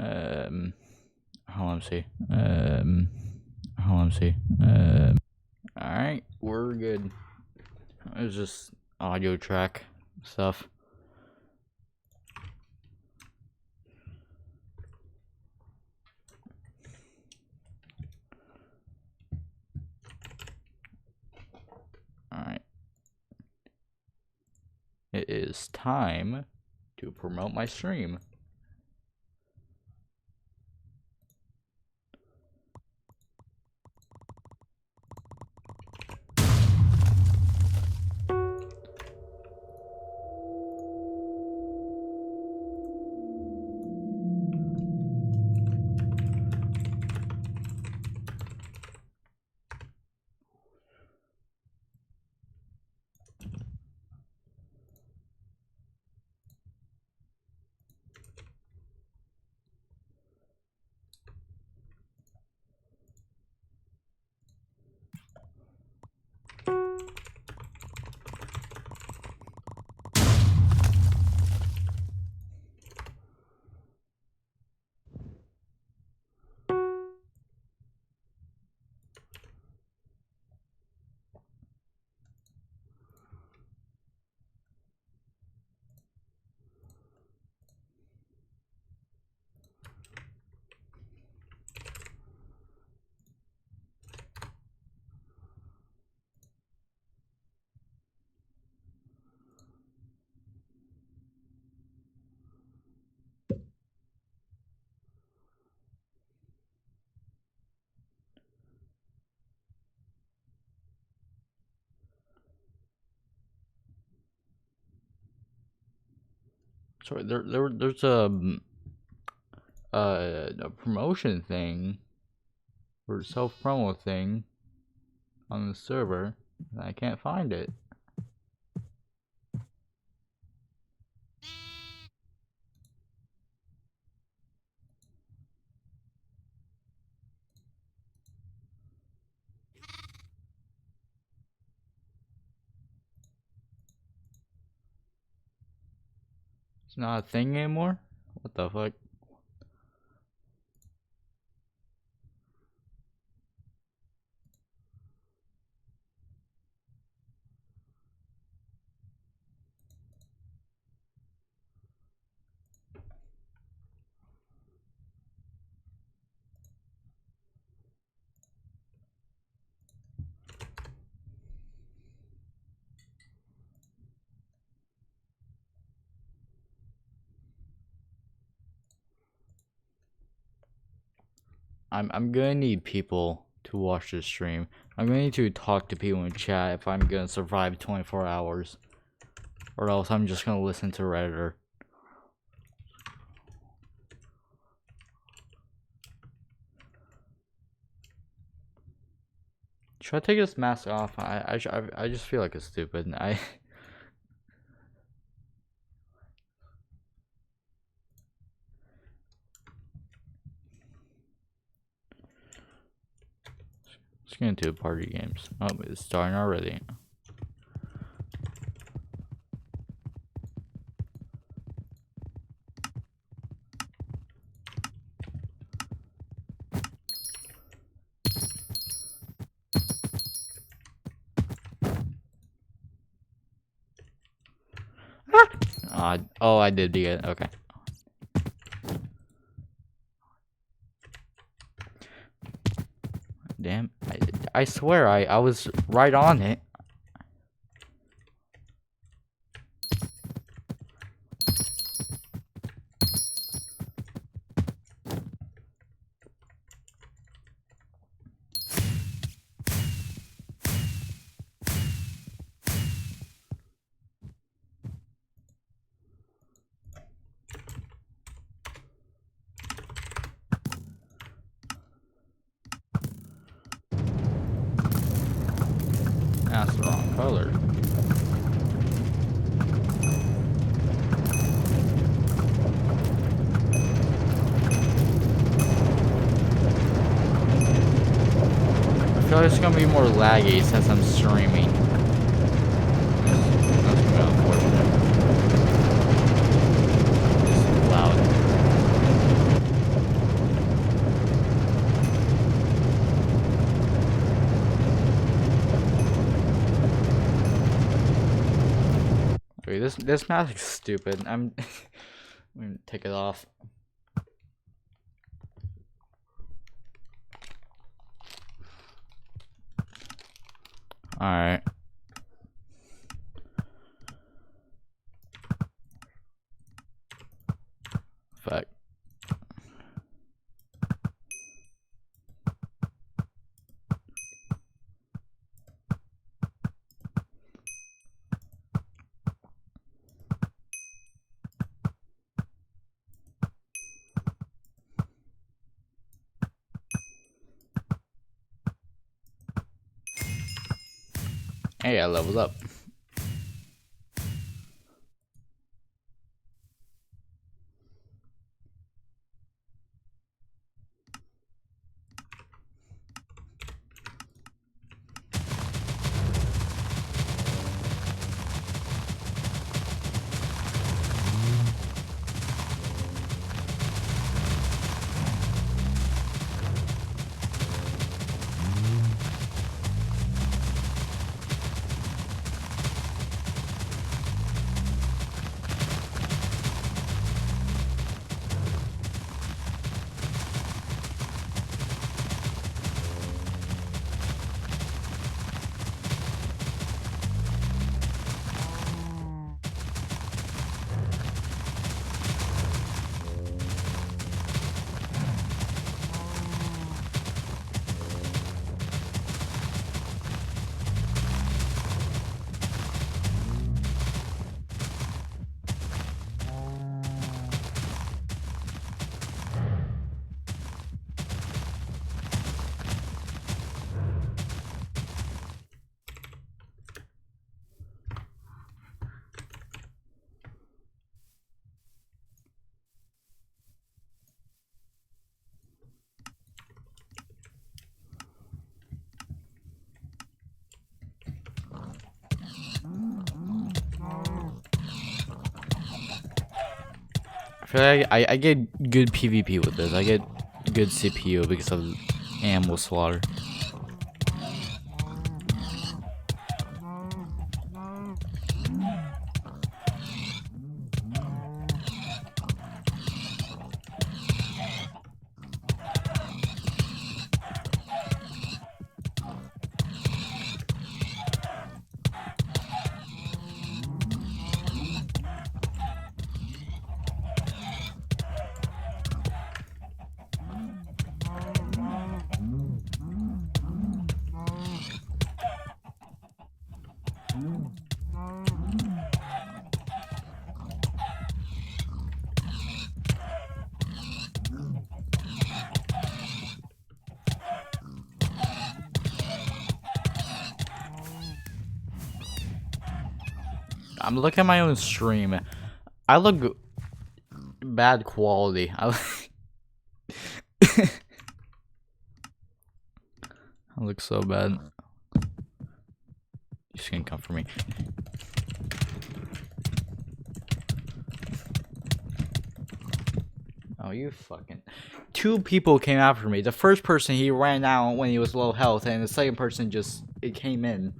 Hold on, see. Hold on, see. Alright, we're good. It was just audio track stuff. Alright. It is time to promote my stream. Sorry, there's a promotion thing or self-promo thing on the server, and I can't find it. It's not a thing anymore? What the fuck? I'm gonna need people to watch this stream. I'm gonna need to talk to people in chat if I'm gonna survive 24 hours. Or else I'm just gonna listen to Redditor. Should I take this mask off? I just feel like it's stupid. Let's get into party games. Oh, it's starting already. Oh, I did get it. Okay. Damn. I swear I was right on it. That's the wrong color. I feel like it's gonna be more laggy since I'm streaming. That's gonna be unfortunate. It's loud. this mask is stupid. I'm gonna take it off. Alright. Fuck. Hey, I leveled up. I feel like I get good PvP with this. I get good CPU because of animal slaughter. I'm looking at my own stream. I look bad quality. I look so bad. You're just gonna come for me. Oh, you fucking... Two people came after me. The first person, he ran out when he was low health, and the second person just... It came in.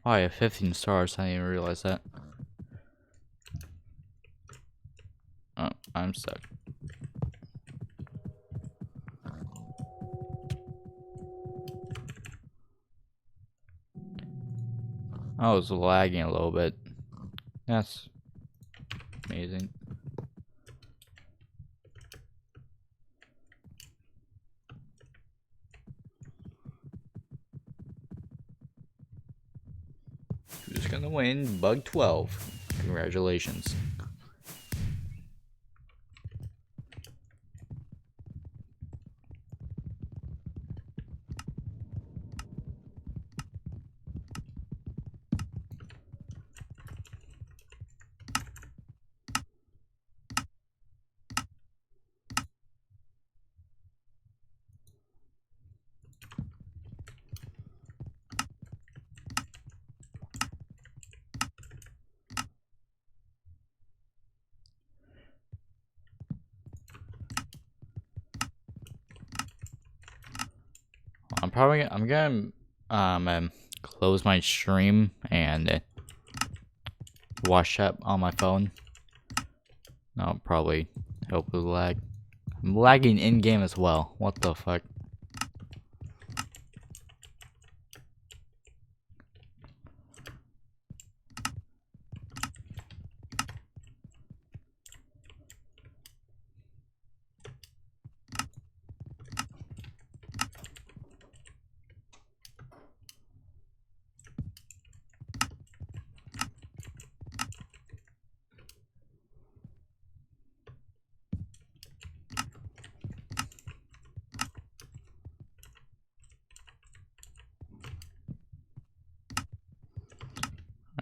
Oh, I have 15 stars. I didn't even realize that. Oh, I'm stuck. I was lagging a little bit. That's amazing. Who's gonna win? Bug 12. Congratulations. I'm gonna close my stream and watch that on my phone. That'll probably help with lag. I'm lagging in game as well. What the fuck?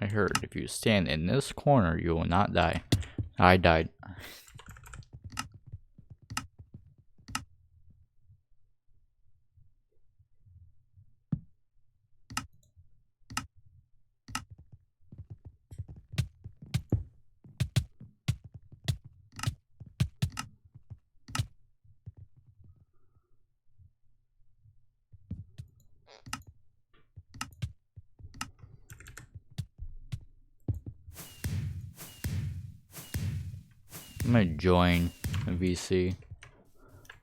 I heard if you stand in this corner, you will not die. I died. I'm gonna join a VC.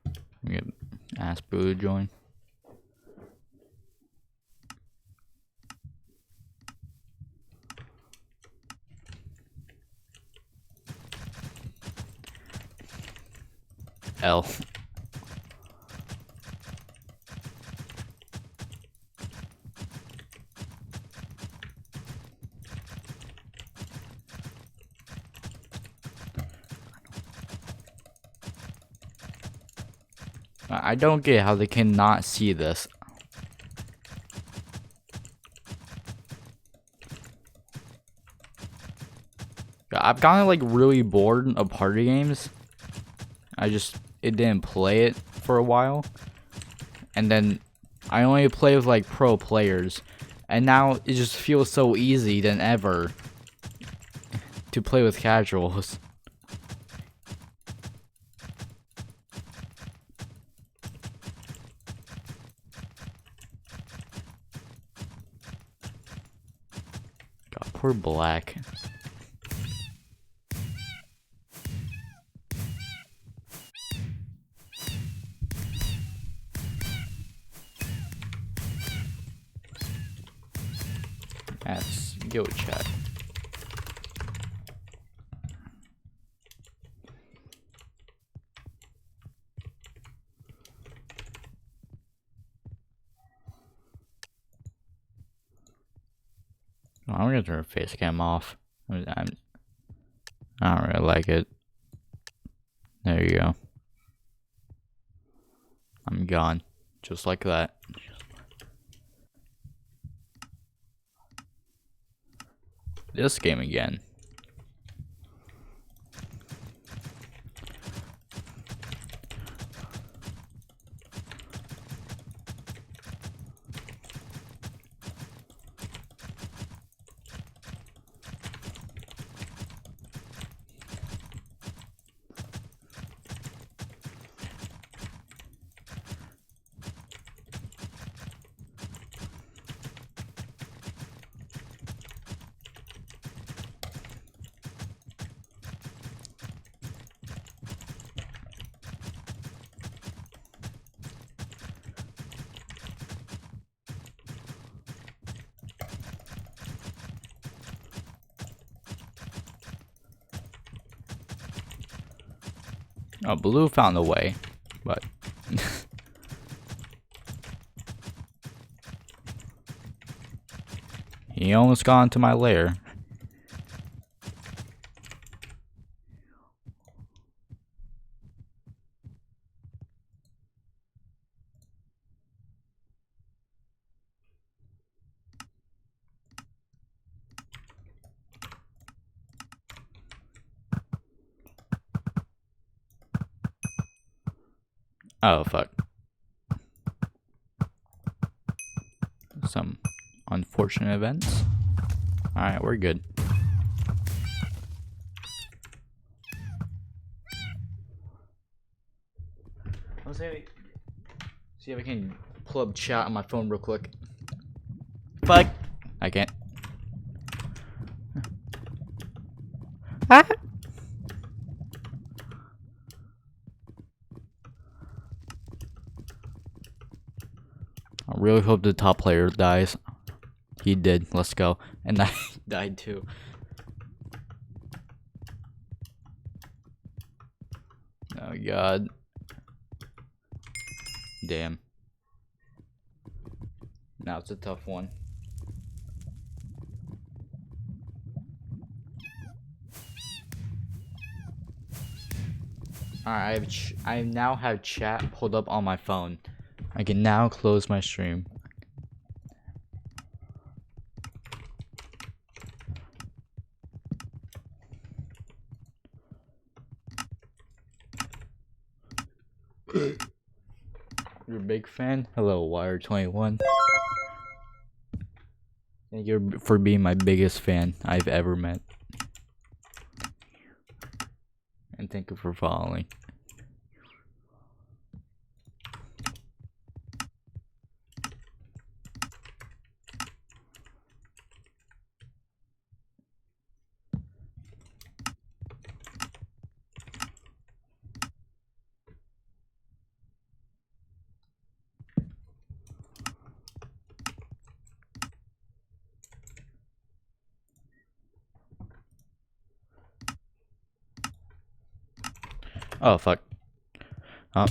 I'm gonna ask Boo to join. L. I don't get how they cannot see this. I've gotten like really bored of party games. It didn't play it for a while. And then I only play with like pro players. And now it just feels so easy than ever to play with casuals. God, poor Black. That's go chat. I'm gonna turn face cam off. I don't really like it. There you go. I'm gone. Just like that. This game again. Oh, Blue found a way, but he almost got into my lair. Oh, fuck. Some unfortunate events. Alright, we're good. Let's see if I can pull up chat on my phone real quick. Fuck. I can't. Ah. I really hope the top player dies. He did. Let's go. And I died too. Oh god. Damn. Now it's a tough one. Alright, I now have chat pulled up on my phone. I can now close my stream. You're a big fan? Hello, Wire21. Thank you for being my biggest fan I've ever met. And thank you for following. Oh, fuck. Oh.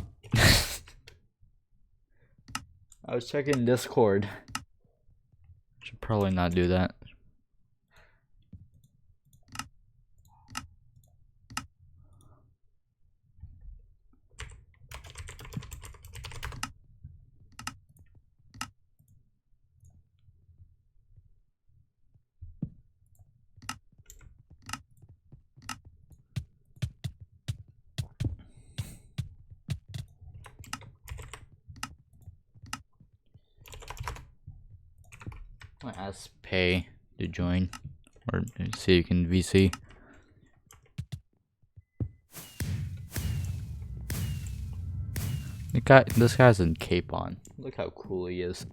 I was checking Discord. Should probably not do that. I'll ask Pay to join, or see if you can VC. This guy's in cape on. Look how cool he is.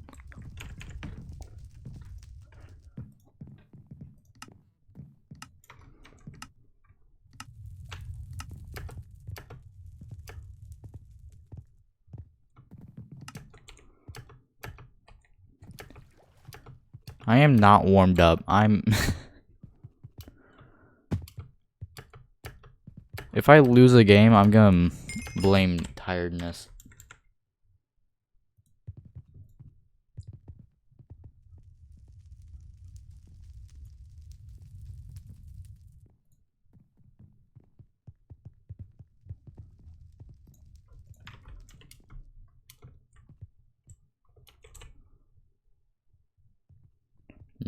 I am not warmed up. I'm... If I lose a game, I'm gonna blame tiredness.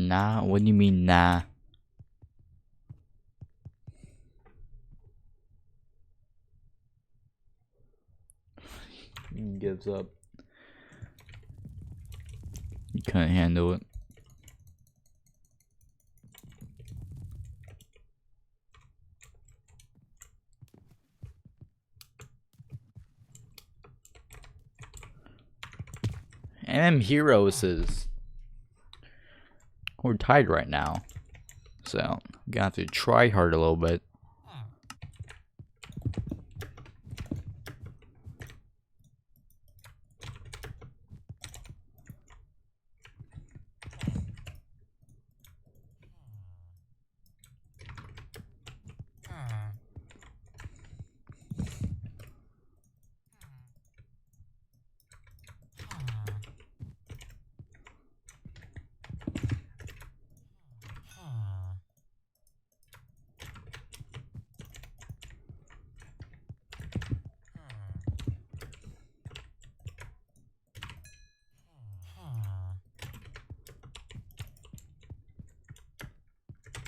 Nah? What do you mean, nah? He gives up. He couldn't handle it. MM Heroes is... We're tied right now. So, I'm gonna have to try hard a little bit.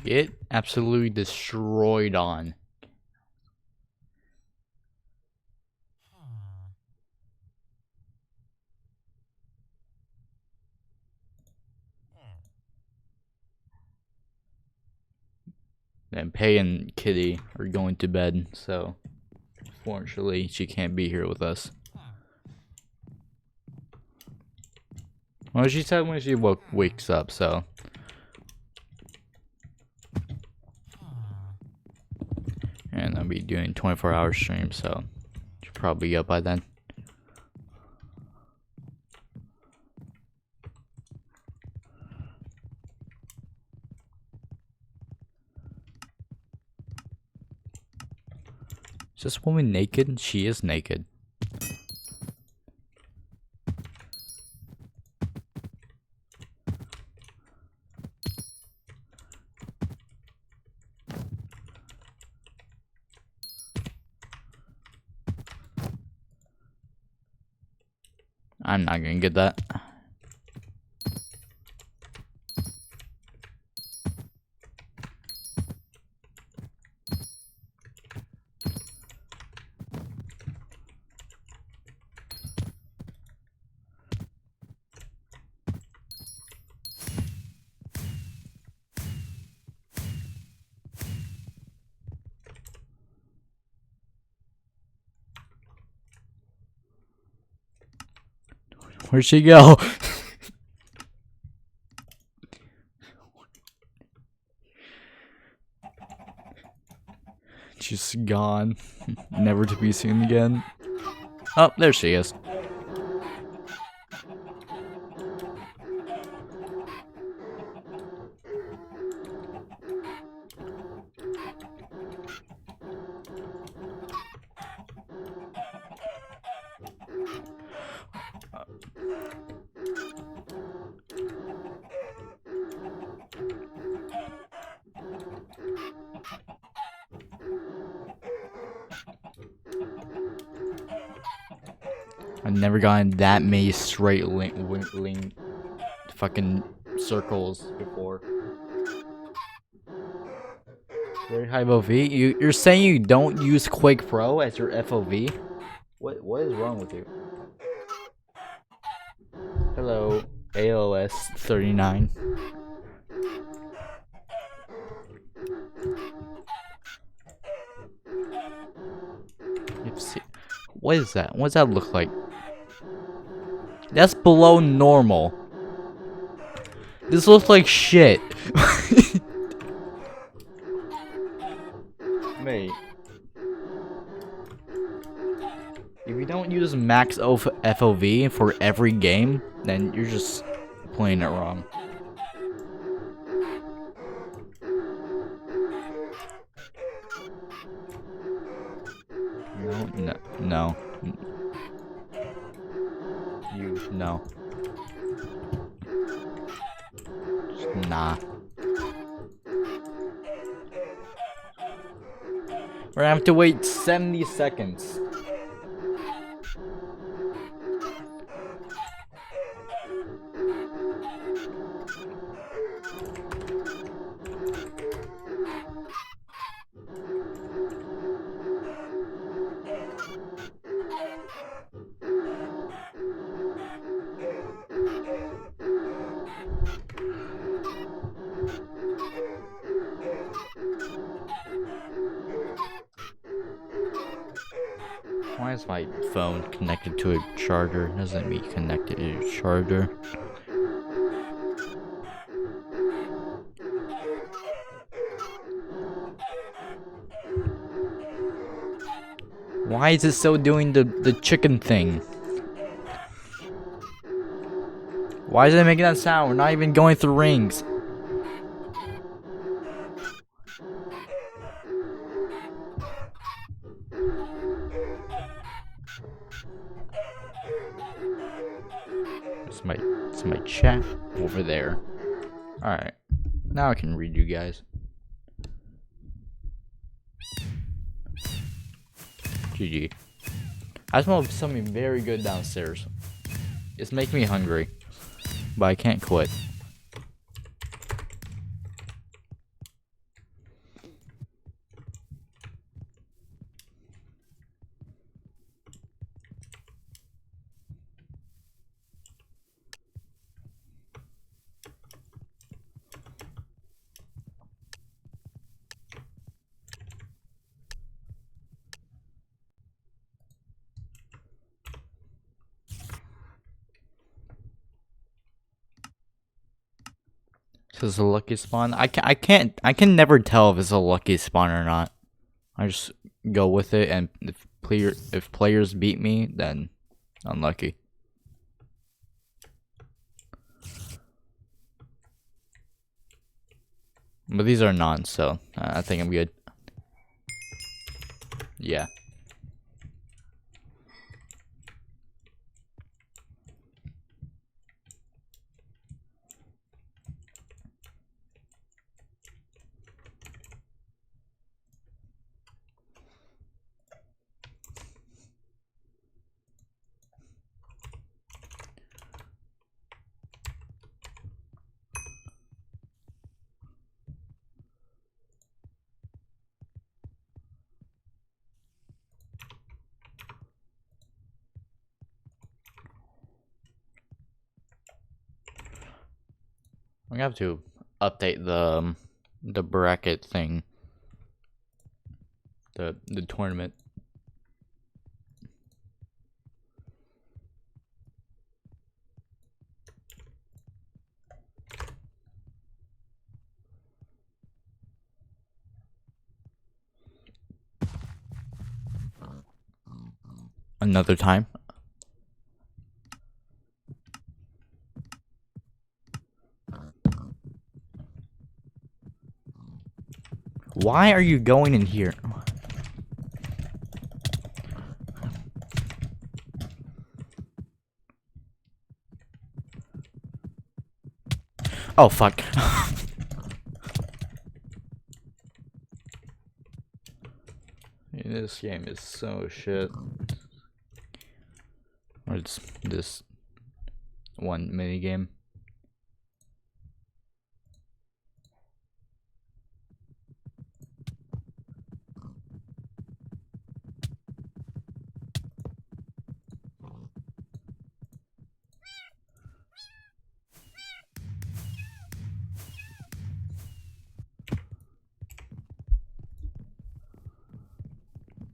Get absolutely destroyed on. And Pay and Kitty are going to bed, so fortunately she can't be here with us. Well, she said when she wakes up, so. And I'll be doing 24-hour stream, so she'll probably be up by then. Is this woman naked? She is naked. I'm not gonna get that. Where'd she go? She's gone. Never to be seen again. Oh, there she is. I've never gotten that many straight link fucking circles before. Very high FOV. You're saying you don't use Quake Pro as your FOV? What is wrong with you? Hello, AOS 39. What is that? What does that look like? That's below normal. This looks like shit. Mate. If you don't use max FOV for every game, then you're just playing it wrong. No. No. Just nah. We're gonna have to wait 70 seconds. Why is my phone connected to a charger? It doesn't mean connected to a charger. Why is it still doing the chicken thing? Why is it making that sound? We're not even going through rings. It's my chat over there. Alright. Now I can read you guys. GG. I smell something very good downstairs. It's making me hungry. But I can't quit. If it's a lucky spawn, I can never tell if it's a lucky spawn or not. I just go with it, and if players beat me, then unlucky. But these are none, so I think I'm good. Yeah. We have to update the bracket thing. The tournament. Another time. Why are you going in here? Oh fuck. This game is so shit. Or it's this one mini game.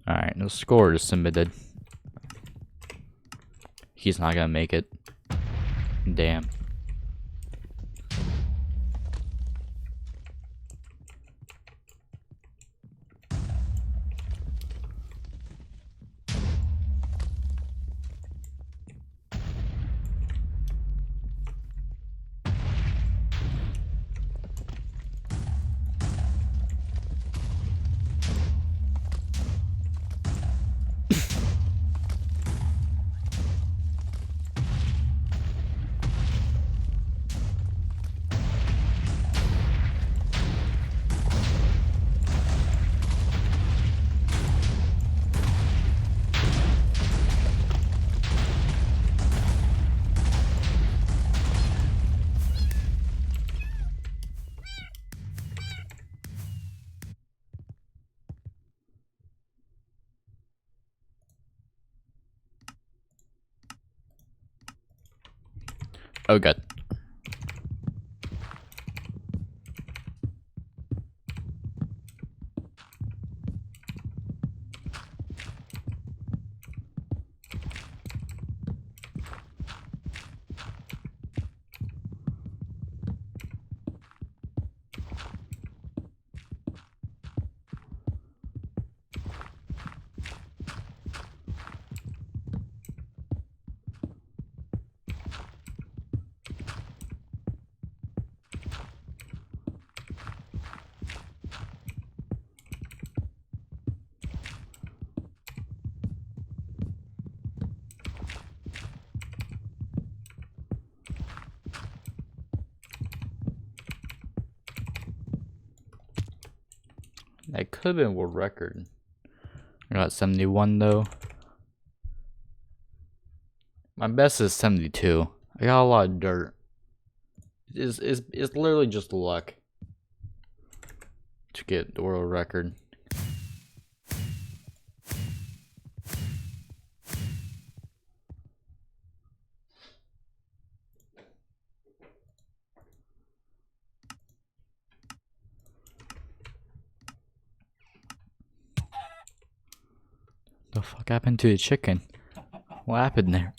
Alright, no score is submitted. He's not gonna make it. Damn. Oh god. That could have been world record. I got 71 though. My best is 72. I got a lot of dirt. It's literally just luck to get the world record. The fuck happened to the chicken? What happened there?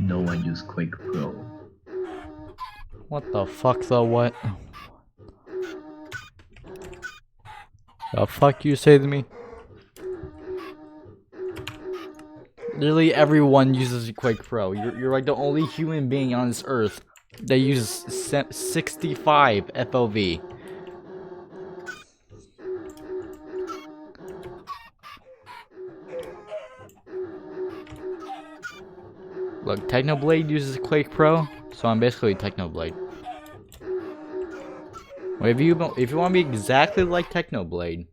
no one use Quake Pro. What the fuck though? What? The fuck you say to me? Literally everyone uses Quake Pro. You're like the only human being on this earth that uses 65 FOV. Look, Technoblade uses Quake Pro, so I'm basically Technoblade. Well, if you want to be exactly like Technoblade,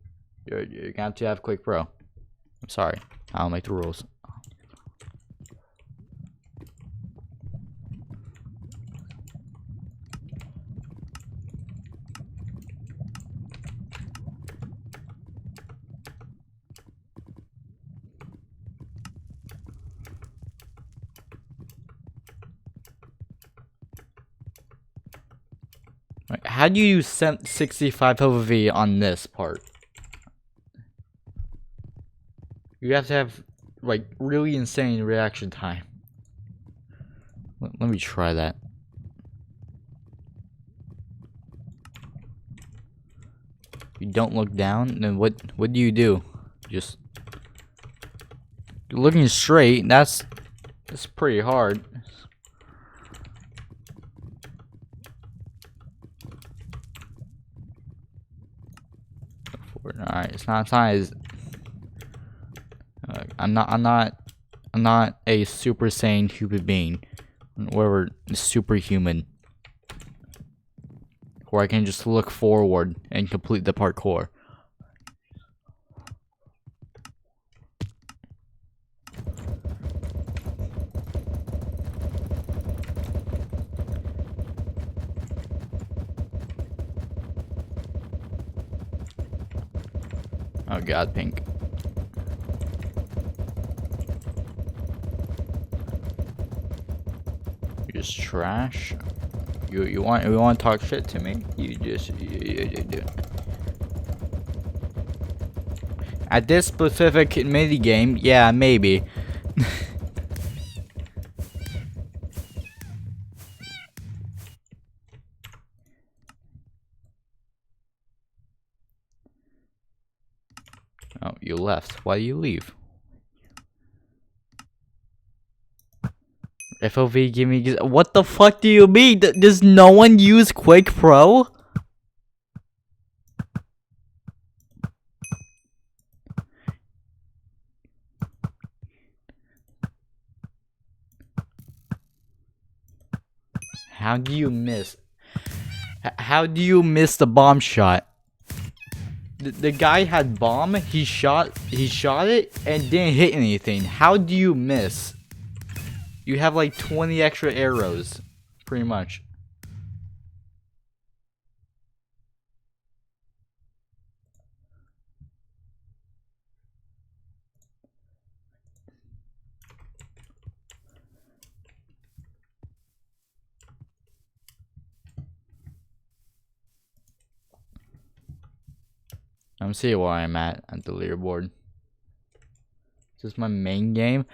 you're gonna have to have Quake Pro. I'm sorry, I'll make the rules. How do you use 65 FOV on this part? You have to have like really insane reaction time. Let me try that. You don't look down, then what do? Just looking straight. That's pretty hard. Alright, it's not as I'm not a super sane human being, whatever, superhuman, where I can just look forward and complete the parkour. Oh god, pink. You're just trash. You want to talk shit to me? You just you do. At this specific mini game, yeah, maybe. Oh, you left. Why do you leave? FOV, give me. What the fuck do you mean? Does no one use Quake Pro? How do you miss? How do you miss the bomb shot? The guy had bomb. He shot it and didn't hit anything. How do you miss? You have like 20 extra arrows, pretty much. I'm seeing where I'm at the leaderboard. Is this my main game?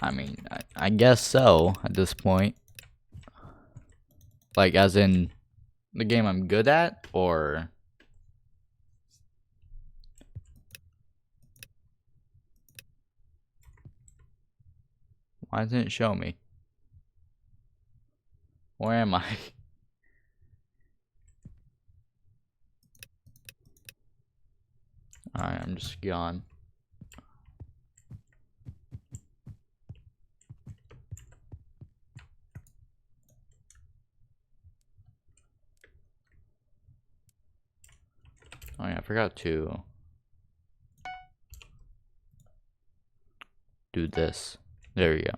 I mean, I guess so at this point. Like, as in the game I'm good at, or why doesn't it show me? Where am I? Alright, I'm just gone. Oh yeah, I forgot to do this. There we go.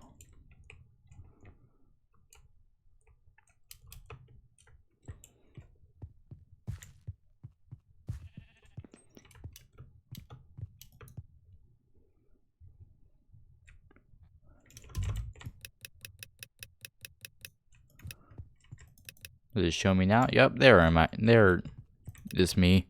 Does it show me now? Yep, there am I. There is me.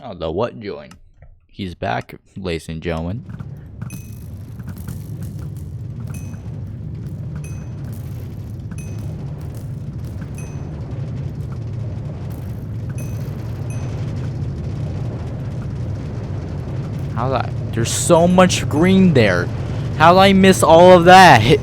Oh, the what join? He's back, ladies and gentlemen. How did I? There's so much green there. How did I miss all of that?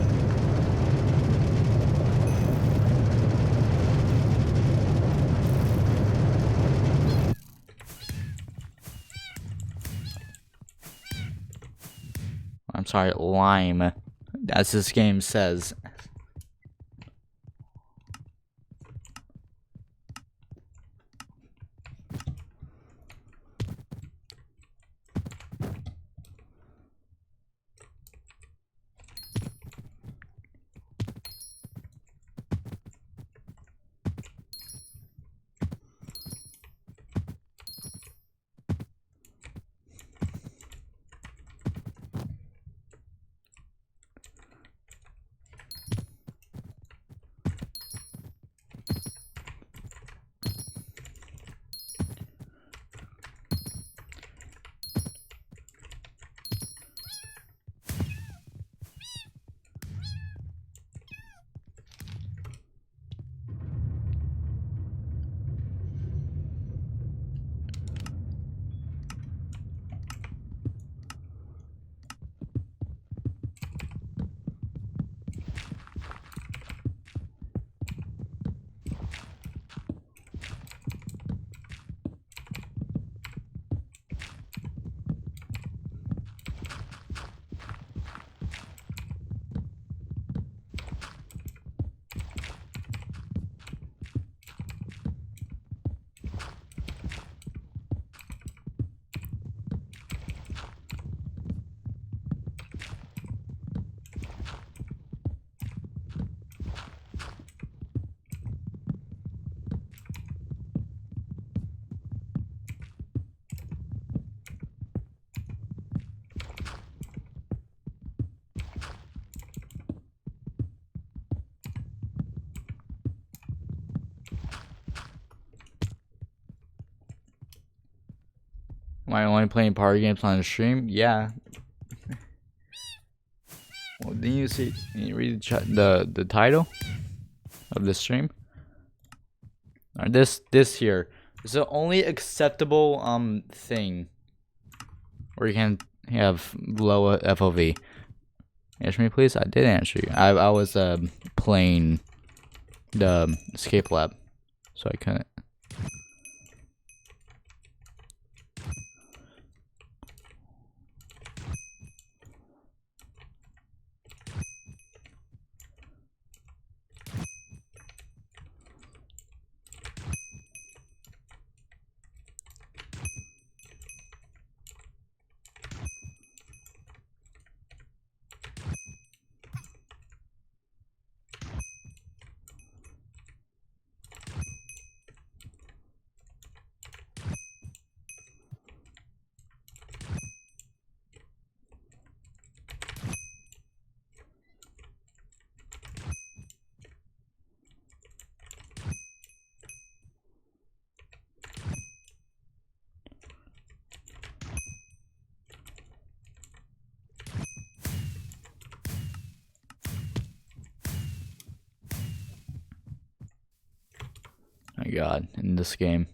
I'm sorry, lime. As this game says. Am I only playing party games on the stream? Yeah. Well, didn't you see? Can you read the title of the stream? Or this here is the only acceptable thing where you can have low FOV. Answer me, please. I did answer you. I was playing the escape lab, so I couldn't. My God, in this game.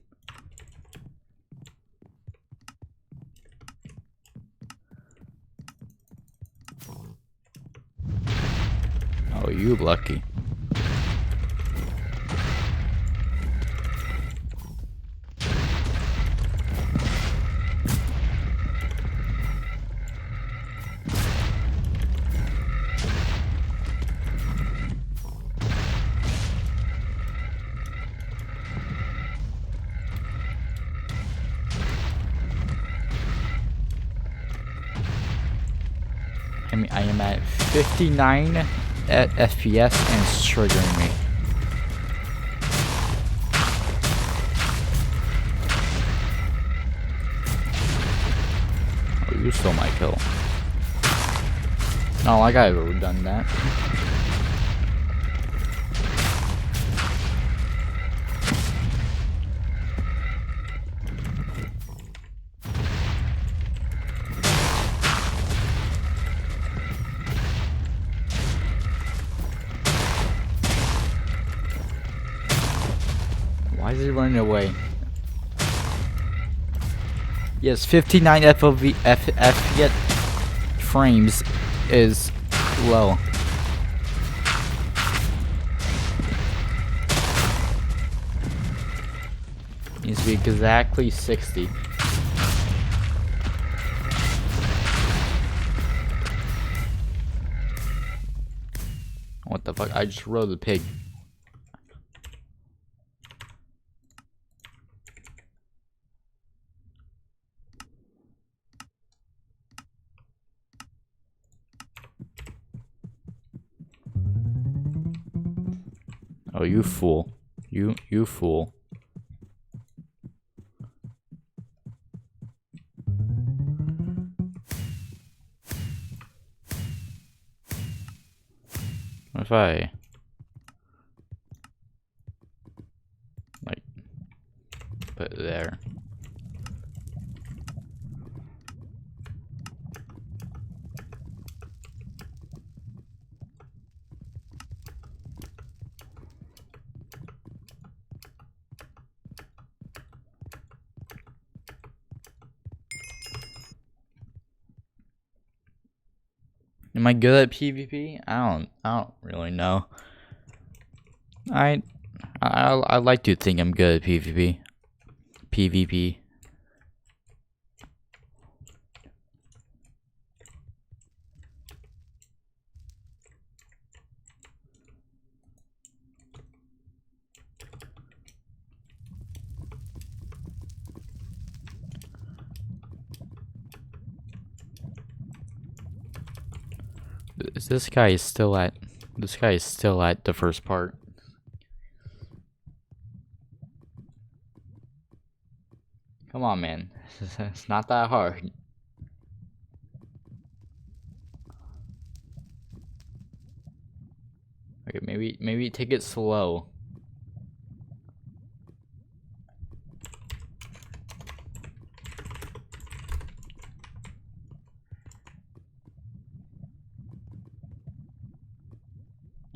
Oh, you lucky. I am at 59 at FPS and it's triggering me. Oh, you stole my kill. No, like I've ever done that. Why is he running away? Yes, 59 FOV FPS frames is low. Needs to be exactly 60. What the fuck? I just rode the pig. Oh, you fool. You fool. What if I like put it there? Am I good at PvP? I don't really know. I like to think I'm good at PvP. PvP. This guy is still at the first part. Come on, man. It's not that hard. Okay, maybe take it slow.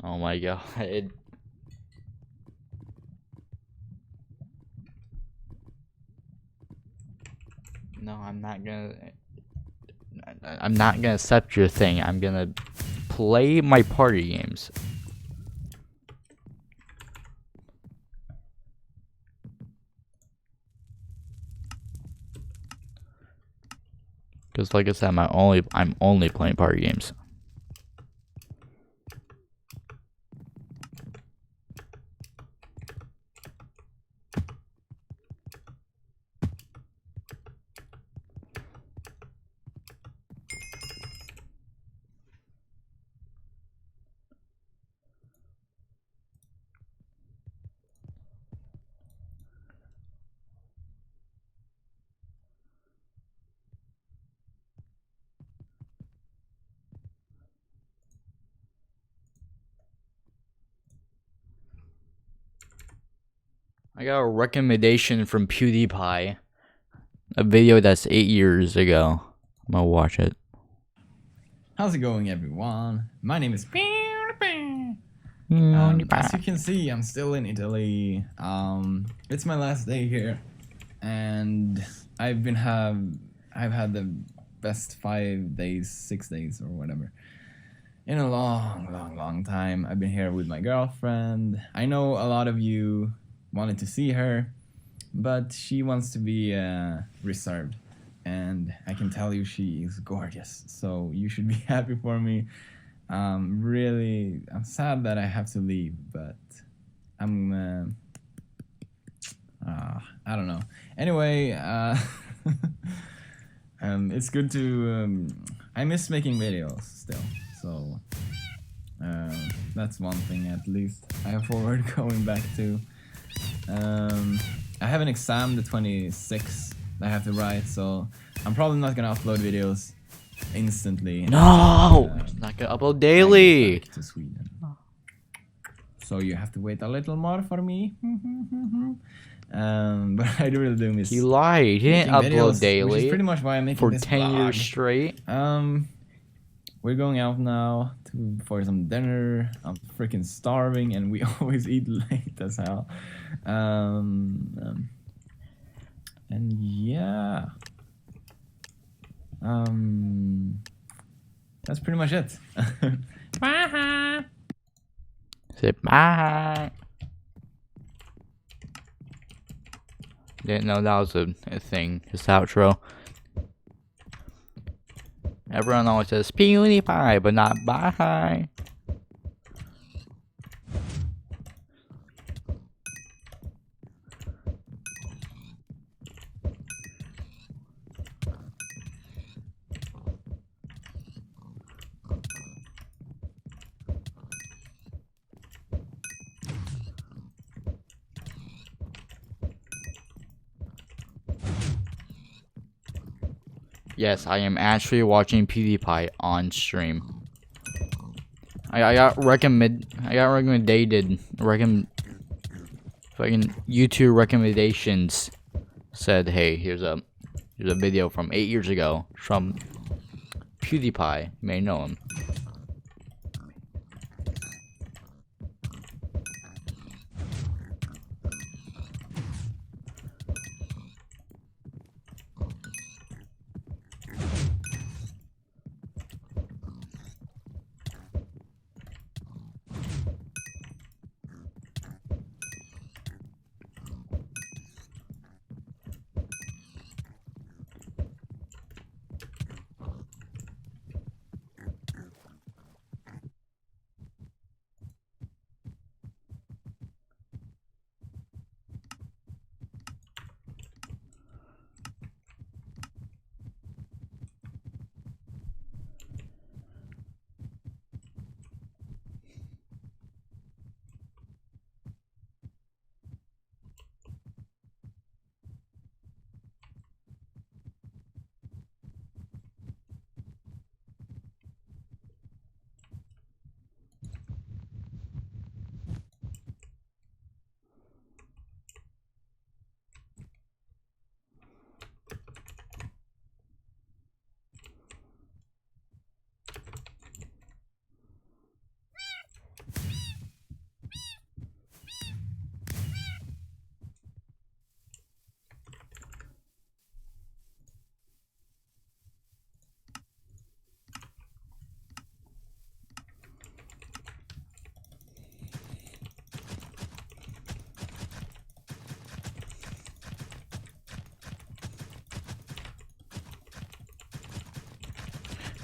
Oh my god. No, I'm not gonna accept your thing. I'm gonna play my party games. Cause like I said, I'm only playing party games. I got a recommendation from PewDiePie. A video that's 8 years ago. I'm gonna watch it. How's it going, everyone? My name is PewDiePie. As you can see, I'm still in Italy. It's my last day here, and I've had the best 5 days, 6 days, or whatever, in a long time. I've been here with my girlfriend. I know a lot of you wanted to see her, but she wants to be reserved, and I can tell you she is gorgeous, so you should be happy for me. I'm sad that I have to leave, but I'm I don't know. Anyway, it's good to I miss making videos still, so that's one thing at least I have forward going back to. I have an exam the 26th that I have to write, so I'm probably not gonna upload videos instantly. No! It's not gonna upload daily! To Sweden. So you have to wait a little more for me. But I really do miss. He lied. He didn't upload videos, daily. Which is pretty much why I'm making for this 10 vlog. years straight. we're going out now for some dinner. I'm freaking starving, and we always eat late as hell. And yeah, that's pretty much it. Bye. Say bye. Didn't know that was a thing. His outro. Everyone always says PewDiePie, but not bye. Yes, I am actually watching PewDiePie on stream. I got fucking YouTube recommendations. Said, hey, here's a video from 8 years ago from PewDiePie. You may know him.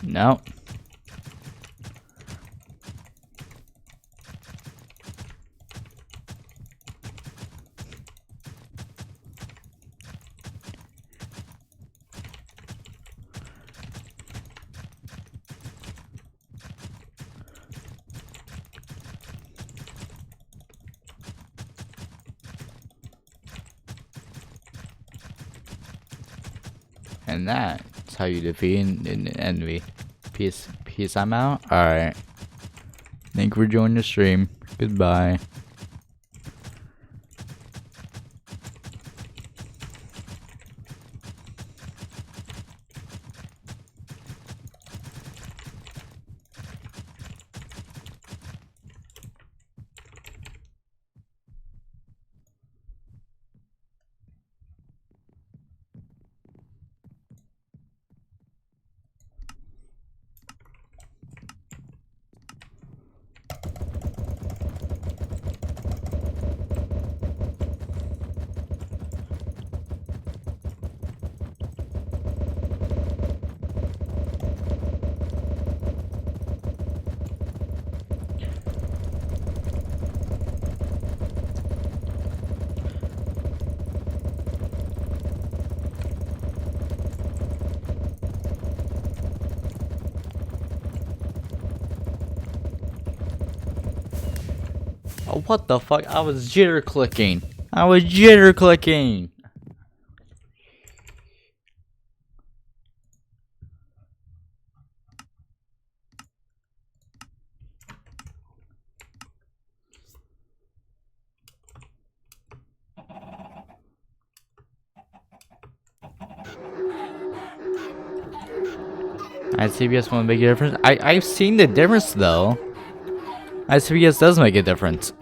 No. And that's how you defeat an enemy. Peace, I'm out. Alright. Thank you for joining the stream. Goodbye. Oh, what the fuck? I was jitter clicking. At CBS won't make a difference. I've seen the difference though. At CBS does make a difference.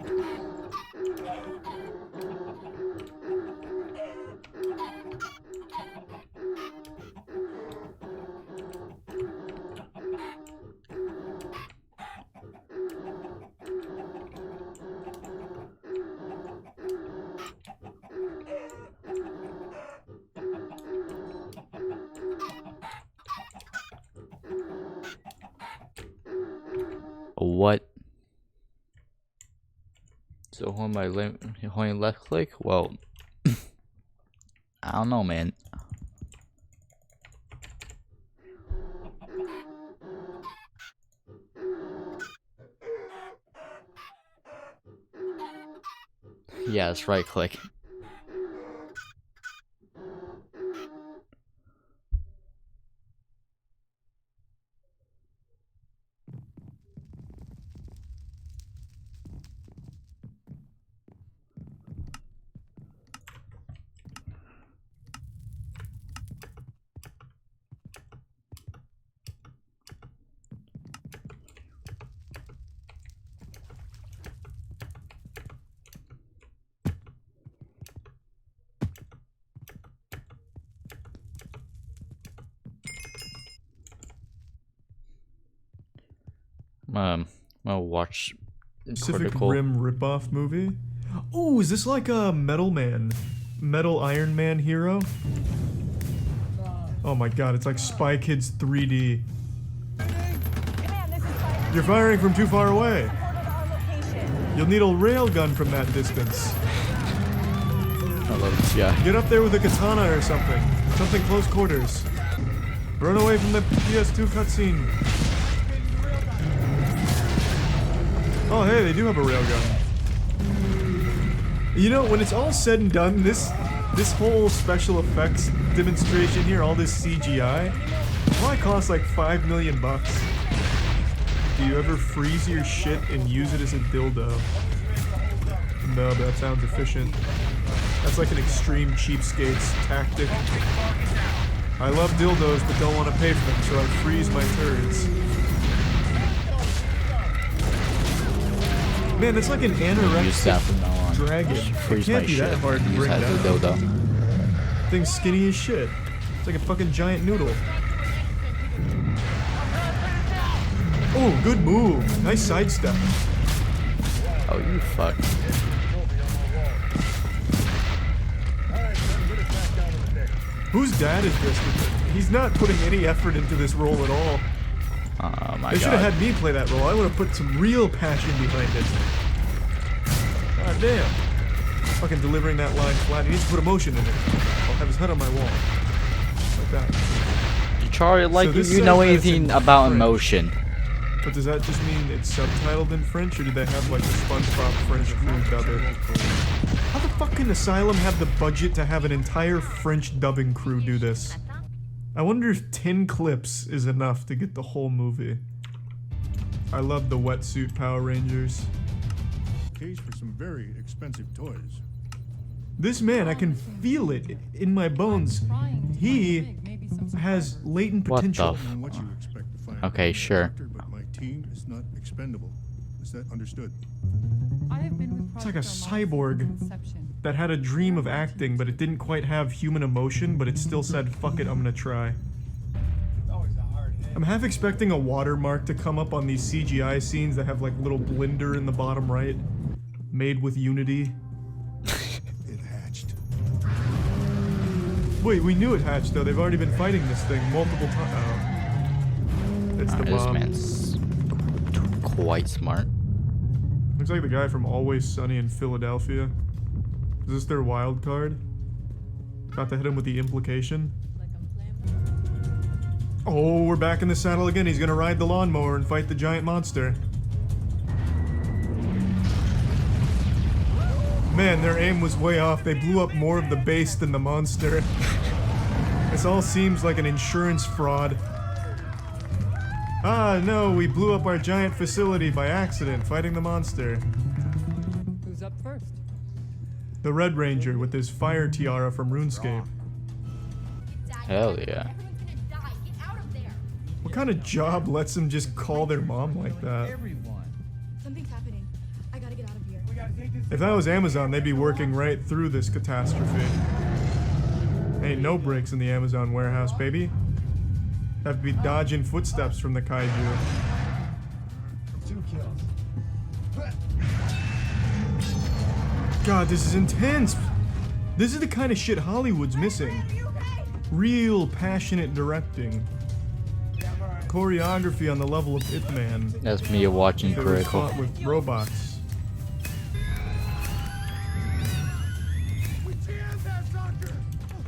What? So holding left click? Well, I don't know, man. Yeah, it's right click. I'll watch Pacific Critical. Rim ripoff movie. Oh, is this like a Metal Iron Man hero? Oh my god, it's like Spy Kids 3D. You're firing from too far away. You'll need a railgun from that distance. I love this guy. Get up there with a katana or something. Something close quarters. Run away from the PS2 cutscene. Oh hey, they do have a railgun. You know, when it's all said and done, this whole special effects demonstration here, all this CGI, probably costs like $5 million. Do you ever freeze your shit and use it as a dildo? No, but that sounds efficient. That's like an extreme cheapskates tactic. I love dildos but don't want to pay for them, so I freeze my turds. Man, that's like an Use that anorexic from now on. dragon. It Freeze can't my be shit. that hard to Use bring that as a down. dildo. Thing's skinny as shit. It's like a fucking giant noodle. Oh, good move. Nice sidestep. Oh, you fuck. Whose dad is this? He's not putting any effort into this role at all. Oh my They should have god. had me play that role. I would have put some real passion behind it. God damn. Fucking delivering that line flat. He needs to put emotion in it. I'll have his head on my wall. Like that. Charlie, like So this you know says that it's anything in about French. emotion. But does that just mean it's subtitled in French, or do they have like the SpongeBob French crew dub it? How the fuck can Asylum have the budget to have an entire French dubbing crew do this? I wonder if 10 clips is enough to get the whole movie. I love the wetsuit Power Rangers. Case for some very expensive toys. This man, I can feel it in my bones. He has latent What the potential. f- And what you expect to find. Okay, I'm a sure. doctor, but my team is not expendable. Is that understood? It's like a cyborg that had a dream of acting, but it didn't quite have human emotion, but it still said, fuck it, I'm gonna try. I'm half expecting a watermark to come up on these CGI scenes that have like little blender in the bottom right. Made with Unity. It hatched. Wait, we knew it hatched though. They've already been fighting this thing multiple times. Oh. It's the This bomb. man's quite smart. Looks like the guy from Always Sunny in Philadelphia. Is this their wild card? About to hit him with the implication? Oh, we're back in the saddle again. He's gonna ride the lawnmower and fight the giant monster. Man, their aim was way off. They blew up more of the base than the monster. This all seems like an insurance fraud. Ah, no, we blew up our giant facility by accident fighting the monster. Who's up first? The Red Ranger with his fire tiara from RuneScape. Hell yeah. What What kind of job lets them just call their mom like that? Something's happening. I gotta get out of here. If that was Amazon, they'd be working right through this catastrophe. Ain't no breaks in the Amazon warehouse, baby. Have to be dodging footsteps from the kaiju. 2 kills. God, this is intense. This is the kind of shit Hollywood's missing. Real passionate directing. Choreography on the level of Ip Man. That's me watching That was Critical. fought with robots.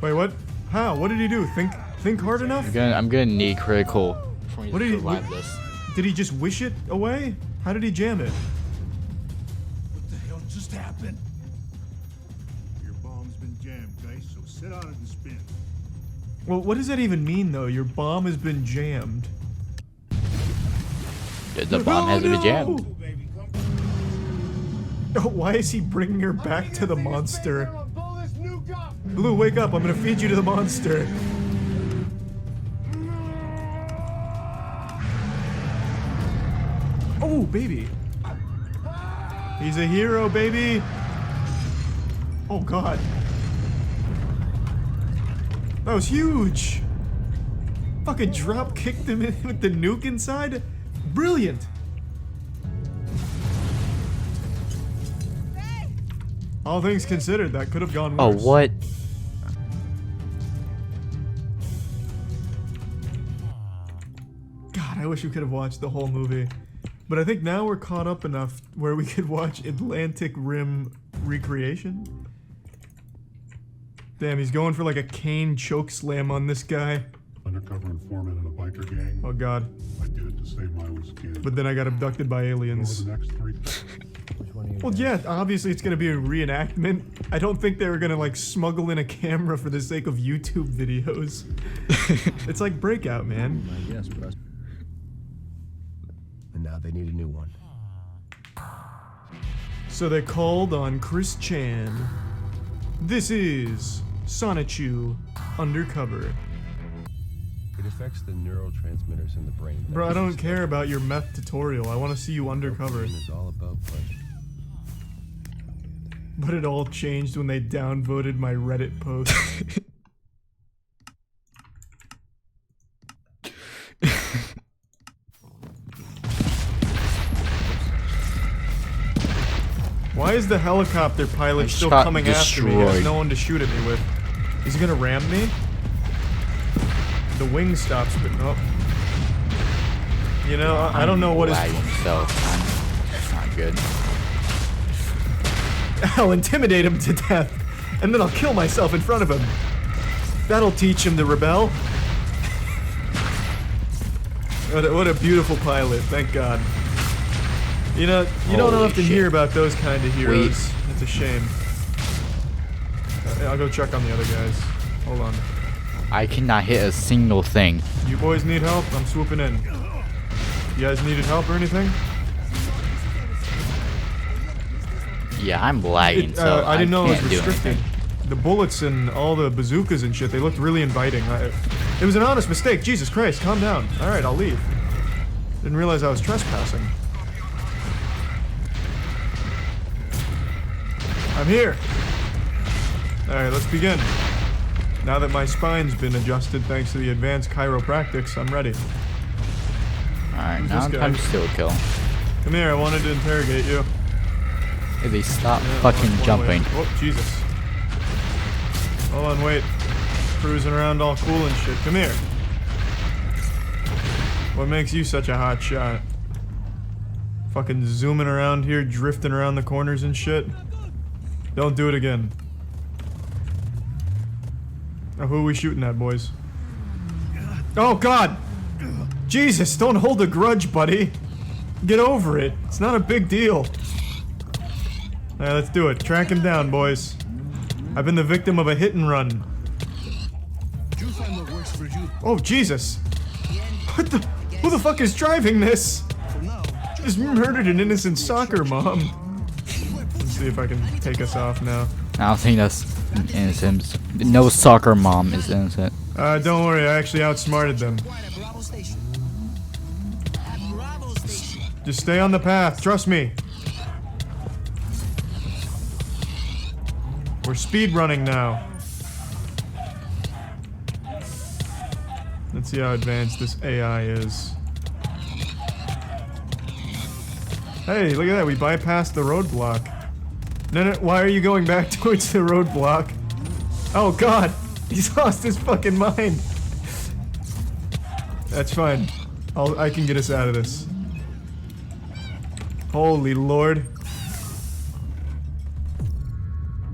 Wait, what? How? What did he do? Think hard enough? I'm gonna need Critical for me What to did he- survive what- this. Did he just wish it away? How did he jam it? What the hell just happened? Your bomb's been jammed, guys, so sit on it and spin. Well, what does that even mean, though? Your bomb has been jammed. The bomb has been jammed. Ooh, baby, come Oh, why is he bringing her back to the monster? Blue, wake up. I'm gonna feed you to the monster. Oh, baby. He's a hero, baby. Oh, God. That was huge. Fucking drop kicked him in with the nuke inside. Brilliant. All things considered, that could have gone Oh, worse. what? God, I wish we could have watched the whole movie. But I think now we're caught up enough where we could watch Atlantic Rim recreation. Damn, he's going for like a cane choke slam on this guy. undercover informant in a biker gang. Oh, God. I did it to save my own skin. But then I got abducted by over aliens. the next 3 Well, yeah, obviously it's gonna be a reenactment. I don't think they were gonna like smuggle in a camera for the sake of YouTube videos. It's like Breakout, man. Yes, President. And now they need a new one. So they called on Chris Chan. This is Sonichu Undercover. It affects the neurotransmitters in the brain. Bro, I don't care about your meth tutorial. I want to see you undercover. It's all about pleasure. But it all changed when they downvoted my Reddit post. Why is the helicopter pilot I still got coming after me? He has destroyed. no one to shoot at me with. Is he gonna ram me? The wing stops, but no. You know, I don't know what is. Lagging, so that's not good. I'll intimidate him to death, and then I'll kill myself in front of him. That'll teach him to rebel. What a beautiful pilot, thank God. You know, you don't Holy often shit. hear about those kind of heroes. It's a shame. I'll go check on the other guys. Hold on. I cannot hit a single thing. You boys need help? I'm swooping in. You guys needed help or anything? Yeah, I'm lagging, so I didn't know it was can't do restricted. anything. The bullets and all the bazookas and shit, they looked really inviting. It was an honest mistake. Jesus Christ, calm down. Alright, I'll leave. Didn't realize I was trespassing. I'm here. Alright, let's begin. Now that my spine's been adjusted thanks to the advanced chiropractics, I'm ready. Alright, Who's now this time guy? to steal a kill. Come here, I wanted to interrogate you. Hey, they stop Yeah, fucking one jumping. way. Oh, Jesus. Hold on, wait. Cruising around all cool and shit. Come here. What makes you such a hot shot? Fucking zooming around here, drifting around the corners and shit. Don't do it again. Now, who are we shooting at, boys? Oh, God! Jesus, don't hold a grudge, buddy. Get over it. It's not a big deal. Alright, let's do it. Track him down, boys. I've been the victim of a hit and run. You find what works for you. Oh, Jesus. What the? Who the fuck is driving this? For now, Just murdered an innocent soccer mom. Let's see if I can take us off now. I don't think that's innocent. No soccer mom is innocent. Don't worry, I actually outsmarted them. Just stay on the path. Trust me. We're speed running now. Let's see how advanced this AI is. Hey, look at that. We bypassed the roadblock. No, no, why are you going back towards the roadblock? Oh god, he's lost his fucking mind. That's fine. I can get us out of this. Holy lord.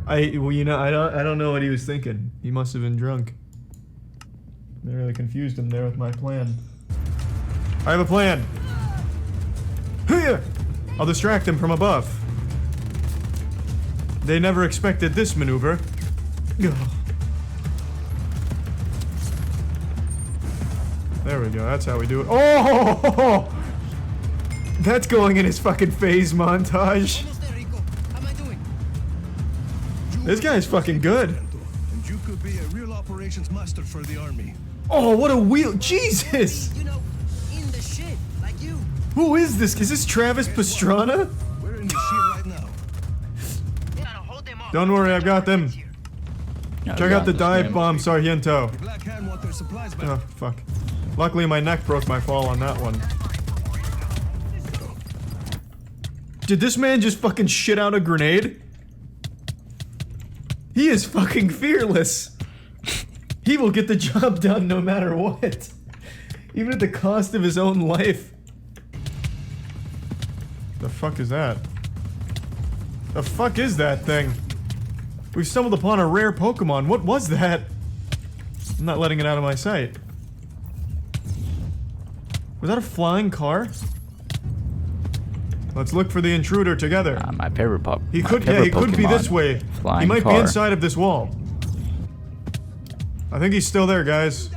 Well, you know, I don't know what he was thinking. He must have been drunk. I really confused him there with my plan. I have a plan. Here! I'll distract him from above. They never expected this maneuver. Ugh. There we go, that's how we do it. Oh! That's going in his fucking phase montage. This guy's fucking good. And you could be a real operations master for the army. Oh, what a wheel! Jesus! You know, in the shit, like you. Who is this? Is this Travis Pastrana? We're in the shit right now. Don't worry, I've got them. Yeah, Check we out the got this dive game. bomb, Sargento. Black Hand want their supplies back. Oh, fuck. Luckily, my neck broke my fall on that one. Did this man just fucking shit out a grenade? He is fucking fearless. He will get the job done no matter what. Even at the cost of his own life. The fuck is that? The fuck is that thing? We've stumbled upon a rare Pokemon. What was that? I'm not letting it out of my sight. Was that a flying car? Let's look for the intruder together. My favorite pup. He my could, yeah, favorite he could be Pokemon. this way. Flying He might be car. inside of this wall. I think he's still there, guys.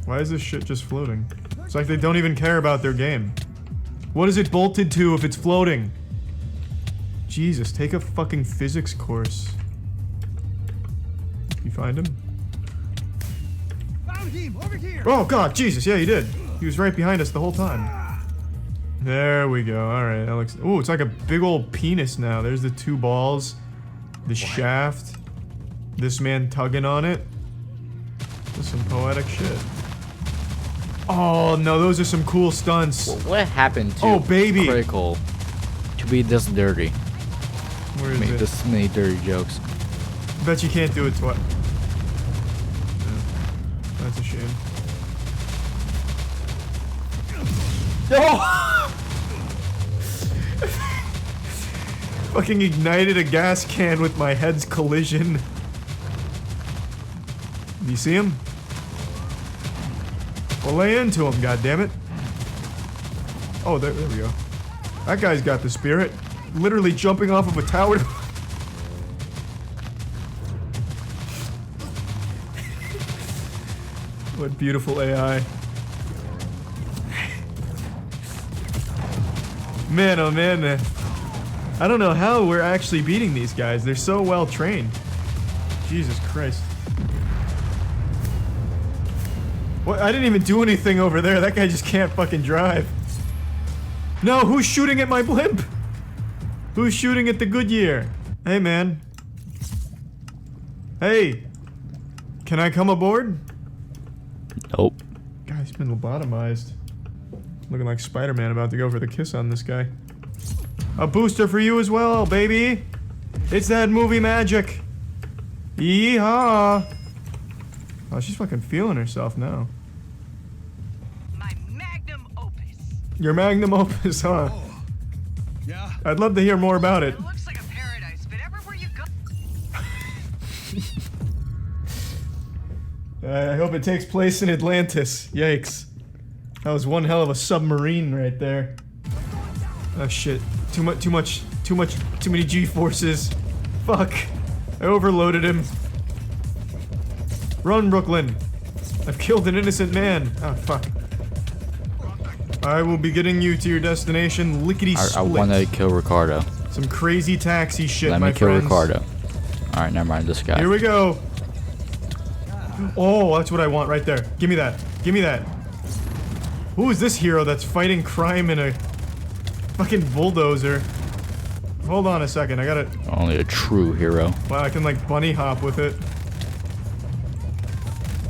Why is this shit just floating? It's like they don't even care about their game. What is it bolted to if it's floating? Jesus, take a fucking physics course. You find him? Found him over here. Oh god, Jesus, yeah, he did. He was right behind us the whole time. There we go. Alright, that looks... Ooh, it's like a big old penis now. There's the two balls. The shaft. This man tugging on it. That's some poetic shit. Oh, no, those are some cool stunts. What happened to Oh, baby. Critical to be this dirty? Where is Make it? this many dirty jokes. Bet you can't do it twice. That's a shame. Oh! Fucking ignited a gas can with my head's collision. Do you see him? Well, lay into him, goddammit. Oh, there we go. That guy's got the spirit. Literally jumping off of a tower. What beautiful AI. Man, oh man. I don't know how we're actually beating these guys. They're so well trained. Jesus Christ. What? I didn't even do anything over there. That guy just can't fucking drive. No, who's shooting at my blimp? Who's shooting at the Goodyear? Hey, man. Hey. Can I come aboard? Nope. Guy's been lobotomized. Looking like Spider-Man about to go for the kiss on this guy. A booster for you as well, baby. It's that movie magic. Yeehaw. Oh, she's fucking feeling herself now. My magnum opus. Your magnum opus, huh? Oh. Yeah. I'd love to hear more about it. It looks like a paradise, but everywhere you go. I hope it takes place in Atlantis. Yikes. That was one hell of a submarine right there. Oh shit. Too many G-forces. Fuck. I overloaded him. Run, Brooklyn. I've killed an innocent man. Oh, fuck. I will be getting you to your destination lickety split. I want to kill Ricardo. Some crazy taxi shit, Let my me kill friends. Ricardo. Alright, never mind this guy. Here we go. Oh, that's what I want right there. Give me that. Give me that. Who is this hero that's fighting crime in a Fucking bulldozer. Hold on a second, I gotta... Only a true hero. Wow, I can like bunny hop with it.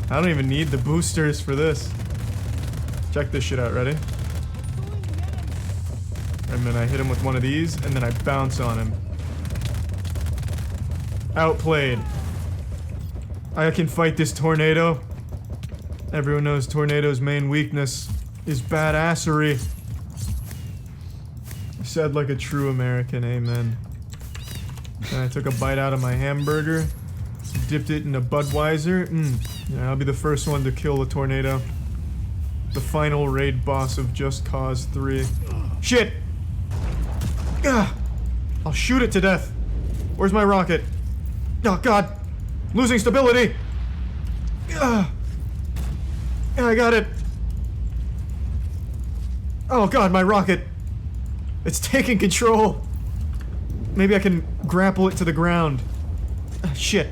I don't even need the boosters for this. Check this shit out, ready? And then I hit him with one of these, and then I bounce on him. Outplayed. I can fight this tornado. Everyone knows Tornado's main weakness is badassery. Said like a true American, amen. And I took a bite out of my hamburger, dipped it in a Budweiser. Yeah, I'll be the first one to kill the tornado. The final raid boss of Just Cause 3. Shit! Ugh. I'll shoot it to death. Where's my rocket? Oh god! Losing stability! Ugh. Yeah, I got it. Oh god, my rocket. It's taking control. Maybe I can grapple it to the ground. Shit.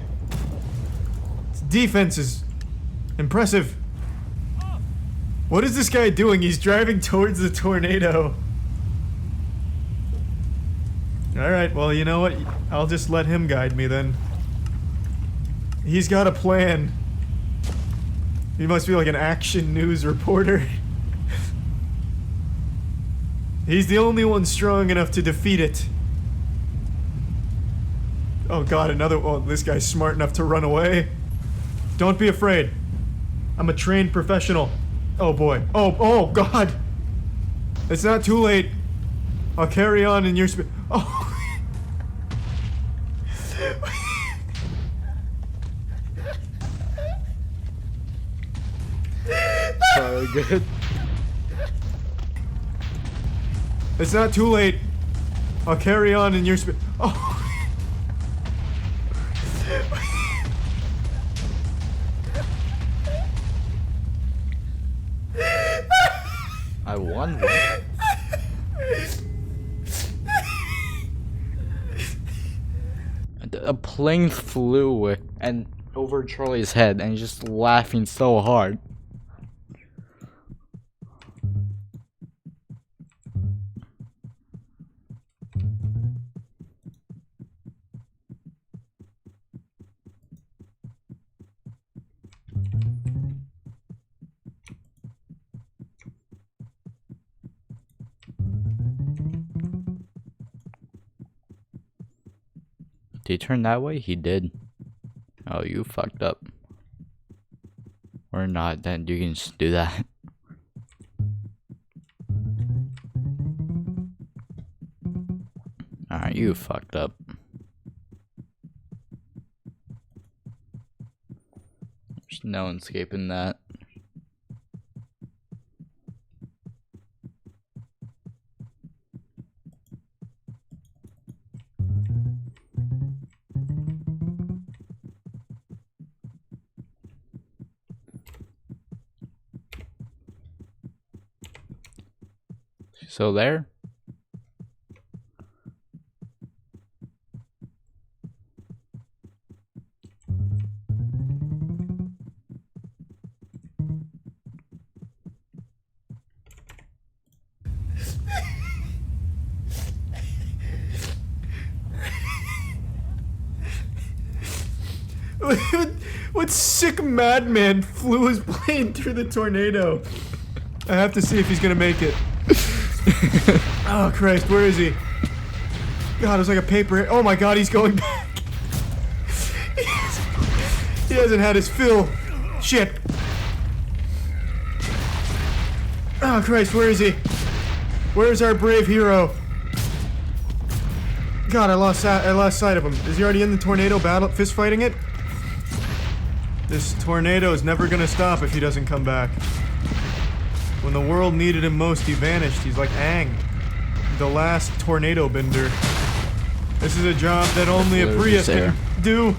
Its defense is impressive. What is this guy doing? He's driving towards the tornado. Alright, well, you know what? I'll just let him guide me then. He's got a plan. He must be like an action news reporter. He's the only one strong enough to defeat it. Oh god, another one. This guy's smart enough to run away. Don't be afraid. I'm a trained professional. Oh boy. Oh god. It's not too late. I'll carry on in your Oh. Probably good. It's not too late. I'll carry on in your Oh. I won. A plane flew and over Charlie's head, and he's just laughing so hard. Did he turn that way? He did. Oh, you fucked up. Or not, then you can just do that. Alright, you fucked up. There's no escaping that. So there. What sick madman flew his plane through the tornado? I have to see if he's gonna make it. Oh Christ, where is he? God, it's like a paper. Oh my God, he's going back. He hasn't had his fill. Shit. Oh Christ, where is he? Where's our brave hero? God, I lost sight of him. Is he already in the tornado battle, fist fighting it? This tornado is never gonna stop if he doesn't come back. When the world needed him most, he vanished. He's like Aang, the last tornado bender. This is a job that only a Prius can do.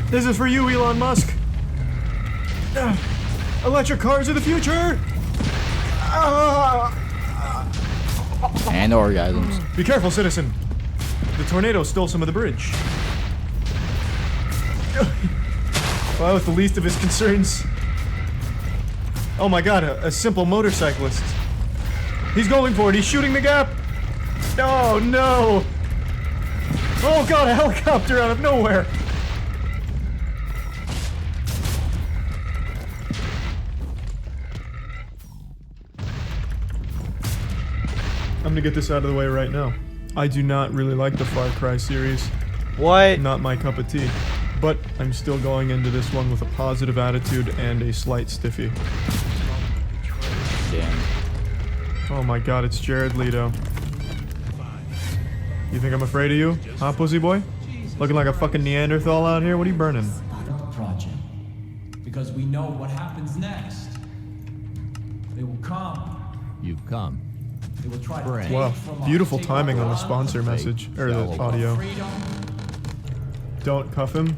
This is for you, Elon Musk. Electric cars of the future. And orgasms. Be careful, citizen. The tornado stole some of the bridge. Well, that was the least of his concerns. Oh my God, a simple motorcyclist. He's going for it. He's shooting the gap. Oh no! Oh god, a helicopter out of nowhere! I'm gonna get this out of the way right now. I do not really like the Far Cry series. What? Not my cup of tea. But I'm still going into this one with a positive attitude and a slight stiffy. Damn. Oh my god, it's Jared Leto. You think I'm afraid of you? Huh, pussy boy? Looking like a fucking Neanderthal out here? What are you burning? Project. Because we know what happens next. They will come. You've come. They will try to take Wow, from us, beautiful take timing our on the lives, sponsor message, or the audio. freedom. Don't cuff him.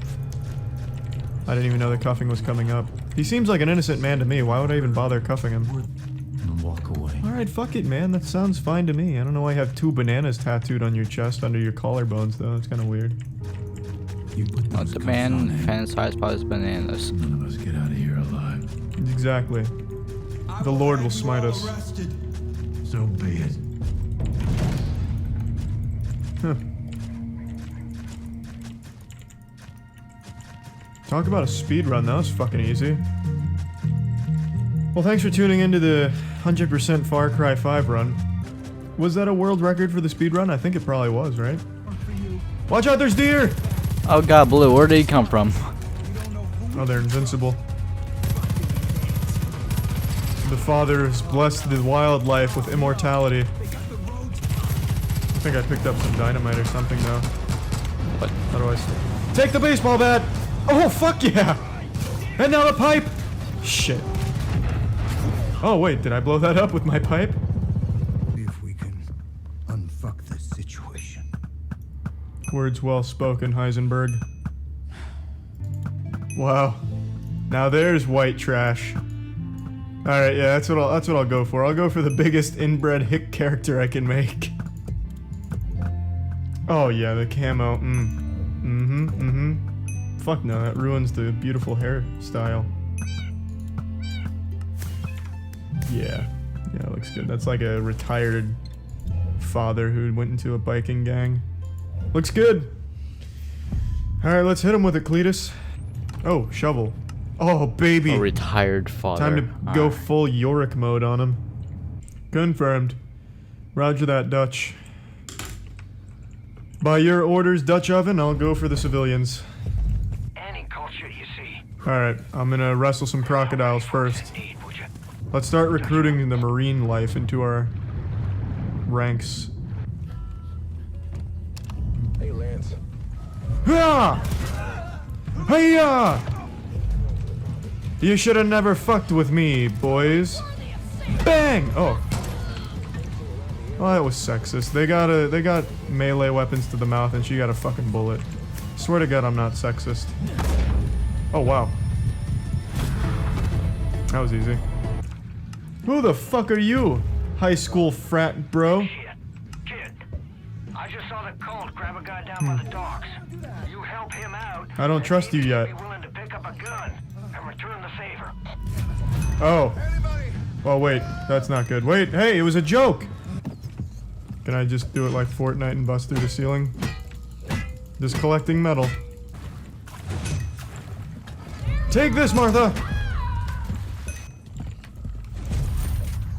I didn't even know the cuffing was coming up. He seems like an innocent man to me. Why would I even bother cuffing him? And walk away. Alright, fuck it, man. That sounds fine to me. I don't know why you have 2 bananas tattooed on your chest under your collarbones, though. It's kind of weird. You put Not those the cuffs man on him. fantasized by his bananas. None of us get out of here alive. Exactly. The Lord will smite us. So be it. Huh. Talk about a speed run. That was fucking easy. Well, thanks for tuning into the 100% Far Cry 5 run. Was that a world record for the speed run? I think it probably was, right? Watch out, there's deer! Oh god, Blue, where did he come from? Oh, they're invincible. The Father has blessed the wildlife with immortality. I think I picked up some dynamite or something, though. What? How do I take the baseball bat? Oh, fuck yeah! And now the pipe! Shit. Oh, wait, did I blow that up with my pipe? If we can unfuck this situation. Words well spoken, Heisenberg. Wow. Now there's white trash. Alright, yeah, that's what I'll go for. I'll go for the biggest inbred hick character I can make. Oh yeah, the camo. Fuck no, that ruins the beautiful hairstyle. Yeah. Yeah, it looks good. That's like a retired father who went into a biking gang. Looks good. Alright, let's hit him with it, Cletus. Oh, shovel. Oh, baby. A retired father. Time to go full Yorick mode on him. Confirmed. Roger that, Dutch. By your orders, Dutch oven, I'll go for the civilians. Any culture you see. Alright, I'm gonna wrestle some crocodiles first. Let's start recruiting the marine life into our ranks. Hey, Lance. Ha! Hiya! You should have never fucked with me, boys. Bang! Oh. Well, that was sexist. They got melee weapons to the mouth and she got a fucking bullet. Swear to God, I'm not sexist. Oh, wow. That was easy. Who the fuck are you? High school frat bro? Shit. Kid. I just saw the cult grab a guy down by the docks. You help him out. I don't trust you yet. Be willing to pick up a gun and return the favor. Oh. Oh, wait. That's not good. Wait, hey, it was a joke! Can I just do it like Fortnite and bust through the ceiling? Just collecting metal. Take this, Martha!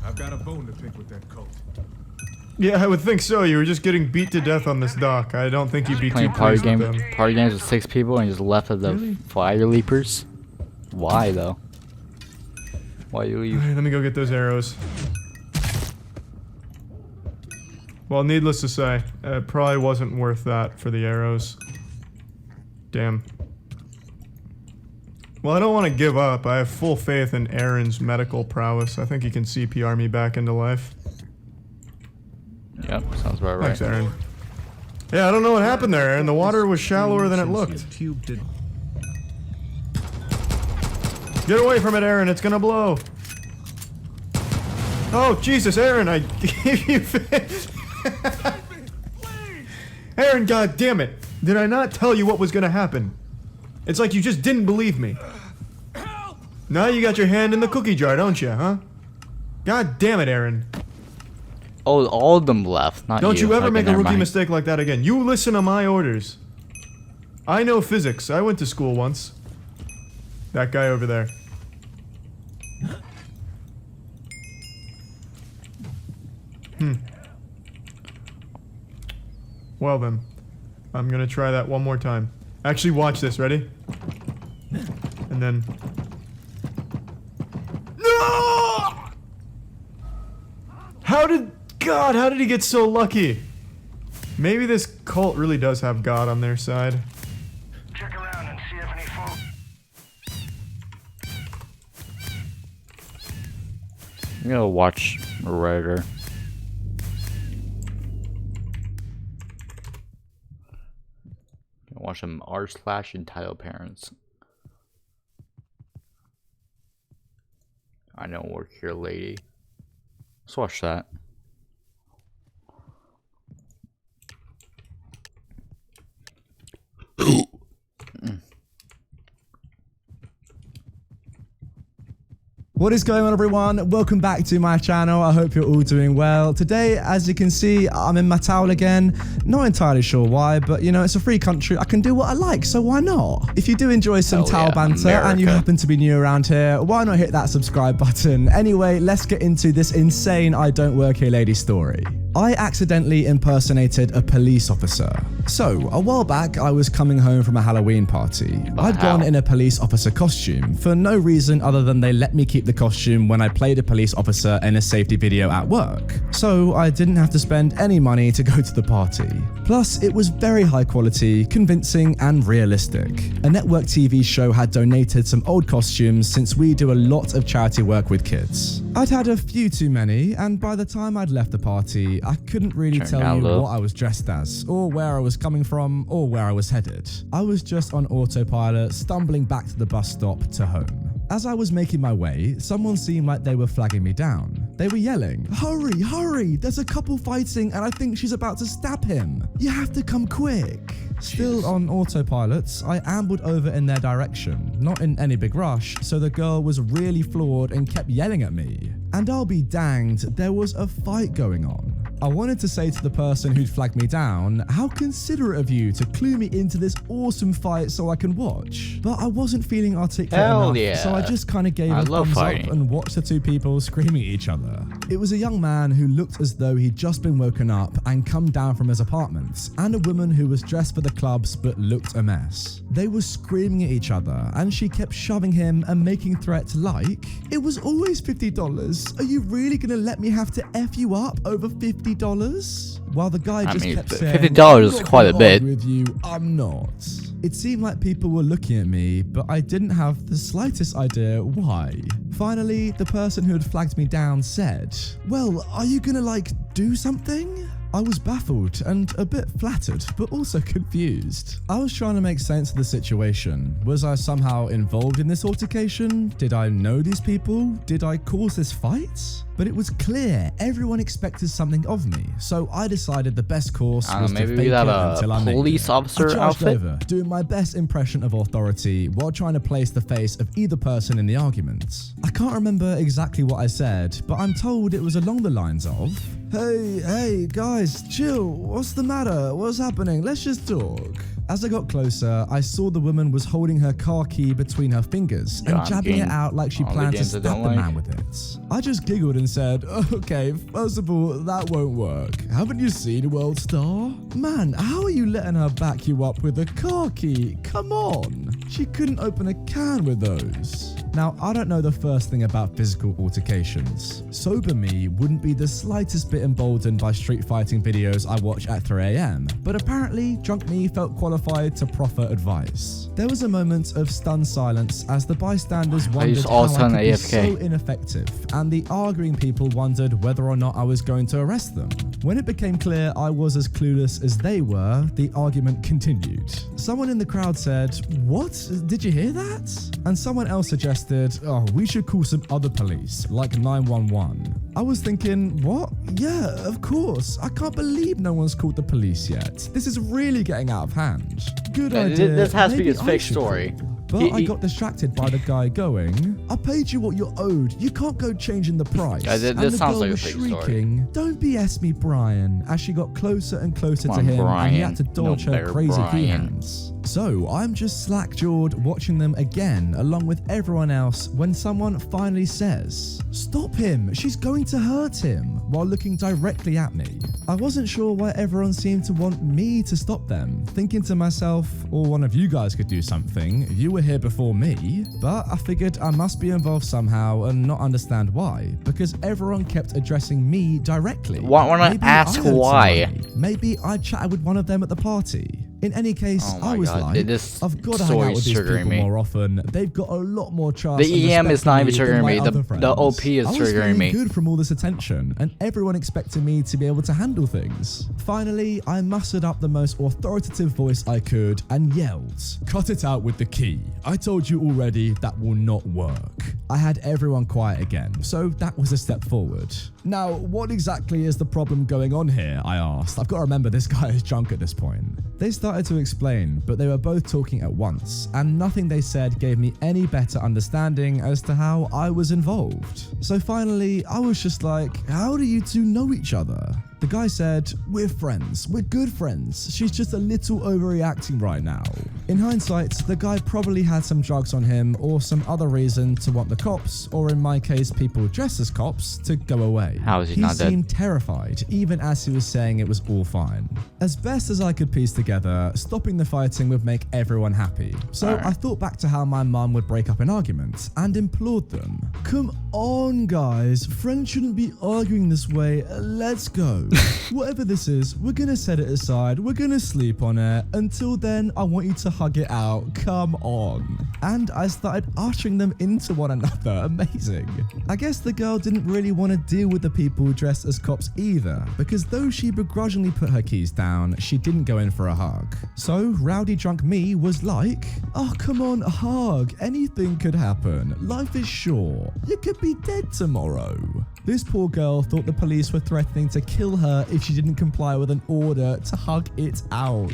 I've got a bone to pick with that cult. Yeah, I would think so. You were just getting beat to death on this dock. I don't think you'd be too Playing party pleased with them. party games with 6 people and just left of the Really? fire leapers. Why though? Why you leave? Alright, let me go get those arrows. Well, needless to say, it probably wasn't worth that for the arrows. Damn. Well, I don't want to give up. I have full faith in Aaron's medical prowess. I think he can CPR me back into life. Yep, sounds about right. Thanks, Aaron. Yeah, I don't know what happened there, Aaron. The water was shallower than it looked. Get away from it, Aaron. It's gonna blow. Oh, Jesus, Aaron, I gave you... Aaron, god damn it. Did I not tell you what was gonna happen? It's like you just didn't believe me. Now you got your hand in the cookie jar, don't you, huh? God damn it, Aaron. Oh, all of them left, not Don't you ever Okay, make a never rookie mind. mistake like that again. You listen to my orders. I know physics. I went to school once. That guy over there. Well then, I'm gonna try that one more time. Actually, watch this. Ready? And then. No! How did he get so lucky? Maybe this cult really does have God on their side. Check around and see if any folks. I'm gonna watch Redditor. Watch some r/entitled parents. I don't work here, lady. Let's watch that. What is going on, everyone? Welcome back to my channel. I hope you're all doing well. Today, as you can see, I'm in my towel again. Not entirely sure why, but you know, it's a free country. I can do what I like, so why not? If you do enjoy some Hell towel yeah, banter and you America. happen to be new around here, why not hit that subscribe button? Anyway, let's get into this insane I don't work here lady story. I accidentally impersonated a police officer. So, a while back, I was coming home from a Halloween party. I'd gone in a police officer costume for no reason other than they let me keep the costume when I played a police officer in a safety video at work. So, I didn't have to spend any money to go to the party. Plus, it was very high quality, convincing, and realistic. A network TV show had donated some old costumes since we do a lot of charity work with kids. I'd had a few too many, and by the time I'd left the party, I couldn't really Turn tell down you low. what I was dressed as, or where I was coming from, or where I was headed. I was just on autopilot, stumbling back to the bus stop to home. As I was making my way, someone seemed like they were flagging me down. They were yelling, "Hurry, hurry, there's a couple fighting and I think she's about to stab him. You have to come quick." Still on autopilot, I ambled over in their direction, not in any big rush, so the girl was really floored and kept yelling at me. And I'll be danged, there was a fight going on. I wanted to say to the person who'd flagged me down, how considerate of you to clue me into this awesome fight so I can watch. But I wasn't feeling articulate Hell enough, yeah. so I just kind of gave I a love thumbs fighting. up and watched the two people screaming at each other. It was a young man who looked as though he'd just been woken up and come down from his apartment, and a woman who was dressed for the clubs but looked a mess. They were screaming at each other, and she kept shoving him and making threats like, "It was always $50. Are you really gonna let me have to F you up over $50? While the guy I just mean, kept $50 saying, is "I'm not quite a gonna bit." argue with you, I'm not." It seemed like people were looking at me, but I didn't have the slightest idea why. Finally, the person who had flagged me down said, "Well, are you gonna do something?" I was baffled and a bit flattered, but also confused. I was trying to make sense of the situation. Was I somehow involved in this altercation? Did I know these people? Did I cause this fight? But it was clear everyone expected something of me, so I decided the best course I don't was know, to maybe fake we got it a until I made police it. officer I charged outfit? over, doing my best impression of authority while trying to place the face of either person in the argument. I can't remember exactly what I said, but I'm told it was along the lines of, Hey, guys, chill. What's the matter? What's happening? Let's just talk." As I got closer, I saw the woman was holding her car key between her fingers and I'm jabbing game. it out like she All the planned to games I stab don't the like. man with it. I just giggled and said, "Okay, first of all, that won't work. Haven't you seen World Star? Man, how are you letting her back you up with a car key? Come on. She couldn't open a can with those." Now, I don't know the first thing about physical altercations. Sober me wouldn't be the slightest bit emboldened by street fighting videos I watch at 3 AM, but apparently drunk me felt qualified to proffer advice. There was a moment of stunned silence as the bystanders wondered just how all I turn could be AFK. so ineffective, and the arguing people wondered whether or not I was going to arrest them. When it became clear I was as clueless as they were, the argument continued. Someone in the crowd said, "What? Did you hear that?" And someone else suggested, "Oh, we should call some other police, like 911. I was thinking, what? Yeah, of course. I can't believe no one's called the police yet. This is really getting out of hand. Good idea. This has to be Maybe a I fake should story. call. but I got distracted by the guy going, I paid you what you're owed. You can't go changing the price. Yeah, this and the sounds girl like a was fake story. shrieking, don't BS me, Brian, as she got closer and closer Come to on, him and he Brian. had to dodge No her better, crazy key Brian. hands. So I'm just slack-jawed watching them again along with everyone else when someone finally says, stop him, she's going to hurt him, while looking directly at me. I wasn't sure why everyone seemed to want me to stop them, thinking to myself, or one of you guys could do something, you were here before me, but I figured I must be involved somehow and not understand why, because everyone kept addressing me directly. Wanna Maybe ask I owed why? somebody. Maybe I chatted with one of them at the party. In any case, Oh my I was God, like, this I've got to hang out with story's these triggering people me. more often. They've got a lot more trust. The and EM is not respect even for triggering me me. than my other The OP friends. is I was triggering feeling me. good from all this attention, and everyone expected me to be able to handle things. Finally, I mustered up the most authoritative voice I could and yelled, cut it out with the key. I told you already that will not work. I had everyone quiet again, so that was a step forward. Now, what exactly is the problem going on here? I asked. I've got to remember this guy is drunk at this point. They started to explain, but they were both talking at once, and nothing they said gave me any better understanding as to how I was involved. So finally, I was just like, how do you two know each other? The guy said, we're friends, we're good friends. She's just a little overreacting right now. In hindsight, the guy probably had some drugs on him or some other reason to want the cops, or in my case, people dressed as cops, to go away. How is he not dead? He seemed terrified, even as he was saying it was all fine. As best as I could piece together, stopping the fighting would make everyone happy. So I thought back to how my mum would break up an argument and implored them. Come on, guys, friends shouldn't be arguing this way. Let's go. Whatever this is, we're gonna set it aside, we're gonna sleep on it. Until then, I want you to hug it out, come on. And I started ushering them into one another, amazing. I guess the girl didn't really want to deal with the people dressed as cops either, because though she begrudgingly put her keys down, she didn't go in for a hug. So rowdy drunk me was like, oh come on, a hug, anything could happen, life is short, you could be dead tomorrow. This poor girl thought the police were threatening to kill her if she didn't comply with an order to hug it out.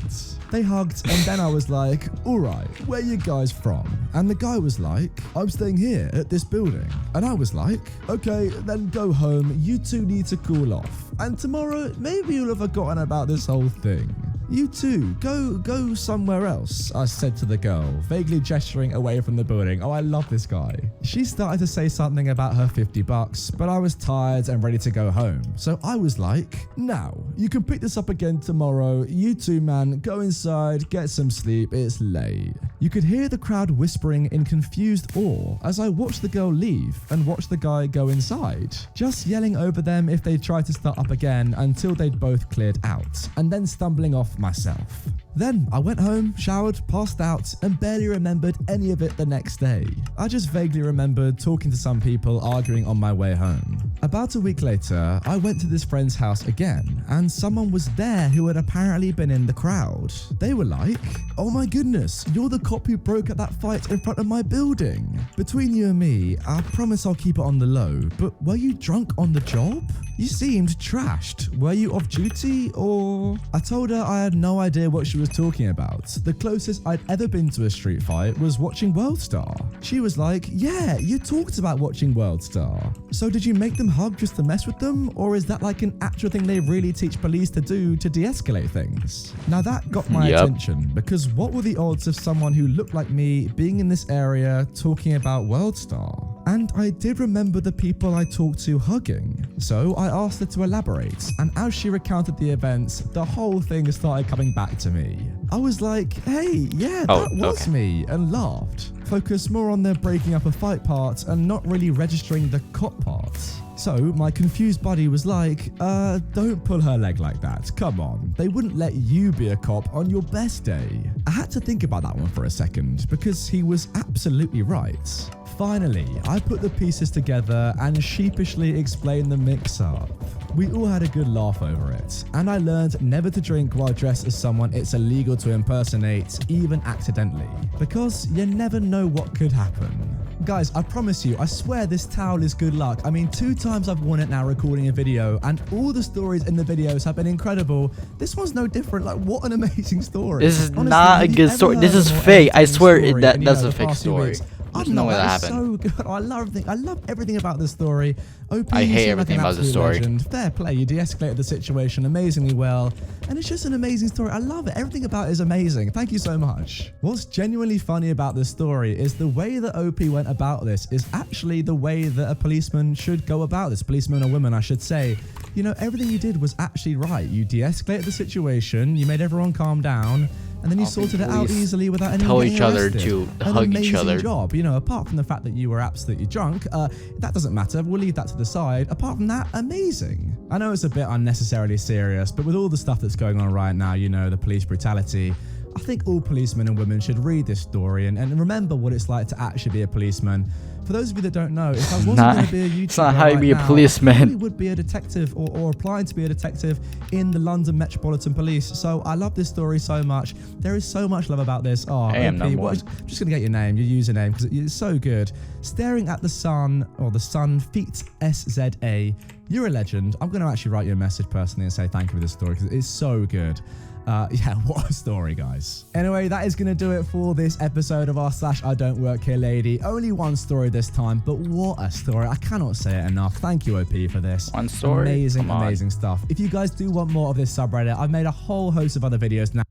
They hugged, and then I was like, alright, where you guys from? And the guy was like, I'm staying here at this building. And I was like, okay, then go home, you two need to cool off. And tomorrow, maybe you'll have forgotten about this whole thing. You too, go somewhere else, I said to the girl, vaguely gesturing away from the building. Oh, I love this guy. She started to say something about her $50, but I was tired and ready to go home. So I was like, now, you can pick this up again tomorrow. You two, man, go inside, get some sleep, it's late. You could hear the crowd whispering in confused awe as I watched the girl leave and watched the guy go inside, just yelling over them if they tried to start up again until they'd both cleared out, and then stumbling off myself. Then I went home, showered, passed out, and barely remembered any of it the next day. I just vaguely remembered talking to some people arguing on my way home. About a week later, I went to this friend's house again, and someone was there who had apparently been in the crowd. They were like, oh my goodness, you're the cop who broke up that fight in front of my building. Between you and me, I promise I'll keep it on the low, but were you drunk on the job? You seemed trashed. Were you off duty or... I told her I had no idea what she was talking about. The closest I'd ever been to a street fight was watching Worldstar. She was like, yeah, you talked about watching Worldstar. So did you make them hug just to mess with them? Or is that like an actual thing they really teach police to do to de-escalate things? Now that got my attention, because what were the odds of someone who looked like me being in this area talking about Worldstar? And I did remember the people I talked to hugging. So I asked her to elaborate, and as she recounted the events, the whole thing started coming back to me. I was like, hey, yeah, that was me, and laughed. Focused more on the breaking up a fight part and not really registering the cop part. So my confused buddy was like, don't pull her leg like that, come on. They wouldn't let you be a cop on your best day. I had to think about that one for a second, because he was absolutely right. Finally, I put the pieces together and sheepishly explained the mix-up. We all had a good laugh over it, and I learned never to drink while dressed as someone it's illegal to impersonate, even accidentally, because you never know what could happen. guys, I promise you, I swear this towel is good luck. I mean, 2 times I've worn it now recording a video, and all the stories in the videos have been incredible. This one's no different. Like, what an amazing story. This is Honestly, not a have you good ever story. This heard is a more fake. I entertaining swear story that's in, a the fake past few story. weeks? There's I'm no not. way that That is happened. so good. I love everything about this story. OP, I you hate seem everything like an about the absolute story. legend. Fair play. You de-escalated the situation amazingly well. And it's just an amazing story. I love it. Everything about it is amazing. Thank you so much. What's genuinely funny about this story is the way that OP went about this is actually the way that a policeman should go about this. Policeman or woman, I should say. You know, everything you did was actually right. You de-escalated the situation. You made everyone calm down. And then you sorted it out easily without anyone tell getting each other arrested. to An hug each amazing other. job. You know, apart from the fact that you were absolutely drunk, that doesn't matter. We'll leave that to the side. Apart from that, amazing. I know it's a bit unnecessarily serious, but with all the stuff that's going on right now, you know, the police brutality, I think all policemen and women should read this story and remember what it's like to actually be a policeman. For those of you that don't know, if I wasn't going to be a YouTuber it's not how you right be a now, policeman. I probably would be a detective or applying to be a detective in the London Metropolitan Police. So I love this story so much. There is so much love about this. Oh, I am OP, number one. I'm just going to get your name, your username, because it's so good. Staring at the sun, or the sun, feet SZA. You're a legend. I'm going to actually write you a message personally and say thank you for this story because it's so good. Yeah, what a story, guys. Anyway, that is going to do it for this episode of our /I Don't Work Here Lady. Only one story this time, but what a story. I cannot say it enough. Thank you, OP, for this. One story? Amazing, Come on. amazing stuff. If you guys do want more of this subreddit, I've made a whole host of other videos now.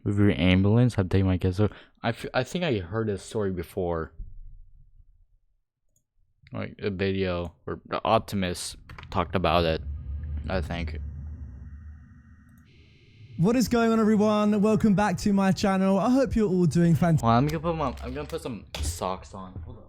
With your ambulance, I'm taking my guess. So I think I heard this story before. Like a video where the Optimus talked about it, I think. What is going on, everyone? Welcome back to my channel. I hope you're all doing fantastic. Well, I'm gonna put some socks on. Hold on.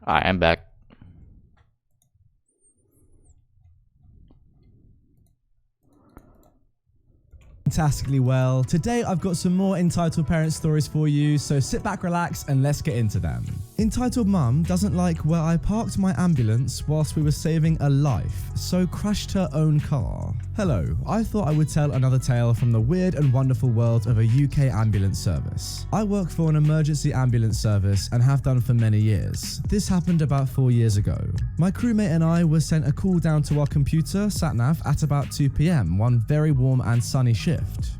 Alright, I'm back. Fantastically well. Today I've got some more Entitled Parent stories for you, so sit back, relax, and let's get into them. Entitled Mum doesn't like where I parked my ambulance whilst we were saving a life, so crashed her own car. Hello, I thought I would tell another tale from the weird and wonderful world of a UK ambulance service. I work for an emergency ambulance service and have done for many years. This happened about 4 years ago. My crewmate and I were sent a call down to our computer, SatNav, at about 2 PM, one very warm and sunny shift.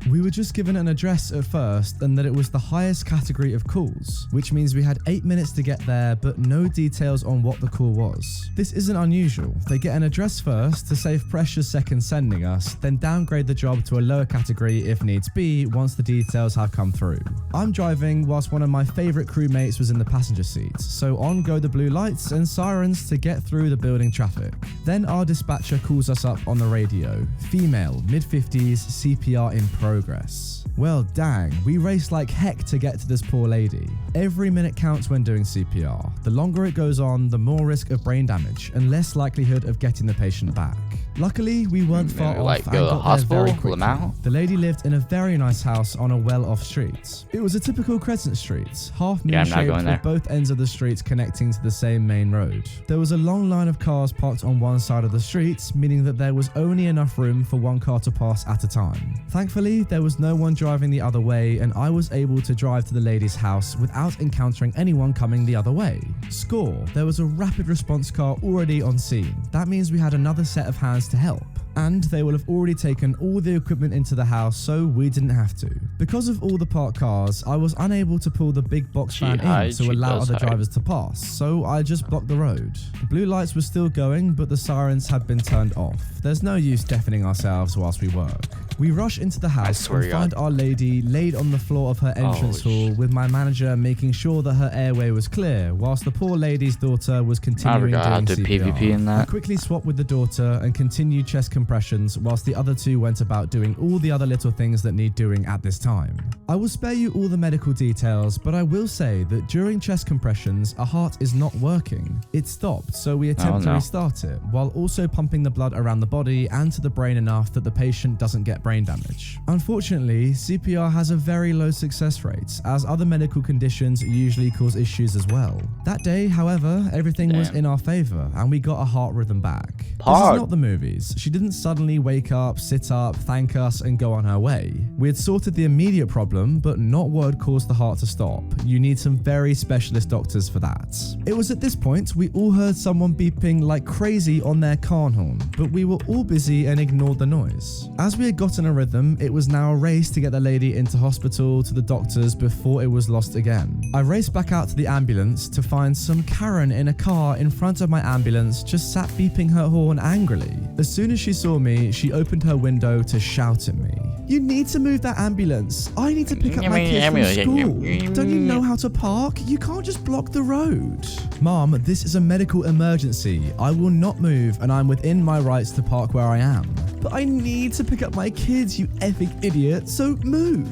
We were just given an address at first and that it was the highest category of calls, which means we had 8 minutes to get there, but no details on what the call was. This isn't unusual. They get an address first to save precious seconds sending us, then downgrade the job to a lower category if needs be once the details have come through. I'm driving whilst one of my favourite crewmates was in the passenger seat, so on go the blue lights and sirens to get through the building traffic. Then our dispatcher calls us up on the radio. Female, mid-50s, CPR CPR in progress. Well, dang, we raced like heck to get to this poor lady. Every minute counts when doing CPR. The longer it goes on, the more risk of brain damage and less likelihood of getting the patient back. Luckily, we weren't far off and got there very quickly. The lady lived in a very nice house on a well-off street. It was a typical Crescent Street, half moon-shaped with both ends of the street connecting to the same main road. There was a long line of cars parked on one side of the street, meaning that there was only enough room for one car to pass at a time. Thankfully, there was no one driving the other way, and I was able to drive to the lady's house without encountering anyone coming the other way. Score, there was a rapid response car already on scene. That means we had another set of hands to help. And they will have already taken all the equipment into the house, so we didn't have to. Because of all the parked cars, I was unable to pull the big box van in to allow other drivers to pass, so I just blocked the road. The blue lights were still going, but the sirens had been turned off. There's no use deafening ourselves whilst we work. We rush into the house and find our lady laid on the floor of her entrance hall, with my manager making sure that her airway was clear, whilst the poor lady's daughter was continuing doing CPR. PvP in that. I quickly swapped with the daughter and continued chest compressions, whilst the other two went about doing all the other little things that need doing at this time. I will spare you all the medical details, but I will say that during chest compressions, a heart is not working. It stopped, so we attempt to restart it, while also pumping the blood around the body and to the brain enough that the patient doesn't get brain damage. Unfortunately, CPR has a very low success rate, as other medical conditions usually cause issues as well. That day, however, everything was in our favor, and we got a heart rhythm back. This is not the movies. She didn't suddenly wake up, sit up, thank us, and go on her way. We had sorted the immediate problem, but not what had caused the heart to stop. You need some very specialist doctors for that. It was at this point we all heard someone beeping like crazy on their car horn, but we were all busy and ignored the noise. As we had gotten a rhythm, it was now a race to get the lady into hospital to the doctors before it was lost again. I raced back out to the ambulance to find some Karen in a car in front of my ambulance just sat beeping her horn angrily. As soon as she saw me, she opened her window to shout at me. "You need to move that ambulance. I need to pick up my kids from school. Don't you know how to park? You can't just block the road." "Mom, this is a medical emergency. I will not move, and I'm within my rights to park where I am." "But I need to pick up my kids, you effing idiot, so move."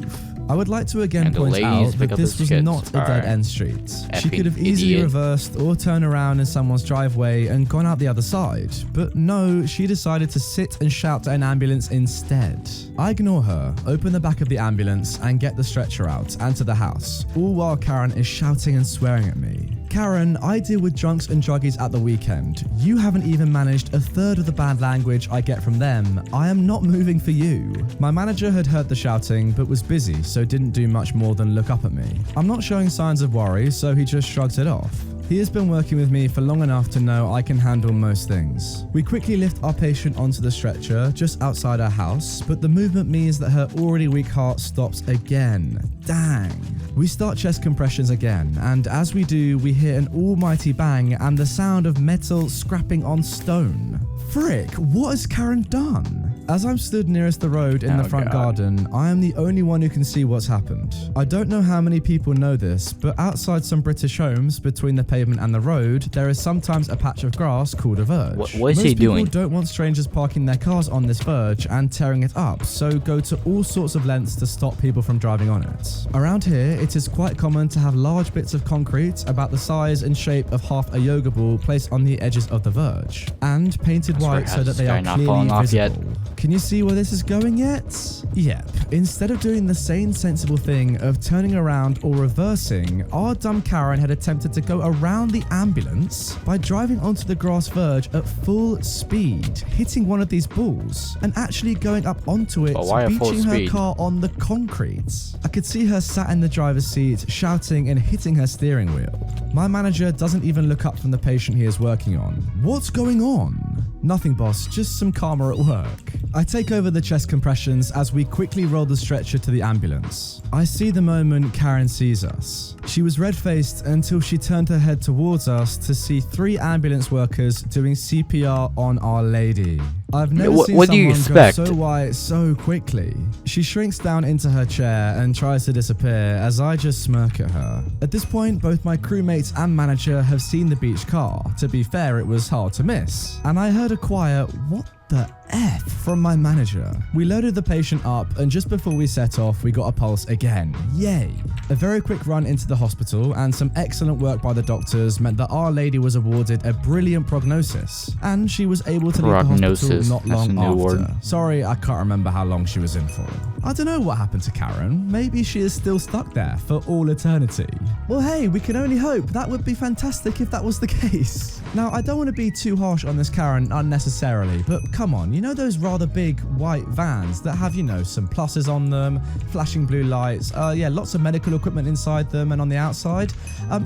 I would like to again point out that this was not a dead-end street. She could have easily reversed or turned around in someone's driveway and gone out the other side. But no, she decided to sit and shout at an ambulance instead. I ignore her, open the back of the ambulance and get the stretcher out and to the house, all while Karen is shouting and swearing at me. "Karen, I deal with drunks and druggies at the weekend. You haven't even managed a third of the bad language I get from them. I am not moving for you." My manager had heard the shouting but was busy, so didn't do much more than look up at me. I'm not showing signs of worry, so he just shrugs it off. He has been working with me for long enough to know I can handle most things. We quickly lift our patient onto the stretcher just outside our house, but the movement means that her already weak heart stops again. Dang. We start chest compressions again, and as we do, we hear an almighty bang and the sound of metal scrapping on stone. Frick, what has Karen done? As I'm stood nearest the road in the front garden, I am the only one who can see what's happened. I don't know how many people know this, but outside some British homes, between the pavement and the road, there is sometimes a patch of grass called a verge. What is he doing? Most people don't want strangers parking their cars on this verge and tearing it up, so go to all sorts of lengths to stop people from driving on it. Around here, it is quite common to have large bits of concrete about the size and shape of half a yoga ball placed on the edges of the verge, and painted white so that they are clearly visible. Can you see where this is going yet? Yep. Instead of doing the sane, sensible thing of turning around or reversing, our dumb Karen had attempted to go around the ambulance by driving onto the grass verge at full speed, hitting one of these balls, and actually going up onto it, beaching her car on the concrete. I could see her sat in the driver's seat, shouting and hitting her steering wheel. My manager doesn't even look up from the patient he is working on. "What's going on?" "Nothing, boss, just some karma at work." I take over the chest compressions as we quickly roll the stretcher to the ambulance. I see the moment Karen sees us. She was red-faced until she turned her head towards us to see 3 ambulance workers doing CPR on Our Lady. I've never seen someone go so white so quickly. She shrinks down into her chair and tries to disappear as I just smirk at her. At this point, both my crewmates and manager have seen the beach car. To be fair, it was hard to miss. And I heard a quiet, "What the F from my manager. We loaded the patient up, and just before we set off, we got a pulse again. Yay. A very quick run into the hospital and some excellent work by the doctors meant that Our Lady was awarded a brilliant prognosis, and she was able to leave the hospital not long after. Sorry, I can't remember how long she was in for. I don't know what happened to Karen. Maybe she is still stuck there for all eternity. Well, hey, we can only hope. That would be fantastic if that was the case. Now, I don't want to be too harsh on this Karen unnecessarily, but come on, you know those rather big white vans that have, you know, some pluses on them, flashing blue lights, yeah, lots of medical equipment inside them and on the outside?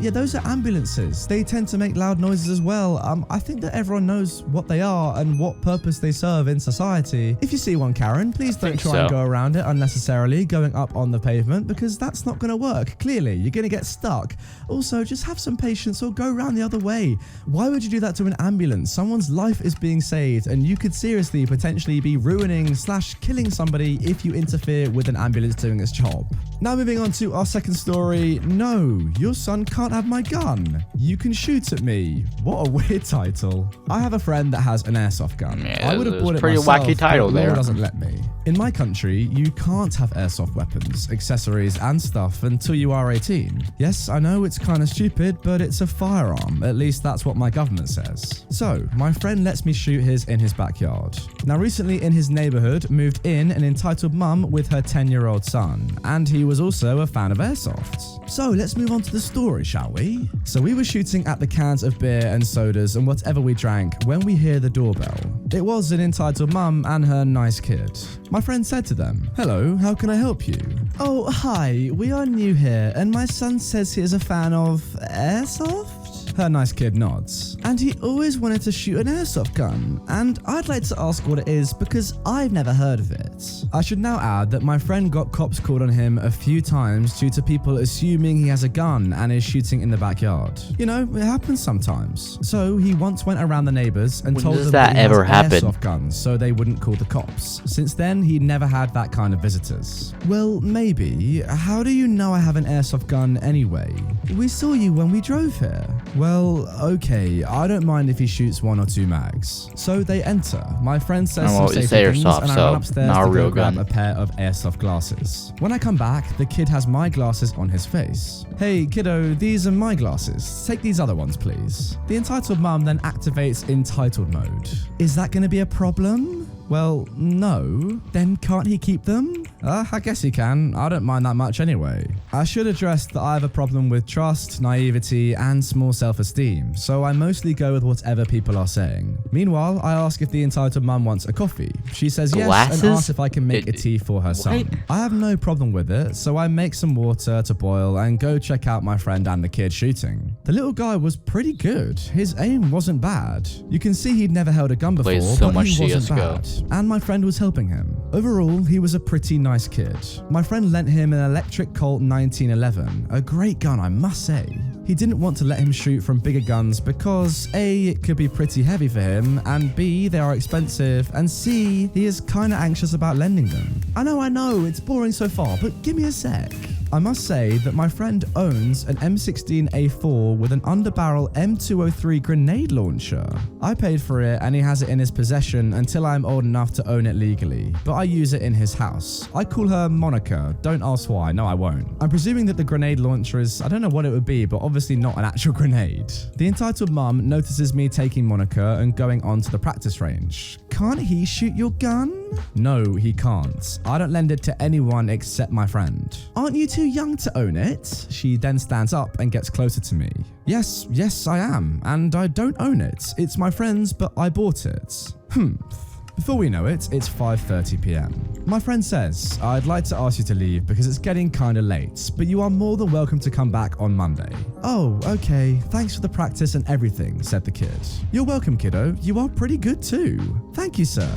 Yeah, those are ambulances. They tend to make loud noises as well. I think that everyone knows what they are and what purpose they serve in society. If you see one, Karen, please don't try and go around it unnecessarily, going up on the pavement, because that's not going to work. Clearly, you're going to get stuck. Also, just have some patience or go around the other way. Why would you do that to an ambulance? Someone's life is being saved, and you could seriously potentially be ruining / killing somebody if you interfere with an ambulance doing its job. Now moving on to our second story. No, your son can't have my gun. You can shoot at me. What a weird title. I have a friend that has an airsoft gun. Yeah, I would have bought it pretty myself, wacky title but there. Law doesn't let me. In my country, you can't have airsoft weapons, accessories and stuff until you are 18. Yes, I know it's kind of stupid, but it's a firearm. At least that's what my government says. So, my friend lets me shoot his in his backyard. Now recently in his neighborhood moved in an entitled mum with her 10-year-old son, and he was also a fan of airsoft. So let's move on to the story, shall we? So we were shooting at the cans of beer and sodas and whatever we drank when we hear the doorbell. It was an entitled mum and her nice kid. My friend said to them, "Hello, how can I help you?" "Oh, hi, we are new here and my son says he is a fan of airsoft?" Her nice kid nods. "And he always wanted to shoot an airsoft gun, and I'd like to ask what it is because I've never heard of it." I should now add that my friend got cops called on him a few times due to people assuming he has a gun and is shooting in the backyard. You know, it happens sometimes. So he once went around the neighbors and told them that he has airsoft guns so they wouldn't call the cops. Since then, he never had that kind of visitors. "Well, maybe. How do you know I have an airsoft gun anyway? We saw you when we drove here." "Well, okay, I don't mind if he shoots 1 or 2 mags." So they enter. My friend says some safety things, and I run upstairs to go grab a pair of airsoft glasses. When I come back, the kid has my glasses on his face. "Hey, kiddo, these are my glasses. Take these other ones, please." The entitled mum then activates entitled mode. Is that going to be a problem? Well, no. Then can't he keep them? I guess he can. I don't mind that much anyway. I should address that I have a problem with trust, naivety, and small self-esteem, so I mostly go with whatever people are saying. Meanwhile, I ask if the entitled mum wants a coffee. She says yes and asks if I can make a tea for her son. I have no problem with it, so I make some water to boil and go check out my friend and the kid shooting. The little guy was pretty good. His aim wasn't bad. You can see he'd never held a gun before, but he wasn't bad. And my friend was helping him. Overall, he was a pretty nice kid. My friend lent him an electric Colt 1911, a great gun I must say. He didn't want to let him shoot from bigger guns because A, it could be pretty heavy for him, and B, they are expensive, and C, he is kinda anxious about lending them. I know, it's boring so far, but give me a sec. I must say that my friend owns an M16A4 with an underbarrel M203 grenade launcher. I paid for it and he has it in his possession until I am old enough to own it legally, but I use it in his house. I call her Monica, don't ask why, no I won't. I'm presuming that the grenade launcher is, I don't know what it would be, but obviously not an actual grenade. The entitled mum notices me taking Monica and going on to the practice range. Can't he shoot your gun? No, he can't. I don't lend it to anyone except my friend. Aren't you too young to own it? She then stands up and gets closer to me. Yes, I am, and I don't own it. It's my friend's, but I bought it. Before we know it, it's 5:30 p.m. My friend says, "I'd like to ask you to leave because it's getting kinda late, but you are more than welcome to come back on Monday." "Oh, okay. Thanks for the practice and everything," said the kid. "You're welcome, kiddo. You are pretty good too." "Thank you, sir."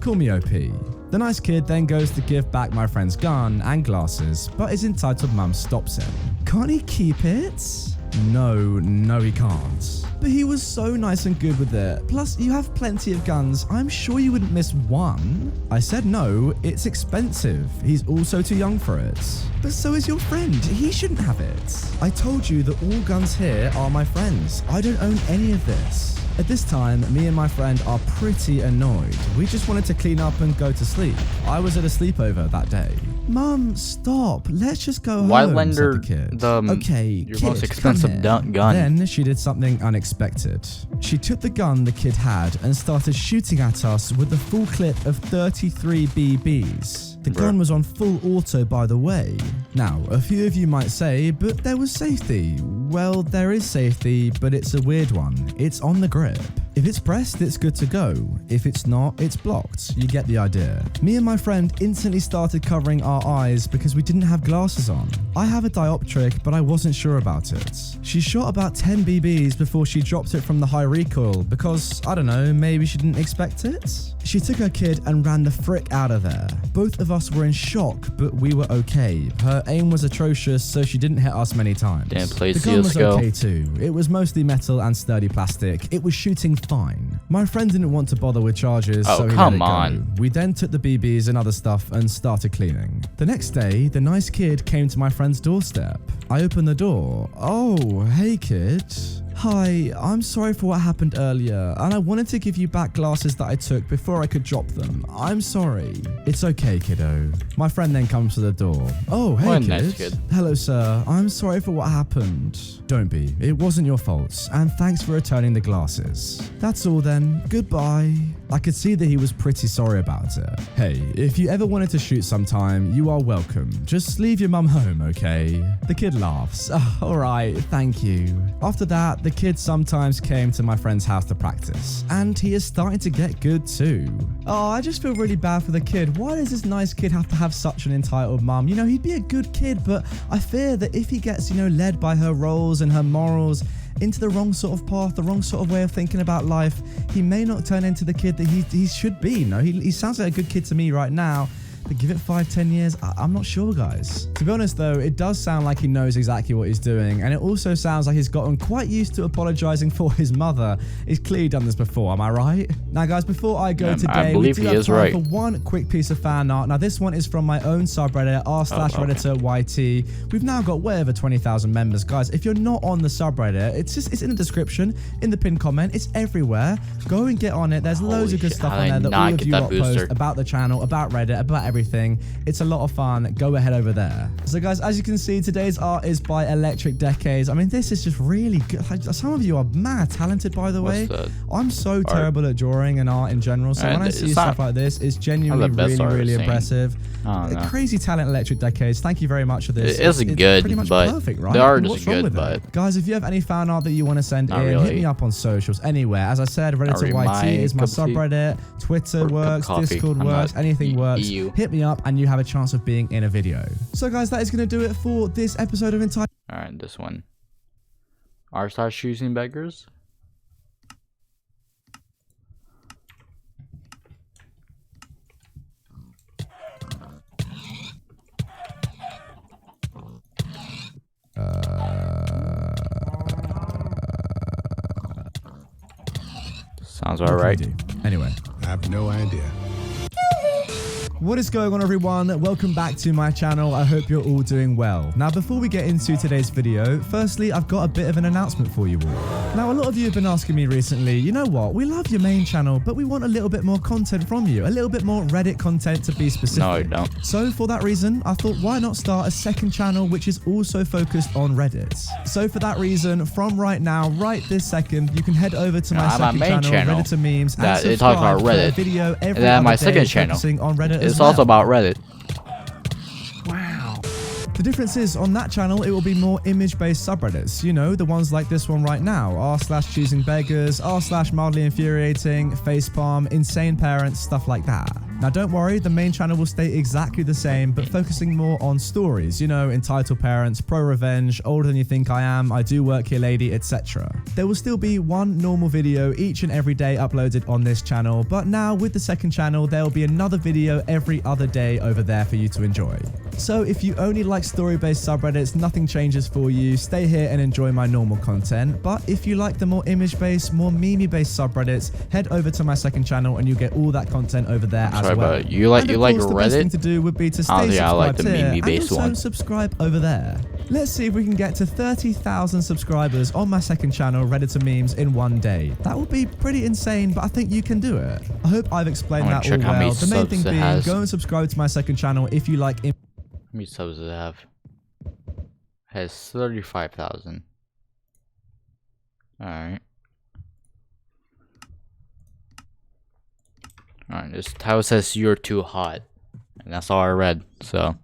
Call me OP. The nice kid then goes to give back my friend's gun and glasses, but his entitled mum stops him. "Can't he keep it?" No, he can't. But he was so nice and good with it. Plus, you have plenty of guns. I'm sure you wouldn't miss one. I said no, it's expensive. He's also too young for it. But so is your friend. He shouldn't have it. I told you that all guns here are my friends. I don't own any of this. At this time, me and my friend are pretty annoyed. We just wanted to clean up and go to sleep. I was at a sleepover that day. Mum, stop. Let's just go Why home, lend said her the kid. the Okay, your most kid, expensive come here. gun? Then she did something unexpected. She took the gun the kid had and started shooting at us with a full clip of 33 BBs. The gun was on full auto, by the way. Now, a few of you might say, but there was safety. Well, there is safety, but it's a weird one. It's on the grip. If it's pressed, it's good to go. If it's not, it's blocked. You get the idea. Me and my friend instantly started covering our eyes because we didn't have glasses on. I have a dioptric, but I wasn't sure about it. She shot about 10 BBs before she dropped it from the high recoil because, I don't know, maybe she didn't expect it? She took her kid and ran the frick out of there. Both of us were in shock, but we were okay. Her aim was atrocious, so she didn't hit us many times. Didn't play The gun was CS:GO. okay too. It was mostly metal and sturdy plastic. It was shooting fine. My friend didn't want to bother with charges, Oh, so he come let it go. on. We then took the BBs and other stuff and started cleaning. The next day, the nice kid came to my friend's doorstep. I opened the door. Oh, hey kid. Hi, I'm sorry for what happened earlier, and I wanted to give you back glasses that I took before I could drop them. I'm sorry. It's okay, kiddo. My friend then comes to the door. Oh, hey, What a kid. nice kid. Hello, sir. I'm sorry for what happened. Don't be. It wasn't your fault, and thanks for returning the glasses. That's all then. Goodbye. I could see that he was pretty sorry about it. Hey, if you ever wanted to shoot sometime, you are welcome. Just leave your mum home, okay? The kid laughs. Oh, all right, thank you. After that, the kid sometimes came to my friend's house to practice, and he is starting to get good too. Oh, I just feel really bad for the kid. Why does this nice kid have to have such an entitled mum? You know, he'd be a good kid, but I fear that if he gets, led by her roles and her morals into the wrong sort of path, the wrong sort of way of thinking about life, he may not turn into the kid that he should be. No, he sounds like a good kid to me right now. But give it 5-10 years, I'm not sure, guys. To be honest though, it does sound like he knows exactly what he's doing, and it also sounds like he's gotten quite used to apologizing for his mother. He's clearly done this before, am I right? Now guys, before I go today, I believe we do he have is time right. for one quick piece of fan art. Now this one is from my own subreddit, r/redditor.yt. We've now got way over 20,000 members. Guys, if you're not on the subreddit, it's in the description, in the pinned comment, it's everywhere. Go and get on it. There's loads of good shit, stuff how on did I there that not all of get you that lot post booster? about the channel, about Reddit, about everything. It's a lot of fun. Go ahead over there. So guys, as you can see, today's art is by Electric Decades. I mean, this is just really good. Some of you are mad talented, by the way. What's that? I'm so terrible at drawing and art in general, so when I see it's stuff not- like this, it's I'm genuinely the best really, really artist, impressive. I don't know. Crazy talent, Electric Decades. Thank you very much for this. It is It's good, pretty much but perfect, right? the art And is what's wrong good, with it? but Guys, if you have any fan art that you want to send in, Not hit really. me up on socials anywhere. As I said, Reddit really YT my is my cup of tea. subreddit. Twitter Or cup of works, coffee. Discord I'm works, not anything works. EU. Hit me up and you have a chance of being in a video. So guys, that is going to do it for this episode of Entire. Alright, this one. r/choosing beggars. Sounds alright. Anyway. I have no idea. What is going on, everyone? Welcome back to my channel. I hope you're all doing well. Now, before we get into today's video, firstly, I've got a bit of an announcement for you all. Now, a lot of you have been asking me recently, you know what? We love your main channel, but we want a little bit more content from you. A little bit more Reddit content to be specific. No, you don't. So for that reason, I thought, why not start a second channel which is also focused on Reddit? So for that reason, from right now, right this second, you can head over to my second main channel Redditor Memes, and that it talks about subscribe for a Reddit. video every And then other my day second channel, focusing on Reddit as it's well. also about Reddit. The difference is, on that channel, it will be more image-based subreddits. You know, the ones like this one right now, r/choosing beggars, r/mildly infuriating, facepalm, insane parents, stuff like that. Now, don't worry, the main channel will stay exactly the same, but focusing more on stories, you know, entitled parents, pro-revenge, older than you think I am, I do work here lady, etc. There will still be one normal video each and every day uploaded on this channel, but now with the second channel, there will be another video every other day over there for you to enjoy. So if you only like story-based subreddits, nothing changes for you. Stay here and enjoy my normal content. But if you like the more image-based, more meme-based subreddits, head over to my second channel and you get all that content over there as Sorry, well. but you like And you of like course, the best thing Reddit? to do would be to stay Honestly, I like subscribed the here and meme-based also ones. subscribe over there. Let's see if we can get to 30,000 subscribers on my second channel, Reddit to Memes, in one day. That would be pretty insane, but I think you can do it. I hope I've explained that all well. The main thing being, go and subscribe to my second channel if you like. How many subs does it have? It has 35,000. Alright. Alright, this title says you're too hot. And that's all I read, so.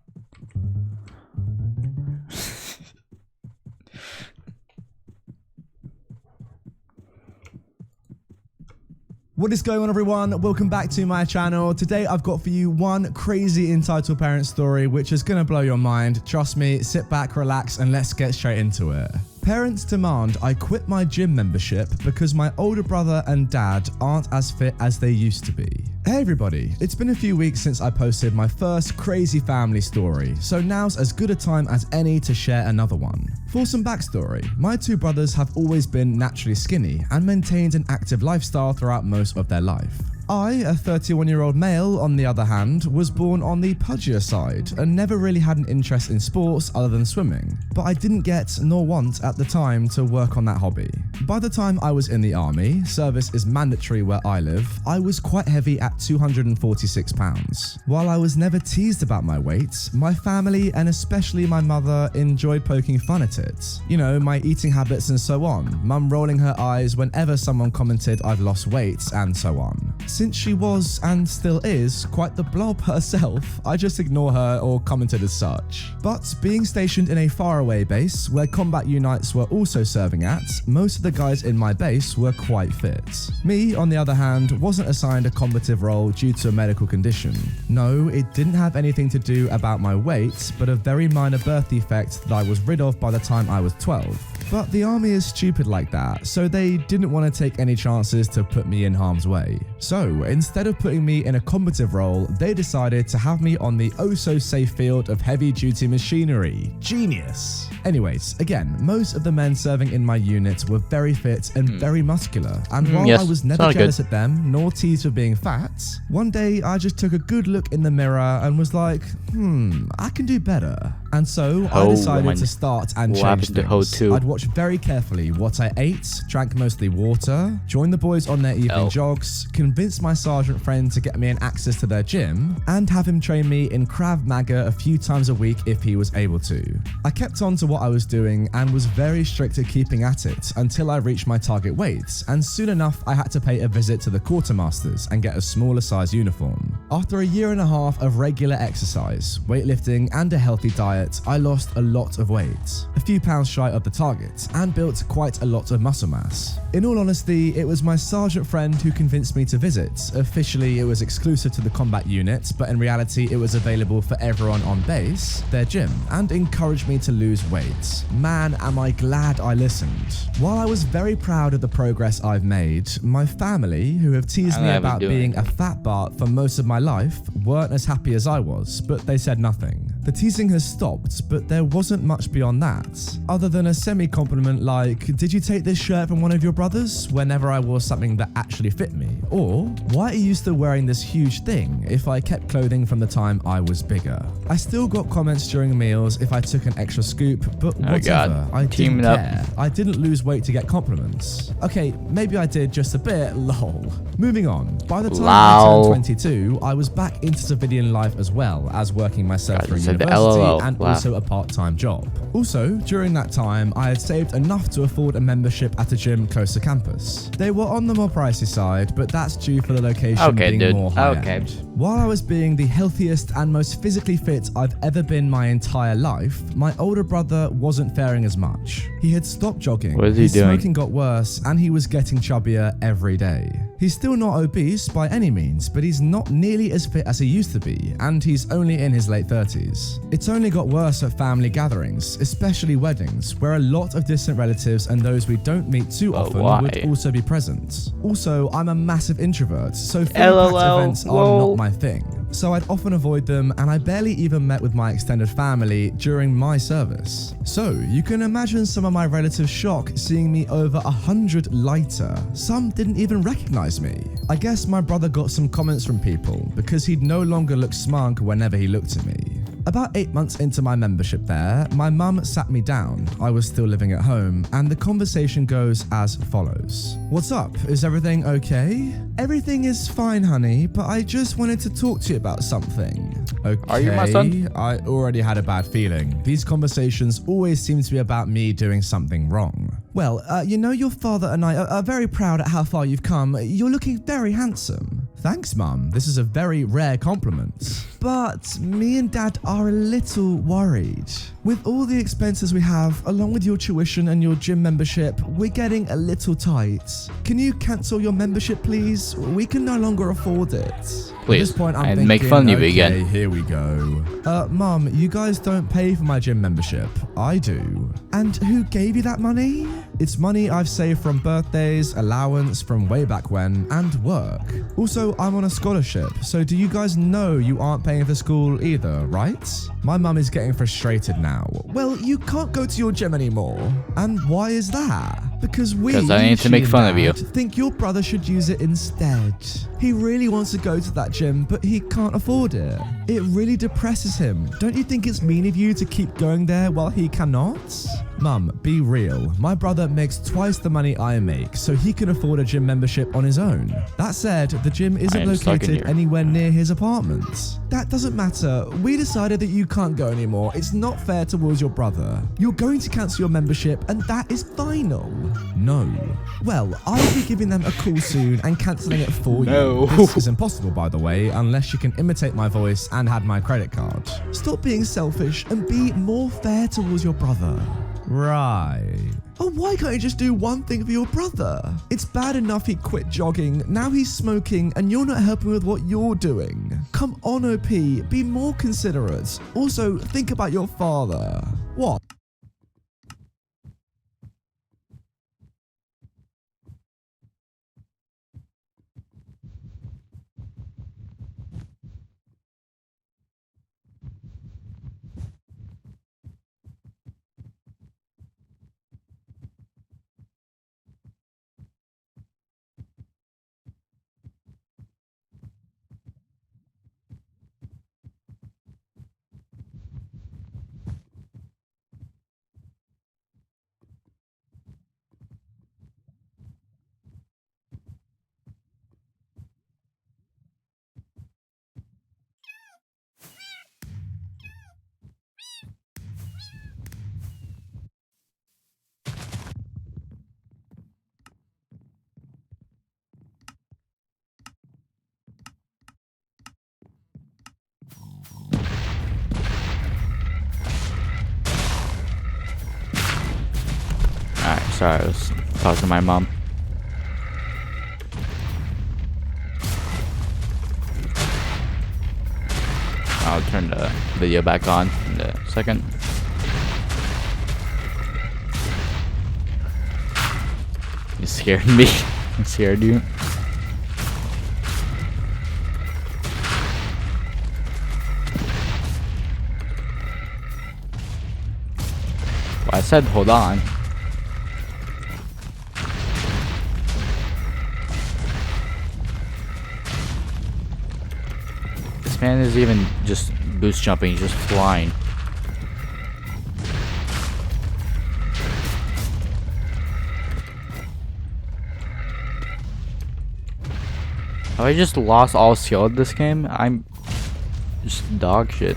What is going on, everyone? Welcome back to my channel. Today I've got for you one crazy entitled parent story which is gonna blow your mind. Trust me, sit back, relax, and let's get straight into it. Parents demand I quit my gym membership because my older brother and dad aren't as fit as they used to be. Hey everybody, it's been a few weeks since I posted my first crazy family story, so now's as good a time as any to share another one. For some backstory, my two brothers have always been naturally skinny and maintained an active lifestyle throughout most of their life. I, a 31-year-old male, on the other hand, was born on the pudgier side and never really had an interest in sports other than swimming, but I didn't get nor want at the time to work on that hobby. By the time I was in the army, service is mandatory where I live, I was quite heavy at 246 pounds. While I was never teased about my weight, my family and especially my mother enjoyed poking fun at it. You know, my eating habits and so on, mum rolling her eyes whenever someone commented I'd lost weight and so on. Since she was, and still is, quite the blob herself, I just ignore her or commented as such. But being stationed in a faraway base, where combat units were also serving at, most of the guys in my base were quite fit. Me, on the other hand, wasn't assigned a combative role due to a medical condition. No, it didn't have anything to do about my weight, but a very minor birth defect that I was rid of by the time I was 12. But the army is stupid like that, so they didn't want to take any chances to put me in harm's way. So instead of putting me in a combative role, they decided to have me on the oh-so-safe field of heavy-duty machinery. Genius! Anyways, again, most of the men serving in my unit were very fit and very muscular, and while I was never jealous at them, nor teased for being fat, one day I just took a good look in the mirror and was like, I can do better. And so I decided to start and change things. I'd watch very carefully what I ate, drank mostly water, joined the boys on their evening jogs, convinced my sergeant friend to get me an access to their gym, and have him train me in Krav Maga a few times a week if he was able to. I kept on to what I was doing and was very strict at keeping at it until I reached my target weight, and soon enough I had to pay a visit to the quartermasters and get a smaller size uniform. After a year and a half of regular exercise, weightlifting, and a healthy diet, I lost a lot of weight, a few pounds shy of the target, and built quite a lot of muscle mass. In all honesty, it was my sergeant friend who convinced me to visit. Officially, it was exclusive to the combat unit, but in reality, it was available for everyone on base, their gym, and encouraged me to lose weight. Man, am I glad I listened. While I was very proud of the progress I've made, my family, who have teased me about being a fat bart for most of my life, weren't as happy as I was, but they said nothing. The teasing has stopped, but there wasn't much beyond that, other than a semi-compliment like, "Did you take this shirt from one of your brothers?" whenever I wore something that actually fit me, or "Why are you still wearing this huge thing?" if I kept clothing from the time I was bigger. I still got comments during meals if I took an extra scoop, but whatever, I didn't care. I didn't lose weight to get compliments. Okay, maybe I did just a bit, lol. Moving on, by the time I turned 22, I was back into civilian life as well as working myself for a university and also a part-time job. Also, during that time, I had saved enough to afford a membership at a gym close to campus. They were on the more pricey side, but that's due for the location being more high-end. While I was being the healthiest and most physically fit I've ever been my entire life, my older brother wasn't faring as much. He had stopped jogging, his smoking got worse, and he was getting chubbier every day. He's still not obese by any means, but he's not nearly as fit as he used to be, and he's only in his late 30s. It's only got worse at family gatherings, especially weddings, where a lot of distant relatives and those we don't meet too often would also be present. Also, I'm a massive introvert, so fully packed events are not my thing. So I'd often avoid them, and I barely even met with my extended family during my service. So you can imagine some of my relatives' shock seeing me over 100 lighter. Some didn't even recognize me. I guess my brother got some comments from people because he'd no longer look smug whenever he looked at me. About 8 months into my membership there, my mum sat me down. I was still living at home, and the conversation goes as follows. What's up? Is everything okay? Everything is fine, honey, but I just wanted to talk to you about something. Okay. Are you my son? I already had a bad feeling. These conversations always seem to be about me doing something wrong. Well, you know, your father and I are very proud at how far you've come. You're looking very handsome. Thanks, Mum. This is a very rare compliment. But me and Dad are a little worried. With all the expenses we have, along with your tuition and your gym membership, we're getting a little tight. Can you cancel your membership, please? We can no longer afford it. Please, At this point, I'm and thinking, make fun of you okay, again. Here we go. Mum, you guys don't pay for my gym membership. I do. And who gave you that money? It's money I've saved from birthdays, allowance from way back when, and work. Also, I'm on a scholarship, so do you guys know you aren't paying for school either, right? My mum is getting frustrated now. Well, you can't go to your gym anymore. And why is that? Because I need to make fun of you. Think your brother should use it instead. He really wants to go to that gym, but he can't afford it. It really depresses him. Don't you think it's mean of you to keep going there while he cannot? Mum, be real. My brother makes twice the money I make, so he can afford a gym membership on his own. That said, the gym isn't located anywhere near his apartment. That doesn't matter. We decided that you can't go anymore. It's not fair towards your brother. You're going to cancel your membership, and that is final. No. Well, I'll be giving them a call soon and cancelling it for you. This is impossible, by the way, unless you can imitate my voice and had my credit card. Stop being selfish and be more fair towards your brother. Right. Oh, why can't you just do one thing for your brother? It's bad enough he quit jogging, now he's smoking, and you're not helping with what you're doing. Come on, OP, be more considerate. Also, think about your father. What? Sorry, I was talking to my mom. I'll turn the video back on in a second. You scared me. I scared you. Well, I said hold on. This man is even just boost jumping, he's just flying. Have I just lost all skill at this game? I'm just dog shit.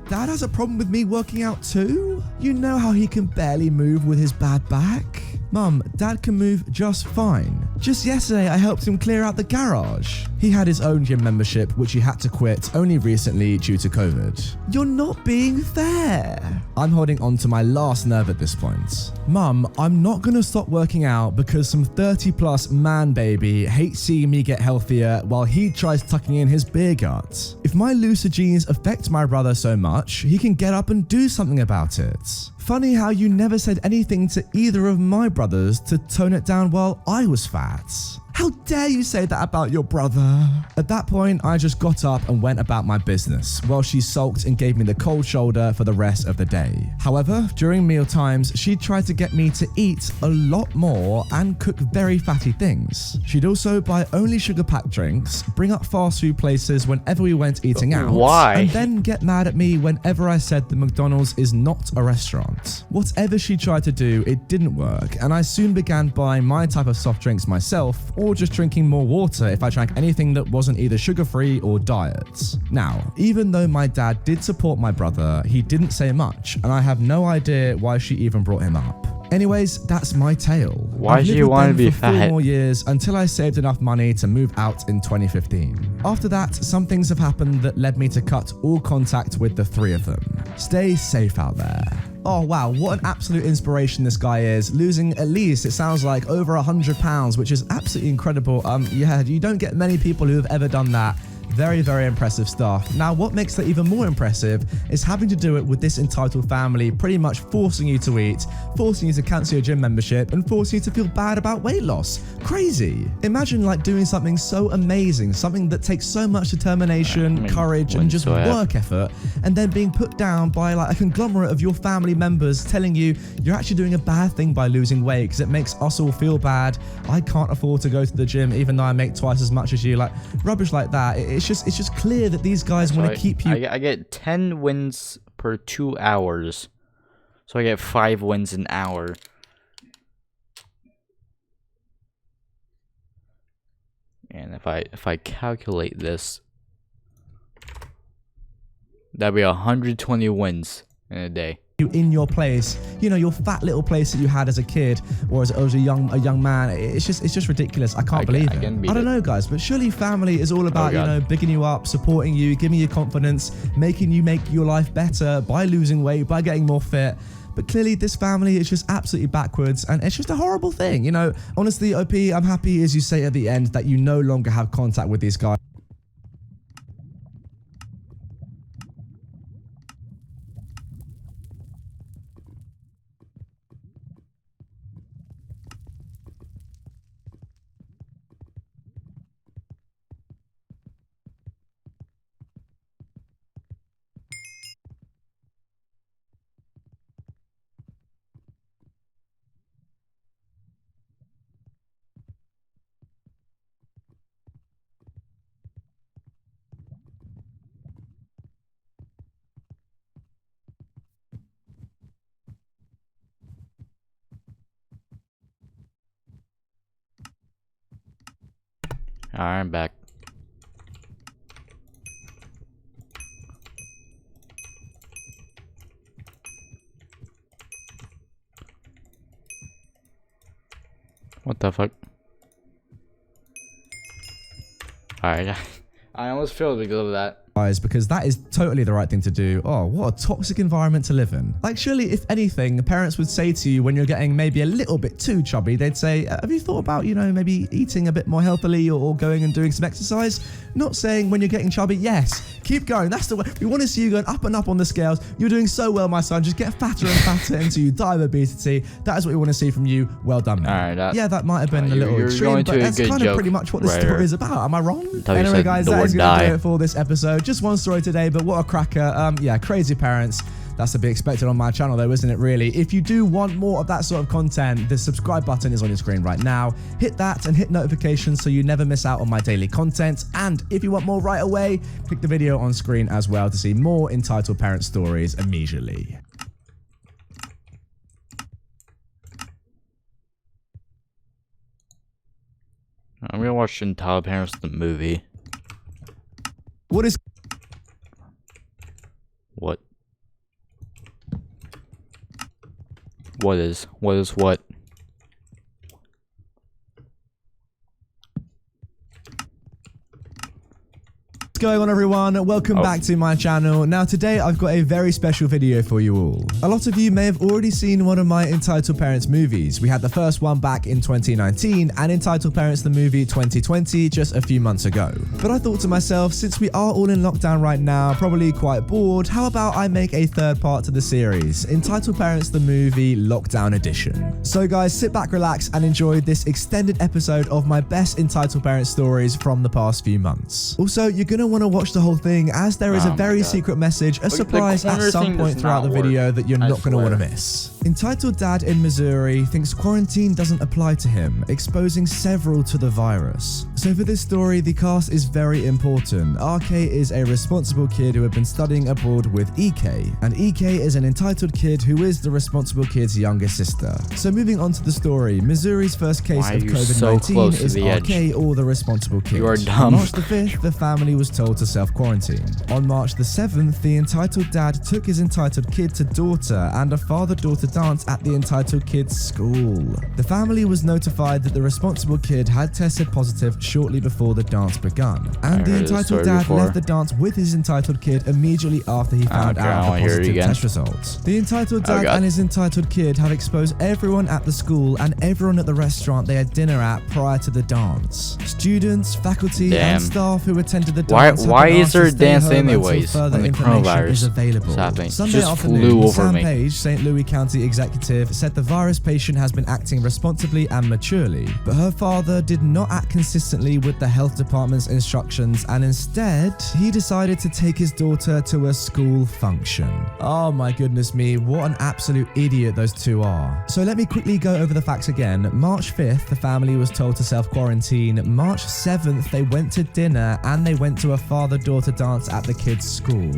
Dad has a problem with me working out too? You know how he can barely move with his bad back? Mum, Dad can move just fine. Just yesterday I helped him clear out the garage. He had his own gym membership, which he had to quit only recently due to COVID. You're not being fair. I'm holding on to my last nerve at this point. Mum, I'm not gonna stop working out because some 30+ man baby hates seeing me get healthier while he tries tucking in his beer gut. If my looser genes affect my brother so much, he can get up and do something about it. Funny how you never said anything to either of my brothers to tone it down while I was fat. How dare you say that about your brother? At that point, I just got up and went about my business while she sulked and gave me the cold shoulder for the rest of the day. However, during meal times, she tried to get me to eat a lot more and cook very fatty things. She'd also buy only sugar-packed drinks, bring up fast food places whenever we went eating out, Why? and then get mad at me whenever I said the McDonald's is not a restaurant. Whatever she tried to do, it didn't work, and I soon began buying my type of soft drinks myself, or just drinking more water if I drank anything that wasn't either sugar-free or diet. Now, even though my dad did support my brother, he didn't say much, and I have no idea why she even brought him up. Anyways, that's my tale. Why do you want to be for 4 fat? more years until I saved enough money to move out in 2015. After that, some things have happened that led me to cut all contact with the 3 of them. Stay safe out there. Oh wow, what an absolute inspiration this guy is, losing at least, it sounds like, over 100 pounds, which is absolutely incredible. Yeah, you don't get many people who have ever done that. Very, very impressive stuff. Now, what makes that even more impressive is having to do it with this entitled family pretty much forcing you to eat, forcing you to cancel your gym membership, and forcing you to feel bad about weight loss. Crazy. Imagine like doing something so amazing, something that takes so much determination, courage, and just work effort, and then being put down by like a conglomerate of your family members telling you you're actually doing a bad thing by losing weight because it makes us all feel bad. I can't afford to go to the gym even though I make twice as much as you. Like rubbish like that. It's just clear that these guys want to keep you. I get 10 wins per 2 hours, so I get 5 wins an hour. And if I calculate this, that'd be 120 wins in a day. You in your place, you know, your fat little place that you had as a kid or as a young man. It's just ridiculous. I can't believe it. I don't know, guys, but surely family is all about, you know, bigging you up, supporting you, giving you confidence, making you make your life better by losing weight, by getting more fit. But clearly this family is just absolutely backwards and it's just a horrible thing. You know, honestly, OP, I'm happy as you say at the end that you no longer have contact with these guys. Alright, I'm back. What the fuck? Alright, I almost failed because of that. Because that is totally the right thing to do. Oh, what a toxic environment to live in. Like, surely, if anything, the parents would say to you when you're getting maybe a little bit too chubby, they'd say, have you thought about, you know, maybe eating a bit more healthily or going and doing some exercise? Not saying when you're getting chubby, yes, keep going. That's the way. We want to see you going up and up on the scales. You're doing so well, my son. Just get fatter and fatter until you die of obesity. That is what we want to see from you. Well done, man. Alright, yeah, that might have been a little extreme, but that's kind of pretty much what the story is about. Am I wrong? Anyway, guys, that is going to do it for this episode. Just one story today, but what a cracker. Yeah, crazy parents. That's to be expected on my channel though, isn't it really? If you do want more of that sort of content, the subscribe button is on your screen right now. Hit that and hit notifications so you never miss out on my daily content. And if you want more right away, click the video on screen as well to see more entitled parent stories immediately. I'm gonna watch Entitled Parents the movie. What is... What? What is what? going on, everyone? Welcome back to my channel. Now today I've got a very special video for you all. A lot of you may have already seen one of my Entitled Parents movies. We had the first one back in 2019 and Entitled Parents the movie 2020 just a few months ago. But I thought to myself, since we are all in lockdown right now, probably quite bored, how about I make a third part to the series, Entitled Parents the movie Lockdown Edition. So guys, sit back, relax and enjoy this extended episode of my best Entitled Parents stories from the past few months. Also, you're going to want to watch the whole thing as there is a very secret message, a surprise at some point throughout the video that you're not going to want to miss. Entitled Dad in Missouri thinks quarantine doesn't apply to him, exposing several to the virus. So for this story, the cast is very important. RK is a responsible kid who had been studying abroad with EK, and EK is an entitled kid who is the responsible kid's younger sister. So moving on to the story, Missouri's first case of COVID-19 is RK or the responsible kid. You are dumb. On March the 5th, the family was told to self-quarantine. On March the 7th, the entitled dad took his entitled kid to daughter and a father-daughter dance at the entitled kid's school. The family was notified that the responsible kid had tested positive shortly before the dance begun, and the entitled dad left the dance with his entitled kid immediately after he found out the positive test results. The entitled dad and his entitled kid have exposed everyone at the school and everyone at the restaurant they had dinner at prior to the dance. Students, faculty, and staff who attended the dance. Why is there a dance anyways? Further information is available. Sunday afternoon, Sam Page, St. Louis County executive, said the virus patient has been acting responsibly and maturely, but her father did not act consistently with the health department's instructions, and instead, he decided to take his daughter to a school function. Oh my goodness me, what an absolute idiot those two are. So let me quickly go over the facts again. March 5th, the family was told to self-quarantine. March 7th, they went to dinner and they went to a father-daughter dance at the kids' school.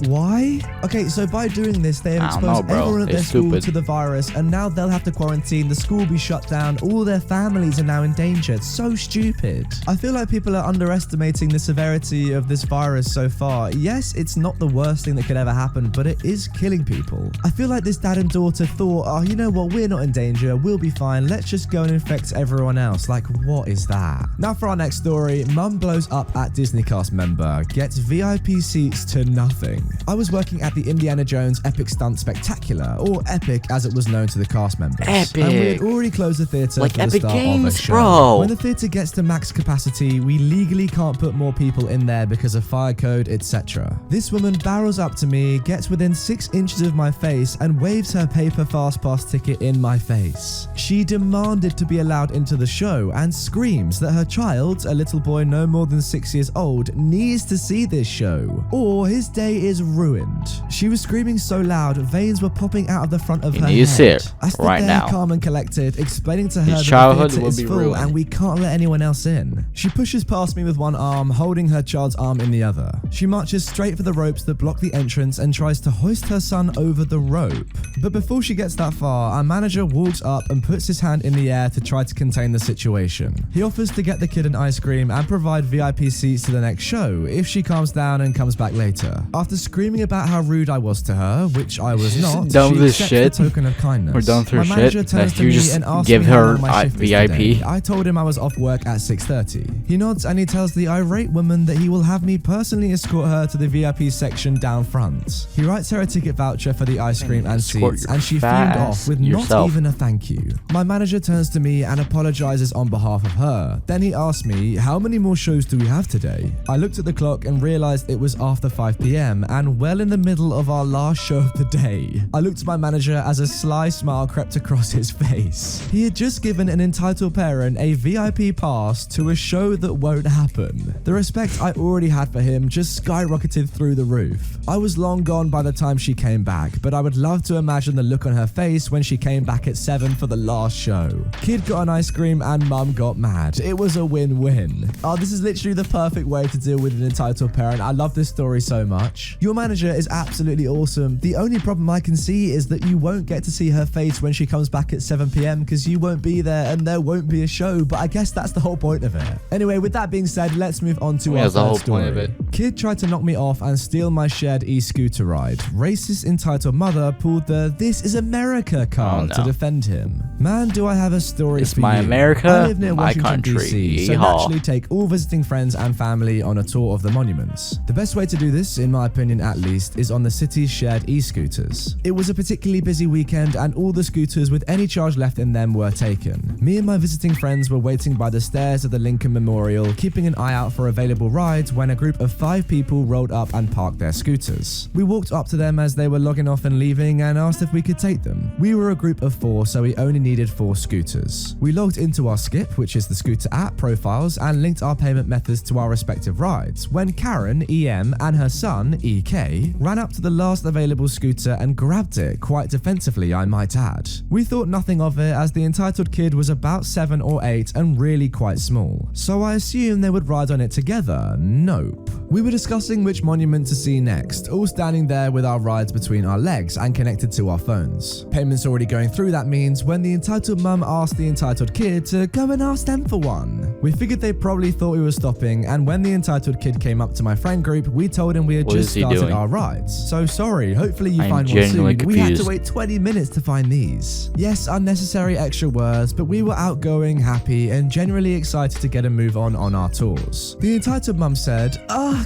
Why? Okay, so by doing this, they have exposed everyone at their school to the virus, and now they'll have to quarantine, the school will be shut down, all their families are now in danger. It's so stupid. I feel like people are underestimating the severity of this virus so far. Yes, it's not the worst thing that could ever happen, but it is killing people. I feel like this dad and daughter thought, oh, you know what, we're not in danger, we'll be fine, let's just go and infect everyone else. Like, what is that? Now for our next story, mum blows up at Disney cast member, gets VIP seats to nothing. I was working at the Indiana Jones Epic Stunt Spectacular, or Epic as it was known to the cast members. Epic. And we had already closed the theatre like for the Epic start Games, of the show. bro. When the theatre gets to max capacity, we legally can't put more people in there because of fire code, etc. This woman barrels up to me, gets within 6 inches of my face, and waves her paper fast pass ticket in my face. She demanded to be allowed into the show and screams that her child, a little boy no more than 6 years old, needs to see this show, or his day is ruined. She was screaming so loud, veins were popping out of the front of her head. I stood there calm and collected, explaining to her that the theatre is full and we can't let anyone else in. She pushes past me with one arm, holding her child's arm in the other. She marches straight for the ropes that block the entrance and tries to hoist her son over the rope. But before she gets that far, our manager walks up and puts his hand in the air to try to contain the situation. He offers to get the kid an ice cream and provide VIP seats to the next show if she calms down and comes back later. After screaming about how rude I was to her, which I was not, she accepts the token of kindness. We're done through my manager turns to me and asks me how long my shift is today. I told him I was off work at 6:30. He nods and he tells the irate woman that he will have me personally escort her to the VIP section down front. He writes her a ticket voucher for the ice cream and seats, and she fumed off with not even a thank you. My manager turns to me and apologizes on behalf of her. Then he asks me, how many more shows do we have today? I looked at the clock and realized it was after 5 p.m. and well in the middle of our last show of the day. I looked at my manager as a sly smile crept across his face. He had just given an entitled parent a VIP pass to a show that won't happen. The respect I already had for him just skyrocketed through the roof. I was long gone by the time she came back, but I would love to imagine the look on her face when she came back at 7 for the last show. Kid got an ice cream and mum got mad. It was a win-win. Oh, this is literally the perfect way to deal with an entitled parent. I love this story so much. Your manager is absolutely awesome. The only problem I can see is that you won't get to see her face when she comes back at 7 p.m. because you won't be there and there won't be a show, but I guess that's the whole point of it. Anyway, with that being said, let's move on to our third story. Kid tried to knock me off and steal my shared e-scooter ride. Racist entitled mother pulled the "This is America" card to defend him. Man, do I have a story It's for my you. America, I live near my Washington, country. D.C., so Yeehaw. naturally take all visiting friends and family on a tour of the monuments. The best way to do this, in my opinion at least, is on the city's shared e-scooters. It was a particularly busy weekend and all the scooters with any charge left in them were taken. Me and my visiting friends were waiting by the stairs of the Lincoln Memorial, keeping an eye out for available rides when a group of 5 people rolled up and parked their scooters. We walked up to them as they were logging off and leaving and asked if we could take them. We were a group of 4, so we only needed 4 scooters. We logged into our Skip, which is the scooter app, profiles, and linked our payment methods to our respective rides when Karen, EM, and her son, EK, ran up to the last available scooter and grabbed it, quite defensively I might add. We thought nothing of it as the entitled kid was about 7 or 8 and really quite small, so I assumed they would ride on it together. Nope. We were discussing which monument to see next, all standing there with our rides between our legs and connected to our phones. Payments already going through, that means, when the entitled mum asked the entitled kid to go and ask them for one. We figured they probably thought we were stopping, and when the entitled kid came up to my friend group, we told him we had just started our rides. So sorry, hopefully you find one soon. We had to wait 20 minutes to find these. Yes, unnecessary extra words, but we were outgoing, happy, and generally excited to get a move on our tours. The entitled mum said,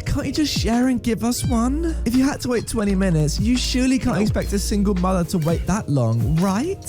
can't you just share and give us one? If you had to wait 20 minutes, you surely can't expect a single mother to wait that long, right?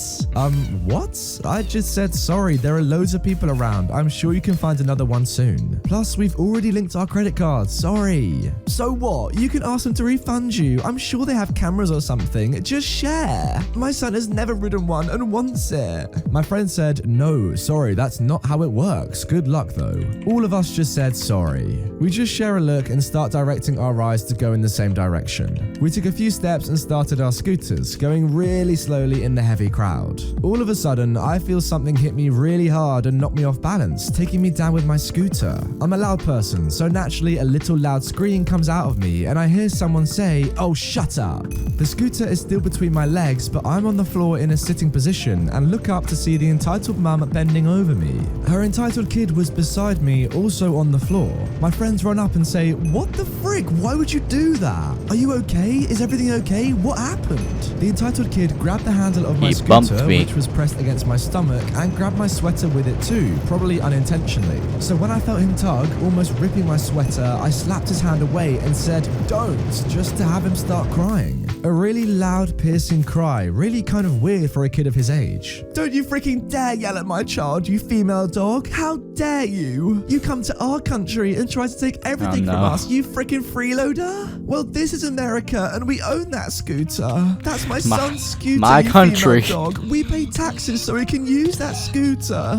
What? I just said sorry, there are loads of people around. I'm sure you can find another one soon. Plus, we've already linked our credit cards, sorry. So what? You can ask them to refund you. I'm sure they have cameras or something. Just share. My son has never ridden one and wants it. My friend said, no, sorry, that's not how it works. Good luck though. All of us just said sorry. We just share a look and start directing our rides to go in the same direction. We took a few steps and started our scooters, going really slowly in the heavy crowd. All of a sudden, I feel something hit me really hard and knock me off balance, taking me down with my scooter. I'm a loud person, so naturally a little loud scream comes out of me and I hear someone say, "Oh, shut up." The scooter is still between my legs, but I'm on the floor in a sitting position and look up to see the entitled mum bending over me. Her entitled kid was beside me, also on the floor. My friends run up and say, "What the frick? Why would you do that? Are you okay? Is everything okay? What happened?" The entitled kid grabbed the handle of my scooter, which was pressed against my stomach, and grabbed my sweater with it too, probably unintentionally. So when I felt him tug, almost ripping my sweater, I slapped his hand away and said, "Don't," just to have him start crying. A really loud, piercing cry, really kind of weird for a kid of his age. "Don't you freaking dare yell at my child, you female dog. How dare you? You come to our country and try to take everything from us, you freaking freeloader? Well, this is America and we own that scooter. That's my son's scooter, my you country. female dog. We pay taxes so we can use that scooter."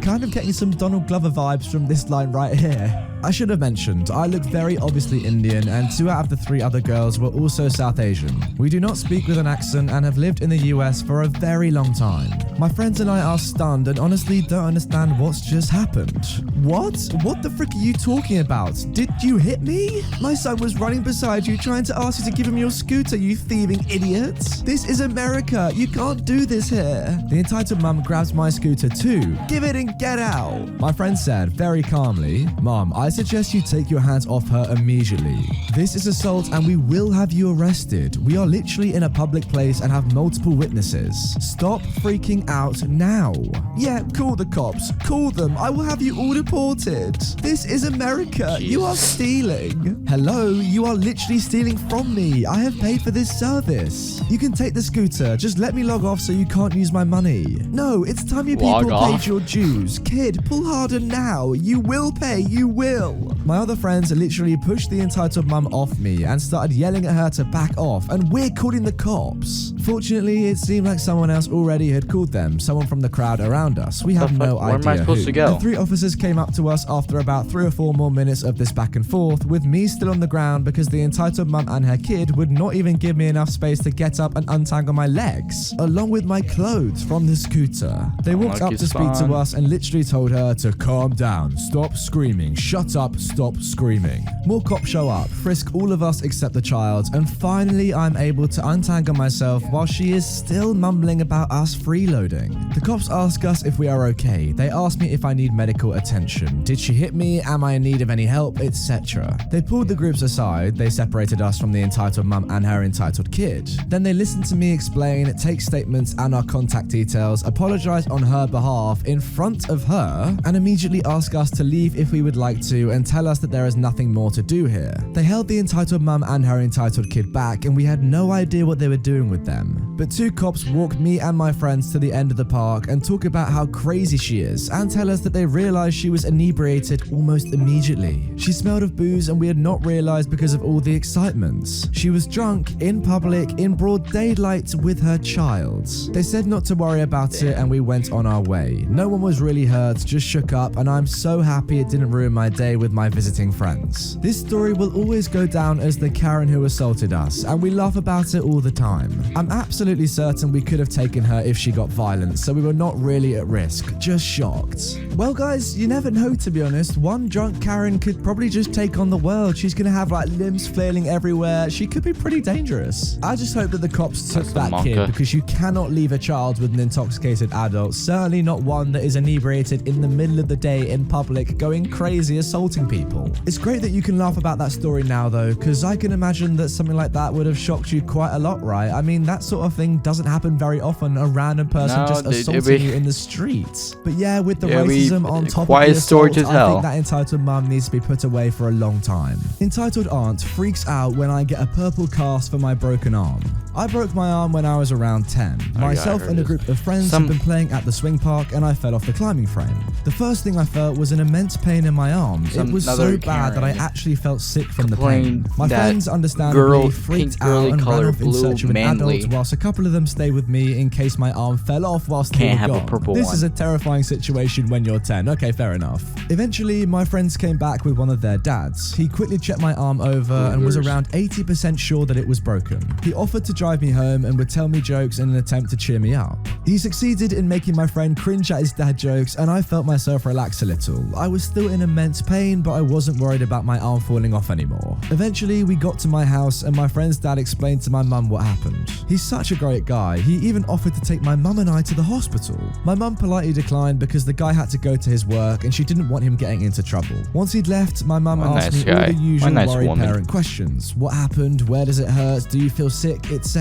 Kind of getting some Donald Glover vibes from this line right here. I should have mentioned, I look very obviously Indian and 2 out of the 3 other girls were also South Asian. We do not speak with an accent and have lived in the US for a very long time. My friends and I are stunned and honestly don't understand what's just happened. What? What the frick are you talking about? Did you hit me? My son was running beside you trying to ask you to give him your scooter, you thieving idiot. This is America. You can't do this here. The entitled mum grabs my scooter too. "Give it and get out." My friend said very calmly, "Mom, I suggest you take your hands off her immediately. This is assault and we will have you arrested. We are literally in a public place and have multiple witnesses. Stop freaking out now." "Yeah, call the cops. Call them. I will have you all deported. This is America. You are stealing." "Hello, you are literally stealing from me. I have paid for this service. You can take the scooter. Just let me log off so you can't use my money." "No, it's time you people paid your dues. Kid, pull harder now. You will pay. You will." My other friends literally pushed the entitled mum off me and started yelling at her to back off, and we're calling the cops. Fortunately, it seemed like someone else already had called them, someone from the crowd around us. We have no idea Where am I supposed to go? The 3 officers came up to us after about 3 or 4 more minutes of this back and forth, with me still on the ground because the entitled mum and her kid would not even give me enough space to get up and untangle my legs, along with my clothes from the scooter. They walked up to speak to us and literally told her to calm down, stop screaming, shut up, stop screaming. More cops show up, frisk all of us except the child, and finally I'm able to untangle myself while she is still mumbling about us freeloading. The cops ask us if we are okay. They ask me if I need medical attention. Did she hit me? Am I in need of any help? Etc. They pulled the groups aside. They separated us from the entitled mum and her entitled kid. Then they listened to me explain, take statements and our contact details, apologize on her behalf in front of her, and immediately ask us to leave if we would like to and tell us that there is nothing more to do here. They held the entitled mum and her entitled kid back, and we had no idea what they were doing with them. But two cops walked me and my friends to the end of the park and talk about how crazy she is and tell us that they realized she was inebriated almost immediately. She smelled of booze and we had not realized because of all the excitement. She was drunk in public in broad daylight with her child. They said not to worry about it and we went on our way. No one was really hurt, just shook up, and I'm so happy it didn't ruin my day with my visiting friends. This story will always go down as the Karen who assaulted us, and we laugh about it all the time. I'm absolutely certain we could have taken her if she got violent, so we were not really at risk, just shocked. Well guys, you never know, to be honest. One drunk Karen could probably just take on the world. She's gonna have like limbs flailing everywhere. She could be pretty dangerous. I just hope that the cops took that kid, because you cannot leave a child with an intoxicated adult, certainly not one that is inebriated in the middle of the day in public going crazy assaulting people. It's great that you can laugh about that story now though, because I can imagine that something like that would have shocked you quite a lot, right? I mean, that sort of thing doesn't happen very often, a random person just assaulting you in the streets. But yeah, with the racism on top of the assault, I think that entitled mum needs to be put away for a long time. Entitled aunt freaks out when I get a purple cast for my broken arm. I broke my arm when I was around 10. Myself and a group of friends had been playing at the swing park and I fell off the climbing frame. The first thing I felt was an immense pain in my arms. It was so bad that I actually felt sick from the pain. My friends understandably freaked out and ran off in search of an adult, whilst a couple of them stayed with me in case my arm fell off whilst they were gone. This is a terrifying situation when you're 10. Okay, fair enough. Eventually, my friends came back with one of their dads. He quickly checked my arm over and was around 80% sure that it was broken. He offered to drive me home and would tell me jokes in an attempt to cheer me up. He succeeded in making my friend cringe at his dad jokes, and I felt myself relax a little. I was still in immense pain, but I wasn't worried about my arm falling off anymore. Eventually, we got to my house and my friend's dad explained to my mum what happened. He's such a great guy. He even offered to take my mum and I to the hospital. My mum politely declined because the guy had to go to his work and she didn't want him getting into trouble. Once he'd left, my mum asked me all the usual worried parent questions. What happened? Where does it hurt? Do you feel sick? Etc.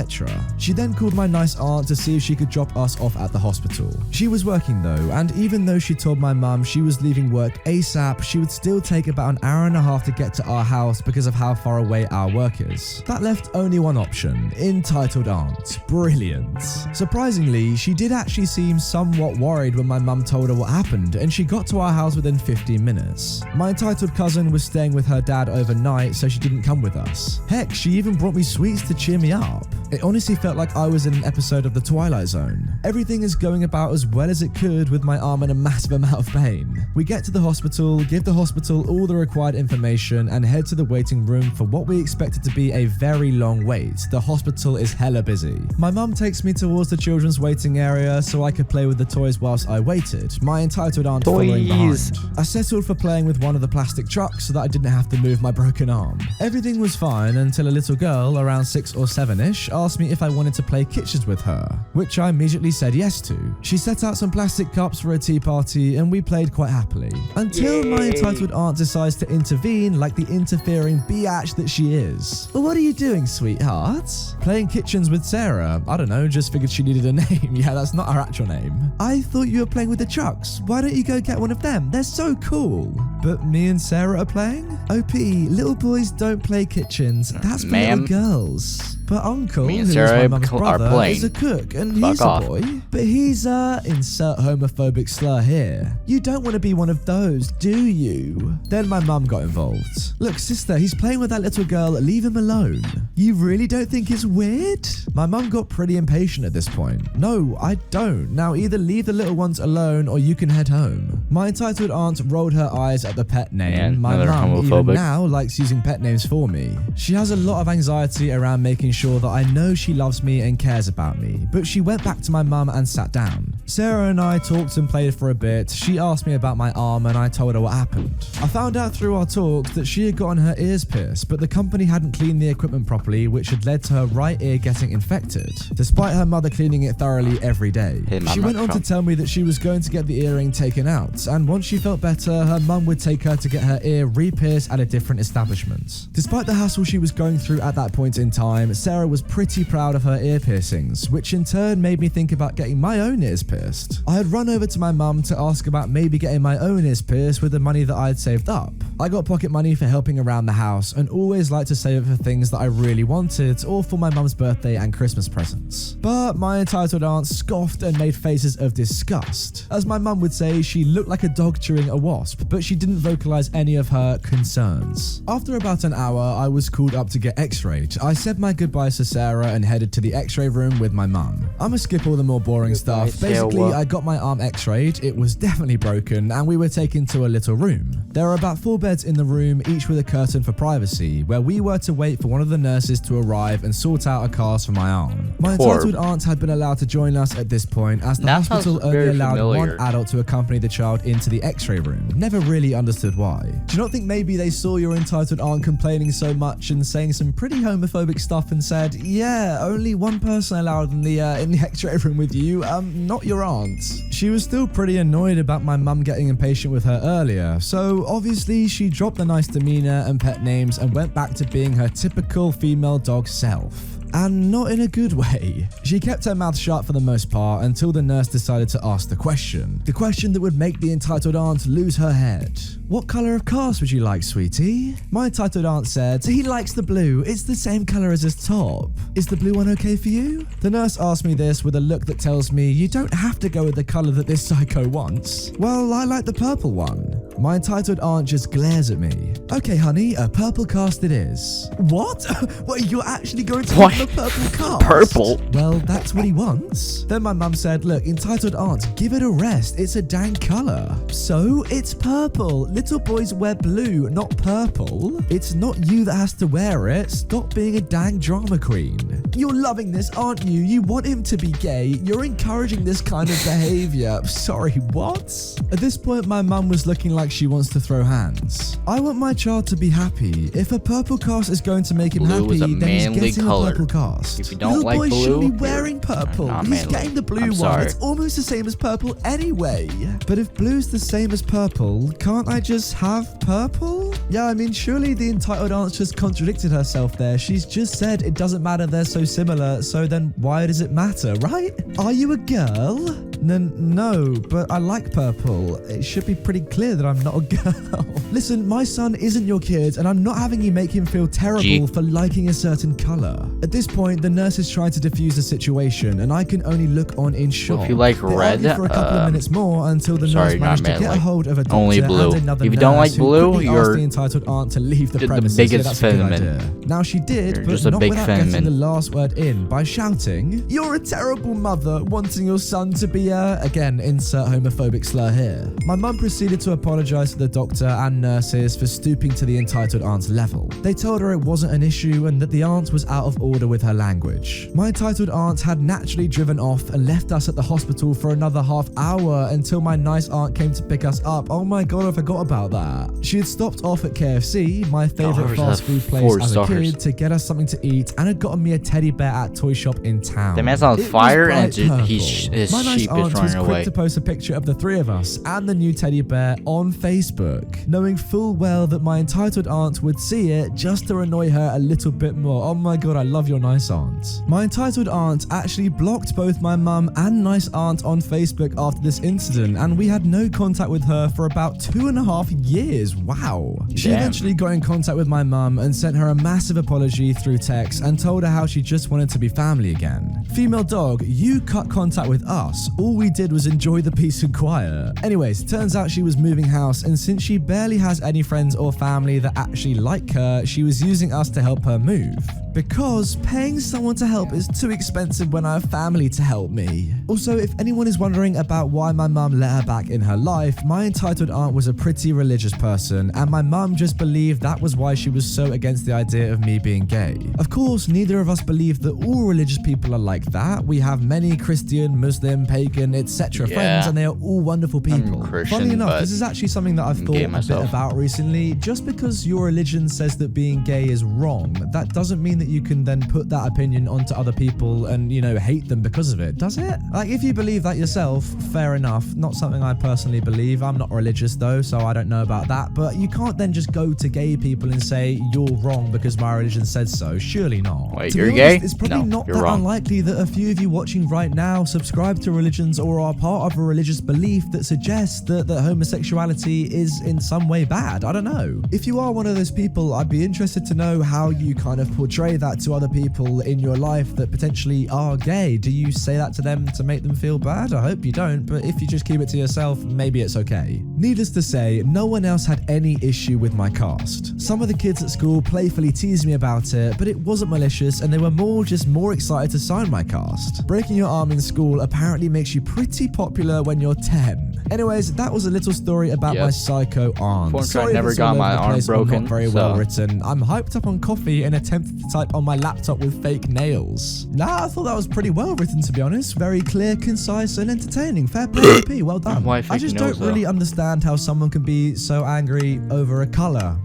She then called my nice aunt to see if she could drop us off at the hospital. She was working though, and even though she told my mum she was leaving work ASAP, she would still take about an hour and a half to get to our house because of how far away our work is. That left only one option: entitled aunt. Brilliant. Surprisingly, she did actually seem somewhat worried when my mum told her what happened, and she got to our house within 15 minutes. My entitled cousin was staying with her dad overnight, so she didn't come with us. Heck, she even brought me sweets to cheer me up. It honestly felt like I was in an episode of The Twilight Zone. Everything is going about as well as it could with my arm in a massive amount of pain. We get to the hospital, give the hospital all the required information, and head to the waiting room for what we expected to be a very long wait. The hospital is hella busy. My mum takes me towards the children's waiting area so I could play with the toys whilst I waited, my entitled aunt following behind. I settled for playing with one of the plastic trucks so that I didn't have to move my broken arm. Everything was fine until a little girl, around 6 or 7ish, asked me if I wanted to play kitchens with her, which I immediately said yes to. She set out some plastic cups for a tea party and we played quite happily. Until my entitled aunt decides to intervene like the interfering biatch that she is. Well, what are you doing, sweetheart? Playing kitchens with Sarah. I don't know, just figured she needed a name. Yeah, that's not her actual name. I thought you were playing with the trucks. Why don't you go get one of them? They're so cool. But me and Sarah are playing? OP, little boys don't play kitchens. That's for little girls. But Uncle, who is my mum's brother, is a cook and he's a boy. But he's insert homophobic slur here. You don't want to be one of those, do you? Then my mum got involved. Look, sister, he's playing with that little girl. Leave him alone. You really don't think it's weird? My mum got pretty impatient at this point. No, I don't. Now either leave the little ones alone or you can head home. My entitled aunt rolled her eyes at the pet name. My mum even now likes using pet names for me. She has a lot of anxiety around making sure that I know she loves me and cares about me, but she went back to my mum and sat down. Sarah and I talked and played for a bit. She asked me about my arm and I told her what happened. I found out through our talk that she had gotten her ears pierced, but the company hadn't cleaned the equipment properly, which had led to her right ear getting infected, despite her mother cleaning it thoroughly every day. She went on to tell me that she was going to get the earring taken out, and once she felt better, her mum would take her to get her ear re-pierced at a different establishment. Despite the hassle she was going through at that point in time, Sarah was pretty proud of her ear piercings, which in turn made me think about getting my own ears pierced. I had run over to my mum to ask about maybe getting my own ears pierced with the money that I had saved up. I got pocket money for helping around the house and always like to save it for things that I really wanted or for my mum's birthday and Christmas presents. But my entitled aunt scoffed and made faces of disgust. As my mum would say, she looked like a dog chewing a wasp, but she didn't vocalize any of her concerns. After about an hour, I was called up to get x-rayed. I said my goodbyes to Sarah and headed to the x-ray room with my mum. I'ma skip all the more boring stuff. Basically, I got my arm x-rayed, it was definitely broken, and we were taken to a little room. There are about 4 beds in the room, each with a curtain for privacy, where we were to wait for one of the nurses to arrive and sort out a cast for my arm. My entitled aunt had been allowed to join us at this point, as the hospital only allowed one adult to accompany the child into the x-ray room. Never really understood why. Do you not think maybe they saw your entitled aunt complaining so much and saying some pretty homophobic stuff and said, yeah, only one person allowed in the x-ray room with you, not your aunt? She was still pretty annoyed about my mum getting impatient with her earlier, so obviously she dropped the nice demeanor and pet names and went back to being her typical female dog self. And not in a good way. She kept her mouth shut for the most part until the nurse decided to ask the question. The question that would make the entitled aunt lose her head. What color of cast would you like, sweetie? My entitled aunt said, he likes the blue. It's the same color as his top. Is the blue one okay for you? The nurse asked me this with a look that tells me you don't have to go with the color that this psycho wants. Well, I like the purple one. My entitled aunt just glares at me. Okay, honey, a purple cast it is. What? What, you're actually going to give him a purple cast? Purple? Well, that's what he wants. Then my mum said, look, entitled aunt, give it a rest. It's a dang color. So, it's purple. Little boys wear blue, not purple. It's not you that has to wear it. Stop being a dang drama queen. You're loving this, aren't you? You want him to be gay. You're encouraging this kind of behavior. Sorry, what? At this point, my mum was looking like she wants to throw hands. I want my child to be happy. If a purple cast is going to make him happy, then he's getting a purple cast. If you don't like blue, shouldn't be wearing purple. He's getting the blue one. It's almost the same as purple anyway. But if blue's the same as purple, can't I just have purple? Yeah, I mean, surely the entitled aunt's just contradicted herself there. She's just said it doesn't matter, they're so similar, so then why does it matter, right? Are you a girl? No, but I like purple. It should be pretty clear that I'm not a girl. Listen, my son isn't your kid, and I'm not having you make him feel terrible for liking a certain color. At this point, the nurse is trying to defuse the situation, and I can only look on in shock. Well, if you like red, for a couple of minutes more until the nurse managed to get a hold of a doctor only blue. and another If you nurse don't like blue, who you're asked the entitled aunt to leave the premises. the biggest that's a good feminine. idea. Now she did, You're but just a not big without feminine. getting the last word in by shouting, "You're a terrible mother, wanting your son to be a..." Again, insert homophobic slur here. My mum proceeded to apologize to the doctor and nurses for stooping to the entitled aunt's level. They told her it wasn't an issue and that the aunt was out of order with her language. My entitled aunt had naturally driven off and left us at the hospital for another half hour until my nice aunt came to pick us up. Oh my god, I forgot about that. She had stopped off at KFC, my favorite fast food place as a kid, to get us something to eat and had gotten me a teddy bear at Toy Shop in town. The man's on fire and his My nice sheep aunt is was running quick away. to post a picture of the 3 of us and the new teddy bear on Facebook, knowing full well that my entitled aunt would see it just to annoy her a little bit more. Oh my god, I love your nice aunt. My entitled aunt actually blocked both my mum and nice aunt on Facebook after this incident, and we had no contact with her for about 2.5 years. Wow. She eventually got in contact with my mum and sent her a massive apology through text and told her how she just wanted to be family again. Female dog, you cut contact with us. All we did was enjoy the peace and quiet. Anyways, turns out she was moving house, and since she barely has any friends or family that actually like her, she was using us to help her move. Because paying someone to help is too expensive when I have family to help me. Also, if anyone is wondering about why my mum let her back in her life, my entitled aunt was a pretty religious person, and my mum just believed that was why she was so against the idea of me being gay. Of course, neither of us believe that all religious people are like that. We have many Christian, Muslim, pagan, etc. friends, and they are all wonderful people. Funny enough, this is actually something that I've thought a bit about recently. Just because your religion says that being gay is wrong, that doesn't mean that you can then put that opinion onto other people and, you know, hate them because of it, does it? Like, if you believe that yourself, fair enough. Not something I personally believe. I'm not religious though, so I don't know about that. But you can't then just go to gay people and say, you're wrong because my religion says so. Surely not. Wait, you're gay? It's probably not that unlikely that a few of you watching right now subscribe to religions or are part of a religious belief that suggests that homosexuality is in some way bad. I don't know. If you are one of those people, I'd be interested to know how you kind of portray that to other people in your life that potentially are gay. Do you say that to them to make them feel bad? I hope you don't, but if you just keep it to yourself, maybe it's okay. Needless to say, no one else had any issue with my cast. Some of the kids at school playfully teased me about it, but it wasn't malicious and they were just more excited to sign my cast. Breaking your arm in school apparently makes you pretty popular when you're 10. Anyways, that was a little story about my psycho aunt. Sorry, I never got my arm broken. Not very well written. I'm hyped up on coffee and attempted to type on my laptop with fake nails. Nah, I thought that was pretty well written, to be honest. Very clear, concise, and entertaining. Fair play, P. Well done. I just don't really understand how someone can be so angry over a color.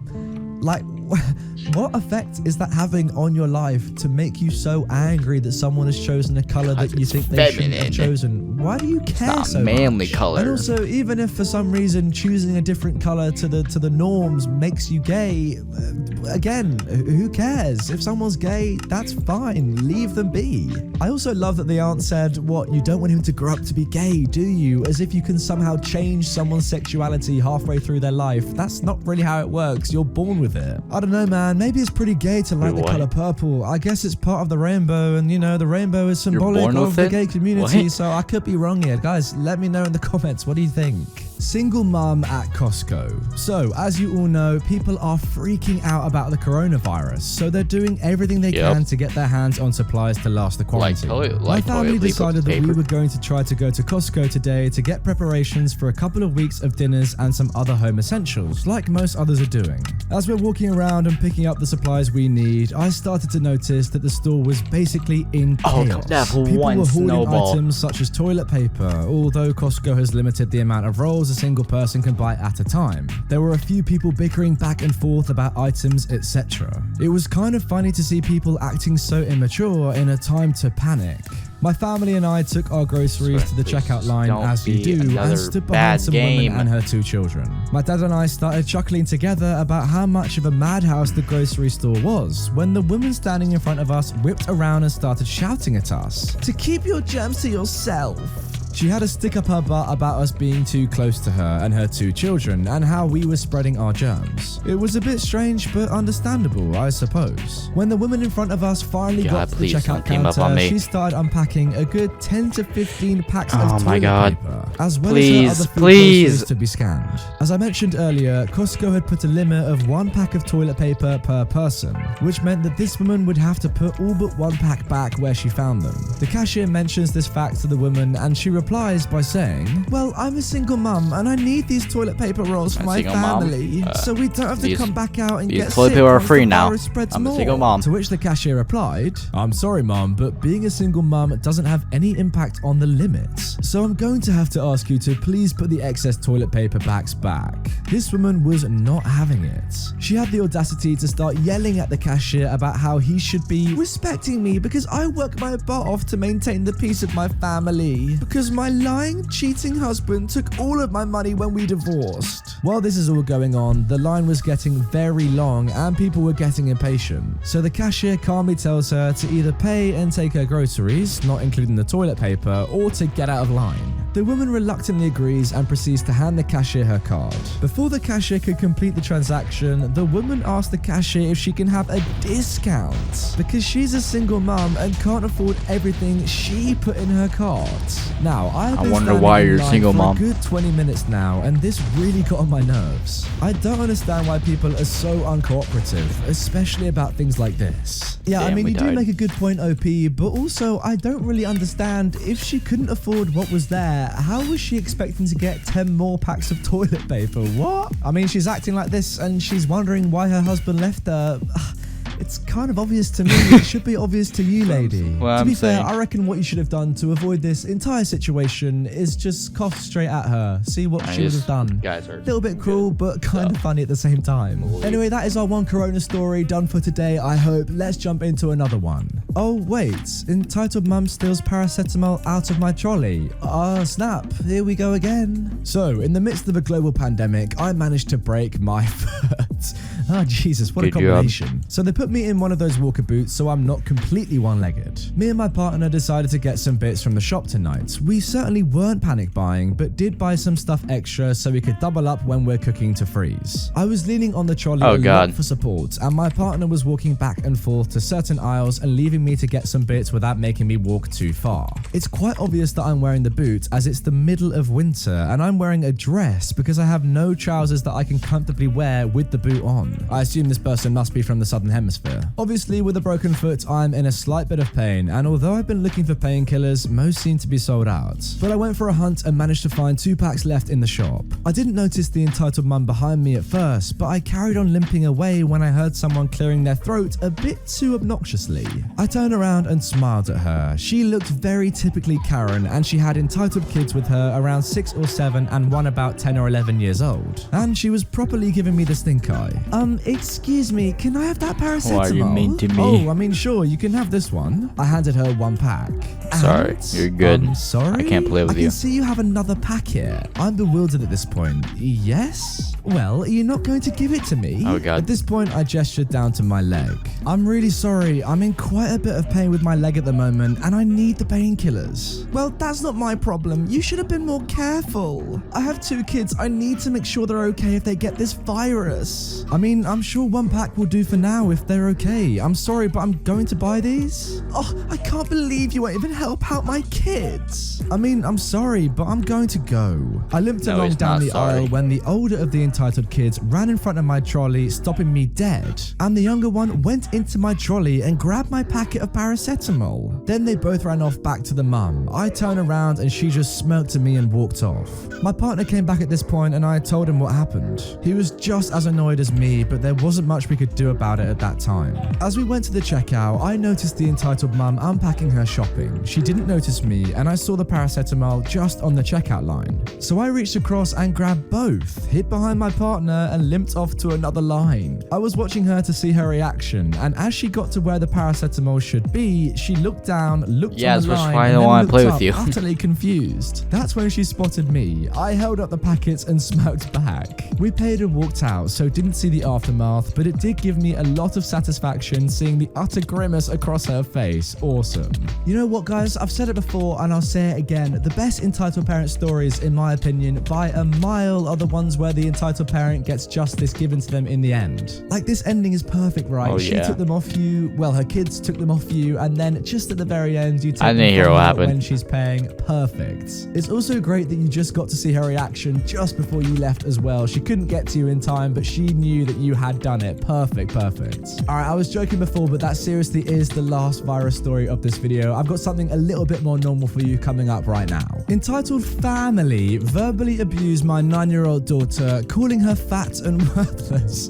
Like, what effect is that having on your life to make you so angry that someone has chosen a color that you think they shouldn't have chosen? Why do you care so much? Manly color. And also, even if for some reason choosing a different color to the norms makes you gay, again, who cares? If someone's gay, that's fine. Leave them be. I also love that the aunt said, what, you don't want him to grow up to be gay, do you? As if you can somehow change someone's sexuality halfway through their life. That's not really how it works. You're born with it. I don't know, man. Maybe it's pretty gay to like the color purple. I guess it's part of the rainbow, and you know, the rainbow is symbolic of the gay community, so I could be wrong here. Guys, let me know in the comments. What do you think? Single mum at Costco. So, as you all know, people are freaking out about the coronavirus, so they're doing everything they can to get their hands on supplies to last the quarantine. My family decided that we were going to try to go to Costco today to get preparations for a couple of weeks of dinners and some other home essentials, like most others are doing. As we're walking around and picking up the supplies we need, I started to notice that the store was basically in chaos. People were hoarding items such as toilet paper, although Costco has limited the amount of rolls a single person can buy at a time. There were a few people bickering back and forth about items, etc. It was kind of funny to see people acting so immature in a time to panic. My family and I took our groceries to the checkout line, as you do, and stood behind some woman and her 2 children. My dad and I started chuckling together about how much of a madhouse the grocery store was, when the woman standing in front of us whipped around and started shouting at us to keep your germs to yourself. She had a stick up her butt about us being too close to her and her 2 children and how we were spreading our germs. It was a bit strange but understandable, I suppose. When the woman in front of us finally got to the checkout counter, she started unpacking a good 10 to 15 packs of toilet paper, as well as her other food groceries to be scanned. As I mentioned earlier, Costco had put a limit of 1 pack of toilet paper per person, which meant that this woman would have to put all but 1 pack back where she found them. The cashier mentions this fact to the woman and she replies by saying, well, I'm a single mum and I need these toilet paper rolls for my family, so we don't have to come back out and get sick. Toilet paper are free now. I'm a single mom. To which the cashier replied, I'm sorry mum, but being a single mum doesn't have any impact on the limits, so I'm going to have to ask you to please put the excess toilet paper packs back. This woman was not having it. She had the audacity to start yelling at the cashier about how he should be respecting me because I work my butt off to maintain the peace of my family, because my lying, cheating husband took all of my money when we divorced. While this is all going on, the line was getting very long and people were getting impatient. So the cashier calmly tells her to either pay and take her groceries, not including the toilet paper, or to get out of line. The woman reluctantly agrees and proceeds to hand the cashier her card. Before the cashier could complete the transaction, the woman asked the cashier if she can have a discount because she's a single mum and can't afford everything she put in her card. Now, I wonder why you're a single mom. A good 20 minutes now, and this really got on my nerves. I don't understand why people are so uncooperative, especially about things like this. Yeah, Damn, I mean, we you do died. make a good point, OP, but also I don't really understand if she couldn't afford what was there, how was she expecting to get 10 more packs of toilet paper? What? I mean, she's acting like this and she's wondering why her husband left her. It's kind of obvious to me. It should be obvious to you, lady. Well, to be I'm fair, saying- I reckon what you should have done to avoid this entire situation is just cough straight at her, see what she would have done. Guys are A little bit cruel, but kind of funny at the same time. Anyway, that is our one Corona story done for today, I hope. Let's jump into another one. Oh, wait. Entitled Mum steals paracetamol out of my trolley. Ah, snap. Here we go again. So, in the midst of a global pandemic, I managed to break my foot. Oh, Jesus, what a Good job. combination. So they put me in one of those walker boots so I'm not completely one-legged. Me and my partner decided to get some bits from the shop tonight. We certainly weren't panic buying, but did buy some stuff extra so we could double up when we're cooking to freeze. I was leaning on the trolley a lot for support, and my partner was walking back and forth to certain aisles and leaving me to get some bits without making me walk too far. It's quite obvious that I'm wearing the boot as it's the middle of winter and I'm wearing a dress because I have no trousers that I can comfortably wear with the boot on. I assume this person must be from the southern hemisphere. Obviously, with a broken foot, I'm in a slight bit of pain, and although I've been looking for painkillers, most seem to be sold out. But I went for a hunt and managed to find 2 packs left in the shop. I didn't notice the entitled mum behind me at first, but I carried on limping away when I heard someone clearing their throat a bit too obnoxiously. I turned around and smiled at her. She looked very typically Karen, and she had entitled kids with her around 6 or 7 and one about 10 or 11 years old. And she was properly giving me the stink eye. Excuse me, can I have that paracetamol? Why are you mean to me? Oh, I mean, sure, you can have this one. I handed her 1 pack. Sorry, And, you're good. I'm sorry? I can't play with I you. can see you have another pack here. I'm bewildered at this point. Yes? Well, you're not going to give it to me? Oh, God. At this point, I gestured down to my leg. I'm really sorry. I'm in quite a bit of pain with my leg at the moment, and I need the painkillers. Well, that's not my problem. You should have been more careful. I have 2 kids. I need to make sure they're okay if they get this virus. I mean, I'm sure 1 pack will do for now if they're okay. I'm sorry, but I'm going to buy these. Oh, I can't believe you won't even help out my kids. I mean, I'm sorry, but I'm going to go. I limped No, along he's down not the sorry. aisle when the older of the entitled kids ran in front of my trolley, stopping me dead. And the younger one went into my trolley and grabbed my packet of paracetamol. Then they both ran off back to the mum. I turned around and she just smirked at me and walked off. My partner came back at this point and I told him what happened. He was just as annoyed as me, but there wasn't much we could do about it at that time. As we went to the checkout, I noticed the entitled mum unpacking her shopping. She didn't notice me and I saw the paracetamol just on the checkout line. So I reached across and grabbed both, hid behind my partner and limped off to another line. I was watching her to see her reaction, and as she got to where the paracetamol should be, she looked down, looked Yeah, on the that's line, why I and don't then wanna looked play with up, you. utterly confused. That's when she spotted me. I held up the packets and smirked back. We paid and walked out, so didn't see the aftermath, but it did give me a lot of satisfaction seeing the utter grimace across her face. Awesome. You know what, guys? I've said it before and I'll say it again. The best entitled parent stories, in my opinion, by a mile, are the ones where the entitled parent gets justice given to them in the end. Like, this ending is perfect, right? Oh, She yeah. took them off you, well, her kids took them off you, and then just at the very end, you take I them didn't hear from what her happened. when she's paying. Perfect. It's also great that you just got to see her reaction just before you left as well. She couldn't get to you in time, but she knew that you had done it. Perfect. Alright, I was joking before, but that seriously is the last virus story of this video. I've got something a little bit more normal for you coming up right now. Entitled Family verbally abused my 9-year-old daughter, calling her fat and worthless.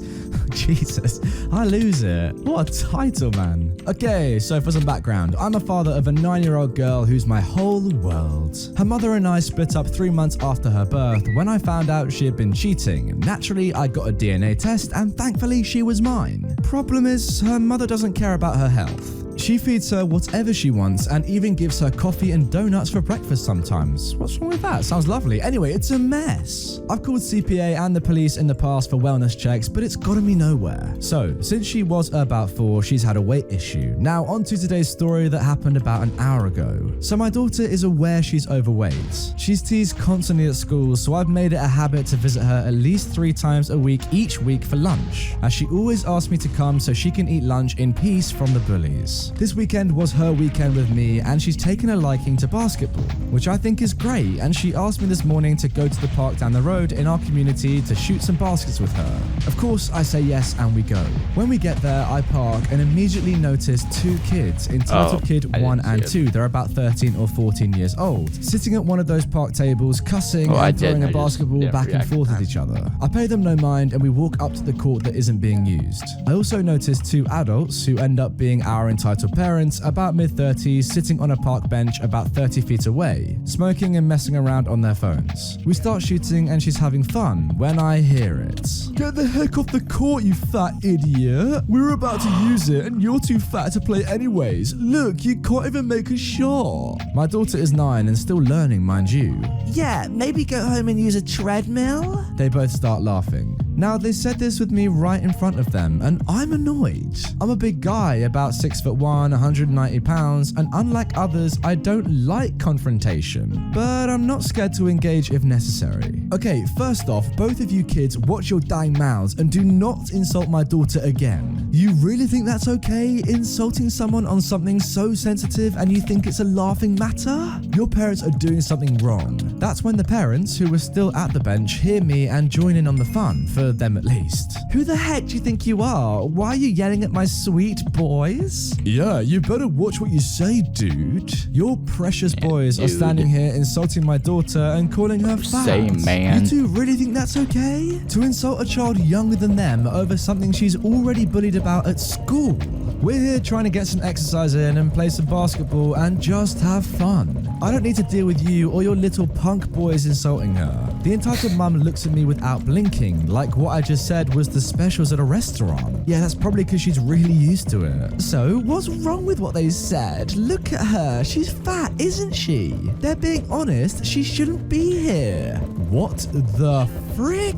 Jesus, I lose it. What a title, man. Okay, so for some background, I'm a father of a 9-year-old girl who's my whole world. Her mother and I split up 3 months after her birth when I found out she had been cheating. Naturally, I got a DNA test and thankfully she was mine. Problem is, her mother doesn't care about her health. She feeds her whatever she wants and even gives her coffee and donuts for breakfast sometimes. What's wrong with that? Sounds lovely. Anyway, it's a mess. I've called CPA and the police in the past for wellness checks, but it's gotten me nowhere. So, since she was about 4, she's had a weight issue. Now, on to today's story that happened about an hour ago. So my daughter is aware she's overweight. She's teased constantly at school, so I've made it a habit to visit her at least 3 times a week each week for lunch, as she always asks me to come so she can eat lunch in peace from the bullies. This weekend was her weekend with me, and she's taken a liking to basketball, which I think is great, and she asked me this morning to go to the park down the road in our community to shoot some baskets with her. Of course, I say yes and we go. When we get there, I park and immediately notice 2 kids, entitled Kid 1 and 2. They're about 13 or 14 years old, sitting at one of those park tables, cussing and throwing a basketball back and forth at each other. I pay them no mind and we walk up to the court that isn't being used. I also noticed 2 adults who end up being our entitled parents, about mid-30s, sitting on a park bench about 30 feet away, smoking and messing around on their phones. We start shooting and she's having fun when I hear it. Get the heck off the court, you fat idiot. We're about to use it and you're too fat to play anyways. Look, you can't even make a shot. My daughter is 9 and still learning, mind you. Yeah, maybe go home and use a treadmill? They both start laughing. Now, they said this with me right in front of them, and I'm annoyed. I'm a big guy, about 6'1", 190 pounds, and unlike others, I don't like confrontation, but I'm not scared to engage if necessary. Okay, first off, both of you kids, watch your dang mouths and do not insult my daughter again. You really think that's okay? Insulting someone on something so sensitive and you think it's a laughing matter? Your parents are doing something wrong. That's when the parents, who were still at the bench, hear me and join in on the fun, for them at least. Who the heck do you think you are? Why are you yelling at my sweet boys? Yeah, you better watch what you say, dude. Your precious boys are standing here insulting my daughter and calling her fat. Same, man. You two really think that's okay? To insult a child younger than them over something she's already bullied about at school? We're here trying to get some exercise in and play some basketball and just have fun. I don't need to deal with you or your little punk boys insulting her. The entitled mum looks at me without blinking, like what I just said was the specials at a restaurant. Yeah, that's probably because she's really used to it. So, what's wrong with what they said? Look at her, she's fat, isn't she? They're being honest, she shouldn't be here. What the frick?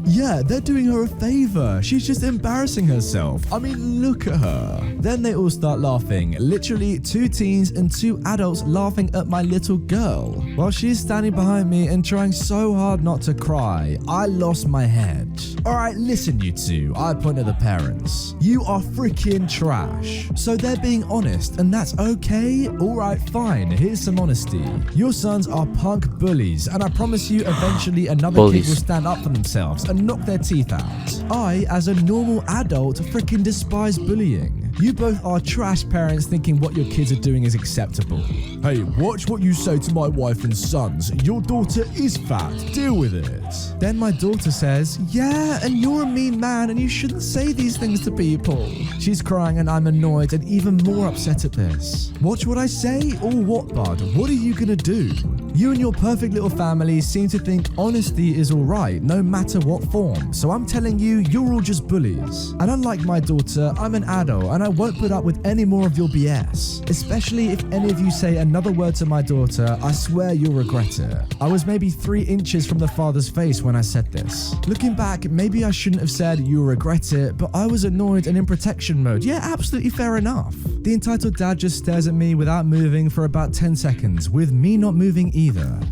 Yeah, they're doing her a favor. She's just embarrassing herself. I mean, look at her. Then they all start laughing. Literally 2 teens and 2 adults laughing at my little girl. While she's standing behind me and trying so hard not to cry, I lost my head. Alright, listen you two. I point at the parents. You are freaking trash. So they're being honest and that's okay? Alright, fine. Here's some honesty. Your sons are punk bullies and I promise you eventually another kid will stand up for themselves and knock their teeth out. I, as a normal adult, freaking despise bullying. You both are trash parents thinking what your kids are doing is acceptable. Hey, watch what you say to my wife and sons. Your daughter is fat. Deal with it. Then my daughter says, yeah, and you're a mean man and you shouldn't say these things to people. She's crying and I'm annoyed and even more upset at this. Watch what I say or what, bud? What are you gonna do? You and your perfect little family seem to think honesty is alright, no matter what form. So I'm telling you, you're all just bullies. And unlike my daughter, I'm an adult and I won't put up with any more of your BS. Especially if any of you say another word to my daughter, I swear you'll regret it. I was maybe 3 inches from the father's face when I said this. Looking back, maybe I shouldn't have said you'll regret it, but I was annoyed and in protection mode. Yeah, absolutely fair enough. The entitled dad just stares at me without moving for about 10 seconds, with me not moving either.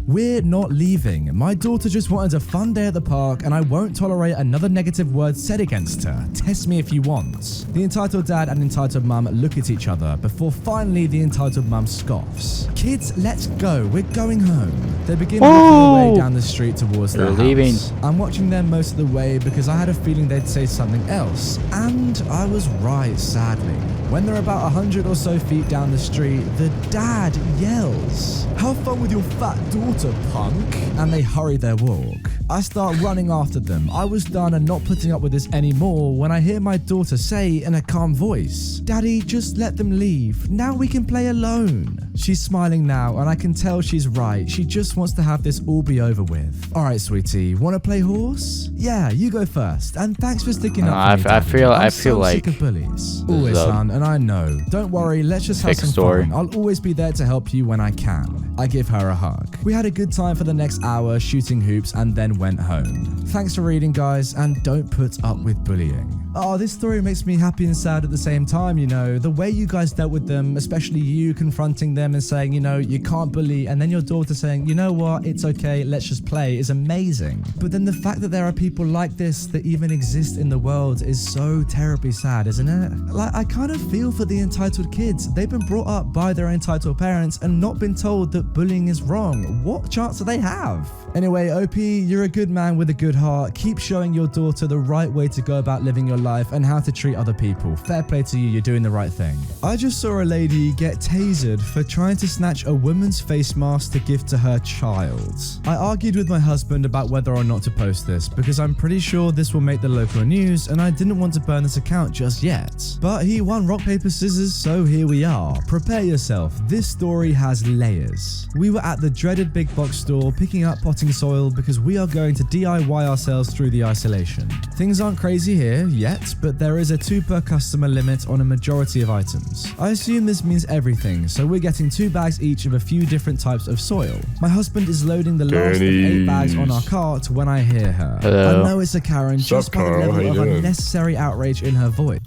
We're not leaving. My daughter just wanted a fun day at the park and I won't tolerate another negative word said against her. Test me if you want. The entitled dad and entitled mum look at each other before finally the entitled mum scoffs. Kids, let's go. We're going home. They begin walking away down the street towards their house. Leaving. I'm watching them most of the way because I had a feeling they'd say something else. And I was right, sadly. When they're about 100 or so feet down the street, the dad yells, "Have fun with your fat daughter, punk!" And they hurry their walk. I start running after them. I was done and not putting up with this anymore when I hear my daughter say in a calm voice, "Daddy, just let them leave. Now we can play alone." She's smiling now and I can tell she's right. She just wants to have this all be over with. All right, sweetie, want to play horse? Yeah, you go first. And thanks for sticking up for me, Daddy. I'm so sick of bullies. Always, son, and I know. Don't worry, let's just have some fun. I'll always be there to help you when I can. I give her a hug. We had a good time for the next hour shooting hoops and then went home. Thanks for reading, guys, and don't put up with bullying. Oh, this story makes me happy and sad at the same time, you know. The way you guys dealt with them, especially you confronting them and saying, you know, you can't bully, and then your daughter saying, you know what, it's okay, let's just play, is amazing. But then the fact that there are people like this that even exist in the world is so terribly sad, isn't it? Like, I kind of feel for the entitled kids. They've been brought up by their entitled parents and not been told that bullying is wrong. What chance do they have? Anyway, OP, you're a good man with a good heart. Keep showing your daughter the right way to go about living your life and how to treat other people. Fair play to you, you're doing the right thing. I just saw a lady get tasered for trying to snatch a woman's face mask to give to her child. I argued with my husband about whether or not to post this because I'm pretty sure this will make the local news and I didn't want to burn this account just yet. But he won rock, paper, scissors, so here we are. Prepare yourself, this story has layers. We were at the dreaded big box store picking up potting soil because we are going to DIY ourselves through the isolation. Things aren't crazy here yet, but there is a 2 per customer limit on a majority of items. I assume this means everything, so we're getting 2 bags each of a few different types of soil. My husband is loading the last of 8 bags on our cart when I hear her. Hello. I know it's a Karen just by the level of unnecessary outrage in her voice.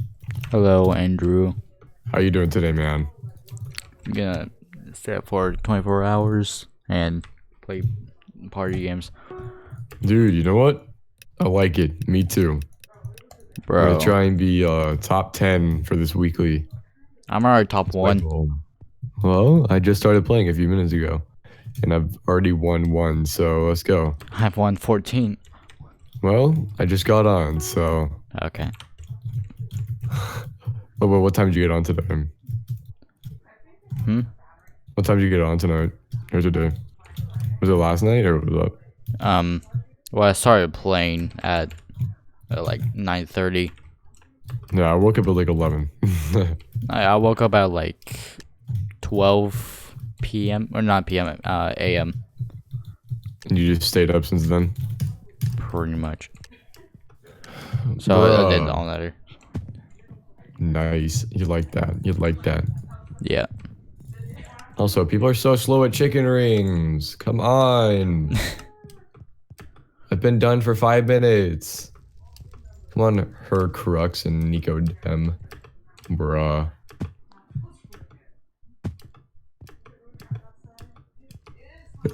Hello, Andrew. How you doing today, man? I'm gonna stay up for 24 hours and play party games. Dude, you know what? I like it. Me too. Bro. I'm gonna try and be top 10 for this weekly. I'm already top 1. Well, I just started playing a few minutes ago. And I've already won 1, so let's go. I've won 14. Well, I just got on, so... Okay. But what time did you get on today? What time did you get on tonight? Or today? Was it last night or was it up? Well, I started playing at like 9:30. Yeah, I woke up at like 11. I woke up at like 12 p.m. or not p.m. a.m. And you just stayed up since then? Pretty much. So I did all nighter. Nice. You like that. You like that. Yeah. Also, people are so slow at chicken rings. Come on. I've been done for 5 minutes. Come on, her Crux and Nico Dem. Bruh.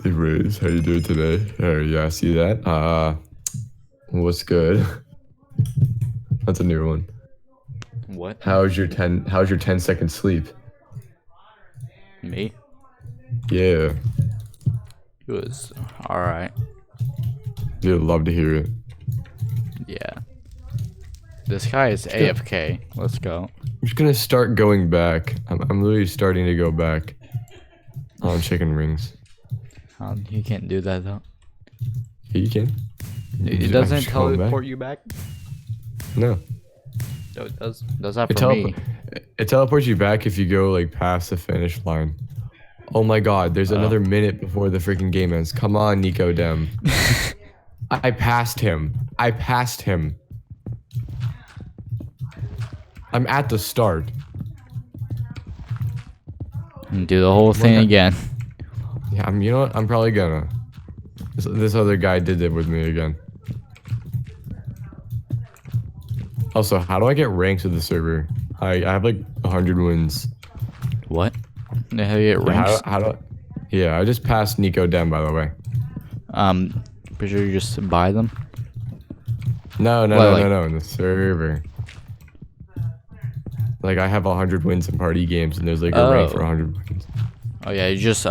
Hey Riz, how you doing today? Oh yeah, see that? What's good? That's a new one. What? How's your 10-second sleep? Me? Yeah. It was alright. You'd love to hear it. Yeah. This guy is AFK. Let's go. I'm just gonna start going back. I'm literally starting to go back on chicken rings. You can't do that though. Yeah, you can. It doesn't teleport you back? No. No, it does. Does that for me? It teleports you back if you go like past the finish line. Oh my god, there's another minute before the freaking game ends. Come on, Nico Dem. I passed him. I passed him. I'm at the start. And do the whole thing again. Yeah, you know what? I'm probably gonna. This other guy did it with me again. Also, how do I get ranks with the server? I have like 100 wins. What? The hell you get ranks? Yeah, I just passed Nico Dem, by the way. Pretty sure you just buy them? No, in the server. Like, I have 100 wins in party games, and there's like a rank for 100 wins. Oh yeah, you just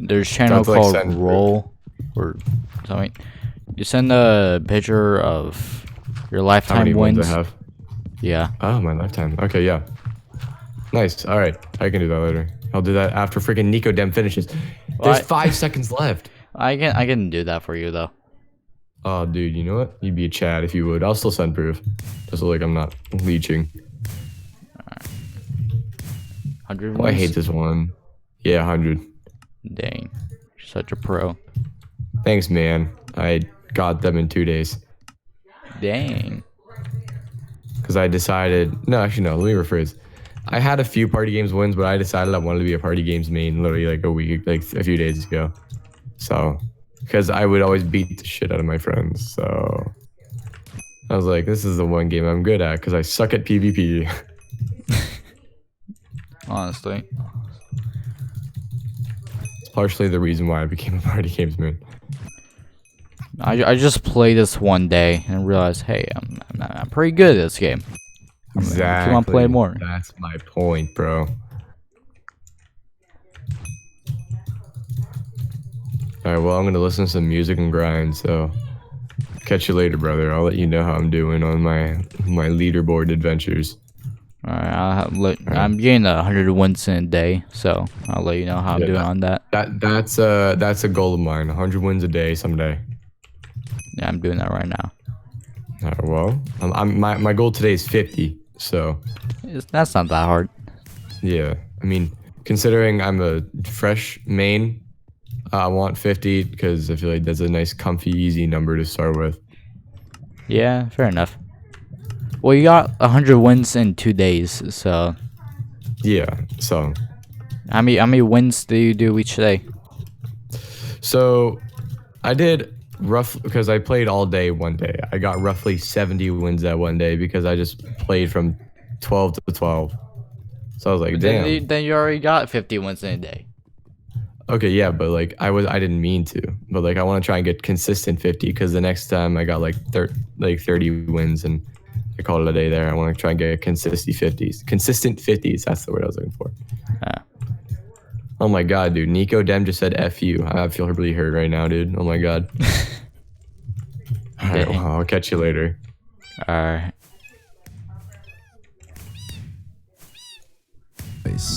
there's a channel called Roll or something. You send a picture of your lifetime How many wins. I have? Yeah. Oh, my lifetime. Okay, yeah. Nice. All right, I can do that later. I'll do that after freaking Nico Dem finishes. There's 5 seconds left. I can do that for you though. Oh, dude, you know what? You'd be a Chad if you would. I'll still send proof. Just so, like, I'm not leeching. 100 Oh, I hate this one. Yeah, 100. Dang. You're such a pro. Thanks, man. I got them in 2 days. Dang. Because I decided... No, actually, no. Let me rephrase. I had a few party games wins, but I decided I wanted to be a party games main literally like a few days ago. So... Because I would always beat the shit out of my friends, so... I was like, this is the one game I'm good at, because I suck at PvP. Honestly. It's partially the reason why I became a party games man. I just played this one day and realized, hey, I'm pretty good at this game. Exactly. Keep on playing more. That's my point, bro. Alright, well, I'm gonna listen to some music and grind, so... Catch you later, brother. I'll let you know how I'm doing on my leaderboard adventures. Alright, I'm getting 100 wins in a day, so I'll let you know how I'm doing on that. That's a goal of mine. 100 wins a day someday. Yeah, I'm doing that right now. Alright, well, my goal today is 50, so... That's not that hard. Yeah, I mean, considering I'm a fresh main... I want 50 because I feel like that's a nice, comfy, easy number to start with. Yeah, fair enough. Well, you got 100 wins in 2 days, so... Yeah, so... How many wins do you do each day? So, I did roughly... Because I played all day one day. I got roughly 70 wins that one day because I just played from 12 to 12. So I was like, damn. Then you already got 50 wins in a day. Okay, yeah, but like I didn't mean to, but like I want to try and get consistent 50 because the next time I got like 30 wins and I called it a day there. I want to try and get consistent 50s. That's the word I was looking for. Oh my god, dude, Nico Dem just said F you. I feel really hurt right now, dude. Oh my god. All right, well, I'll catch you later. All right.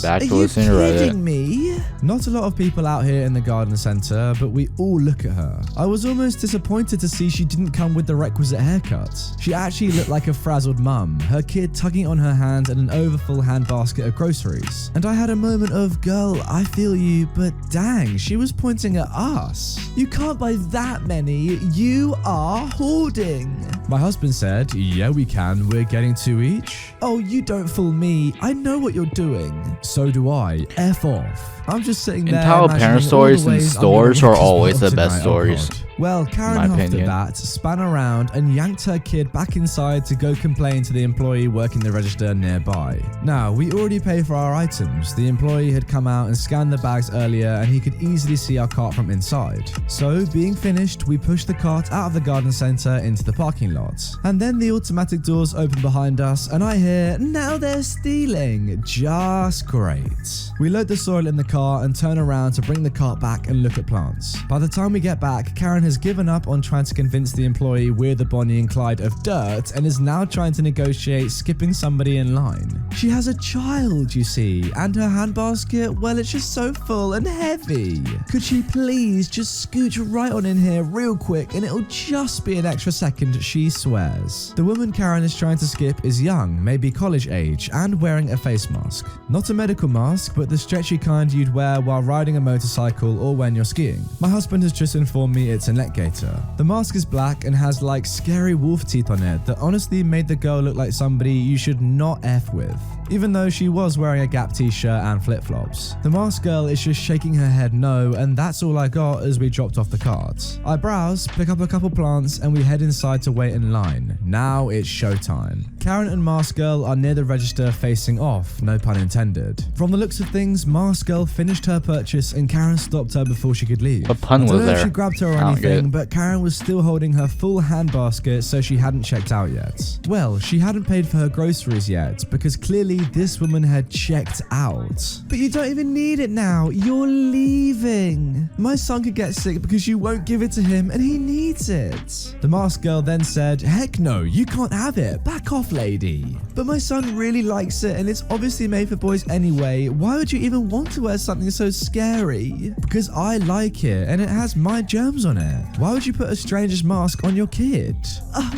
Back to listening to Reddit. Are you kidding me? Not a lot of people out here in the garden centre, but we all look at her. I was almost disappointed to see she didn't come with the requisite haircut. She actually looked like a frazzled mum, her kid tugging on her hand and an overfull handbasket of groceries. And I had a moment of, girl, I feel you, but dang, she was pointing at us. You can't buy that many, you are hoarding. My husband said, yeah, we can, we're getting 2 each. Oh, you don't fool me, I know what you're doing. So do I. F off. I'm just sitting there. Entire parent stories in stores are always the best stories. Well, Karen huffed at that, span around, and yanked her kid back inside to go complain to the employee working the register nearby. Now, we already paid for our items. The employee had come out and scanned the bags earlier, and he could easily see our cart from inside. So, being finished, we pushed the cart out of the garden centre into the parking lot. And then the automatic doors open behind us, and I hear, now they're stealing. Just great. We load the soil in the car and turn around to bring the cart back and look at plants. By the time we get back, Karen has given up on trying to convince the employee we're the Bonnie and Clyde of dirt and is now trying to negotiate skipping somebody in line. She has a child, you see, and her handbasket, well, it's just so full and heavy. Could she please just scooch right on in here real quick and it'll just be an extra second, she swears. The woman Karen is trying to skip is young, maybe college age, and wearing a face mask. Not a medical mask, but the stretchy kind you'd wear while riding a motorcycle or when you're skiing. My husband has just informed me it's a neck gaiter. The mask is black and has like scary wolf teeth on it that honestly made the girl look like somebody you should not F with, even though she was wearing a Gap t-shirt and flip-flops. The mask girl is just shaking her head no, and that's all I got as we dropped off the cart. I browse, pick up a couple plants, and we head inside to wait in line. Now it's showtime. Karen and Mask Girl are near the register facing off, no pun intended. From the looks of things, Mask Girl finished her purchase and Karen stopped her before she could leave. What pun was there? I don't know if she grabbed her or anything, but Karen was still holding her full handbasket, so she hadn't checked out yet. Well, she hadn't paid for her groceries yet, because clearly Clearly, this woman had checked out. But you don't even need it now. You're leaving. My son could get sick because you won't give it to him and he needs it. The masked girl then said, heck no, you can't have it. Back off, lady. But my son really likes it and it's obviously made for boys anyway. Why would you even want to wear something so scary? Because I like it and it has my germs on it. Why would you put a stranger's mask on your kid?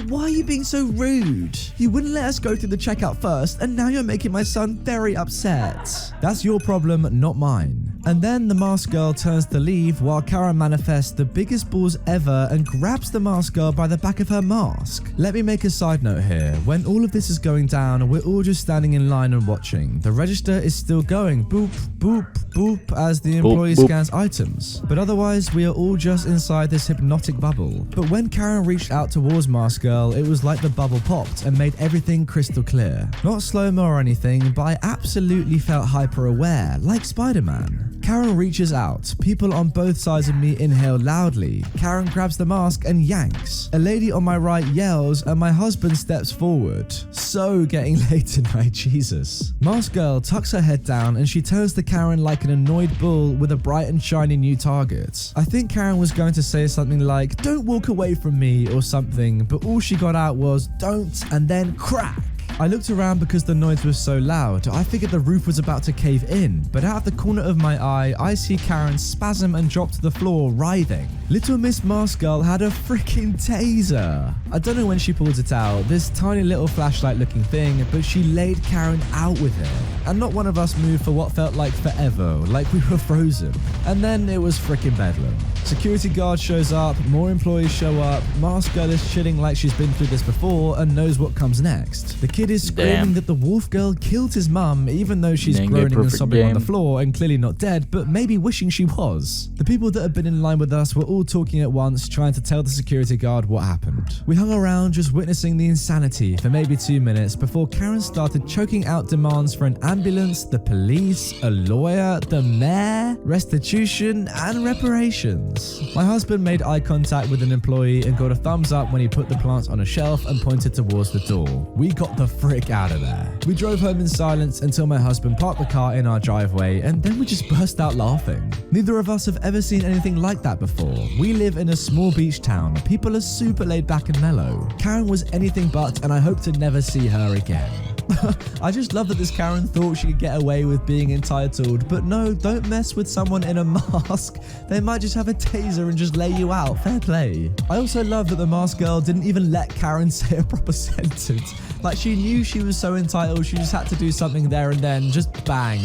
Why are you being so rude? You wouldn't let us go through the checkout first and now you're making my son very upset. That's your problem, not mine. And then the masked girl turns to leave while Karen manifests the biggest balls ever and grabs the masked girl by the back of her mask. Let me make a side note here. When all of this is going down, we're all just standing in line and watching. The register is still going boop, boop, boop as the employee scans items. But otherwise, we are all just inside this hypnotic bubble. But when Karen reached out towards masked girl, it was like the bubble popped and made everything crystal clear. Not slow-mo or anything, but I absolutely felt hyper-aware, like Spider-Man. Karen reaches out. People on both sides of me inhale loudly. Karen grabs the mask and yanks. A lady on my right yells and my husband steps forward. So getting late tonight, Jesus. Masked girl tucks her head down and she turns to Karen like an annoyed bull with a bright and shiny new target. I think Karen was going to say something like, don't walk away from me or something, but all she got out was, don't, and then crack. I looked around because the noise was so loud. I figured the roof was about to cave in, but out of the corner of my eye, I see Karen spasm and drop to the floor, writhing. Little Miss Masked Girl had a freaking taser. I don't know when she pulled it out, this tiny little flashlight looking thing, but she laid Karen out with it. And not one of us moved for what felt like forever, like we were frozen. And then it was freaking bedlam. Security guard shows up, more employees show up, Masked Girl is chilling like she's been through this before and knows what comes next. The kid is screaming that the wolf girl killed his mum, even though she's groaning and sobbing on the floor and clearly not dead, but maybe wishing she was. The people that had been in line with us were all talking at once, trying to tell the security guard what happened. We hung around just witnessing the insanity for maybe 2 minutes before Karen started choking out demands for an ambulance, the police, a lawyer, the mayor, restitution, and reparations. My husband made eye contact with an employee and got a thumbs up when he put the plants on a shelf and pointed towards the door. We got the frick out of there. We drove home in silence until my husband parked the car in our driveway and then we just burst out laughing. Neither of us have ever seen anything like that before. We live in a small beach town. People are super laid back and mellow. Karen was anything but, and I hope to never see her again. I just love that this Karen thought she could get away with being entitled, but no, don't mess with someone in a mask. They might just have a taser and just lay you out. Fair play. I also love that the masked girl didn't even let Karen say a proper sentence. Like she knew she was so entitled, she just had to do something there and then, just bang.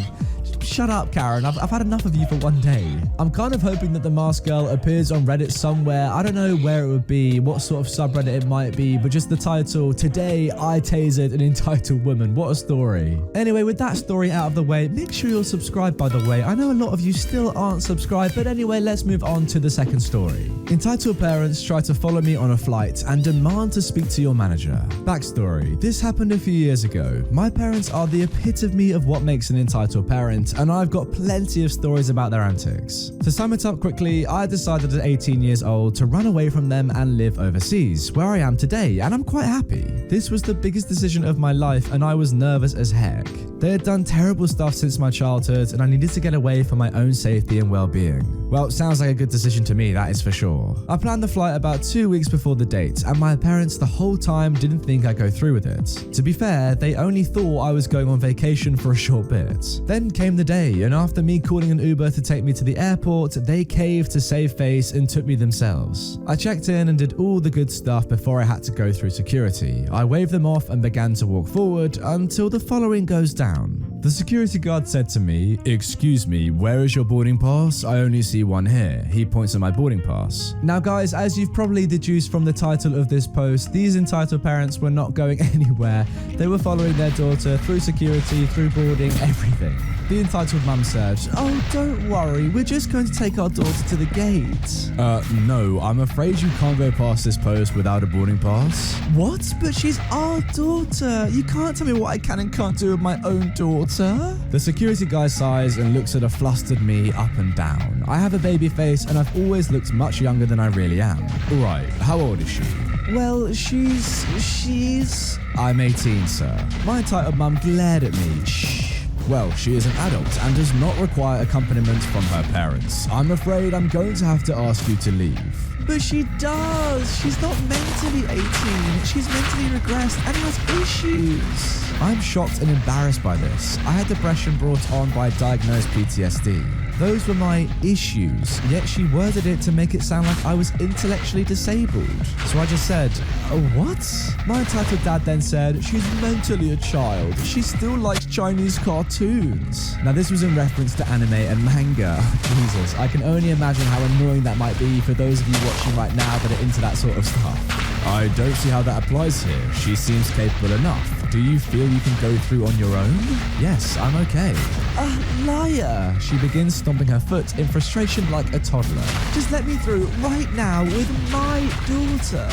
Shut up, Karen. I've had enough of you for one day. I'm kind of hoping that the masked girl appears on Reddit somewhere. I don't know where it would be, what sort of subreddit it might be, but just the title, Today I Tasered an Entitled Woman. What a story. Anyway, with that story out of the way, make sure you're subscribed, by the way. I know a lot of you still aren't subscribed, but anyway, let's move on to the second story. Entitled parents try to follow me on a flight and demand to speak to your manager. Backstory. This happened a few years ago. My parents are the epitome of what makes an entitled parent, and I've got plenty of stories about their antics. To sum it up quickly, I decided at 18 years old to run away from them and live overseas, where I am today, and I'm quite happy. This was the biggest decision of my life, and I was nervous as heck. They had done terrible stuff since my childhood, and I needed to get away for my own safety and well-being. Well, sounds like a good decision to me, that is for sure. I planned the flight about 2 weeks before the date, and my parents the whole time didn't think I'd go through with it. To be fair, they only thought I was going on vacation for a short bit. Then came the day, and after me calling an Uber to take me to the airport, they caved to save face and took me themselves. I checked in and did all the good stuff before I had to go through security. I waved them off and began to walk forward until the following goes down. The security guard said to me, "Excuse me, where is your boarding pass? I only see one here." He points at my boarding pass. Now guys, as you've probably deduced from the title of this post, these entitled parents were not going anywhere. They were following their daughter through security, through boarding, everything. The entitled mum said, "Oh, don't worry, we're just going to take our daughter to the gate." No, I'm afraid you can't go past this post without a boarding pass." "What? But she's our daughter. You can't tell me what I can and can't do with my own daughter." The security guy sighs and looks at a flustered me up and down. I have a baby face and I've always looked much younger than I really am. "Right, how old is she?" Well, she's... I'm 18, sir. My entitled mum glared at me. Shh. Well, she is an adult and does not require accompaniment from her parents. I'm afraid I'm going to have to ask you to leave. But she does. She's not mentally 18. She's mentally regressed and has issues. I'm shocked and embarrassed by this. I had depression brought on by diagnosed PTSD. Those were my issues, yet she worded it to make it sound like I was intellectually disabled. So I just said, what? My entitled dad then said, she's mentally a child. She still likes Chinese cartoons. Now this was in reference to anime and manga. Jesus, I can only imagine how annoying that might be for those of you watching right now that are into that sort of stuff. I don't see how that applies here. She seems capable enough. Do you feel you can go through on your own? Yes, I'm okay. Liar! She begins stomping her foot in frustration like a toddler. Just let me through right now with my daughter.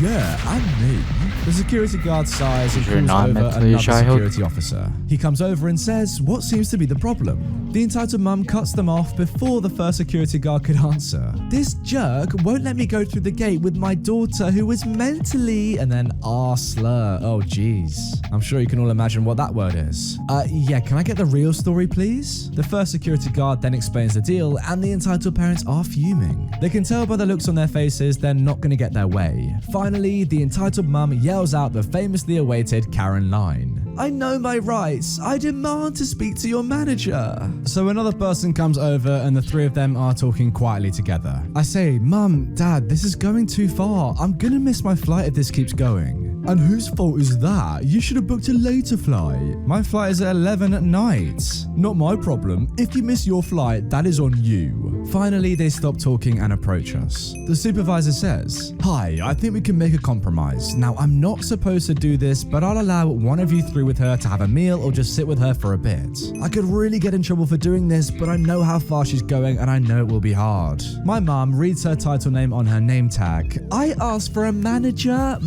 Yeah, and me. The security guard sighs and calls over another security officer. He comes over and says, what seems to be the problem? The entitled mum cuts them off before the first security guard could answer. This jerk won't let me go through the gate with my daughter who is mentally... and then slur. Oh, jeez. I'm sure you can all imagine what that word is. Yeah, can I get the real story, please? The first security guard then explains the deal, and the entitled parents are fuming. They can tell by the looks on their faces they're not going to get their way. Finally, the entitled mum yells out the famously awaited Karen line. I know my rights. I demand to speak to your manager. So another person comes over and the three of them are talking quietly together. I say, Mum, Dad, this is going too far. I'm gonna miss my flight if this keeps going. And whose fault is that? You should have booked a later flight. My flight is at 11 at night. Not my problem. If you miss your flight, that is on you. Finally, they stop talking and approach us. The supervisor says, hi, I think we can make a compromise. Now, I'm not supposed to do this, but I'll allow one of you through with her to have a meal or just sit with her for a bit. I could really get in trouble for doing this, but I know how far she's going and I know it will be hard. My mum reads her title name on her name tag. I asked for a manager.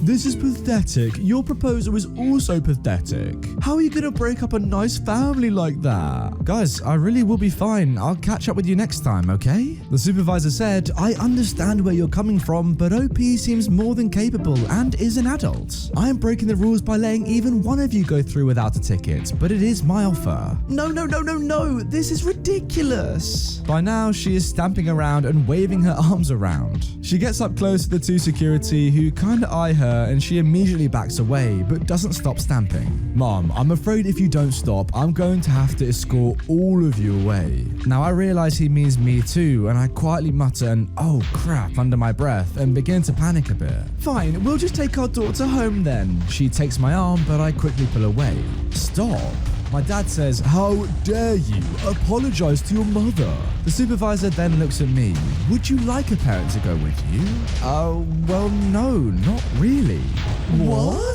This is pathetic. Your proposal is also pathetic. How are you going to break up a nice family like that? Guys, I really will be fine. I'll catch up with you next time, okay? The supervisor said, I understand where you're coming from, but OP seems more than capable and is an adult. I am breaking the rules by letting even one of you go through without a ticket, but it is my offer. No. This is ridiculous. By now, she is stamping around and waving her arms around. She gets up close to the two security who kind of eye her and she immediately backs away, but doesn't stop stamping. Mom, I'm afraid if you don't stop, I'm going to have to escort all of you away. Now, I realize he means me too, and I quietly mutter an, oh crap, under my breath and begin to panic a bit. Fine, we'll just take our daughter home then. She takes my arm, but I quickly pull away. Stop. My dad says, how dare you? Apologize to your mother. The supervisor then looks at me. Would you like a parent to go with you? Well, no, not really. What?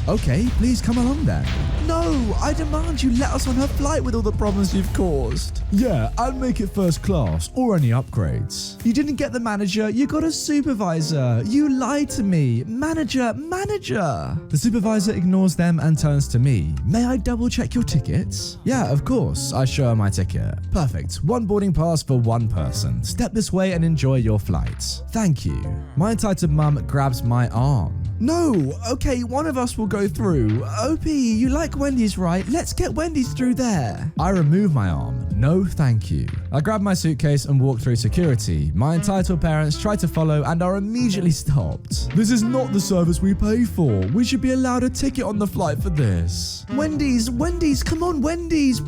Okay, please come along then. No, I demand you let us on her flight with all the problems you've caused. Yeah, and make it first class or any upgrades. You didn't get the manager, you got a supervisor. You lied to me. Manager. The supervisor ignores them and turns to me. May I double check your tickets? Yeah, of course. I show her my ticket. Perfect. One boarding pass for one person. Step this way and enjoy your flight. Thank you. My entitled mum grabs my arm. No, okay, one of us will go through. OP, you like Wendy's, right? Let's get Wendy's through there. I remove my arm. No, thank you. I grab my suitcase and walk through security. My entitled parents try to follow and are immediately stopped. This is not the service we pay for. We should be allowed a ticket on the flight for this. Wendy's, come on, Wendy's.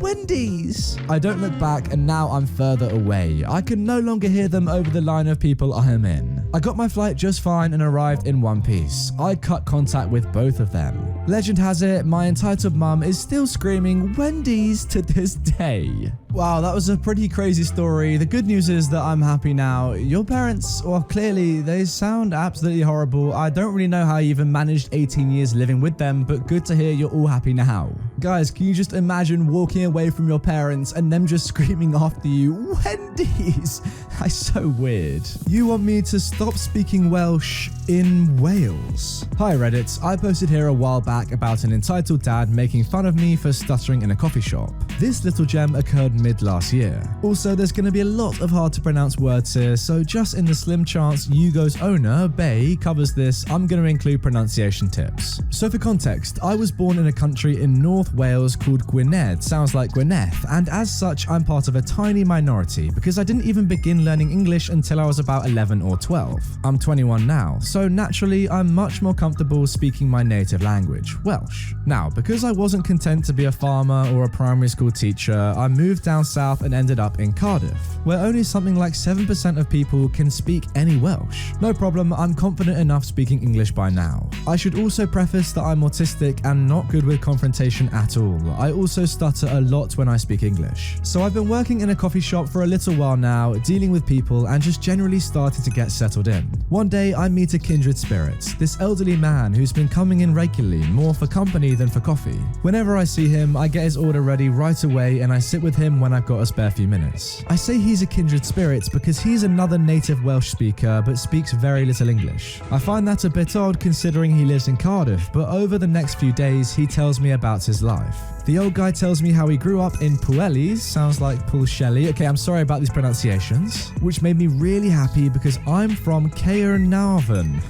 I don't look back and now I'm further away. I can no longer hear them over the line of people I am in. I got my flight just fine and arrived in one piece. I cut contact with both of them. Legend has it, my entitled mum is still screaming Wendy's to this day. Wow, that was a pretty crazy story. The good news is that I'm happy now. Your parents, well, clearly, they sound absolutely horrible. I don't really know how you even managed 18 years living with them, but good to hear you're all happy now. Guys, can you just imagine walking away from your parents and them just screaming after you, Wendy's? That's so weird. You want me to stop speaking Welsh in Wales? Hi Reddit, I posted here a while back about an entitled dad making fun of me for stuttering in a coffee shop. This little gem occurred mid last year. Also, there's going to be a lot of hard to pronounce words here, so just in the slim chance Yugo's owner, Bay, covers this, I'm going to include pronunciation tips. So for context, I was born in a country in North Wales called Gwynedd, sounds like Gwyneth, and as such I'm part of a tiny minority because I didn't even begin learning English until I was about 11 or 12. I'm 21 now, so naturally I'm much more comfortable speaking my native language, Welsh. Now, because I wasn't content to be a farmer or a primary school teacher, I moved down south and ended up in Cardiff, where only something like 7% of people can speak any Welsh. No problem, I'm confident enough speaking English by now. I should also preface that I'm autistic and not good with confrontation at all. I also stutter a lot when I speak English. So I've been working in a coffee shop for a little while now, dealing with people and just generally starting to get settled in. One day I meet a kindred spirit, this elderly man who's been coming in regularly, more for company than for coffee. Whenever I see him, I get his order ready right away and I sit with him when I've got a spare few minutes. I say he's a kindred spirit because he's another native Welsh speaker but speaks very little English. I find that a bit odd considering he lives in Cardiff, but over the next few days he tells me about his life. The old guy tells me how he grew up in Pwllheli, sounds like Pwllheli, okay, I'm sorry about these pronunciations, which made me really happy because I'm from Caernarfon,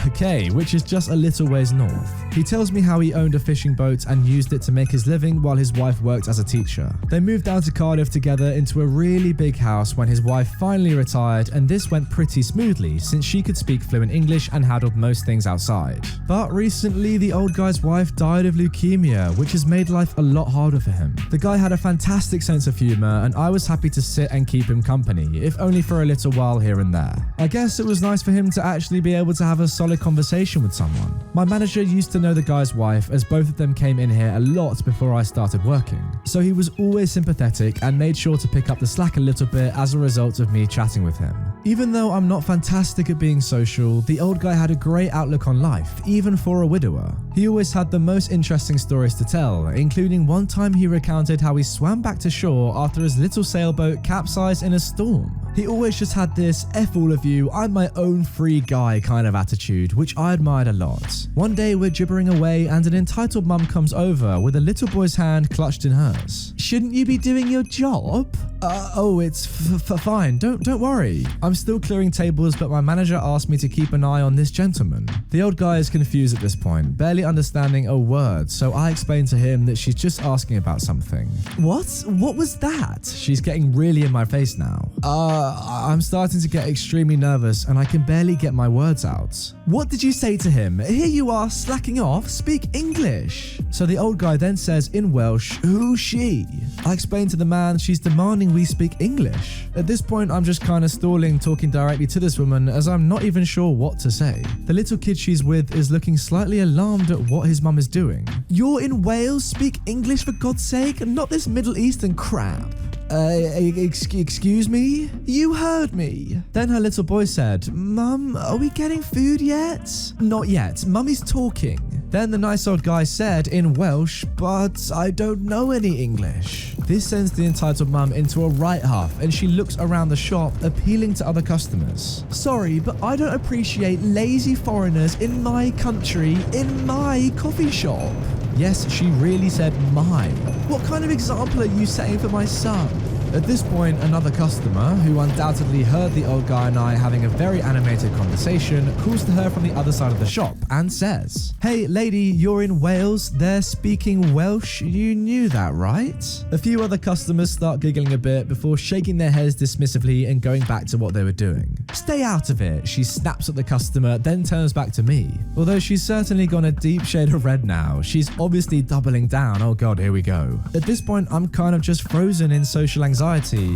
okay, which is just a little ways north. He tells me how he owned a fishing boat and used it to make his living while his wife worked as a teacher. They moved down to Cardiff together into a really big house when his wife finally retired, and this went pretty smoothly since she could speak fluent English and handled most things outside. But recently the old guy's wife died of leukemia, which has made life a lot harder for him. The guy had a fantastic sense of humor and I was happy to sit and keep him company, if only for a little while here and there. I guess it was nice for him to actually be able to have a solid conversation with someone. My manager used to know the guy's wife as both of them came in here a lot before I started working, so he was always sympathetic and made sure to pick up the slack a little bit as a result of me chatting with him. Even though I'm not fantastic at being social, the old guy had a great outlook on life, even for a widower. He always had the most interesting stories to tell, including one time he recounted how he swam back to shore after his little sailboat capsized in a storm. He always just had this F all of you, I'm my own free guy kind of attitude, which I admired a lot. One day we're gibbering away and an entitled mum comes over with a little boy's hand clutched in hers. Shouldn't you be doing your job? Oh, it's fine, don't worry. I'm still clearing tables, but my manager asked me to keep an eye on this gentleman. The old guy is confused at this point, barely understanding a word, so I explained to him that she's just asking about something. What was that? She's getting really in my face now. I'm starting to get extremely nervous and I can barely get my words out. What did you say to him? Here you are slacking off, speak English. So the old guy then says in Welsh, who's she? I explained to the man she's demanding we speak English. At this point I'm just kind of stalling talking directly to this woman as I'm not even sure what to say. The little kid she's with is looking slightly alarmed at what his mum is doing. You're in Wales, speak English for God's sake, not this Middle Eastern crap. Excuse me? You heard me. Then her little boy said, Mum, are we getting food yet? Not yet, Mummy's talking. Then the nice old guy said in Welsh, but I don't know any English. This sends the entitled mum into a right huff and she looks around the shop appealing to other customers. Sorry, but I don't appreciate lazy foreigners in my country, in my coffee shop. Yes, she really said my. What kind of example are you setting for my son? At this point, another customer, who undoubtedly heard the old guy and I having a very animated conversation, calls to her from the other side of the shop and says, Hey lady, you're in Wales, they're speaking Welsh, you knew that, right? A few other customers start giggling a bit before shaking their heads dismissively and going back to what they were doing. Stay out of it, she snaps at the customer, then turns back to me. Although she's certainly gone a deep shade of red now, she's obviously doubling down, oh god, here we go. At this point, I'm kind of just frozen in social anxiety.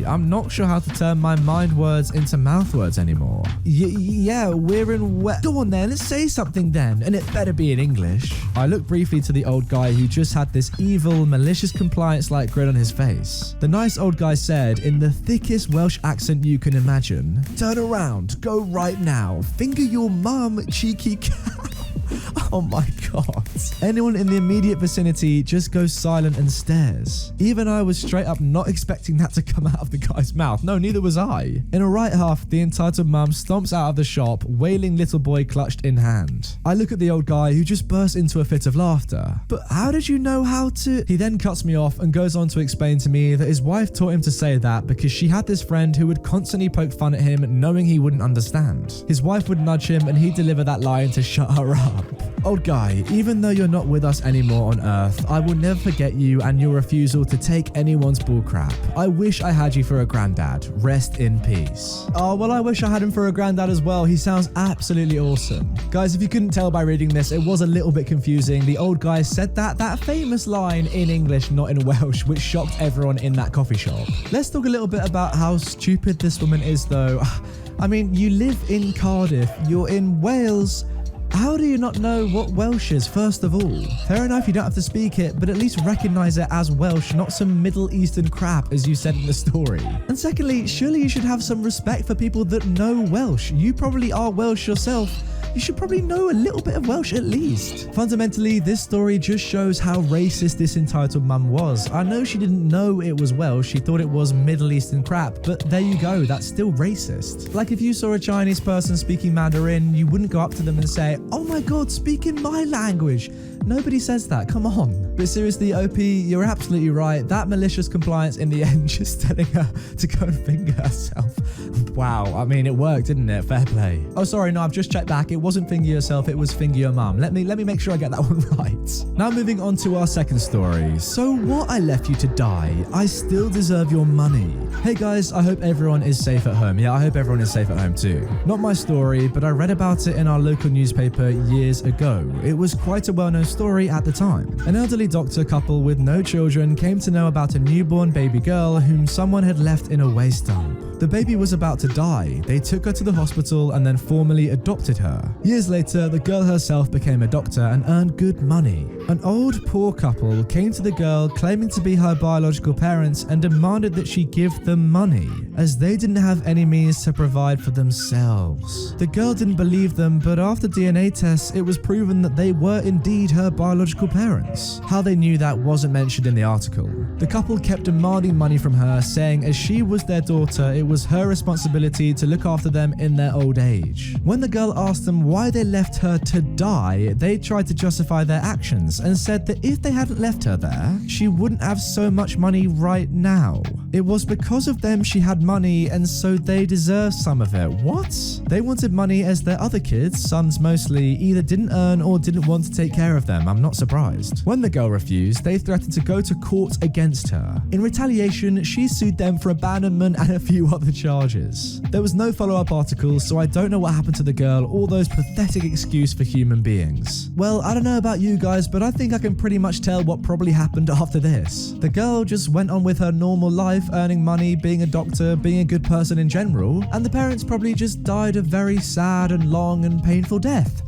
I'm not sure how to turn my mind words into mouth words anymore. Yeah, we're in Go on then, let's say something then, and it better be in English. I look briefly to the old guy who just had this evil, malicious compliance-like grin on his face. The nice old guy said, in the thickest Welsh accent you can imagine, Turn around, go right now, finger your mum, cheeky cat. Oh my god. Anyone in the immediate vicinity just goes silent and stares. Even I was straight up not expecting that to come out of the guy's mouth. No, neither was I. In a right half, the entitled mum stomps out of the shop, wailing little boy clutched in hand. I look at the old guy who just burst into a fit of laughter. But how did you know how to... He then cuts me off and goes on to explain to me that his wife taught him to say that because she had this friend who would constantly poke fun at him knowing he wouldn't understand. His wife would nudge him and he'd deliver that line to shut her up. Old guy, even though you're not with us anymore on Earth, I will never forget you and your refusal to take anyone's bullcrap. I wish I had you for a granddad. Rest in peace. Oh, well, I wish I had him for a granddad as well. He sounds absolutely awesome. Guys, if you couldn't tell by reading this, it was a little bit confusing. The old guy said that famous line in English, not in Welsh, which shocked everyone in that coffee shop. Let's talk a little bit about how stupid this woman is, though. I mean, you live in Cardiff, you're in Wales. How do you not know what Welsh is, first of all? Fair enough, you don't have to speak it, but at least recognize it as Welsh, not some Middle Eastern crap, as you said in the story. And secondly, surely you should have some respect for people that know Welsh. You probably are Welsh yourself. You should probably know a little bit of Welsh at least. Fundamentally, this story just shows how racist this entitled mum was. I know she didn't know it was Welsh, she thought it was Middle Eastern crap, but there you go, that's still racist. Like if you saw a Chinese person speaking Mandarin, you wouldn't go up to them and say, "Oh my god, speak in my language." Nobody says that, come on. But seriously, OP, you're absolutely right. That malicious compliance in the end, just telling her to go and finger herself. Wow, I mean, it worked, didn't it? Fair play. Oh, sorry, no, I've just checked back. It wasn't finger yourself, it was finger your mum. Let me make sure I get that one right. Now moving on to our second story. So what, I left you to die? I still deserve your money. Hey guys, I hope everyone is safe at home. Yeah, I hope everyone is safe at home too. Not my story, but I read about it in our local newspaper years ago. It was quite a well-known story at the time. An elderly doctor couple with no children came to know about a newborn baby girl whom someone had left in a waste dump. The baby was about to die. They took her to the hospital and then formally adopted her. Years later, the girl herself became a doctor and earned good money. An old poor couple came to the girl claiming to be her biological parents and demanded that she give them money, as they didn't have any means to provide for themselves. The girl didn't believe them, but after DNA tests, it was proven that they were indeed her biological parents. How they knew that wasn't mentioned in the article. The couple kept demanding money from her, saying as she was their daughter, it was her responsibility to look after them in their old age. When the girl asked them why they left her to die, they tried to justify their actions and said that if they hadn't left her there, she wouldn't have so much money right now. It was because of them she had money, and so they deserved some of it. What? They wanted money as their other kids, sons mostly, either didn't earn or didn't want to take care of them. I'm not surprised. When the girl refused, they threatened to go to court against her. In retaliation, she sued them for abandonment and a few other charges. There was no follow-up articles, so I don't know what happened to the girl or those pathetic excuses for human beings. Well, I don't know about you guys, but I think I can pretty much tell what probably happened after this. The girl just went on with her normal life, earning money, being a doctor, being a good person in general, and the parents probably just died a very sad and long and painful death.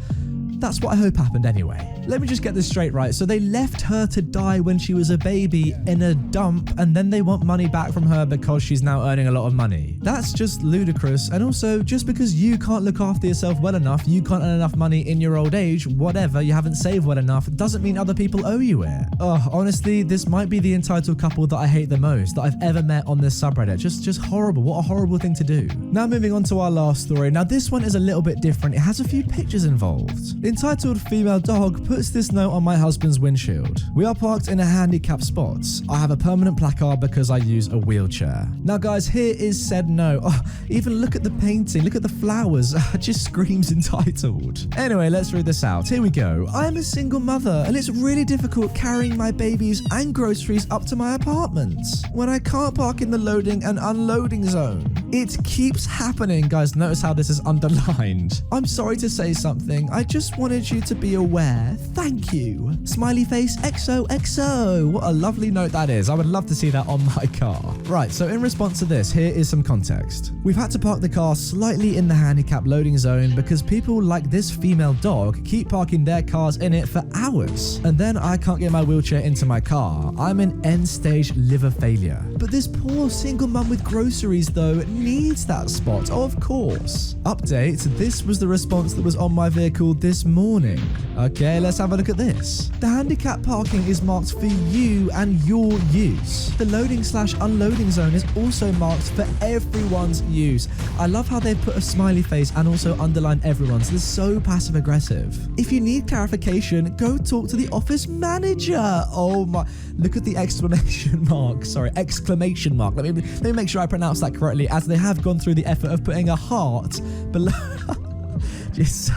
That's what I hope happened anyway. Let me just get this straight, right? So they left her to die when she was a baby in a dump, and then they want money back from her because she's now earning a lot of money. That's just ludicrous. And also, just because you can't look after yourself well enough, you can't earn enough money in your old age, whatever, you haven't saved well enough, doesn't mean other people owe you it. Oh, honestly, this might be the entitled couple that I hate the most that I've ever met on this subreddit. Just horrible. What a horrible thing to do. Now moving on to our last story. Now this one is a little bit different. It has a few pictures involved. Entitled Female Dog puts this note on my husband's windshield. We are parked in a handicapped spot. I have a permanent placard because I use a wheelchair. Now guys, here is said note. Oh, even look at the painting, look at the flowers. It just screams entitled. Anyway, let's read this out. Here we go. I am a single mother and it's really difficult carrying my babies and groceries up to my apartment when I can't park in the loading and unloading zone. It keeps happening. Guys, notice how this is underlined. I'm sorry to say something. I just wanted you to be aware. Thank you. Smiley face XOXO. What a lovely note that is. I would love to see that on my car. Right, so in response to this, here is some context. We've had to park the car slightly in the handicap loading zone because people like this female dog keep parking their cars in it for hours. And then I can't get my wheelchair into my car. I'm in end-stage liver failure. But this poor single mum with groceries though needs that spot, of course. Update, this was the response that was on my vehicle this morning. Okay, let's have a look at this. The handicap parking is marked for you and your use. The loading/unloading zone is also marked for everyone's use. I love how they put a smiley face and also underline everyone's. This is so passive aggressive. If you need clarification, go talk to the office manager. Oh my, look at the exclamation mark. Sorry, exclamation mark. Let me make sure I pronounce that correctly, as they have gone through the effort of putting a heart below. It's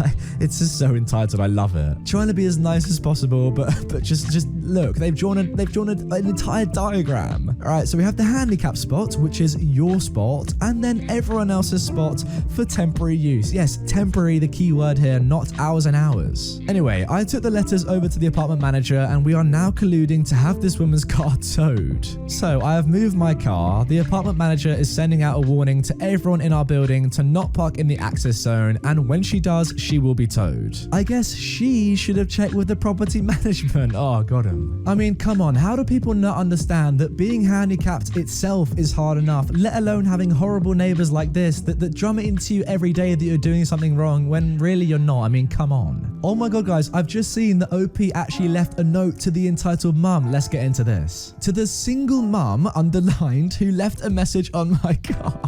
just so entitled. I love it. Trying to be as nice as possible, but just look. They've drawn an entire diagram. All right, so we have the handicap spot, which is your spot, and then everyone else's spot for temporary use. Yes, temporary, the key word here, not hours and hours. Anyway, I took the letters over to the apartment manager, and we are now colluding to have this woman's car towed. So I have moved my car. The apartment manager is sending out a warning to everyone in our building to not park in the access zone, and when she does, she will be towed. I guess she should have checked with the property management. Oh, got him. I mean, come on, how do people not understand that being handicapped itself is hard enough, let alone having horrible neighbors like this that drum it into you every day that you're doing something wrong when really you're not? I mean, come on. Oh my god, guys, I've just seen that OP actually left a note to the entitled mum. Let's get into this. To the single mum, underlined, who left a message on my car.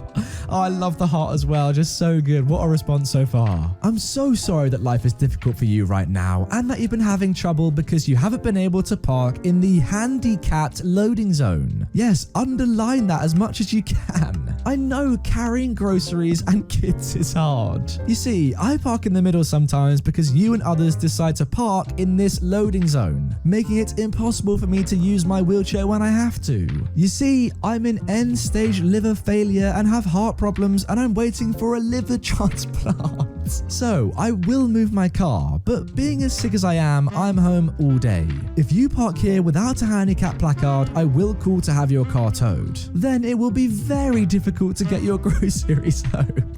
Oh, I love the heart as well. Just so good. What a response so far. I'm so sorry that life is difficult for you right now and that you've been having trouble because you haven't been able to park in the handicapped loading zone. Yes, underline that as much as you can. I know carrying groceries and kids is hard. You see, I park in the middle sometimes because you and others decide to park in this loading zone, making it impossible for me to use my wheelchair when I have to. You see, I'm in end-stage liver failure and have heart problems, and I'm waiting for a liver transplant. So I will move my car, but being as sick as I am, I'm home all day. If you park here without a handicap placard, I will call to have your car towed. Then it will be very difficult to get your groceries home.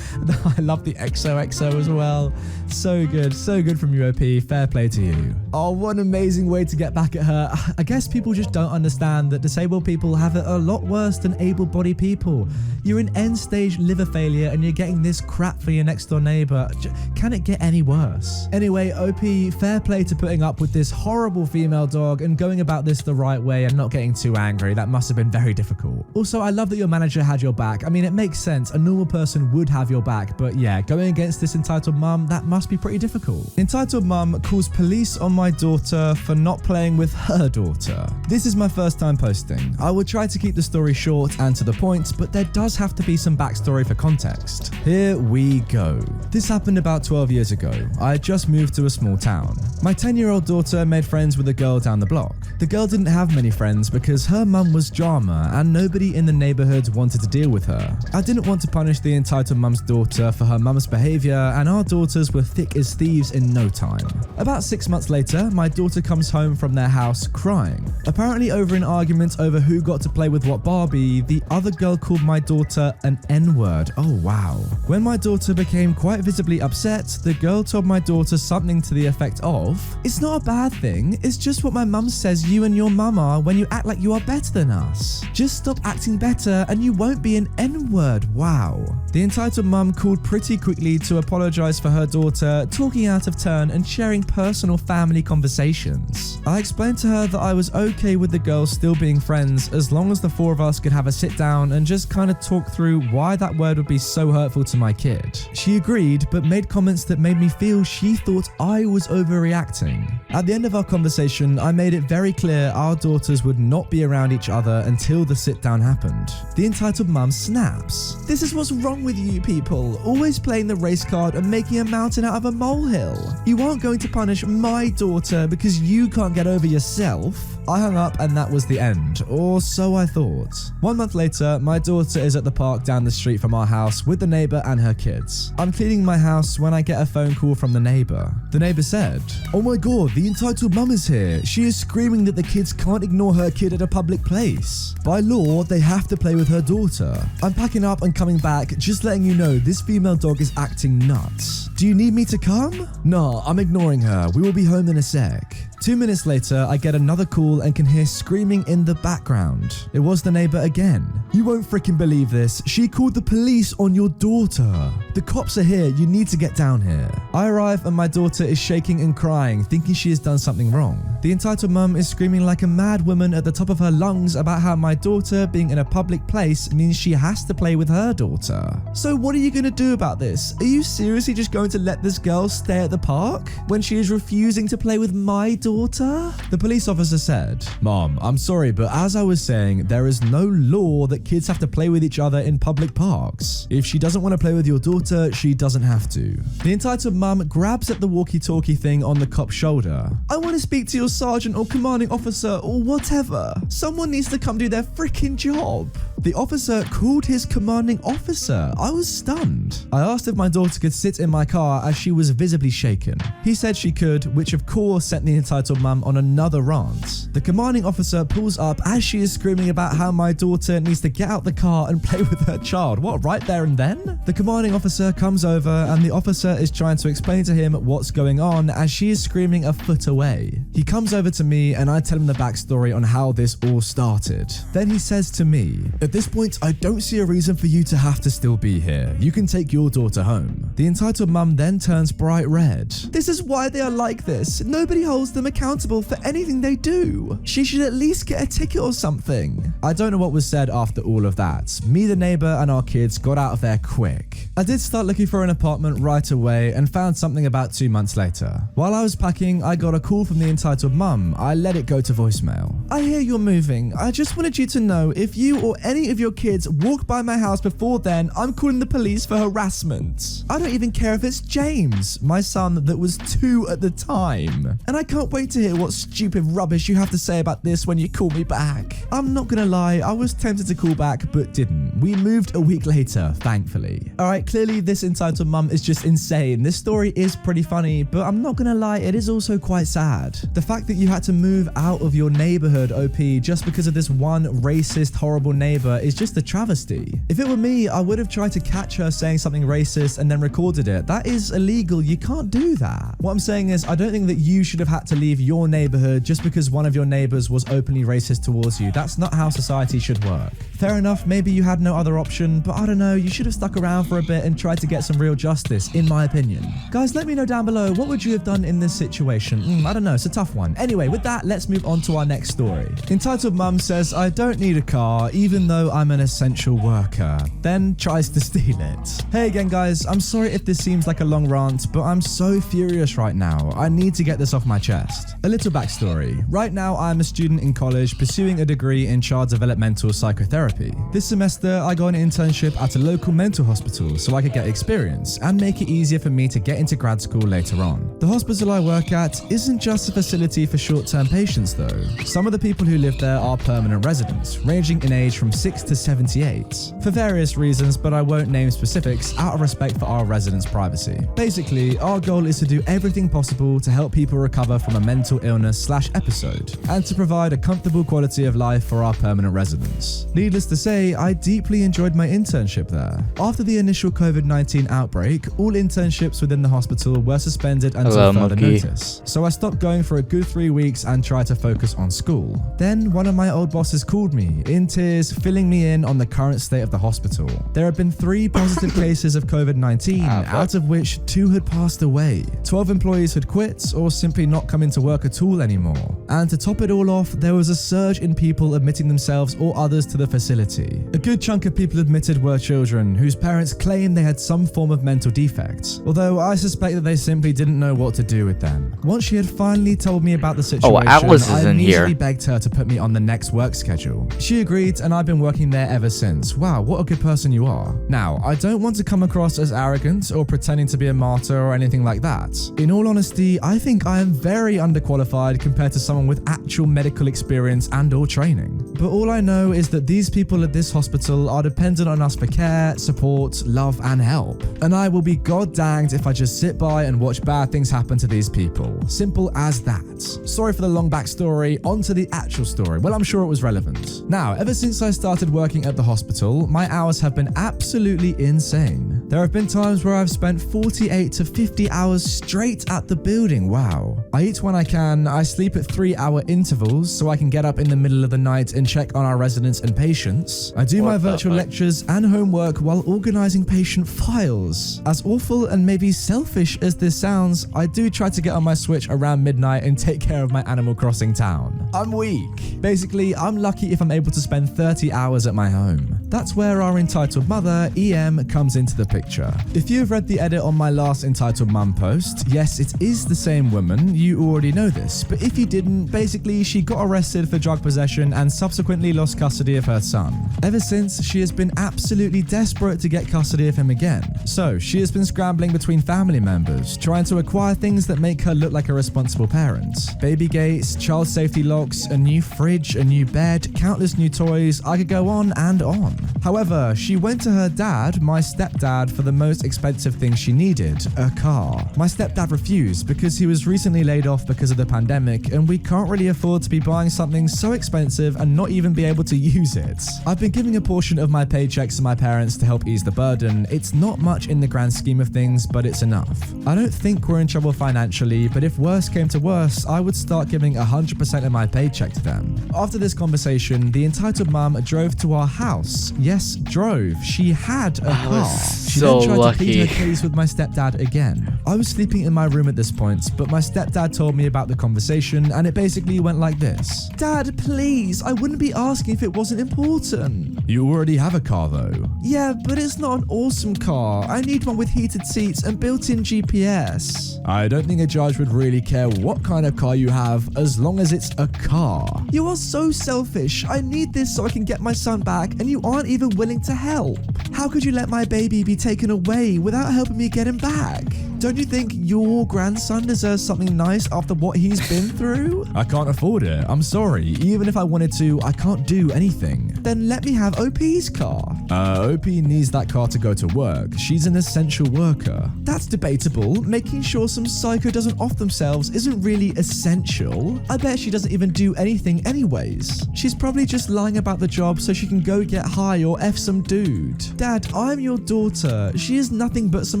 I love the XOXO as well. So good from you, OP. Fair play to you. Oh, what an amazing way to get back at her. I guess people just don't understand that disabled people have it a lot worse than able-bodied people. You're in end-stage liver failure and you're getting this crap for your next-door neighbor. Can it get any worse? Anyway, OP, fair play to putting up with this horrible female dog and going about this the right way and not getting too angry. That must have been very difficult. Also, I love that your manager had your back. I mean, it makes sense. A normal person would have your back, but yeah, going against this entitled mum, that must be pretty difficult. Entitled mum calls police on my daughter for not playing with her daughter. This is my first time posting. I will try to keep the story short and to the point, but there does have to be some backstory for context. Here we go. This happened about 12 years ago. I had just moved to a small town. My 10-year-old daughter made friends with a girl down the block. The girl didn't have many friends because her mum was drama and nobody in the neighborhood wanted to deal with her. I didn't want to punish the entitled mum's daughter for her mum's behavior, and our daughters were thick as thieves in no time. About 6 months later, my daughter comes home from their house crying. Apparently over an argument over who got to play with what Barbie, the other girl called my daughter an N-word. Oh wow. When my daughter became quite visibly upset, the girl told my daughter something to the effect of, "It's not a bad thing, it's just what my mum says you and your mum are when you act like you are better than us. Just stop acting better and you won't be an N-word." Wow. The entitled mum called pretty quickly to apologize for her daughter talking out of turn and sharing personal family conversations. I explained to her that I was okay with the girls still being friends as long as the four of us could have a sit down and just kind of talk through why that word would be so hurtful to my kid. She agreed, but made comments that made me feel she thought I was overreacting. At the end of our conversation, I made it very clear our daughters would not be around each other until the sit down happened. The entitled mum snaps. "This is what's wrong with you people, always playing the race card and making a mountain out of a molehill. You aren't going to punish my daughter because you can't get over yourself." I hung up and that was the end, or so I thought. 1 month later, my daughter is at the park down the street from our house with the neighbor and her kids. I'm cleaning my house when I get a phone call from the neighbor. The neighbor said, "Oh my god, the entitled mum is here. She is screaming that the kids can't ignore her kid at a public place. By law, they have to play with her daughter. I'm packing up and coming back, just letting you know this female dog is acting nuts. Do you need me to come?" "No, I'm ignoring her. We will be home in a sec." 2 minutes later, I get another call and can hear screaming in the background. It was the neighbor again. You won't freaking believe this. She called the police on your daughter. The cops are here. You need to get down here. I arrive and my daughter is shaking and crying, thinking she has done something wrong. The entitled mum is screaming like a mad woman at the top of her lungs about how my daughter being in a public place means she has to play with her daughter. So what are you going to do about this? Are you seriously just going to let this girl stay at the park when she is refusing to play with my daughter? The police officer said, "Mom, I'm sorry, but as I was saying, there is no law that kids have to play with each other in public parks. If she doesn't want to play with your daughter, she doesn't have to." The entitled mum grabs at the walkie-talkie thing on the cop's shoulder. "I want to speak to your sergeant or commanding officer or whatever. Someone needs to come do their freaking job." The officer called his commanding officer. I was stunned. I asked if my daughter could sit in my car as she was visibly shaken. He said she could, which of course sent the entitled mum on another rant. The commanding officer pulls up as she is screaming about how my daughter needs to get out the car and play with her child. What, right there and then? The commanding officer comes over and the officer is trying to explain to him what's going on as she is screaming a foot away. He comes over to me and I tell him the backstory on how this all started. Then he says to me, "At this point, I don't see a reason for you to have to still be here. You can take your daughter home." The entitled mum then turns bright red. "This is why they are like this. Nobody holds them accountable for anything they do. She should at least get a ticket or something." I don't know what was said after all of that. Me, the neighbor, and our kids got out of there quick. I did start looking for an apartment right away and found something about 2 months later. While I was packing, I got a call from the entitled mum. I let it go to voicemail. "I hear you're moving. I just wanted you to know if you or any of your kids walk by my house before then, I'm calling the police for harassment. I don't even care if it's James, my son that was 2 at the time. And I can't wait to hear what stupid rubbish you have to say about this when you call me back." I'm not gonna lie, I was tempted to call back but didn't. We moved a week later, thankfully. Alright, clearly this entitled mum is just insane. This story is pretty funny, but I'm not gonna lie, it is also quite sad. The fact that you had to move out of your neighborhood, OP, just because of this one racist, horrible neighbor is just a travesty. If it were me, I would have tried to catch her saying something racist and then recorded it. That is illegal. You can't do that. What I'm saying is, I don't think that you should have had to leave your neighborhood just because one of your neighbors was openly racist towards you. That's not how society should work. Fair enough, maybe you had no other option, but I don't know, you should have stuck around for a bit and tried to get some real justice, in my opinion. Guys, let me know down below, what would you have done in this situation? I don't know, it's a tough one. Anyway, with that, let's move on to our next story. Entitled mum says, "I don't need a car, even though I'm an essential worker," then tries to steal it. Hey again guys, I'm sorry if this seems like a long rant, but I'm so furious right now. I need to get this off my chest. A little backstory. Right now, I'm a student in college pursuing a degree in child developmental psychotherapy. This semester, I got an internship at a local mental hospital so I could get experience and make it easier for me to get into grad school later on. The hospital I work at isn't just a facility for short-term patients though. Some of the people who live there are permanent residents, ranging in age from 6 to 78. For various reasons, but I won't name specifics out of respect for our residents' privacy. Basically, our goal is to do everything possible to help people recover from a mental illness/episode and to provide a comfortable quality of life for our permanent residents. Needless to say, I deeply enjoyed my internship there. After the initial COVID-19 outbreak, all internships within the hospital were suspended until further notice. So I stopped going for a good 3 weeks and tried to focus on school. Then one of my old bosses called me, in tears, filling me in on the current state of the hospital. There have been 3 positive cases of COVID-19, out of which 2 had passed away. 12 employees had quit or simply not come into work at all anymore. And to top it all off, there was a surge in people admitting themselves or others to the facility. A good chunk of people admitted were children whose parents claimed they had some form of mental defect, although I suspect that they simply didn't know what to do with them. Once she had finally told me about the situation, I immediately begged her to put me on the next work schedule. She agreed and I've been working there ever since. Wow, what a good person you are. Now, I don't want to come across as arrogant or pretending to be a martyr or anything like that. In all honesty, I think I am very underqualified compared to someone with actual medical experience and or training. but all I know is that these people at this hospital are dependent on us for care, support, love, and help. And I will be god danged if I just sit by and watch bad things happen to these people. Simple as that. Sorry for the long backstory, on to the actual story. Well, I'm sure it was relevant. Now, ever since I started working at the hospital, my hours have been absolutely insane. There have been times where I've spent 48 to 50 hours straight at the building. Wow. I eat when I can, I sleep at 3-hour intervals so I can get up in the middle of the night and check on our residents and patients. I do my virtual lectures and homework while organizing patient files. As awful and maybe selfish as this sounds, I do try to get on my Switch around midnight and take care of my Animal Crossing town. I'm weak. Basically, I'm lucky if I'm able to spend 30 hours at my home. That's where our entitled mother, EM, comes into the picture. If you've read the edit on my last entitled mum post, yes, it is the same woman, you already know this, but if you didn't, basically she got arrested for drug possession and subsequently lost custody of her son. Ever since, she has been absolutely desperate to get custody of him again. So, she has been scrambling between family members, trying to acquire things that make her look like a responsible parent. Baby gates, child safety locks, a new fridge, a new bed, countless new toys, I could go on and on. However, she went to her dad, my stepdad, for the most expensive thing she needed, a car. My stepdad refused because he was recently laid off because of the pandemic and we can't really afford to be buying something so expensive and not even be able to use it. I've been giving a portion of my paychecks to my parents to help ease the burden. It's not much in the grand scheme of things, but it's enough. I don't think we're in trouble financially, but if worse came to worse, I would start giving 100% of my paycheck to them. After this conversation, the entitled mum drove to our house. Yes, drove. She had a car. She so then tried lucky. to plead her case with my stepdad again. I was sleeping in my room at this point, but my stepdad told me about the conversation and it basically went like this. Dad, please, I wouldn't be asking if it wasn't important. You already have a car though. Yeah, but it's not an awesome car. I need one with heated seats and built-in GPS. I don't think a judge would really care what kind of car you have as long as it's a car. You are so selfish. I need this so I can get my son back and you aren't even willing to help. How could you let my baby be taken away without helping me get him back? Don't you think your grandson deserves something nice after what he's been through? I can't afford it. I'm sorry. Even if I wanted to, I can't do anything. Then let me have OP's car. OP needs that car to go to work. She's an essential worker. That's debatable. Making sure some psycho doesn't off themselves isn't really essential. I bet she doesn't even do anything anyways. She's probably just lying about the job so she can go get high or F some dude. Dad, I'm your daughter. She is nothing but some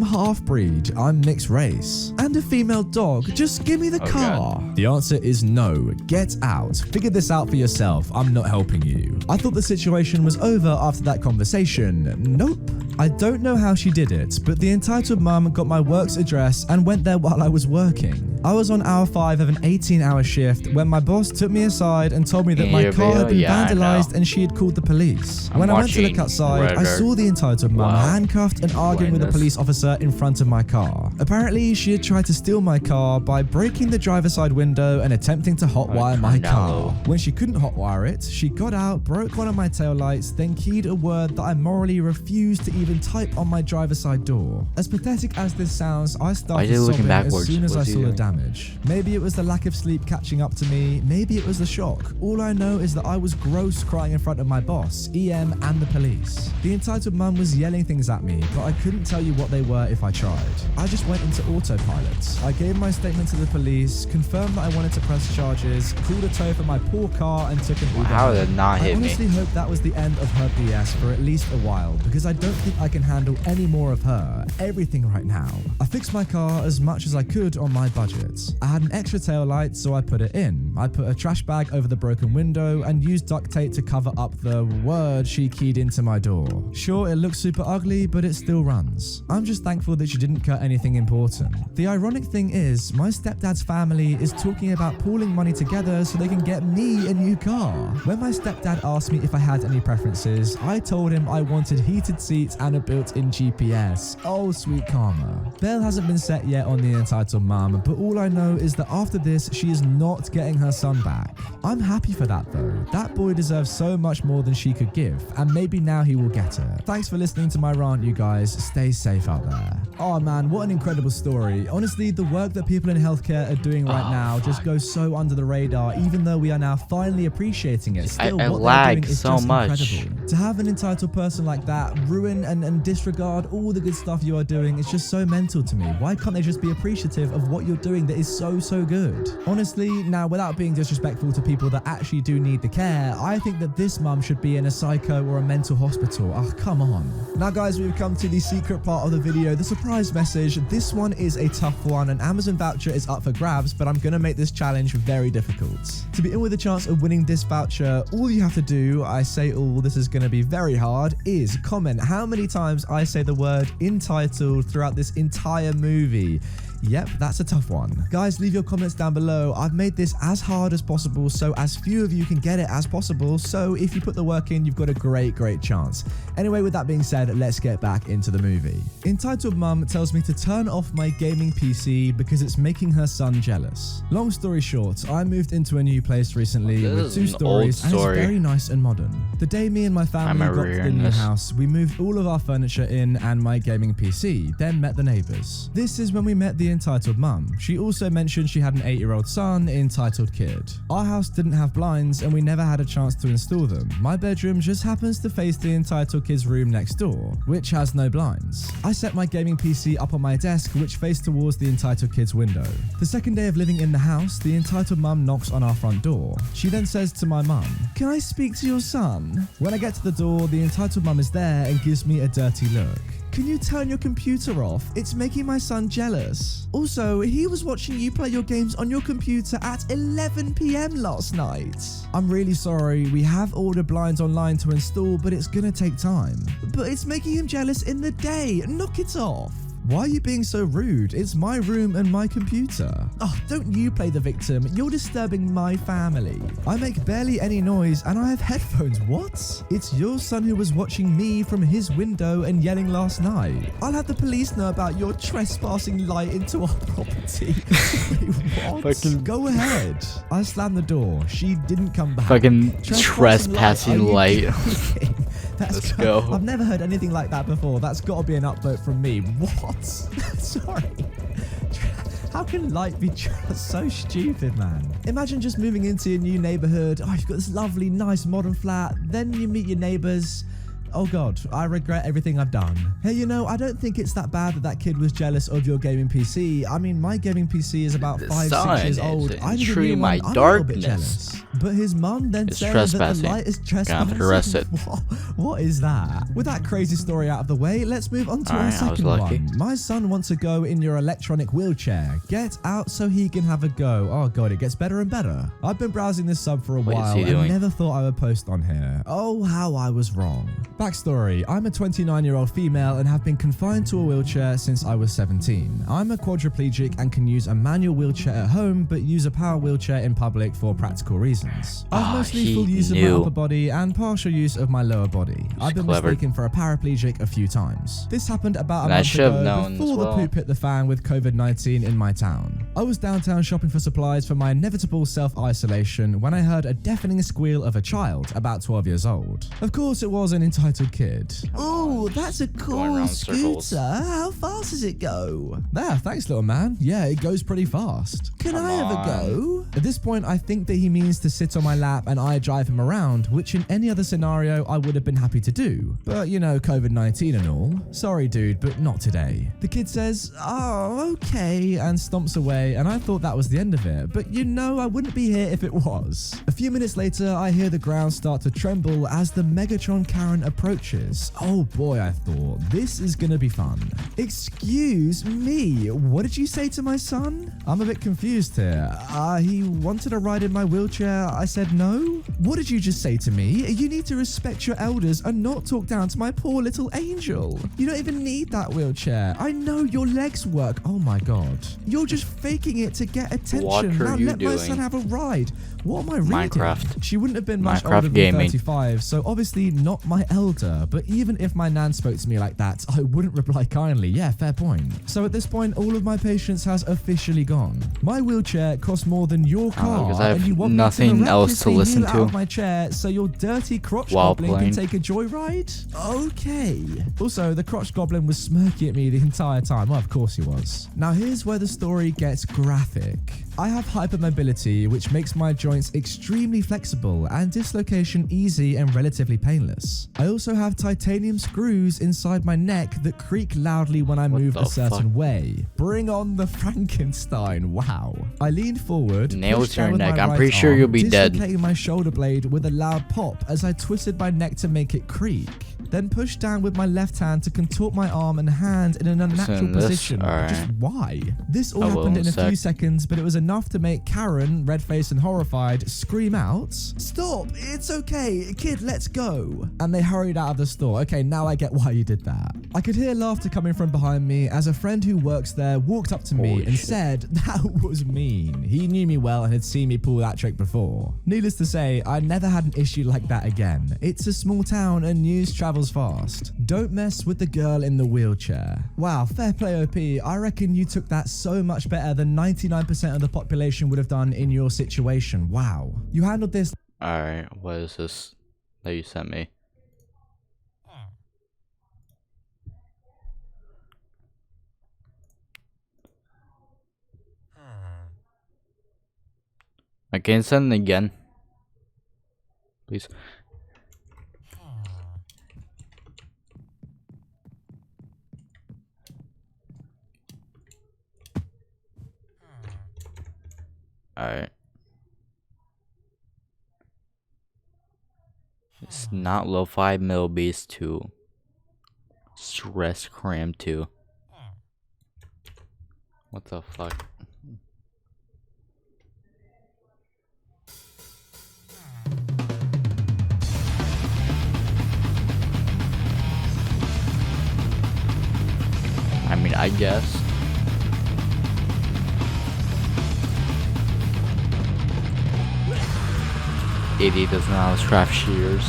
half-breed. I'm mixed race. And a female dog. Just give me the car. God. The answer is no. Get out. Figure this out for yourself. I'm not helping you. I thought the situation was over after that conversation. Nope. I don't know how she did it, but the entitled mum got my work's address and went there while I was working. I was on hour 5 of an 18-hour shift when my boss took me aside and told me that my car had been vandalized and she had called the police. When I went to look outside, I saw the entitled mum handcuffed and arguing with a police officer in front of my car. Apparently, she had tried to steal my car by breaking the driver's side window and attempting to hotwire my car. When she couldn't hotwire it, she got out, broke one of my taillights, then keyed a word that I morally refused to even type on my driver's side door. As pathetic as this sounds, I started sobbing as soon as I saw the damage. Maybe it was the lack of sleep catching up to me, maybe it was the shock. All I know is that I was gross crying in front of my boss, EM, and the police. The entitled mum was yelling things at me, but I couldn't tell you what they were if I tried. I just went into autopilot. I gave my statement to the police, confirmed that I wanted to press charges, called a tow for my poor car, and took an Uber. How did it not hit me? I honestly hope that was the end of her BS for at least a while, because I don't think I can handle any more of her, everything right now. I fixed my car as much as I could on my budget. I had an extra tail light, so I put it in. I put a trash bag over the broken window and used duct tape to cover up the word she keyed into my door. Sure, it looks super ugly, but it still runs. I'm just thankful that she didn't cut anything important. The ironic thing is, my stepdad's family is talking about pooling money together so they can get me a new car. When my stepdad asked me if I had any preferences, I told him I wanted heated seats and a built-in GPS. Oh, sweet karma. Bail hasn't been set yet on the entitled mum, but all I know is that after this, she is not getting her son back. I'm happy for that though. That boy deserves so much more than she could give, and maybe now he will get it. Thanks for listening to my rant, you guys. Stay safe out there. Oh man, what an incredible story. Honestly, the work that people in healthcare are doing right now just goes so under the radar, even though we are now finally appreciating it. Still, I what they're lag doing is so just much. incredible. To have an entitled person like that ruin and disregard all the good stuff you are doing, it's just so mental to me. Why can't they just be appreciative of what you're doing that is so good? Honestly, now without being disrespectful to people that actually do need the care, I think that this mum should be in a psycho or a mental hospital. Oh, come on. Now guys, we've come to the secret part of the video, the surprise message. This one is a tough one. An Amazon voucher is up for grabs, but I'm gonna make this challenge very difficult. To be in with a chance of winning this voucher, all you have to do, I say all, this is gonna be very hard, is comment how many times I say the word entitled throughout this entire movie. Yep, that's a tough one. Guys, leave your comments down below. I've made this as hard as possible so as few of you can get it as possible. So if you put the work in, you've got a great chance. Anyway, with that being said, let's get back into the movie. Entitled Mum tells me to turn off my gaming PC because it's making her son jealous. Long story short, I moved into a new place recently with 2 stories and it's very nice and modern. The day me and my family got to the new house, we moved all of our furniture in and my gaming PC, then met the neighbors. This is when we met the entitled mum. She also mentioned she had an 8-year-old son, entitled kid. Our house didn't have blinds and we never had a chance to install them. My bedroom just happens to face the entitled kid's room next door, which has no blinds. I set my gaming PC up on my desk, which faced towards the entitled kid's window. The second day of living in the house, the entitled mum knocks on our front door. She then says to my mum, "Can I speak to your son?" When I get to the door, the entitled mum is there and gives me a dirty look. "Can you turn your computer off? It's making my son jealous. Also, he was watching you play your games on your computer at 11 PM last night." I'm really sorry, we have ordered blinds online to install, but it's gonna take time. "But it's making him jealous in the day. Knock it off." Why are you being so rude? It's my room and my computer. Oh, don't you play the victim. You're disturbing my family. I make barely any noise and I have headphones. What? It's your son who was watching me from his window and yelling last night. I'll have the police know about your trespassing light into our property. Wait, what? Go ahead. I slammed the door. She didn't come back. Fucking trespassing light. Let's go. I've never heard anything like that before. That's got to be an upvote from me. What? Sorry. How can light be just so stupid, man? Imagine just moving into a new neighborhood. Oh, you've got this lovely, nice modern flat. Then you meet your neighbors. Oh god, I regret everything I've done. Hey, you know, I don't think it's that bad that kid was jealous of your gaming PC. I mean, my gaming PC is about 5-6 years old. I need a new one. I'm a little bit jealous. But his mum then said that the light is trespassing. What is that? With that crazy story out of the way, let's move on to our second one. My son wants to go in your electronic wheelchair. Get out so he can have a go. Oh god, it gets better and better. I've been browsing this sub for a while and never thought I would post on here. Oh, how I was wrong. Backstory, I'm a 29-year-old female and have been confined to a wheelchair since I was 17. I'm a quadriplegic and can use a manual wheelchair at home, but use a power wheelchair in public for practical reasons. I've mostly full use of my upper body and partial use of my lower body. I've been mistaken for a paraplegic a few times. This happened about a month ago before the poop hit the fan with COVID-19 in my town. I was downtown shopping for supplies for my inevitable self-isolation when I heard a deafening squeal of a child about 12 years old. Of course, it was an entitled kid. Oh, that's a cool scooter. How fast does it go? There, thanks, little man. Yeah, it goes pretty fast. Can I have a go? At this point, I think that he means to sit on my lap and I drive him around, which in any other scenario I would have been happy to do. But you know, COVID-19 and all. Sorry, dude, but not today. The kid says, "Oh, okay," and stomps away, and I thought that was the end of it. But you know, I wouldn't be here if it was. A few minutes later, I hear the ground start to tremble as the Megatron Karen approaches. Oh boy, I thought, this is gonna be fun. Excuse me, what did you say to my son? I'm a bit confused here. He wanted a ride in my wheelchair. I said no? What did you just say to me? You need to respect your elders and not talk down to my poor little angel. You don't even need that wheelchair. I know your legs work. Oh my god. You're just faking it to get attention. Now let my son have a ride. What am I reading? Minecraft. She wouldn't have been much older than 35, so obviously not my elder older, but even if my nan spoke to me like that, I wouldn't reply kindly. Yeah, fair point. So at this point, all of my patience has officially gone. My wheelchair costs more than your car, because I have and you want nothing me to else to listen kneel out of to my chair so your dirty crotch while goblin playing. can take a joyride? Okay. Also, the crotch goblin was smirking at me the entire time. Well, of course he was. Now here's where the story gets graphic. I have hypermobility, which makes my joints extremely flexible and dislocation easy and relatively painless. I also have titanium screws inside my neck that creak loudly when I move a certain way. Bring on the Frankenstein, wow. I leaned forward, Nails pushed to your down with neck. my I'm right pretty sure arm, you'll be dead. dislocating my shoulder blade with a loud pop as I twisted my neck to make it creak. Then pushed down with my left hand to contort my arm and hand in an unnatural position. Just why? This all happened in a few seconds, but it was enough to make Karen, red-faced and horrified, scream out, "Stop! It's okay! Kid, let's go!" And they hurried out of the store. Okay, now I get why you did that. I could hear laughter coming from behind me as a friend who works there walked up to me and said, "That was mean." He knew me well and had seen me pull that trick before. Needless to say, I never had an issue like that again. It's a small town and news travels fast. Don't mess with the girl in the wheelchair. Wow, fair play OP. I reckon you took that so much better than 99% of the population would have done in your situation. Wow. You handled this. Alright, what is this that you sent me? I can send it again. Please. Alright. It's not Lo-Fi Middle Beast 2. Stress Cram 2. What the fuck? I mean, I guess. Idiot doesn't know how to craft shears.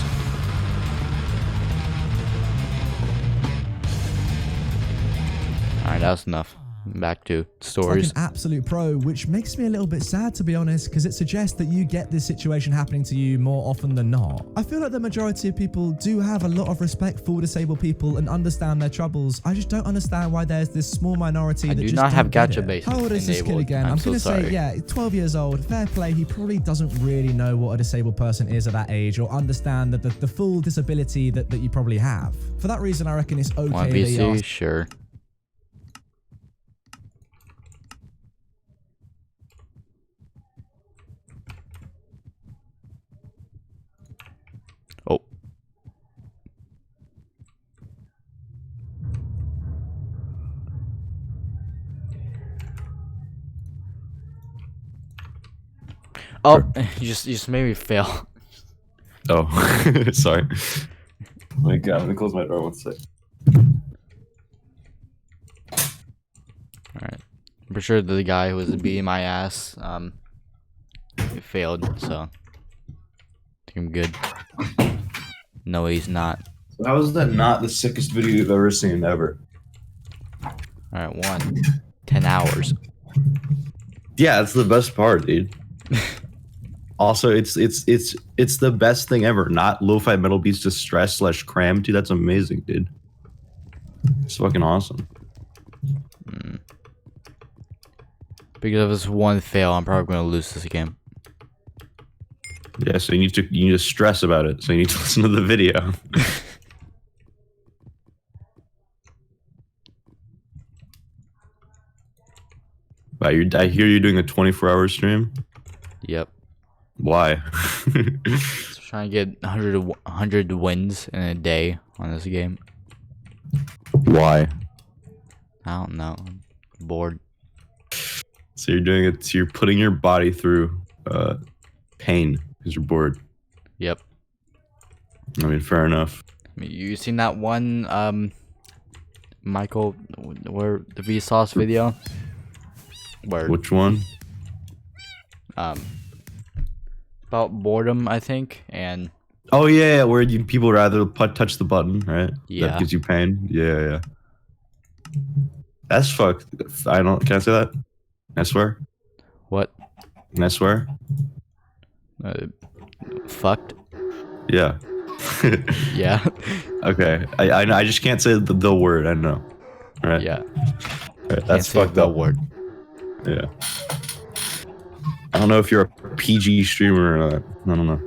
Alright, that's enough. Back to stories. Like an absolute pro, which makes me a little bit sad, to be honest, because it suggests that you get this situation happening to you more often than not. I feel like the majority of people do have a lot of respect for disabled people and understand their troubles. I just don't understand why there's this small minority that do just not have don't get gacha it. base How old is this kid enabled. again? I'm so gonna say, sorry. yeah, 12 years old. Fair play. He probably doesn't really know what a disabled person is at that age or understand that the full disability that you probably have. For that reason, I reckon it's okay One that he PC, asked. sure. Oh. Oh, you just made me fail. Oh, sorry. My God, let me close my door one sec. Alright. I'm pretty sure the guy who was beating my ass, failed, so I think I'm good. No, he's not. How is that not the sickest video you've ever seen ever? Alright, 10 hours. Yeah, that's the best part, dude. Also, it's the best thing ever. Not Lo-Fi Metal Beast Distress / Cram, dude. That's amazing, dude. It's fucking awesome. Because of this one fail, I'm probably gonna lose this game. Yeah, so you need to stress about it. So you need to listen to the video. Wow, I hear you're doing a 24-hour stream. Yep. Why? Just trying to get 100 wins in a day on this game. Why? I don't know. I'm bored. So you're doing it. So you're putting your body through pain because you're bored. Yep. I mean, fair enough. I mean, you seen that one Michael, where the Vsauce video? Where Which one? about boredom, I think, and Oh yeah, where people rather touch the button, right? Yeah. That gives you pain. Yeah, yeah. That's fucked. I don't. Can I say that? Can I swear? What? Can I swear? Fucked. Yeah. Yeah. Okay. I just can't say the word. I know. Right. Yeah. Right, that's say fucked the up. word. Yeah. I don't know if you're a PG streamer or not. I don't know.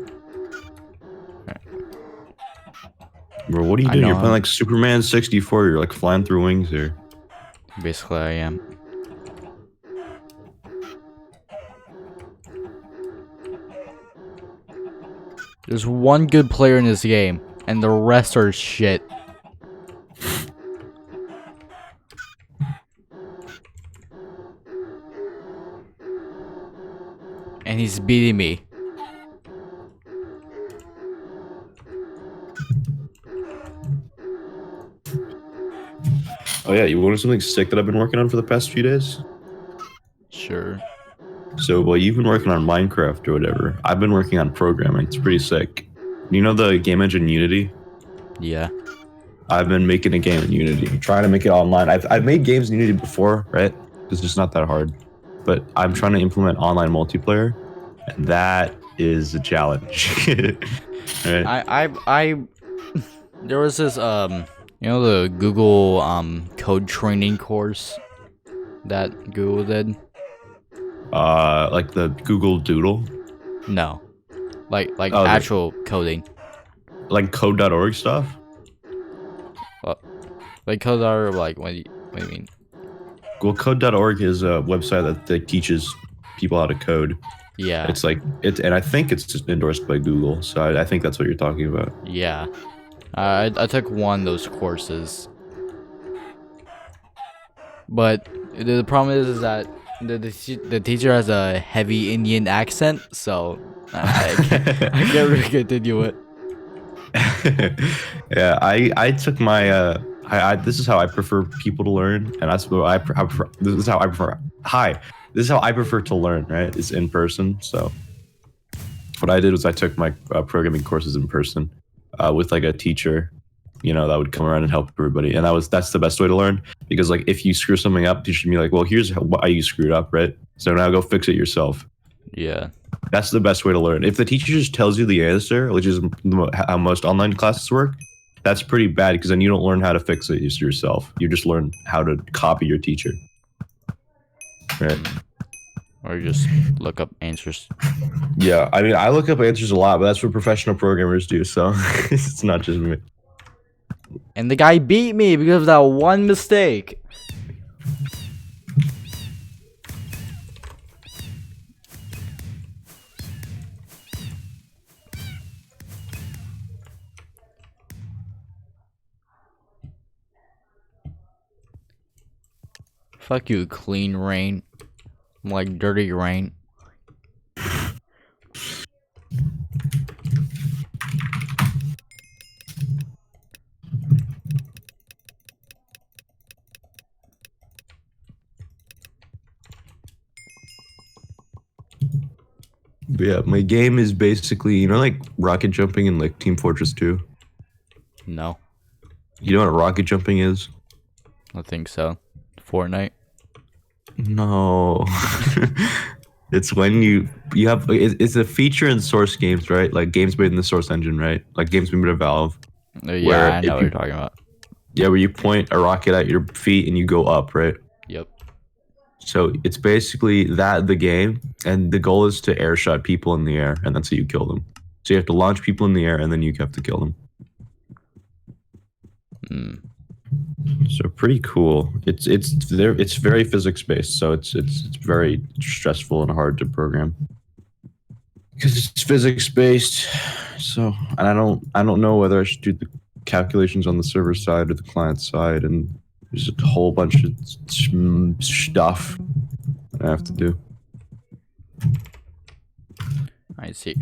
Bro, what are you doing? You're playing like Superman 64. You're like flying through wings here. Basically, I am. There's one good player in this game, and the rest are shit. And he's beating me. Oh yeah, you want something sick that I've been working on for the past few days? Sure. So, well, you've been working on Minecraft or whatever. I've been working on programming. It's pretty sick. You know the game engine Unity? Yeah. I've been making a game in Unity. I'm trying to make it online. I've made games in Unity before, right? It's just not that hard. But I'm trying to implement online multiplayer, and that is a challenge. Right? There was this you know the Google code training course that Google did? Like the Google Doodle? No. Like Oh, actual coding. Like code.org stuff? Like code.org, like what do you mean? Well, code.org is a website that teaches people how to code. Yeah. It's like and I think it's just endorsed by Google, so I think that's what you're talking about. Yeah. I took one of those courses. But the problem is that the teacher has a heavy Indian accent, so I can't really continue it. Yeah, I took my this is how I prefer people to learn, and that's what I prefer. This is how I prefer. This is how I prefer to learn. Right, it's in person. So what I did was I took my programming courses in person with like a teacher, you know, that would come around and help everybody, and that's the best way to learn, because like if you screw something up, teacher should be like, well, here's why you screwed up, right? So now go fix it yourself. Yeah. That's the best way to learn. If the teacher just tells you the answer, which is how most online classes work, that's pretty bad, because then you don't learn how to fix it yourself. You just learn how to copy your teacher. Right. Or you just look up answers. Yeah, I mean, I look up answers a lot, but that's what professional programmers do, so it's not just me. And the guy beat me because of that one mistake. Fuck you, clean rain. I'm like dirty rain. But yeah, my game is basically, you know, like rocket jumping in like Team Fortress 2? No. You know what rocket jumping is? I think so. Fortnite? No. It's when you have, it's a feature in Source games, right? Like games made in the Source engine, right? Like games made by Valve. Yeah, I know what you're talking about. Yeah, where you point a rocket at your feet and you go up, right? Yep. So it's basically the game, and the goal is to airshot people in the air, and that's how you kill them. So you have to launch people in the air, and then you have to kill them. So pretty cool. It's very physics based, so it's very stressful and hard to program because it's physics based. So, and I don't know whether I should do the calculations on the server side or the client side, and there's a whole bunch of stuff I have to do. I see.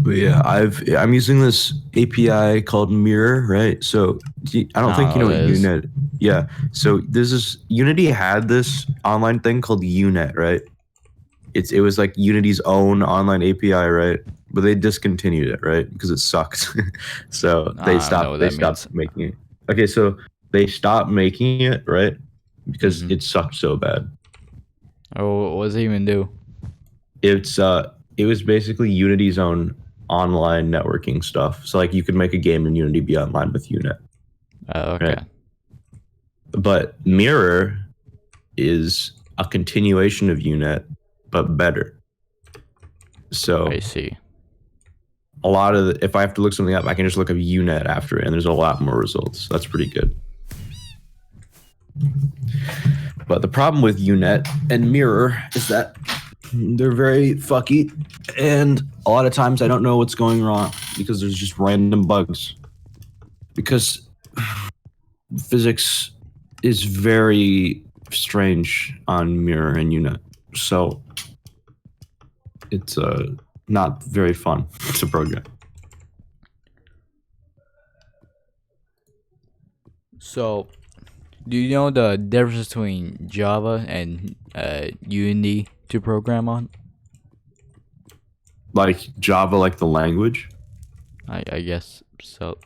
But yeah, I'm using this API called Mirror, right? So I don't think you know what Unet. Yeah. So this is Unity had this online thing called Unet, right? It was like Unity's own online API, right? But they discontinued it, right? Because it sucked. So they stopped making it. Okay, so they stopped making it, right? Because it sucked so bad. Oh, what does it even do? It was basically Unity's own online networking stuff. So like you could make a game in Unity be online with Unet. Oh, okay. Right? But Mirror is a continuation of Unet, but better. So I see. A lot of if I have to look something up, I can just look up Unet after it, and there's a lot more results. That's pretty good. But the problem with Unet and Mirror is that they're very fucky, and a lot of times I don't know what's going wrong because there's just random bugs. Because physics is very strange on Mirror and Unet, so it's not very fun to program. So, do you know the difference between Java and Unity to program on? Like Java, like the language? I guess so.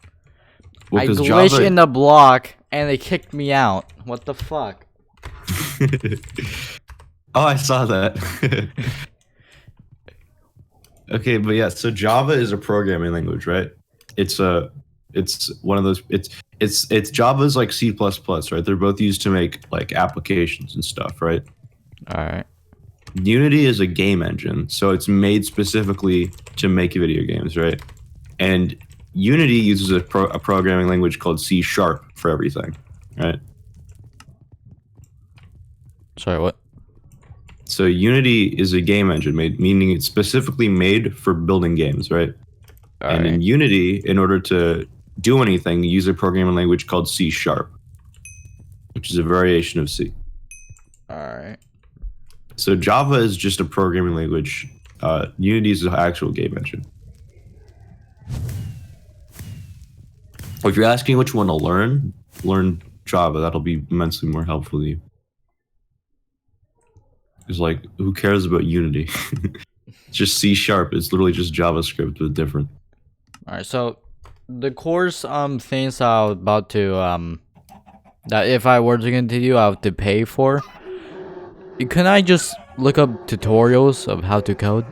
Well, I 'cause glitched Java- in the block and they kicked me out. What the fuck? Oh, I saw that. Okay, but yeah, so Java is a programming language, right? It's one of those. It's Java's like C++, right? They're both used to make like applications and stuff, right? All right. Unity is a game engine, so it's made specifically to make video games, right? And Unity uses a programming language called C# for everything, right? Sorry, what? So Unity is a game engine, meaning it's specifically made for building games, right? And in Unity, in order to do anything, you use a programming language called C#, which is a variation of C. All right. So Java is just a programming language. Unity is an actual game engine. If you're asking which one to learn Java. That'll be immensely more helpful to you. Because, like, who cares about Unity? It's just C#. It's literally just JavaScript with different. Alright, so the course things I was about to that if I were to continue I have to pay for. Can I just look up tutorials of how to code?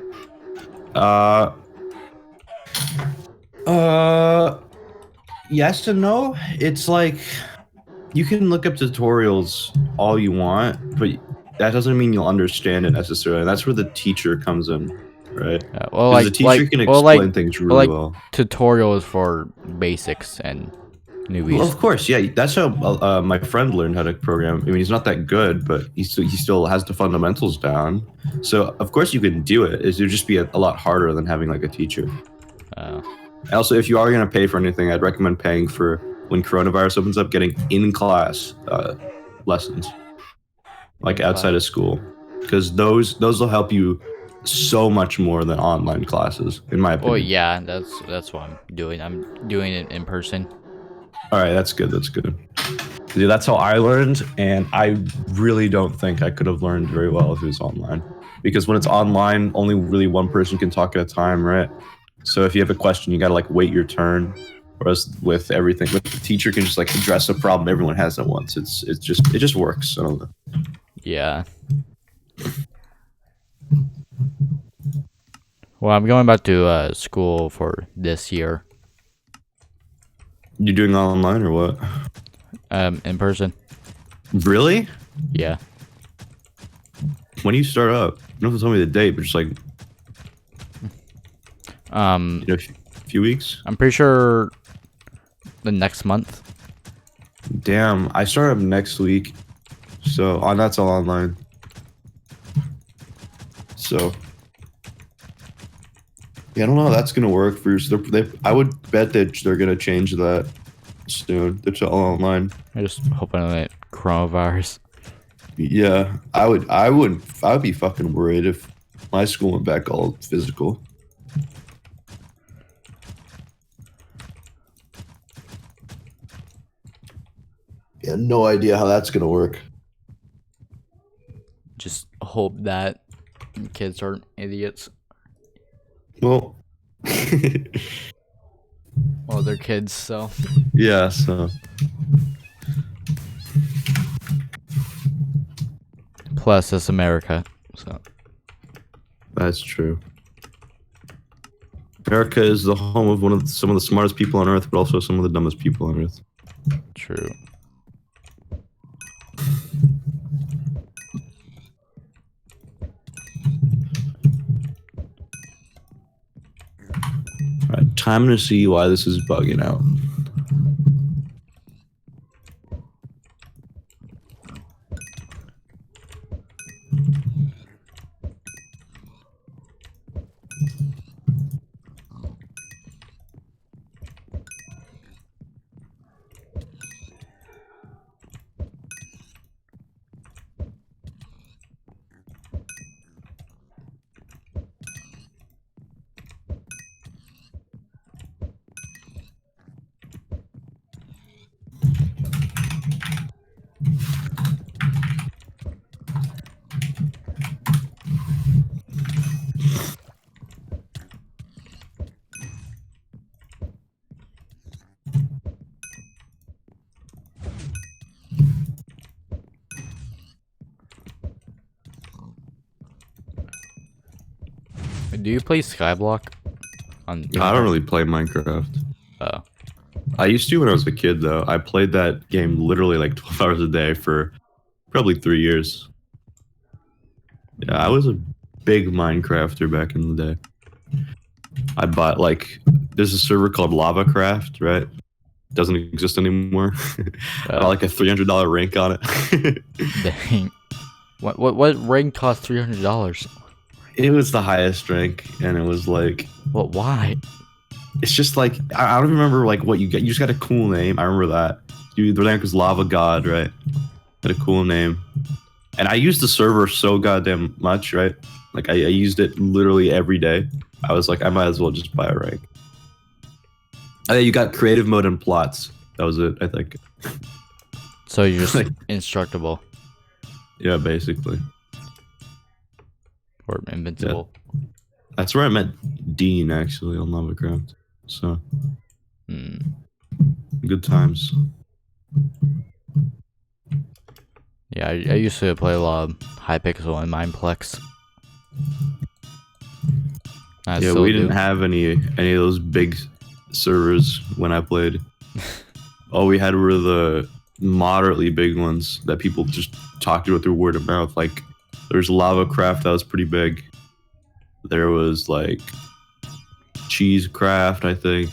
Yes and no. It's like you can look up tutorials all you want, but that doesn't mean you'll understand it necessarily. That's where the teacher comes in, right? Yeah, well, the teacher can explain things really well. Tutorials for basics and newbies. Well, of course, yeah. That's how my friend learned how to program. I mean, he's not that good, but he still has the fundamentals down. So, of course, you can do it. It would just be a lot harder than having like a teacher. Also, if you are going to pay for anything, I'd recommend paying for when coronavirus opens up, getting in-class lessons, like outside of school, because those will help you so much more than online classes, in my opinion. Oh yeah, that's what I'm doing. I'm doing it in person. All right, that's good. That's good. Yeah, that's how I learned, and I really don't think I could have learned very well if it was online, because when it's online, only really one person can talk at a time, right? So if you have a question, you gotta like wait your turn. Whereas with everything, the teacher can just like address a problem everyone has at once. It just works. I don't know. Yeah. Well, I'm going back to school for this year. You doing online or what? In person. Really? Yeah. When do you start up? You don't have to tell me the date, but just like a few weeks. I'm pretty sure the next month. Damn, I start up next week, so that's all online. So yeah, I don't know how that's gonna work for you. So I would bet that they're gonna change that soon. It's all online. I just hoping that coronavirus. Yeah, I would be fucking worried if my school went back all physical. Yeah, no idea how that's gonna work. Just hope that kids aren't idiots. Well, Well, they're kids, so. yeah, so. Plus, it's America, so. That's true. America is the home of some of the smartest people on Earth, but also some of the dumbest people on Earth. True. Alright, time to see why this is bugging out. Do you play Skyblock? On I don't really play Minecraft. Oh. I used to when I was a kid, though. I played that game literally like 12 hours a day for probably 3 years. Yeah, I was a big Minecrafter back in the day. I bought like, there's a server called LavaCraft, right? Doesn't exist anymore. I bought like a $300 rank on it. Dang. What rank cost $300? It was the highest rank, and it was like, What? Why? it's just like, I don't remember like what you get. You just got a cool name. I remember that. The rank was Lava God, right? Had a cool name. And I used the server so goddamn much, right? Like I used it literally every day. I was like, I might as well just buy a rank. And then you got creative mode and plots. That was it, I think. So you're just instructable Yeah, basically. or invincible. Yeah. That's where I met Dean, actually, on LavaCraft. So, good times. Yeah, I used to play a lot of Hypixel and Mineplex. I Yeah, still we do. didn't have any of those big servers when I played. All we had were the moderately big ones that people just talked to through word of mouth. Like, there's LavaCraft that was pretty big. There was like Cheesecraft, I think.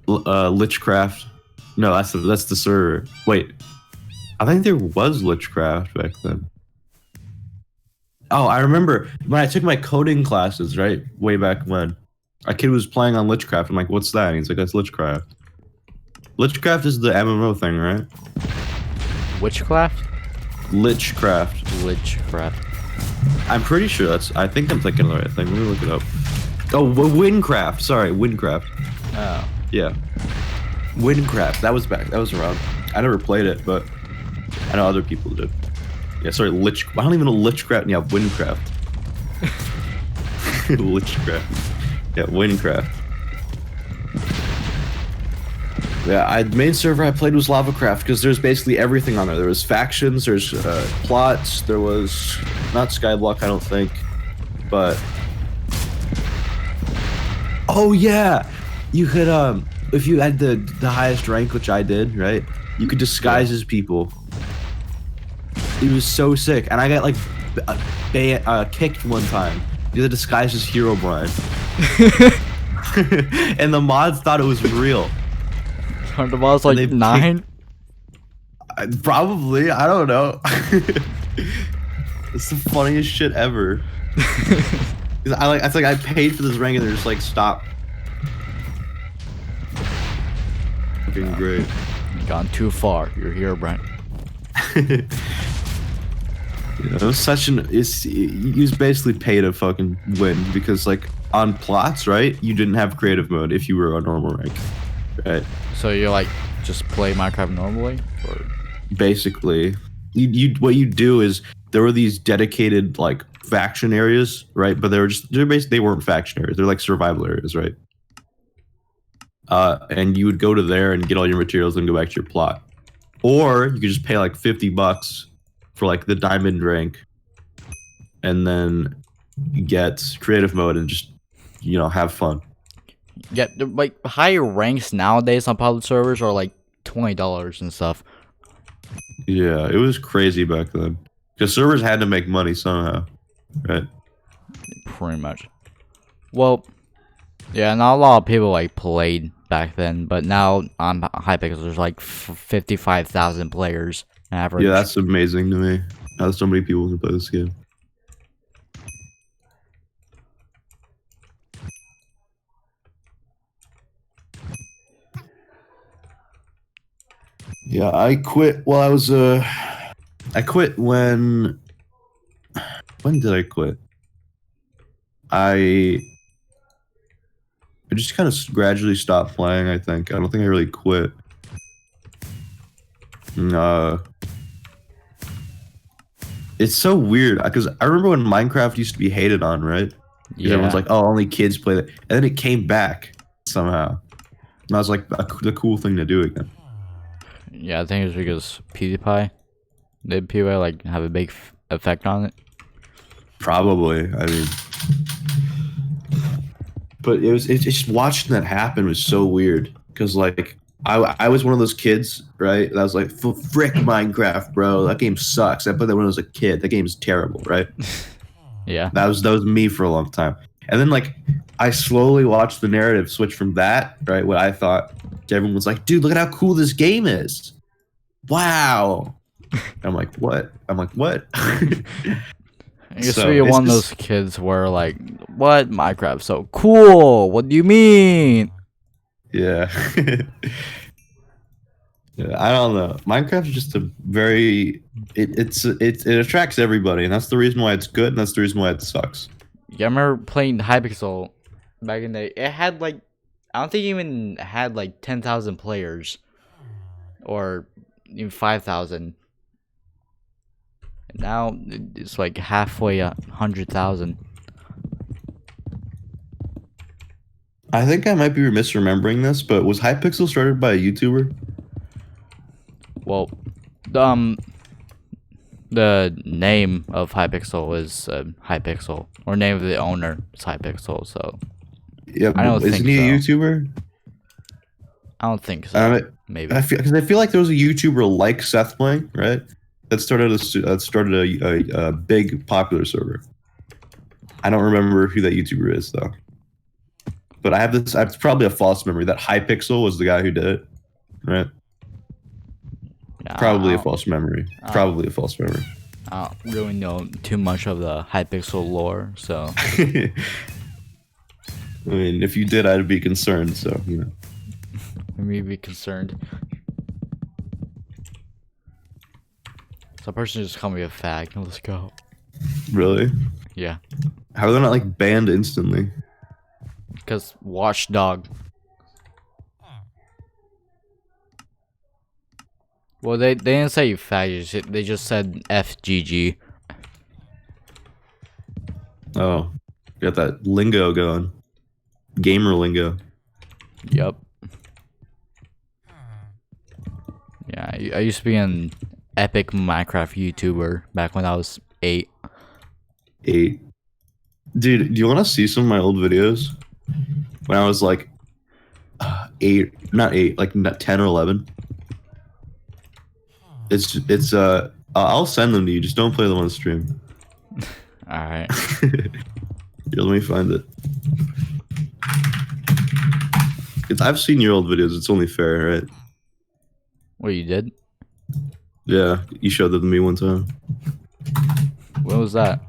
Lichcraft. No, that's the server. Wait, I think there was Lichcraft back then. Oh, I remember when I took my coding classes, right, way back when. A kid was playing on Lichcraft. I'm like, what's that? And he's like, that's Lichcraft. Lichcraft is the MMO thing, right? Witchcraft? Lichcraft. Lichcraft. I'm pretty sure that's. I think I'm thinking of the right thing. Let me look it up. Oh, Windcraft. Sorry, Windcraft. Oh. Yeah. Windcraft. That was around. I never played it, but I know other people did. Yeah, sorry, I don't even know Lichcraft. Yeah, Windcraft. Lichcraft. Yeah, Windcraft. Yeah, main server I played was LavaCraft because there's basically everything on there. There was factions, there's plots, there was not Skyblock, I don't think, but oh yeah, you could if you had the highest rank, which I did, right? You could disguise as people. It was so sick, and I got like kicked one time. You had to disguise as Herobrine, and the mods thought it was real. The mod's like 9? Probably, I don't know. It's the funniest shit ever. I paid for this rank and they're just like, stop. Fucking great. You've gone too far. You're here, Brent. It was such an. You was basically pay to fucking win because, like, on plots, right? You didn't have creative mode if you were a normal rank. right? So you're like just play Minecraft normally, or Basically, what you do is there were these dedicated like faction areas, right? But they weren't faction areas. They're like survival areas, right? And you would go to there and get all your materials and go back to your plot, or you could just pay like $50 for like the diamond rank, and then get creative mode and just have fun. yeah, like higher ranks nowadays on public servers are like $20 and stuff. Yeah, it was crazy back then because servers had to make money somehow, right? Pretty much. Well, yeah, not a lot of people like played back then, but now on Hypixel there's like 55,000 players average. Yeah, that's amazing to me. How so many people can play this game. Yeah, I quit while I was I quit when did I quit? I just kind of gradually stopped playing, I think. I don't think I really quit. It's so weird because I remember when Minecraft used to be hated on, right? Yeah. Everyone's like, "Oh, only kids play that," and then it came back somehow. And I was like, the cool thing to do again. Yeah, I think it's because PewDiePie. Did PewDiePie like have a big effect on it? Probably. I mean, but it's just watching that happen was so weird because like I was one of those kids, right? That was like, frick Minecraft, bro. That game sucks. I played that when I was a kid. That game's terrible, right? Yeah. That was me for a long time. And then like I slowly watched the narrative switch from that, right? What I thought everyone was like, dude, look at how cool this game is. Wow. I'm like, what? I used to be one of those kids where like, what? Minecraft's so cool. What do you mean? Yeah. Yeah, I don't know. Minecraft is just a very it attracts everybody, and that's the reason why it's good, and that's the reason why it sucks. Yeah, I remember playing Hypixel back in the day. It had like, I don't think it even had like 10,000 players, or even 5,000. And now it's like halfway 100,000. I think I might be misremembering this, but was Hypixel started by a YouTuber? Well, the name of Hypixel is Hypixel, or name of the owner is Hypixel. So yeah, I don't think isn't he a so. YouTuber? I don't think so. Maybe because I feel like there was a YouTuber like Seth Blank, right? That started a big popular server. I don't remember who that YouTuber is though. But I have this. It's probably a false memory that Hypixel was the guy who did it, right? Probably a false memory. Probably a false memory. I don't really know too much of the Hypixel lore, so. I mean, if you did, I'd be concerned. So you know. Maybe be concerned. Some person just called me a fag. Let's go. Really? Yeah. How are they not like banned instantly? Because Watchdog. Well, they didn't say fag. They just said FGG. Oh, got that lingo going. Gamer lingo. Yep. Yeah, I used to be an epic Minecraft YouTuber back when I was 8. 8. Dude, do you want to see some of my old videos? When I was like 8, not 8, like 10 or 11. It's I'll send them to you. Just don't play them on stream. All right. Here, let me find it. I've seen your old videos. It's only fair, right? What, you did? Yeah, you showed them to me one time. When was that?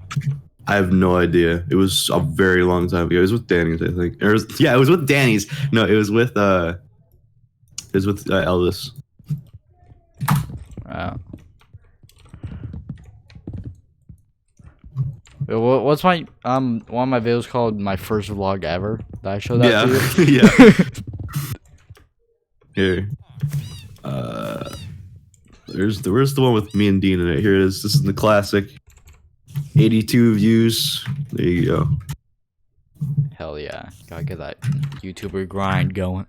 I have no idea. It was a very long time ago. It was with Danny's, I think. It was with Danny's. No, it was with Elvis. Wow. What's my one of my videos called my first vlog ever that I showed that to you? Yeah. Here. Where's the one with me and Dean in it? Here it is. This is the classic. 82 views. There you go. Hell yeah. Gotta get that YouTuber grind going.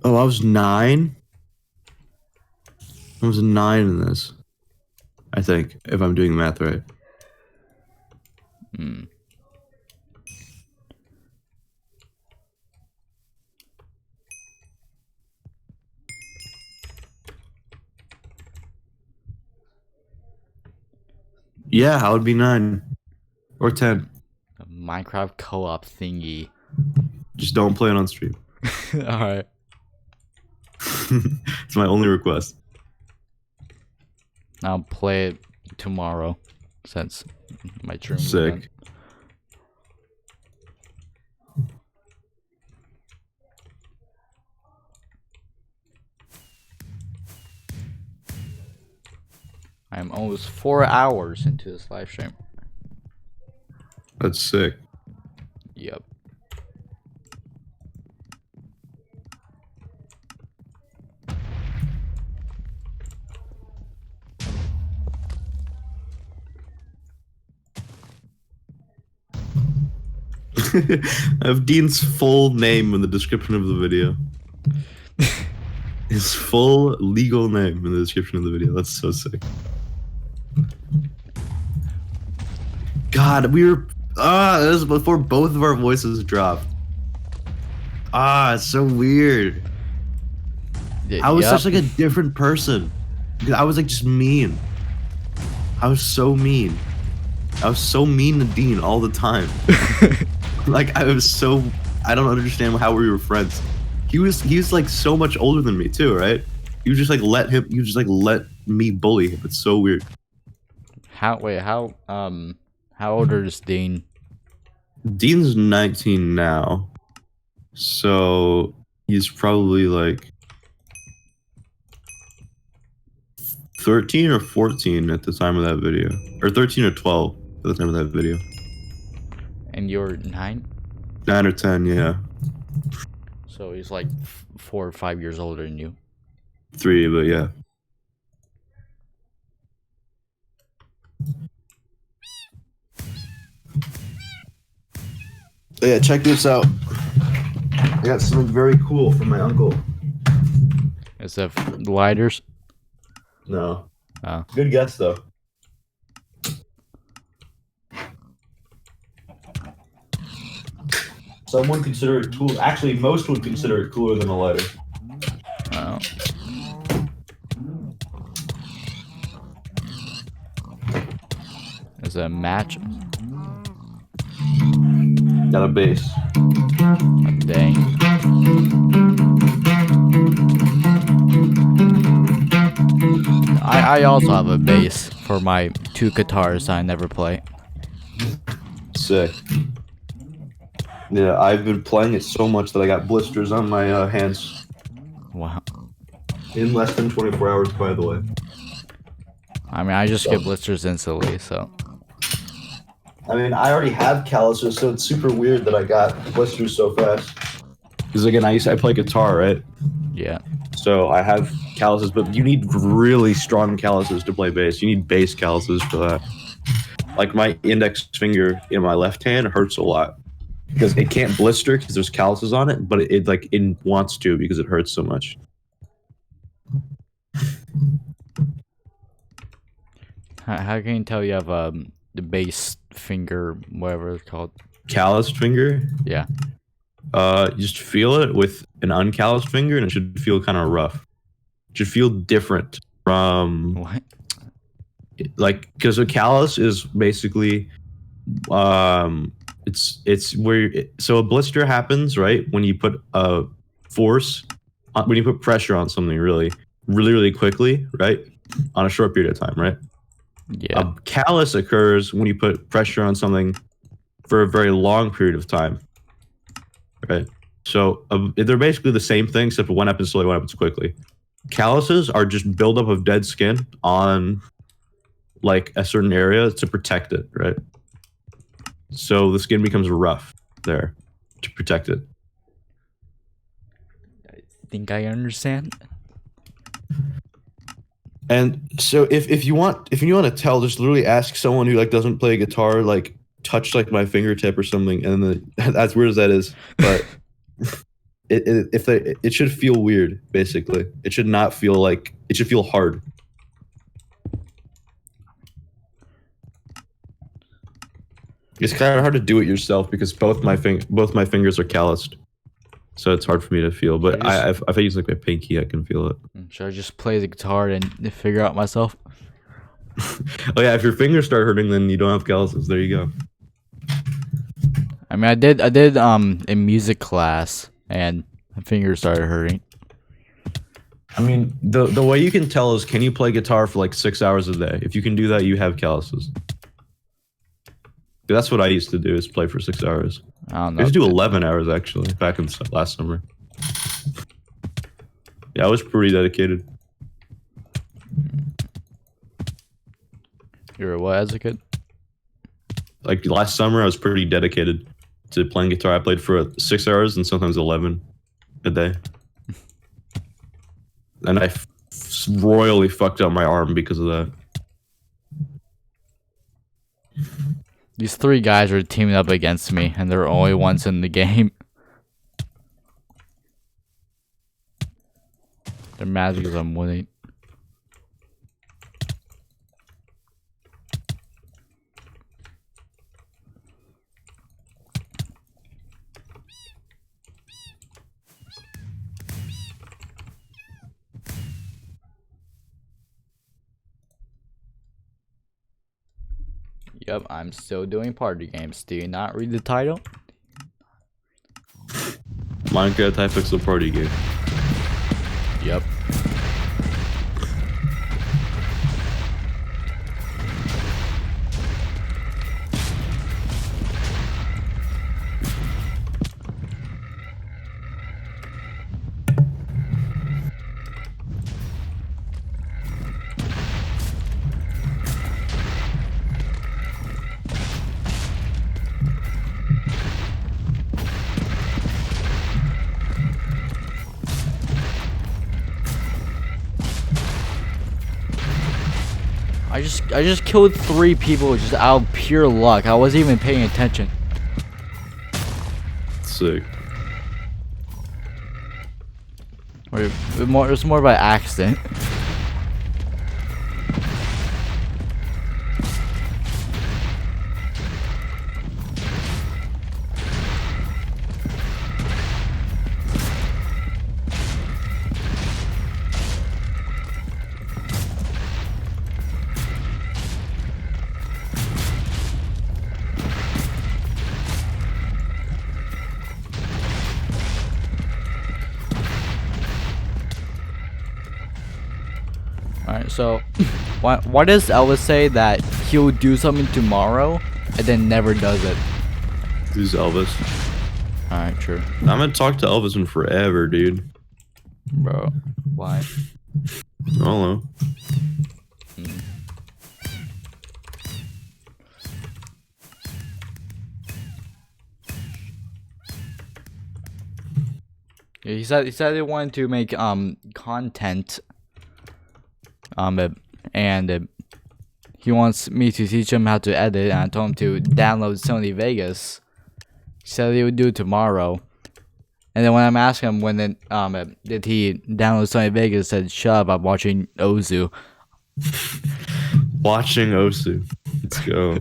Oh, I was 9? I was 9 in this. I think, if I'm doing the math right. Hmm. Yeah, I would be 9. Or 10. A Minecraft co-op thingy. Just don't play it on stream. Alright. It's my only request. I'll play it tomorrow, since my stream is Sick. done. I am almost 4 hours into this live stream. That's sick. Yep. I have Dean's full name in the description of the video. His full legal name in the description of the video. That's so sick. God, we were... this was before both of our voices dropped. It's so weird. I was such like a different person. I was like just mean. I was so mean. I was so mean to Dean all the time. Like I was so... I don't understand how we were friends. He was like so much older than me too, right? You just like let me bully him. It's so weird. How old is Dean? Dean's 19 now. So he's probably like 13 or 14 at the time of that video. Or 13 or 12 at the time of that video. And you're 9? 9 or 10, yeah. So he's like 4 or 5 years older than you. 3, but yeah. Yeah, check this out. I got something very cool from my uncle. Is that lighters? No. Oh. Good guess though. Some would consider it cool. Actually, most would consider it cooler than a lighter. Oh. Is that a match? Got a base. Dang. I also have a bass for my 2 guitars I never play. Sick. Yeah, I've been playing it so much that I got blisters on my hands. Wow. In less than 24 hours, by the way. I mean, I just get blisters instantly, so. I mean, I already have calluses, so it's super weird that I got blisters so fast. Because again, I play guitar, right? Yeah. So I have calluses, but you need really strong calluses to play bass. You need bass calluses for that. Like my index finger in my left hand hurts a lot. Because it can't blister because there's calluses on it, but it wants to because it hurts so much. How can you tell you have the bass finger, whatever it's called? Calloused finger? Yeah. You just feel it with an uncalloused finger, and it should feel kind of rough. It should feel different from what? Like, because a callus is basically, it's where so a blister happens right when you put a force, when you put pressure on something really quickly, right, on a short period of time, right? Yeah. A callus occurs when you put pressure on something for a very long period of time. Right. So they're basically the same thing, except one happens slowly, one happens quickly. Calluses are just buildup of dead skin on like a certain area to protect it, right? So the skin becomes rough there to protect it. I think I understand. And so if you want to tell, just literally ask someone who like doesn't play guitar, like touch like my fingertip or something, and then as weird as that is, but it should feel weird. Basically, it should not feel like it should feel hard. It's kind of hard to do it yourself because both my fingers are calloused, so it's hard for me to feel. But if I use like my pinky, I can feel it. Should I just play the guitar and figure out myself? Oh yeah, if your fingers start hurting, then you don't have calluses. There you go. I mean, I did in music class, and my fingers started hurting. I mean, the way you can tell is, can you play guitar for like 6 hours a day? If you can do that, you have calluses. That's what I used to do, is play for 6 hours. I don't know. I used to do 11 hours actually back in last summer. Yeah, I was pretty dedicated. You were what as a kid? Like last summer, I was pretty dedicated to playing guitar. I played for 6 hours and sometimes 11 a day. And I royally fucked up my arm because of that. These 3 guys are teaming up against me, and they're the only ones in the game. They're mad because I'm winning. Yep, I'm still doing party games. Do you not read the title? Minecraft Hypixel party game. Yep. I just killed 3 people just out of pure luck. I wasn't even paying attention. Sick. It was more by accident. Alright, so why does Elvis say that he'll do something tomorrow and then never does it? Who's Elvis? Alright, true. I haven't talked to Elvis in forever, dude. Bro, why? I don't know. Yeah, he said he wanted to make content. And he wants me to teach him how to edit, and I told him to download Sony Vegas. He said he would do it tomorrow. And then when I'm asking him when did he download Sony Vegas, he said, "Shut up, I'm watching Ozu." Watching Osu. Let's go.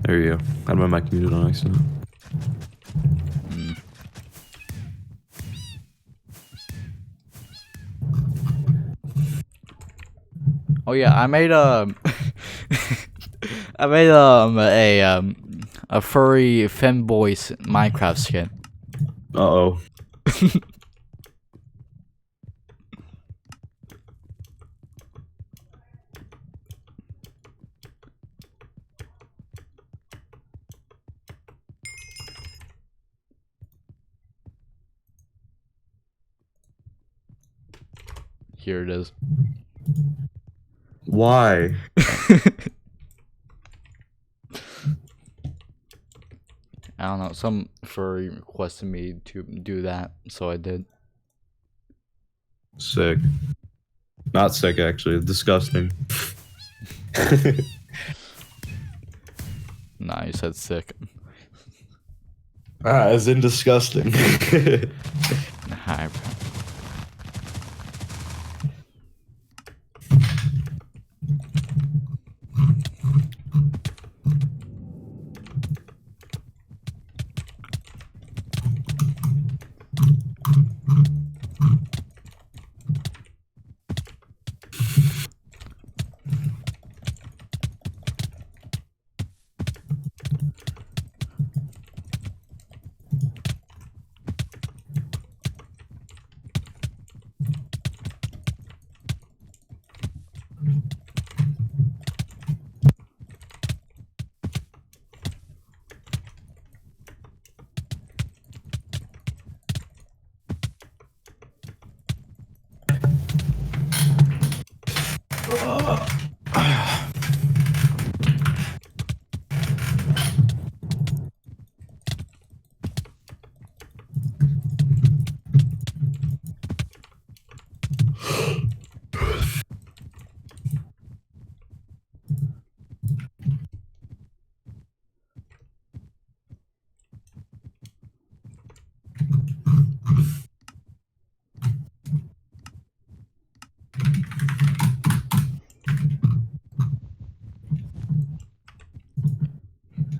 There you go. I had my mic muted on accident. Oh yeah, I made I made a furry femboy Minecraft skin. Uh-oh. Here it is. Why? I don't know. Some furry requested me to do that, so I did. Sick. Not sick, actually. Disgusting. Nah, you said sick. As in disgusting. Hi, bro.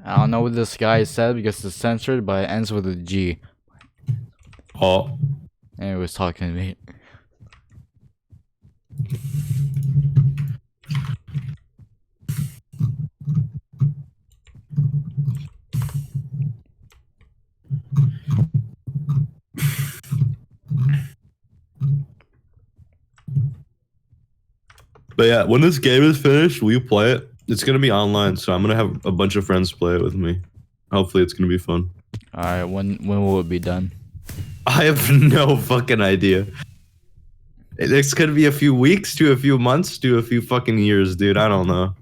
I don't know what this guy said because it's censored, but it ends with a G. Oh. And he was talking to me. But yeah, when this game is finished, will you play it? It's gonna be online, so I'm gonna have a bunch of friends play it with me. Hopefully it's gonna be fun. Alright, when will it be done? I have no fucking idea. It's gonna be a few weeks to a few months to a few fucking years, dude. I don't know.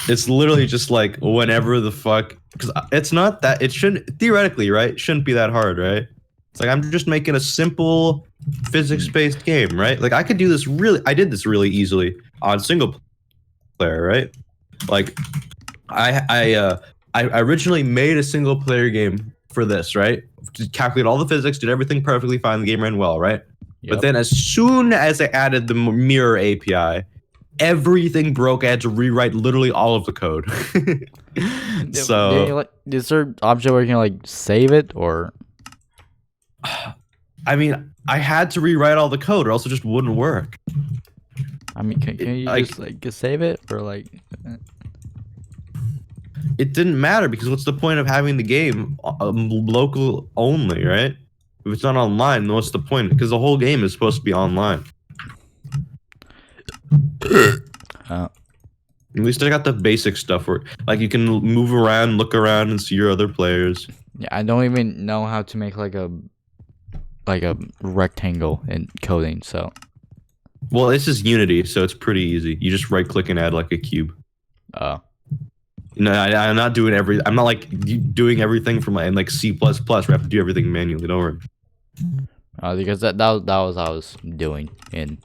It's literally just like whenever the fuck, because it's not that, it shouldn't, theoretically, right? It shouldn't be that hard, right? It's like I'm just making a simple physics-based game, right? Like I could do this really, I did this really easily on single player, right? Like I originally made a single player game for this, right? To calculate all the physics, did everything perfectly fine, the game ran well, right? Yep. But then as soon as I added the mirror API, everything broke. I had to rewrite literally all of the code. So is there object where you can like save it, or? I mean, I had to rewrite all the code or else it just wouldn't work. I mean, can you just like save it, or like? It didn't matter because what's the point of having the game local only, right? If it's not online, then what's the point? Because the whole game is supposed to be online. At least I got the basic stuff where, like, you can move around, look around, and see your other players. Yeah, I don't even know how to make like a rectangle in coding. So, well, this is Unity, so it's pretty easy. You just right click and add like a cube. Oh. No, I'm not doing I'm not like doing everything from like C++ where I have to do everything manually. Don't worry. Because that was what I was doing in.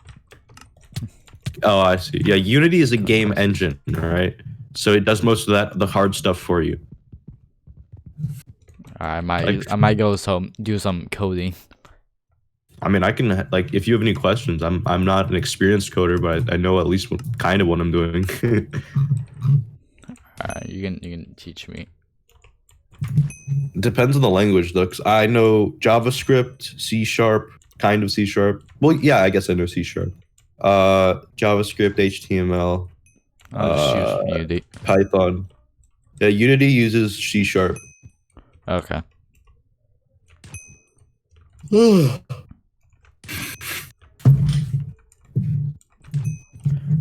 Oh, I see. Yeah, Unity is a game engine, all right? So it does most of the hard stuff for you. I might go do some coding. I mean, I can, like, if you have any questions, I'm not an experienced coder, but I know at least kind of what I'm doing. You can teach me. Depends on the language though, 'cause I know JavaScript, C#, kind of C#. Well, yeah, I guess I know C#. JavaScript, HTML, I'll just use Unity. Python. Yeah, Unity uses C#. Okay.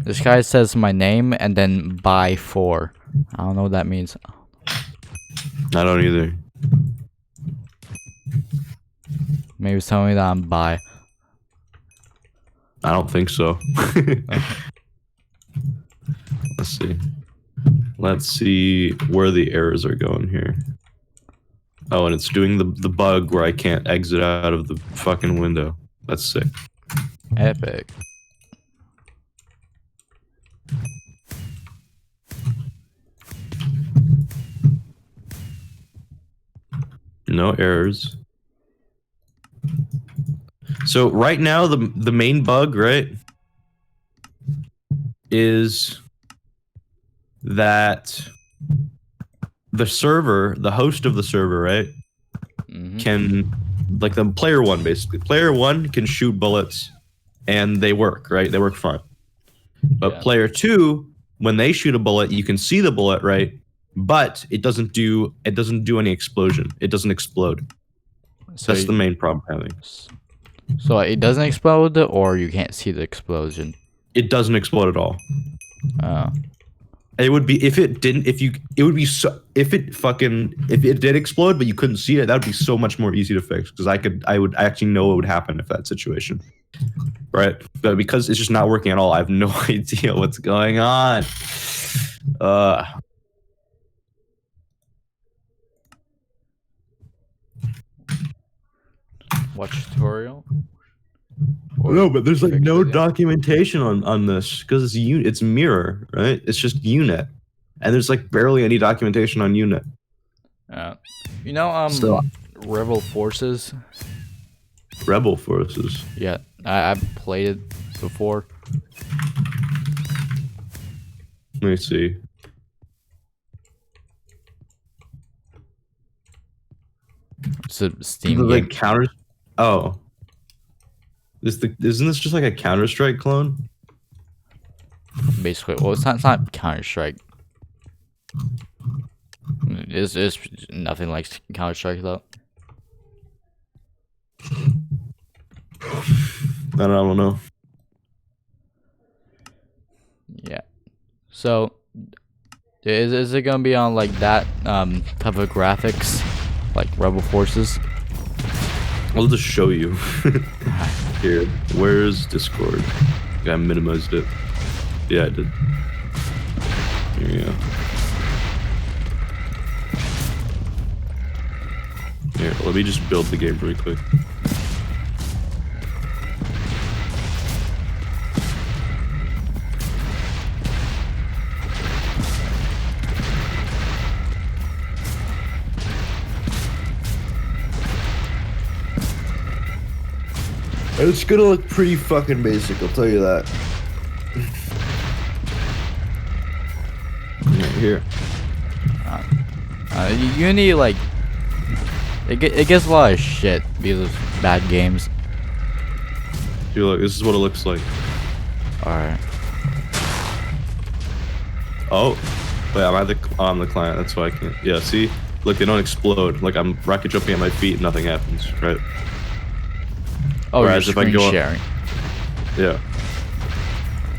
This guy says my name and then by 4. I don't know what that means. I don't either. Maybe it's telling me that I'm bi. I don't think so. Let's see. Let's see where the errors are going here. Oh, and it's doing the bug where I can't exit out of the fucking window. That's sick. Epic. No errors. So right now the main bug, right, is that the server, the host of the server, right, can, like the player one basically. Player one can shoot bullets and they work, right? They work fine. But player two, when they shoot a bullet, you can see the bullet, right? But it doesn't do any explosion. It doesn't explode. So that's the main problem I'm having. So it doesn't explode, or you can't see the explosion? It doesn't explode at all. Oh. It would be if it didn't. If it did explode, but you couldn't see it, that would be so much more easy to fix. Because I would actually know what would happen if that situation, right? But because it's just not working at all, I have no idea what's going on. Watch tutorial. No, but there's like no documentation on this because it's Mirror, right? It's just Unit, and there's like barely any documentation on Unit. You know, So- Rebel Forces. Rebel Forces. Yeah, I've played it before. Let me see. It's a Steam Like game. counter. Oh. Isn't this just like a Counter-Strike clone? Basically, well, it's not Counter-Strike. It's nothing like Counter-Strike though. I don't know. Yeah. So, is it gonna be on like that type of graphics, like Rebel Forces? I'll just show you. Here, where's Discord? I minimized it. Yeah, I did. Here you go. Here, let me just build the game really quick. It's gonna look pretty fucking basic, I'll tell you that. Right here. Unity, like, it gets a lot of shit because of bad games. Dude, look, this is what it looks like. Alright. Oh, wait, I'm the client, that's why I can't. Yeah, see? Look, they don't explode. Like, I'm rocket jumping at my feet and nothing happens, right? Oh, Whereas you're if I screen go sharing. Yeah.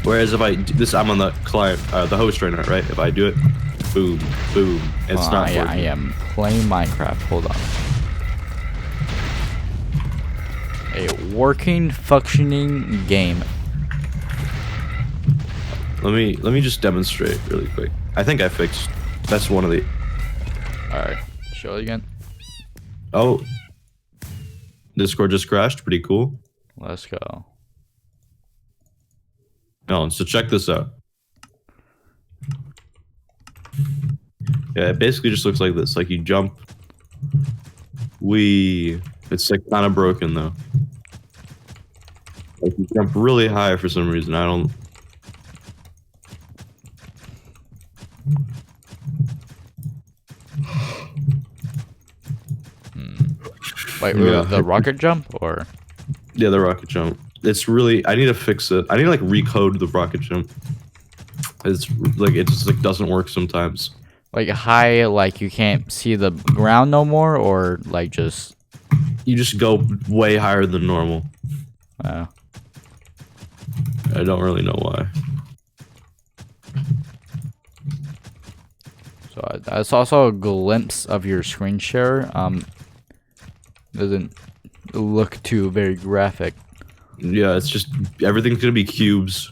Whereas if I do this, I'm on the client, the host right now, right? If I do it, boom, boom, it's not working. I am playing Minecraft. Hold on. A working, functioning game. Let me just demonstrate really quick. I think I fixed. That's one of the. All right, show it again. Oh. Discord just crashed. Pretty cool. Let's go. No, so check this out. Yeah, it basically just looks like this. Like you jump. It's like kind of broken though. Like you jump really high for some reason. I don't. Wait, Yeah. the rocket jump or? Yeah, the rocket jump. It's really. I need to fix it. I need to like recode the rocket jump. It's like it just like doesn't work sometimes. Like high, like you can't see the ground no more, or like just You just go way higher than normal. uh, I don't really know why. so I saw a glimpse of your screen share. Doesn't look too very graphic. Yeah, it's just everything's gonna be cubes.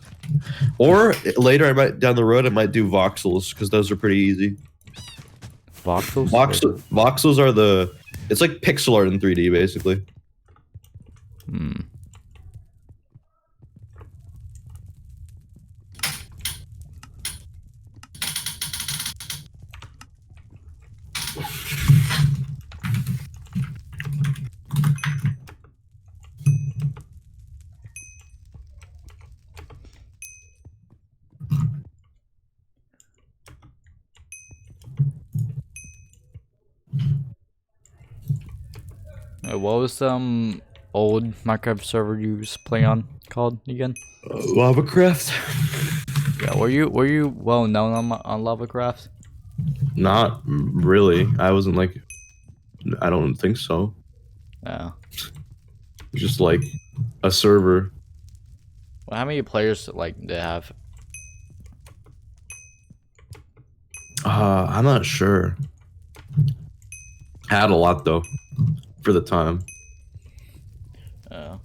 Or later, I might down the road, I might do voxels because those are pretty easy. Voxels? Voxels are the. It's like pixel art in 3D, basically. Hmm. What was some old Minecraft server you was playing on called again? Lavacraft. Yeah, were you well known on Lavacraft? Not really. I wasn't like. I don't think so. Yeah. Just like a server. Well, how many players like they have? I'm not sure. Had a lot though, for the time. Oh.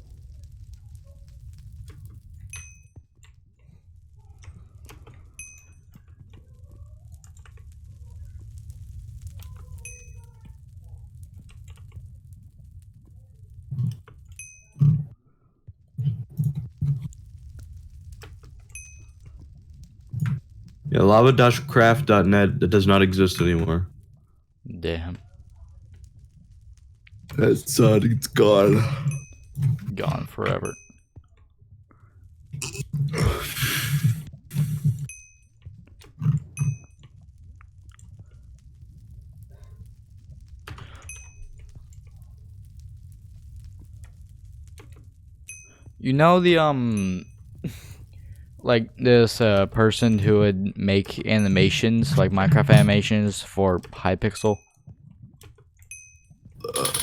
Yeah, lava-craft.net that does not exist anymore. Damn. It's gone. Gone forever. You know the like this person who would make animations, like Minecraft animations for Hypixel?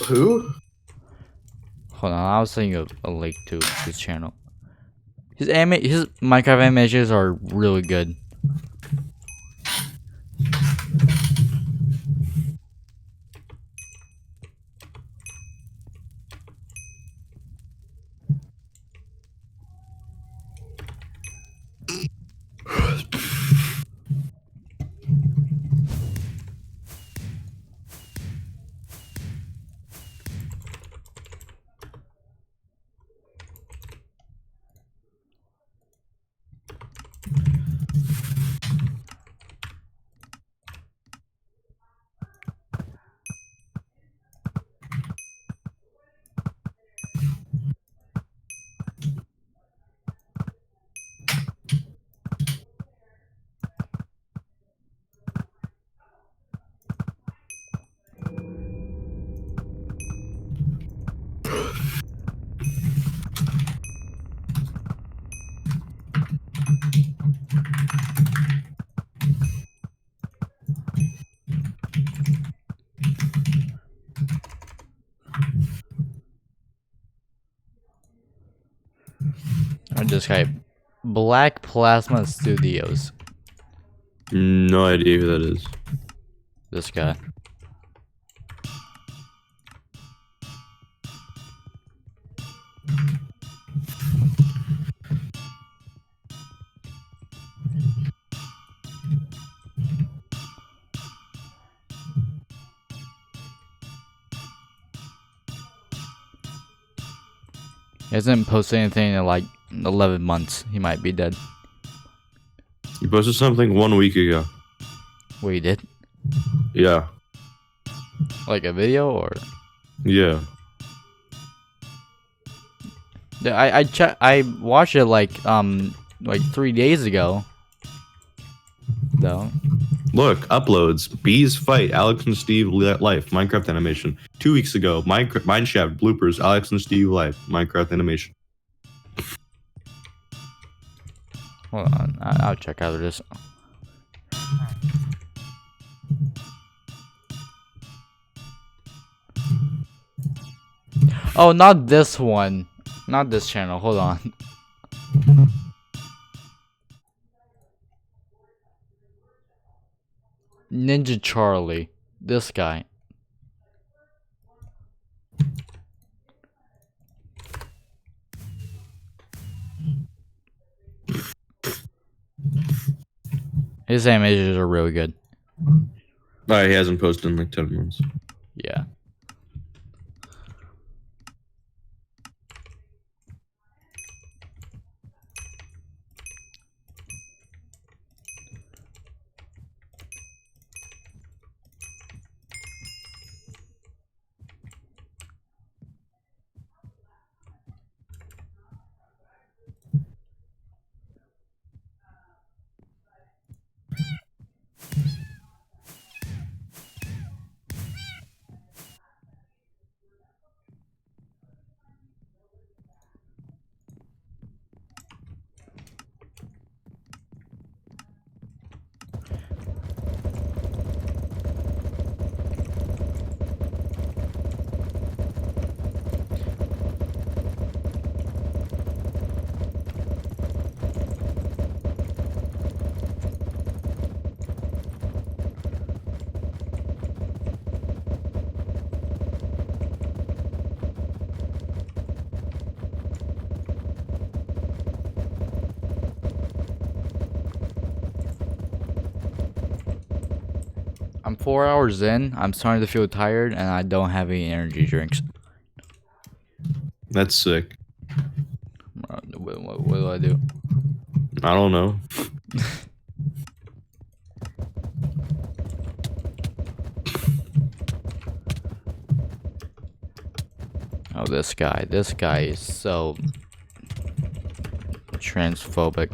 Who? Hold on, I was sending a link to his channel. His Minecraft animations are really good. I just type Black Plasma Studios. No idea who that is. This guy. He hasn't posted anything in like 11 months. He might be dead. You posted something 1 week ago. Wait, he did? Yeah. Like a video or? Yeah. Yeah, I watched it like 3 days ago. Though. Look, uploads. Bees fight. Alex and Steve life. Minecraft animation. 2 weeks ago. Mineshaft bloopers. Alex and Steve life. Minecraft animation. Hold on, I'll check out this. Oh, not this one. Not this channel. Hold on. Ninja Charlie. This guy. His animations are really good. Oh, he hasn't posted in like 10 months. Yeah. I'm 4 hours in. I'm starting to feel tired, and I don't have any energy drinks. That's sick. What do I do? I don't know. Oh, this guy. This guy is so transphobic.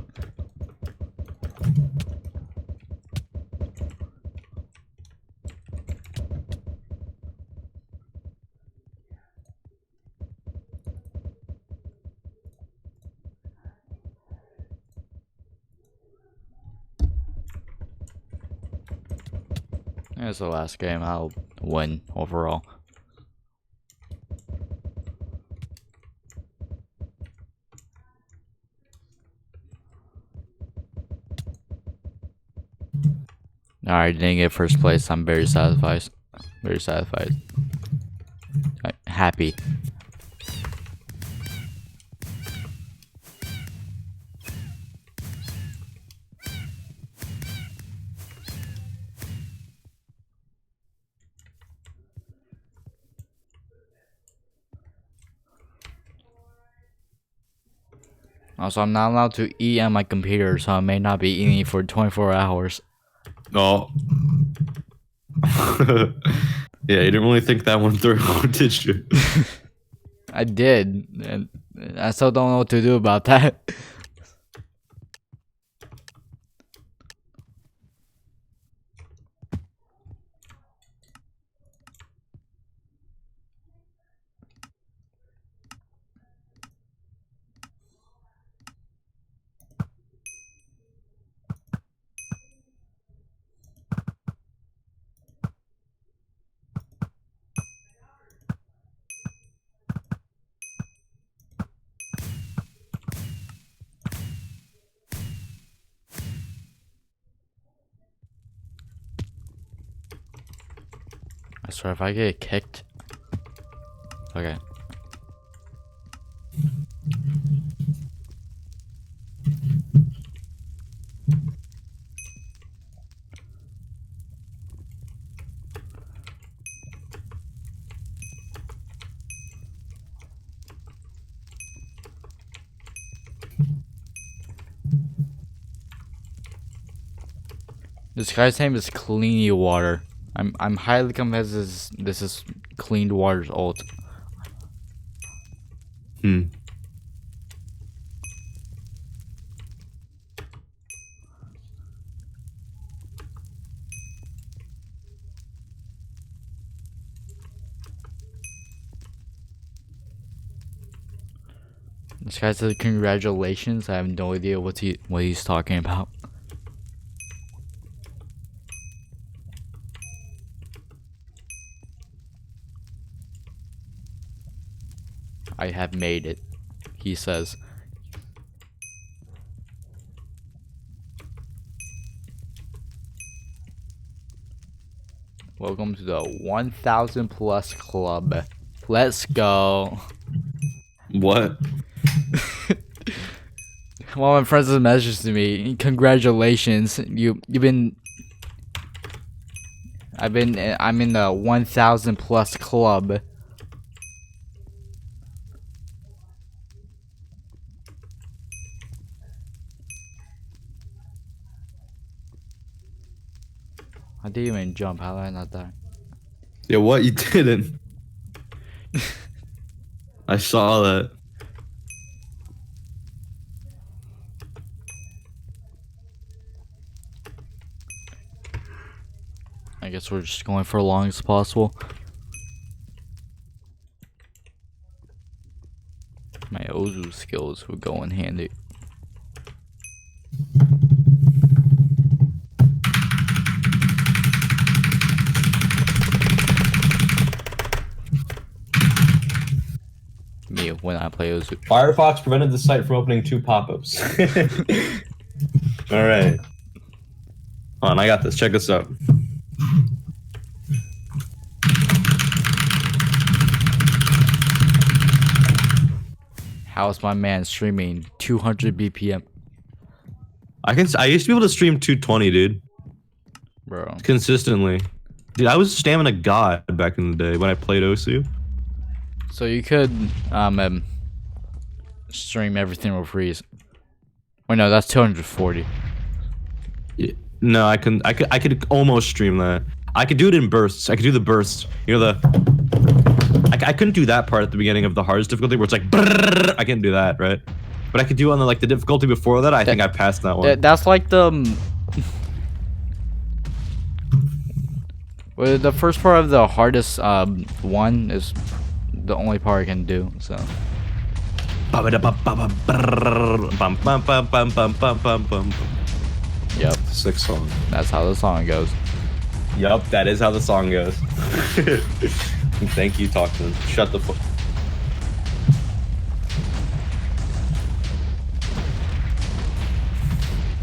It's the last game I'll win overall. Alright, didn't get first place. I'm very satisfied. Very satisfied. Happy. Also, I'm not allowed to eat on my computer, so I may not be eating for 24 hours. Oh. Yeah, you didn't really think that one through, did you? I did, and I still don't know what to do about that. I swear, if I get kicked. Okay. This guy's name is Cleany Water. I'm highly convinced this is Clean Water's ult. This guy said congratulations. I have no idea what he's talking about. I have made it, he says. Welcome to the 1000 plus club. Let's go. What? One of my friends has messaged to me. Congratulations, I'm in the 1000 plus club. I didn't even jump. How did I not die? Yeah, what? You didn't. I saw that. I guess we're just going for as long as possible. My Ozu skills would go in handy. Me when I play Ozu. Firefox prevented the site from opening 2 pop-ups. All right. Hold on, I got this. Check this out. How's my man streaming 200 BPM? I used to be able to stream 220, dude. Bro. Consistently. Dude, I was stamina god back in the day when I played Osu. So you could stream everything with freeze. Wait, no, that's 240. Yeah, no, I could almost stream that. I could do it in bursts. I could do the bursts. You know I couldn't do that part at the beginning of the hardest difficulty where it's like brrrr, I can't do that, right? But I could do on the the difficulty before that. I think I passed that one. That's like the well, the first part of the hardest one is the only part I can do. So. Yep. Sick song. That's how the song goes. Yup, that is how the song goes. Thank you, Toxin. Shut the fuck.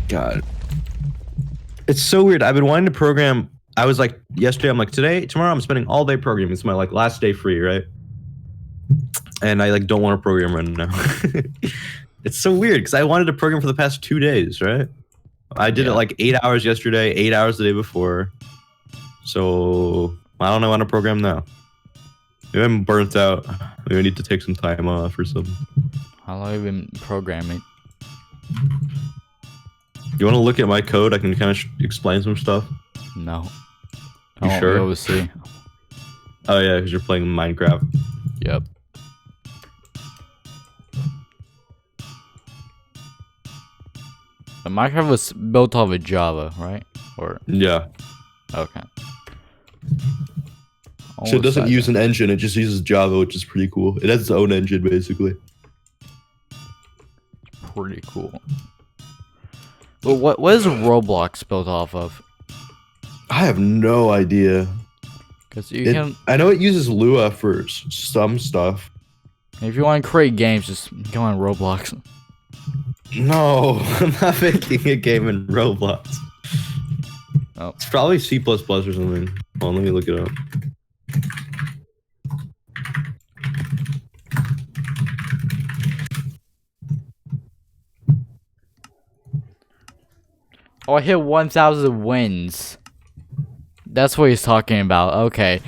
God. It's so weird. I've been wanting to program. I was like, yesterday, I'm like, tomorrow I'm spending all day programming. It's my last day free, right? And I don't want to program right now. It's so weird because I wanted to program for the past 2 days, right? I did it 8 hours yesterday, 8 hours the day before. So I don't know how to program now. Maybe I'm burnt out. Maybe I need to take some time off or something. How long have you been programming? You want to look at my code? I can kind of explain some stuff. No. You sure? Be able to see. Oh yeah, because you're playing Minecraft. Yep. The Minecraft was built off of Java, right? Or yeah. Okay. So it doesn't use an engine; it just uses Java, which is pretty cool. It has its own engine, basically. Pretty cool. Well, what is Roblox built off of? I have no idea. Cause you can. I know it uses Lua for some stuff. If you want to create games, just go on Roblox. No, I'm not making a game in Roblox. Oh. It's probably C++ or something. Hold on, let me look it up. Oh, I hit 1,000 wins. That's what he's talking about. Okay.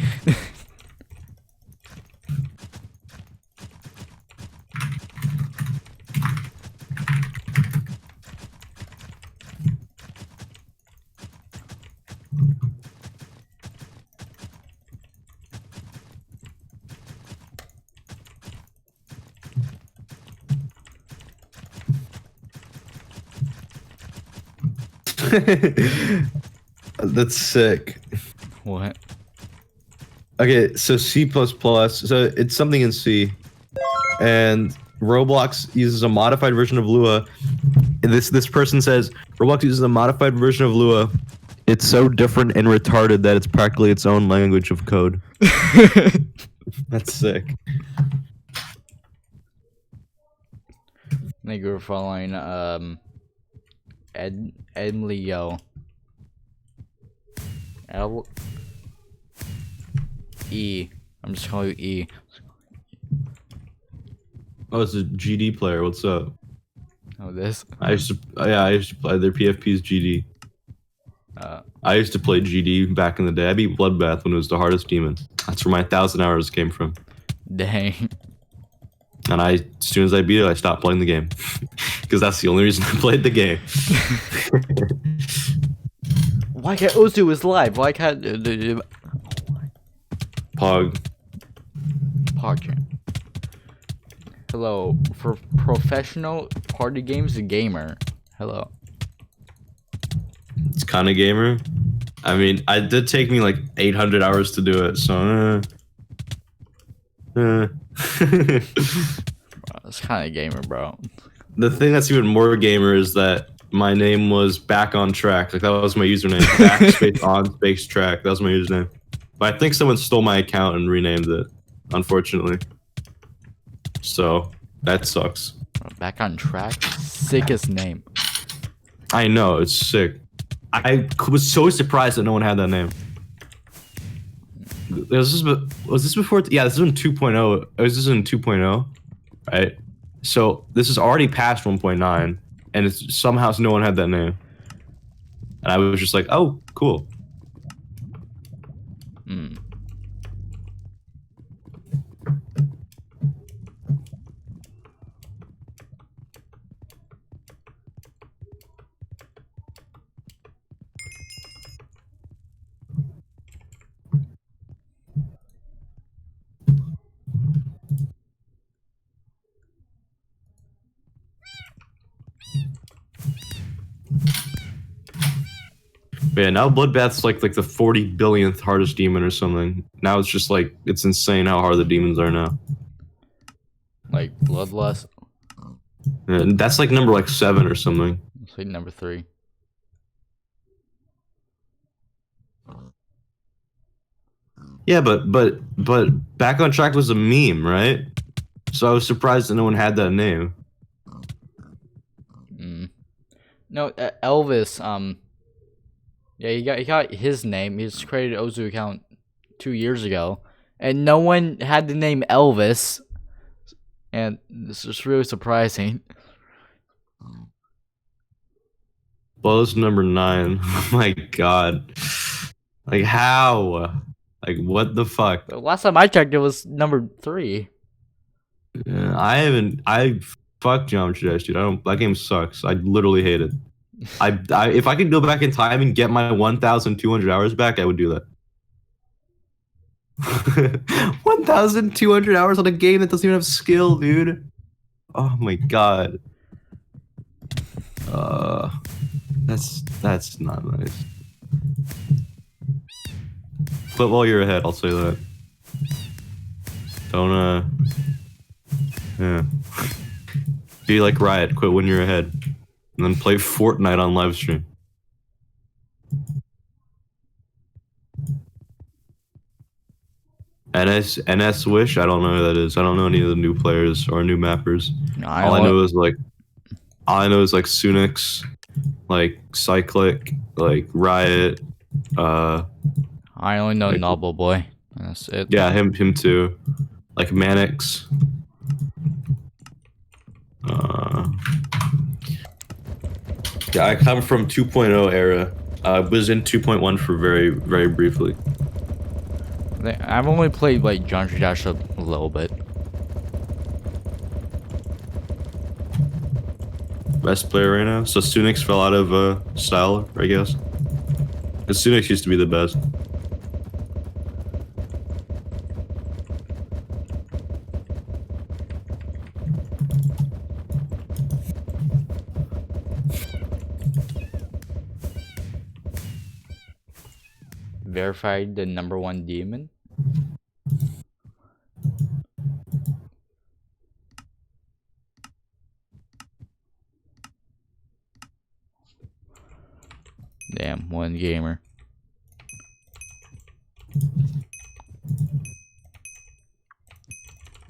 That's sick. What? Okay, so C++, so it's something in C, and Roblox uses a modified version of Lua. And this person says Roblox uses a modified version of Lua. It's so different and retarded that it's practically its own language of code. That's sick. Thank you for following Ed Leo. L E. I'm just calling you E. Oh, it's a GD player. What's up? Oh, this? I used to play their PFP's GD. I used to play GD back in the day. I beat Bloodbath when it was the hardest demon. That's where my 1,000 hours came from. Dang. And as soon as I beat it, I stopped playing the game. Because that's the only reason I played the game. Why can't Ozu is live? Why can't Pog. Hello, for professional party games gamer. Hello. It's kind of gamer. I mean, it did take me like 800 hours to do it, so. It's kind of gamer, bro. The thing that's even more gamer is that my name was Back on Track. Like that was my username. Back space on space track. That was my username. But I think someone stole my account and renamed it, unfortunately. So that sucks. Back on Track? Sickest name. I know, it's sick. I was so surprised that no one had that name. Was this before? Yeah, this is in 2.0. This is in 2.0, right? So this is already past 1.9, and it's somehow no one had that name. And I was just like, oh, cool. But yeah, now Bloodbath's like the 40 billionth hardest demon or something. Now it's just like, it's insane how hard the demons are now. Like Bloodlust? Yeah, that's like number like 7 or something. It's like number 3. Yeah, but Back on Track was a meme, right? So I was surprised that no one had that name. No, Elvis, yeah, he got his name. He just created an Ozu account 2 years ago, and no one had the name Elvis, and it's just really surprising. Well, it's number 9. Oh my god. Like, how? Like, what the fuck? The last time I checked, it was number 3. Yeah, I fuck Geometry Dash, dude. That game sucks. I literally hate it. If I could go back in time and get my 1,200 hours back, I would do that. 1,200 hours on a game that doesn't even have skill, dude. Oh my god. That's not nice. Quit while you're ahead, I'll say that. Don't yeah. Be like Riot, quit when you're ahead. And then play Fortnite on livestream. NS Wish? I don't know who that is. I don't know any of the new players or new mappers. All I know is like Sunix, like Cyclic, like Riot. I only know Noble Boy. That's it. Yeah, him too. Like Manix. Yeah, I come from 2.0 era. I was in 2.1 for very, very briefly. I've only played like Geometry Dash a little bit. Best player right now? So Sunix fell out of style, I guess. Because Sunix used to be the best. Verified the #1 demon. Damn, one gamer.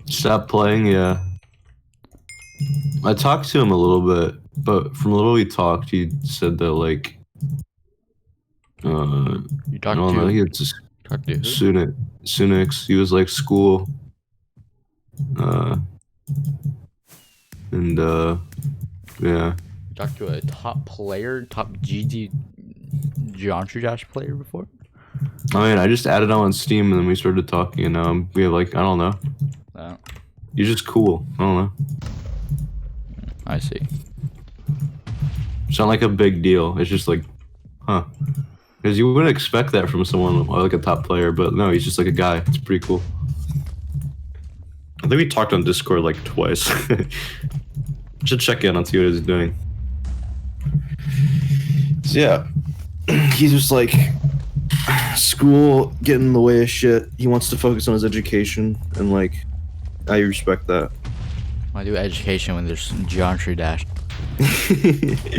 Stop playing, yeah. I talked to him a little bit, but from a little we talked, he said that like, You talked I don't to? know, he had just Talked to who? Sunix. He was like school, and yeah. You talked to a top player, top GG Geometry Dash player before? I mean, I just added him on Steam, and then we started talking, and now we have like, I don't know. Oh, You're just cool. I don't know. I see. It's not like a big deal. It's just like, huh? Because you wouldn't expect that from someone like a top player, but no, he's just like a guy. It's pretty cool. I think we talked on Discord like twice. Should check in and see what he's doing. So yeah, he's just like, school getting in the way of shit. He wants to focus on his education, and like, I respect that. I do education when there's Geometry Dash. I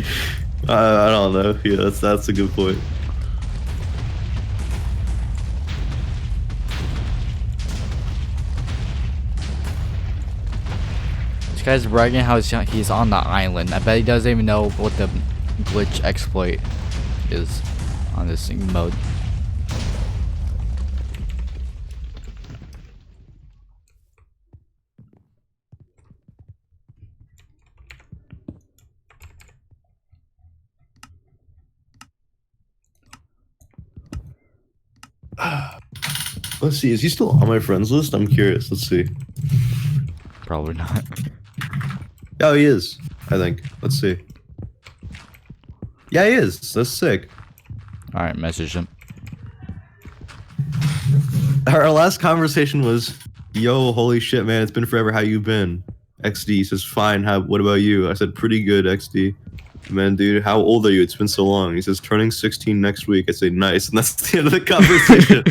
don't know. Yeah, that's a good point. This guy's bragging how he's on the island. I bet he doesn't even know what the glitch exploit is on this mode. Let's see. Is he still on my friends list? I'm curious. Let's see. Probably not. Oh, he is. I think. Let's see. Yeah, he is. That's sick. All right, message him. Our last conversation was, "Yo, holy shit, man! It's been forever. How you been?" XD says, "Fine. What about you?" I said, "Pretty good, XD." Man, dude, how old are you? It's been so long. He says, "Turning 16 next week." I say, "Nice," and that's the end of the conversation.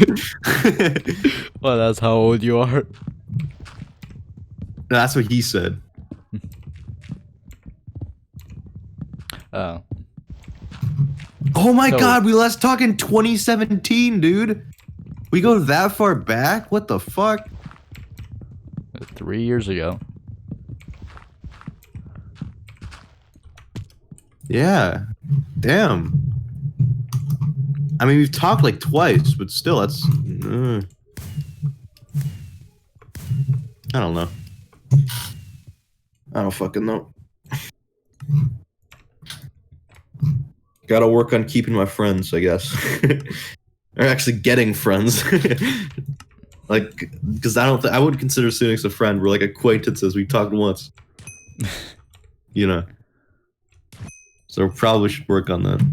Well, that's how old you are. That's what he said. Oh. Oh my So- god, we last talked in 2017, dude. We go that far back? What the fuck? 3 years ago. Yeah. Damn. I mean, we've talked like twice, but still, that's... I don't know. I don't fucking know. Gotta work on keeping my friends, I guess. Or actually getting friends. Like, because I wouldn't consider Sunix a friend. We're like acquaintances. We talked once. You know. So we probably should work on that.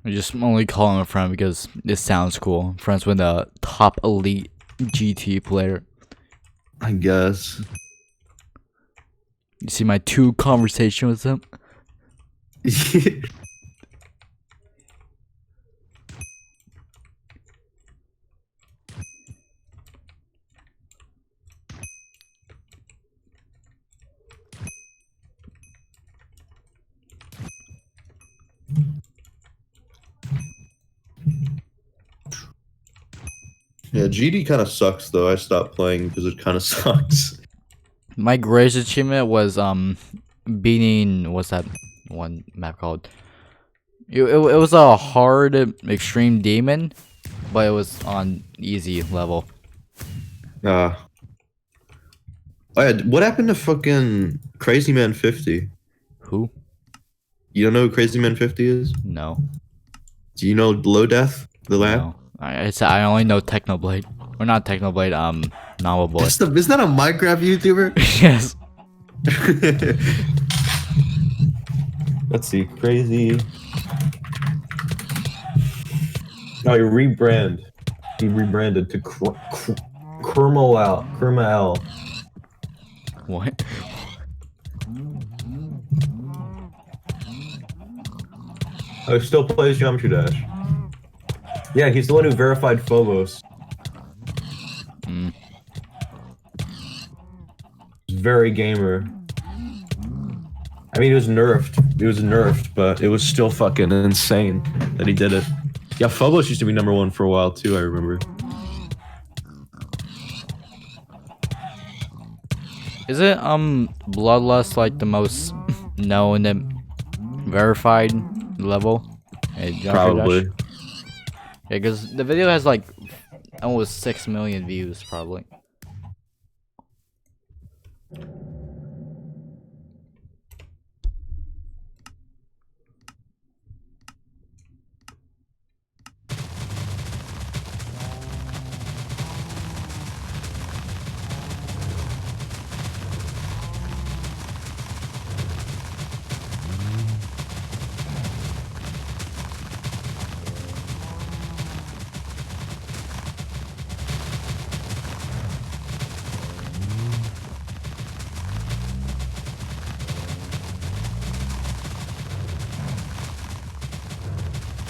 I just only call him a friend because it sounds cool. Friends with a top elite GT player. I guess. You see my 2 conversation with him? Yeah, GD kind of sucks though. I stopped playing because it kind of sucks. My greatest achievement was beating, what's that one map called? It was a hard extreme demon, but it was on easy level. Oh yeah, what happened to fucking Crazy Man 50? Who? You don't know who Crazy Man 50 is? No. Do you know Low Death, the lab? No. I only know Technoblade. Or not Technoblade, Novel Boy. Isn't that a Minecraft YouTuber? Yes. Let's see, Crazy. Oh, he rebranded to Kerma L. What? Oh, he still plays Geometry Dash. Yeah, he's the one who verified Phobos. Very gamer. I mean, it was nerfed. It was nerfed, but it was still fucking insane that he did it. Yeah, Phobos used to be #1 for a while too. I remember. Is it Bloodlust like the most known and verified level? Probably. Yeah, because the video has like almost 6 million views, probably.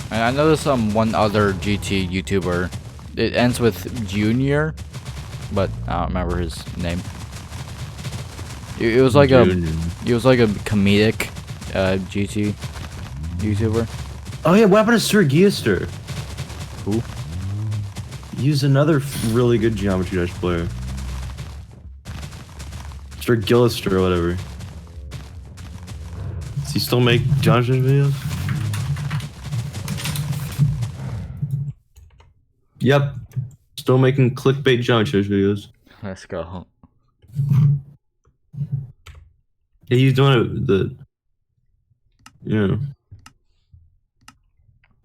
And I know there's one other GT YouTuber. It ends with Junior, but I don't remember his name. It was like Junior. It was like a comedic GT YouTuber. Oh yeah, what happened to Sir Geoster? Who? He's another really good Geometry Dash player. Sir Gillister or whatever. Does he still make Geometry Dash videos? Yep. Still making clickbait Geometry Dash videos. Let's go. Yeah, he's doing it yeah.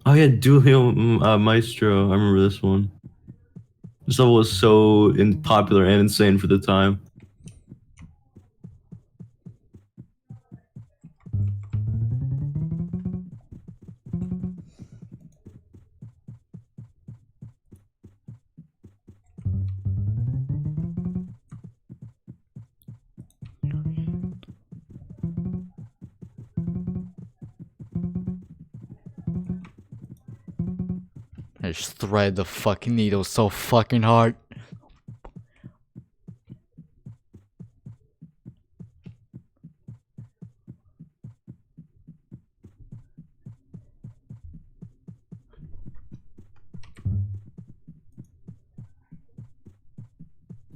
Oh yeah, Duo Maestro. I remember this one. This level was so popular and insane for the time. I just thread the fucking needle so fucking hard.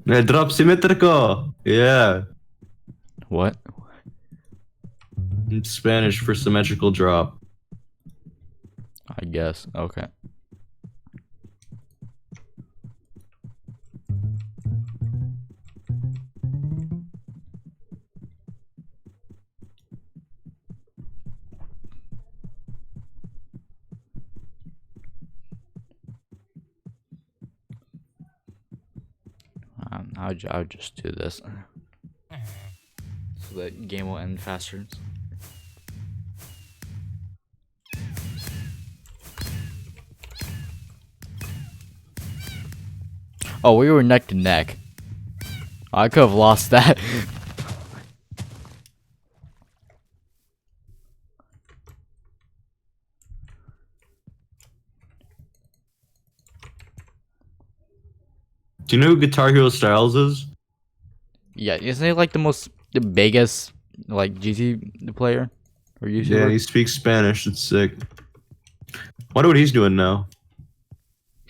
Yeah, drop symmetrical. Yeah. What? It's Spanish for symmetrical drop. I guess. Okay. I'll just do this so that game will end faster. Oh, we were neck to neck. I could have lost that. Do you know who Guitar Hero Styles is? Yeah, isn't he like the biggest like GT player or YouTuber? Yeah, he speaks Spanish. It's sick. Wonder what he's doing now.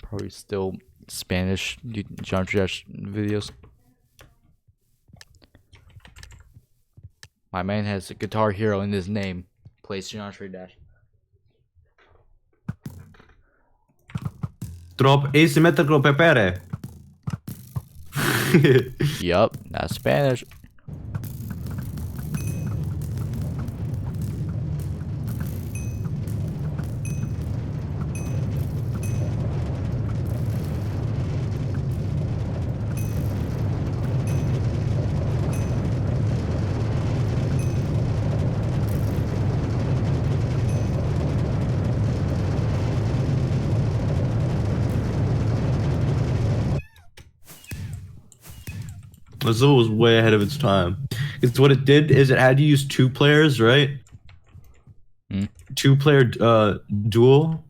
Probably still Spanish Geometry Dash videos. My man has a Guitar Hero in his name. Plays Geometry Dash. Drop asymmetrical pepere. Yup, that's Spanish. This level was way ahead of its time. It's what it did is it had to use 2 players, right? 2-player duel,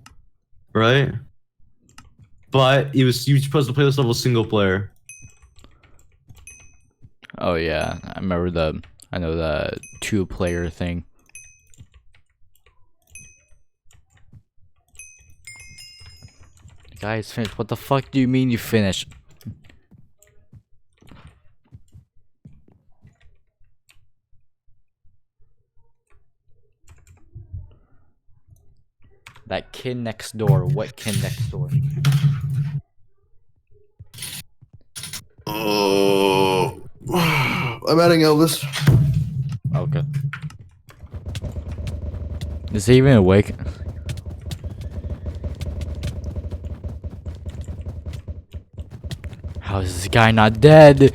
right? But you were supposed to play this level single player. Oh yeah, I remember the I know the 2-player thing. Guys, finished. What the fuck do you mean you finished? That kid next door. What kid next door? Oh, I'm adding Elvis. Okay. Is he even awake? How is this guy not dead?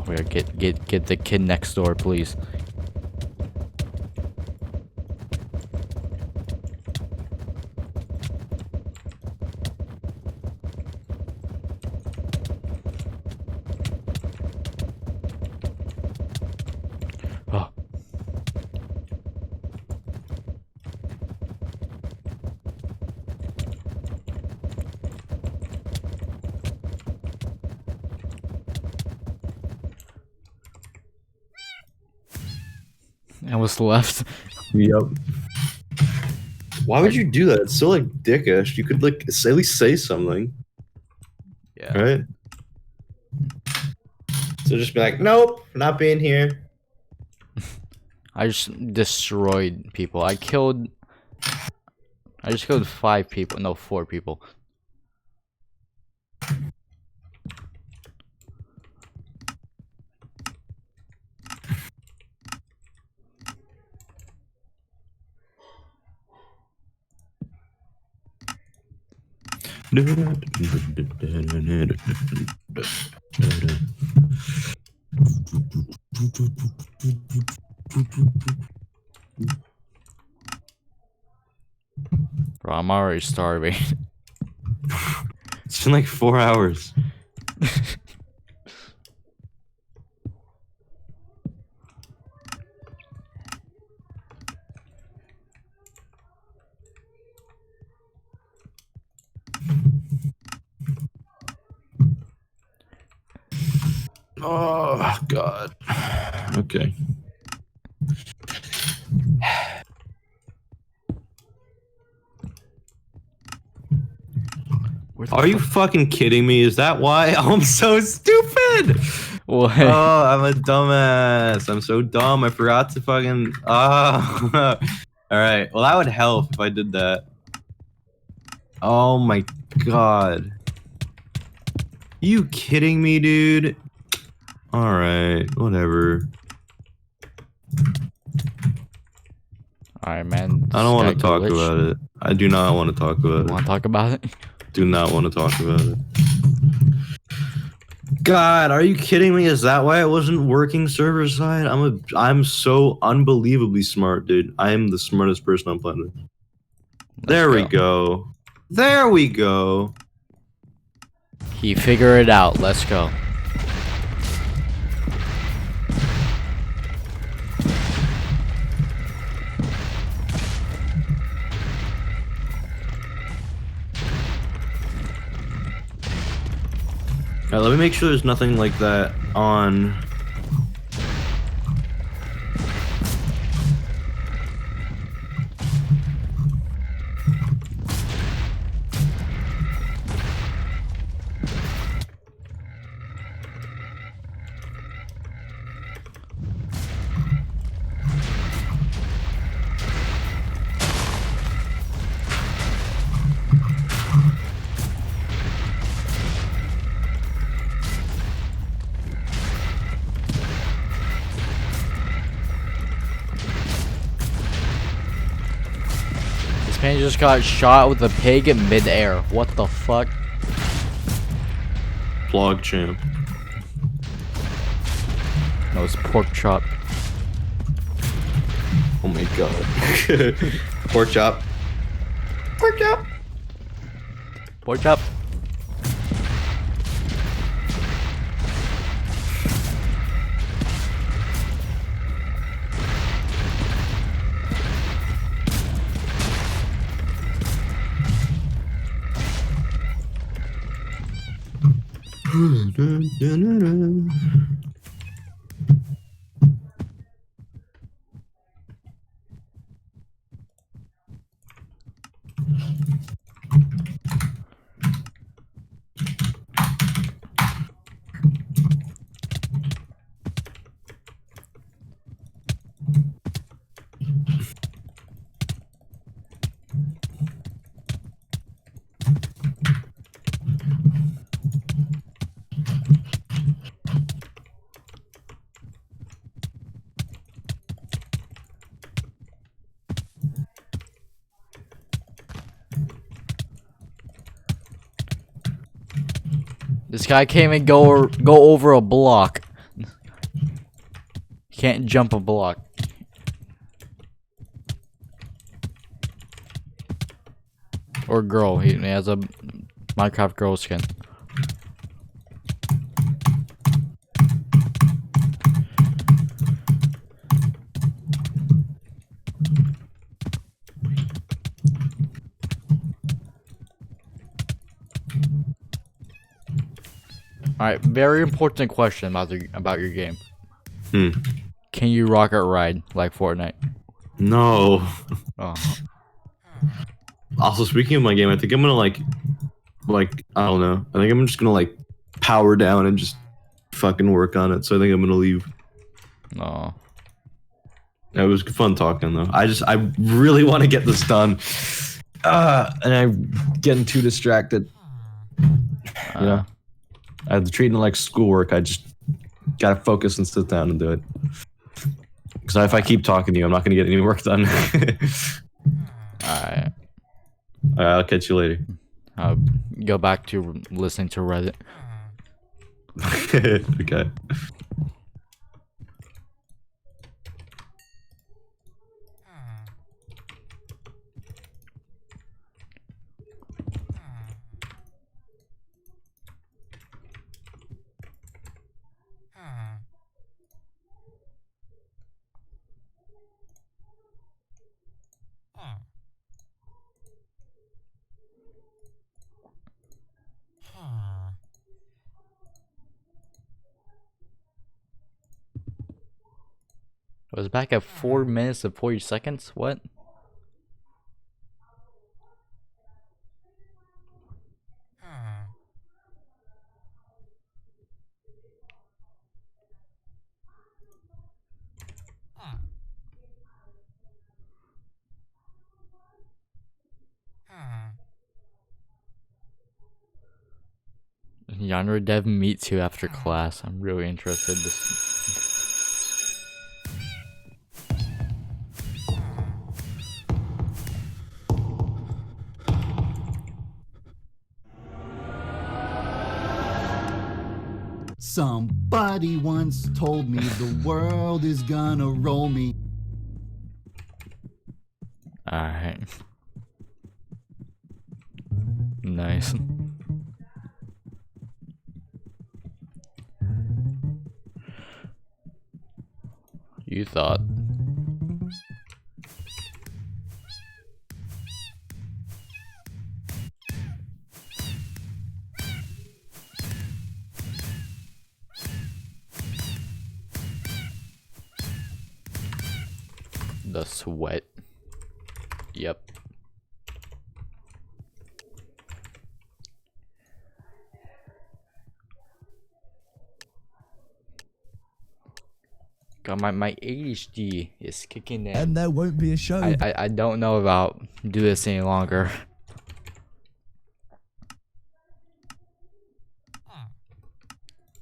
We gotta get the kid next door, please. Oh. And what's left? Yep. Why would you do that? It's so like dickish. You could like at least say something. Yeah. Right? So just be like, nope, not being here. I just destroyed people. I just killed 5 people. No, 4 people. Bro, I'm already starving. It's been like 4 hours. Oh God. Okay. Are you fucking kidding me? Is that why? I'm so stupid. What? Oh, I'm a dumbass. I'm so dumb. I forgot to fucking. Oh. All right. Well, that would help if I did that. Oh my God. You kidding me, dude? All right. Whatever. Alright, man. I don't want to talk about it. I do not want to talk about it. Want to talk about it? Do not want to talk about it. God, are you kidding me? Is that why it wasn't working server side? I'm so unbelievably smart, dude. I am the smartest person on planet. There we go. There we go. He figured it out. Let's go. Alright, let me make sure there's nothing like that on. This man just got shot with a pig in midair. What the fuck? Plog champ. No, it's pork chop. Oh my God. Pork chop. Pork chop. Pork chop. This guy can't even go over a block. He can't jump a block. Or girl. He has a Minecraft girl skin. Alright, very important question about your game. Can you rocket ride like Fortnite? No. Oh. Also, speaking of my game, I think I'm gonna like I don't know. I think I'm just gonna like power down and just fucking work on it. So I think I'm gonna leave. No. It was fun talking though. I really want to get this done. And I'm getting too distracted. You know, I'm treating it like schoolwork. I just gotta focus and sit down and do it. Because if I keep talking to you, I'm not gonna get any work done. Alright. I'll catch you later. I'll go back to listening to Reddit. Okay. I was back at 4 minutes and 40 seconds? What? Genre Dev meets you after class. I'm really interested. Somebody once told me the world is gonna roll me. Alright. Nice. You thought. The sweat. Yep. God, my ADHD is kicking in. And there won't be a show. I don't know about do this any longer.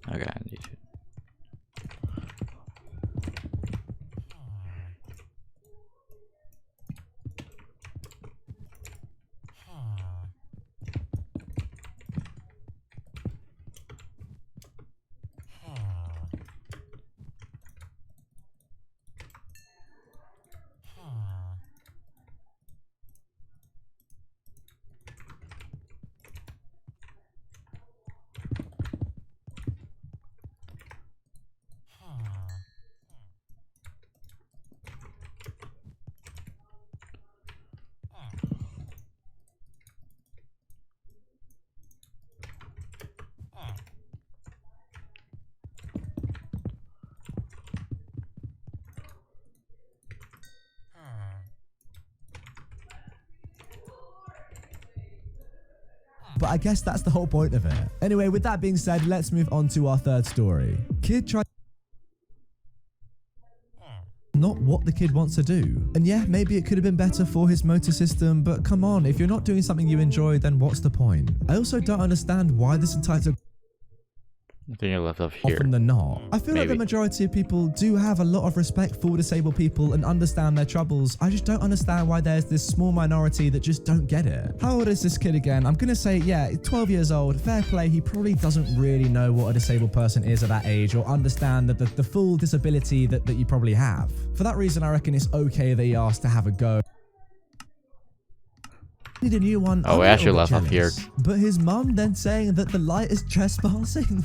Okay, I need to. but I guess that's the whole point of it. Anyway, with that being said, let's move on to our third story. Kid tried not what the kid wants to do. And yeah, maybe it could have been better for his motor system, but come on, if you're not doing something you enjoy, then what's the point? I also don't understand why this entitled I think I left off here. often than not. I feel like the majority of people do have a lot of respect for disabled people and understand their troubles. I just don't understand why there's this small minority that just don't get it. How old is this kid again? I'm gonna say, yeah, 12 years old. Fair play, he probably doesn't really know what a disabled person is at that age or understand the full disability that you probably have. For that reason, I reckon it's okay that he asked to have a go. Need a new one. Oh, we actually left off here. But his mum then saying that the light is trespassing?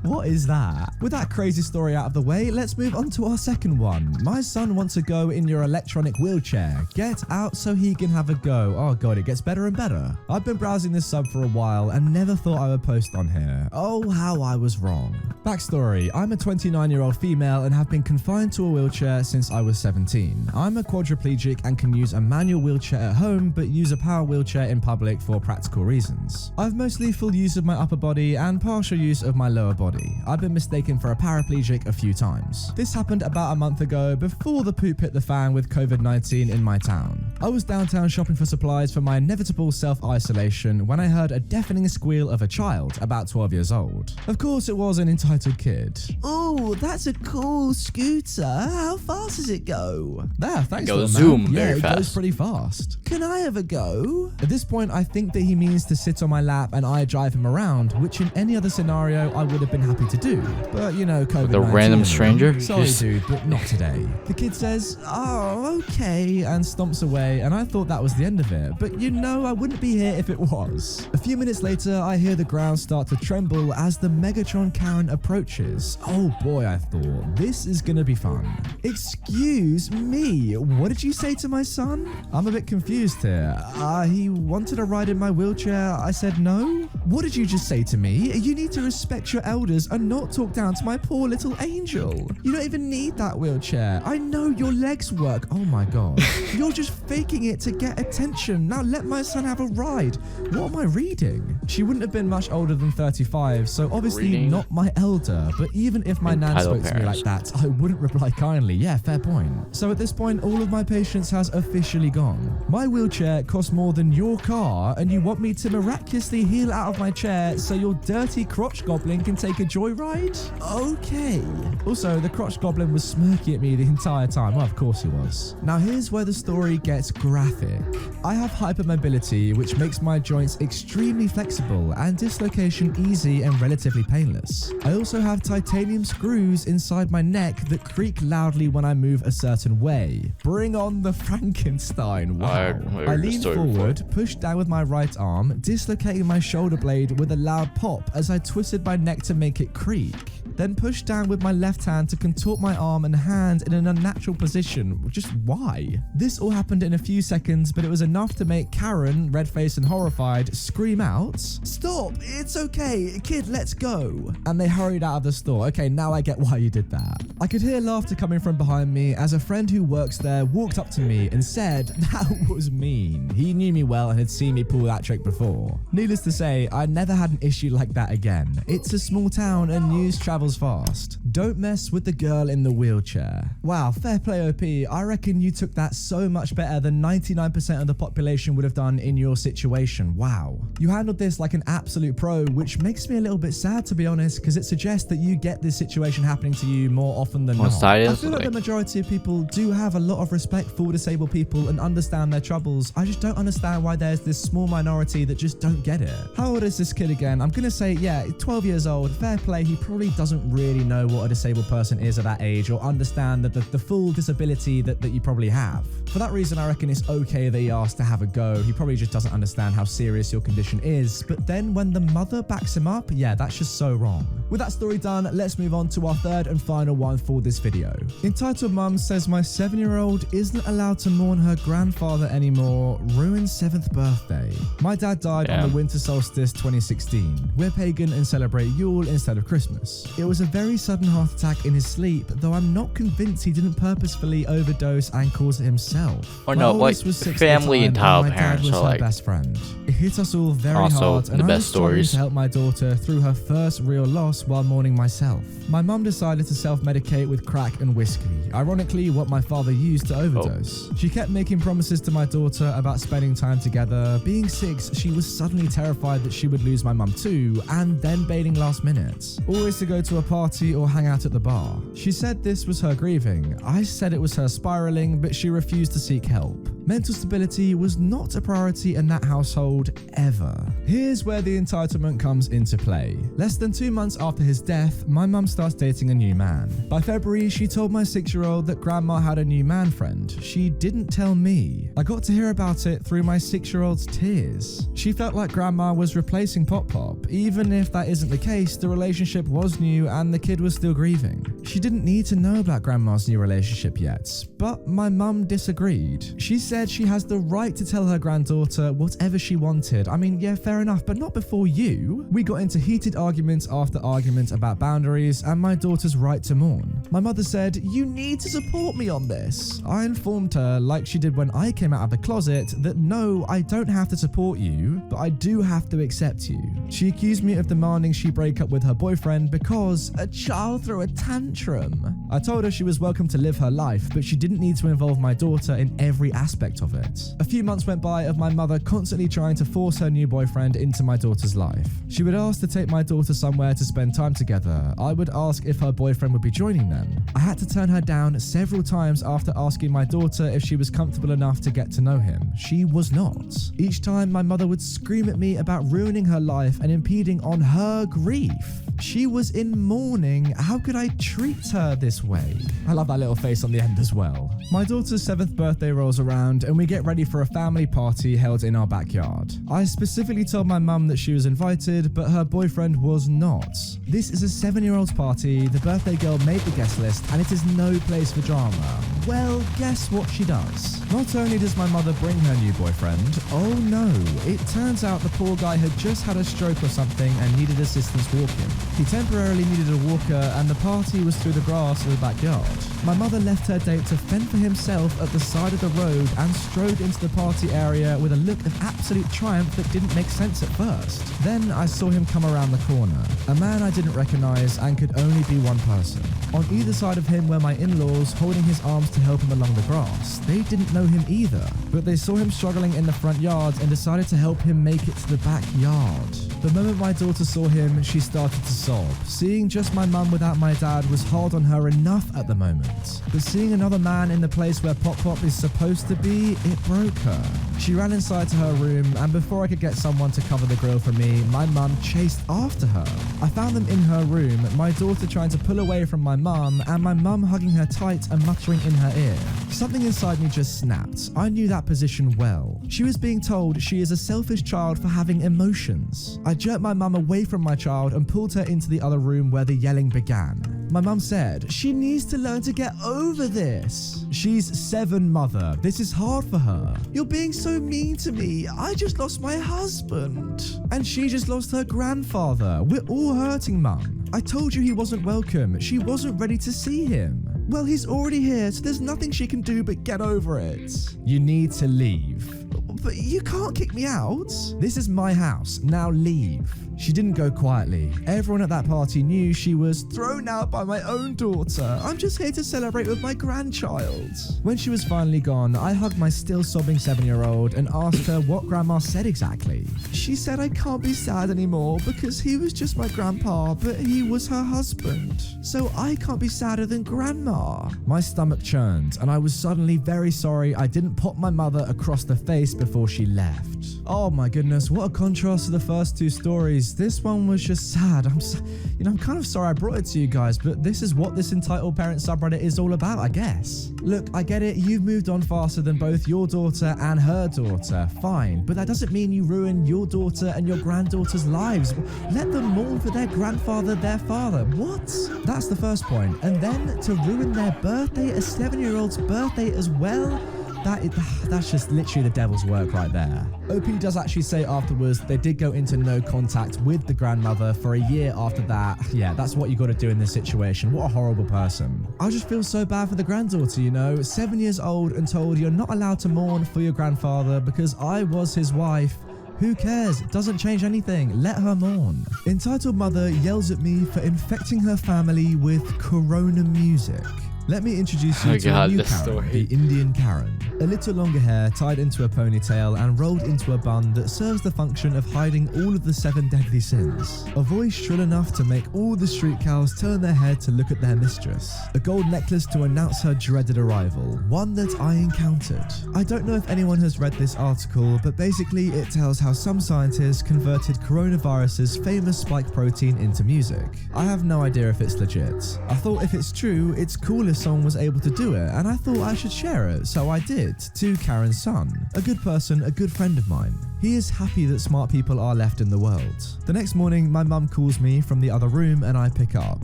What is that? With that crazy story out of the way, let's move on to our second one. My son wants to go in your electronic wheelchair. Get out so he can have a go. Oh god, it gets better and better. I've been browsing this sub for a while and never thought I would post on here. Oh, how I was wrong. Backstory, I'm a 29-year-old female and have been confined to a wheelchair since I was 17. I'm a quadriplegic and can use a manual wheelchair at home, but use a power wheelchair in public for practical reasons. I've mostly full use of my upper body and partial use of my lower body. I've been mistaken for a paraplegic a few times. This happened about a month ago before the poop hit the fan with COVID-19 in my town. I was downtown shopping for supplies for my inevitable self-isolation when I heard a deafening squeal of a child about 12 years old. Of course, it was an entitled kid. Oh, that's a cool scooter. How fast does it go? There, thanks. Go zoom very it fast. goes pretty fast. Can I have a go? At this point, I think that he means to sit on my lap and I drive him around, which in any other scenario I would have been happy to do. But you know, COVID-19. The random stranger? Sorry, dude, but not today. The kid says, oh, okay, and stomps away, and I thought that was the end of it. But you know, I wouldn't be here if it was. A few minutes later, I hear the ground start to tremble as the Megatron Karen approaches. Oh boy, I thought, this is gonna be fun. Excuse me, what did you say to my son? I'm a bit confused here. He wanted to ride in my wheelchair. I said no. What did you just say to me? You need to respect your elders and not talk down to my poor little angel. You don't even need that wheelchair. I know your legs work. Oh my god. You're just faking it to get attention. Now let my son have a ride. What am I reading? She wouldn't have been much older than 35, so obviously not my elder. But even if my nan spoke to me like that, I wouldn't reply kindly. Yeah, fair point. So at this point, all of my patience has officially gone. My wheelchair costs more than your car, and you want me to miraculously heal out of my chair so your dirty crotch goblin can take a joyride? Okay. Also, the crotch goblin was smirking at me the entire time. Well, of course he was. Now here's where the story gets graphic. I have hypermobility, which makes my joints extremely flexible and dislocation easy and relatively painless. I also have titanium screws inside my neck that creak loudly when I move a certain way. Bring on the Frankenstein. Wow. I lean forward, pushed down with my right arm, dislocating my shoulder blade with a loud pop as I twisted my neck to make it creak. Then pushed down with my left hand to contort my arm and hand in an unnatural position. Just why? This all happened in a few seconds, but it was enough to make Karen, red-faced and horrified, scream out, "Stop! It's okay! Kid, let's go!" And they hurried out of the store. Okay, now I get why you did that. I could hear laughter coming from behind me as a friend who works there walked up to me and said, "That was mean." He knew me well and had seen me pull that trick before. Needless to say, I never had an issue like that again. It's a small town and news travels fast. Don't mess with the girl in the wheelchair. Wow, fair play OP. I reckon you took that so much better than 99% of the population would have done in your situation. Wow. You handled this like an absolute pro, which makes me a little bit sad to be honest, because it suggests that you get this situation happening to you more often than not. I feel like the majority of people do have a lot of respect for disabled people and understand their troubles. I just don't understand why there's this small minority that just don't get it. How old is this kid again? I'm gonna say, yeah, 12 years old. Fair play, he probably doesn't really know what a disabled person is at that age or understand the full disability that you probably have. For that reason, I reckon it's okay that he asked to have a go. He probably just doesn't understand how serious your condition is. But then when the mother backs him up, yeah, that's just so wrong. With that story done, let's move on to our third and final one for this video. Entitled Mum says my 7-year-old isn't allowed to mourn her grandfather anymore, ruined 7th birthday. My dad died on the winter solstice 2016. We're pagan and celebrate Yule instead of Christmas. It was a very sudden heart attack in his sleep, though I'm not convinced he didn't purposefully overdose and cause it himself. Or no, like family and Tile parents are like best friend. It hit us all very also hard, and the I best was struggling stories. to help my daughter through her first real loss while mourning myself. My mum decided to self-medicate with crack and whiskey, ironically what my father used to overdose. She kept making promises to my daughter about spending time together. Being 6, she was suddenly terrified that she would lose my mum too, and then bailing last minute. Always to go to a party or hang out at the bar. She said this was her grieving. I said it was her spiraling, but she refused to seek help. Mental stability was not a priority in that household ever. Here's where the entitlement comes into play. Less than 2 months after his death, my mum starts dating a new man. By February, she told my 6-year-old that grandma had a new man friend. She didn't tell me. I got to hear about it through my 6-year-old's tears. She felt like grandma was replacing Pop Pop. Even if that isn't the case, the relationship was new and the kid was still grieving. She didn't need to know about grandma's new relationship yet, but my mum disagreed. She said she has the right to tell her granddaughter whatever she wanted. I mean, yeah, fair enough, but not before you. We got into heated arguments after argument about boundaries and my daughter's right to mourn. My mother said, "You need to support me on this." I informed her, like she did when I came out of the closet, that no, I don't have to support you, but I do have to accept you. She accused me of demanding she break up with her boyfriend because a child threw a tantrum. I told her she was welcome to live her life, but she didn't need to involve my daughter in every aspect of it. A few months went by of my mother constantly trying to force her new boyfriend into my daughter's life. She would ask to take my daughter somewhere to spend time together. I would ask if her boyfriend would be joining them. I had to turn her down several times after asking my daughter if she was comfortable enough to get to know him. She was not. Each time my mother would scream at me about ruining her life and impeding on her grief. She was in mourning. How could I treat her this way? I love that little face on the end as well. My daughter's 7th birthday rolls around and we get ready for a family party held in our backyard. I specifically told my mum that she was invited, but her boyfriend was not. This is a 7-year-old's party. The birthday girl made the guest list and it is no place for drama. Well, guess what she does? Not only does my mother bring her new boyfriend, oh no, it turns out the poor guy had just had a stroke or something and needed assistance walking. He temporarily needed a walker and the party was through the grass of the backyard. My mother left her date to fend for himself at the side of the road and strode into the party area with a look of absolute triumph that didn't make sense at first. Then I saw him come around the corner. A man I didn't recognize and could only be one person. On either side of him were my in-laws holding his arms to help him along the grass. They didn't know him either, but they saw him struggling in the front yard and decided to help him make it to the backyard. The moment my daughter saw him, she started to sob. Seeing just my mum without my dad was hard on her enough at the moment, but seeing another man in the place where Pop Pop is supposed to be, it broke her. She ran inside to her room, and before I could get someone to cover the grill for me, my mum chased after her. I found them in her room, my daughter trying to pull away from my mum, and my mum hugging her tight and muttering in her ear. Something inside me just snapped. I knew that position well. She was being told she is a selfish child for having emotions. I jerked my mum away from my child and pulled her into the other room where the yelling began. My mum said, "She needs to learn to get over this. She's 7, mother. This is hard for her. You're being so mean to me. I just lost my husband. And she just lost her grandfather. We're all hurting, mum. I told you he wasn't welcome. She wasn't ready to see him. Well, he's already here, so there's nothing she can do but get over it. You need to leave." "But you can't kick me out. This is my house. Now leave." She didn't go quietly. Everyone at that party knew she was thrown out by my own daughter. I'm just here to celebrate with my grandchild. When she was finally gone, I hugged my still sobbing 7-year-old and asked her what grandma said exactly. She said I can't be sad anymore because he was just my grandpa, but he was her husband. So I can't be sadder than grandma. My stomach churned and I was suddenly very sorry I didn't pop my mother across the face before she left. Oh my goodness, what a contrast to the first 2 stories. stories. This one was just sad. I'm kind of sorry I brought it to you guys, but this is what this entitled parent subreddit is all about, I guess. Look, I get it. You've moved on faster than both your daughter and her daughter. Fine. But that doesn't mean you ruin your daughter and your granddaughter's lives. Let them mourn for their grandfather, their father. What? That's the first point. And then to ruin their birthday, a 7-year-old's birthday as well? That's just literally the devil's work right there. OP does actually say afterwards they did go into no contact with the grandmother for a year after that. Yeah, that's what you got to do in this situation. What a horrible person. I just feel so bad for the granddaughter, you know, 7 years old and told you're not allowed to mourn for your grandfather because I was his wife. Who cares? It doesn't change anything. Let her mourn. Entitled mother yells at me for infecting her family with Corona music. Let me introduce you to a new Karen, the Indian Karen. A little longer hair tied into a ponytail and rolled into a bun that serves the function of hiding all of the 7 deadly sins. A voice shrill enough to make all the street cows turn their head to look at their mistress. A gold necklace to announce her dreaded arrival, one that I encountered. I don't know if anyone has read this article, but basically it tells how some scientists converted coronavirus's famous spike protein into music. I have no idea if it's legit. I thought if it's true, it's cool if someone was able to do it, and I thought I should share it, so I did, to Karen's son. A good person, a good friend of mine. He is happy that smart people are left in the world. The next morning, my mum calls me from the other room and I pick up.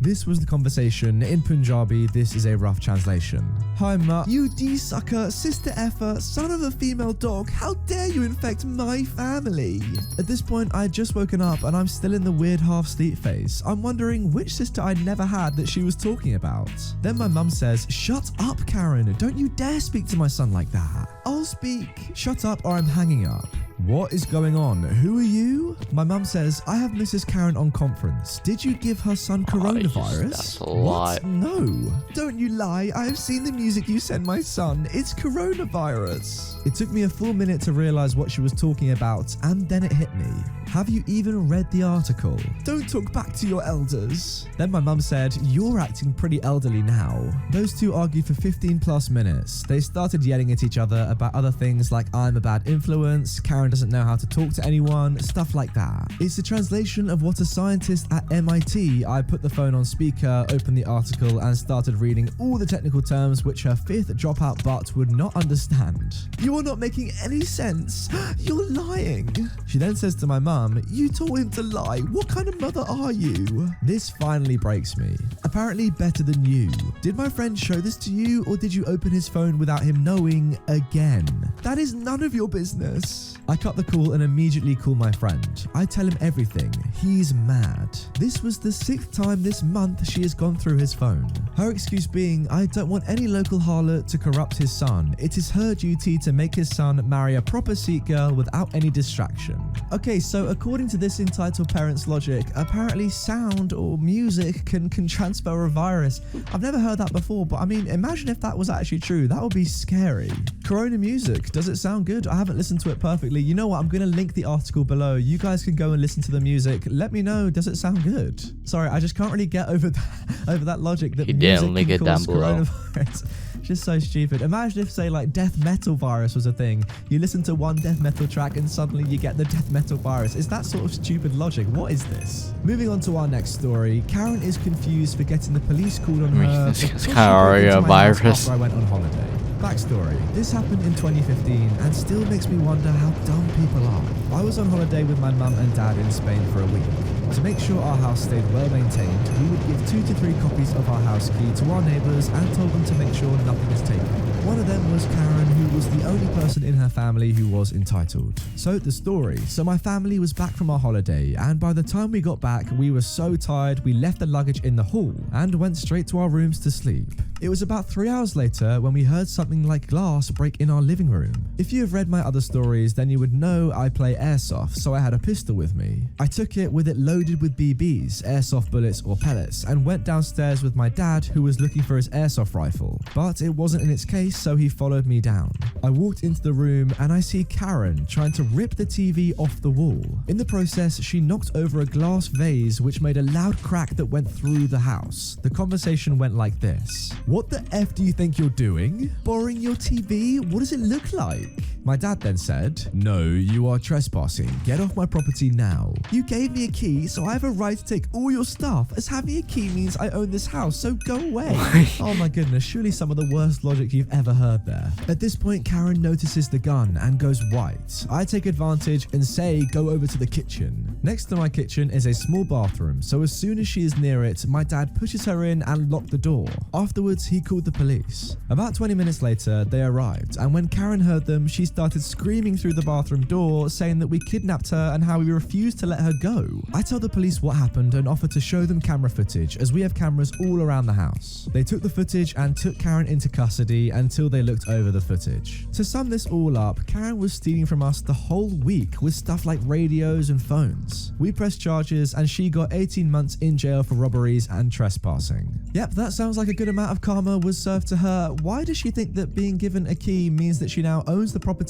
This was the conversation. In Punjabi, this is a rough translation. Hi ma, you D-sucker, sister effer, son of a female dog, how dare you infect my family? At this point, I had just woken up and I'm still in the weird half-sleep phase. I'm wondering which sister I never had that she was talking about. Then my mum says, shut up Karen, don't you dare speak to my son like that. I'll speak. Shut up or I'm hanging up. What is going on? Who are you? My mum says, I have Mrs. Karen on conference. Did you give her son coronavirus? That's a lot. What? No. Don't you lie. I have seen the music you sent my son. It's coronavirus. It took me a full minute to realize what she was talking about, and then it hit me. Have you even read the article? Don't talk back to your elders. Then my mum said, you're acting pretty elderly now. Those two argued for 15 plus minutes. They started yelling at each other about other things like I'm a bad influence, Karen doesn't know how to talk to anyone, stuff like that. It's a translation of what a scientist at MIT. I put the phone on speaker, opened the article and started reading all the technical terms which her 5th dropout butt would not understand. You are not making any sense. You're lying. She then says to my mum, you told him to lie. What kind of mother are you? This finally breaks me. Apparently better than you. Did my friend show this to you or did you open his phone without him knowing again? That is none of your business. I cut the call and immediately call my friend. I tell him everything. He's mad. This was the 6th time this month she has gone through his phone. Her excuse being, I don't want any local harlot to corrupt his son. It is her duty to make his son marry a proper Sikh girl without any distraction. Okay, so according to this entitled parent's logic, apparently sound or music can transfer a virus. I've never heard that before, but I mean, imagine if that was actually true. That would be scary. Corona music, does it sound good? I haven't listened to it perfectly. You know what? I'm going to link the article below. You guys can go and listen to the music. Let me know. Does it sound good? Sorry, I just can't really get over that logic that music link can it down cause below. coronavirus. Just so stupid. Imagine if, say, like death metal virus was a thing. You listen to one death metal track and suddenly you get the death metal virus. Is that sort of stupid logic? What is this? Moving on to our next story. Karen is confused for getting the police called on her. It's kind of already a virus. After I went on holiday. Backstory. This happened in 2015 and still makes me wonder how dumb people are. I was on holiday with my mum and dad in Spain for a week. To make sure our house stayed well maintained, we would give 2 to 3 copies of our house key to our neighbours and told them to make sure nothing is taken. One of them was Karen, who was the only person in her family who was entitled. So the story. So my family was back from our holiday, and by the time we got back, we were so tired we left the luggage in the hall and went straight to our rooms to sleep. It was about 3 hours later when we heard something like glass break in our living room. If you have read my other stories, then you would know I play airsoft, so I had a pistol with me. I took it with it loaded with BBs, airsoft bullets or pellets, and went downstairs with my dad, who was looking for his airsoft rifle. But it wasn't in its case, so he followed me down. I walked into the room and I see Karen trying to rip the TV off the wall. In the process, she knocked over a glass vase which made a loud crack that went through the house. The conversation went like this. What the F do you think you're doing? Borrowing your TV? What does it look like? My dad then said, no, you are trespassing. Get off my property now. You gave me a key, so I have a right to take all your stuff, as having a key means I own this house, so go away. Oh my goodness, surely some of the worst logic you've ever heard there. At this point, Karen notices the gun and goes white. I take advantage and say, go over to the kitchen. Next to my kitchen is a small bathroom, so as soon as she is near it, my dad pushes her in and locked the door. Afterwards, he called the police. About 20 minutes later, they arrived, and when Karen heard them, she started screaming through the bathroom door, saying that we kidnapped her and how we refused to let her go. I tell the police what happened and offer to show them camera footage, as we have cameras all around the house. They took the footage and took Karen into custody until they looked over the footage. To sum this all up, Karen was stealing from us the whole week with stuff like radios and phones. We pressed charges and she got 18 months in jail for robberies and trespassing. Yep, that sounds like a good amount of karma was served to her. Why does she think that being given a key means that she now owns the property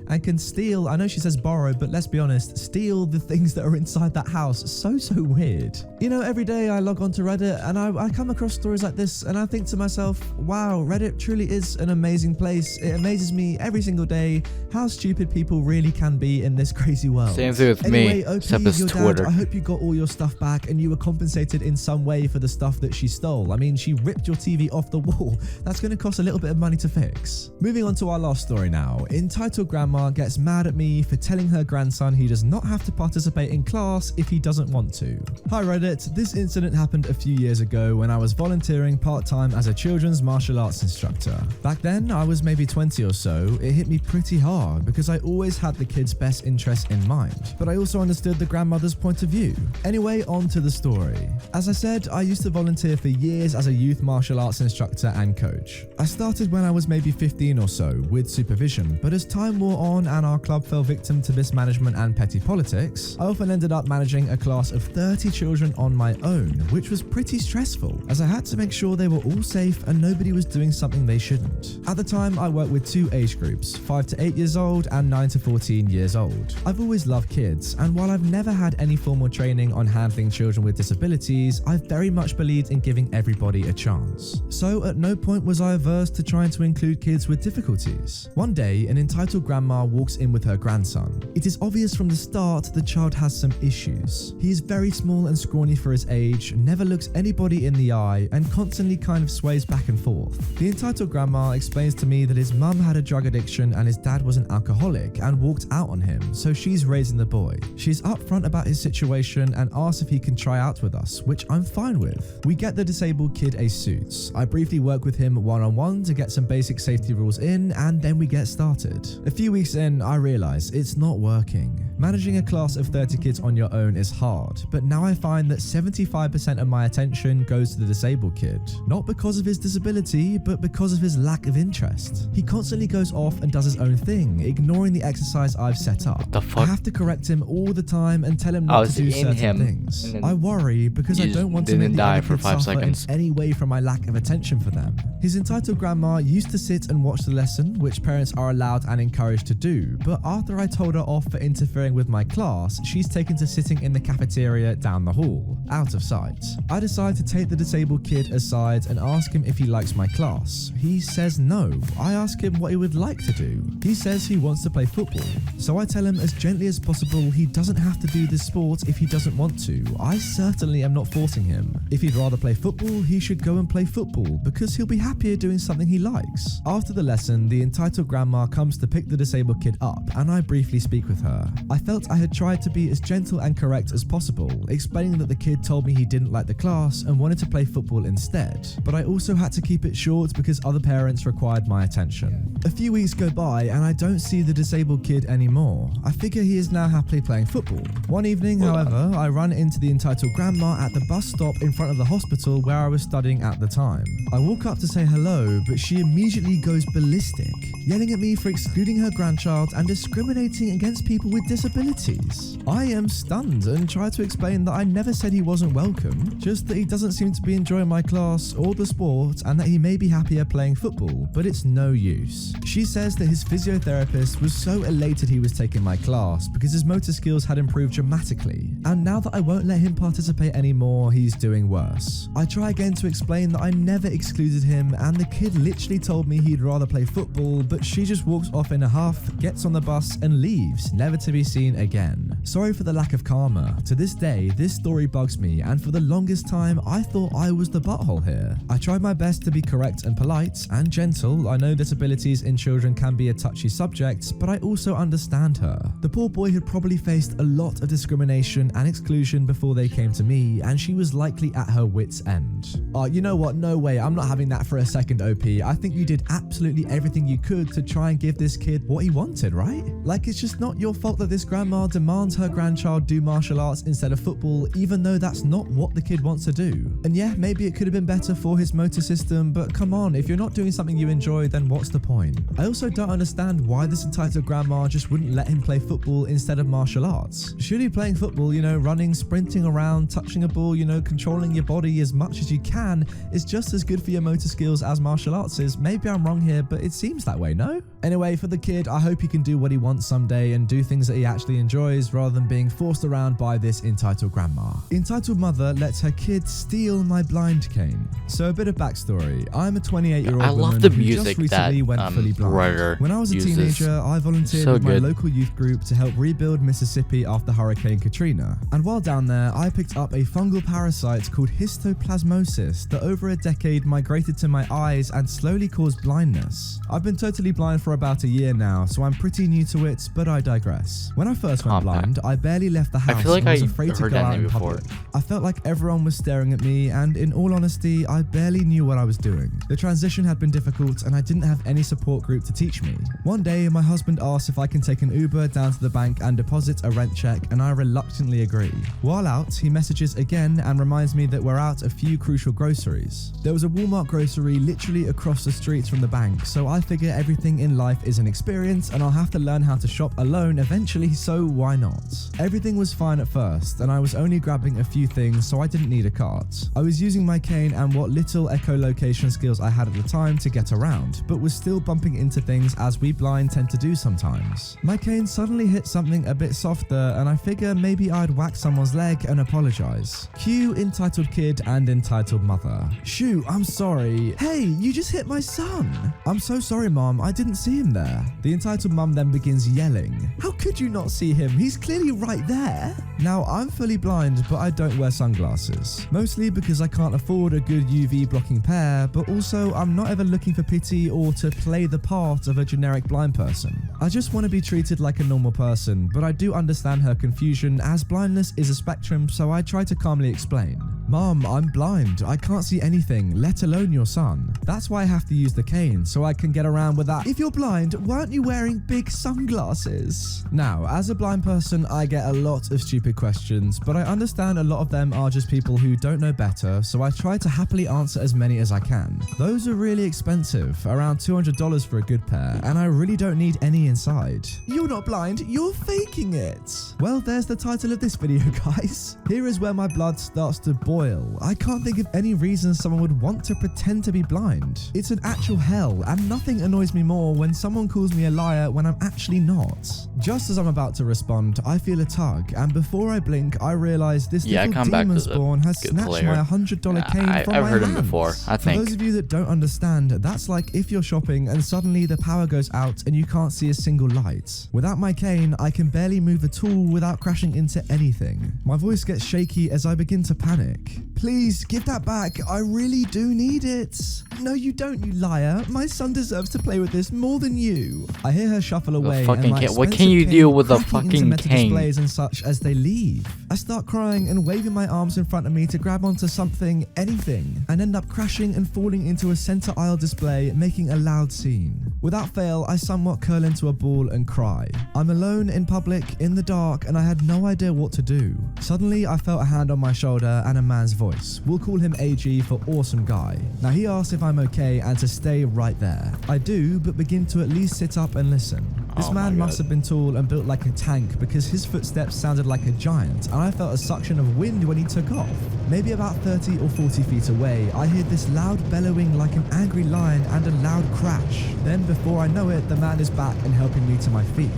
and can steal, I know she says borrow, but let's be honest, steal the things that are inside that house? So weird. You know, every day I log onto Reddit and I come across stories like this and I think to myself, wow, Reddit truly is an amazing place. It amazes me every single day how stupid people really can be in this crazy world. Same thing with anyway, me, except it's Twitter. Dad, I hope you got all your stuff back and you were compensated in some way for the stuff that she stole. I mean, she ripped your TV off the wall. That's going to cost a little bit of money to fix. Moving on to our last story now. Entitled Grandma gets mad at me for telling her grandson he does not have to participate in class if he doesn't want to. Hi Reddit, this incident happened a few years ago when I was volunteering part-time as a children's martial arts instructor. Back then, I was maybe 20 or so. It hit me pretty hard because I always had the kids' best interests in mind, but I also understood the grandmother's point of view. Anyway, on to the story. As I said, I used to volunteer for years as a youth martial arts instructor and coach. I started when I was maybe 15 or so with supervision, but as time wore on and our club fell victim to mismanagement and petty politics, I often ended up managing a class of 30 children on my own, which was pretty stressful as I had to make sure they were all safe and nobody was doing something they shouldn't. At the time, I worked with two age groups, 5 to 8 years old and 9 to 14 years old. I've always loved kids, and while I've never had any formal training on handling children with disabilities, I've very much believed in giving everybody a chance. So at no point was I averse to trying to include kids with difficulties. One day, an entitled grandma walks in with her grandson. It is obvious from the start the child has some issues. He is very small and scrawny for his age, never looks anybody in the eye, and constantly kind of sways back and forth. The entitled grandma explains to me that his mum had a drug addiction and his dad was an alcoholic and walked out on him, so she's raising the boy. She's upfront about his situation and asks if he can try out with us, which I'm fine with. We get the disabled kid a suit. I briefly work with him one-on-one to get some basic safety rules in, and then we get started. A few weeks in, I realize it's not working. Managing a class of 30 kids on your own is hard, but now I find that 75% of my attention goes to the disabled kid. Not because of his disability, but because of his lack of interest. He constantly goes off and does his own thing, ignoring the exercise I've set up. What the fuck? I have to correct him all the time and tell him not to do certain things. I worry because I don't want to make the other kids suffer in any way from my lack of attention for them. His entitled grandma used to sit and watch the lesson, which parents are allowed and encouraged to do, but after I told her off for interfering with my class, she's taken to sitting in the cafeteria down the hall, out of sight. I decide to take the disabled kid aside and ask him if he likes my class. He says no. I ask him what he would like to do. He says he wants to play football. So I tell him as gently as possible he doesn't have to do this sport if he doesn't want to. I certainly am not forcing him. If he'd rather play football, he should go and play football because he'll be happier doing something he likes. After the lesson, the entitled grandma comes to pick the disabled kid up and I briefly speak with her. I felt I had tried to be as gentle and correct as possible, explaining that the kid told me he didn't like the class and wanted to play football instead, but I also had to keep it short because other parents required my attention. A few weeks go by and I don't see the disabled kid anymore. I figure he is now happily playing football. One evening, however, I run into the entitled grandma at the bus stop in front of the hospital where I was studying at the time. I walk up to say hello, but she immediately goes ballistic. yelling at me for excluding her grandchild and discriminating against people with disabilities. I am stunned and try to explain that I never said he wasn't welcome, just that he doesn't seem to be enjoying my class or the sport and that he may be happier playing football, but it's no use. She says that his physiotherapist was so elated he was taking my class because his motor skills had improved dramatically, and now that I won't let him participate anymore, he's doing worse. I try again to explain that I never excluded him and the kid literally told me he'd rather play football, but she just walks off in a huff, gets on the bus and leaves, never to be seen again. Sorry for the lack of karma. To this day, this story bugs me, and for the longest time, I thought I was the butthole here. I tried my best to be correct and polite and gentle. I know disabilities in children can be a touchy subject, but I also understand her. The poor boy had probably faced a lot of discrimination and exclusion before they came to me, and she was likely at her wit's end. Oh, you know what? No way. I'm not having that for a second, OP. I think you did absolutely everything you could to try and give this kid what he wanted, right? Like, it's just not your fault that this grandma demands her grandchild do martial arts instead of football, even though that's not what the kid wants to do. And yeah, maybe it could have been better for his motor system, but come on, if you're not doing something you enjoy, then what's the point? I also don't understand why this entitled grandma just wouldn't let him play football instead of martial arts. Surely playing football, you know, running, sprinting around, touching a ball, you know, controlling your body as much as you can is just as good for your motor skills as martial arts is. Maybe I'm wrong here, but it seems that way, no? Anyway, for the kid, I hope he can do what he wants someday and do things that he actually enjoys rather than being forced around by this entitled grandma. Entitled mother lets her kid steal my blind cane. So a bit of backstory. I'm a 28-year-old I woman love the who music just recently went fully blind. writer When I was a uses. teenager, I volunteered So with my good. local youth group to help rebuild Mississippi after Hurricane Katrina. And while down there, I picked up a fungal parasite called histoplasmosis that over a decade migrated to my eyes and slowly caused blindness. I've been totally blind for about a year now, so I'm pretty new to it, but I digress. When I first went blind, I barely left the house feel like and was I afraid to heard go that out name in before. public. I felt like everyone was staring at me, and in all honesty, I barely knew what I was doing. The transition had been difficult, and I didn't have any support group to teach me. One day, my husband asked if I can take an Uber down to the bank and deposit a rent check, and I reluctantly agree. While out, he messages again and reminds me that we're out a few crucial groceries. There was a Walmart grocery literally across the street from the bank, so I figure everything in life is an experience and I'll have to learn how to shop alone eventually, so why not? Everything was fine at first, and I was only grabbing a few things, so I didn't need a cart. I was using my cane and what little echolocation skills I had at the time to get around, but was still bumping into things as we blind tend to do sometimes. My cane suddenly hit something a bit softer, and I figure maybe I'd whack someone's leg and apologize. Cue entitled kid and entitled mother. Shoo, I'm sorry. Hey, you just hit my son. I'm so sorry, mom. I didn't see him there. The entitled mum then begins yelling. How could you not see him? He's clearly right there. Now, I'm fully blind, but I don't wear sunglasses. Mostly because I can't afford a good UV blocking pair, but also I'm not ever looking for pity or to play the part of a generic blind person. I just want to be treated like a normal person, but I do understand her confusion as blindness is a spectrum, so I try to calmly explain. Mom, I'm blind. I can't see anything, let alone your son. That's why I have to use the cane, so I can get around with that. If you're blind, why aren't you wearing big sunglasses? Now, as a blind person, I get a lot of stupid questions, but I understand a lot of them are just people who don't know better, so I try to happily answer as many as I can. Those are really expensive, around $200 for a good pair, and I really don't need any inside. You're not blind, you're faking it. Well, there's the title of this video, guys. Here is where my blood starts to boil. I can't think of any reason someone would want to pretend to be blind. It's an actual hell, and nothing annoys me more when someone calls me a liar when I'm actually not. Just as I'm about to respond, I feel a tug, and before I blink, I realize this little demon spawn has snatched my $100 cane from my I've heard him hands. before, I think. For those of you that don't understand, that's like if you're shopping and suddenly the power goes out and you can't see a single light. Without my cane, I can barely move at all without crashing into anything. My voice gets shaky as I begin to panic. Please, give that back. I really do need it. No, you don't, you liar. My son deserves to play with this more than you. I hear her shuffle away. fucking and cane. What can you do with a fucking cane? Displays and such as they leave. I start crying and waving my arms in front of me to grab onto something, anything, and end up crashing and falling into a center aisle display, making a loud scene. Without fail, I somewhat curl into a ball and cry. I'm alone in public, in the dark, and I had no idea what to do. Suddenly, I felt a hand on my shoulder and a man's voice. We'll call him AG for awesome guy. Now he asked if I'm okay and to stay right there. I do, but begin to at least sit up and listen. This man must have been tall and built like a tank because his footsteps sounded like a giant, and I felt a suction of wind when he took off. Maybe about 30 or 40 feet away, I heard this loud bellowing like an angry lion and a loud crash. Then before I know it, the man is back and helping me to my feet.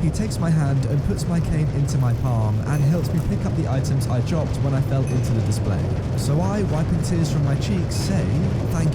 He takes my hand and puts my cane into my palm and helps me pick up the items I dropped when I fell into the display. So I, wiping tears from my cheeks, say, thank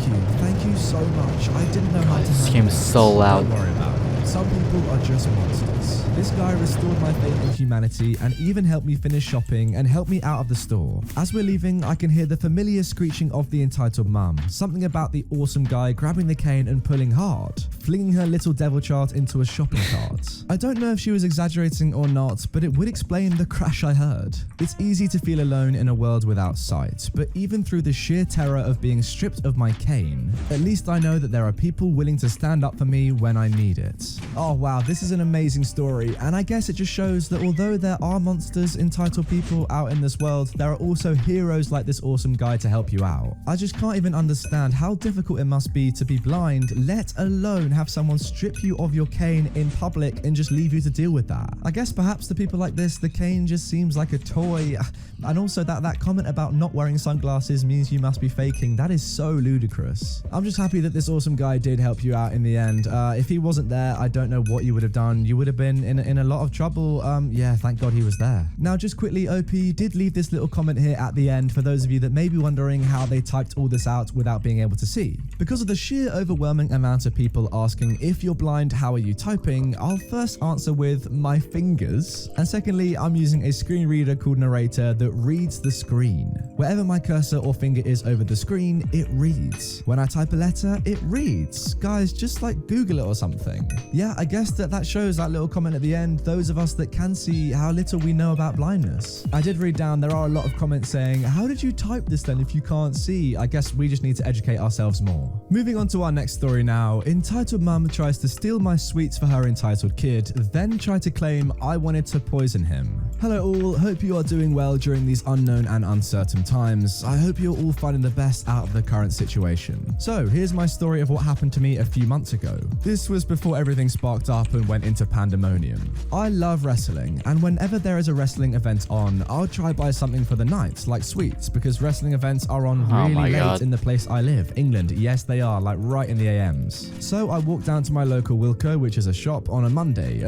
you so much. I didn't know how to This handle game is this. so loud. Don't worry about it. Some people are just monsters. This guy restored my faith in humanity and even helped me finish shopping and helped me out of the store. As we're leaving, I can hear the familiar screeching of the entitled mum. Something about the awesome guy grabbing the cane and pulling hard, flinging her little devil chart into a shopping cart. I don't know if she was exaggerating or not, but it would explain the crash I heard. It's easy to feel alone in a world without sight, but even through the sheer terror of being stripped of my cane, at least I know that there are people willing to stand up for me when I need it. Oh wow, this is an amazing story, and I guess it just shows that although there are monsters, entitled people out in this world, there are also heroes like this awesome guy to help you out. I just can't even understand how difficult it must be to be blind, let alone have someone strip you of your cane in public and just leave you to deal with that. I guess perhaps to people like this, the cane just seems like a toy. And also that comment about not wearing sunglasses means you must be faking. That is so ludicrous. I'm just happy that this awesome guy did help you out in the end. If he wasn't there, I don't know what you would have done. You would have been in a lot of trouble. Yeah, thank God he was there. Now, just quickly, OP did leave this little comment here at the end for those of you that may be wondering how they typed all this out without being able to see. Because of the sheer overwhelming amount of people asking if you're blind, how are you typing, I'll first answer with my fingers. And secondly, I'm using a screen reader called Narrator that reads the screen. Wherever my cursor or finger is over the screen, it reads. When I type a letter, it reads. Guys, just like Google it or something. Yeah, I guess that shows that little comment at the end, those of us that can see, how little we know about blindness. I did read down, there are a lot of comments saying, how did you type this then if you can't see? I guess we just need to educate ourselves more. Moving on to our next story now. Entitled mum tries to steal my sweets for her entitled kid, then tried to claim I wanted to poison him. Hello all, hope you are doing well during these unknown and uncertain times. I hope you're all finding the best out of the current situation. So here's my story of what happened to me a few months ago. This was before everything sparked up and went into pandemonium. I love wrestling, and whenever there is a wrestling event on, I'll try buy something for the night, like sweets, because wrestling events are on really late in the place I live, England. Yes, they are, like right in the AMs. So I walked down to my local Wilko, which is a shop, on a Monday.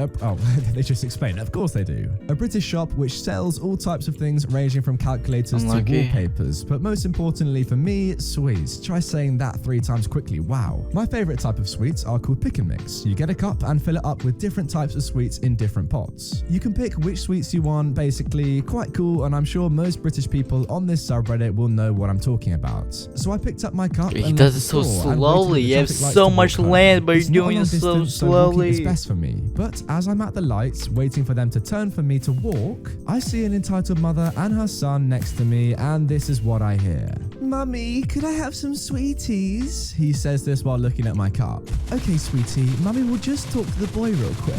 They just explained, of course they do. A British shop which sells all types of things ranging from calculators to wallpapers, but most importantly for me, sweets. Try saying that 3 times quickly, wow. My favorite type of sweets are called pick and mix. You get a cup and fill it up with different types of sweets in different pots. You can pick which sweets you want, basically. Quite cool, and I'm sure most British people on this subreddit will know what I'm talking about. So I picked up my cup. He does it so slowly. You have so much land, but you're doing it so slowly. It's best for me. But as I'm at the lights, waiting for them to turn for me to walk, I see an entitled mother and her son next to me, and this is what I hear. Mummy, could I have some sweeties? He says this while looking at my cup. Okay, sweetie, Mummy will just talk to the boy real quick.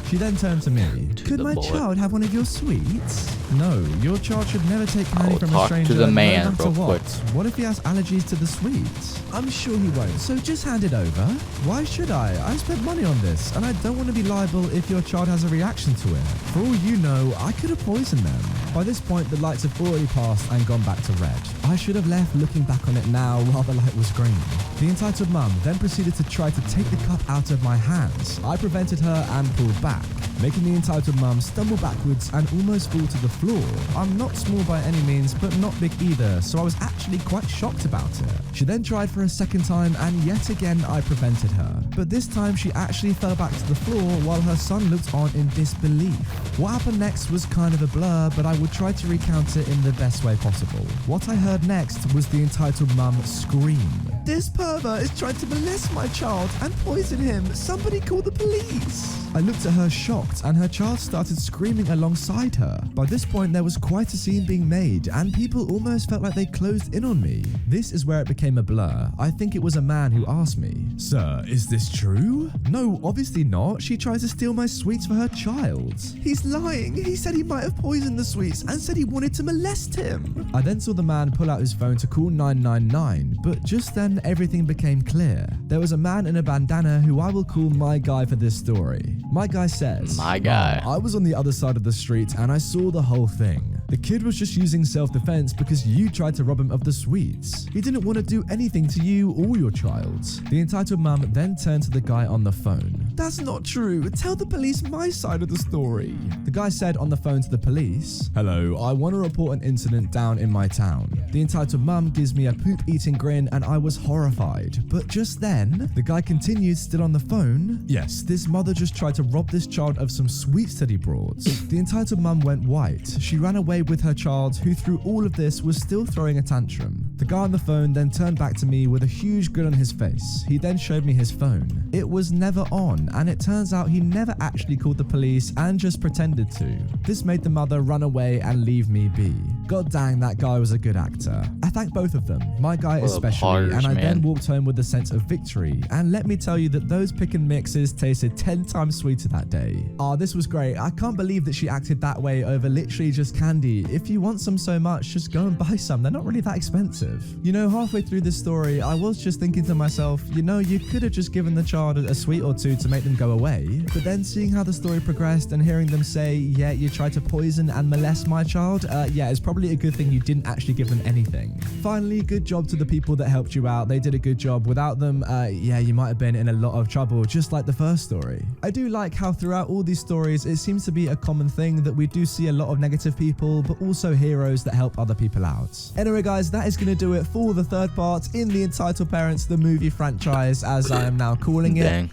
She then turned to me. Could my child have one of your sweets? No, your child should never take candy from a stranger, to the man no matter real what. quick. What if he has allergies to the sweets? I'm sure he won't, so just hand it over. Why should I? I spent money on this, and I don't want to be liable if your child has a reaction to it. For all you know, I could have poisoned them. By this point, the lights have already passed and gone back to red. I should have left looking back on it now while the light was green. The entitled mum then proceeded to try to take the cup out of my hands. I prevented her and pulled back, making the entitled mum stumble backwards and almost fall to the floor. I'm not small by any means, but not big either, so I was actually quite shocked about it. She then tried for a second time, and yet again I prevented her. But this time she actually fell back to the floor while her son looked on in disbelief. What happened next was kind of a blur, but I would try to recount it in the best way possible. What I heard next was the entitled mum scream. This pervert is trying to molest my child and poison him. Somebody call the police. I looked at her shocked and her child started screaming alongside her. By this point, there was quite a scene being made and people almost felt like they closed in on me. This is where it became a blur. I think it was a man who asked me, "Sir, is this true?" No, obviously not. She tried to steal my sweets for her child. He's lying. He said he might have poisoned the sweets and said he wanted to molest him. I then saw the man pull out his phone to call 999, but just then everything became clear. There was a man in a bandana who I will call my guy for this story. My guy says, My guy. I was on the other side of the street and I saw the whole thing. The kid was just using self-defense because you tried to rob him of the sweets. He didn't want to do anything to you or your child. The entitled mum then turned to the guy on the phone. That's not true. Tell the police my side of the story. The guy said on the phone to the police, "Hello, I want to report an incident down in my town." The entitled mum gives me a poop-eating grin and I was horrified. But just then, the guy continued still on the phone. "Yes, this mother just tried to rob this child of some sweets that he brought." The entitled mum went white. She ran away with her child, who through all of this was still throwing a tantrum. The guy on the phone then turned back to me with a huge grin on his face. He then showed me his phone. It was never on, and it turns out he never actually called the police and just pretended to. This made the mother run away and leave me be. God dang, that guy was a good actor. I thank both of them, my guy What a especially, and I man. then walked home with a sense of victory. And let me tell you that those pick and mixes tasted 10 times sweeter that day. This was great. I can't believe that she acted that way over literally just candy. If you want some so much, just go and buy some. They're not really that expensive. You know, halfway through this story, I was just thinking to myself, you know, you could have just given the child a sweet or two to make them go away. But then seeing how the story progressed and hearing them say, yeah, you tried to poison and molest my child, yeah, it's probably a good thing you didn't actually give them anything. Finally, good job to the people that helped you out. They did a good job. Without them, yeah, you might have been in a lot of trouble, just like the first story. I do like how throughout all these stories, it seems to be a common thing that we do see a lot of negative people, but also heroes that help other people out. Anyway, guys, that is going to do it for the third part in the Entitled Parents, the movie franchise, as I am now calling it. Dang.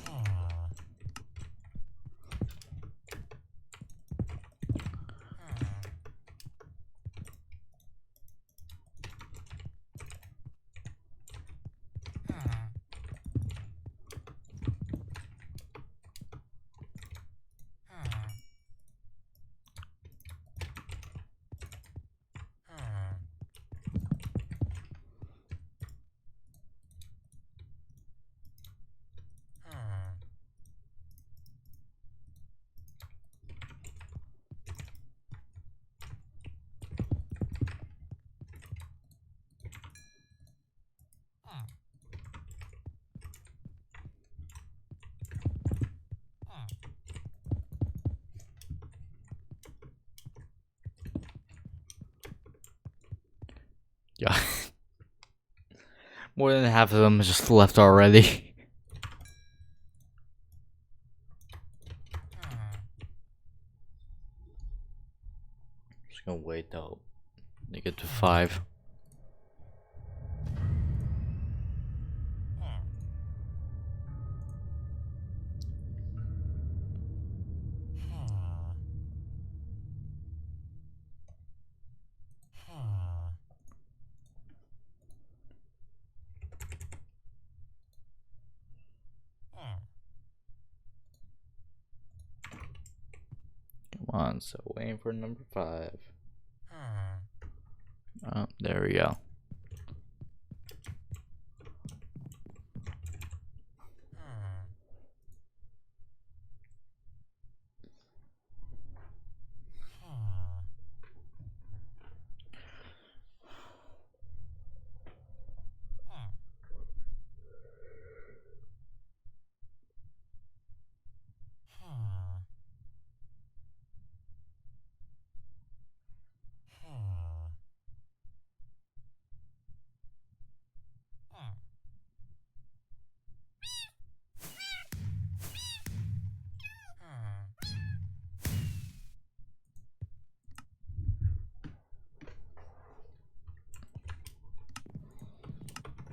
Yeah. More than half of them just left already. Just gonna wait till they get to 5. Come on, so waiting for number 5. Oh, there we go.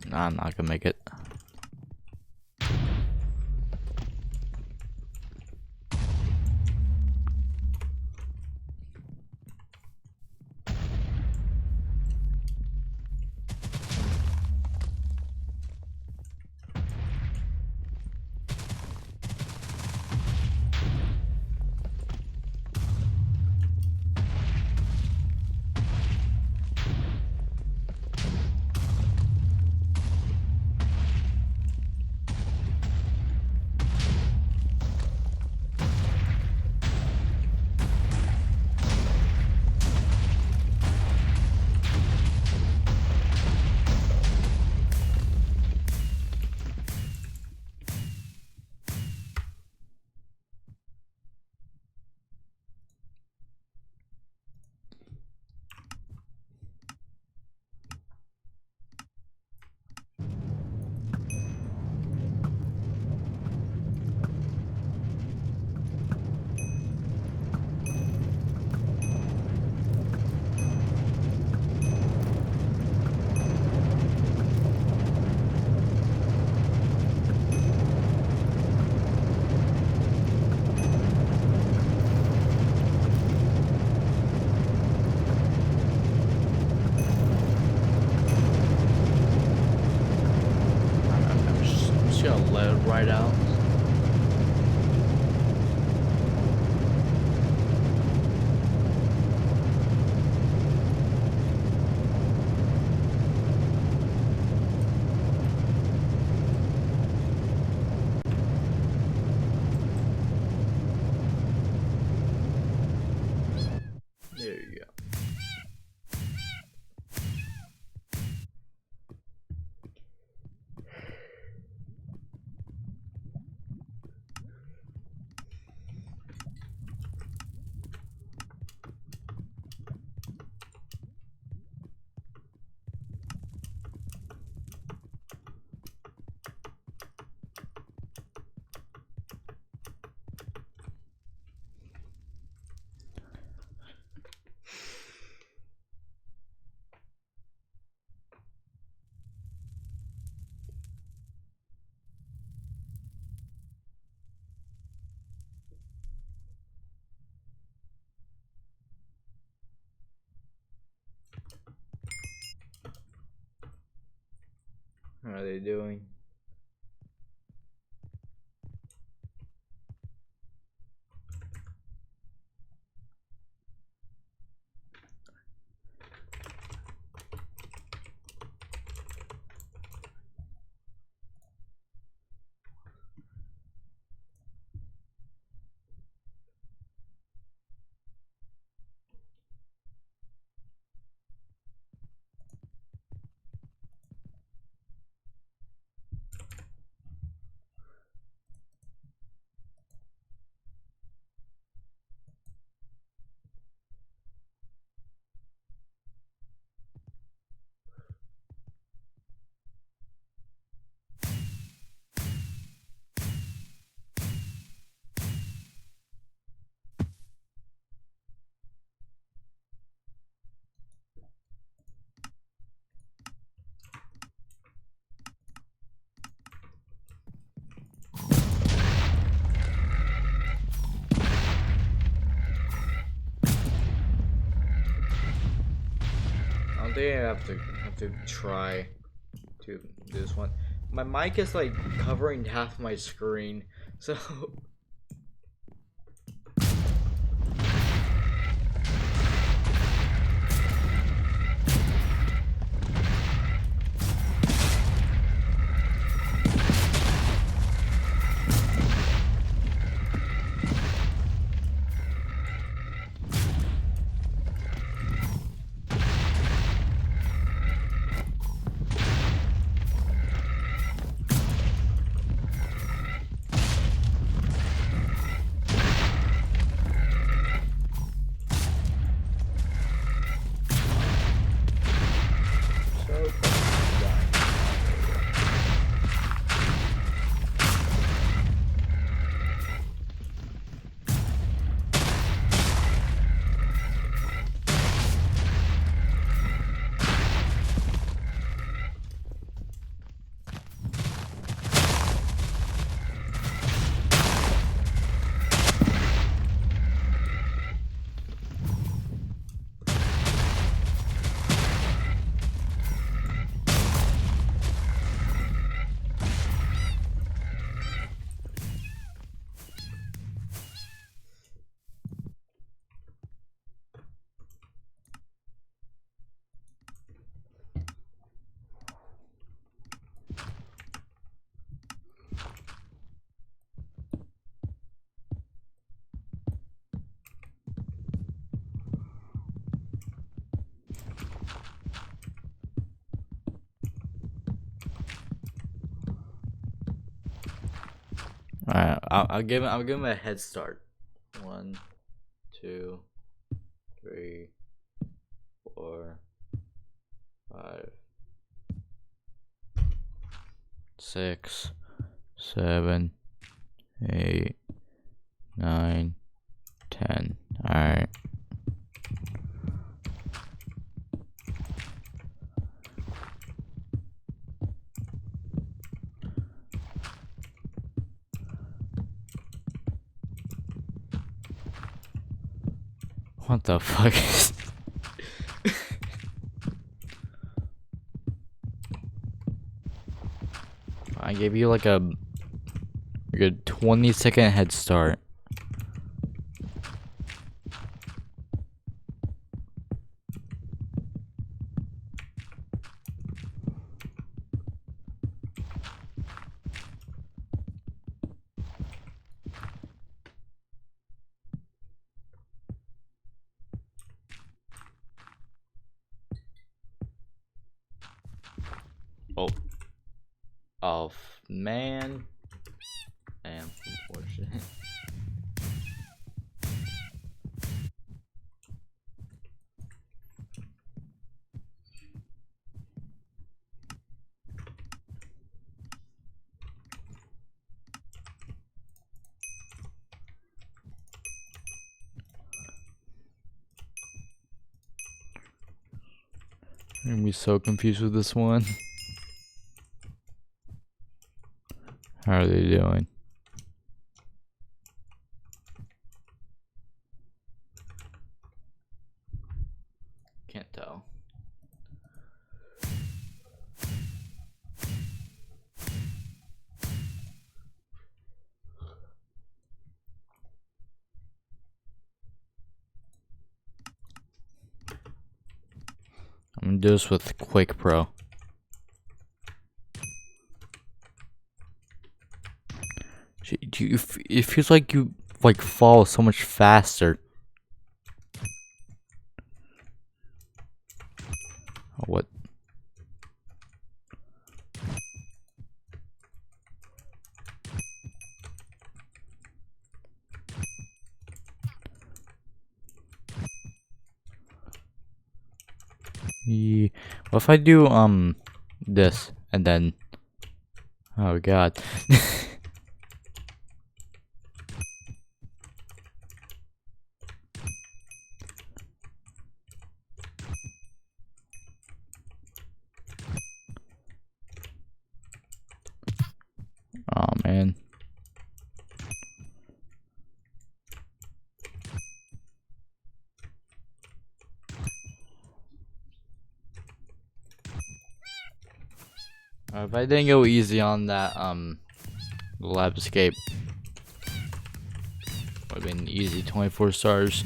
Nah, I'm not gonna make it. right out. There you go. What are they doing? I think I have to try to do this one. My mic is like covering half my screen, so alright, I'll give him a head start. 1, 2, 3, 4, 5, 6, 7, 8, 9, 10. Alright. What the fuck is... I gave you like a We got 20-second head start. Oh, man. Damn, unfortunate. I'm gonna be so confused with this one. How are they doing? Can't tell. I'm gonna do this with Quake Pro. It feels like you fall so much faster. What? What if I do this and then? Oh God. Oh man. If I didn't go easy on that lab escape, would have been easy 24 stars.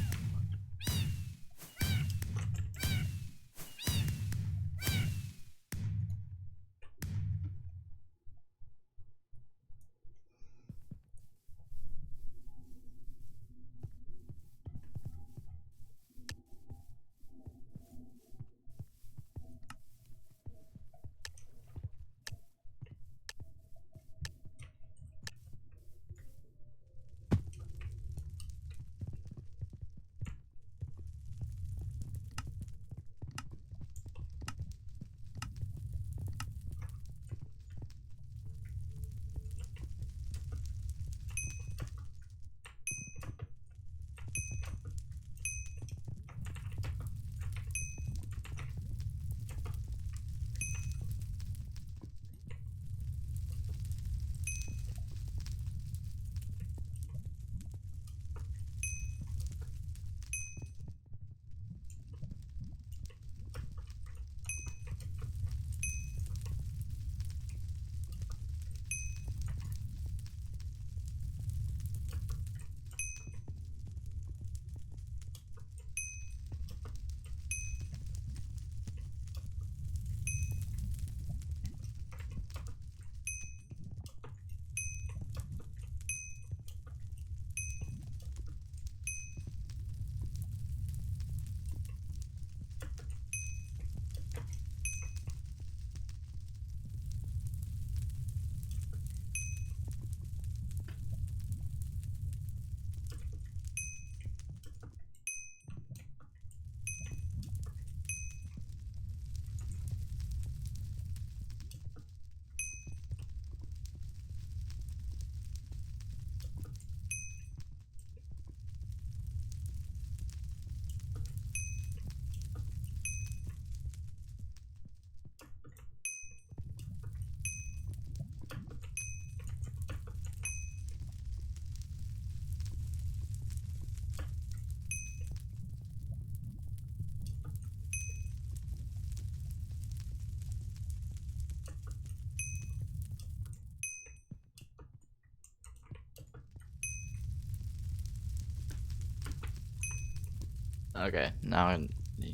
Okay, now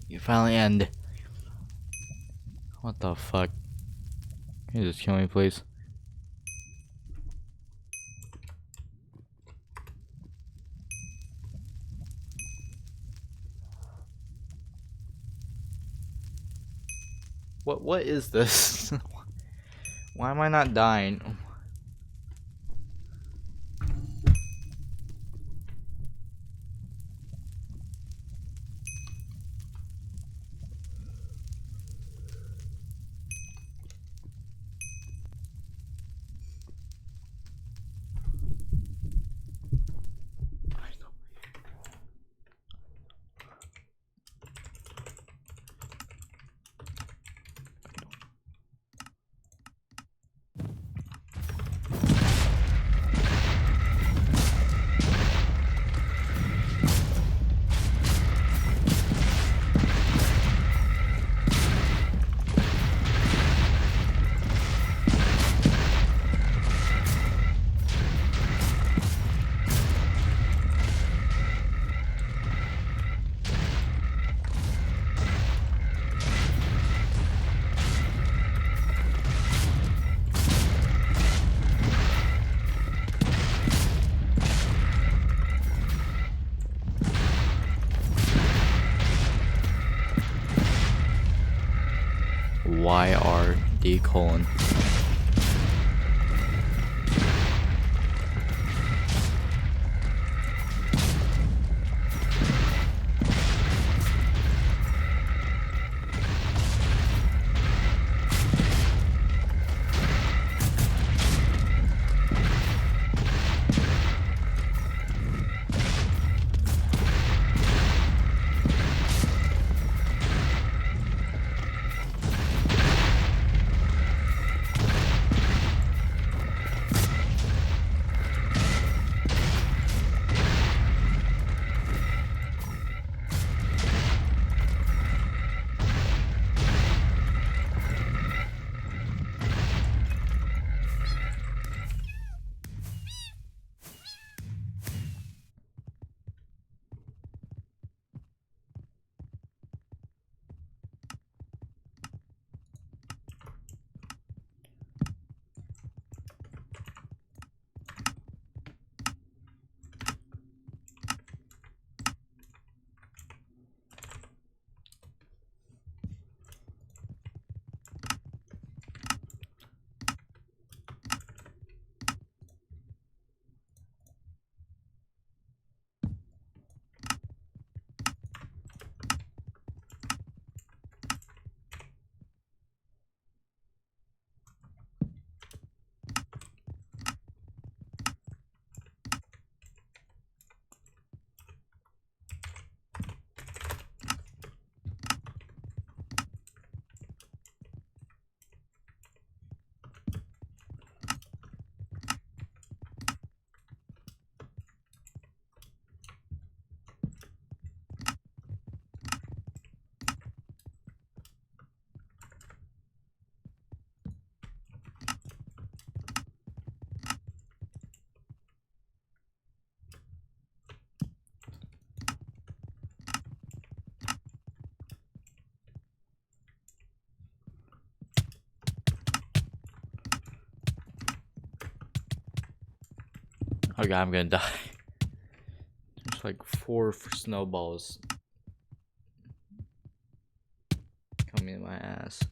you finally end. What the fuck? Can you just kill me, please? What is this? Why am I not dying? YRD:. Oh god, I'm gonna die. There's like 4 snowballs coming in my ass.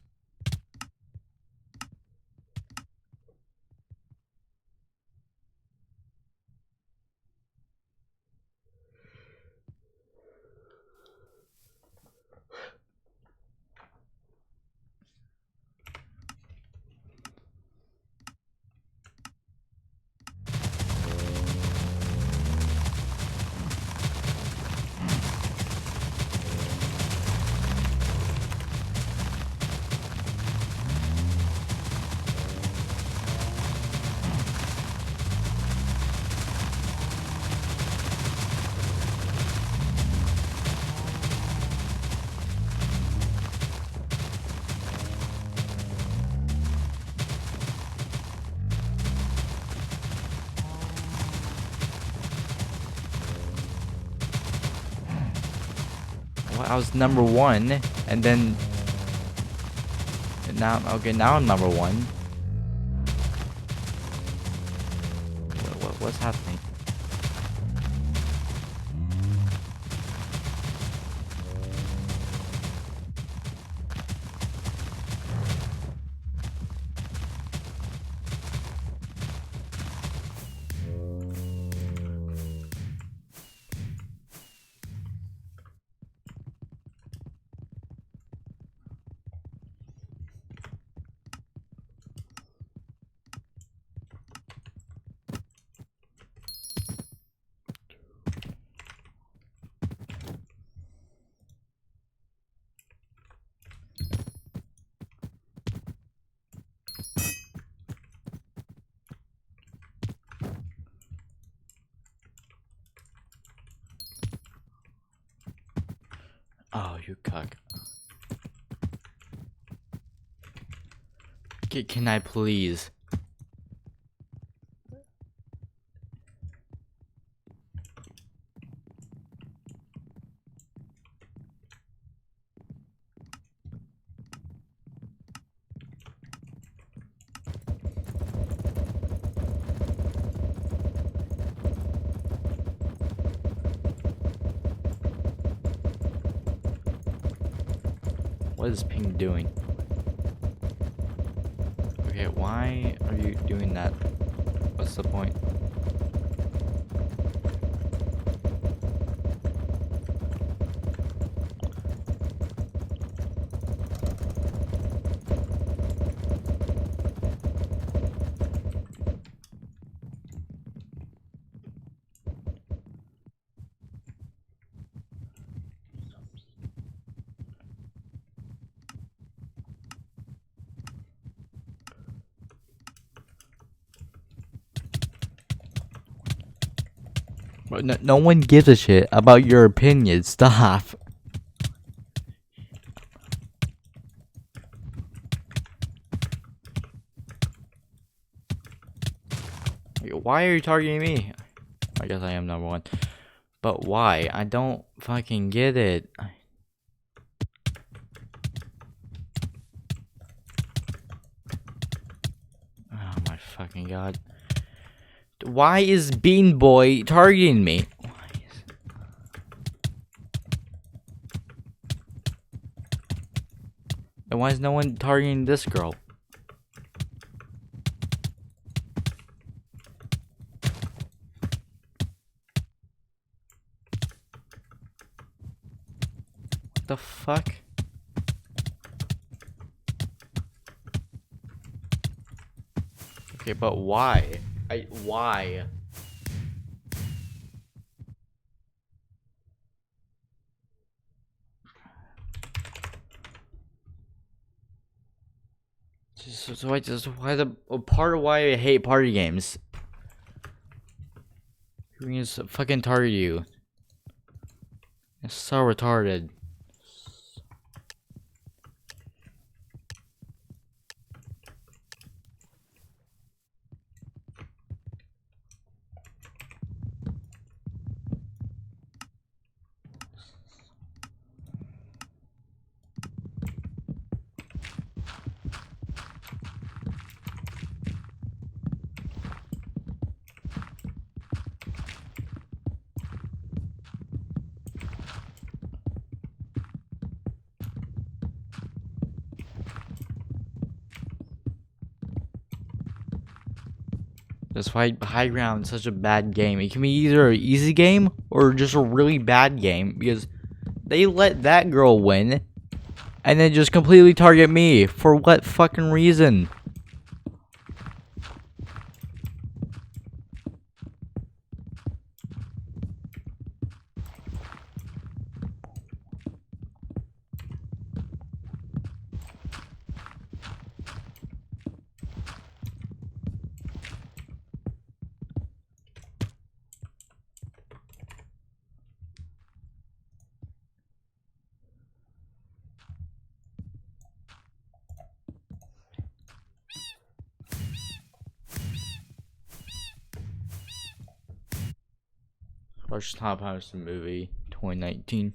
Well, I was number 1, and then now I'm number 1. What's happening? Oh, you cuck. Can I please? What is Ping doing? Okay, why are you doing that? What's the point? No one gives a shit about your opinion. Stop. Why are you targeting me? I guess I am number 1. But why? I don't fucking get it. Oh my fucking god. Why is Bean Boy targeting me? And why is no one targeting this girl? What the fuck? Okay, but why? Why? So why the part of why I hate party games? Who can just fucking target you? It's so retarded. That's why High Ground is such a bad game. It can be either an easy game or just a really bad game because they let that girl win and then just completely target me. For what fucking reason? Watch Top House movie 2019.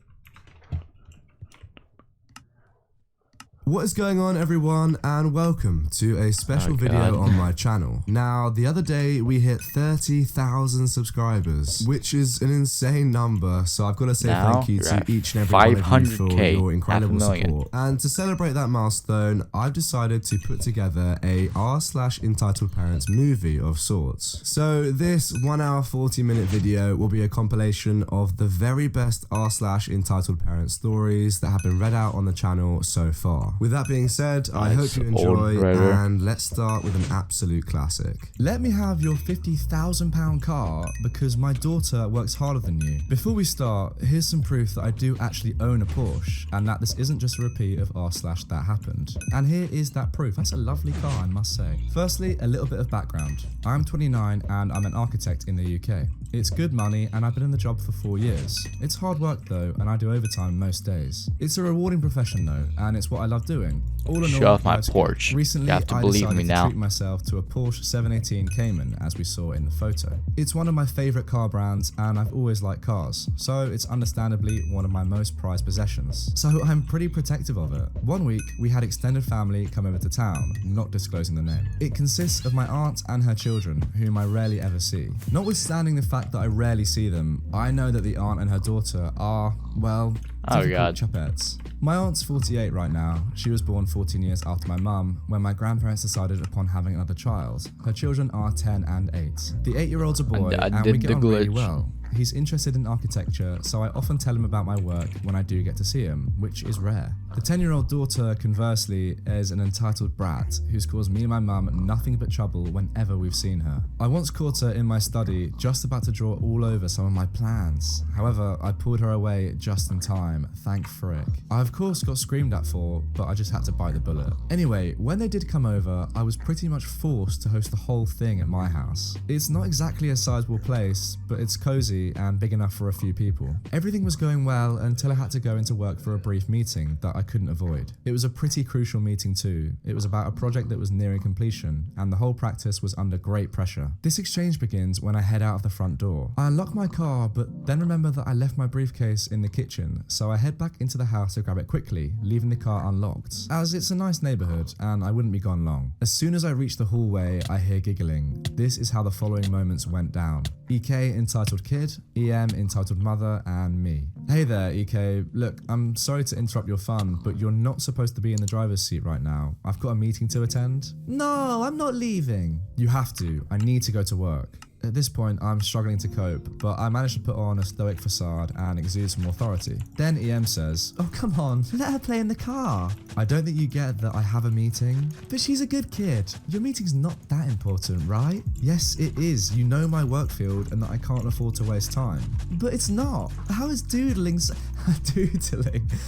What is going on, everyone, and welcome to a special video on my channel. Now, the other day we hit 30,000 subscribers, which is an insane number, so I've got to say thank you to each and every one of you for your incredible support. And to celebrate that milestone, I've decided to put together a r/entitled parents movie of sorts. So this 1 hour 40-minute video will be a compilation of the very best r/entitled parents stories that have been read out on the channel so far. With that being said, I hope you enjoy, and let's start with an absolute classic. Let me have your £50,000 car because my daughter works harder than you. Before we start, here's some proof that I do actually own a Porsche and that this isn't just a repeat of r/that happened. And here is that proof. That's a lovely car, I must say. Firstly, a little bit of background. I'm 29 and I'm an architect in the UK. It's good money and I've been in the job for 4 years. It's hard work though, and I do overtime most days. It's a rewarding profession though, and it's what I love doing. All in all, show off my Porsche. Recently, you have to believe me now. I treat myself to a Porsche 718 Cayman, as we saw in the photo. It's one of my favorite car brands, and I've always liked cars, so it's understandably one of my most prized possessions. So I'm pretty protective of it. One week, we had extended family come over to town, not disclosing the name. It consists of my aunt and her children, whom I rarely ever see. Notwithstanding the fact that I rarely see them, I know that the aunt and her daughter are, well, difficult choppettes. My aunt's 48 right now. She was born 14 years after my mum, when my grandparents decided upon having another child. Her children are 10 and 8. The 8-year-old's a boy, and we get on really well. He's interested in architecture, so I often tell him about my work when I do get to see him, which is rare. The 10-year-old daughter, conversely, is an entitled brat who's caused me and my mum nothing but trouble whenever we've seen her. I once caught her in my study, just about to draw all over some of my plans. However, I pulled her away just in time, thank frick. I of course got screamed at for, but I just had to bite the bullet. Anyway, when they did come over, I was pretty much forced to host the whole thing at my house. It's not exactly a sizable place, but it's cozy and big enough for a few people. Everything was going well until I had to go into work for a brief meeting that I couldn't avoid. It was a pretty crucial meeting too. It was about a project that was nearing completion, and the whole practice was under great pressure. This exchange begins when I head out of the front door. I unlock my car, but then remember that I left my briefcase in the kitchen, so I head back into the house to grab it quickly, leaving the car unlocked, as it's a nice neighborhood and I wouldn't be gone long. As soon as I reach the hallway, I hear giggling. This is how the following moments went down. EK entitled kid, EM entitled mother, and me. Hey there, EK. Look, I'm sorry to interrupt your fun, but you're not supposed to be in the driver's seat right now. I've got a meeting to attend. No, I'm not leaving. You have to. I need to go to work. At this point, I'm struggling to cope, but I manage to put on a stoic facade and exude some authority. Then EM says, "Oh, come on, let her play in the car." I don't think you get that I have a meeting. But she's a good kid. Your meeting's not that important, right? Yes, it is. You know my work field and that I can't afford to waste time. But it's not. How is doodling so...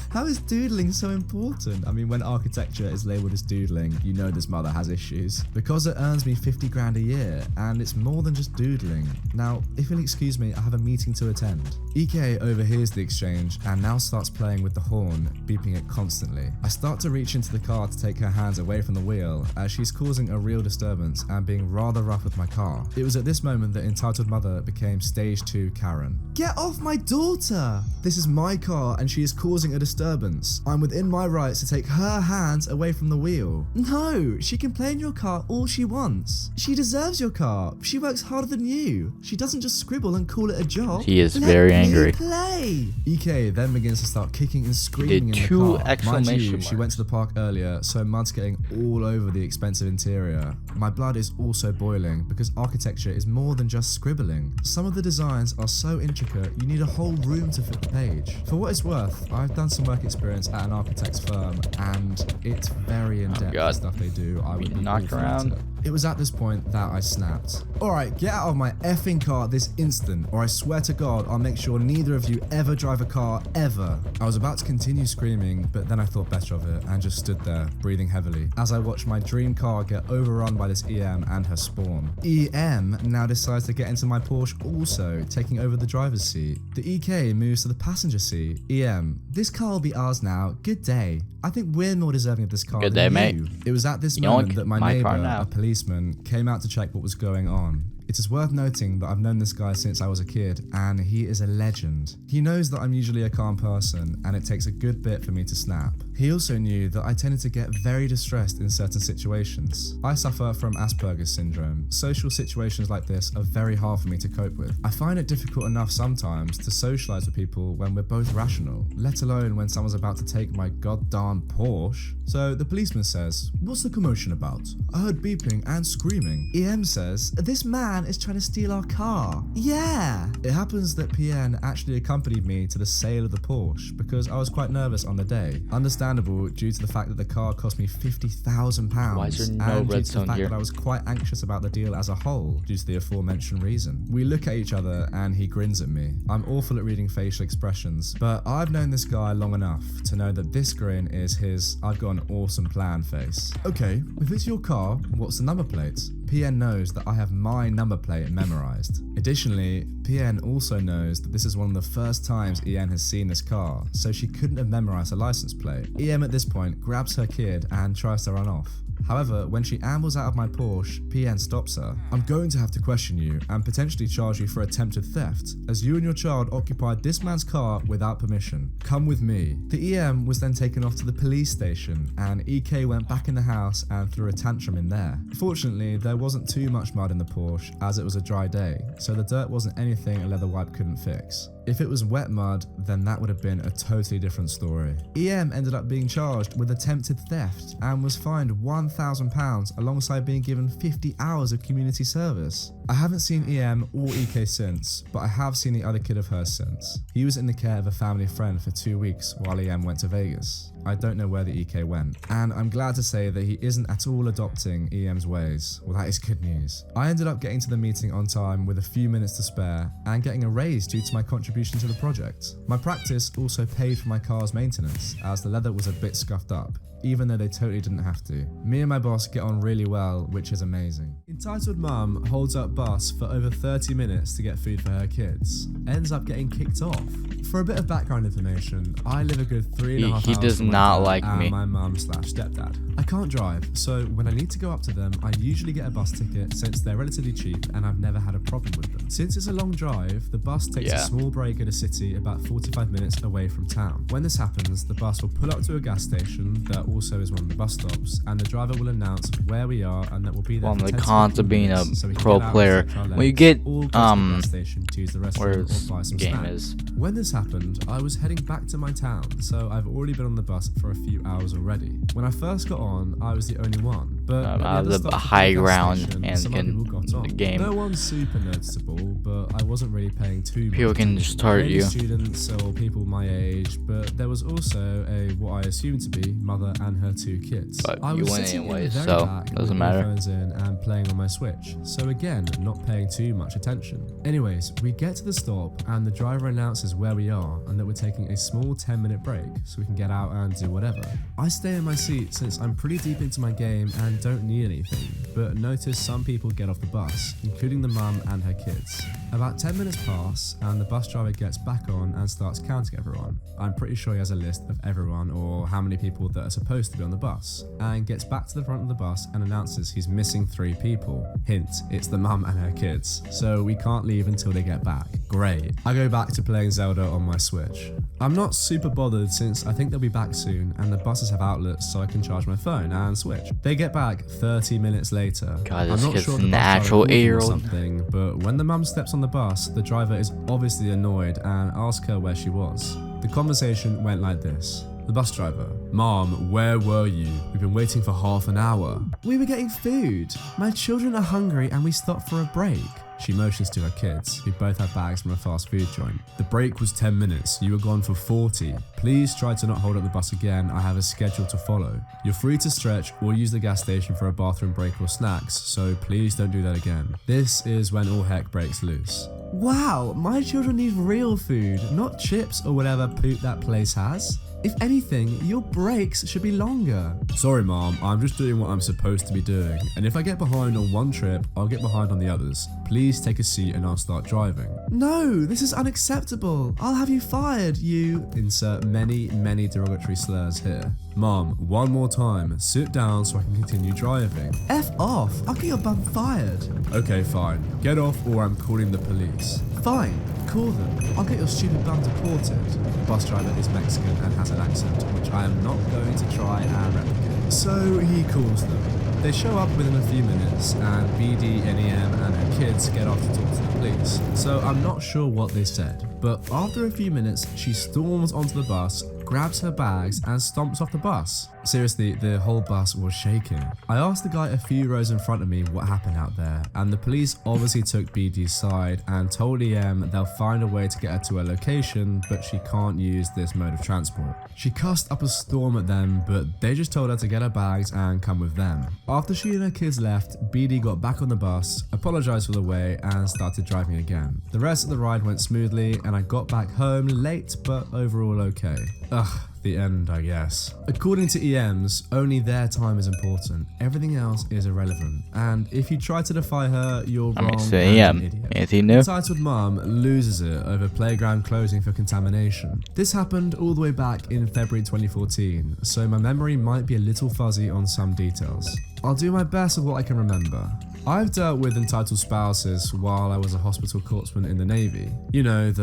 How is doodling so important? I mean, when architecture is labelled as doodling, you know this mother has issues. Because it earns me 50 grand a year, and it's more than just doodling. Now, if you'll excuse me, I have a meeting to attend. EK overhears the exchange and now starts playing with the horn, beeping it constantly. I start to reach into the car to take her hands away from the wheel, as she's causing a real disturbance and being rather rough with my car. It was at this moment that entitled mother became stage 2 Karen. Get off my daughter! This is my car and she is causing a disturbance. I'm within my rights to take her hands away from the wheel. No, she can play in your car all she wants. She deserves your car. She works harder than you. She doesn't just scribble and call it a job. He is very angry. Play. EK then begins to start kicking and screaming in the car. Mind you, she went to the park earlier, so mud's getting all over the expensive interior. My blood is also boiling because architecture is more than just scribbling. Some of the designs are so intricate you need a whole room to fit the page. For what it's worth, I've done some work experience at an architect's firm and it's very in-depth the stuff they do. I would be knocked around. It was at this point that I snapped. Alright, get out of my effing car this instant, or I swear to God I'll make sure neither of you ever drive a car, ever. I was about to continue screaming, but then I thought better of it and just stood there, breathing heavily, as I watched my dream car get overrun by this EM and her spawn. EM now decides to get into my Porsche also, taking over the driver's seat. The EK moves to the passenger seat. EM, this car will be ours now, good day. I think we're more deserving of this car than you. It was at this moment that my neighbor, a policeman, came out to check what was going on. It is worth noting that I've known this guy since I was a kid, and he is a legend. He knows that I'm usually a calm person, and it takes a good bit for me to snap. He also knew that I tended to get very distressed in certain situations. I suffer from Asperger's syndrome. Social situations like this are very hard for me to cope with. I find it difficult enough sometimes to socialize with people when we're both rational, let alone when someone's about to take my goddamn Porsche. So the policeman says, "What's the commotion about? I heard beeping and screaming." EM says, "This man is trying to steal our car." Yeah! It happens that PN actually accompanied me to the sale of the Porsche because I was quite nervous on the day. Understandable due to the fact that the car cost me £50,000. Why is there no and due to the redstone fact here? that I was quite anxious about the deal as a whole due to the aforementioned reason. We look at each other and he grins at me. I'm awful at reading facial expressions, but I've known this guy long enough to know that this grin is his "I've got an awesome plan" face. Okay, if it's your car, what's the number plate? PN knows that I have my number plate memorized. Additionally, PN also knows that this is one of the first times EN has seen this car, so she couldn't have memorized a license plate. EM at this point grabs her kid and tries to run off. However, when she ambles out of my Porsche, PN stops her. "I'm going to have to question you and potentially charge you for attempted theft, as you and your child occupied this man's car without permission. Come with me." The EM was then taken off to the police station, and EK went back in the house and threw a tantrum in there. Fortunately, there wasn't too much mud in the Porsche, as it was a dry day, so the dirt wasn't anything a leather wipe couldn't fix. If it was wet mud, then that would have been a totally different story. EM ended up being charged with attempted theft and was fined £1,000 alongside being given 50 hours of community service. I haven't seen EM or EK since, but I have seen the other kid of hers since. He was in the care of a family friend for 2 weeks while EM went to Vegas. I don't know where the EK went, and I'm glad to say that he isn't at all adopting EM's ways. Well, that is good news. I ended up getting to the meeting on time with a few minutes to spare and getting a raise due to my contribution to the project. My practice also paid for my car's maintenance, as the leather was a bit scuffed up, even though they totally didn't have to. Me and my boss get on really well, which is amazing. Entitled mum holds up bus for over 30 minutes to get food for her kids, ends up getting kicked off. For a bit of background information, I live a good 3.5 hours He does from my not dad like and me. my mum/stepdad. I can't drive, so when I need to go up to them, I usually get a bus ticket since they're relatively cheap and I've never had a problem with them. Since it's a long drive, the bus takes a small break at a city about 45 minutes away from town. When this happens, the bus will pull up to a gas station that also is one of the bus stops, and the driver will announce where we are and that we'll be there Well, for the 10 to cons 15 of being a minutes, so we can pro get out and player, stretch our when you legs, get or go to the gas station to use the restroom where or his buy some game snacks. is. When this happened, I was heading back to my town, so I've already been on the bus for a few hours already. When I first got on, I was the only one, but at the out other of stop the of high gas ground station, and some other people got on. the game. No one's super noticeable, but I wasn't really paying too much People can attention. just target Maybe you. students or people my age, but there was also a what I assumed to be mother and her 2 kids. But I you was went sitting in the anyways, very so back doesn't with matter. earphones in and playing on my Switch, so again, not paying too much attention. Anyways, we get to the stop and the driver announces where we are and that we're taking a small 10-minute break so we can get out and do whatever. I stay in my seat since I'm pretty deep into my game and don't need anything, but notice some people get off the bus, including the mum and her kids. About 10 minutes pass and the bus driver gets back on and starts counting everyone. I'm pretty sure he has a list of everyone or how many people that are supposed to be on the bus, and gets back to the front of the bus and announces he's missing 3 people. Hint, it's the mum and her kids, so we can't leave until they get back. Great. I go back to playing Zelda on my Switch. I'm not super bothered since I think they'll be back soon and the buses have outlets so I can charge my phone and Switch. They get back 30 minutes later. God, I'm this not kid's sure an the bus actual driver called him or 8-year-old. something, but when the mum steps on the bus, the driver is obviously annoyed and asks her where she was. The conversation went like this. The bus driver: "Mom, where were you? We've been waiting for half an hour." "We were getting food. My children are hungry and we stopped for a break." She motions to her kids, who both have bags from a fast food joint. "The break was 10 minutes. You were gone for 40. Please try to not hold up the bus again. I have a schedule to follow. You're free to stretch or use the gas station for a bathroom break or snacks, so please don't do that again." This is when all heck breaks loose. "Wow, my children need real food, not chips or whatever poop that place has. If anything, your breaks should be longer." "Sorry, Mom, I'm just doing what I'm supposed to be doing, and if I get behind on one trip, I'll get behind on the others. Please take a seat and I'll start driving." "No, this is unacceptable. I'll have you fired, you..." Insert many derogatory slurs here. Mom, one more time, sit down so I can continue driving. F off, I'll get your bum fired. Okay, fine. Get off or I'm calling the police. Fine, call them. I'll get your stupid bum deported. The bus driver is Mexican and has an accent, which I am not going to try and replicate. So he calls them. They show up within a few minutes, and BD, NEM, and her kids get off to talk to the police. So I'm not sure what they said, but after a few minutes, she storms onto the bus, grabs her bags, and stomps off the bus. Seriously, the whole bus was shaking. I asked the guy a few rows in front of me what happened out there, and the police obviously took BD's side and told EM they'll find a way to get her to her location, but she can't use this mode of transport. She cussed up a storm at them, but they just told her to get her bags and come with them. After she and her kids left, BD got back on the bus, apologized for the wait, and started driving again. The rest of the ride went smoothly, and I got back home late, but overall okay. Ugh. The end, I guess. According to EMs, only their time is important. Everything else is irrelevant. And if you try to defy her, you're wrong and an idiot. Entitled mum loses it over playground closing for contamination. This happened all the way back in February 2014, so my memory might be a little fuzzy on some details. I'll do my best with what I can remember. I've dealt with entitled spouses while I was a hospital corpsman in the Navy. You know,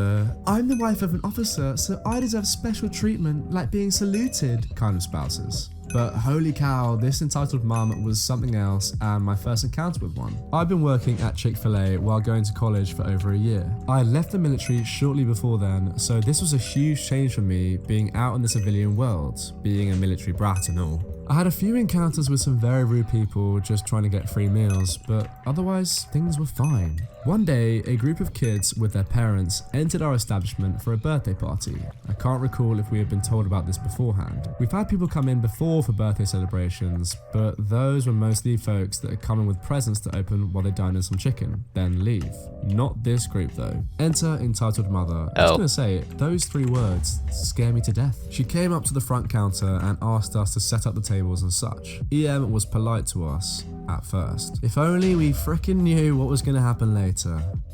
I'm the wife of an officer, so I deserve special treatment like being saluted kind of spouses. But holy cow, this entitled mum was something else and my first encounter with one. I'd been working at Chick-fil-A while going to college for over a year. I had left the military shortly before then, so this was a huge change for me being out in the civilian world, being a military brat and all. I had a few encounters with some very rude people just trying to get free meals, but otherwise things were fine. One day, a group of kids with their parents entered our establishment for a birthday party. I can't recall if we had been told about this beforehand. We've had people come in before for birthday celebrations, but those were mostly folks that are coming with presents to open while they dine in some chicken, then leave. Not this group though. Enter entitled mother. I was gonna say, those 3 words scare me to death. She came up to the front counter and asked us to set up the tables and such. EM was polite to us at first. If only we frickin' knew what was gonna happen later.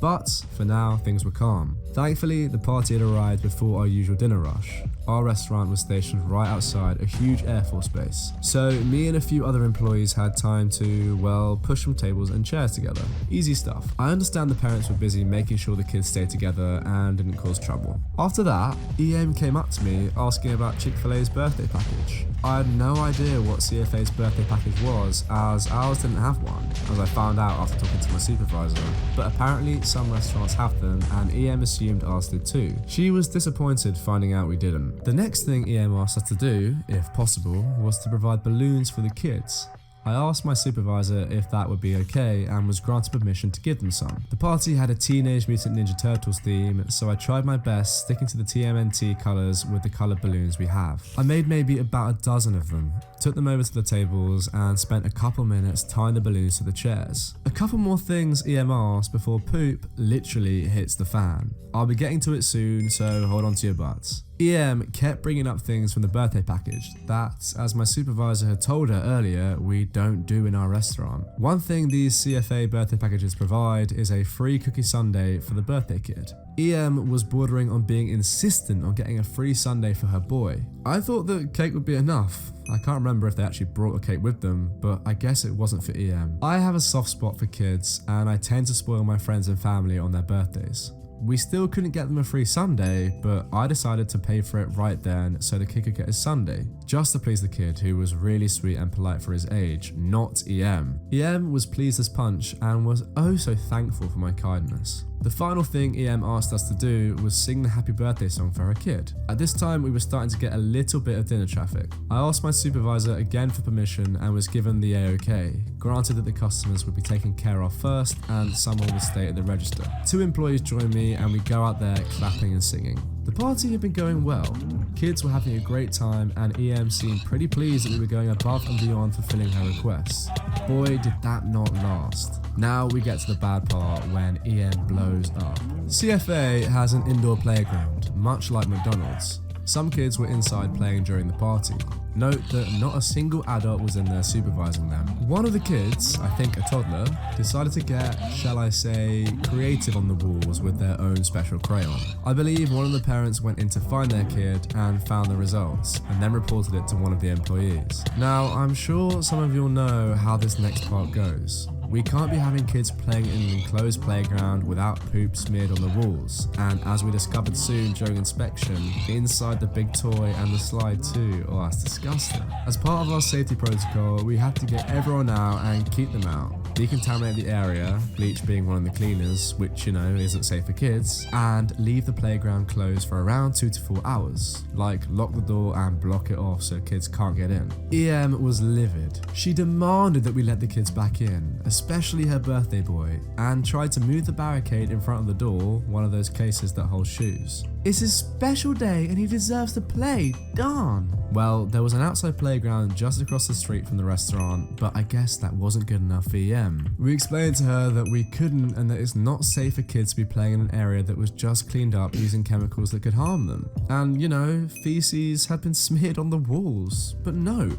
But for now, things were calm. Thankfully, the party had arrived before our usual dinner rush. Our restaurant was stationed right outside a huge Air Force base, so me and a few other employees had time to, well, push some tables and chairs together. Easy stuff. I understand the parents were busy making sure the kids stayed together and didn't cause trouble. After that, EM came up to me asking about Chick-fil-A's birthday package. I had no idea what CFA's birthday package was, as ours didn't have one, as I found out after talking to my supervisor, but apparently some restaurants have them and EM assumed ours did too. She was disappointed finding out we didn't. The next thing EM asked us to do, if possible, was to provide balloons for the kids. I asked my supervisor if that would be okay and was granted permission to give them some. The party had a Teenage Mutant Ninja Turtles theme, so I tried my best sticking to the TMNT colours with the coloured balloons we have. I made maybe about a dozen of them, took them over to the tables and spent a couple minutes tying the balloons to the chairs. A couple more things EM asked before poop literally hits the fan. I'll be getting to it soon, so hold on to your butts. EM kept bringing up things from the birthday package that, as my supervisor had told her earlier, we don't do in our restaurant. One thing these CFA birthday packages provide is a free cookie sundae for the birthday kid. EM was bordering on being insistent on getting a free sundae for her boy. I thought that cake would be enough. I can't remember if they actually brought a cake with them, but I guess it wasn't for EM. I have a soft spot for kids, and I tend to spoil my friends and family on their birthdays. We still couldn't get them a free sundae, but I decided to pay for it right then so the kid could get his sundae, just to please the kid who was really sweet and polite for his age, not EM. EM was pleased as punch and was oh so thankful for my kindness. The final thing EM asked us to do was sing the happy birthday song for her kid. At this time, we were starting to get a little bit of dinner traffic. I asked my supervisor again for permission and was given the A-OK, granted that the customers would be taken care of first and someone would stay at the register. 2 employees joined me and we go out there clapping and singing. The party had been going well. Kids were having a great time and EM seemed pretty pleased that we were going above and beyond fulfilling her requests. Boy, did that not last. Now we get to the bad part when EM blows up. CFA has an indoor playground, much like McDonald's. Some kids were inside playing during the party. Note that not a single adult was in there supervising them. One of the kids, I think a toddler, decided to get, shall I say, creative on the walls with their own special crayon. I believe one of the parents went in to find their kid and found the results, and then reported it to one of the employees. Now, I'm sure some of you'll know how this next part goes. We can't be having kids playing in an enclosed playground without poop smeared on the walls, and as we discovered soon during inspection, inside the big toy and the slide too. Oh, that's disgusting. As part of our safety protocol, we had to get everyone out and keep them out, decontaminate the area, bleach being one of the cleaners, which, you know, isn't safe for kids, and leave the playground closed for around 2 to 4 hours. Like, lock the door and block it off so kids can't get in. EM was livid. She demanded that we let the kids back in, especially her birthday boy, and tried to move the barricade in front of the door, one of those cases that hold shoes. It's his special day and he deserves to play, darn. Well, there was an outside playground just across the street from the restaurant, but I guess that wasn't good enough for EM. We explained to her that we couldn't and that it's not safe for kids to be playing in an area that was just cleaned up using chemicals that could harm them. And, you know, feces had been smeared on the walls, but nope.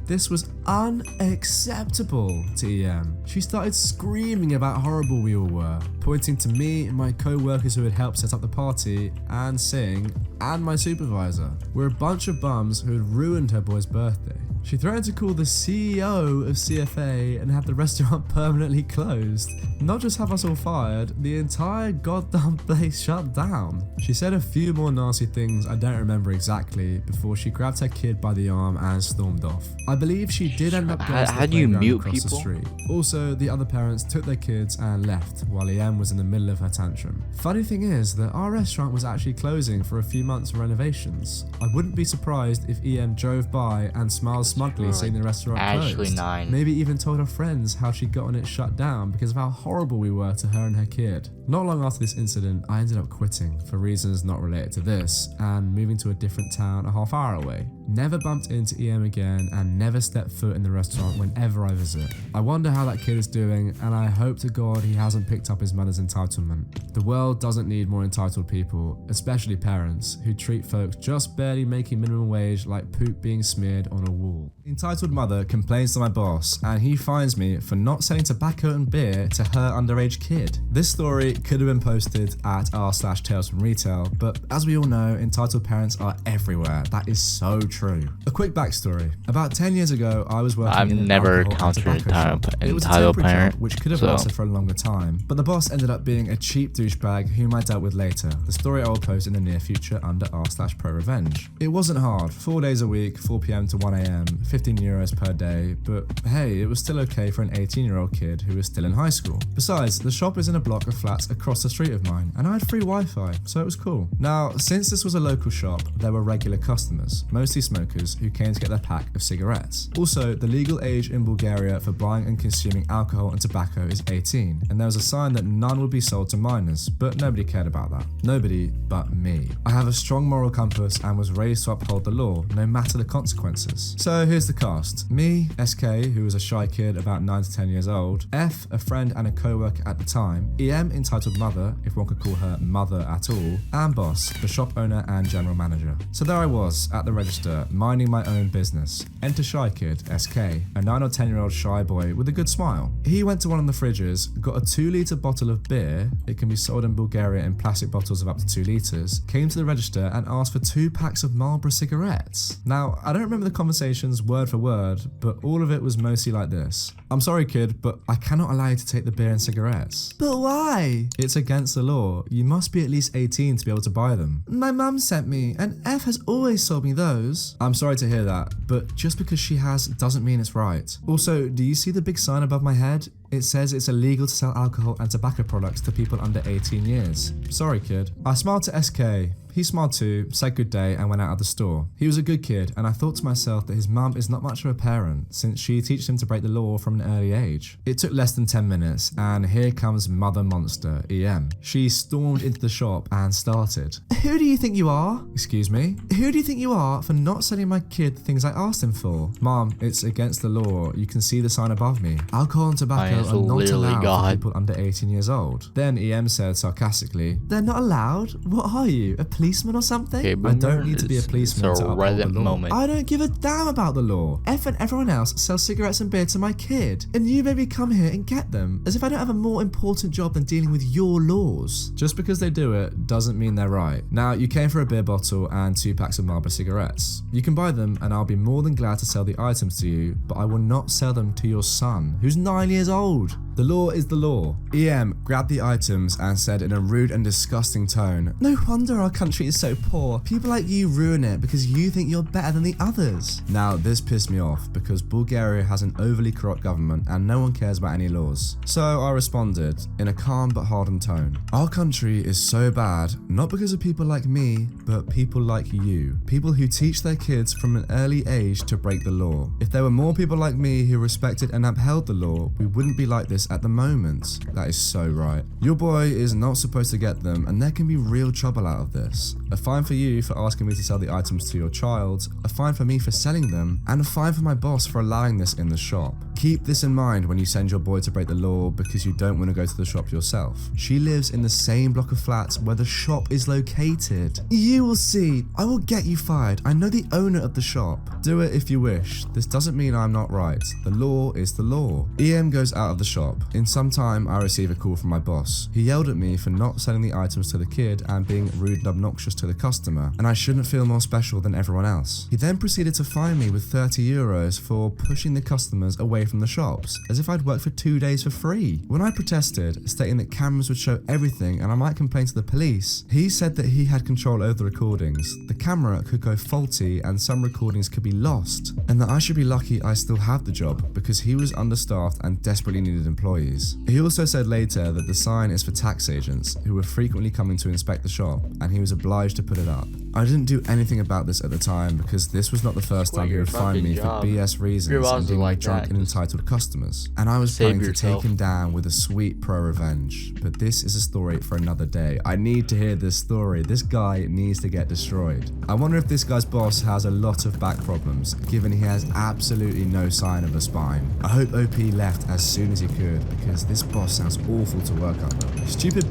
This was unacceptable to EM. She started screaming about how horrible we all were, pointing to me and my co-workers who had helped set up the party and sing, and my supervisor. We're a bunch of bums who had ruined her boy's birthday. She threatened to call the CEO of CFA and have the restaurant permanently closed. Not just have us all fired, the entire goddamn place shut down. She said a few more nasty things I don't remember exactly before she grabbed her kid by the arm and stormed off. I believe she did end up going to the playground across the street. Also, the other parents took their kids and left while EM was in the middle of her tantrum. Funny thing is that our restaurant was actually closing for a few months for renovations. I wouldn't be surprised if EM drove by and smiled smugly seeing the restaurant closed. Maybe even told her friends how she'd gotten it shut down because of how horrible we were to her and her kid. Not long after this incident, I ended up quitting for reasons not related to this and moving to a different town a half hour away. Never bumped into EM again and never stepped foot in the restaurant whenever I visit. I wonder how that kid is doing, and I hope to God he hasn't picked up his mother's entitlement. The world doesn't need more entitled people, especially parents, who treat folks just barely making minimum wage like poop being smeared on a wall. The entitled mother complains to my boss, and he fines me for not selling tobacco and beer to her underage kid. This story could have been posted at r/Tales from Retail, but as we all know, entitled parents are everywhere. That is so true. A quick backstory. About 10 years ago, I was working in an alcohol and tobacco shop. It was a temporary job, which could have lasted for a longer time, but the boss ended up being a cheap douchebag whom I dealt with later. The story I will post in the near future under r/Pro Revenge. It wasn't hard. 4 days a week, 4 PM to 1 AM, 15 euros per day, but hey, it was still okay for an 18-year-old kid who was still in high school. Besides, the shop is in a block of flats across the street of mine, and I had free Wi-Fi, so it was cool. Now, since this was a local shop, there were regular customers, mostly smokers, who came to get their pack of cigarettes. Also, the legal age in Bulgaria for buying and consuming alcohol and tobacco is 18, and there was a sign that none would be sold to minors, but nobody cared about that. Nobody but me. I have a strong moral compass and was raised to uphold the law, no matter the consequences. So here's the cast. Me, SK, who was a shy kid about 9 to 10 years old, F, a friend and a co-worker at the time, EM, entitled mother, if one could call her mother at all, and boss, the shop owner and general manager. So there I was, at the register, minding my own business. Enter shy kid, SK, a 9 or 10-year-old shy boy with a good smile. He went to one of the fridges, got a 2-litre bottle of beer, it can be sold in Bulgaria in plastic bottles of up to 2 litres, came to the register and asked for 2 packs of Marlboro cigarettes. Now, I don't remember the conversations word for word, but all of it was mostly like this. I'm sorry kid, but I cannot allow you to take the beer and cigarettes. But why? It's against the law. You must be at least 18 to be able to buy them. My mum sent me, and F has always sold me those. I'm sorry to hear that, but just because she has doesn't mean it's right. Also, do you see the big sign above my head? It says it's illegal to sell alcohol and tobacco products to people under 18 years. Sorry kid. I smiled to SK. He smiled too, said good day and went out of the store. He was a good kid and I thought to myself that his mum is not much of a parent since she teaches him to break the law from an early age. It took less than 10 minutes and here comes Mother Monster, EM. She stormed into the shop and started. Who do you think you are? Excuse me? Who do you think you are for not selling my kid the things I asked him for? Mom, it's against the law. You can see the sign above me. Alcohol and tobacco are not allowed for people under 18 years old. Then EM said sarcastically, they're not allowed? What are you, a police policeman or something? Okay, I Boomer, don't need to be a it's policeman a to uphold Reddit the law. moment. I don't give a damn about the law. F and everyone else sells cigarettes and beer to my kid, and you maybe come here and get them, as if I don't have a more important job than dealing with your laws. Just because they do it doesn't mean they're right. Now, you came for a beer bottle and 2 packs of Marlboro cigarettes. You can buy them and I'll be more than glad to sell the items to you, but I will not sell them to your son, who's 9 years old. The law is the law. EM grabbed the items and said in a rude and disgusting tone, "No wonder our country is so poor. People like you ruin it because you think you're better than the others." Now, this pissed me off because Bulgaria has an overly corrupt government and no one cares about any laws. So I responded in a calm but hardened tone. "Our country is so bad, not because of people like me, but people like you. People who teach their kids from an early age to break the law. If there were more people like me who respected and upheld the law, we wouldn't be like this at the moment." That is so right. Your boy is not supposed to get them, and there can be real trouble out of this. A fine for you for asking me to sell the items to your child, a fine for me for selling them, and a fine for my boss for allowing this in the shop. Keep this in mind when you send your boy to break the law because you don't want to go to the shop yourself. She lives in the same block of flats where the shop is located. You will see. I will get you fired. I know the owner of the shop. Do it if you wish. This doesn't mean I'm not right. The law is the law. EM goes out of the shop. In some time, I receive a call from my boss. He yelled at me for not selling the items to the kid and being rude and obnoxious to the customer, and I shouldn't feel more special than everyone else. He then proceeded to fine me with 30 euros for pushing the customers away from the shops, as if I'd worked for 2 days for free. When I protested, stating that cameras would show everything and I might complain to the police, he said that he had control over the recordings. The camera could go faulty and some recordings could be lost, and that I should be lucky I still have the job because he was understaffed and desperately needed employees. He also said later that the sign is for tax agents who were frequently coming to inspect the shop, and he was obliged to put it up. I didn't do anything about this at the time because this was not the first time he would fine me for BS reasons and dealing with drunk and entitled customers, and I was planning to take him down with a sweet pro-revenge. But this is a story for another day. I need to hear this story. This guy needs to get destroyed. I wonder if this guy's boss has a lot of back problems, given he has absolutely no sign of a spine. I hope OP left as soon as he could because this boss sounds awful to work under. Stupid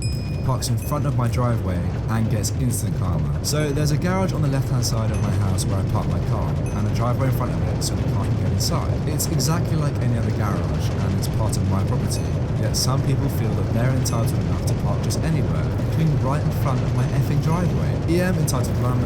parks in front of my driveway and gets instant karma. So there's a garage on the left hand side of my house where I park my car, and a driveway in front of it so the car can get inside. It's exactly like any other garage and it's part of my property, yet some people feel that they're entitled enough to park just anywhere, including right in front of my effing driveway. EM entitled mum,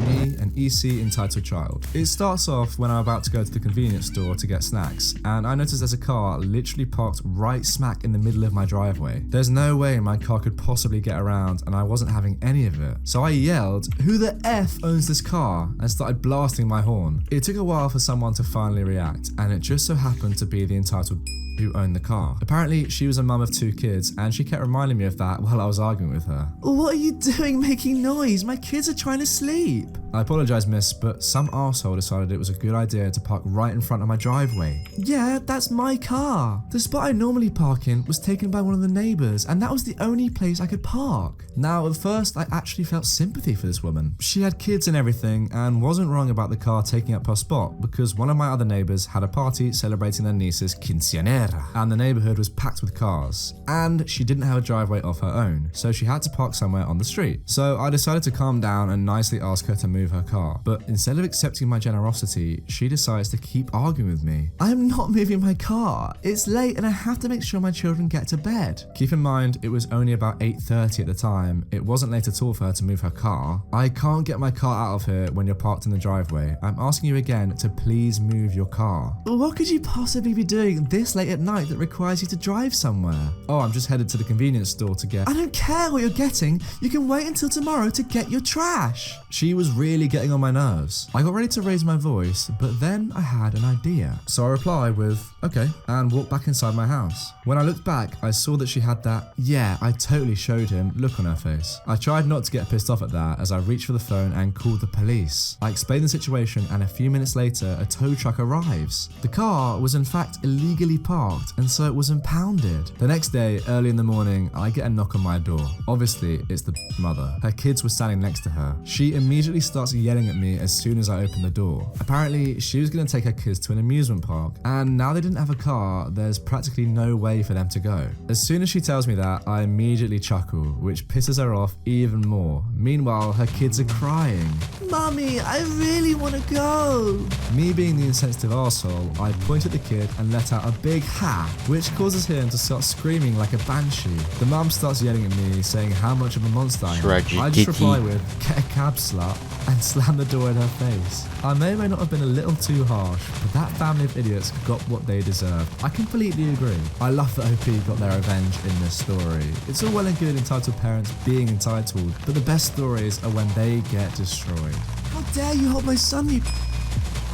me, and EC entitled child. It starts off when I'm about to go to the convenience store to get snacks, and I notice there's a car literally parked right smack in the middle of my driveway. There's no way my car could possibly get around, and I wasn't having any of it. So I yelled, "Who the F owns this car?" and started blasting my horn. It took a while for someone to finally react, and it just so happened to be the entitled who owned the car. Apparently, she was a mum of 2 kids, and she kept reminding me of that while I was arguing with her. "What are you doing making noise? My kids are trying to sleep." I apologise, miss, but some arsehole decided it was a good idea to park right in front of my driveway. "Yeah, that's my car. The spot I normally park in was taken by one of the neighbours, and that was the only place I could park." Now, at first, I actually felt sympathy for this woman. She had kids and everything, and wasn't wrong about the car taking up her spot, because one of my other neighbours had a party celebrating their niece's quinceañera, and the neighbourhood was packed with cars, and she didn't have a driveway of her own, so she had to park somewhere on the street. So I decided to calm down and nicely ask her to move her car, but instead of accepting my generosity, she decides to keep arguing with me. "I am not moving my car. It's late and I have to make sure my children get to bed." Keep in mind, it was only about 8:30 at the time. It wasn't late at all for her to move her car. "I can't get my car out of here when you're parked in the driveway. I'm asking you again to please move your car." "What could you possibly be doing this late at night that requires you to drive somewhere?" "Oh, I'm just headed to the convenience store to get..." "I don't care what you're getting. You can wait until tomorrow to get your trash." She was really getting on my nerves. I got ready to raise my voice, but then I had an idea. So I replied with, "Okay," and walked back inside my house. When I looked back, I saw that she had that, "Yeah, I totally showed him" look on her face. I tried not to get pissed off at that as I reached for the phone and called the police. I explained the situation, and a few minutes later, a tow truck arrives. The car was in fact illegally parked parked, and so it was impounded. The next day, early in the morning, I get a knock on my door. Obviously, it's the mother. Her kids were standing next to her. She immediately starts yelling at me as soon as I open the door. Apparently, she was going to take her kids to an amusement park, and now they didn't have a car, there's practically no way for them to go. As soon as she tells me that, I immediately chuckle, which pisses her off even more. Meanwhile, her kids are crying. Mummy, I really want to go. Me being the insensitive arsehole, I point at the kid and let out a big ha, which causes him to start screaming like a banshee. The mum starts yelling at me, saying how much of a monster I am. I just reply with, get a cab, slut, and slam the door in her face. I may or may not have been a little too harsh, but that family of idiots got what they deserved. I completely agree. I love that OP got their revenge in this story. It's all well and good entitled parents being entitled, but the best stories are when they get destroyed. How dare you hold my son, you...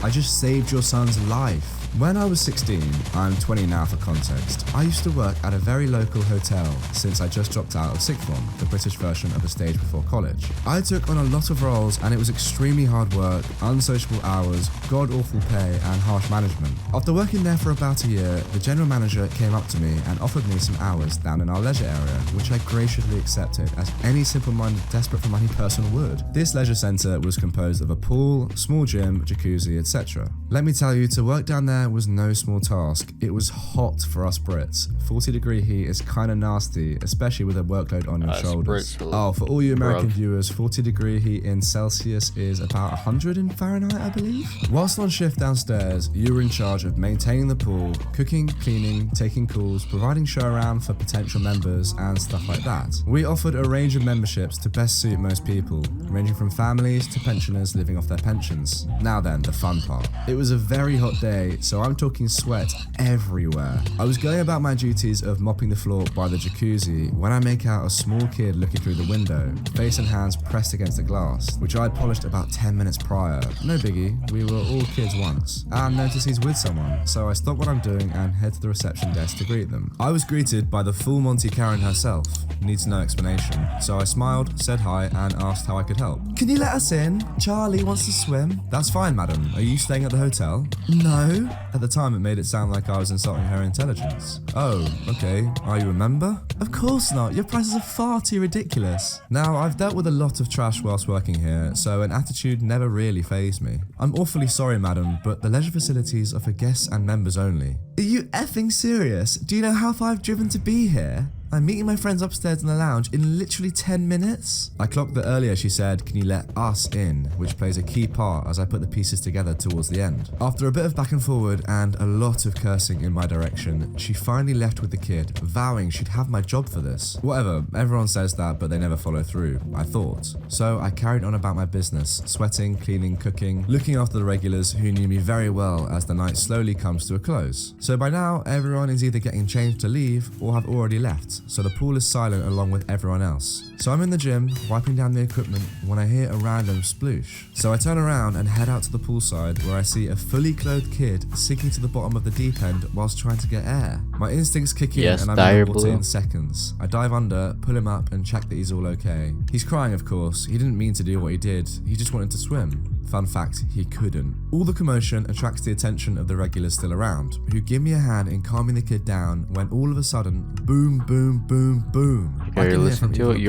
I just saved your son's life. When I was 16, I'm 20 now for context, I used to work at a very local hotel since I just dropped out of sixth form, the British version of a stage before college. I took on a lot of roles and it was extremely hard work, unsociable hours, god-awful pay and harsh management. After working there for about a year, the general manager came up to me and offered me some hours down in our leisure area, which I graciously accepted as any simple-minded, desperate for money person would. This leisure centre was composed of a pool, small gym, jacuzzi, etc. Let me tell you, to work down there was no small task. It was hot for us Brits. 40-degree heat is kinda nasty, especially with a workload on your shoulders. Oh, for all you American viewers, 40-degree heat in Celsius is about 100 in Fahrenheit, I believe. Whilst on shift downstairs, you were in charge of maintaining the pool, cooking, cleaning, taking calls, providing show around for potential members, and stuff like that. We offered a range of memberships to best suit most people, ranging from families to pensioners living off their pensions. Now then, the fun part. It was a very hot day, so I'm talking sweat everywhere. I was going about my duties of mopping the floor by the jacuzzi when I make out a small kid looking through the window, face and hands pressed against the glass, which I had polished about 10 minutes prior. No biggie, we were all kids once. And notice he's with someone, so I stop what I'm doing and head to the reception desk to greet them. I was greeted by the full Monty Karen herself. Needs no explanation. So I smiled, said hi, and asked how I could help. Can you let us in? Charlie wants to swim. That's fine, madam. Are you staying at the hotel? No. At the time, it made it sound like I was insulting her intelligence. Oh, okay. Are you a member? Of course not. Your prices are far too ridiculous. Now, I've dealt with a lot of trash whilst working here, so an attitude never really fazed me. I'm awfully sorry, madam, but the leisure facilities are for guests and members only. Are you effing serious? Do you know how far I've driven to be here? I'm meeting my friends upstairs in the lounge in literally 10 minutes. I clocked that earlier she said, can you let us in? Which plays a key part as I put the pieces together towards the end. After a bit of back and forward and a lot of cursing in my direction, she finally left with the kid, vowing she'd have my job for this. Whatever, everyone says that, but they never follow through, I thought. So I carried on about my business, sweating, cleaning, cooking, looking after the regulars who knew me very well as the night slowly comes to a close. So by now, everyone is either getting changed to leave or have already left. So the pool is silent along with everyone else. So I'm in the gym, wiping down the equipment when I hear a random sploosh. So I turn around and head out to the poolside where I see a fully clothed kid sinking to the bottom of the deep end whilst trying to get air. My instincts kick in and I'm in the water in seconds. I dive under, pull him up and check that he's all okay. He's crying, of course. He didn't mean to do what he did. He just wanted to swim. Fun fact, he couldn't. All the commotion attracts the attention of the regulars still around, who give me a hand in calming the kid down when all of a sudden, boom, boom, boom, boom. You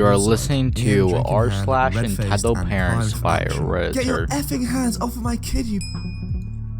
are listening to r/Nintendo Parents by Red. Get your effing hands off of my kid, you...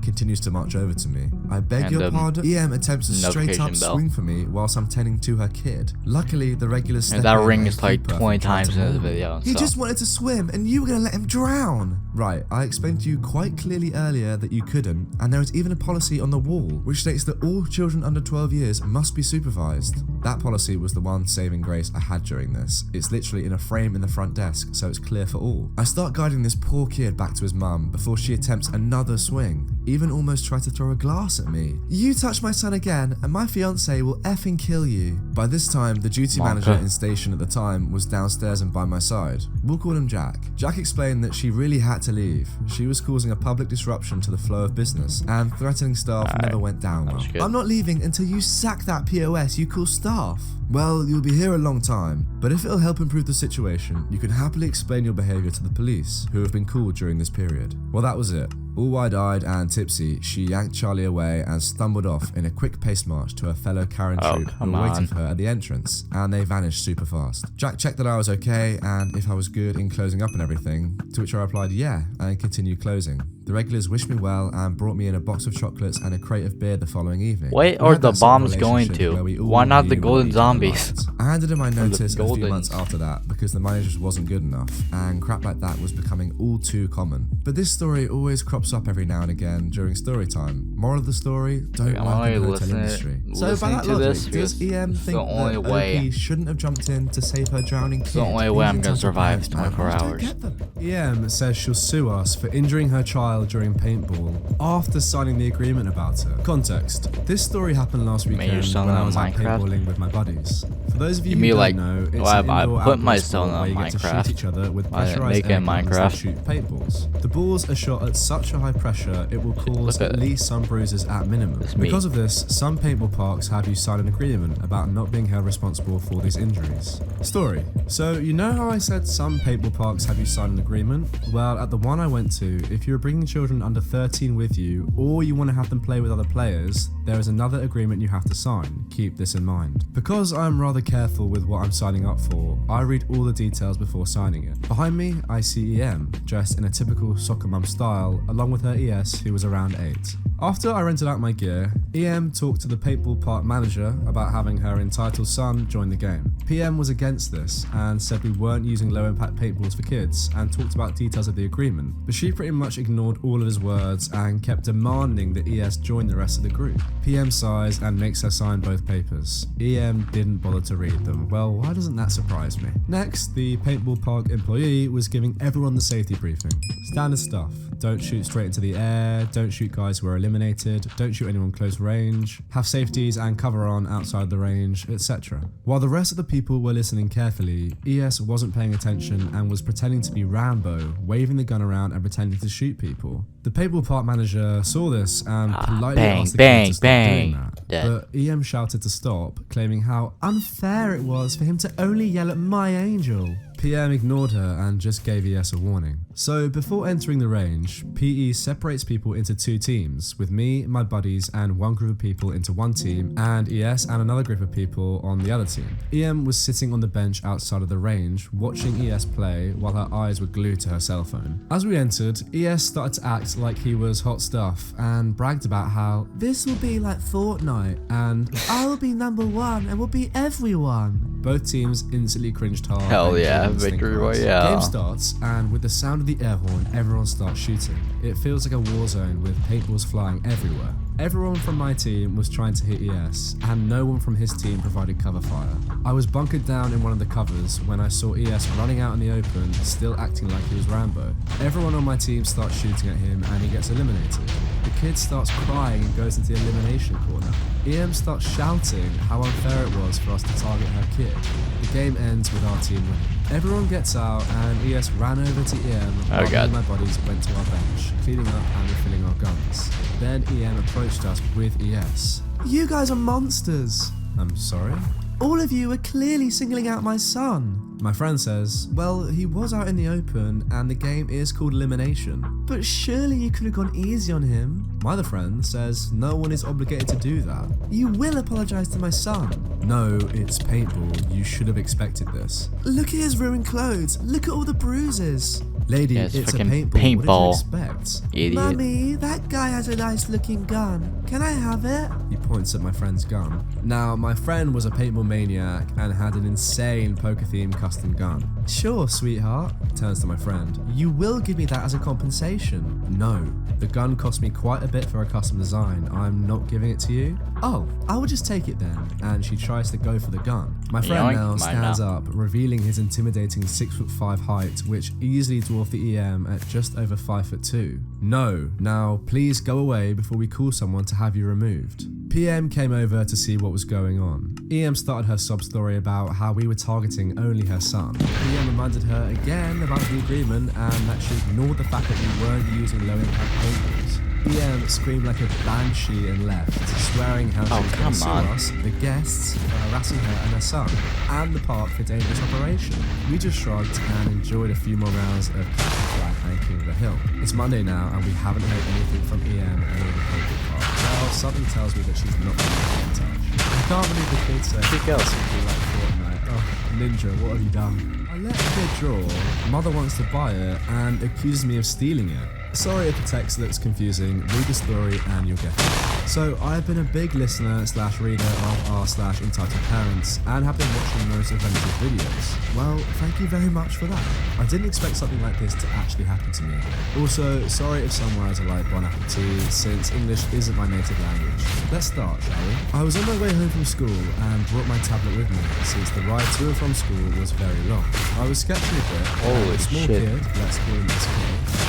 Continues to march over to me. I beg your pardon. EM attempts to straight up swing for me whilst I'm tending to her kid. Luckily, the regulars step in. That ring is like 20 times in this video. He just wanted to swim and you were going to let him drown. Right, I explained to you quite clearly earlier that you couldn't, and there is even a policy on the wall which states that all children under 12 years must be supervised. That policy was the one saving grace I had during this. It's literally in a frame in the front desk, so it's clear for all. I start guiding this poor kid back to his mum before she attempts another swing. Even almost tried to throw a glass at me. You touch my son again and my fiance will effing kill you. By this time, the duty manager in station at the time was downstairs and by my side. We'll call him Jack. Jack explained that she really had to leave. She was causing a public disruption to the flow of business and threatening staff never went down well. I'm not leaving until you sack that POS you call staff. Well, you'll be here a long time, but if it'll help improve the situation, you can happily explain your behaviour to the police, who have been called during this period. Well, that was it. All wide-eyed and tipsy, she yanked Charlie away and stumbled off in a quick-paced march to her fellow Karen troop who were waiting for her at the entrance, and they vanished super fast. Jack checked that I was okay and if I was good in closing up and everything, to which I replied yeah, and continued closing. The regulars wished me well and brought me in a box of chocolates and a crate of beer the following evening. What are the bombs going to? Why not the golden zombies? I handed in my notice a few months after that because the money just wasn't good enough, and crap like that was becoming all too common. But this story always crops up every now and again during story time. Moral of the story, don't work in the hotel industry. So by that logic, does EM think that OP shouldn't have jumped in to save her drowning kid? It's the only way I'm gonna survive 24 hours. EM says she'll sue us for injuring her child during paintball after signing the agreement about her. Context: this story happened last weekend when I was out paintballing with my buddies. For those of you who don't know, it's an indoor-outdoor sport where you get to shoot each other with pressurized air guns that shoot paintballs. The balls are shot at such a high pressure it will cause at least some bruises at minimum. Because of this, some paintball parks have you sign an agreement about not being held responsible for these injuries. Story: so you know how I said some paintball parks have you sign an agreement? Well, at the one I went to, if you were bringing children under 13 with you, or you want to have them play with other players, there is another agreement you have to sign. Keep this in mind. Because I'm rather careful with what I'm signing up for, I read all the details before signing it. Behind me, I see EM, dressed in a typical soccer mum style, along with her ES, who was around 8. After I rented out my gear, EM talked to the paintball park manager about having her entitled son join the game. PM was against this and said we weren't using low-impact paintballs for kids, and talked about details of the agreement, but she pretty much ignored all of his words and kept demanding that ES join the rest of the group. PM sighs and makes her sign both papers. EM didn't bother to read them. Well, why doesn't that surprise me? Next, the paintball park employee was giving everyone the safety briefing. Standard stuff. Don't shoot straight into the air, don't shoot guys who are eliminated, don't shoot anyone close range, have safeties and cover on outside the range, etc. While the rest of the people were listening carefully, ES wasn't paying attention and was pretending to be Rambo, waving the gun around and pretending to shoot people. The paintball park manager saw this and politely asked the kid to stop doing that. But EM shouted to stop, claiming how unfair it was for him to only yell at my angel. PM ignored her and just gave ES a warning. So before entering the range, PE separates people into 2 teams, with me, my buddies, and one group of people into one team, and ES and another group of people on the other team. EM was sitting on the bench outside of the range, watching ES play while her eyes were glued to her cell phone. As we entered, ES started to act like he was hot stuff and bragged about how this will be like Fortnite and I'll be #1 and we'll beat everyone. Both teams instantly cringed hard. Hell yeah, victory royale. Game starts, and with the sound of the air horn, everyone starts shooting. It feels like a war zone with paintballs flying everywhere. Everyone from my team was trying to hit ES, and no one from his team provided cover fire. I was bunkered down in one of the covers when I saw ES running out in the open, still acting like he was Rambo. Everyone on my team starts shooting at him, and he gets eliminated. The kid starts crying and goes into the elimination corner. EM starts shouting how unfair it was for us to target her kid. The game ends with our team winning. Everyone gets out, and ES ran over to EM while me and my buddies went to our bench, cleaning up and refilling our guns. Then EM approached us with ES. You guys are monsters. I'm sorry? All of you are clearly singling out my son. My friend says, well, he was out in the open and the game is called elimination. But surely you could have gone easy on him. My other friend says no one is obligated to do that. You will apologize to my son. No, it's paintball. You should have expected this. Look at his ruined clothes. Look at all the bruises. Lady, it's a paintball. What did you expect? Idiot. Mummy, that guy has a nice looking gun. Can I have it? He points at my friend's gun. Now, my friend was a paintball maniac and had an insane poker-themed custom gun. Sure, sweetheart, turns to my friend. You will give me that as a compensation. No, the gun cost me quite a bit for a custom design. I'm not giving it to you. Oh, I will just take it then. And she tries to go for the gun. My friend now stands up, revealing his intimidating 6'5" height, which easily dwarfed the EM at just over 5'2". No, now please go away before we call someone to have you removed. PM came over to see what was going on. EM started her sob story about how we were targeting only her son. PM reminded her again about the agreement and that she ignored the fact that we weren't using low-impact paintballs. EM screamed like a banshee and left, swearing how she was going to sue us, the guests, for harassing her and her son, and the park for dangerous operation. We just shrugged and enjoyed a few more rounds of Capture Flag and King of the Hill. It's Monday now, and we haven't heard anything from EM or the Cobra Car. Well, something tells me that she's not going to get in touch. I can't believe the kid said something like Fortnite. Oh, Ninja, what have you done? I let the kid draw, mother wants to buy it, and accuses me of stealing it. Sorry if the text looks confusing, read the story and you'll get it. So I've been a big listener / reader of r / entitled parents and have been watching most of Venture's videos. Well, thank you very much for that. I didn't expect something like this to actually happen to me. Also, sorry if some words are like Bon Appetit, since English isn't my native language. Let's start, shall we? I was on my way home from school and brought my tablet with me, since the ride to and from school was very long. I was sketching a bit, and a small kid, let's call him SK,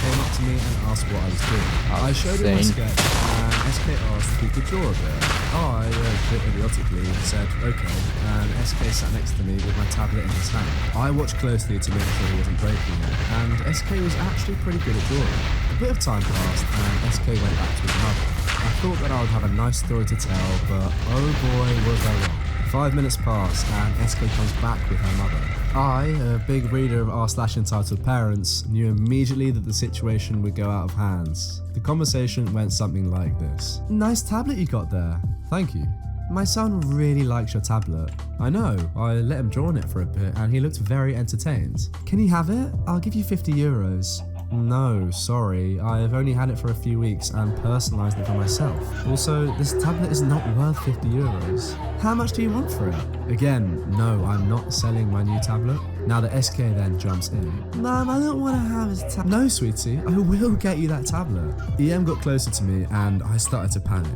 came up to me and asked what I was doing. I showed him my sketch, and SK asked if he could draw a bit. I, a bit idiotically, said okay, and SK sat next to me with my tablet in his hand. I watched closely to make sure he wasn't breaking it, and SK was actually pretty good at drawing. A bit of time passed, and SK went back to his mother. I thought that I would have a nice story to tell, but oh boy was I wrong. 5 minutes pass, and SK comes back with her mother. I, a big reader of r / entitled parents, knew immediately that the situation would go out of hands. The conversation went something like this. Nice tablet you got there. Thank you. My son really likes your tablet. I know, I let him draw on it for a bit and he looked very entertained. Can he have it? I'll give you 50 euros. No, sorry, I've only had it for a few weeks and personalised it for myself. Also, this tablet is not worth 50 euros. How much do you want for it? Again, no, I'm not selling my new tablet. Now the SK then jumps in. Mum, I don't want to have his tablet. No, sweetie, I will get you that tablet. EM got closer to me and I started to panic.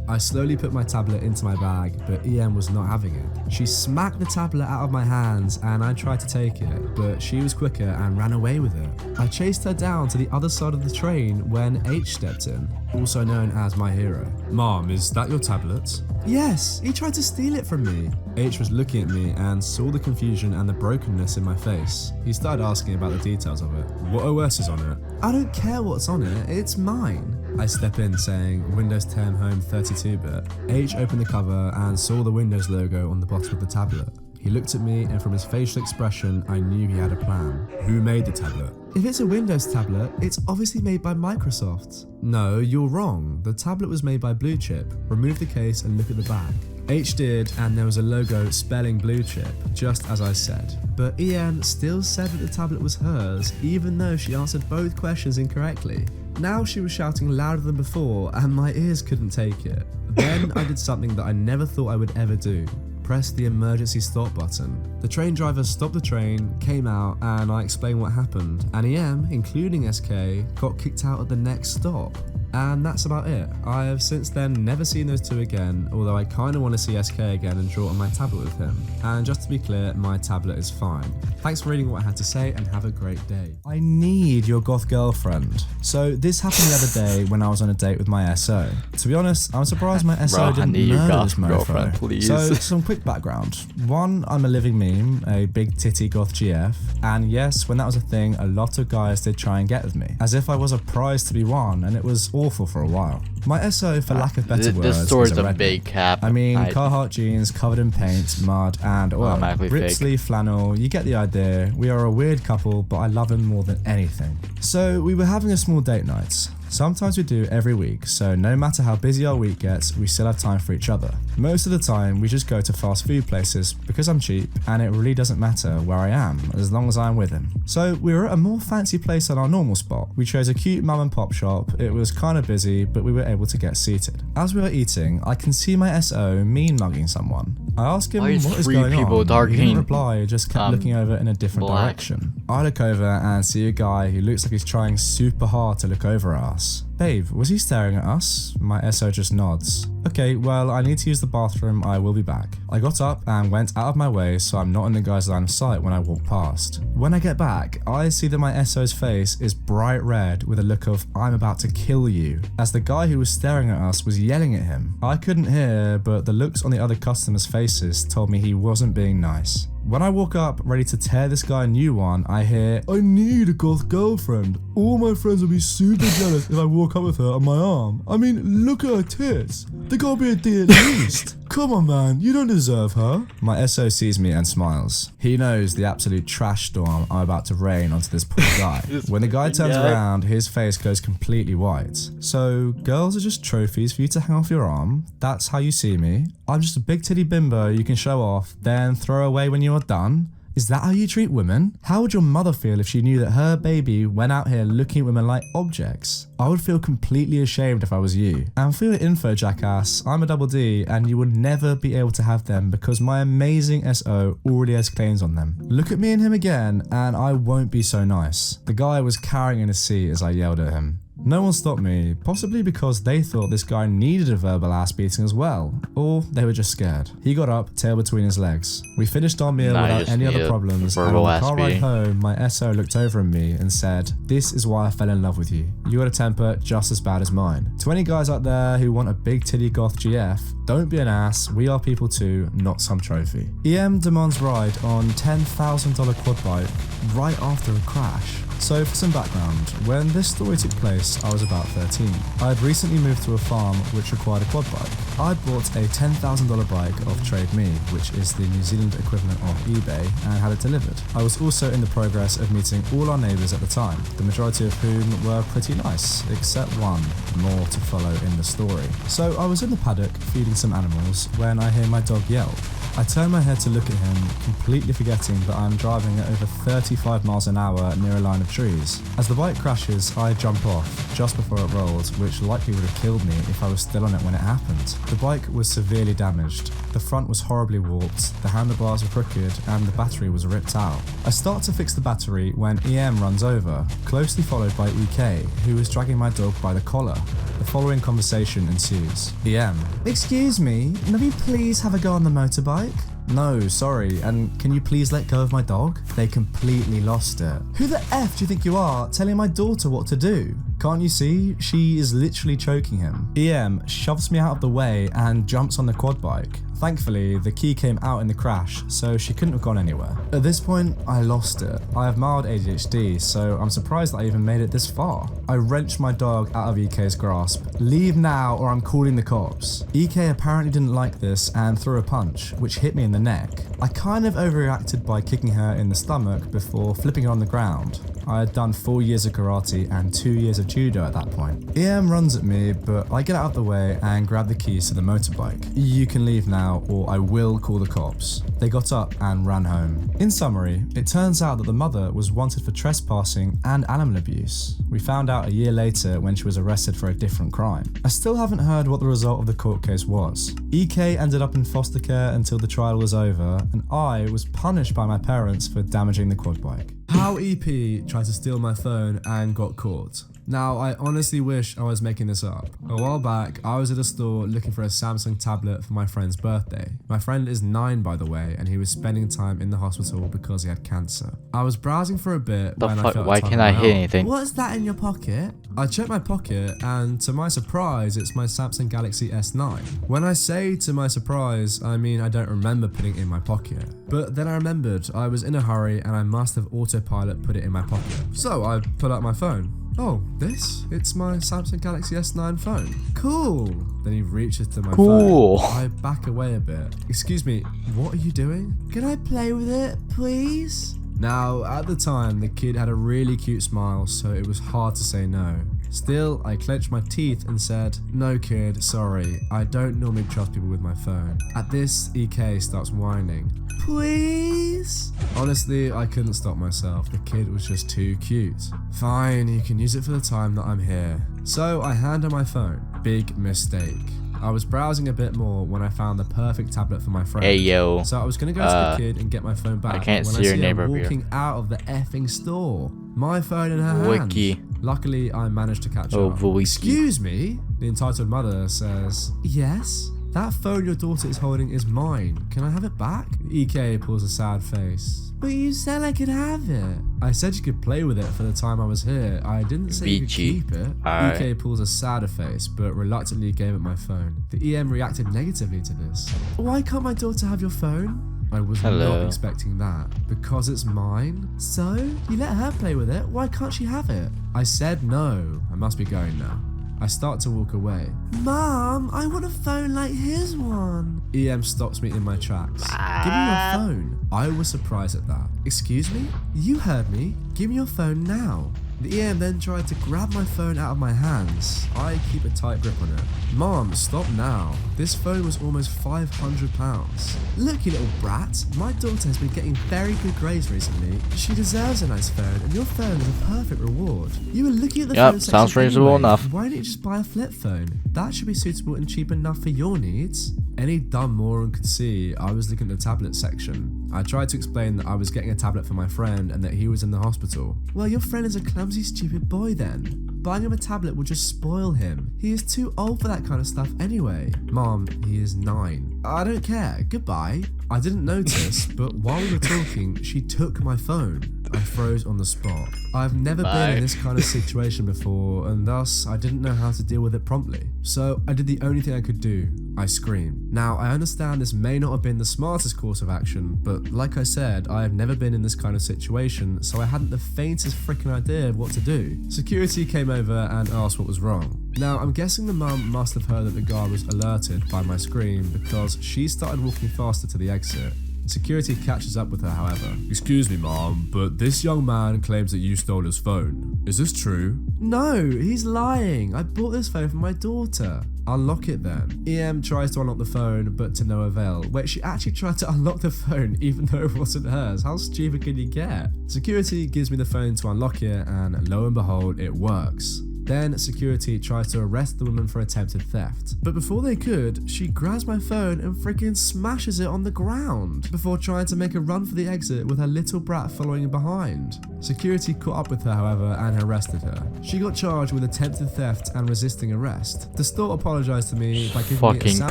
I slowly put my tablet into my bag, but EM was not having it. She smacked the tablet out of my hands and I tried to take it, but she was quicker and ran away with it. I chased her down to the other side of the train when H stepped in, also known as my hero. Mom, is that your tablet? Yes, he tried to steal it from me. H was looking at me and saw the confusion and the brokenness in my face. He started asking about the details of it. What OS is on it? I don't care what's on it, it's mine. I step in saying Windows 10 Home 32-bit. H opened the cover and saw the Windows logo on the bottom of the tablet. He looked at me and from his facial expression I knew he had a plan. Who made the tablet? If it's a Windows tablet, it's obviously made by Microsoft. No, you're wrong. The tablet was made by Blue Chip. Remove the case and look at the back. H did, and there was a logo spelling Blue Chip, just as I said. But EM still said that the tablet was hers, even though she answered both questions incorrectly. Now she was shouting louder than before, and my ears couldn't take it. Then I did something that I never thought I would ever do. Press the emergency stop button. The train driver stopped the train, came out, and I explained what happened. And EM, including SK, got kicked out at the next stop. And that's about it. I have since then never seen those two again, although I kinda want to see SK again and draw on my tablet with him. And just to be clear, my tablet is fine. Thanks for reading what I had to say and have a great day. I need your goth girlfriend. So this happened the other day when I was on a date with my SO. To be honest, I'm surprised my SO didn't murder this mofo. Please. So some quick background. One, I'm a living meme, a big titty goth GF, and yes, when that was a thing, a lot of guys did try and get with me, as if I was a prize to be won, and it was awful for a while. My SO, for lack of better words, this story's is a redneck. big cap. I mean, Carhartt jeans covered in paint, mud, and oil. Ripped sleeve flannel, you get the idea. We are a weird couple, but I love him more than anything. So we were having a small date night. Sometimes we do every week, so no matter how busy our week gets, we still have time for each other. Most of the time, we just go to fast food places because I'm cheap and it really doesn't matter where I am as long as I'm with him. So we were at a more fancy place than our normal spot. We chose a cute mum and pop shop. It was kind of busy, but we were able to get seated. As we were eating, I can see my SO mean mugging someone. I asked him what is going on. He didn't reply, just kept looking over in a different direction. I look over and see a guy who looks like he's trying super hard to look over at us. Babe, was he staring at us? My SO just nods. Okay, well, I need to use the bathroom, I will be back. I got up and went out of my way so I'm not in the guy's line of sight when I walk past. When I get back, I see that my SO's face is bright red with a look of I'm about to kill you, as the guy who was staring at us was yelling at him. I couldn't hear, but the looks on the other customers' faces told me he wasn't being nice. When I walk up, ready to tear this guy a new one, I hear, I need a goth girlfriend. All my friends will be super jealous if I walk up with her on my arm. I mean, look at her tits. They gotta be a D at least. Come on, man, you don't deserve her. My SO sees me and smiles. He knows the absolute trash storm I'm about to rain onto this poor guy. When the guy turns around, his face goes completely white. So, girls are just trophies for you to hang off your arm? That's how you see me? I'm just a big titty bimbo you can show off, then throw away when you are done? Is that how you treat women? How would your mother feel if she knew that her baby went out here looking at women like objects? I would feel completely ashamed if I was you. And for your info, jackass, I'm a double D and you would never be able to have them because my amazing SO already has claims on them. Look at me and him again and I won't be so nice. The guy was cowering in his seat as I yelled at him. No one stopped me, possibly because they thought this guy needed a verbal ass beating as well, or they were just scared. He got up, tail between his legs. We finished our meal without any other problems, and on the car ride home, my SO looked over at me and said, "This is why I fell in love with you. You got a temper just as bad as mine." To any guys out there who want a big titty goth GF, don't be an ass, we are people too, not some trophy. EM demands ride on $10,000 quad bike right after a crash. So for some background, when this story took place, I was about 13. I had recently moved to a farm which required a quad bike. I'd bought a $10,000 bike off Trade Me, which is the New Zealand equivalent of eBay, and had it delivered. I was also in the progress of meeting all our neighbours at the time, the majority of whom were pretty nice, except one, more to follow in the story. So I was in the paddock feeding some animals when I hear my dog yelp. I turn my head to look at him, completely forgetting that I'm driving at over 35 miles an hour near a line of trees. As the bike crashes, I jump off just before it rolled, which likely would have killed me if I was still on it when it happened. The bike was severely damaged. The front was horribly warped, the handlebars were crooked, and the battery was ripped out. I start to fix the battery when EM runs over, closely followed by EK, who is dragging my dog by the collar. The following conversation ensues. EM: "Excuse me, may we please have a go on the motorbike?" "No, sorry, and can you please let go of my dog?" They completely lost it. "Who the F do you think you are, telling my daughter what to do? Can't you see? She is literally choking him." EM shoves me out of the way and jumps on the quad bike. Thankfully, the key came out in the crash, so she couldn't have gone anywhere. At this point, I lost it. I have mild ADHD, so I'm surprised that I even made it this far. I wrenched my dog out of EK's grasp. "Leave now or I'm calling the cops." EK apparently didn't like this and threw a punch, which hit me in the neck. I kind of overreacted by kicking her in the stomach before flipping her on the ground. I had done 4 years of karate and 2 years of judo at that point. EM runs at me, but I get out of the way and grab the keys to the motorbike. "You can leave now or I will call the cops." They got up and ran home. In summary, it turns out that the mother was wanted for trespassing and animal abuse. We found out a year later when she was arrested for a different crime. I still haven't heard what the result of the court case was. EK ended up in foster care until the trial was over, and I was punished by my parents for damaging the quad bike. How EP tried to steal my phone and got caught. Now, I honestly wish I was making this up. A while back, I was at a store looking for a Samsung tablet for my friend's birthday. My friend is 9, by the way, and he was spending time in the hospital because he had cancer. I was browsing for a bit when I felt why can't I hit anything? "What's that in your pocket?" I checked my pocket, and to my surprise, it's my Samsung Galaxy S9. When I say to my surprise, I mean I don't remember putting it in my pocket. But then I remembered I was in a hurry and I must have autopilot put it in my pocket. So I pull out my phone. "Oh, this? It's my Samsung Galaxy S9 phone. Cool." Then he reaches to my phone. I back away a bit. "Excuse me, what are you doing?" "Can I play with it, please?" Now, at the time, the kid had a really cute smile, so it was hard to say no. Still, I clenched my teeth and said, "No kid, sorry, I don't normally trust people with my phone." At this, EK starts whining. "Please?" Honestly, I couldn't stop myself. The kid was just too cute. "Fine, you can use it for the time that I'm here." So I hand her my phone. Big mistake. I was browsing a bit more when I found the perfect tablet for my friend. Hey yo. So I was gonna go to the kid and get my phone back. I can't when see your her neighbor walking out of the effing store. My phone in her hand. Luckily, I managed to catch up. "Excuse me?" The entitled mother says, "Yes? That phone your daughter is holding is mine. Can I have it back?" EK pulls a sad face. "But you said I could have it." "I said you could play with it for the time I was here. I didn't say you could keep it." EK pulls a sadder face, but reluctantly gave up my phone. The EM reacted negatively to this. "Why can't my daughter have your phone?" I was not expecting that. "Because it's mine." "So? You let her play with it, why can't she have it?" I said no. I must be going now. I start to walk away. Mom, I want a phone like his one. EM stops me in my tracks. Give me your phone. I was surprised at that. Excuse me? You heard me. Give me your phone now. The EM then tried to grab my phone out of my hands. I keep a tight grip on it. Mom, stop now. This phone was almost £500. Look, you little brat. My daughter has been getting very good grades recently. She deserves a nice phone, and your phone is a perfect reward. You were looking at the phone section sounds reasonable anyway. enough. Why don't you just buy a flip phone? That should be suitable and cheap enough for your needs. Any dumb moron could see I was looking at the tablet section. I tried to explain that I was getting a tablet for my friend and that he was in the hospital. Well, your friend is a clumsy, stupid boy then. Buying him a tablet will just spoil him. He is too old for that kind of stuff anyway. Mom, he is 9. I don't care. Goodbye. I didn't notice, but while we were talking, she took my phone. I froze on the spot. I've never been in this kind of situation before, and thus I didn't know how to deal with it promptly. So I did the only thing I could do. I screamed. Now, I understand this may not have been the smartest course of action, but like I said, I have never been in this kind of situation, so I hadn't the faintest freaking idea of what to do. Security came over and asked what was wrong. Now, I'm guessing the mum must have heard that the guard was alerted by my scream because she started walking faster to the exit. Security catches up with her, however. Excuse me, Mom, but this young man claims that you stole his phone. Is this true? No, he's lying. I bought this phone for my daughter. Unlock it then. EM tries to unlock the phone, but to no avail. Wait, she actually tried to unlock the phone even though it wasn't hers. How stupid can you get? Security gives me the phone to unlock it, and lo and behold, it works. Then security tries to arrest the woman for attempted theft. But before they could, she grabs my phone and freaking smashes it on the ground before trying to make a run for the exit with her little brat following behind. Security caught up with her, however, and arrested her. She got charged with attempted theft and resisting arrest. The store apologized to me by giving me a Samsung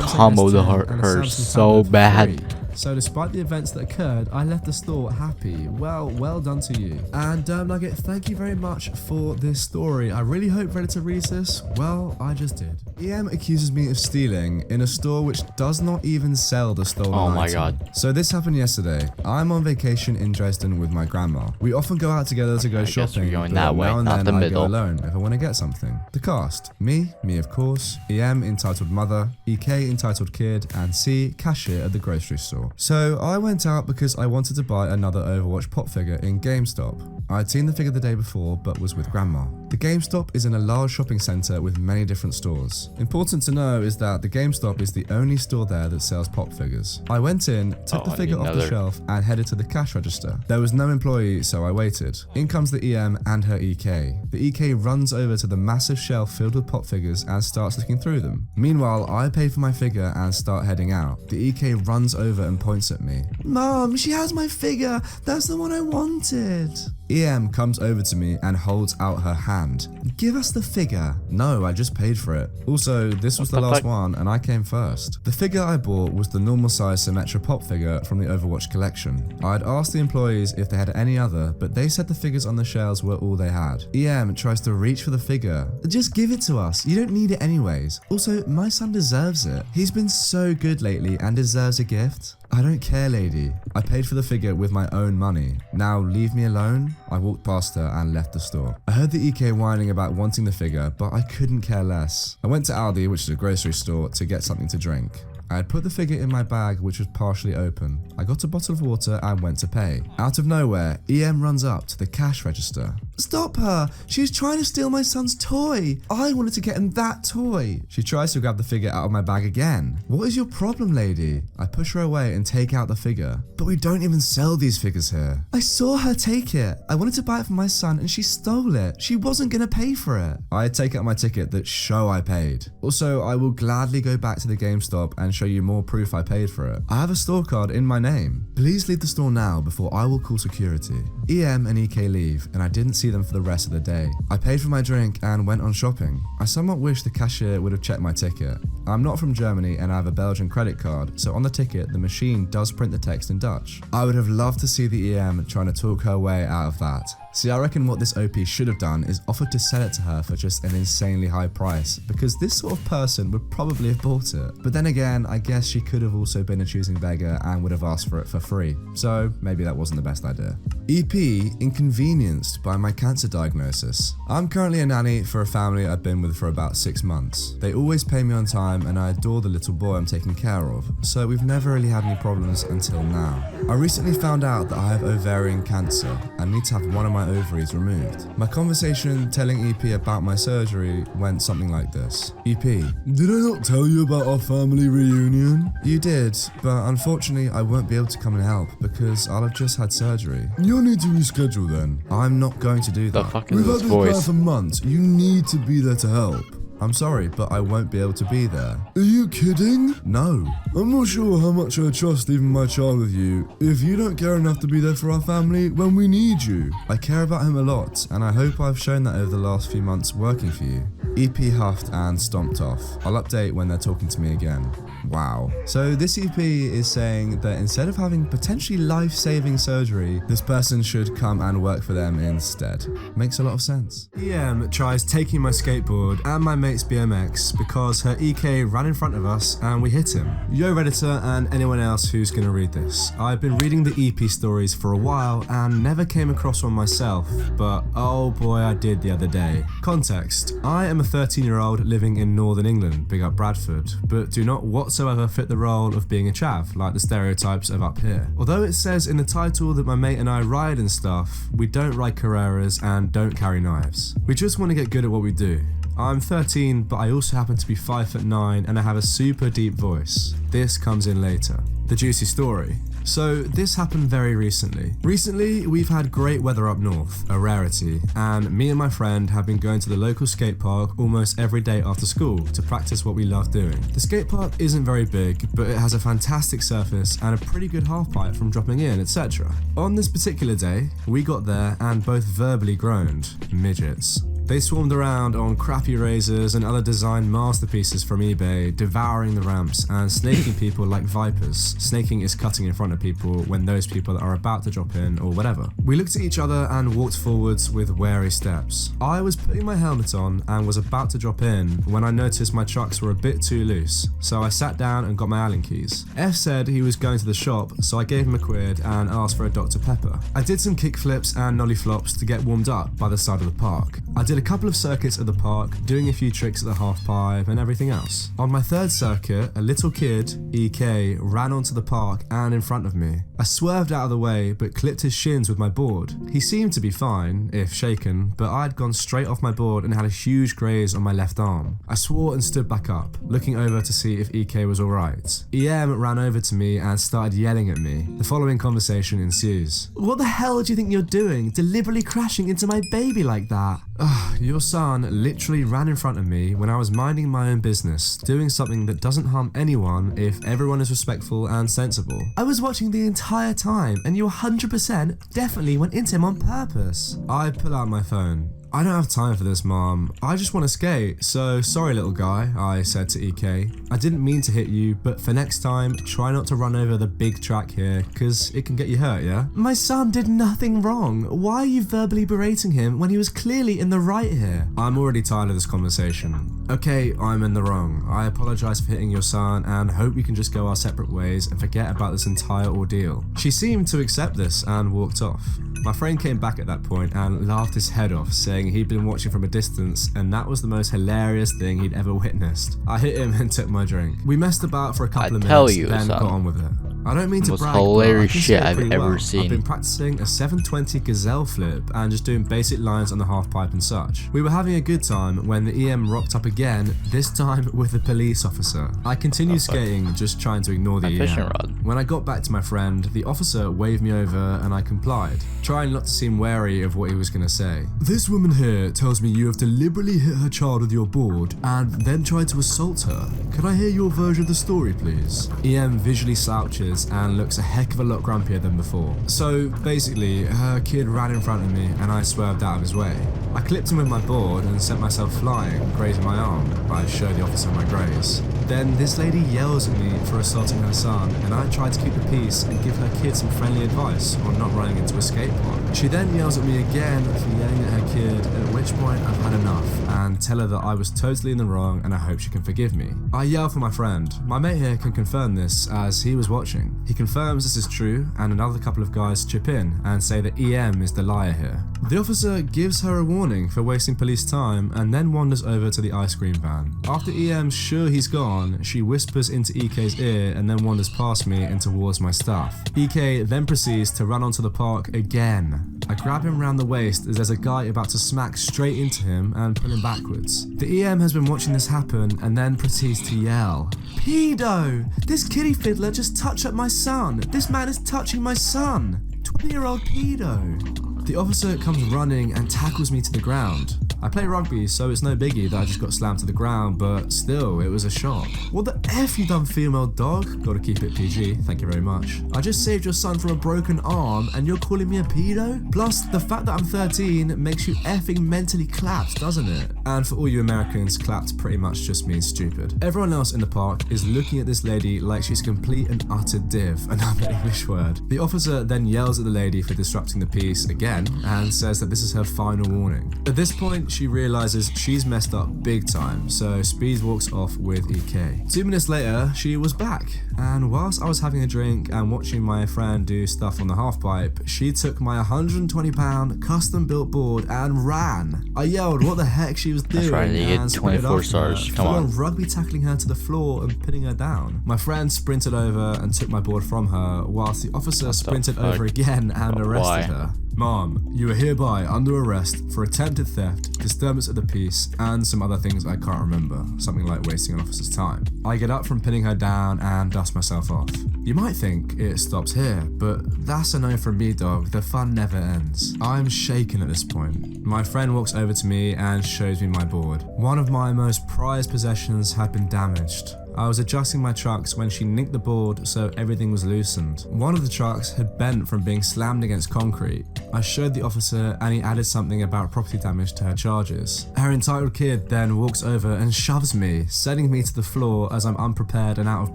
comboed S10 and a her Samsung so tablet for bad. free. So despite the events that occurred, I left the store happy. Well done to you. And Nugget, thank you very much for this story. I really hope Redditor reads this. Well, I just did. EM accuses me of stealing in a store which does not even sell the stolen item. Oh my god. So this happened yesterday. I'm on vacation in Dresden with my grandma. We often go out together to go shopping. we're going but that way, now and not then the I middle. go alone if I want to get something. The cast: me of course, EM entitled mother, EK entitled kid, and C cashier at the grocery store. So I went out because I wanted to buy another Overwatch pop figure in GameStop. I'd seen the figure the day before but was with grandma. The GameStop is in a large shopping centre with many different stores. Important to know is that the GameStop is the only store there that sells pop figures. I went in, took the figure off the shelf and headed to the cash register. There was no employee, so I waited. In comes the EM and her EK. The EK runs over to the massive shelf filled with pop figures and starts looking through them. Meanwhile, I pay for my figure and start heading out. The EK runs over and points at me. Mom, she has my figure. That's the one I wanted. EM comes over to me and holds out her hand. Give us the figure. No, I just paid for it. Also, this was the last one and I came first. The figure I bought was the normal size Symmetra pop figure from the Overwatch collection. I'd asked the employees if they had any other, but they said the figures on the shelves were all they had. EM tries to reach for the figure. Just give it to us. You don't need it anyways. Also, my son deserves it. He's been so good lately and deserves a gift. I don't care, lady. I paid for the figure with my own money. Now leave me alone. I walked past her and left the store. I heard the EK whining about wanting the figure, but I couldn't care less. I went to Aldi, which is a grocery store, to get something to drink. I had put the figure in my bag, which was partially open. I got a bottle of water and went to pay. Out of nowhere, EM runs up to the cash register. Stop her! She's trying to steal my son's toy! I wanted to get him that toy! She tries to grab the figure out of my bag again. What is your problem, lady? I push her away and take out the figure. But we don't even sell these figures here. I saw her take it. I wanted to buy it for my son and she stole it. She wasn't gonna pay for it. I take out my ticket that show I paid. Also, I will gladly go back to the GameStop and show you more proof I paid for it. I have a store card in my name. Please leave the store now before I will call security. EM and EK leave and I didn't see them for the rest of the day. I paid for my drink and went on shopping. I somewhat wish the cashier would have checked my ticket. I'm not from Germany and I have a Belgian credit card, so on the ticket the machine does print the text in Dutch. I would have loved to see the EM trying to talk her way out of that. See, I reckon what this OP should have done is offered to sell it to her for just an insanely high price, because this sort of person would probably have bought it. But then again, I guess she could have also been a choosing beggar and would have asked for it for free. So maybe that wasn't the best idea. EP, inconvenienced by my cancer diagnosis. I'm currently a nanny for a family I've been with for about 6 months. They always pay me on time and I adore the little boy I'm taking care of, so we've never really had any problems until now. I recently found out that I have ovarian cancer and need to have one of my ovaries removed. My conversation telling EP about my surgery went something like this. EP, did I not tell you about our family reunion? You did, but unfortunately I won't be able to come and help because I'll have just had surgery. You'll need to reschedule then. I'm not going to do that. The fuck is We've this had this voice? plan for months. You need to be there to help. I'm sorry, but I won't be able to be there. Are you kidding? No. I'm not sure how much I trust leaving my child with you if you don't care enough to be there for our family when we need you. I care about him a lot, and I hope I've shown that over the last few months working for you. EP huffed and stomped off. I'll update when they're talking to me again. Wow. So this EP is saying that instead of having potentially life-saving surgery, this person should come and work for them instead. Makes a lot of sense. EM tries taking my skateboard and my mate's BMX because her EK ran in front of us and we hit him. Yo Redditor and anyone else who's gonna read this. I've been reading the EP stories for a while and never came across one myself, but oh boy I did the other day. Context. I am a 13-year-old living in Northern England, big up Bradford, but do not whatsoever fit the role of being a chav, like the stereotypes of up here. Although it says in the title that my mate and I ride and stuff, we don't ride Carreras and don't carry knives. We just want to get good at what we do. I'm 13, but I also happen to be 5'9" and I have a super deep voice. This comes in later. The juicy story. So this happened very recently. Recently, we've had great weather up north, a rarity, and me and my friend have been going to the local skate park almost every day after school to practice what we love doing. The skate park isn't very big, but it has a fantastic surface and a pretty good half pipe from dropping in, etc. On this particular day, we got there and both verbally groaned, midgets. They swarmed around on crappy razors and other design masterpieces from eBay, devouring the ramps and snaking people like vipers. Snaking is cutting in front of people when those people are about to drop in or whatever. We looked at each other and walked forwards with wary steps. I was putting my helmet on and was about to drop in when I noticed my chucks were a bit too loose, so I sat down and got my Allen keys. F said he was going to the shop, so I gave him a quid and asked for a Dr. Pepper. I did some kick flips and nollie flops to get warmed up by the side of the park. I did a couple of circuits at the park, doing a few tricks at the half pipe and everything else. On my third circuit, a little kid, EK, ran onto the park and in front of me. I swerved out of the way but clipped his shins with my board. He seemed to be fine, if shaken, but I had gone straight off my board and had a huge graze on my left arm. I swore and stood back up, looking over to see if EK was alright. EM ran over to me and started yelling at me. The following conversation ensues. What the hell do you think you're doing? Deliberately crashing into my baby like that? Ugh, your son literally ran in front of me when I was minding my own business, doing something that doesn't harm anyone if everyone is respectful and sensible. I was watching the entire time and you 100% definitely went into him on purpose. I pull out my phone. I don't have time for this, Mom. I just want to skate, so sorry little guy, I said to EK. I didn't mean to hit you, but for next time, try not to run over the big track here, cause it can get you hurt, yeah? My son did nothing wrong. Why are you verbally berating him when he was clearly in the right here? I'm already tired of this conversation. Okay, I'm in the wrong. I apologize for hitting your son and hope we can just go our separate ways and forget about this entire ordeal. She seemed to accept this and walked off. My friend came back at that point and laughed his head off, saying he'd been watching from a distance and that was the most hilarious thing he'd ever witnessed. I hit him and took my drink. We messed about for a couple of minutes, then got on with it. I don't mean to brag, hilarious but I can shit skate I've pretty ever well. seen. I've been practicing a 720 gazelle flip and just doing basic lines on the half pipe and such. We were having a good time when the EM rocked up again, this time with a police officer. I continued skating, just trying to ignore the EM. When I got back to my friend, the officer waved me over and I complied, trying not to seem wary of what he was going to say. This woman here tells me you have deliberately hit her child with your board and then tried to assault her. Can I hear your version of the story, please? EM visually slouches and looks a heck of a lot grumpier than before. So basically, her kid ran in front of me and I swerved out of his way. I clipped him with my board and sent myself flying, grazing my arm. I showed the officer my graze. Then this lady yells at me for assaulting her son, and I try to keep the peace and give her kid some friendly advice on not running into a skate park. She then yells at me again for yelling at her kid, at which point I've had enough and tell her that I was totally in the wrong and I hope she can forgive me. I yell for my friend. My mate here can confirm this as he was watching. He confirms this is true, and another couple of guys chip in and say that EM is the liar here. The officer gives her a warning for wasting police time and then wanders over to the ice cream van. After EM's sure he's gone, she whispers into EK's ear and then wanders past me and towards my stuff. EK then proceeds to run onto the park again. I grab him round the waist as there's a guy about to smack straight into him and pull him backwards. The EM has been watching this happen and then proceeds to yell, "Pedo! This kiddie fiddler just touched up my son! This man is touching my son! 20-year-old pedo!" The officer comes running and tackles me to the ground. I play rugby, so it's no biggie that I just got slammed to the ground, but still, it was a shock. What the F you done, female dog? Gotta keep it PG, thank you very much. I just saved your son from a broken arm and you're calling me a pedo? Plus, the fact that I'm 13 makes you effing mentally clapped, doesn't it? And for all you Americans, clapped pretty much just means stupid. Everyone else in the park is looking at this lady like she's complete and utter div, another English word. The officer then yells at the lady for disrupting the peace again and says that this is her final warning. At this point, she realizes she's messed up big time, so Speed walks off with EK. 2 minutes later, she was back, and whilst I was having a drink and watching my friend do stuff on the halfpipe, she took my £120 custom built board and ran. I yelled what the heck she was doing. That's right, you get and 24 stars. Come on. Rugby tackling her to the floor and pinning her down. My friend sprinted over and took my board from her, whilst the officer sprinted over again and arrested her. Mom, you are hereby under arrest for attempted theft, disturbance of the peace, and some other things I can't remember, something like wasting an officer's time. I get up from pinning her down and dust myself off. You might think it stops here, but that's a no from me, dog. The fun never ends. I'm shaken at this point. My friend walks over to me and shows me my board. One of my most prized possessions had been damaged. I was adjusting my trucks when she nicked the board so everything was loosened. One of the trucks had bent from being slammed against concrete. I showed the officer and he added something about property damage to her charges. Her entitled kid then walks over and shoves me, sending me to the floor as I'm unprepared and out of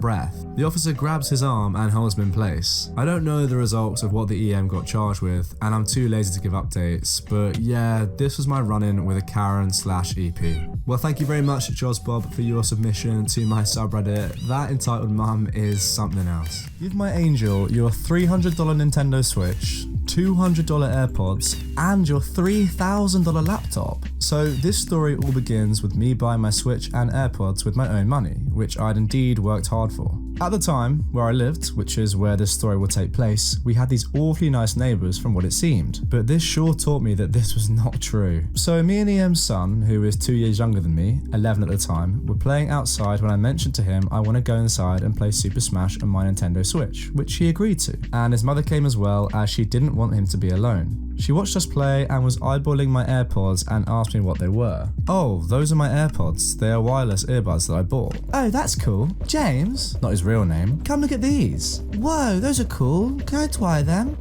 breath. The officer grabs his arm and holds me in place. I don't know the results of what the EM got charged with and I'm too lazy to give updates, but yeah, this was my run-in with a Karen/EP. Well, thank you very much, Joz Bob, for your submission to my subreddit. That entitled mum is something else. Give my angel your $300 Nintendo Switch, $200 AirPods, and your $3,000 laptop. So this story all begins with me buying my Switch and AirPods with my own money, which I'd indeed worked hard for. At the time, where I lived, which is where this story will take place, we had these awfully nice neighbours from what it seemed, but this sure taught me that this was not true. So me and EM's son, who is 2 years younger than me, 11 at the time, were playing outside when I mentioned to him I want to go inside and play Super Smash on my Nintendo Switch, which he agreed to, and his mother came as well as she didn't want him to be alone. She watched us play and was eyeballing my AirPods and asked me what they were. Oh, those are my AirPods. They are wireless earbuds that I bought. Oh, that's cool. James, not his real name, come look at these. Whoa, those are cool. Can I try them?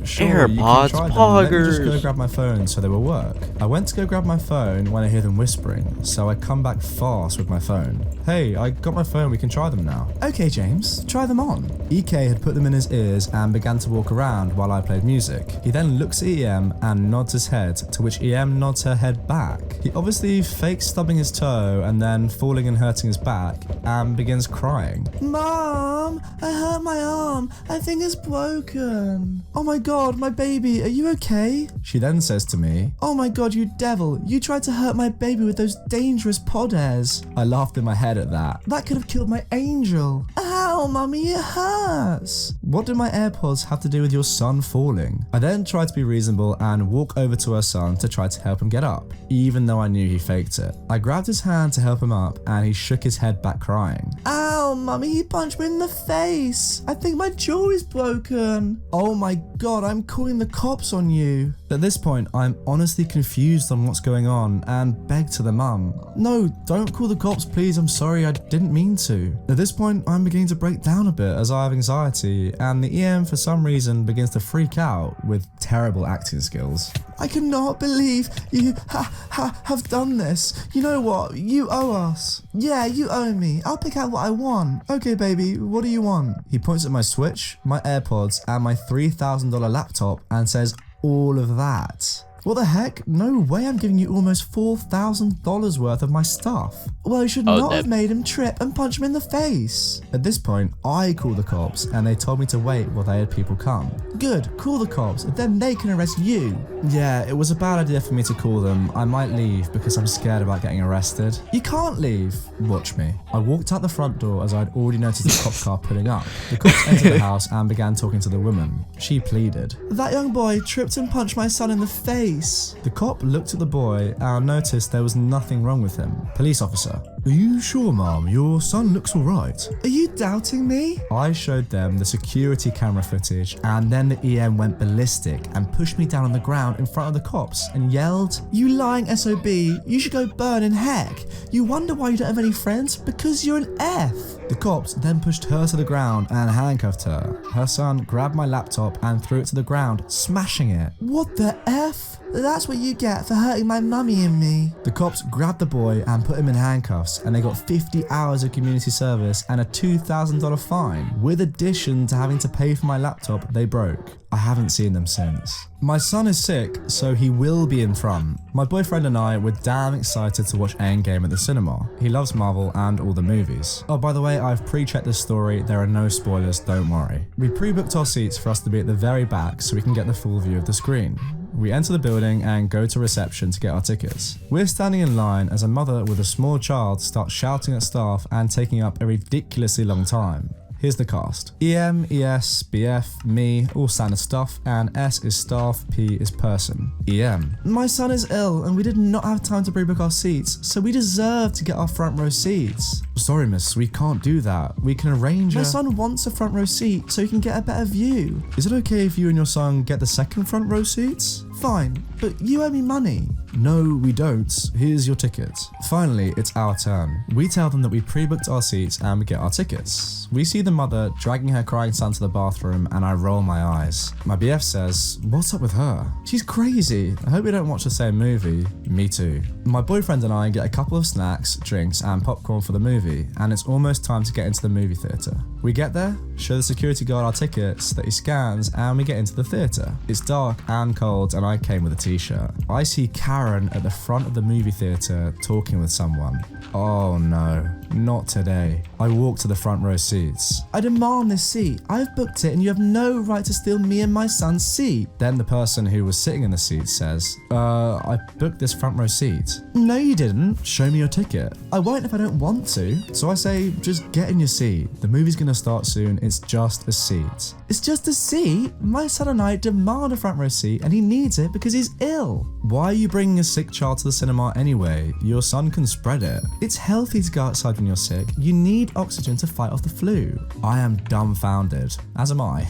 Sure, you can try them. Let me just go grab my phone so they will work. I went to go grab my phone when I hear them whispering, so I come back fast with my phone. Hey, I got my phone, we can try them now. Okay, James, try them on. EK had put them in his ears and began to walk around while I played music. He then looks at EM and nods his head, to which EM nods her head back. He obviously fakes stubbing his toe and then falling and hurting his back and begins crying. Mom, I hurt my arm. I think it's broken. Oh my god, my baby, are you okay? She then says to me, oh my god, you devil, you tried to hurt my baby with those dangerous pod airs. I laughed in my head at that. That could have killed my angel. Ow, mummy, it hurts. What do my AirPods have to do with your son falling? I then tried to be reasonable and walk over to her son to try to help him get up, even though I knew he faked it. I grabbed his hand to help him up and he shook his head back crying. Ow, Oh, Mummy, he punched me in the face. I think my jaw is broken. Oh my God, I'm calling the cops on you. At this point, I'm honestly confused on what's going on and beg to the mum. No, don't call the cops, please. I'm sorry, I didn't mean to. At this point, I'm beginning to break down a bit as I have anxiety, and the EM for some reason begins to freak out with terrible acting skills. I cannot believe you have done this. You know what? You owe us. Yeah, you owe me. I'll pick out what I want. Okay, baby, what do you want? He points at my Switch, my AirPods, and my $3,000 laptop and says all of that. What the heck? No way I'm giving you almost $4,000 worth of my stuff. Well, you should not have made him trip and punch him in the face. At this point, I called the cops and they told me to wait while they had people come. Good, call the cops, then they can arrest you. Yeah, it was a bad idea for me to call them. I might leave because I'm scared about getting arrested. You can't leave. Watch me. I walked out the front door as I'd already noticed the cop car pulling up. The cops entered the house and began talking to the woman. She pleaded. That young boy tripped and punched my son in the face. The cop looked at the boy and noticed there was nothing wrong with him. Police officer. Are you sure, Mom? Your son looks alright. Are you doubting me? I showed them the security camera footage and then the EM went ballistic and pushed me down on the ground in front of the cops and yelled, "You lying SOB, you should go burn in heck. You wonder why you don't have any friends? Because you're an F." The cops then pushed her to the ground and handcuffed her. Her son grabbed my laptop and threw it to the ground, smashing it. What the F? That's what you get for hurting my mummy and me. The cops grabbed the boy and put him in handcuffs, and they got 50 hours of community service and a $2,000 fine, with addition to having to pay for my laptop they broke. I haven't seen them since. My son is sick, so he will be in front. My boyfriend and I were damn excited to watch Endgame at the cinema. He loves Marvel and all the movies. Oh, by the way, I've pre-checked this story. There are no spoilers, don't worry. We pre-booked our seats for us to be at the very back so we can get the full view of the screen. We enter the building and go to reception to get our tickets. We're standing in line as a mother with a small child starts shouting at staff and taking up a ridiculously long time. Here's the cast. EM, ES, BF, me, all standard stuff, and S is staff, P is person. EM. My son is ill and we did not have time to pre-book our seats, so we deserve to get our front row seats. Sorry miss, we can't do that. We can arrange My son wants a front row seat so he can get a better view. Is it okay if you and your son get the second front row seats? Fine, but you owe me money. No, we don't. Here's your ticket. Finally, it's our turn. We tell them that we pre-booked our seats and we get our tickets. We see the mother dragging her crying son to the bathroom and I roll my eyes. My BF says, "What's up with her? She's crazy. I hope we don't watch the same movie." Me too. My boyfriend and I get a couple of snacks, drinks and popcorn for the movie, and it's almost time to get into the movie theatre. We get there, show the security guard our tickets that he scans, and we get into the theatre. It's dark and cold and I came with a t-shirt. I see Karen at the front of the movie theatre talking with someone. Oh no, not today. I walk to the front row seats. I demand this seat. I've booked it and you have no right to steal me and my son's seat. Then the person who was sitting in the seat says, I booked this front row seat. No you didn't. Show me your ticket. I won't if I don't want to. So I say, just get in your seat. The movie's gonna start soon. It's just a seat. It's just a seat? My son and I demand a front row seat and he needs it because he's ill. Why are you bringing a sick child to the cinema anyway? Your son can spread it. It's healthy to go outside when you're sick. You need oxygen to fight off the flu. I am dumbfounded, as am I.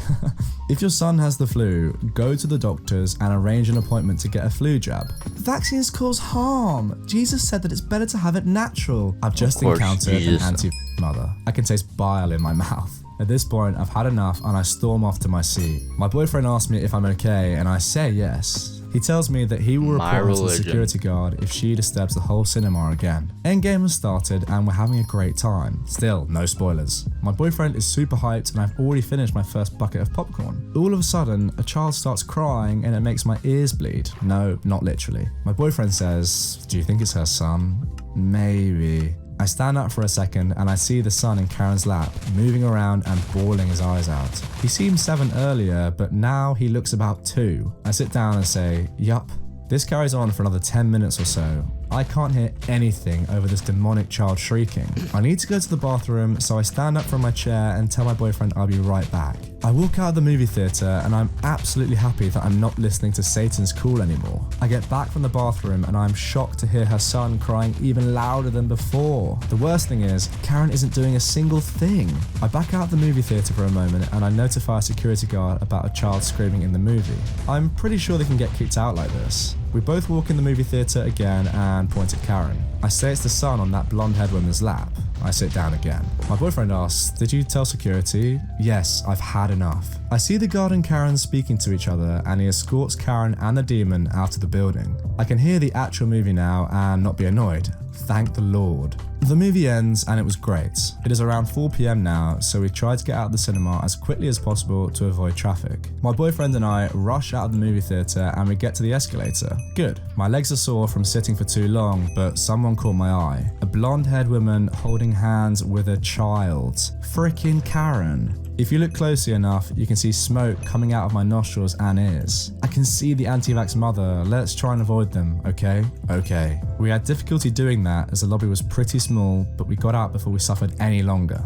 If your son has the flu, go to the doctors and arrange an appointment to get a flu jab. Vaccines cause harm. Jesus said that it's better to have it natural. I've just encountered an anti-mother. I can taste bile in my mouth. At this point, I've had enough and I storm off to my seat. My boyfriend asks me if I'm okay and I say yes. He tells me that he will report to the security guard if she disturbs the whole cinema again. Endgame has started and we're having a great time. Still, no spoilers. My boyfriend is super hyped and I've already finished my first bucket of popcorn. All of a sudden, a child starts crying and it makes my ears bleed. No, not literally. My boyfriend says, "Do you think it's her son?" Maybe. I stand up for a second and I see the son in Karen's lap, moving around and bawling his eyes out. He seemed 7 earlier, but now he looks about 2. I sit down and say, "Yup." This carries on for another 10 minutes or so. I can't hear anything over this demonic child shrieking. I need to go to the bathroom, so I stand up from my chair and tell my boyfriend I'll be right back. I walk out of the movie theatre and I'm absolutely happy that I'm not listening to Satan's Call anymore. I get back from the bathroom and I'm shocked to hear her son crying even louder than before. The worst thing is, Karen isn't doing a single thing. I back out of the movie theatre for a moment and I notify a security guard about a child screaming in the movie. I'm pretty sure they can get kicked out like this. We both walk in the movie theatre again and point at Karen. I say it's the son on that blonde-haired woman's lap. I sit down again. My boyfriend asks, "Did you tell security?" "Yes, I've had enough." I see the guard and Karen speaking to each other and he escorts Karen and the demon out of the building. I can hear the actual movie now and not be annoyed. Thank the Lord. The movie ends and it was great. It is around 4 PM now, so we tried to get out of the cinema as quickly as possible to avoid traffic. My boyfriend and I rush out of the movie theatre and we get to the escalator. Good. My legs are sore from sitting for too long, but someone caught my eye. A blonde-haired woman holding hands with a child. Frickin' Karen. If you look closely enough, you can see smoke coming out of my nostrils and ears. I can see the anti-vax mother. Let's try and avoid them, okay? Okay. We had difficulty doing that as the lobby was pretty small, but we got out before we suffered any longer.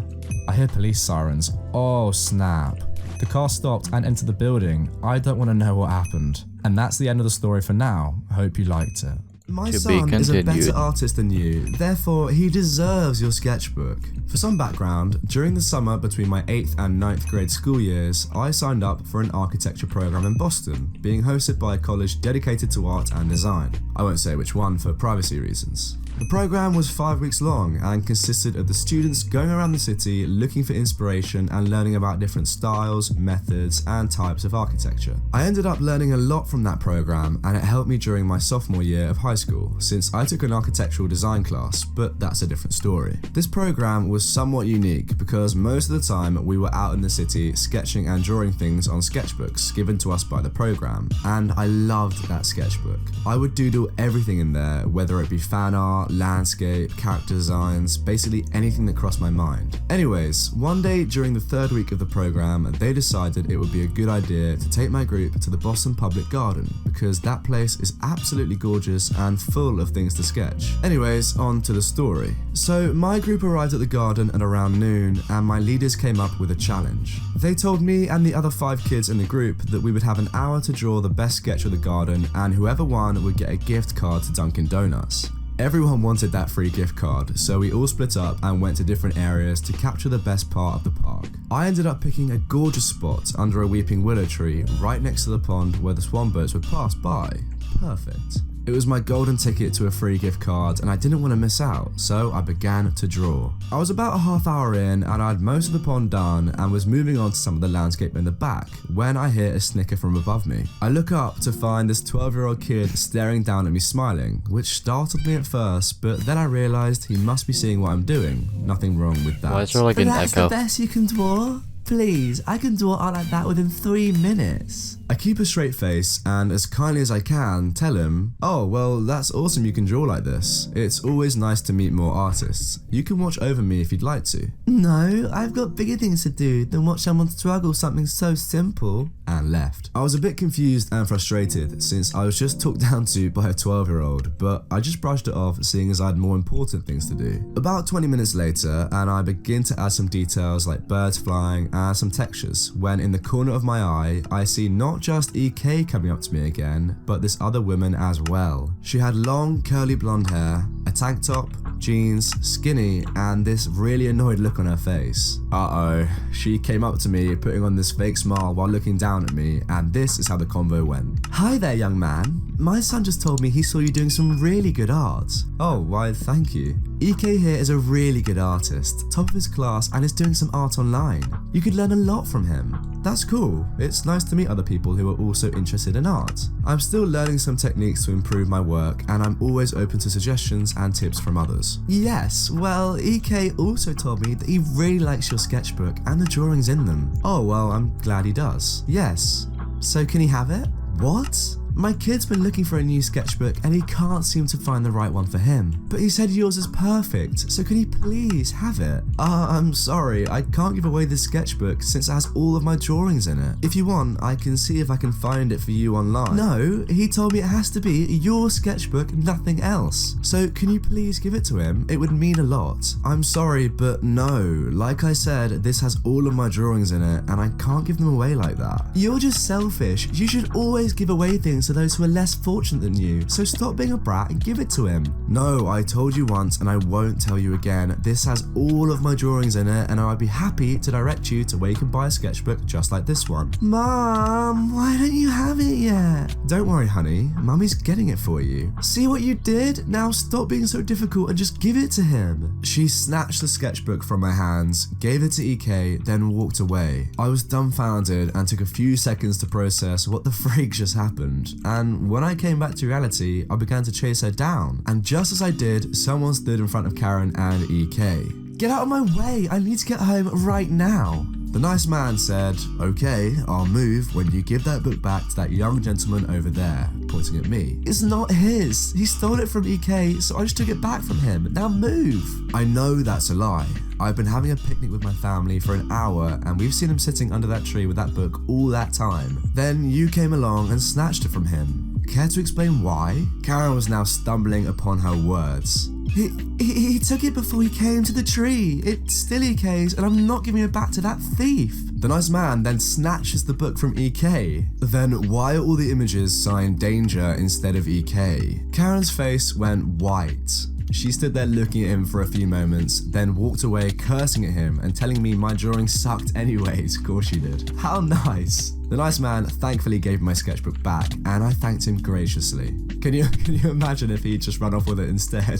I hear police sirens. Oh snap. The car stopped and entered the building. I don't want to know what happened. And that's the end of the story for now. I hope you liked it. My son is a better artist than you, therefore he deserves your sketchbook. For some background, during the summer between my 8th and 9th grade school years, I signed up for an architecture program in Boston, being hosted by a college dedicated to art and design. I won't say which one for privacy reasons. The program was 5 weeks long and consisted of the students going around the city looking for inspiration and learning about different styles, methods, and types of architecture. I ended up learning a lot from that program and it helped me during my sophomore year of high school since I took an architectural design class, but that's a different story. This program was somewhat unique because most of the time we were out in the city sketching and drawing things on sketchbooks given to us by the program, and I loved that sketchbook. I would doodle everything in there, whether it be fan art, landscape, character designs, basically anything that crossed my mind. Anyways, one day during the 3rd week of the program, they decided it would be a good idea to take my group to the Boston Public Garden because that place is absolutely gorgeous and full of things to sketch. Anyways, on to the story. So my group arrived at the garden at around noon and my leaders came up with a challenge. They told me and the other 5 kids in the group that we would have an hour to draw the best sketch of the garden and whoever won would get a gift card to Dunkin' Donuts. Everyone wanted that free gift card, so we all split up and went to different areas to capture the best part of the park. I ended up picking a gorgeous spot under a weeping willow tree right next to the pond where the swan boats would pass by. Perfect. It was my golden ticket to a free gift card and I didn't want to miss out, so I began to draw. I was about a half hour in and I had most of the pond done and was moving on to some of the landscape in the back when I hear a snicker from above me. I look up to find this 12-year-old kid staring down at me smiling, which startled me at first, but then I realized he must be seeing what I'm doing. Nothing wrong with that. Why is there like an That's echo? the best you can draw? Please, I can draw art like that within 3 minutes. I keep a straight face and as kindly as I can tell him, "Oh, well, that's awesome you can draw like this. It's always nice to meet more artists. You can watch over me if you'd like to." "No, I've got bigger things to do than watch someone struggle something so simple," and left. I was a bit confused and frustrated since I was just talked down to by a 12-year-old, but I just brushed it off seeing as I had more important things to do. About 20 minutes later and I begin to add some details like birds flying and some textures when in the corner of my eye I see not just EK coming up to me again, but this other woman as well. She had long curly blonde hair, a tank top, jeans, skinny, and this really annoyed look on her face. Uh-oh, she came up to me putting on this fake smile while looking down at me, and this is how the convo went. "Hi there, young man. My son just told me he saw you doing some really good art." "Oh, why thank you. EK here is a really good artist, top of his class, and is doing some art online. You could learn a lot from him." "That's cool. It's nice to meet other people who are also interested in art. I'm still learning some techniques to improve my work, and I'm always open to suggestions and tips from others." "Yes, well, EK also told me that he really likes your sketchbook and the drawings in them." "Oh, well, I'm glad he does." "Yes. So can he have it?" "What? My kid's been looking for a new sketchbook and he can't seem to find the right one for him. But he said yours is perfect, so could he please have it? I'm sorry, I can't give away this sketchbook since it has all of my drawings in it. If you want, I can see if I can find it for you online. No, he told me it has to be your sketchbook, nothing else. So can you please give it to him? It would mean a lot. I'm sorry, but no. Like I said, this has all of my drawings in it and I can't give them away like that. You're just selfish. You should always give away things to those who are less fortunate than you. So stop being a brat and give it to him. No, I told you once and I won't tell you again. This has all of my drawings in it and I'd be happy to direct you to where you can buy a sketchbook just like this one. Mom, why don't you have it yet? Don't worry, honey. Mummy's getting it for you. See what you did? Now stop being so difficult and just give it to him. She snatched the sketchbook from my hands, gave it to EK, then walked away. I was dumbfounded and took a few seconds to process what the freak just happened. And when I came back to reality, I began to chase her down. And just as I did, someone stood in front of Karen and EK. Get out of my way, I need to get home right now. The nice man said, okay, I'll move when you give that book back to that young gentleman over there, pointing at me. It's not his. He stole it from EK, so I just took it back from him. Now move. I know that's a lie. I've been having a picnic with my family for an hour and we've seen him sitting under that tree with that book all that time. Then you came along and snatched it from him. Care to explain why? Karen was now stumbling upon her words. He took it before he came to the tree. It's still EK's and I'm not giving it back to that thief. The nice man then snatches the book from EK. Then why are all the images signed danger instead of EK? Karen's face went white. She stood there looking at him for a few moments, then walked away cursing at him and telling me my drawing sucked anyways. Of course she did. How nice. The nice man thankfully gave my sketchbook back and I thanked him graciously. Can you imagine if he'd just run off with it instead?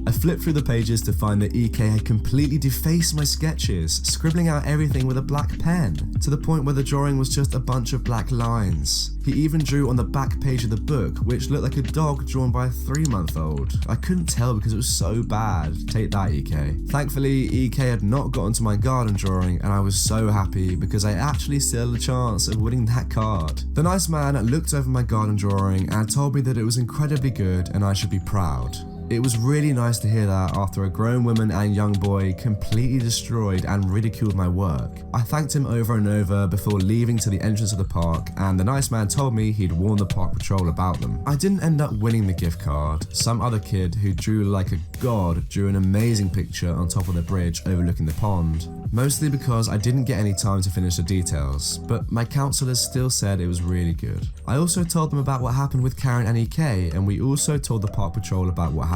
I flipped through the pages to find that EK had completely defaced my sketches, scribbling out everything with a black pen, to the point where the drawing was just a bunch of black lines. He even drew on the back page of the book, which looked like a dog drawn by a 3-month-old. I couldn't tell because it was so bad. Take that, EK. Thankfully, EK had not gotten to my garden drawing and I was so happy because I actually still had a chance of winning that card. The nice man looked over my garden drawing and told me that it was incredibly good and I should be proud. It was really nice to hear that after a grown woman and young boy completely destroyed and ridiculed my work. I thanked him over and over before leaving to the entrance of the park, and the nice man told me he'd warn the park patrol about them. I didn't end up winning the gift card. Some other kid who drew like a god drew an amazing picture on top of the bridge overlooking the pond, mostly because I didn't get any time to finish the details, but my counselors still said it was really good. I also told them about what happened with Karen and EK, and we also told the park patrol about what happened.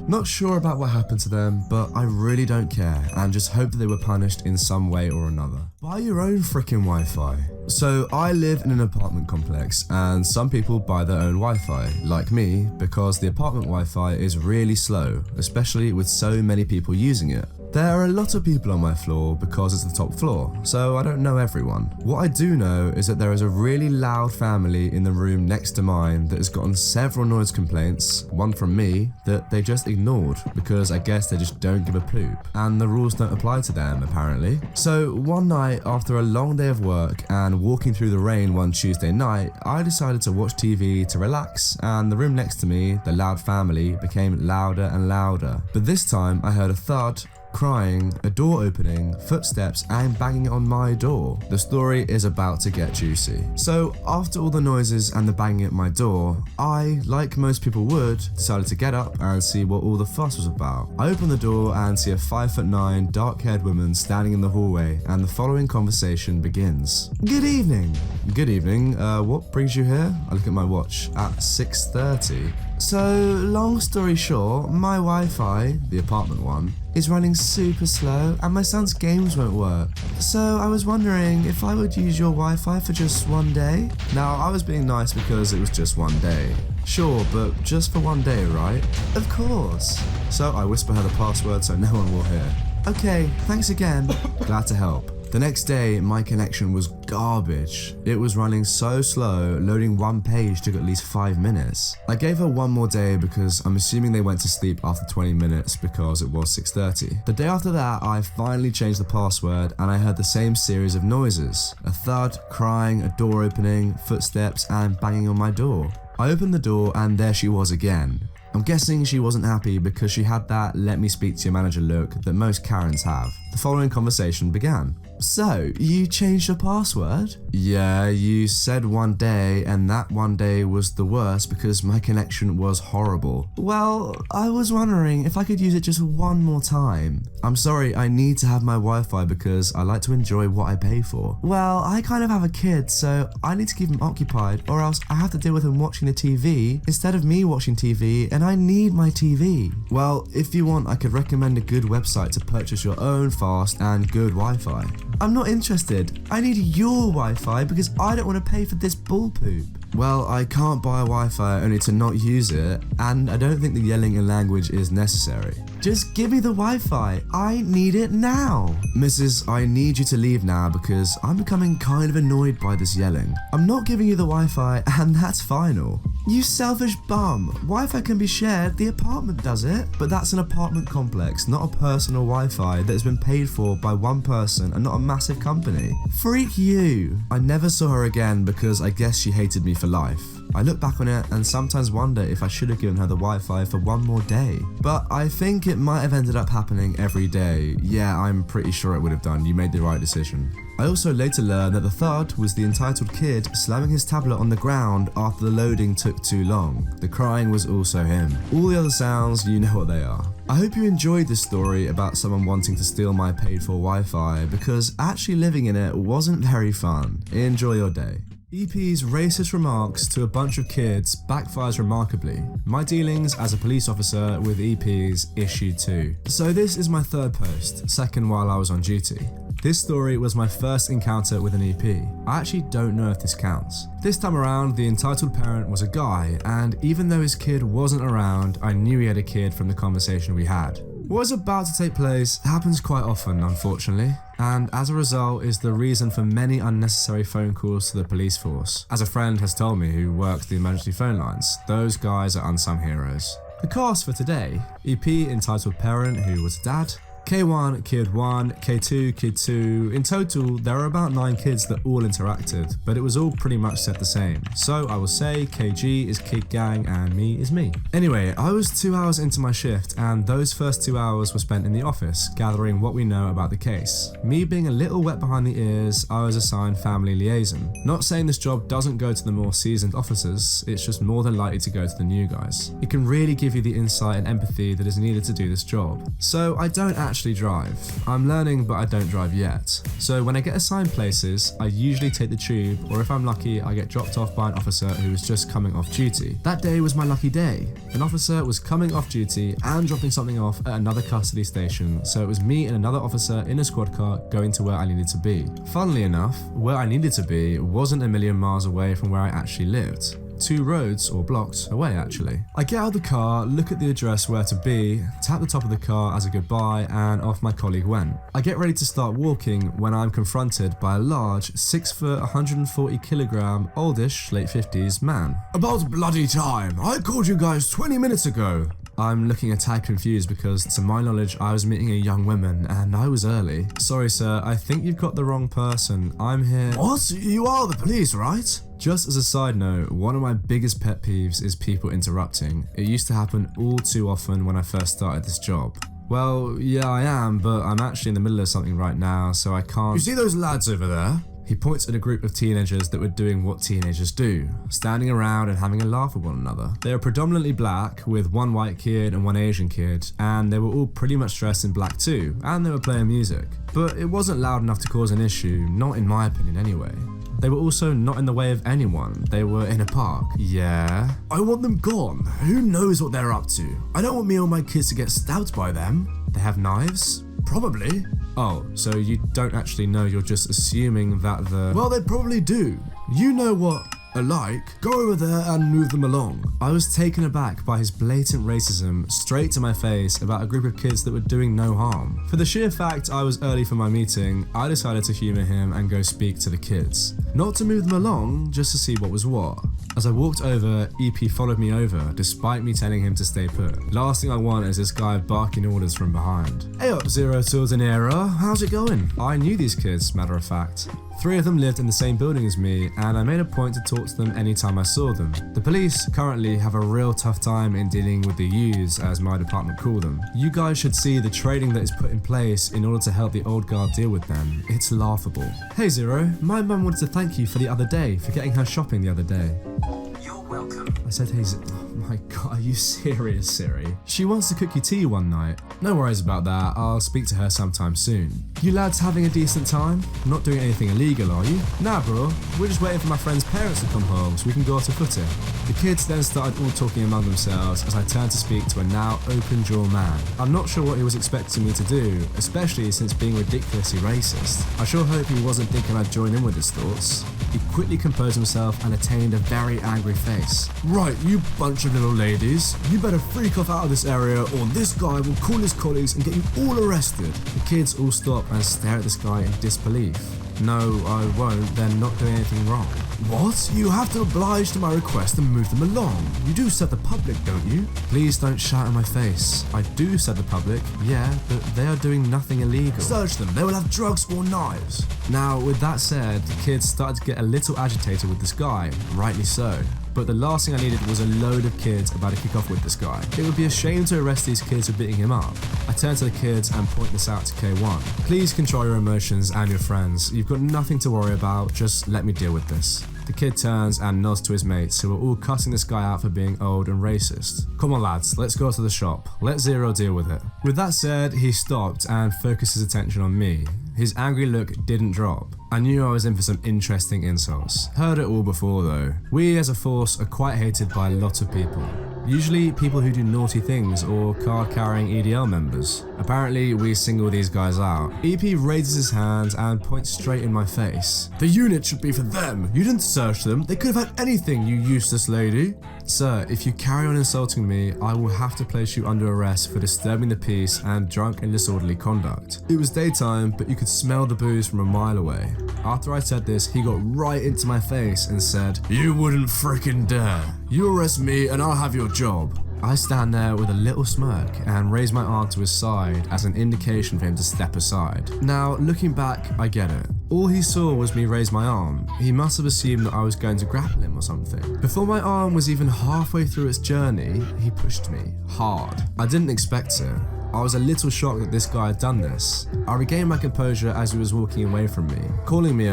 Not sure about what happened to them, but I really don't care and just hope that they were punished in some way or another. Buy your own freaking Wi-Fi. So I live in an apartment complex and some people buy their own Wi-Fi, like me, because the apartment Wi-Fi is really slow, especially with so many people using it. There are a lot of people on my floor because it's the top floor, so I don't know everyone. What I do know is that there is a really loud family in the room next to mine that has gotten several noise complaints, one from me, that they just ignored because I guess they just don't give a poop, and the rules don't apply to them apparently. So one night after a long day of work and walking through the rain one Tuesday night, I decided to watch TV to relax, and the room next to me, the loud family, became louder and louder. But this time I heard a thud, crying, a door opening, footsteps, and banging on my door. The story is about to get juicy. So after all the noises and the banging at my door, I, like most people would, decided to get up and see what all the fuss was about. I open the door and see a 5'9" dark-haired woman standing in the hallway, and the following conversation begins. Good evening. Good evening. What brings you here? I look at my watch. At 6:30. So, long story short, my Wi-Fi, the apartment one, is running super slow and my son's games won't work. So I was wondering if I would use your Wi-Fi for just one day? Now, I was being nice because it was just one day. Sure, but just for one day, right? Of course. So I whisper her the password so no one will hear. Okay, thanks again. Glad to help. The next day, my connection was garbage. It was running so slow, loading one page took at least 5 minutes. I gave her one more day because I'm assuming they went to sleep after 20 minutes because it was 6:30. The day after that, I finally changed the password and I heard the same series of noises. A thud, crying, a door opening, footsteps, and banging on my door. I opened the door and there she was again. I'm guessing she wasn't happy because she had that let me speak to your manager look that most Karens have. The following conversation began. So, you changed your password? Yeah, you said one day and that one day was the worst because my connection was horrible. Well, I was wondering if I could use it just one more time. I'm sorry, I need to have my Wi-Fi because I like to enjoy what I pay for. Well, I kind of have a kid, so I need to keep him occupied or else I have to deal with him watching the TV instead of me watching TV, and I need my TV. Well, if you want, I could recommend a good website to purchase your own fast and good Wi-Fi. I'm not interested. I need your Wi-Fi because I don't want to pay for this bull poop. Well, I can't buy Wi-Fi only to not use it, and I don't think the yelling in language is necessary. Just give me the Wi-Fi. I need it now. Mrs., I need you to leave now because I'm becoming kind of annoyed by this yelling. I'm not giving you the Wi-Fi and that's final. You selfish bum. Wi-Fi can be shared, the apartment does it. But that's an apartment complex, not a personal Wi-Fi that has been paid for by one person and not a massive company. Freak you. I never saw her again because I guess she hated me for life. I look back on it and sometimes wonder if I should have given her the Wi-Fi for one more day. But I think it might have ended up happening every day. Yeah, I'm pretty sure it would have done. You made the right decision. I also later learned that the thud was the entitled kid slamming his tablet on the ground after the loading took too long. The crying was also him. All the other sounds, you know what they are. I hope you enjoyed this story about someone wanting to steal my paid for Wi-Fi because actually living in it wasn't very fun. Enjoy your day. EP's racist remarks to a bunch of kids backfires remarkably. My dealings as a police officer with EP's issue 2. So this is my third post, second while I was on duty. This story was my first encounter with an EP. I actually don't know if this counts. This time around, the entitled parent was a guy, and even though his kid wasn't around, I knew he had a kid from the conversation we had. What is about to take place happens quite often, unfortunately, and as a result is the reason for many unnecessary phone calls to the police force. As a friend has told me who works the emergency phone lines, those guys are unsung heroes. The cast for today: EP entitled parent who was a dad, K1, Kid 1, K2, Kid 2. In total, there are about 9 kids that all interacted, but it was all pretty much set the same. So I will say KG is Kid Gang and me is me. Anyway, I was 2 hours into my shift and those first 2 hours were spent in the office, gathering what we know about the case. Me being a little wet behind the ears, I was assigned family liaison. Not saying this job doesn't go to the more seasoned officers, it's just more than likely to go to the new guys. It can really give you the insight and empathy that is needed to do this job. So I don't actually drive. I'm learning, but I don't drive yet. So when I get assigned places, I usually take the tube, or if I'm lucky, I get dropped off by an officer who is just coming off duty. That day was my lucky day. An officer was coming off duty and dropping something off at another custody station, so it was me and another officer in a squad car going to where I needed to be. Funnily enough, where I needed to be wasn't a million miles away from where I actually lived. 2 roads, or blocks, away actually. I get out of the car, look at the address where to be, tap the top of the car as a goodbye, and off my colleague went. I get ready to start walking when I'm confronted by a large, 6 foot, 140 kilogram, oldish, late 50s man. About bloody time! I called you guys 20 minutes ago! I'm looking a tad confused because, to my knowledge, I was meeting a young woman and I was early. Sorry sir, I think you've got the wrong person. I'm here— What? You are the police, right? Just as a side note, one of my biggest pet peeves is people interrupting. It used to happen all too often when I first started this job. Well, yeah I am, but I'm actually in the middle of something right now, so I can't— You see those lads over there? He points at a group of teenagers that were doing what teenagers do, standing around and having a laugh at one another. They are predominantly black, with 1 white kid and 1 Asian kid, and they were all pretty much dressed in black too, and they were playing music. But it wasn't loud enough to cause an issue, not in my opinion anyway. They were also not in the way of anyone. They were in a park. Yeah? I want them gone. Who knows what they're up to? I don't want me or my kids to get stabbed by them. They have knives? Probably. Oh, so you don't actually know, you're just assuming that the— Well, they probably do. You know what alike. Go over there and move them along. I was taken aback by his blatant racism straight to my face about a group of kids that were doing no harm. For the sheer fact I was early for my meeting, I decided to humour him and go speak to the kids. Not to move them along, just to see what was what. As I walked over, EP followed me over, despite me telling him to stay put. Last thing I want is this guy barking orders from behind. Hey up, Zero to De Niro, how's it going? I knew these kids, matter of fact. 3 of them lived in the same building as me, and I made a point to talk to them anytime I saw them. The police currently have a real tough time in dealing with the youths, as my department call them. You guys should see the training that is put in place in order to help the old guard deal with them. It's laughable. Hey Zero, my mum wanted to thank you for the other day, for getting her shopping the other day. You're welcome. I said, hey, oh my god, are you serious, Siri? She wants to cook you tea one night. No worries about that, I'll speak to her sometime soon. You lads having a decent time? Not doing anything illegal, are you? Nah bro, we're just waiting for my friend's parents to come home so we can go to footy. The kids then started all talking among themselves as I turned to speak to a now open-jaw man. I'm not sure what he was expecting me to do, especially since being ridiculously racist. I sure hope he wasn't thinking I'd join in with his thoughts. He quickly composed himself and attained a very angry face. Right, you bunch of little ladies, you better freak off out of this area or this guy will call his colleagues and get you all arrested. The kids all stop and stare at this guy in disbelief. No, I won't, they're not doing anything wrong. What? You have to oblige to my request and move them along. You do serve the public, don't you? Please don't shout in my face. I do serve the public, yeah, but they are doing nothing illegal. Search them, they will have drugs or knives. Now, with that said, the kids started to get a little agitated with this guy, rightly so. But the last thing I needed was a load of kids about to kick off with this guy. It would be a shame to arrest these kids for beating him up. I turn to the kids and point this out to K1. Please control your emotions and your friends. You've got nothing to worry about, just let me deal with this. The kid turns and nods to his mates, who are all cussing this guy out for being old and racist. Come on lads, let's go to the shop. Let Zero deal with it. With that said, he stopped and focused his attention on me. His angry look didn't drop. I knew I was in for some interesting insults. Heard it all before though. We as a force are quite hated by a lot of people. Usually people who do naughty things or card-carrying EDL members. Apparently we single these guys out. EP raises his hand and points straight in my face. The unit should be for them. You didn't search them. They could have had anything, you useless lady. Sir, if you carry on insulting me, I will have to place you under arrest for disturbing the peace and drunk and disorderly conduct. It was daytime, but you could smell the booze from a mile away. After I said this, he got right into my face and said, "You wouldn't frickin' dare. You arrest me and I'll have your job." I stand there with a little smirk and raise my arm to his side as an indication for him to step aside. Now, looking back, I get it. All he saw was me raise my arm. He must have assumed that I was going to grapple him or something. Before my arm was even halfway through its journey, he pushed me hard. I didn't expect it. I was a little shocked that this guy had done this. I regained my composure as he was walking away from me, calling me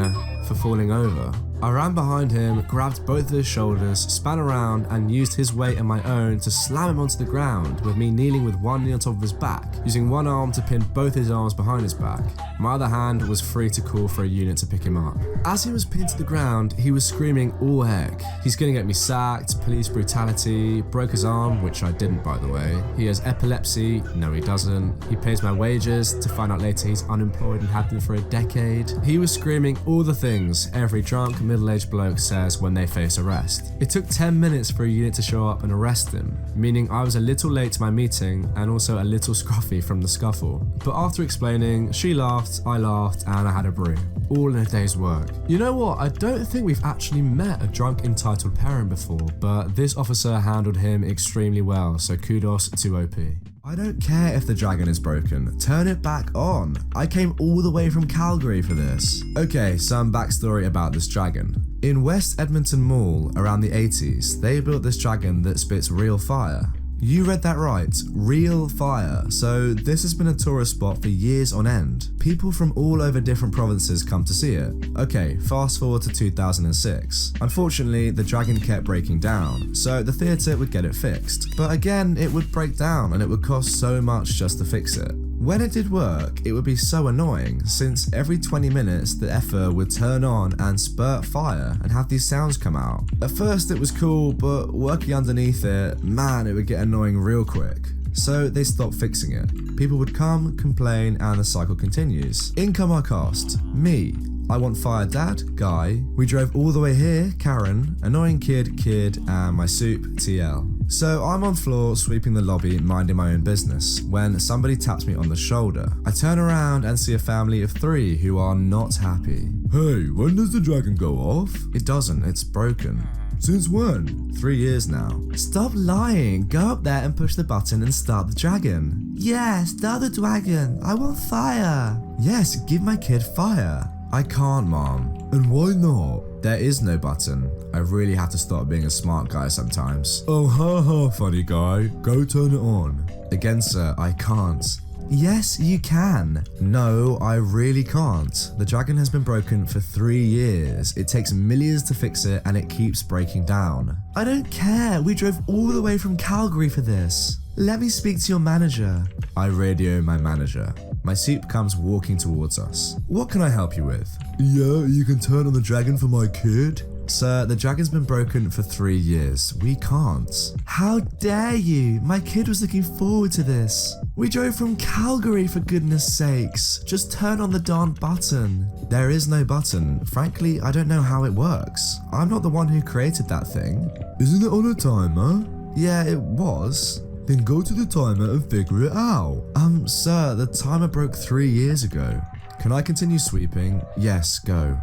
for falling over. I ran behind him, grabbed both of his shoulders, span around and used his weight and my own to slam him onto the ground, with me kneeling with one knee on top of his back, using one arm to pin both his arms behind his back. My other hand was free to call for a unit to pick him up. As he was pinned to the ground, he was screaming all heck. He's gonna get me sacked, police brutality, broke his arm, which I didn't by the way. He has epilepsy, no he doesn't. He pays my wages, to find out later he's unemployed and had been for a decade. He was screaming all the things every drunk, middle-aged bloke says when they face arrest. It took 10 minutes for a unit to show up and arrest him, meaning I was a little late to my meeting and also a little scruffy from the scuffle. But after explaining, she laughed, I laughed, and I had a brew. All in a day's work. You know what, I don't think we've actually met a drunk entitled parent before, but this officer handled him extremely well, so kudos to OP. I don't care if the dragon is broken, turn it back on. I came all the way from Calgary for this. Okay, some backstory about this dragon. In West Edmonton Mall around the 80s, they built this dragon that spits real fire. You read that right, real fire. So this has been a tourist spot for years on end. People from all over different provinces come to see it. Okay, fast forward to 2006. Unfortunately, the dragon kept breaking down, so the theatre would get it fixed. But again, it would break down and it would cost so much just to fix it. When it did work, it would be so annoying, since every 20 minutes the effer would turn on and spurt fire and have these sounds come out. At first it was cool, but working underneath it, man, it would get annoying real quick. So they stopped fixing it. People would come, complain, and the cycle continues. Income our cost. Me. I want fire dad, Guy. We drove all the way here, Karen, annoying kid, and my soup, TL. So I'm on floor sweeping the lobby, minding my own business, when somebody taps me on the shoulder. I turn around and see a family of 3 who are not happy. Hey, when does the dragon go off? It doesn't, it's broken. Since when? 3 years now. Stop lying. Go up there and push the button and start the dragon. Yeah, start the dragon. I want fire. Yes, give my kid fire. I can't, Mom. And why not? There is no button. I really have to stop being a smart guy sometimes. Oh, ha, funny guy. Go turn it on. Again, sir, I can't. Yes, you can. No, I really can't. The dragon has been broken for 3 years. It takes millions to fix it and it keeps breaking down. I don't care. We drove all the way from Calgary for this. Let me speak to your manager. I radio my manager. My soup comes walking towards us. What can I help you with? Yeah, you can turn on the dragon for my kid? Sir, the dragon's been broken for 3 years. We can't. How dare you? My kid was looking forward to this. We drove from Calgary, for goodness sakes. Just turn on the darn button. There is no button. Frankly, I don't know how it works. I'm not the one who created that thing. Isn't it on a timer? Yeah, it was. Then go to the timer and figure it out. Sir, the timer broke 3 years ago. Can I continue sweeping? Yes, go.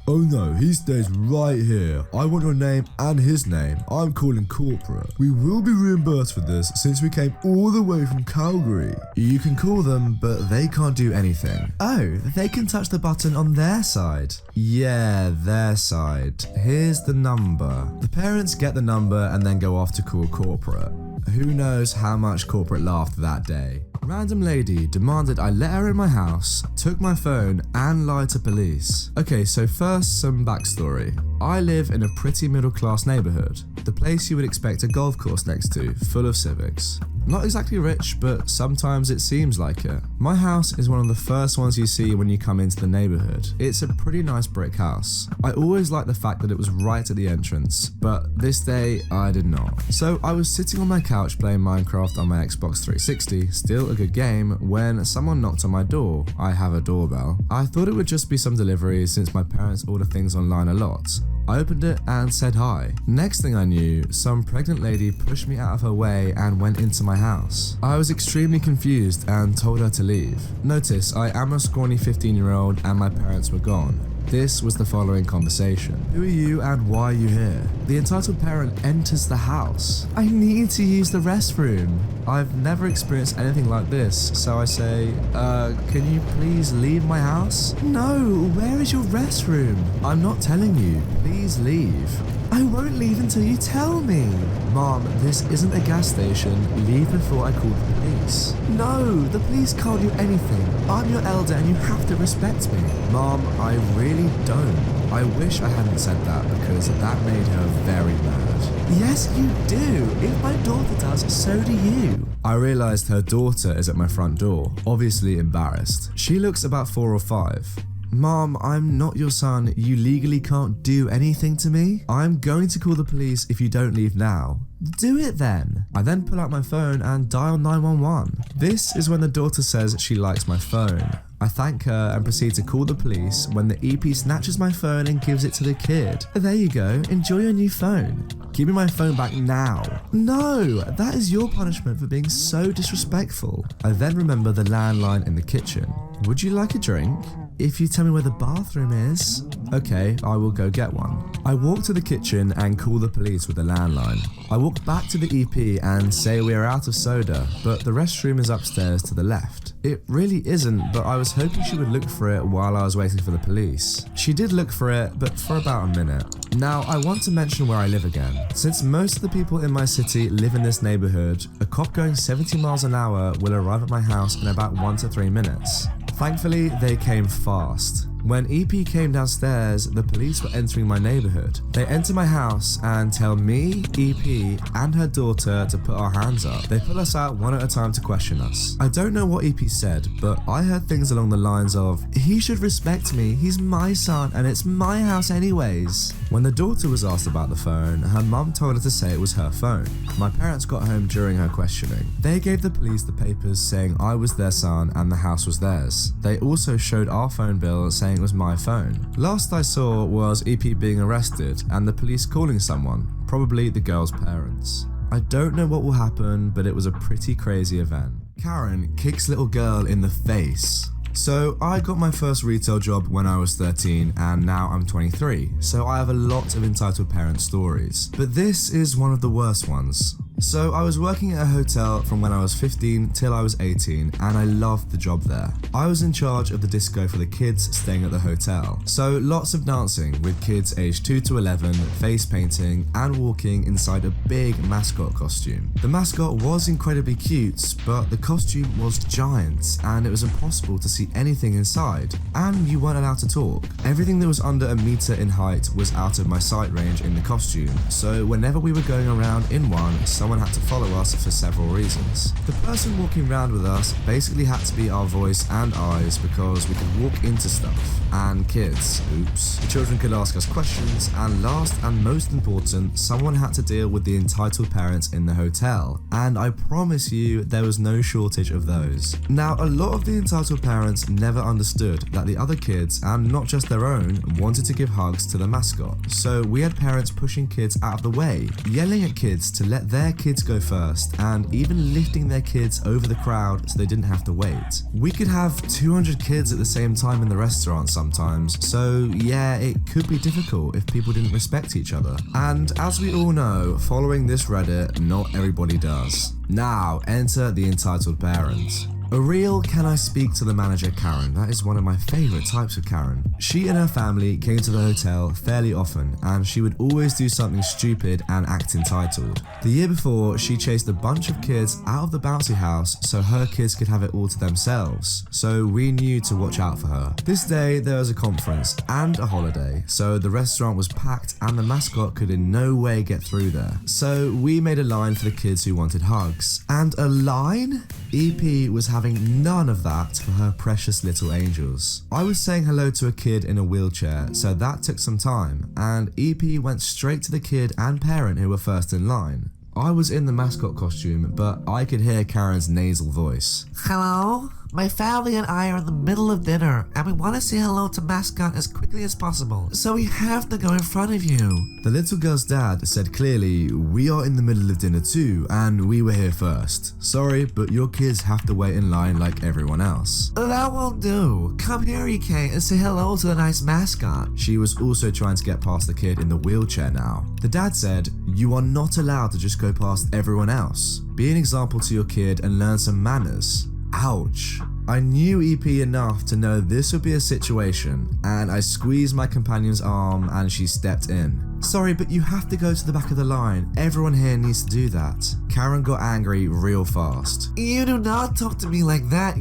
Oh no, he stays right here. I want your name and his name. I'm calling corporate. We will be reimbursed for this since we came all the way from Calgary. You can call them, but they can't do anything. Oh, they can touch the button on their side. Yeah, their side. Here's the number. The parents get the number and then go off to call corporate. Who knows how much corporate laughed that day. Random lady demanded I let her in my house, took my phone, and lied to police. Okay, so first some backstory. I live in a pretty middle-class neighborhood, the place you would expect a golf course next to, full of civics. Not exactly rich, but sometimes it seems like it. My house is one of the first ones you see when you come into the neighborhood. It's a pretty nice brick house. I always liked the fact that it was right at the entrance, but this day I did not. So I was sitting on my couch playing Minecraft on my Xbox 360, still a good game, when someone knocked on my door. I have a doorbell. I thought it would just be some delivery since my parents order things online a lot. I opened it and said hi. Next thing I knew, some pregnant lady pushed me out of her way and went into my house. I was extremely confused and told her to leave. Notice, I am a scrawny 15-year-old and my parents were gone. This was the following conversation. Who are you and why are you here? The entitled parent enters the house. I need to use the restroom. I've never experienced anything like this, so I say, can you please leave my house? No, where is your restroom? I'm not telling you, please leave. I won't leave until you tell me. Mom, this isn't a gas station. Leave before I call the police. No, the police can't do anything. I'm your elder and you have to respect me. Mom, I really don't. I wish I hadn't said that because that made her very mad. Yes, you do. If my daughter does, so do you. I realized her daughter is at my front door, obviously embarrassed. She looks about 4 or 5. Mom, I'm not your son. You legally can't do anything to me. I'm going to call the police if you don't leave now. Do it then. I then pull out my phone and dial 911. This is when the daughter says she likes my phone. I thank her and proceed to call the police when the EP snatches my phone and gives it to the kid. There you go, enjoy your new phone. Give me my phone back now. No, that is your punishment for being so disrespectful. I then remember the landline in the kitchen. Would you like a drink? If you tell me where the bathroom is. Okay, I will go get one. I walk to the kitchen and call the police with the landline. I walk back to the EP and say we are out of soda, but the restroom is upstairs to the left. It really isn't, but I was hoping she would look for it while I was waiting for the police. She did look for it, but for about a minute. Now, I want to mention where I live again. Since most of the people in my city live in this neighborhood, a cop going 70 miles an hour will arrive at my house in about 1 to 3 minutes. Thankfully, they came fast. When EP came downstairs, the police were entering my neighborhood. They enter my house and tell me, EP, and her daughter to put our hands up. They pull us out one at a time to question us. I don't know what EP said, but I heard things along the lines of, he should respect me, he's my son and it's my house anyways. When the daughter was asked about the phone, her mum told her to say it was her phone. My parents got home during her questioning. They gave the police the papers saying I was their son and the house was theirs. They also showed our phone bill saying it was my phone. Last I saw was EP being arrested and the police calling someone, probably the girl's parents. I don't know what will happen, but it was a pretty crazy event. Karen kicks little girl in the face. So I got my first retail job when I was 13 and now I'm 23, so I have a lot of entitled parent stories. But this is one of the worst ones. So I was working at a hotel from when I was 15 till I was 18, and I loved the job there. I was in charge of the disco for the kids staying at the hotel. So lots of dancing with kids aged 2 to 11, face painting, and walking inside a big mascot costume. The mascot was incredibly cute, but the costume was giant, and it was impossible to see anything inside, and you weren't allowed to talk. Everything that was under a meter in height was out of my sight range in the costume, so whenever we were going around in one, someone had to follow us for several reasons. The person walking around with us basically had to be our voice and eyes because we could walk into stuff. And kids, oops. The children could ask us questions, and last and most important, someone had to deal with the entitled parents in the hotel, and I promise you there was no shortage of those. Now, a lot of the entitled parents never understood that the other kids, and not just their own, wanted to give hugs to the mascot, so we had parents pushing kids out of the way, yelling at kids to let their kids go first, and even lifting their kids over the crowd so they didn't have to wait. We could have 200 kids at the same time in the restaurant sometimes, so yeah, it could be difficult if people didn't respect each other. And as we all know, following this Reddit, not everybody does. Now, enter the entitled parent. A real can I speak to the manager Karen, that is one of my favourite types of Karen. She and her family came to the hotel fairly often, and she would always do something stupid and act entitled. The year before, she chased a bunch of kids out of the bouncy house so her kids could have it all to themselves, so we knew to watch out for her. This day there was a conference and a holiday, so the restaurant was packed and the mascot could in no way get through there. So we made a line for the kids who wanted hugs. And a line? EP was having none of that for her precious little angels. I was saying hello to a kid in a wheelchair, so that took some time, and EP went straight to the kid and parent who were first in line. I was in the mascot costume, but I could hear Karen's nasal voice. Hello? My family and I are in the middle of dinner, and we want to say hello to Mascot as quickly as possible, so we have to go in front of you. The little girl's dad said clearly, we are in the middle of dinner too, and we were here first. Sorry, but your kids have to wait in line like everyone else. That won't do. Come here, EK, and say hello to the nice mascot. She was also trying to get past the kid in the wheelchair now. The dad said, you are not allowed to just go past everyone else. Be an example to your kid and learn some manners. Ouch. I knew EP enough to know this would be a situation, and I squeezed my companion's arm and she stepped in. Sorry, but you have to go to the back of the line. Everyone here needs to do that. Karen got angry real fast. You do not talk to me like that.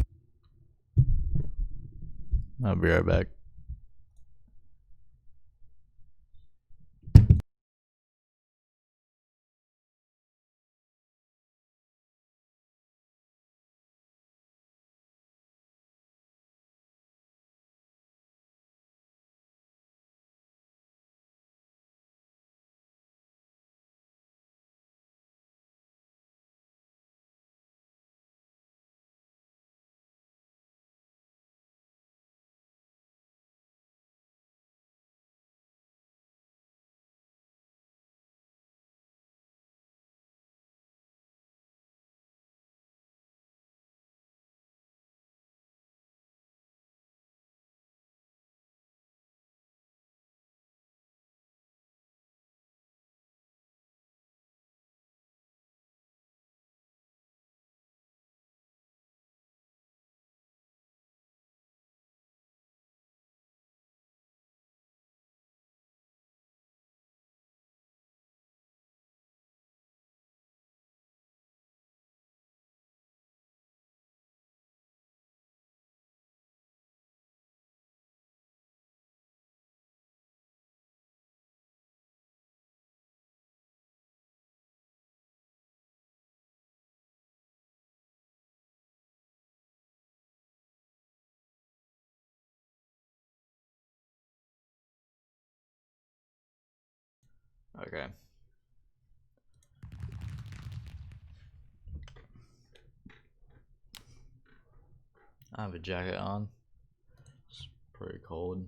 I'll be right back. Okay. I have a jacket on. It's pretty cold.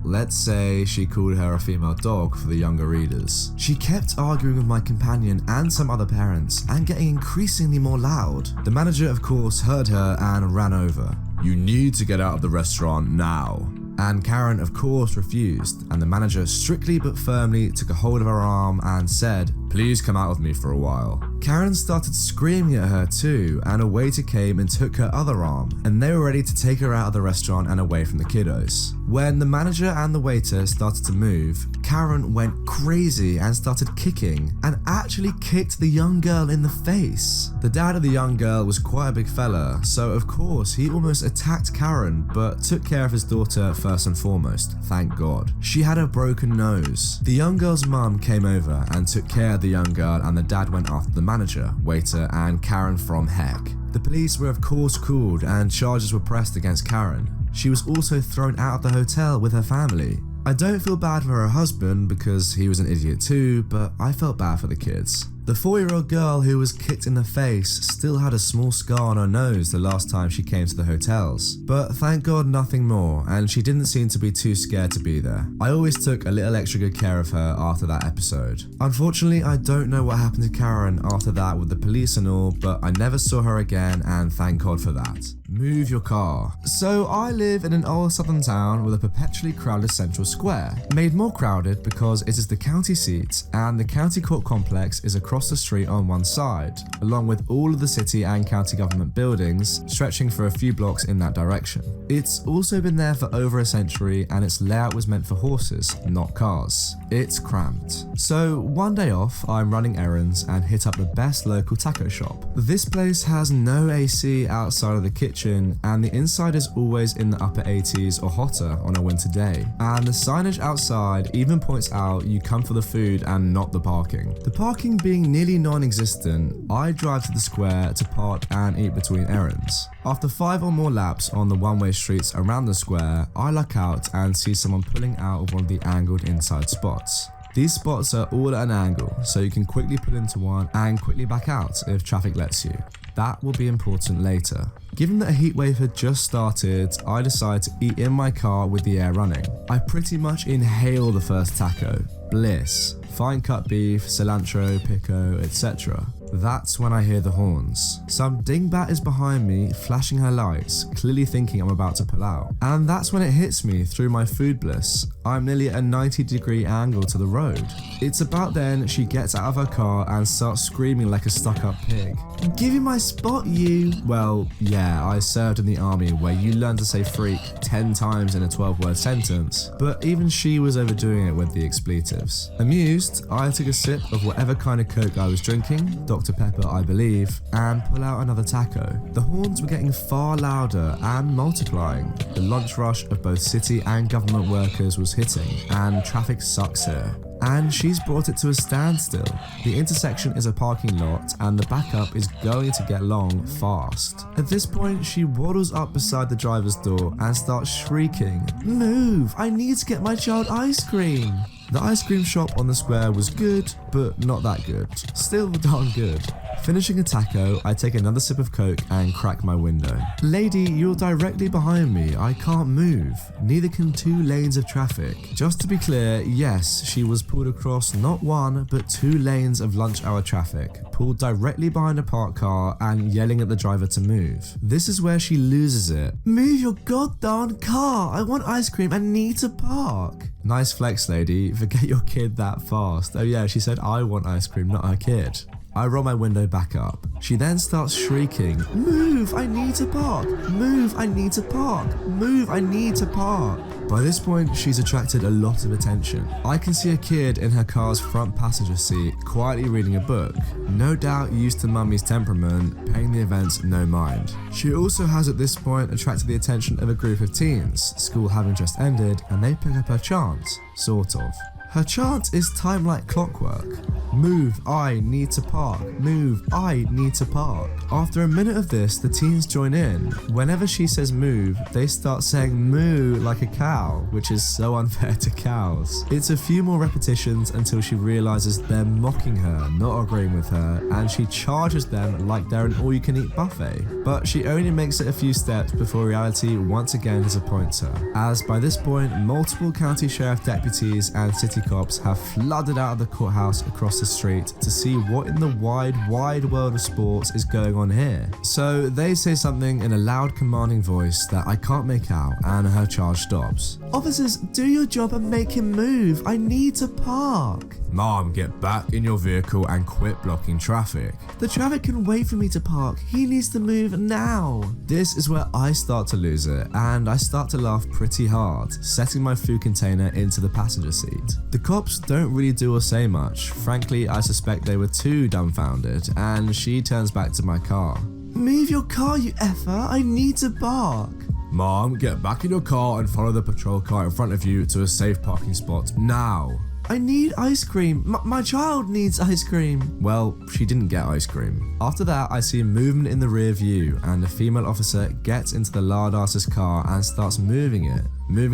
Let's say she called her a female dog for the younger readers. She kept arguing with my companion and some other parents and getting increasingly more loud. The manager, of course, heard her and ran over. You need to get out of the restaurant now. And Karen of course refused, and the manager strictly but firmly took a hold of her arm and said, "Please come out with me for a while." Karen started screaming at her too, and a waiter came and took her other arm, and they were ready to take her out of the restaurant and away from the kiddos. When the manager and the waiter started to move, Karen went crazy and started kicking, and actually kicked the young girl in the face. The dad of the young girl was quite a big fella, so of course he almost attacked Karen, but took care of his daughter first and foremost, thank God. She had a broken nose. The young girl's mum came over and took care of the young girl, and the dad went after the manager, waiter, and Karen from heck. The police were of course called and charges were pressed against Karen. She was also thrown out of the hotel with her family. I don't feel bad for her husband because he was an idiot too, but I felt bad for the kids. The 4-year-old girl who was kicked in the face still had a small scar on her nose the last time she came to the hotels, but thank God nothing more, and she didn't seem to be too scared to be there. I always took a little extra good care of her after that episode. Unfortunately, I don't know what happened to Karen after that with the police and all, but I never saw her again, and thank God for that. Move your car. So I live in an old southern town with a perpetually crowded central square, made more crowded because it is the county seat and the county court complex is across the street on one side, along with all of the city and county government buildings stretching for a few blocks in that direction. It's also been there for over a century and its layout was meant for horses, not cars. It's cramped. So one day off, I'm running errands and hit up the best local taco shop. This place has no AC outside of the kitchen, and the inside is always in the upper 80s or hotter on a winter day. And the signage outside even points out you come for the food and not the parking. The parking being nearly non-existent, I drive to the square to park and eat between errands. After 5 or more laps on the one-way streets around the square, I luck out and see someone pulling out of one of the angled inside spots. These spots are all at an angle, so you can quickly pull into one and quickly back out if traffic lets you. That will be important later. Given that a heatwave had just started, I decided to eat in my car with the air running. I pretty much inhale the first taco. Bliss. Fine cut beef, cilantro, pico, etc. That's when I hear the horns. Some dingbat is behind me, flashing her lights, clearly thinking I'm about to pull out. And that's when it hits me through my food bliss. I'm nearly at a 90-degree angle to the road. It's about then she gets out of her car and starts screaming like a stuck-up pig. "Give me my spot, you!" Well, yeah, I served in the army where you learn to say freak 10 times in a 12-word sentence, but even she was overdoing it with the expletives. Amused, I took a sip of whatever kind of Coke I was drinking, Dr. Pepper I believe, and pull out another taco. The horns were getting far louder and multiplying. The lunch rush of both city and government workers was hitting, and traffic sucks here. And she's brought it to a standstill. The intersection is a parking lot and the backup is going to get long fast. At this point, she waddles up beside the driver's door and starts shrieking, "Move! I need to get my child ice cream!" The ice cream shop on the square was good, but not that good. Still darn good. Finishing a taco, I take another sip of Coke and crack my window. "Lady, you're directly behind me. I can't move. Neither can 2 lanes of traffic." Just to be clear, yes, she was pulled across not 1, but 2 lanes of lunch hour traffic, pulled directly behind a parked car and yelling at the driver to move. This is where she loses it. "Move your goddamn car. I want ice cream and need to park." Nice flex, lady. Forget your kid that fast. Oh yeah, she said I want ice cream, not her kid. I roll my window back up. She then starts shrieking, "Move, I need to park! Move, I need to park! Move, I need to park!" By this point, she's attracted a lot of attention. I can see a kid in her car's front passenger seat quietly reading a book, no doubt used to mummy's temperament, paying the events no mind. She also has at this point attracted the attention of a group of teens, school having just ended, and they pick up her chant, sort of. Her chant is timed like clockwork. "Move, I need to park. Move, I need to park." After a minute of this, the teens join in. Whenever she says move, they start saying moo like a cow, which is so unfair to cows. It's a few more repetitions until she realizes they're mocking her, not agreeing with her, and she charges them like they're an all-you-can-eat buffet. But she only makes it a few steps before reality once again disappoints her, as by this point, multiple county sheriff deputies and city cops have flooded out of the courthouse across the street to see what in the wide world of sports is going on here. So they say something in a loud commanding voice that I can't make out, and her charge stops. Officers, do your job and make him move. I need to park. Mom, get back in your vehicle and quit blocking traffic. The traffic can wait for me to park. He needs to move now. This is where I start to lose it, and I start to laugh pretty hard, setting my food container into the passenger seat. The cops don't really do or say much. Frankly, I suspect they were too dumbfounded, and she turns back to my car. Move your car, you effer. I need to park. Mom, get back in your car and follow the patrol car in front of you to a safe parking spot now. I need ice cream. My child needs ice cream. Well, she didn't get ice cream. After that, I see movement in the rear view, and a female officer gets into the lard arse's car and starts moving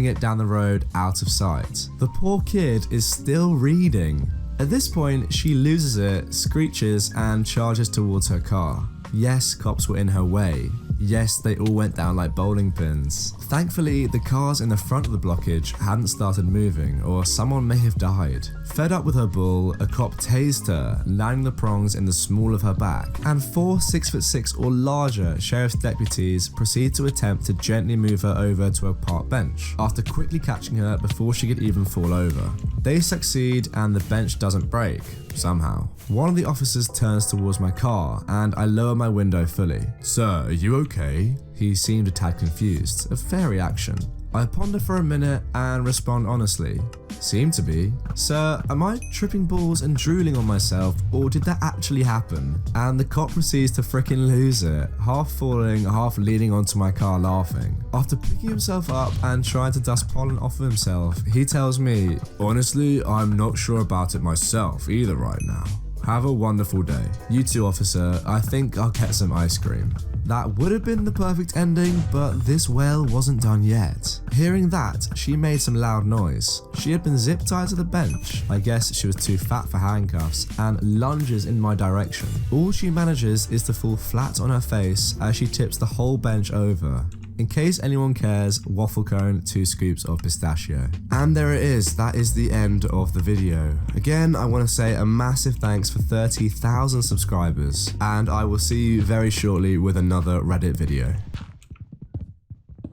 it down the road out of sight. The poor kid is still reading. At this point, she loses it, screeches, and charges towards her car. Yes, cops were in her way. Yes, they all went down like bowling pins. Thankfully, the cars in the front of the blockage hadn't started moving, or someone may have died. Fed up with her bull, a cop tased her, landing the prongs in the small of her back, and 4 6'6" or larger sheriff's deputies proceed to attempt to gently move her over to a park bench, after quickly catching her before she could even fall over. They succeed and the bench doesn't break, somehow. One of the officers turns towards my car, and I lower my window fully. Sir, are you okay? He seemed a tad confused, a fair reaction. I ponder for a minute and respond honestly. Seem to be. Sir, am I tripping balls and drooling on myself, or did that actually happen? And the cop proceeds to frickin' lose it, half falling, half leaning onto my car laughing. After picking himself up and trying to dust pollen off of himself, he tells me, honestly, I'm not sure about it myself either right now. Have a wonderful day. You too, officer. I think I'll get some ice cream. That would have been the perfect ending, but this whale wasn't done yet. Hearing that, she made some loud noise. She had been zip tied to the bench. I guess she was too fat for handcuffs, and lunges in my direction. All she manages is to fall flat on her face as she tips the whole bench over. In case anyone cares, waffle cone, 2 scoops of pistachio. And there it is, that is the end of the video. Again, I want to say a massive thanks for 30,000 subscribers, and I will see you very shortly with another Reddit video.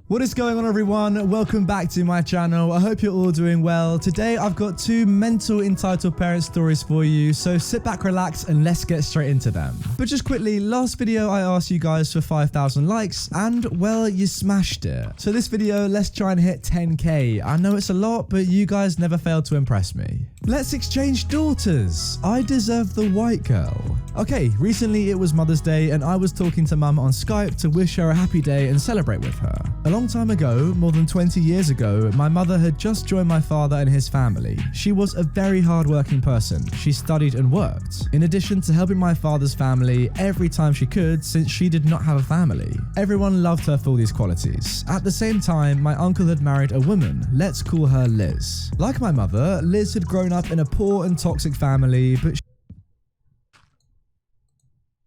What is going on, everyone? Welcome back to my channel. I hope you're all doing well. Today I've got 2 mental entitled parent stories for you, so sit back, relax, and let's get straight into them. But just quickly, last video I asked you guys for 5,000 likes, and well, you smashed it. So this video, let's try and hit 10k. I know it's a lot, but you guys never failed to impress me. Let's exchange daughters. I deserve the white girl. Okay, recently it was Mother's Day, and I was talking to Mum on Skype to wish her a happy day and celebrate with her. A long time ago, more than 20 years ago, my mother had just joined my father and his family. She was a very hard-working person. She studied and worked, in addition to helping my father's family every time she could, since she did not have a family. Everyone loved her for these qualities. At the same time, my uncle had married a woman. Let's call her Liz. Like my mother, Liz had grown up in a poor and toxic family, but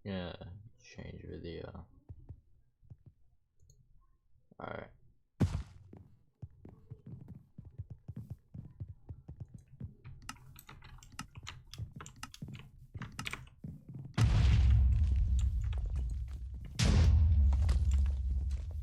yeah, change video. Alright.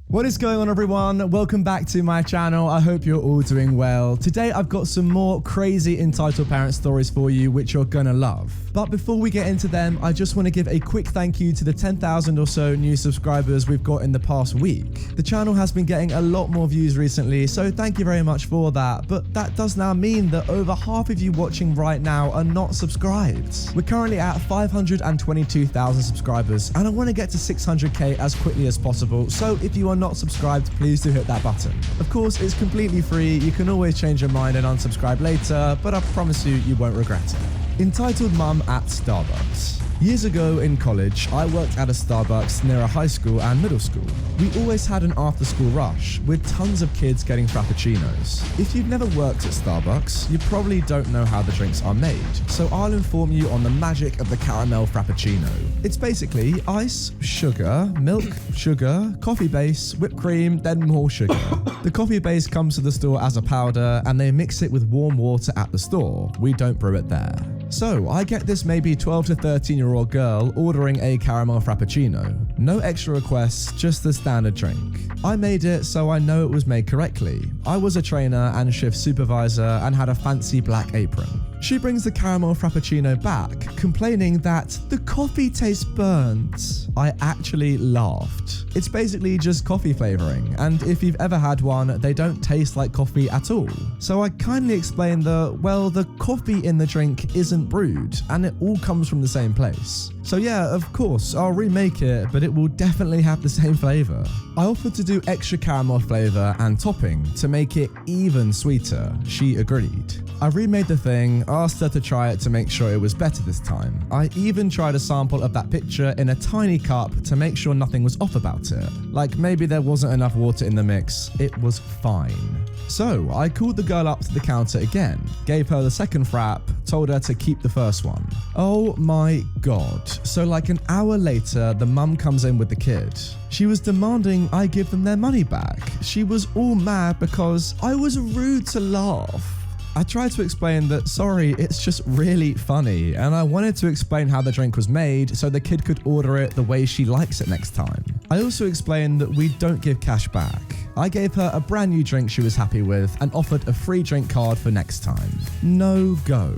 What is going on, everyone? Welcome back to my channel. I hope you're all doing well. Today I've got some more crazy entitled parent stories for you, which you're gonna love. But before we get into them, I just want to give a quick thank you to the 10,000 or so new subscribers we've got in the past week. The channel has been getting a lot more views recently, so thank you very much for that. But that does now mean that over half of you watching right now are not subscribed. We're currently at 522,000 subscribers, and I want to get to 600k as quickly as possible. So if you are not subscribed, please do hit that button. Of course, it's completely free. You can always change your mind and unsubscribe later, but I promise you won't regret it. Entitled Mum at Starbucks. Years ago in college, I worked at a Starbucks near a high school and middle school. We always had an after-school rush, with tons of kids getting frappuccinos. If you've never worked at Starbucks, you probably don't know how the drinks are made, so I'll inform you on the magic of the caramel frappuccino. It's basically ice, sugar, milk, sugar, coffee base, whipped cream, then more sugar. The coffee base comes to the store as a powder, and they mix it with warm water at the store. We don't brew it there. So I get this maybe 12 to 13-year-old girl ordering a caramel frappuccino. No extra requests, just the standard drink. I made it, so I know it was made correctly. I was a trainer and shift supervisor and had a fancy black apron. She brings the caramel frappuccino back, complaining that the coffee tastes burnt. I actually laughed. It's basically just coffee flavoring, and if you've ever had one, they don't taste like coffee at all. So I kindly explained that, well, the coffee in the drink isn't brewed, and it all comes from the same place. So yeah, of course, I'll remake it, but it will definitely have the same flavor. I offered to do extra caramel flavor and topping to make it even sweeter. She agreed. I remade the thing, asked her to try it to make sure it was better this time. I even tried a sample of that picture in a tiny cup to make sure nothing was off about it. Like maybe there wasn't enough water in the mix. It was fine. So I called the girl up to the counter again, gave her the second frap, told her to keep the first one. Oh my god. So like an hour later, the mum comes in with the kid. She was demanding I give them their money back. She was all mad because I was rude to laugh. I tried to explain that, sorry, it's just really funny, and I wanted to explain how the drink was made so the kid could order it the way she likes it next time. I also explained that we don't give cash back. I gave her a brand new drink she was happy with and offered a free drink card for next time. No go.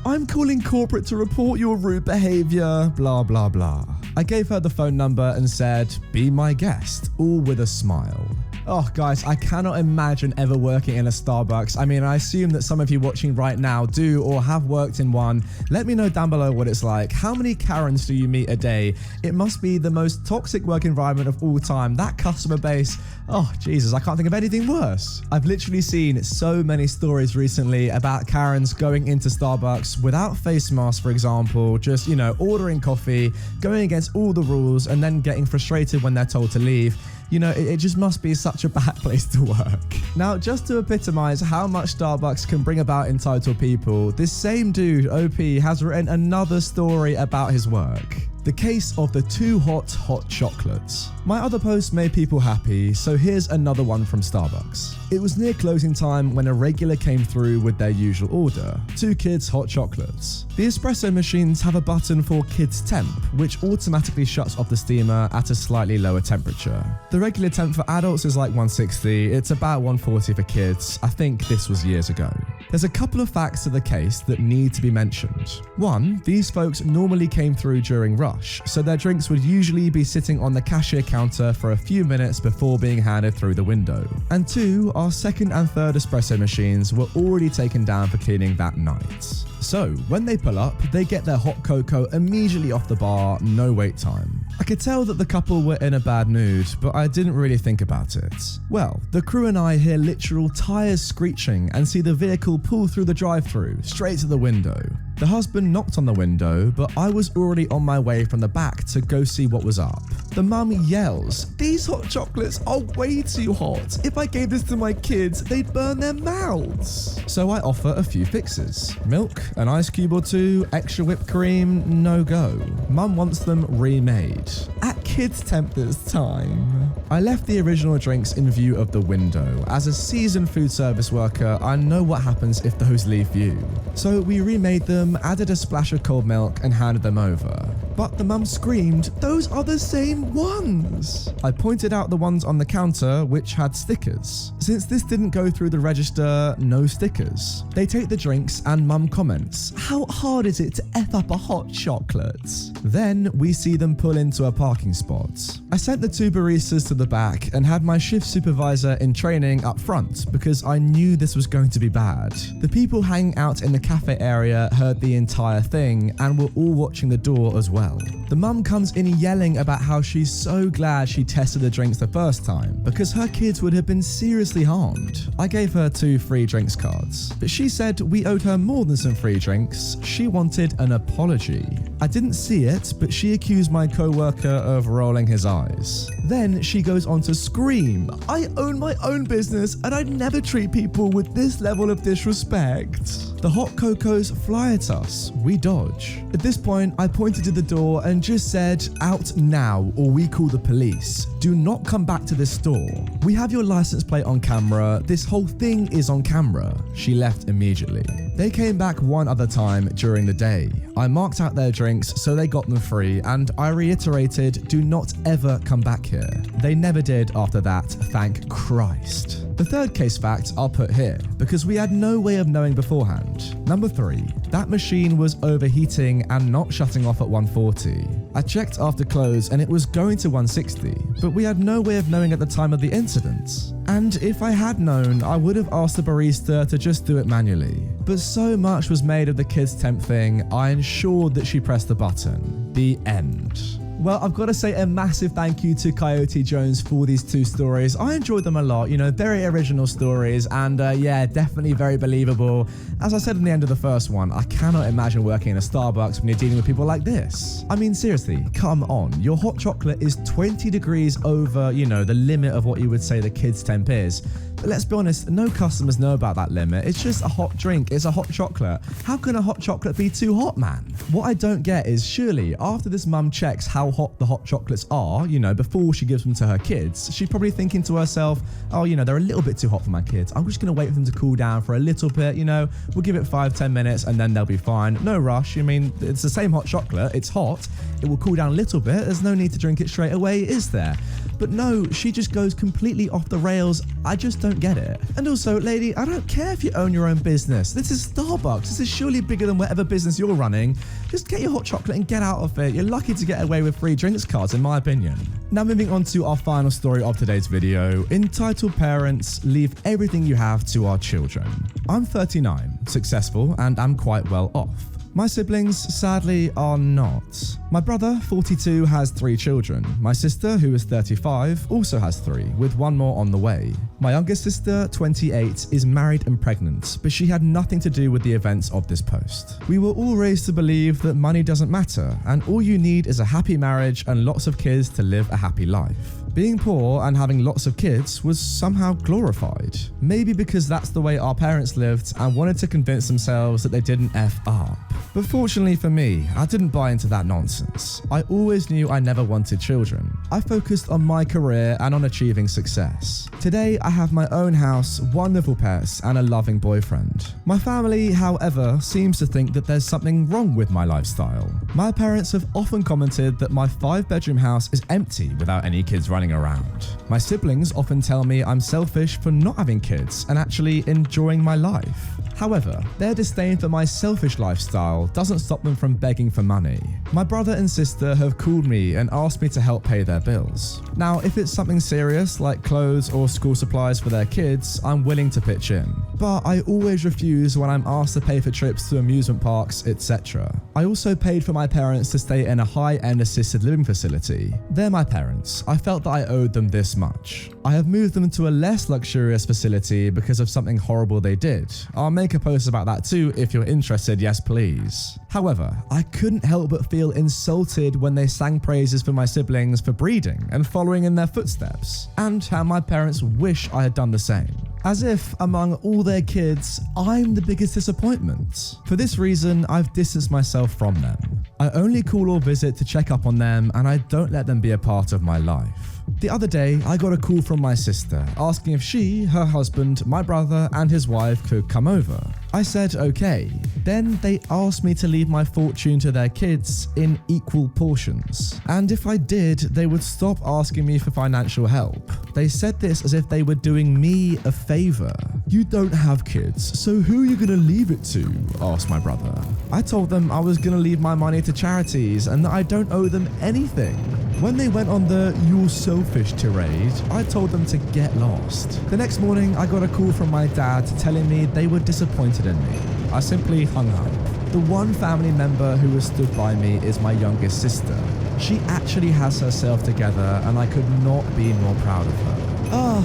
I'm calling corporate to report your rude behavior, blah blah blah. I gave her the phone number and said, be my guest, all with a smile. Oh, guys, I cannot imagine ever working in a Starbucks. I mean, I assume that some of you watching right now do or have worked in one. Let me know down below what it's like. How many Karens do you meet a day? It must be the most toxic work environment of all time. That customer base, oh, Jesus, I can't think of anything worse. I've literally seen so many stories recently about Karens going into Starbucks without face masks, for example, just, you know, ordering coffee, going against all the rules, and then getting frustrated when they're told to leave. You know, it just must be such a bad place to work. Now, just to epitomize how much Starbucks can bring about entitled people, this same dude, OP, has written another story about his work. The case of the too hot chocolates. My other post made people happy, so here's another one from Starbucks. It was near closing time when a regular came through with their usual order, 2 kids hot chocolates. The espresso machines have a button for kids temp, which automatically shuts off the steamer at a slightly lower temperature. The regular temp for adults is like 160, it's about 140 for kids. I think this was years ago. There's a couple of facts to the case that need to be mentioned. 1, these folks normally came through during rush, so their drinks would usually be sitting on the cashier counter for a few minutes before being handed through the window. And 2, our second and third espresso machines were already taken down for cleaning that night. So when they pull up, they get their hot cocoa immediately off the bar, no wait time. I could tell that the couple were in a bad mood, but I didn't really think about it. Well, the crew and I hear literal tires screeching and see the vehicle pull through the drive-thru, straight to the window. The husband knocked on the window, but I was already on my way from the back to go see what was up. The mum yells, "These hot chocolates are way too hot. If I gave this to my kids, they'd burn their mouths." So I offer a few fixes. Milk, an ice cube or 2, extra whipped cream, no go. Mum wants them remade. At kids temp this time. I left the original drinks in view of the window. As a seasoned food service worker, I know what happens if those leave view. So we remade them, added a splash of cold milk and handed them over. But the mum screamed, "Those are the same ones!" I pointed out the ones on the counter which had stickers. Since this didn't go through the register, no stickers. They take the drinks and mum comments, "How hard is it to F up a hot chocolate?" Then we see them pull into a parking spot. I sent the 2 baristas to the back and had my shift supervisor in training up front because I knew this was going to be bad. The people hanging out in the cafe area heard the entire thing and were all watching the door as well. The mum comes in yelling about how she's so glad she tested the drinks the first time because her kids would have been seriously harmed. I gave her 2 free drinks cards, but she said we owed her more than some free drinks. She wanted an apology. I didn't see it, but she accused my co-worker of rolling his eyes. Then she goes on to scream, "I own my own business and I'd never treat people with this level of disrespect." The hot cocos fly at us. We dodge. At this point, I pointed to the door and just said, "Out now or we call the police. Do not come back to this store. We have your license plate on camera. This whole thing is on camera." She left immediately. They came back one other time during the day. I marked out their drinks so they got them free, and I reiterated, do not ever come back here. They never did after that, thank Christ. The third case fact I'll put here, because we had no way of knowing beforehand. Number 3, that machine was overheating and not shutting off at 140. I checked after close and it was going to 160, but we had no way of knowing at the time of the incident. And if I had known, I would have asked the barista to just do it manually. But so much was made of the kids' temp thing, I ensured that she pressed the button. The end. Well, I've got to say a massive thank you to Coyote Jones for these 2 stories. I enjoyed them a lot, you know, very original stories, and yeah, definitely very believable. As I said in the end of the first one, I cannot imagine working in a Starbucks when you're dealing with people like this. I mean, seriously, come on. Your hot chocolate is 20 degrees over, you know, the limit of what you would say the kids' temp is. But let's be honest, no customers know about that limit. It's just a hot drink. It's a hot chocolate. How can a hot chocolate be too hot, man? What I don't get is, surely after this mum checks how hot the hot chocolates are, you know, before she gives them to her kids, she's probably thinking to herself, oh, you know, they're a little bit too hot for my kids. I'm just going to wait for them to cool down for a little bit, you know, we'll give it 5-10 minutes and then they'll be fine. No rush. I mean, it's the same hot chocolate. It's hot. It will cool down a little bit. There's no need to drink it straight away, is there? But no, she just goes completely off the rails. I just don't get it. And also, lady, I don't care if you own your own business. This is Starbucks. This is surely bigger than whatever business you're running. Just get your hot chocolate and get out of it. You're lucky to get away with free drinks cards, in my opinion. Now moving on to our final story of today's video, entitled Parents Leave Everything You Have to Our Children. I'm 39, successful, and I'm quite well off. My siblings, sadly, are not. My brother, 42, has 3 children. My sister, who is 35, also has 3, with 1 more on the way. My youngest sister, 28, is married and pregnant, but she had nothing to do with the events of this post. We were all raised to believe that money doesn't matter, and all you need is a happy marriage and lots of kids to live a happy life. Being poor and having lots of kids was somehow glorified. Maybe because that's the way our parents lived and wanted to convince themselves that they didn't F up. But fortunately for me, I didn't buy into that nonsense. I always knew I never wanted children. I focused on my career and on achieving success. Today, I have my own house, wonderful pets, and a loving boyfriend. My family, however, seems to think that there's something wrong with my lifestyle. My parents have often commented that my 5-bedroom house is empty without any kids running around. My siblings often tell me I'm selfish for not having kids and actually enjoying my life. However, their disdain for my selfish lifestyle doesn't stop them from begging for money. My brother and sister have called me and asked me to help pay their bills. Now, if it's something serious like clothes or school supplies for their kids, I'm willing to pitch in. But I always refuse when I'm asked to pay for trips to amusement parks, etc. I also paid for my parents to stay in a high-end assisted living facility. They're my parents. I felt that I owed them this much. I have moved them to a less luxurious facility because of something horrible they did. I'll make a post about that too if you're interested, yes please. However, I couldn't help but feel insulted when they sang praises for my siblings for breeding and following in their footsteps, and how my parents wish I had done the same. As if, among all their kids, I'm the biggest disappointment. For this reason, I've distanced myself from them. I only call or visit to check up on them, and I don't let them be a part of my life. The other day, I got a call from my sister asking if she, her husband, my brother, and his wife could come over. I said okay. Then they asked me to leave my fortune to their kids in equal portions. And if I did, they would stop asking me for financial help. They said this as if they were doing me a favor. You don't have kids, so who are you gonna leave it to? Asked my brother. I told them I was gonna leave my money to charities and that I don't owe them anything. When they went on the "you're selfish" tirade, I told them to get lost. The next morning, I got a call from my dad telling me they were disappointed in me. I simply hung up. The one family member who has stood by me is my youngest sister. She actually has herself together and I could not be more proud of her.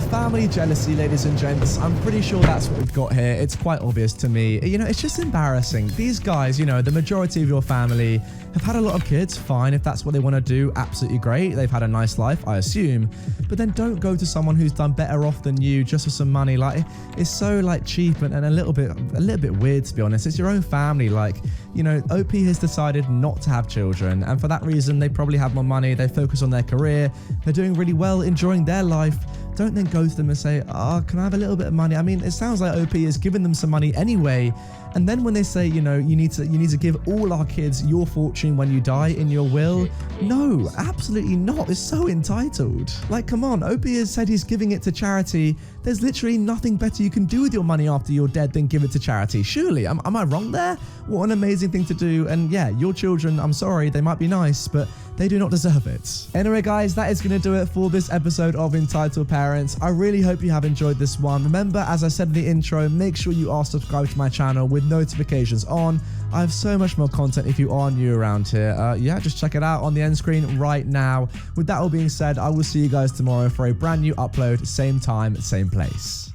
Family jealousy, ladies and gents. I'm pretty sure that's what we've got here. It's quite obvious to me. You know, it's just embarrassing. These guys, you know, the majority of your family have had a lot of kids. Fine, if that's what they want to do, absolutely great. They've had a nice life, I assume. But then don't go to someone who's done better off than you just for some money. Like, it's so like cheap and a little bit weird, to be honest. It's your own family. Like, you know, OP has decided not to have children, and for that reason, they probably have more money. They focus on their career. They're doing really well, enjoying their life. don't then go to them and say, oh, can I have a little bit of money? I mean, it sounds like OP is giving them some money anyway. And then when they say, you know, you need to give all our kids your fortune when you die in your will. No, absolutely not. It's so entitled. Like, come on, OP has said he's giving it to charity. There's literally nothing better you can do with your money after you're dead than give it to charity. Surely, am I wrong there? What an amazing thing to do. And yeah, your children, I'm sorry, they might be nice, but they do not deserve it. Anyway, guys, that is going to do it for this episode of Entitled Parents. I really hope you have enjoyed this one. Remember, as I said in the intro, make sure you are subscribed to my channel with notifications on. I have so much more content if you are new around here. Yeah, just check it out on the end screen right now. With that all being said, I will see you guys tomorrow for a brand new upload, same time, same place.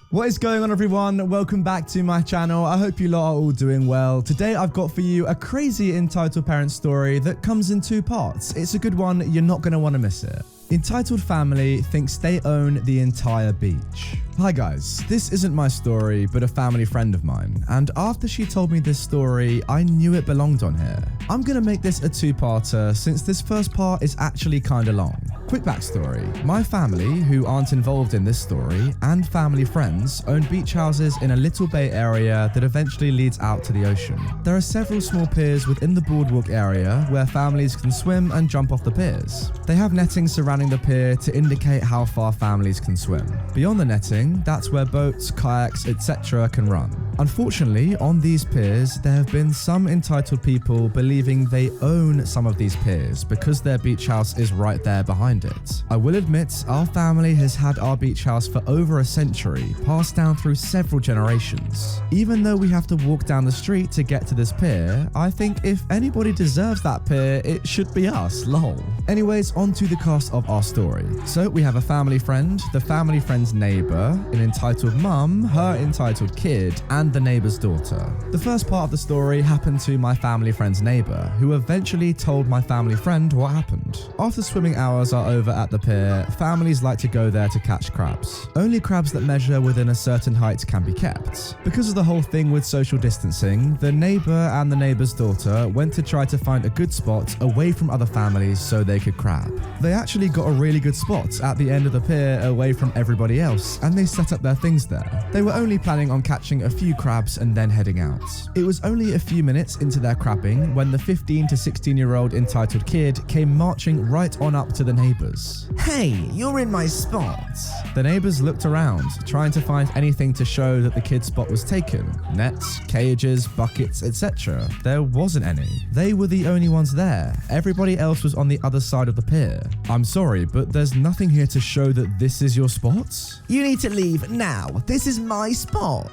What is going on, everyone? Welcome back to my channel. I hope you lot are all doing well. Today I've got for you a crazy Entitled Parent story that comes in 2 parts. It's a good one, you're not going to want to miss it. Entitled family thinks they own the entire beach. Hi guys, this isn't my story, but a family friend of mine, and after she told me this story, I knew it belonged on here. I'm gonna make this a 2-parter since this first part is actually kinda long. Quick backstory, my family, who aren't involved in this story, and family friends own beach houses in a little bay area that eventually leads out to the ocean. There are several small piers within the boardwalk area where families can swim and jump off the piers. They have netting surrounding the pier to indicate how far families can swim. Beyond the netting, that's where boats, kayaks, etc. can run. Unfortunately, on these piers, there have been some entitled people believing they own some of these piers because their beach house is right there behind it. I will admit, our family has had our beach house for over a century, passed down through several generations. Even though we have to walk down the street to get to this pier, I think if anybody deserves that pier, it should be us, lol. Anyways, on to the cast of our story. So we have a family friend, the family friend's neighbor, an entitled mum, her entitled kid, and the neighbor's daughter. The first part of the story happened to my family friend's neighbor, who eventually told my family friend what happened. After swimming hours are over at the pier, families like to go there to catch crabs. Only crabs that measure within a certain height can be kept. Because of the whole thing with social distancing, the neighbor and the neighbor's daughter went to try to find a good spot away from other families so they could crab. They actually got a really good spot at the end of the pier away from everybody else, and they set up their things there. They were only planning on catching a few crabs and then heading out. It was only a few minutes into their crabbing when the 15 to 16-year-old entitled kid came marching right on up to the neighbors. Hey, you're in my spot. The neighbors looked around, trying to find anything to show that the kid's spot was taken. Nets, cages, buckets, etc. There wasn't any. They were the only ones there. Everybody else was on the other side of the pier. I'm sorry, but there's nothing here to show that this is your spot? You need to leave now. This is my spot.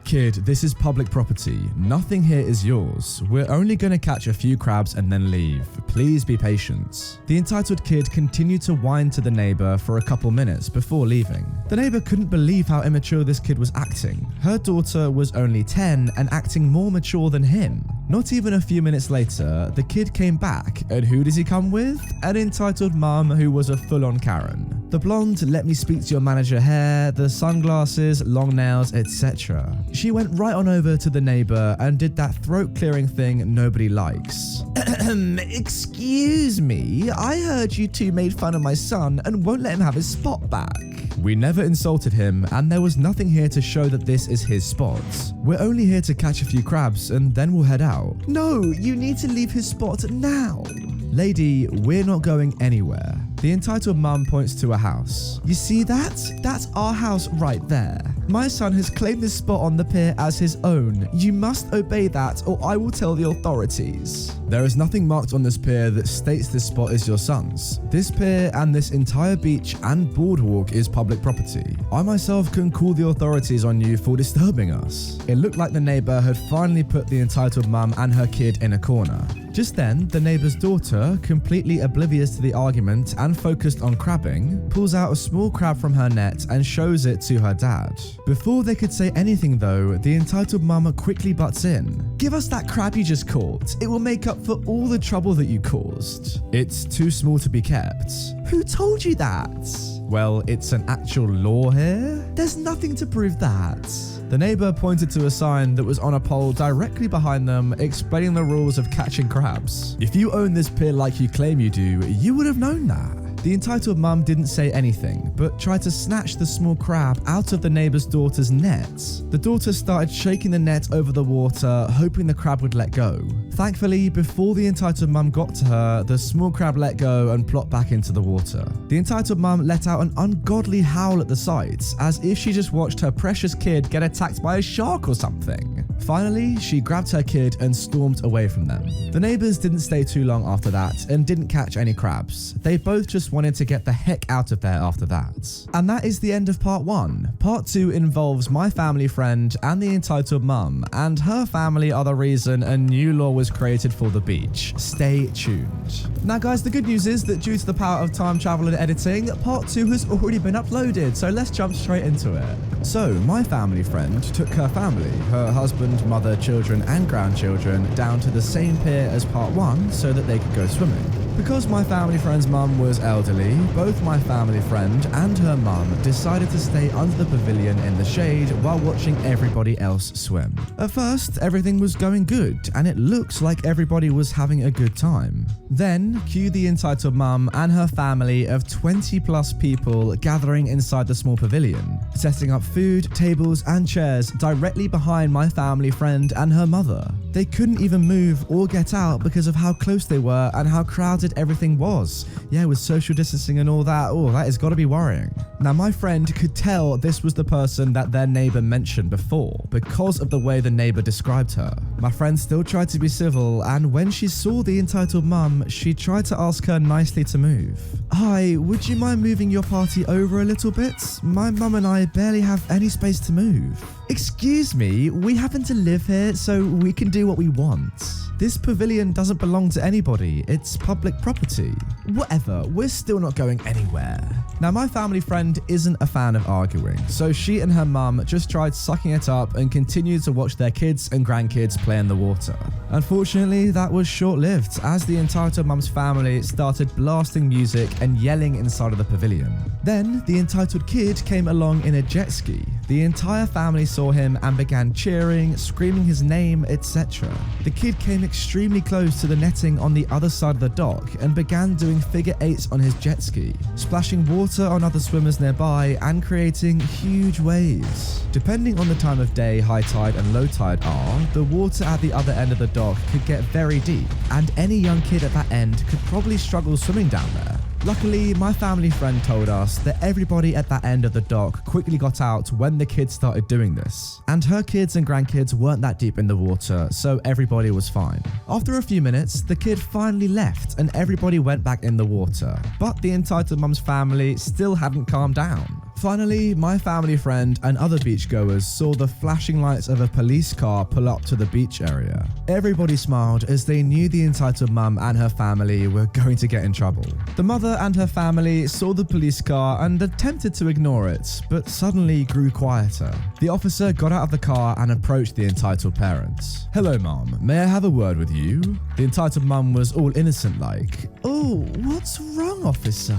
Kid, this is public property. Nothing here is yours. We're only going to catch a few crabs and then leave. Please be patient. The entitled kid continued to whine to the neighbor for a couple minutes before leaving. The neighbor couldn't believe how immature this kid was acting. Her daughter was only 10 and acting more mature than him. Not even a few minutes later, the kid came back, and who does he come with? An entitled mum who was a full-on Karen. The blonde, let me speak to your manager hair, the sunglasses, long nails, etc. She went right on over to the neighbor and did that throat-clearing thing nobody likes. Excuse me, I heard you two made fun of my son and won't let him have his spot back. We never insulted him, and there was nothing here to show that this is his spot. We're only here to catch a few crabs, and then we'll head out. No, you need to leave his spot now. Lady, we're not going anywhere. The entitled mum points to a house. You see that? That's our house right there. My son has claimed this spot on the pier as his own. You must obey that, or I will tell the authorities. There is nothing marked on this pier that states this spot is your son's. This pier and this entire beach and boardwalk is public property. I myself can call the authorities on you for disturbing us. It looked like the neighbor had finally put the entitled mum and her kid in a corner. Just then, the neighbor's daughter, completely oblivious to the argument and focused on crabbing, pulls out a small crab from her net and shows it to her dad. Before they could say anything though, the entitled mum quickly butts in. Give us that crab you just caught. It will make up for all the trouble that you caused. It's too small to be kept. Who told you that? well, it's an actual law here? There's nothing to prove that. The neighbor pointed to a sign that was on a pole directly behind them, explaining the rules of catching crabs. If you own this pier like you claim you do, you would have known that. The entitled mum didn't say anything, but tried to snatch the small crab out of the neighbor's daughter's net. The daughter started shaking the net over the water, hoping the crab would let go. Thankfully, before the entitled mum got to her, the small crab let go and plopped back into the water. The entitled mum let out an ungodly howl at the sight, as if she just watched her precious kid get attacked by a shark or something. Finally, she grabbed her kid and stormed away from them. The neighbors didn't stay too long after that and didn't catch any crabs. They both just wanted to get the heck out of there after that. And that is the end of part 1. Part 2 involves my family friend and the entitled mum, and her family are the reason a new law was created for the beach. Stay tuned. Now guys, the good news is that due to the power of time travel and editing, part 2 has already been uploaded, so let's jump straight into it. So, my family friend took her family, her husband, mother, children and grandchildren, down to the same pier as part 1 so that they could go swimming. Because my family friend's mum was elderly, both my family friend and her mum decided to stay under the pavilion in the shade while watching everybody else swim. At first, everything was going good, and it looked like everybody was having a good time. Then, cue the entitled mum and her family of 20 plus people gathering inside the small pavilion, setting up food, tables and chairs directly behind my family friend and her mother. They couldn't even move or get out because of how close they were and how crowded everything was. Yeah, with social distancing and all that, that has got to be worrying. Now, my friend could tell this was the person that their neighbor mentioned before because of the way the neighbor described her. My friend still tried to be civil, and when she saw the entitled mum, she tried to ask her nicely to move. Hi, would you mind moving your party over a little bit? My mum and I barely have any space to move. Excuse me, we happen to live here, so we can do what we want. This pavilion doesn't belong to anybody, it's public property. Whatever, we're still not going anywhere. Now, my family friend isn't a fan of arguing, so she and her mum just tried sucking it up and continued to watch their kids and grandkids play in the water. Unfortunately, that was short-lived, as the entitled mum's family started blasting music and yelling inside of the pavilion. Then, the entitled kid came along in a jet ski. The entire family saw him and began cheering, screaming his name, etc. The kid came extremely close to the netting on the other side of the dock and began doing figure eights on his jet ski, splashing water on other swimmers nearby and creating huge waves. Depending on the time of day high tide and low tide are, the water at the other end of the dock could get very deep, and any young kid at that end could probably struggle swimming down there. Luckily, my family friend told us that everybody at that end of the dock quickly got out when the kids started doing this, and her kids and grandkids weren't that deep in the water, so everybody was fine. After a few minutes, the kid finally left and everybody went back in the water, but the entitled mum's family still hadn't calmed down. Finally, my family friend and other beachgoers saw the flashing lights of a police car pull up to the beach area. Everybody smiled as they knew the entitled mum and her family were going to get in trouble. The mother and her family saw the police car and attempted to ignore it, but suddenly grew quieter. The officer got out of the car and approached the entitled parents. "Hello, mom. May I have a word with you?" The entitled mum was all innocent like, "Oh, what's wrong, officer?"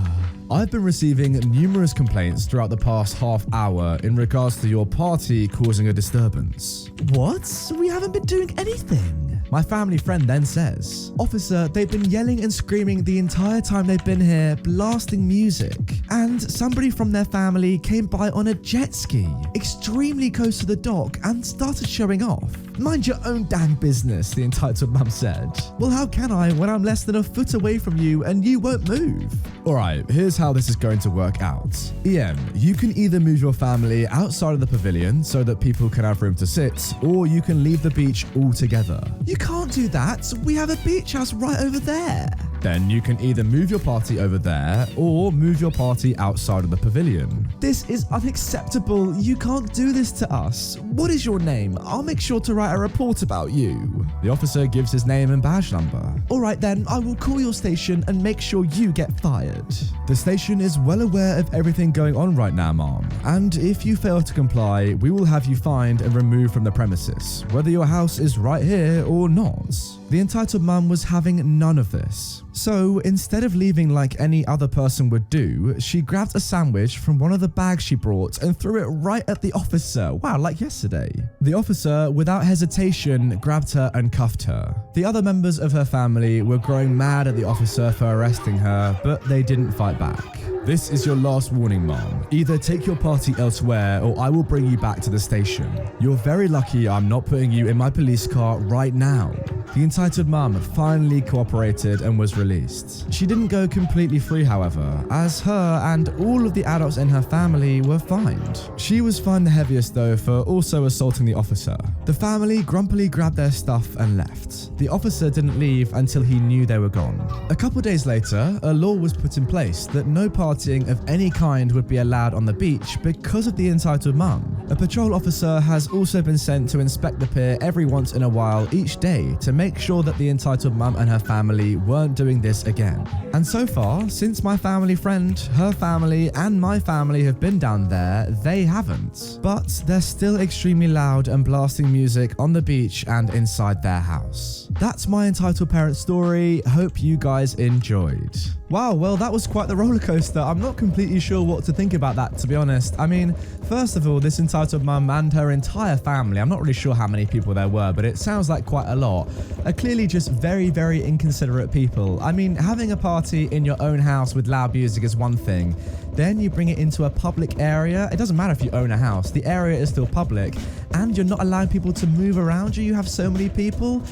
"I've been receiving numerous complaints throughout the past half hour in regards to your party causing a disturbance." "What? We haven't been doing anything." My family friend then says, "Officer, they've been yelling and screaming the entire time they've been here, blasting music. And somebody from their family came by on a jet ski, extremely close to the dock, and started showing off." "Mind your own dang business," the entitled mum said. "Well, how can I when I'm less than a foot away from you and you won't move?" "Alright, here's how this is going to work out. EM, you can either move your family outside of the pavilion so that people can have room to sit, or you can leave the beach altogether." "You can't do that. We have a beach house right over there." "Then you can either move your party over there or move your party outside of the pavilion." "This is unacceptable. You can't do this to us. What is your name? I'll make sure to write a report about you." The officer gives his name and badge number. "Alright then, I will call your station and make sure you get fired." The station is well aware of everything going on right now, mom, and if you fail to comply, we will have you fined and removed from the premises, whether your house is right here or not. The entitled mum was having none of this. So instead of leaving like any other person would do, she grabbed a sandwich from one of the bags she brought and threw it right at the officer. Wow, like yesterday. The officer, without hesitation, grabbed her and cuffed her. The other members of her family were growing mad at the officer for arresting her, but they didn't fight back. This is your last warning, Mom. Either take your party elsewhere or I will bring you back to the station. You're very lucky I'm not putting you in my police car right now. The entitled mum finally cooperated and was released. She didn't go completely free, however, as her and all of the adults in her family were fined. She was fined the heaviest though for also assaulting the officer. The family grumpily grabbed their stuff and left. The officer didn't leave until he knew they were gone. A couple days later, a law was put in place that no partying of any kind would be allowed on the beach because of the entitled mum. A patrol officer has also been sent to inspect the pier every once in a while each day to make sure that the entitled mum and her family weren't doing this again. And so far, since my family friend, her family, and my family have been down there, they haven't. But they're still extremely loud and blasting music on the beach and inside their house. That's my entitled parent story. Hope you guys enjoyed. Wow, well, that was quite the roller coaster. I'm not completely sure what to think about that, to be honest. I mean, first of all, this entitled mum and her entire family, I'm not really sure how many people there were, but it sounds like quite a lot, are clearly just very, very inconsiderate people. I mean, having a party in your own house with loud music is one thing. Then you bring it into a public area. It doesn't matter if you own a house. The area is still public and you're not allowing people to move around you. You have so many people.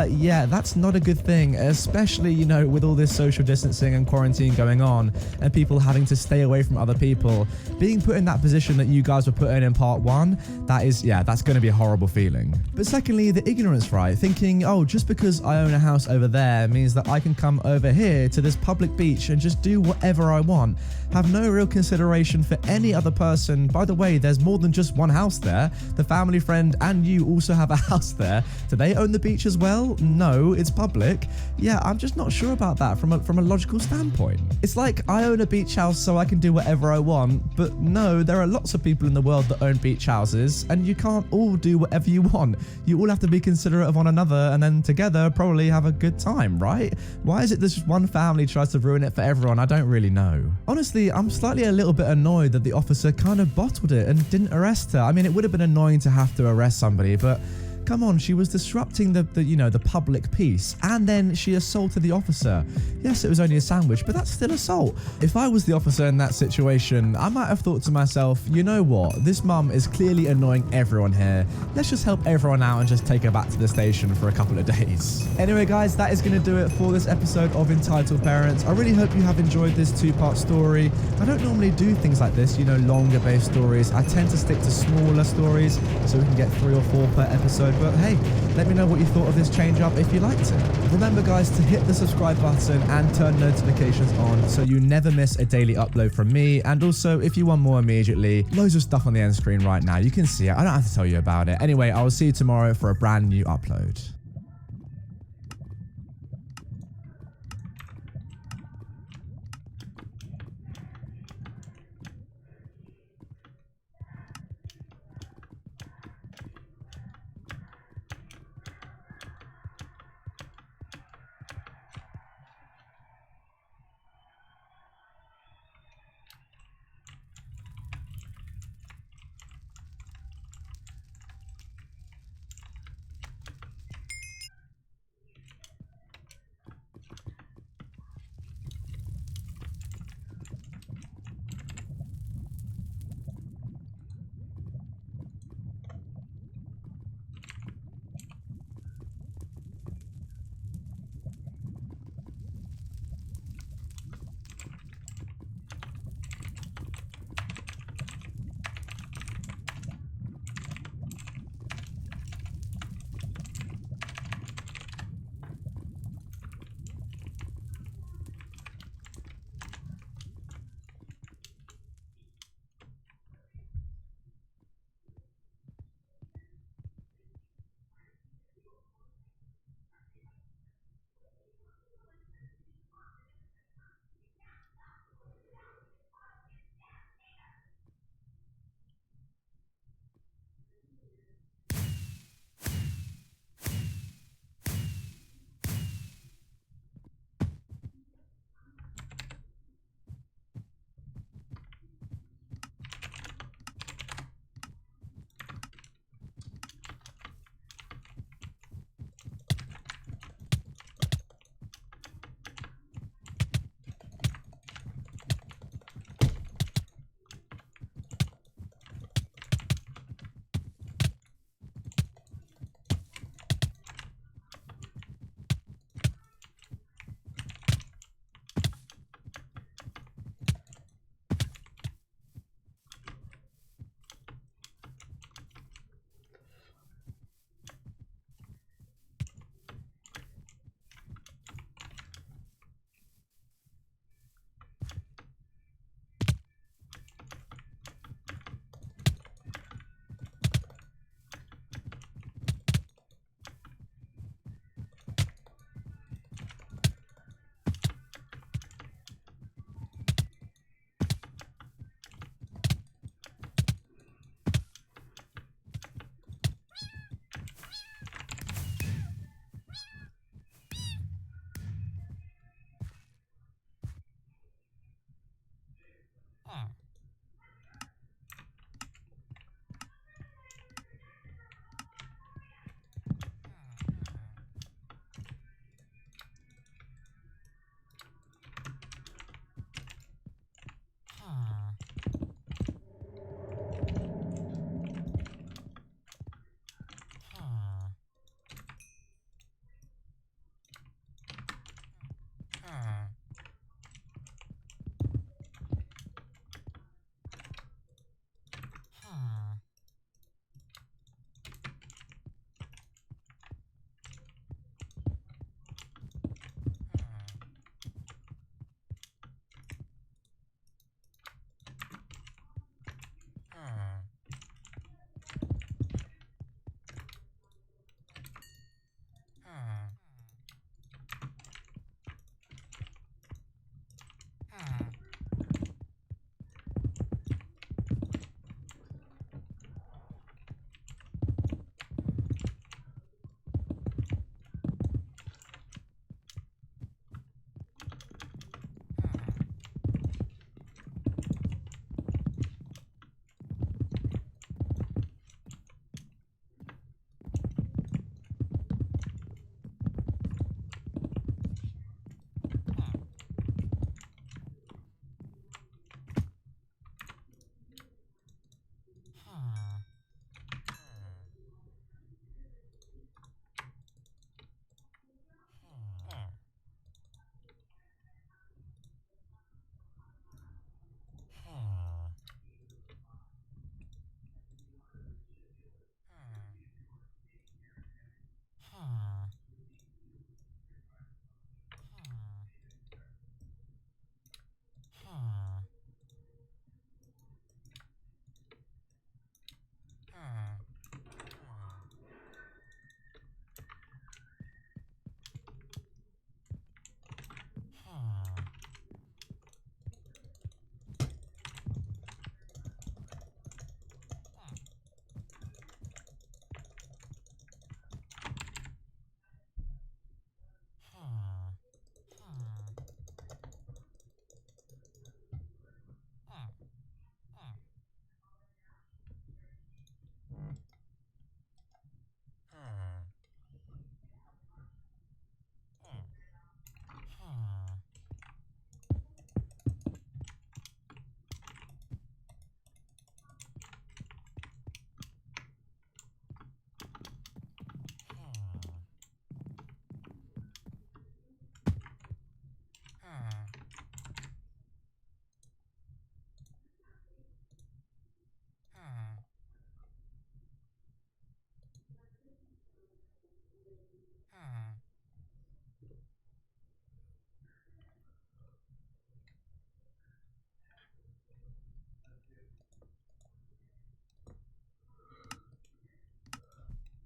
Yeah, that's not a good thing, especially, you know, with all this social distancing and quarantine going on and people having to stay away from other people. Being put in that position that you guys were put in part one, that's going to be a horrible feeling. But secondly, the ignorance, right? Thinking, oh, just because I own a house over there means that I can come over here to this public beach and just do whatever I want. Have no real consideration for any other person. By the way, there's more than just one house there. The family friend and you also have a house there. Do they own the beach as well? No, it's public. Yeah, I'm just not sure about that from a logical standpoint. It's like I own a beach house so I can do whatever I want, but no, there are lots of people in the world that own beach houses and you can't all do whatever you want. You all have to be considerate of one another and then together probably have a good time, right? Why is it that just one family tries to ruin it for everyone? I don't really know. Honestly, I'm slightly a little bit annoyed that the officer kind of bottled it and didn't arrest her. I mean, it would have been annoying to have to arrest somebody, but come on, she was disrupting the public peace and then she assaulted the officer. Yes, it was only a sandwich, but that's still assault. If I was the officer in that situation, I might have thought to myself, you know what? This mum is clearly annoying everyone here. Let's just help everyone out and just take her back to the station for a couple of days. Anyway, guys, that is going to do it for this episode of Entitled Parents. I really hope you have enjoyed this two-part story. I don't normally do things like this, you know, longer-based stories. I tend to stick to smaller stories so we can get 3 or 4 per episode. But hey, let me know what you thought of this change up if you liked it. Remember, guys, to hit the subscribe button and turn notifications on so you never miss a daily upload from me. And also, if you want more immediately, loads of stuff on the end screen right now. You can see it. I don't have to tell you about it. Anyway, I will see you tomorrow for a brand new upload.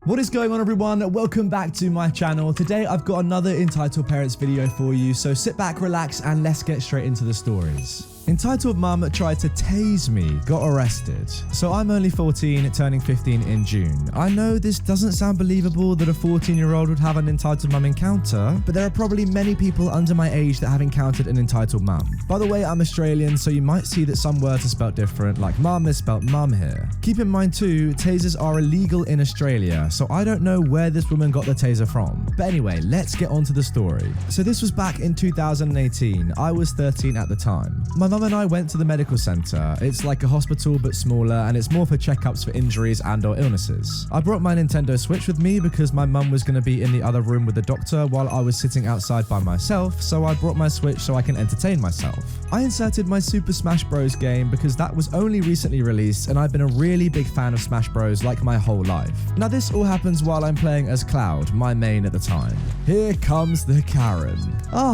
What is going on, everyone? Welcome back to my channel. Today I've got another Entitled Parents video for you, so sit back, relax, and let's get straight into the stories. Entitled mum tried to tase me, got arrested. So I'm only 14, turning 15 in June. I know this doesn't sound believable that a 14-year-old would have an entitled mum encounter, but there are probably many people under my age that have encountered an entitled mum. By the way, I'm Australian, so you might see that some words are spelt different, like mum is spelt mum here. Keep in mind too, tasers are illegal in Australia, so I don't know where this woman got the taser from. But anyway, let's get on to the story. So this was back in 2018. I was 13 at the time. My mum and I went to the medical center. It's like a hospital but smaller, and it's more for checkups for injuries and or illnesses. I brought my Nintendo Switch with me because my mum was going to be in the other room with the doctor while I was sitting outside by myself, so I brought my Switch so I can entertain myself. I inserted my Super Smash Bros game because that was only recently released, and I've been a really big fan of Smash Bros like my whole life. Now this all happens while I'm playing as Cloud, my main at the time. Here comes the Karen.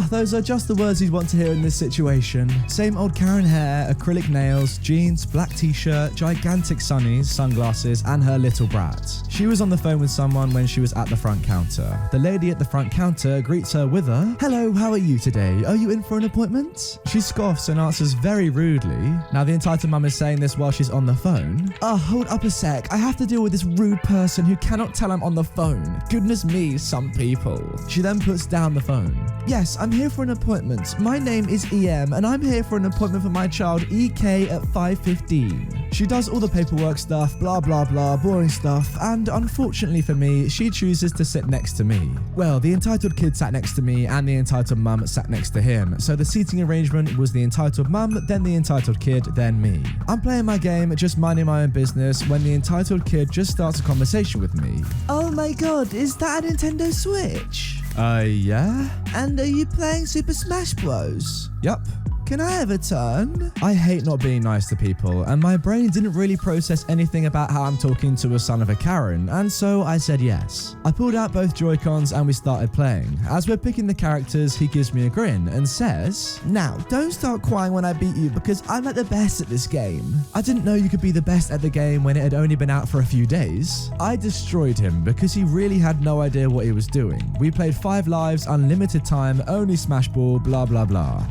Those are just the words you'd want to hear in this situation. Same old Karen hair, acrylic nails, jeans, black t-shirt, gigantic sunnies, sunglasses, and her little brat. She was on the phone with someone when she was at the front counter. The lady at the front counter greets her with a, "Hello, how are you today? Are you in for an appointment?" She scoffs and answers very rudely. Now the entitled mum is saying this while she's on the phone. Hold up a sec. I have to deal with this rude person who cannot tell I'm on the phone. Goodness me, some people. She then puts down the phone. "Yes, I'm here for an appointment. My name is EM and I'm here for an appointment for my child EK at 5:15. She does all the paperwork stuff, blah blah blah, boring stuff, and unfortunately for me, she chooses to sit next to me. Well, the entitled kid sat next to me and the entitled mum sat next to him, so the seating arrangement was the entitled mum, then the entitled kid, then me. I'm playing my game, just minding my own business, when the entitled kid just starts a conversation with me. "Oh my god, is that a Nintendo Switch?" Yeah? And are you playing Super Smash Bros? Yup. Can I have a turn?" I hate not being nice to people, and my brain didn't really process anything about how I'm talking to a son of a Karen, and so I said yes. I pulled out both Joy-Cons and we started playing. As we're picking the characters, he gives me a grin and says, "Now, don't start crying when I beat you because I'm at the best at this game." I didn't know you could be the best at the game when it had only been out for a few days. I destroyed him because he really had no idea what he was doing. We played 5 lives, unlimited time, only Smash Ball, blah blah blah.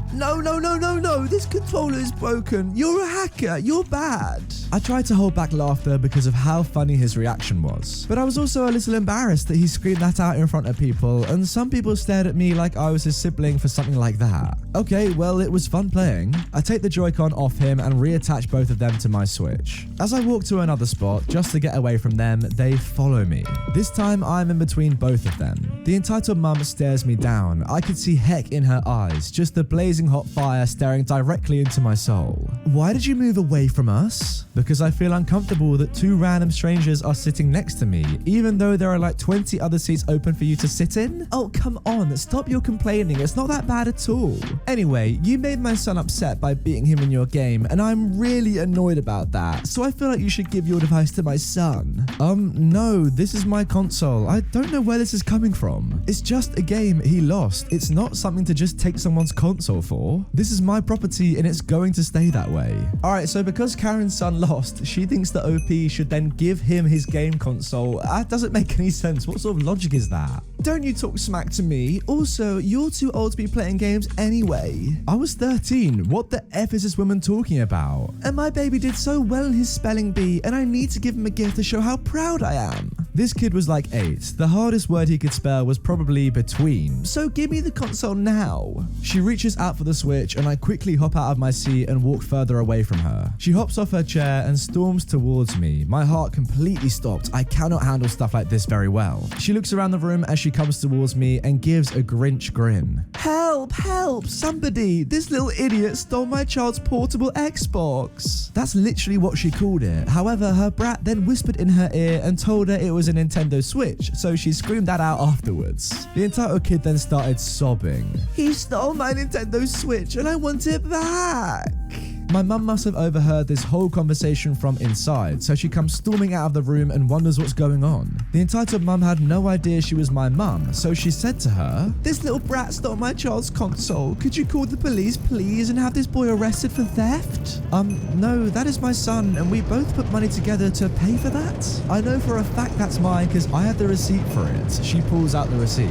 No, this controller is broken. You're a hacker. You're bad. I tried to hold back laughter because of how funny his reaction was. But I was also a little embarrassed that he screamed that out in front of people, and some people stared at me like I was his sibling for something like that. Okay, well, it was fun playing. I take the Joy-Con off him and reattach both of them to my Switch. As I walk to another spot, just to get away from them, they follow me. This time, I'm in between both of them. The entitled mum stares me down. I could see heck in her eyes, just the blazing hot fire staring directly into my soul. "Why did you move away from us?" "Because I feel uncomfortable that 2 random strangers are sitting next to me, even though there are like 20 other seats open for you to sit in." "Oh, come on, stop your complaining. It's not that bad at all." "Anyway, you made my son upset by beating him in your game, and I'm really annoyed about that, so I feel like you should give your device to my son." No, this is my console. I don't know where this is coming from. It's just a game he lost. It's not something to just take someone's console for. This is my property and it's going to stay that way. Alright, so because Karen's son lost, she thinks that OP should then give him his game console. That doesn't make any sense. What sort of logic is that? "Don't you talk smack to me. Also, you're too old to be playing games anyway." I was 13. What the F is this woman talking about? "And my baby did so well in his spelling bee, and I need to give him a gift to show how proud I am." This kid was like 8. The hardest word he could spell was probably between. "So give me the console now." She reaches out for the Switch and I quickly hop out of my seat and walk further away from her. She hops off her chair and storms towards me. My heart completely stopped. I cannot handle stuff like this very well. She looks around the room as she comes towards me and gives a Grinch grin. "Help, help, somebody. This little idiot stole my child's portable Xbox." That's literally what she called it. However, her brat then whispered in her ear and told her it was a Nintendo Switch, so she screamed that out afterwards. The entitled kid then started sobbing. "He stole my Nintendo Switch and I want it back." My mum must have overheard this whole conversation from inside, so she comes storming out of the room and wonders what's going on. The entitled mum had no idea she was my mum, so she said to her, "This little brat stole my child's console. Could you call the police, please, and have this boy arrested for theft?" No, that is my son, and we both put money together to pay for that. I know for a fact that's mine because I have the receipt for it. She pulls out the receipt.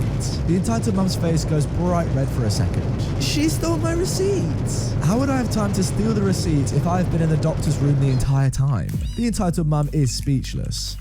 The entitled mum's face goes bright red for a second. She stole my receipt. How would I have time to steal the receipt if I've been in the doctor's room the entire time? The entitled mum is speechless.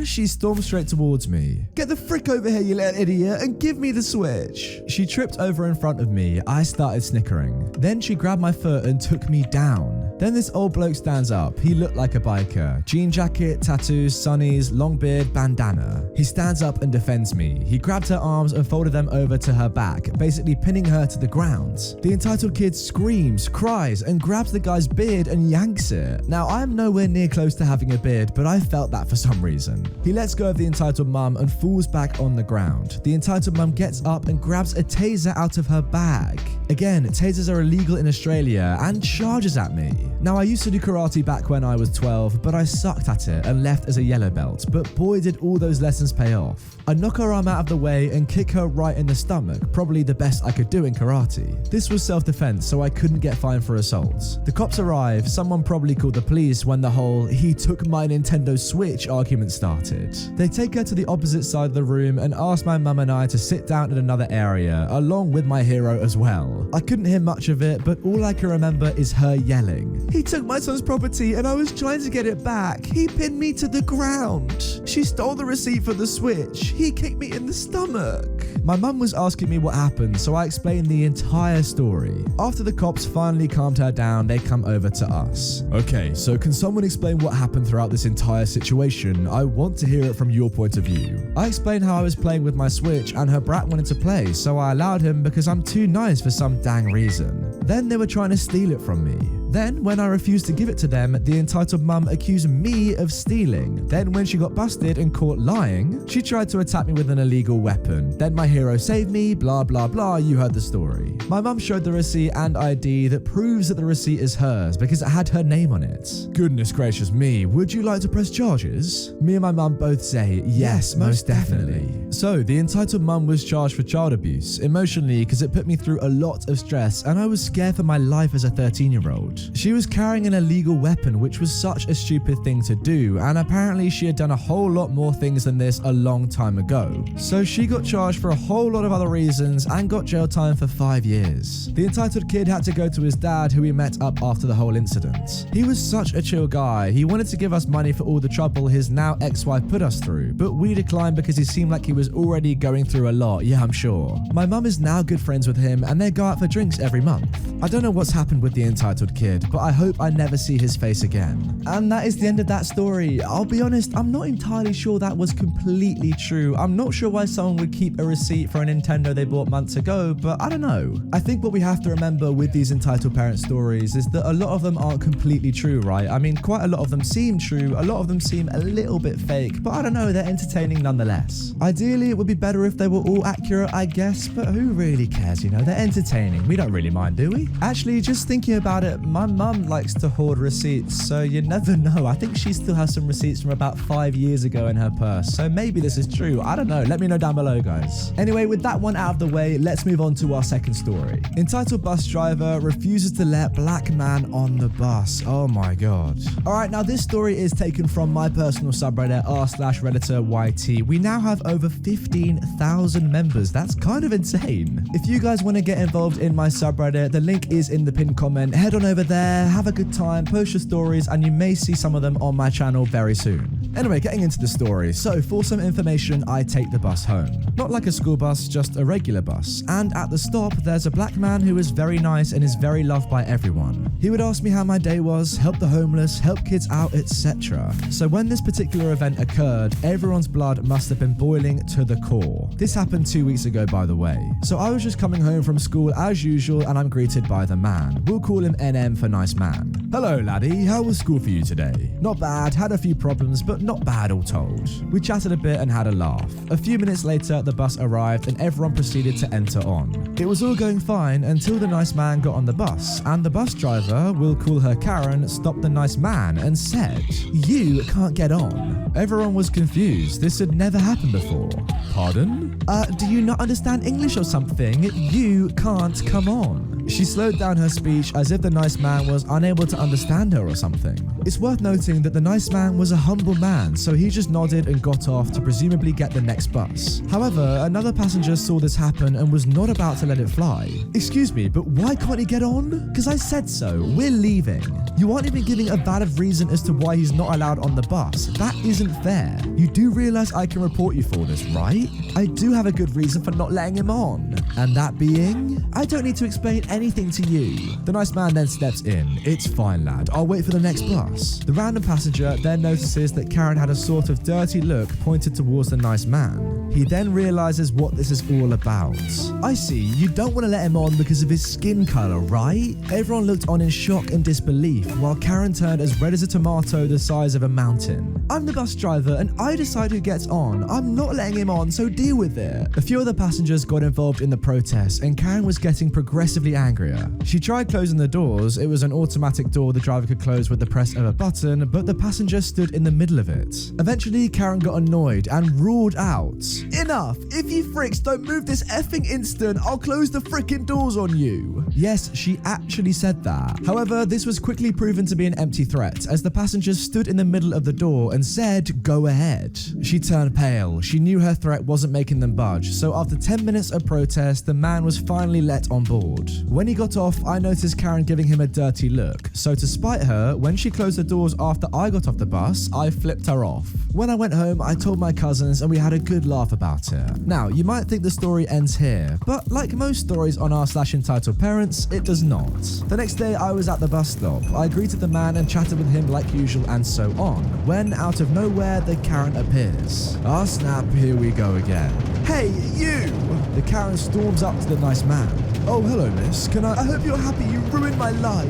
She storms straight towards me. "Get the frick over here, you little idiot, and give me the switch." She tripped over in front of me. I started snickering. Then she grabbed my foot and took me down. Then this old bloke stands up. He looked like a biker. Jean jacket, tattoos, sunnies, long beard, bandana. He stands up and defends me. He grabbed her arms and folded them over to her back, basically pinning her to the ground. The entitled kid screams, cries, and grabs the guy's beard and yanks it. Now, I'm nowhere near close to having a beard, but I felt that for some reason. He lets go of the entitled mum and falls back on the ground. The entitled mum gets up and grabs a taser out of her bag. Again, tasers are illegal in Australia, and charges at me. Now, I used to do karate back when I was 12, but I sucked at it and left as a yellow belt, but boy did all those lessons pay off. I knock her arm out of the way and kick her right in the stomach, probably the best I could do in karate. This was self-defense, so I couldn't get fined for assault. The cops arrive, someone probably called the police when the whole "he took my Nintendo Switch" argument started. They take her to the opposite side of the room and ask my mum and I to sit down in another area, along with my hero as well. I couldn't hear much of it, but all I can remember is her yelling, "He took my son's property and I was trying to get it back. He pinned me to the ground. She stole the receipt for the Switch. He kicked me in the stomach." My mum was asking me what happened, so I explained the entire story. After the cops finally calmed her down, they come over to us. "Okay, so can someone explain what happened throughout this entire situation? I want to hear it from your point of view." I explained how I was playing with my Switch and her brat wanted to play, so I allowed him because I'm too nice for some dang reason. Then they were trying to steal it from me. Then, when I refused to give it to them, the entitled mum accused me of stealing. Then, when she got busted and caught lying, she tried to attack me with an illegal weapon. Then my hero saved me, blah blah blah, you heard the story. My mum showed the receipt and ID that proves that the receipt is hers because it had her name on it. Goodness gracious me, would you like to press charges? Me and my mum both say, yes, most definitely. So, the entitled mum was charged for child abuse, emotionally because it put me through a lot of stress and I was scared for my life as a 13-year-old. She was carrying an illegal weapon, which was such a stupid thing to do, and apparently she had done a whole lot more things than this a long time ago. So she got charged for a whole lot of other reasons and got jail time for 5 years. The entitled kid had to go to his dad, who we met up after the whole incident. He was such a chill guy. He wanted to give us money for all the trouble his now ex-wife put us through, but we declined because he seemed like he was already going through a lot, yeah, I'm sure. My mum is now good friends with him and they go out for drinks every month. I don't know what's happened with the entitled kid, but I hope I never see his face again. And that is the end of that story. I'll be honest, I'm not entirely sure that was completely true. I'm not sure why someone would keep a receipt for a Nintendo they bought months ago, but I don't know. I think what we have to remember with these entitled parent stories is that a lot of them aren't completely true, right? I mean, quite a lot of them seem true, a lot of them seem a little bit fake, but I don't know, they're entertaining nonetheless. Ideally, it would be better if they were all accurate, I guess, but who really cares, you know? They're entertaining. We don't really mind, do we? Actually, just thinking about it, my mum likes to hoard receipts, so you never know. I think she still has some receipts from about 5 years ago in her purse, so maybe this is true. I don't know. Let me know down below, guys. Anyway, with that one out of the way, let's move on to our second story. Entitled bus driver refuses to let black man on the bus. Oh my god. Alright, now this story is taken from my personal subreddit, r/redditor_YT. We now have over 15,000 members. That's kind of insane. If you guys want to get involved in my subreddit, the link is in the pinned comment. Head on over there, have a good time, post your stories, and you may see some of them on my channel very soon. Anyway, getting into the story. So, for some information, I take the bus home. Not like a school bus, just a regular bus. And at the stop, there's a black man who is very nice and is very loved by everyone. He would ask me how my day was, help the homeless, help kids out, etc. So when this particular event occurred, everyone's blood must have been boiling to the core. This happened 2 weeks ago, by the way. So I was just coming home from school as usual, and I'm greeted by the man. We'll call him NM for nice man. Hello laddie, how was school for you today? Not bad, had a few problems, but not bad all told. We chatted a bit and had a laugh. A few minutes later, the bus arrived and everyone proceeded to enter on. It was all going fine until the nice man got on the bus, and the bus driver, we'll call her Karen, stopped the nice man and said, "You can't get on." Everyone was confused. This had never happened before. Pardon? Do you not understand English or something? You can't come on. She slowed down her speech as if the nice man was unable to understand her or something. It's worth noting that the nice man was a humble man, so he just nodded and got off to presumably get the next bus. However, another passenger saw this happen and was not about to let it fly. Excuse me, but why can't he get on? Because I said so. We're leaving. You aren't even giving a valid reason as to why he's not allowed on the bus. That isn't fair. You do realize I can report you for this, right? I do have a good reason for not letting him on. And that being, I don't need to explain anything to you. The nice man then steps in. It's fine, lad. I'll wait for the next bus. The random passenger then notices that Karen had a sort of dirty look pointed towards the nice man. He then realizes what this is all about. I see, you don't want to let him on because of his skin color, right? Everyone looked on in shock and disbelief while Karen turned as red as a tomato the size of a mountain. I'm the bus driver and I decide who gets on. I'm not letting him on, so deal with it. A few other passengers got involved in the protest and Karen was getting progressively angrier. She tried closing the doors. It was an automatic door the driver could close with the press of a button, but the passenger stood in the middle of it. Eventually, Karen got annoyed and roared out, "Enough! If you fricks don't move this effing instant, I'll close the frickin' doors on you." Yes, she actually said that. However, this was quickly proven to be an empty threat as the passenger stood in the middle of the door and said, "Go ahead." She turned pale. She knew her threat wasn't making them budge, so after 10 minutes of protest, the man was finally let on board. When he got off, I noticed Karen giving him a dirty look, so to spite her, when she closed the doors after I got off the bus, I flipped her off. When I went home, I told my cousins and we had a good laugh about it. Now, you might think the story ends here, but like most stories on r/entitled parents, it does not. The next day, I was at the bus stop. I greeted the man and chatted with him like usual and so on, when out of nowhere, the Karen appears. Ah snap, here we go again. "Hey, you!" The Karen storms up to the nice man. "Oh, hello miss, I hope you're happy you ruined my life."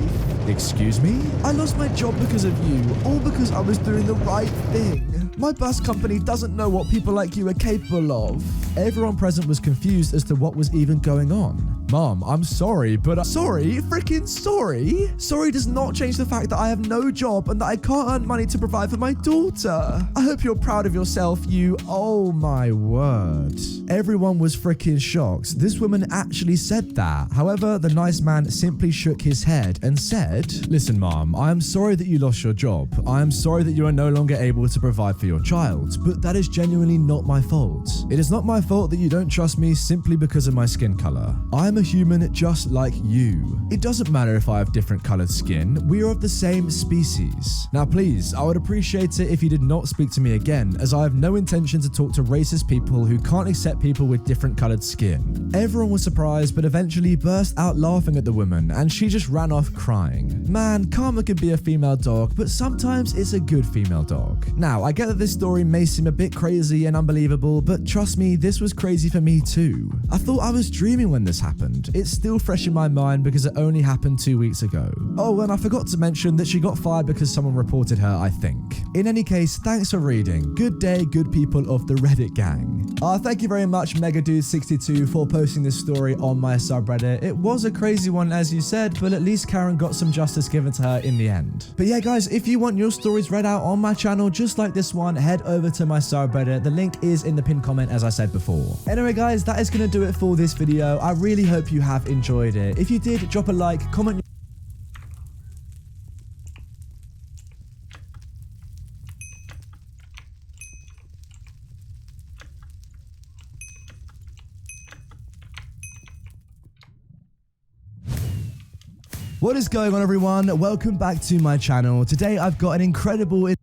"Excuse me? I lost my job because of you, all because I was doing the right thing. My bus company doesn't know what people like you are capable of." Everyone present was confused as to what was even going on. "Mom, I'm sorry, but sorry? Freaking sorry? Sorry does not change the fact that I have no job and that I can't earn money to provide for my daughter. I hope you're proud of yourself, you..." Oh my word. Everyone was freaking shocked. This woman actually said that. However, the nice man simply shook his head and said, "Listen, Mom, I am sorry that you lost your job. I am sorry that you are no longer able to provide for your child, but that is genuinely not my fault. It is not my fault that you don't trust me simply because of my skin color. I am a human just like you. It doesn't matter if I have different colored skin. We are of the same species. Now please, I would appreciate it if you did not speak to me again, as I have no intention to talk to racist people who can't accept people with different colored skin." Everyone was surprised, but eventually burst out laughing at the woman, and she just ran off crying. Man, karma can be a female dog, but sometimes it's a good female dog. Now, I get that this story may seem a bit crazy and unbelievable, but trust me, this was crazy for me too. I thought I was dreaming when this happened. It's still fresh in my mind because it only happened 2 weeks ago. Oh, and I forgot to mention that she got fired because someone reported her, I think. In any case, thanks for reading. Good day, good people of the Reddit gang. Thank you very much, Megadude62, for posting this story on my subreddit. It was a crazy one, as you said, but at least Karen got some justice given to her in the end. But yeah, guys, if you want your stories read out on my channel, just like this one, head over to my subreddit. The link is in the pinned comment, as I said before. Anyway, guys, that is going to do it for this video. I really hope you have enjoyed it. If you did, drop a like, comment. What is going on, everyone? Welcome back to my channel. Today I've got an incredible...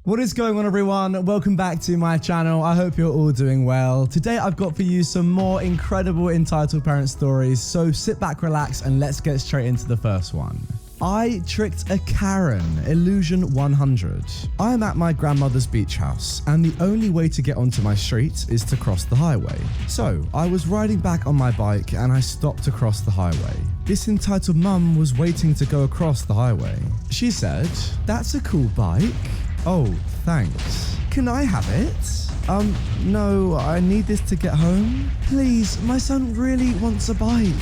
What is going on, everyone? Welcome back to my channel. I hope you're all doing well. Today I've got for you some more incredible entitled parent stories, so sit back, relax, and let's get straight into the first one. I tricked a Karen, Illusion 100. I'm at my grandmother's beach house, and the only way to get onto my street is to cross the highway. So I was riding back on my bike and I stopped to cross the highway. This entitled mum was waiting to go across the highway. She said, "That's a cool bike." "Oh, thanks. Can I have it?" No, I need this to get home. Please, my son really wants a bike."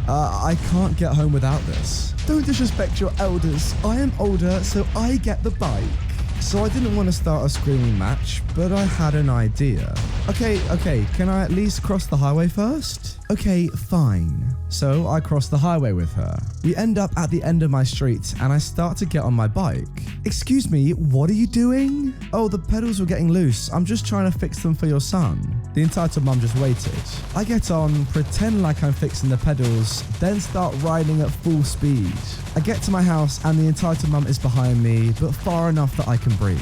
I can't get home without this." "Don't disrespect your elders. I am older, so I get the bike." So I didn't want to start a screaming match, but I had an idea. Okay, can I at least cross the highway first?" "Okay, fine." So I cross the highway with her. We end up at the end of my street and I start to get on my bike. "Excuse me, what are you doing?" "Oh, the pedals were getting loose. I'm just trying to fix them for your son." The entitled mum just waited. I get on, pretend like I'm fixing the pedals, then start riding at full speed. I get to my house and the entitled mum is behind me, but far enough that I can breathe.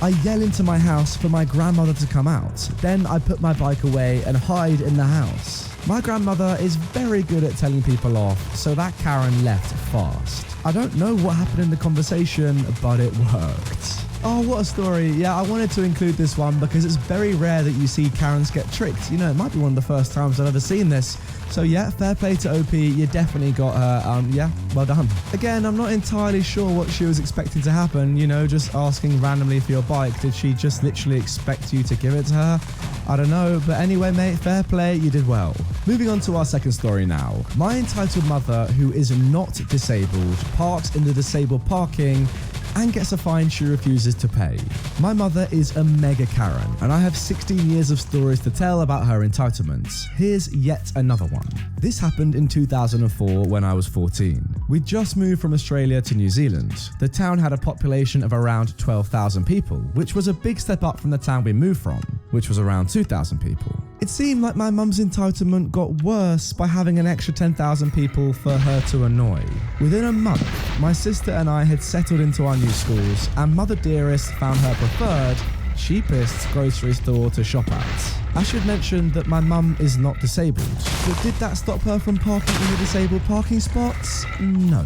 I yell into my house for my grandmother to come out. Then I put my bike away and hide in the house. My grandmother is very good at telling people off, so that Karen left fast. I don't know what happened in the conversation, but it worked. Oh, what a story. Yeah, I wanted to include this one because it's very rare that you see Karens get tricked. You know, it might be one of the first times I've ever seen this. So yeah, fair play to OP. You definitely got her. Yeah, well done. Again, I'm not entirely sure what she was expecting to happen. You know, just asking randomly for your bike. Did she just literally expect you to give it to her? I don't know. But anyway, mate, fair play. You did well. Moving on to our second story now. My entitled mother, who is not disabled, parks in the disabled parking and gets a fine she refuses to pay. My mother is a mega Karen, and I have 16 years of stories to tell about her entitlements. Here's yet another one. This happened in 2004 when I was 14. We just moved from Australia to New Zealand. The town had a population of around 12,000 people, which was a big step up from the town we moved from, which was around 2,000 people. It seemed like my mum's entitlement got worse by having an extra 10,000 people for her to annoy. Within a month, my sister and I had settled into our new schools, and Mother Dearest found her preferred, cheapest grocery store to shop at. I should mention that my mum is not disabled, but did that stop her from parking in the disabled parking spots? No.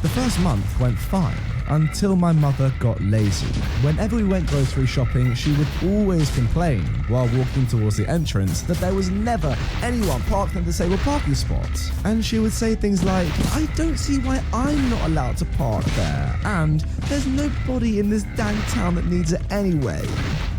The first month went fine, until my mother got lazy. Whenever we went grocery shopping, she would always complain while walking towards the entrance that there was never anyone parked in the disabled parking spot. And she would say things like, "I don't see why I'm not allowed to park there, and there's nobody in this dang town that needs it anyway."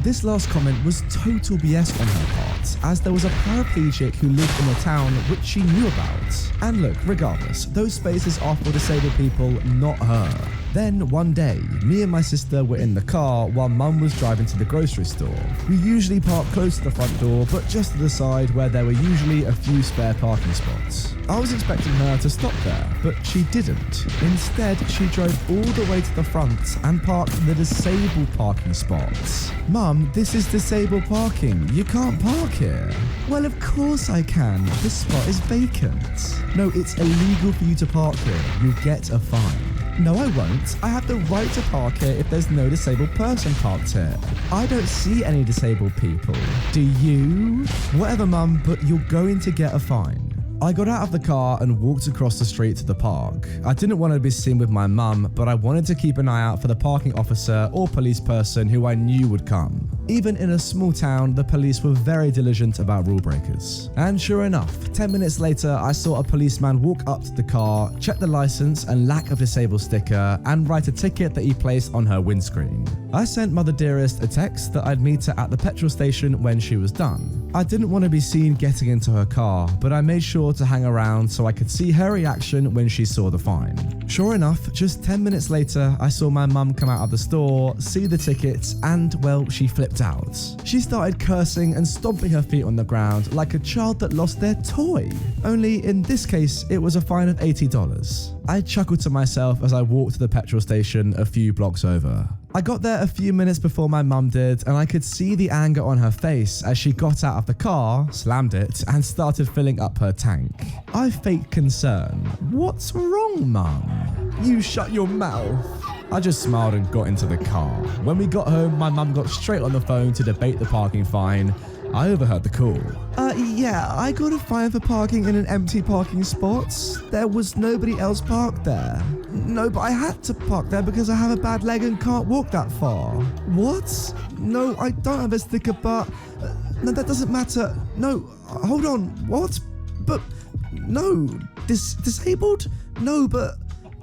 This last comment was total BS on her part, as there was a paraplegic who lived in the town which she knew about. And look, regardless, those spaces are for disabled people, not her. Then one day, me and my sister were in the car while mum was driving to the grocery store. We usually park close to the front door, but just to the side where there were usually a few spare parking spots. I was expecting her to stop there, but she didn't. Instead, she drove all the way to the front and parked in the disabled parking spots. "Mum, this is disabled parking. You can't park here." "Well, of course I can. This spot is vacant." "No, it's illegal for you to park here. You'll get a fine." "No, I won't. I have the right to park here if there's no disabled person parked here." "I don't see any disabled people." "Do you?" "Whatever, Mum, but you're going to get a fine." I got out of the car and walked across the street to the park. I didn't want to be seen with my mum, but I wanted to keep an eye out for the parking officer or police person who I knew would come. Even in a small town, the police were very diligent about rule breakers. And sure enough, 10 minutes later, I saw a policeman walk up to the car, check the license and lack of disabled sticker, and write a ticket that he placed on her windscreen. I sent Mother Dearest a text that I'd meet her at the petrol station when she was done. I didn't want to be seen getting into her car, but I made sure to hang around so I could see her reaction when she saw the fine. Sure enough, just 10 minutes later, I saw my mum come out of the store, see the tickets, and well, she flipped out. She started cursing and stomping her feet on the ground like a child that lost their toy. Only in this case, it was a fine of $80. I chuckled to myself as I walked to the petrol station a few blocks over. I got there a few minutes before my mum did, and I could see the anger on her face as she got out of the car, slammed it, and started filling up her tank. I faked concern. "What's wrong, Mum?" "You shut your mouth." I just smiled and got into the car. When we got home, my mum got straight on the phone to debate the parking fine. I overheard the call. Yeah, I got a fine for parking in an empty parking spot. There was nobody else parked there. No, but I had to park there because I have a bad leg and can't walk that far. What? No, I don't have a sticker, but... no, that doesn't matter. No, hold on. What? But... no. Disabled? No, but...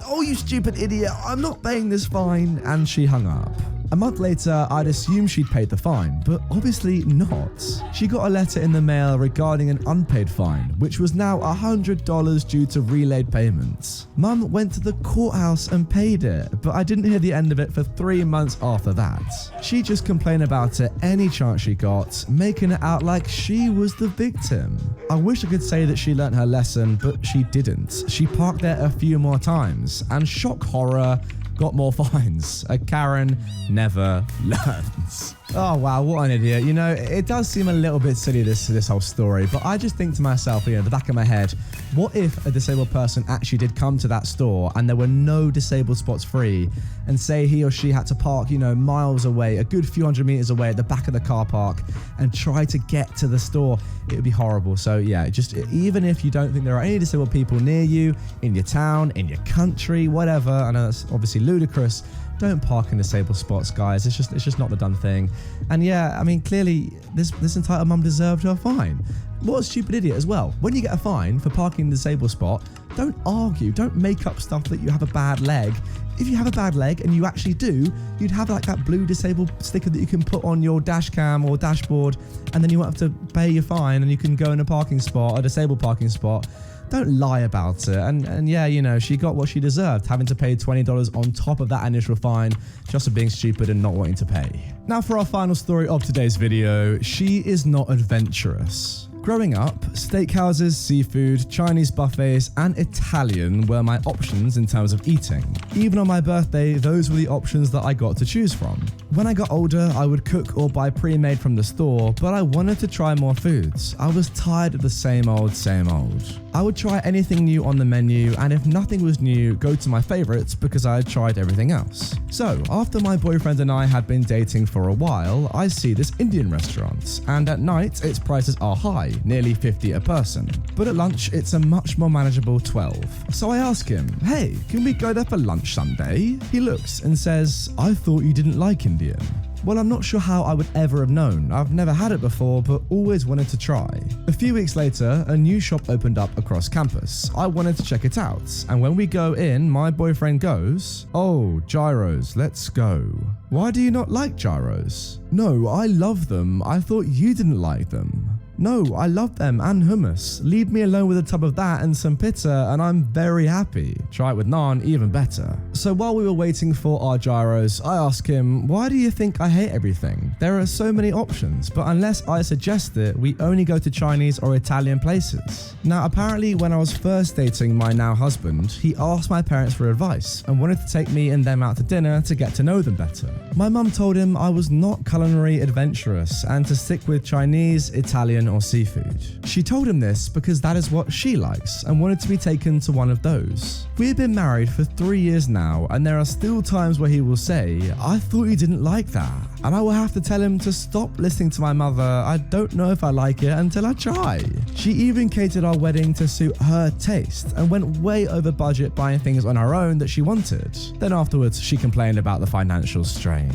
oh, you stupid idiot. I'm not paying this fine. And she hung up. A month later, I'd assume she'd paid the fine, but obviously not. She got a letter in the mail regarding an unpaid fine, which was now $100 due to relayed payments. Mum went to the courthouse and paid it, but I didn't hear the end of it for 3 months after that. She just complained about it any chance she got, making it out like she was the victim. I wish I could say that she learnt her lesson, but she didn't. She parked there a few more times, and shock horror, got more fines. A Karen never learns. Oh wow, what an idiot. You know, it does seem a little bit silly, this whole story, but I just think to myself, you know, the back of my head, what if a disabled person actually did come to that store and there were no disabled spots free, and say he or she had to park, you know, miles away, a good few hundred meters away at the back of the car park and try to get to the store? It would be horrible. So yeah, just even if you don't think there are any disabled people near you, in your town, in your country, whatever, I know that's obviously ludicrous, don't park in disabled spots, guys. It's just not the done thing. And yeah, I mean, clearly this entitled mum deserved her fine. What a stupid idiot as well. When you get a fine for parking in the disabled spot, don't argue, don't make up stuff that you have a bad leg. If you have a bad leg, and you actually do, you'd have like that blue disabled sticker that you can put on your dash cam or dashboard, and then you won't have to pay your fine and you can go in a parking spot, a disabled parking spot. Don't lie about it. And yeah, you know, she got what she deserved, having to pay $20 on top of that initial fine just for being stupid and not wanting to pay. Now for our final story of today's video, she is not adventurous. Growing up, steakhouses, seafood, Chinese buffets, and Italian were my options in terms of eating. Even on my birthday, those were the options that I got to choose from. When I got older, I would cook or buy pre-made from the store, but I wanted to try more foods. I was tired of the same old, same old. I would try anything new on the menu, and if nothing was new, go to my favorites because I had tried everything else. So, after my boyfriend and I had been dating for a while, I see this Indian restaurant, and at night, its prices are high, nearly $50 a person. But at lunch, it's a much more manageable $12. So I ask him, hey, can we go there for lunch someday? He looks and says, I thought you didn't like Indian. Well, I'm not sure how I would ever have known. I've never had it before, but always wanted to try. A few weeks later, a new shop opened up across campus. I wanted to check it out, and when we go in, my boyfriend goes, oh, gyros, let's go. Why do you not like gyros? No, I love them. I thought you didn't like them. No, I love them and hummus. Leave me alone with a tub of that and some pizza and I'm very happy. Try it with naan, even better. So while we were waiting for our gyros, I asked him, why do you think I hate everything? There are so many options, but unless I suggest it, we only go to Chinese or Italian places. Now, apparently when I was first dating my now husband, he asked my parents for advice and wanted to take me and them out to dinner to get to know them better. My mum told him I was not culinary adventurous and to stick with Chinese, Italian, or seafood. She told him this because that is what she likes and wanted to be taken to one of those. We have been married for 3 years now, and there are still times where he will say, I thought you didn't like that. And I will have to tell him to stop listening to my mother. I don't know if I like it until I try. She even catered our wedding to suit her taste and went way over budget buying things on her own that she wanted. Then afterwards, she complained about the financial strain.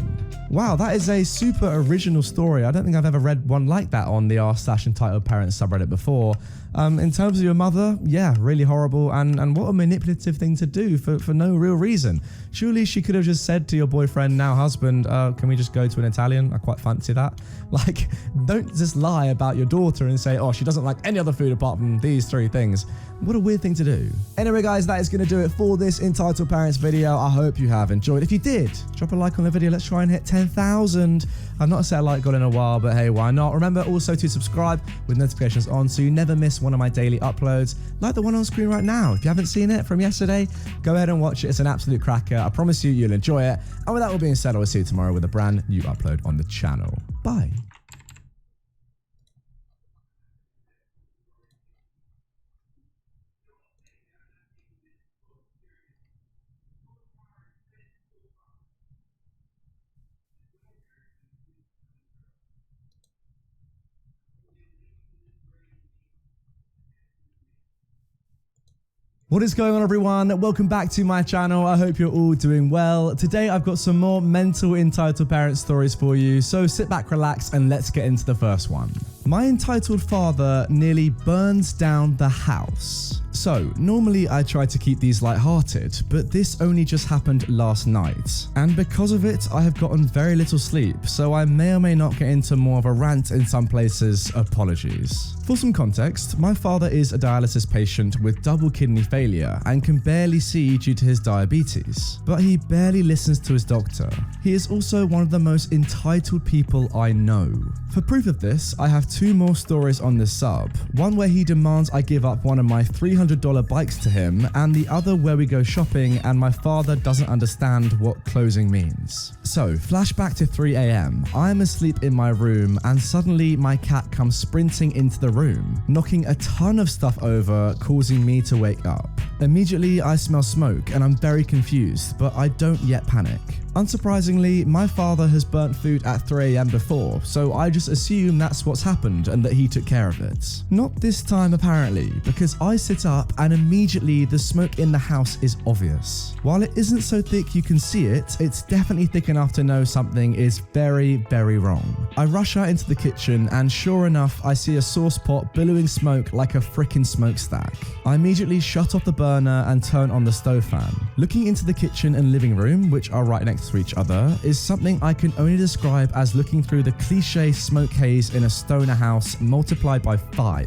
Wow, that is a super original story. I don't think I've ever read one like that on the r/entitled parents subreddit before. In terms of your mother, yeah, really horrible, and what a manipulative thing to do for no real reason. Surely she could have just said to your boyfriend, now husband, can we just go to an Italian? I quite fancy that. Like, don't just lie about your daughter and say, oh, she doesn't like any other food apart from these 3 things. What a weird thing to do. Anyway, guys, that is going to do it for this entitled parents video. I hope you have enjoyed. If you did, drop a like on the video. Let's try and hit 10,000. I've not set a like goal in a while, but hey, why not? Remember also to subscribe with notifications on so you never miss one of my daily uploads, like the one on screen right now. If you haven't seen it from yesterday, go ahead and watch it. It's an absolute cracker. I promise you, you'll enjoy it. And with that all being said, I will see you tomorrow with a brand new upload on the channel. Bye. What is going on, everyone? Welcome back to my channel. I hope you're all doing well. Today I've got some more mental entitled parent stories for you, so sit back, relax, and let's get into the first one. My entitled father nearly burns down the house. So, normally I try to keep these lighthearted, but this only just happened last night. And because of it, I have gotten very little sleep, so I may or may not get into more of a rant in some places. Apologies. For some context, my father is a dialysis patient with double kidney failure and can barely see due to his diabetes, but he barely listens to his doctor. He is also one of the most entitled people I know. For proof of this, I have two more stories on this sub, one where he demands I give up one of my $300 bikes to him, and the other where we go shopping and my father doesn't understand what closing means. So, flashback to 3 AM. I am asleep in my room and suddenly my cat comes sprinting into the room, knocking a ton of stuff over, causing me to wake up. Immediately, I smell smoke and I'm very confused, but I don't yet panic. Unsurprisingly, my father has burnt food at 3 AM before, so I just assume that's what's happened and that he took care of it. Not this time apparently, because I sit up and immediately the smoke in the house is obvious. While it isn't so thick you can see it, it's definitely thick enough to know something is very, very wrong. I rush out into the kitchen and sure enough, I see a sauce pot billowing smoke like a frickin' smokestack. I immediately shut off the burner and turn on the stove fan. Looking into the kitchen and living room, which are right next to each other, is something I can only describe as looking through the cliche smoke haze in a stoner house multiplied by 5.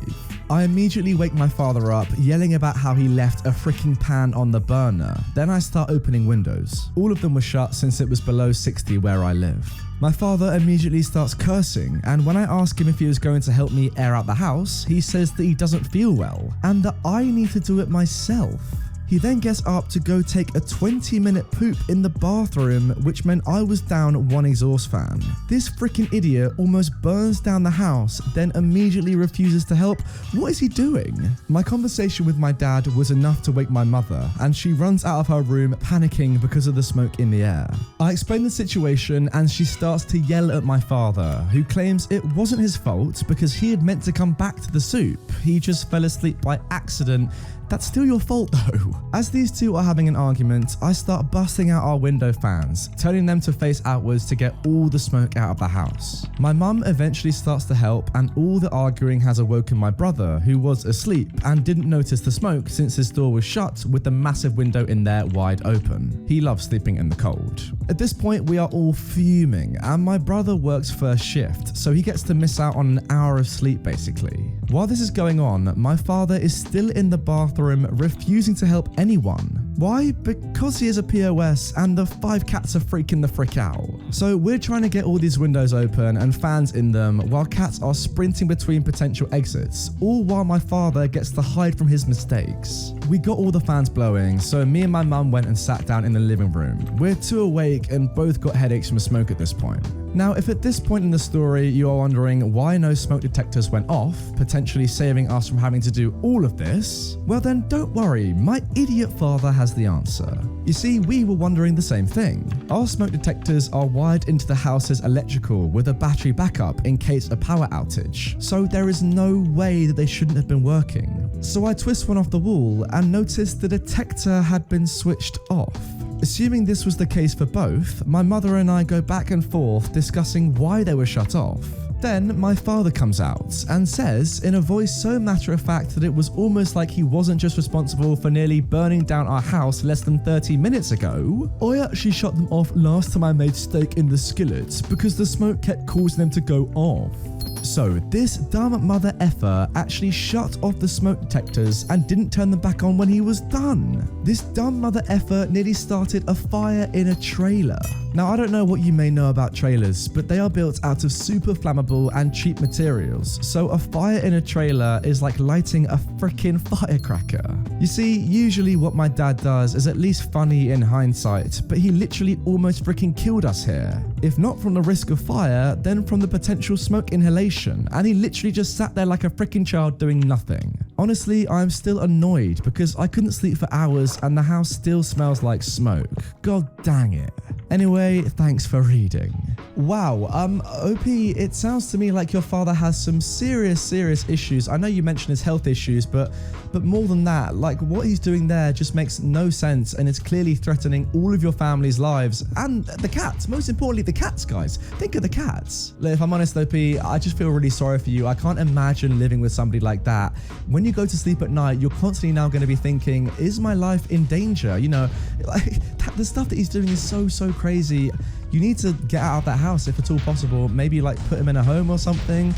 I immediately wake my father up, yelling about how he left a freaking pan on the burner. Then I start opening windows. All of them were shut since it was below 60 where I live. My father immediately starts cursing, and when I ask him if he was going to help me air out the house, he says that he doesn't feel well, and that I need to do it myself. He then gets up to go take a 20-minute poop in the bathroom, which meant I was down one exhaust fan. This freaking idiot almost burns down the house, then immediately refuses to help. What is he doing? My conversation with my dad was enough to wake my mother, and she runs out of her room panicking because of the smoke in the air. I explain the situation and she starts to yell at my father, who claims it wasn't his fault because he had meant to come back to the soup. He just fell asleep by accident. That's still your fault though. As these two are having an argument, I start busting out our window fans, turning them to face outwards to get all the smoke out of the house. My mum eventually starts to help, and all the arguing has awoken my brother, who was asleep and didn't notice the smoke since his door was shut with the massive window in there wide open. He loves sleeping in the cold. At this point, we are all fuming, and my brother works first shift, so he gets to miss out on an hour of sleep basically. While this is going on, my father is still in the bathroom refusing to help anyone. Why? Because he is a POS and the 5 cats are freaking the frick out. So we're trying to get all these windows open and fans in them while cats are sprinting between potential exits, all while my father gets to hide from his mistakes. We got all the fans blowing, so me and my mum went and sat down in the living room. We're too awake and both got headaches from smoke at this point. Now, if at this point in the story you are wondering why no smoke detectors went off, potentially saving us from having to do all of this, well then don't worry, my idiot father has the answer. You see, we were wondering the same thing. Our smoke detectors are wired into the house's electrical with a battery backup in case a power outage, so there is no way that they shouldn't have been working. So I twist one off the wall and noticed the detector had been switched off. Assuming this was the case for both, my mother and I go back and forth discussing why they were shut off. Then my father comes out and says in a voice so matter of fact that it was almost like he wasn't just responsible for nearly burning down our house less than 30 minutes ago. I actually shut them off last time I made steak in the skillet because the smoke kept causing them to go off. So this dumb mother effer actually shut off the smoke detectors and didn't turn them back on when he was done. This dumb mother effer nearly started a fire in a trailer. Now, I don't know what you may know about trailers, but they are built out of super flammable and cheap materials, so a fire in a trailer is like lighting a freaking firecracker. You see, usually what my dad does is at least funny in hindsight, but he literally almost freaking killed us here. If not from the risk of fire, then from the potential smoke inhalation, and he literally just sat there like a freaking child doing nothing. Honestly, I'm still annoyed because I couldn't sleep for hours and the house still smells like smoke. God dang it. Anyway, thanks for reading. Wow, OP, it sounds to me like your father has some serious issues. I know you mentioned his health issues, but more than that, like what he's doing there just makes no sense and it's clearly threatening all of your family's lives and the cats. Most importantly, the cats, guys. Think of the cats. Look, if I'm honest, OP, I just feel really sorry for you. I can't imagine living with somebody like that. When you go to sleep at night, you're constantly now going to be thinking, is my life in danger? You know, like the stuff that he's doing is so crazy. You need to get out of that house if at all possible. Maybe like put him in a home or something.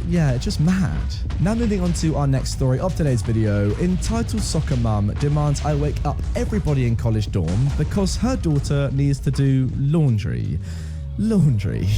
Yeah, just mad. Now moving on to our next story of today's video, entitled Soccer Mum demands I wake up everybody in college dorm because her daughter needs to do laundry. Laundry.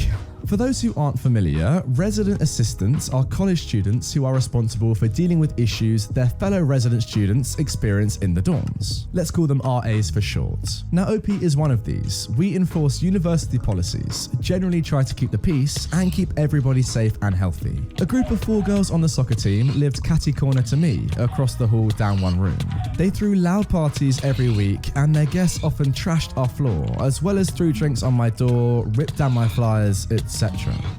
For those who aren't familiar, resident assistants are college students who are responsible for dealing with issues their fellow resident students experience in the dorms. Let's call them RAs for short. Now, OP is one of these. We enforce university policies, generally try to keep the peace, and keep everybody safe and healthy. A group of 4 girls on the soccer team lived catty corner to me, across the hall down one room. They threw loud parties every week, and their guests often trashed our floor, as well as threw drinks on my door, ripped down my flyers, etc.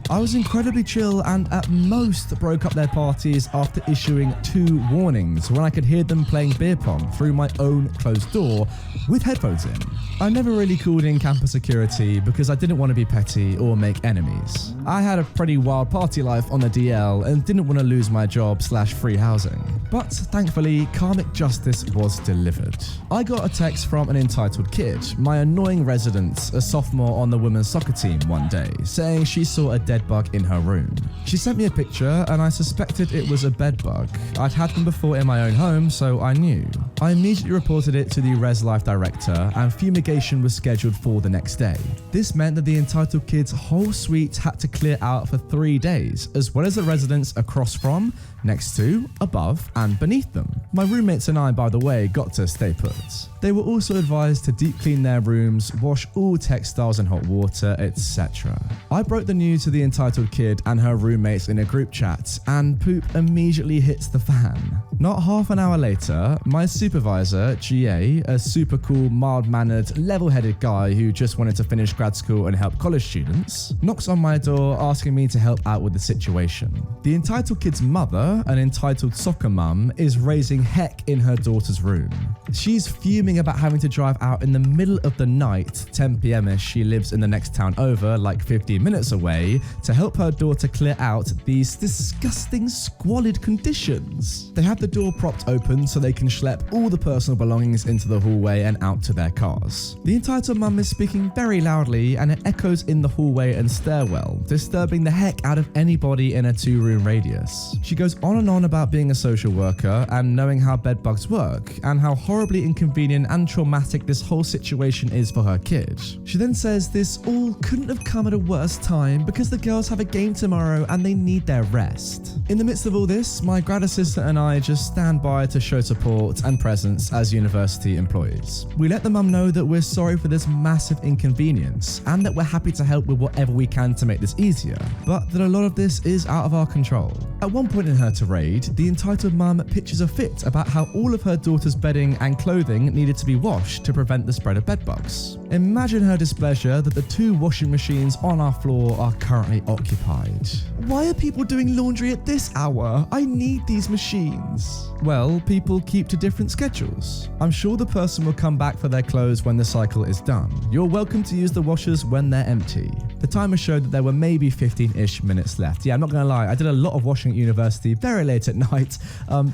I was incredibly chill and at most broke up their parties after issuing 2 warnings when I could hear them playing beer pong through my own closed door with headphones in. I never really called in campus security because I didn't want to be petty or make enemies. I had a pretty wild party life on the DL and didn't want to lose my job / free housing. But thankfully, karmic justice was delivered. I got a text from an entitled kid, my annoying resident, a sophomore on the women's soccer team one day, saying she saw a dead bug in her room. She sent me a picture and I suspected it was a bed bug. I'd had them before in my own home, so I knew. I immediately reported it to the Res Life director and fumigation was scheduled for the next day. This meant that the entitled kid's whole suite had to clear out for 3 days, as well as the residents across from, next to, above, and beneath them. My roommates and I, by the way, got to stay put. They were also advised to deep clean their rooms, wash all textiles in hot water, etc. I broke the news to the entitled kid and her roommates in a group chat, and poop immediately hits the fan. Not half an hour later, my supervisor, GA, a super cool, mild-mannered, level-headed guy who just wanted to finish grad school and help college students, knocks on my door asking me to help out with the situation. The entitled kid's mother, an entitled soccer mum, is raising heck in her daughter's room. She's fuming about having to drive out in the middle of the night, 10 p.m-ish, she lives in the next town over, like 15 minutes away, to help her daughter clear out these disgusting, squalid conditions. They have the door propped open so they can schlep all the personal belongings into the hallway and out to their cars. The entitled mum is speaking very loudly and it echoes in the hallway and stairwell, disturbing the heck out of anybody in a 2-room radius. She goes on and on about being a social worker and knowing how bedbugs work and how horribly inconvenient and traumatic this whole situation is for her kid. She then says this all couldn't have come at a worse time because the girls have a game tomorrow and they need their rest. In the midst of all this, my grad assistant and I just stand by to show support and presence as university employees. We let the mum know that we're sorry for this massive inconvenience and that we're happy to help with whatever we can to make this easier, but that a lot of this is out of our control. At one point in her tirade, the entitled mum pitches a fit about how all of her daughter's bedding and clothing needed to be washed to prevent the spread of bedbugs. Imagine her displeasure that the 2 washing machines on our floor are currently occupied. Why are people doing laundry at this hour? I need these machines. Well, people keep to different schedules. I'm sure the person will come back for their clothes when the cycle is done. You're welcome to use the washers when they're empty. The timer showed that there were maybe 15-ish minutes left. Yeah, I'm not gonna lie, I did a lot of washing at university very late at night.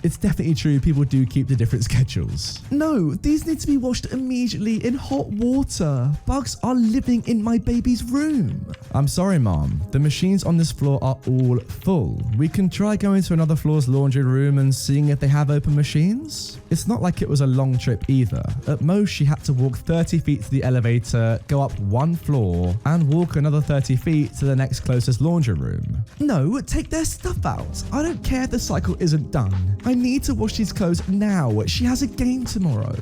It's definitely true, people do keep to different schedules. No, these need to be washed immediately in hot water. Bugs are living in my baby's room. I'm sorry, Mom. The machines on this floor are all full. We can try going to another floor's laundry room and seeing if they have open machines. It's not like it was a long trip either. At most, she had to walk 30 feet to the elevator, go up 1 floor, and walk another 30 feet to the next closest laundry room. No, take their stuff out. I don't care if the cycle isn't done. I need to wash these clothes now. She has a game tomorrow.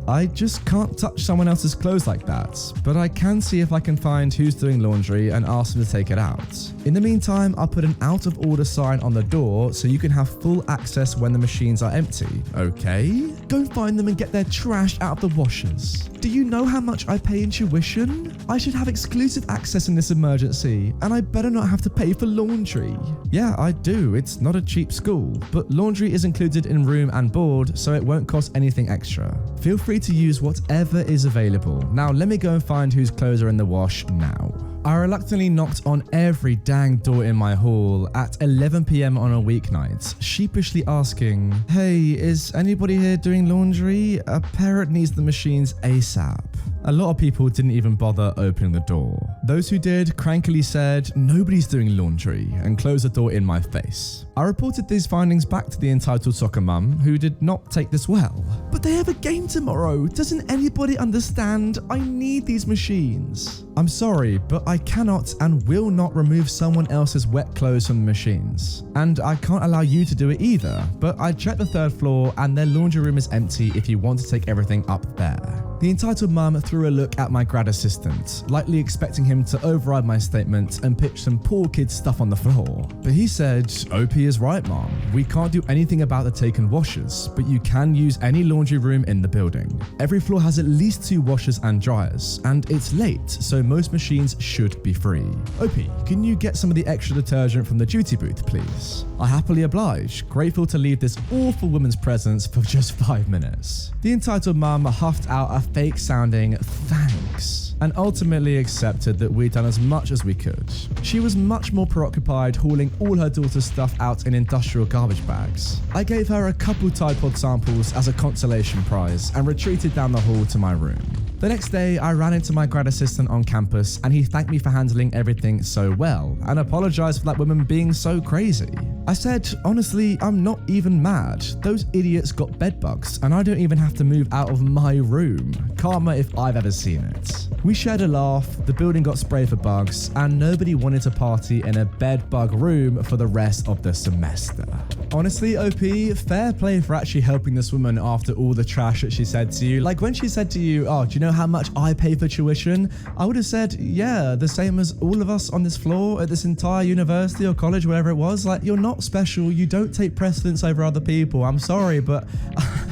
I just can't touch someone else's clothes like that, but I can see if I can find who's doing laundry and ask them to take it out. In the meantime, I'll put an out of order sign on the door so you can have full access when the machine machines are empty. Okay. Go find them and get their trash out of the washers. Do you know how much I pay in tuition? I should have exclusive access in this emergency, and I better not have to pay for laundry. Yeah, I do. It's not a cheap school, but laundry is included in room and board, so it won't cost anything extra. Feel free to use whatever is available. Now let me go and find whose clothes are in the wash now. I reluctantly knocked on every dang door in my hall at 11 PM on a weeknight, sheepishly asking, "Hey, is anybody here doing laundry? A parent needs the machines ASAP." A lot of people didn't even bother opening the door. Those who did crankily said, "Nobody's doing laundry," and closed the door in my face. I reported these findings back to the entitled soccer mum, who did not take this well. "But they have a game tomorrow. Doesn't anybody understand? I need these machines." I'm sorry, but I cannot and will not remove someone else's wet clothes from the machines. And I can't allow you to do it either, but I checked the 3rd floor and their laundry room is empty if you want to take everything up there. The entitled mum threw a look at my grad assistant, likely expecting him to override my statement and pitch some poor kid stuff on the floor. But he said, "OP is right, mom. We can't do anything about the taken washers, but you can use any laundry room in the building. Every floor has at least 2 washers and dryers, and it's late, so most machines should be free. OP, can you get some of the extra detergent from the duty booth, please?" I happily obliged, grateful to leave this awful woman's presence for just 5 minutes. The entitled mum huffed out a fake-sounding thanks and ultimately accepted that we'd done as much as we could. She was much more preoccupied hauling all her daughter's stuff out in industrial garbage bags. I gave her a couple Tide Pod samples as a consolation prize and retreated down the hall to my room. The next day, I ran into my grad assistant on campus and he thanked me for handling everything so well and apologized for that woman being so crazy. I said, "Honestly, I'm not even mad. Those idiots got bed bugs and I don't even have to move out of my room. Karma if I've ever seen it." We shared a laugh, the building got sprayed for bugs, and nobody wanted to party in a bed bug room for the rest of the semester. Honestly, OP, fair play for actually helping this woman after all the trash that she said to you. Like when she said to you, "Oh, do you know how much I pay for tuition?" I would have said, "Yeah, the same as all of us on this floor at this entire university or college, whatever it was. Like, you're not special. You don't take precedence over other people. I'm sorry, but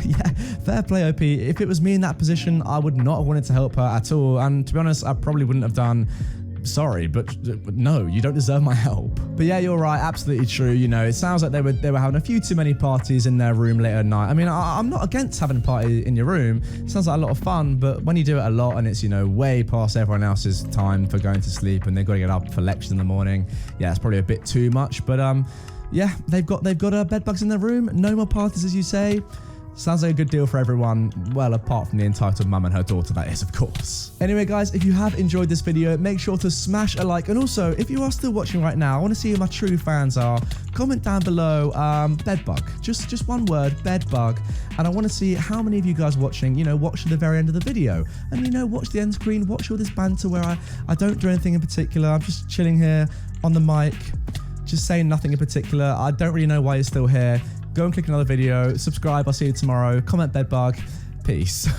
yeah, fair play, OP. If it was me in that position, I would not have wanted to help her at all. And to be honest, I probably wouldn't have done. Sorry, but no, you don't deserve my help." But yeah, you're right, absolutely true. You know, it sounds like they were having a few too many parties in their room late at night. I mean, I'm not against having a party in your room. It sounds like a lot of fun, but when you do it a lot and it's, you know, way past everyone else's time for going to sleep and they've got to get up for lectures in the morning, yeah, it's probably a bit too much. But yeah, they've got bed bugs in their room. No more parties, as you say. Sounds like a good deal for everyone, well, apart from the entitled mum and her daughter, that is, of course. Anyway, guys, if you have enjoyed this video, make sure to smash a like. And also, if you are still watching right now, I want to see who my true fans are. Comment down below, bedbug. Just one word, bedbug. And I want to see how many of you guys watching, you know, watch to the very end of the video. And, you know, watch the end screen, watch all this banter where I don't do anything in particular. I'm just chilling here on the mic, just saying nothing in particular. I don't really know why you're still here. Go and click another video, subscribe, I'll see you tomorrow, comment bedbug, peace.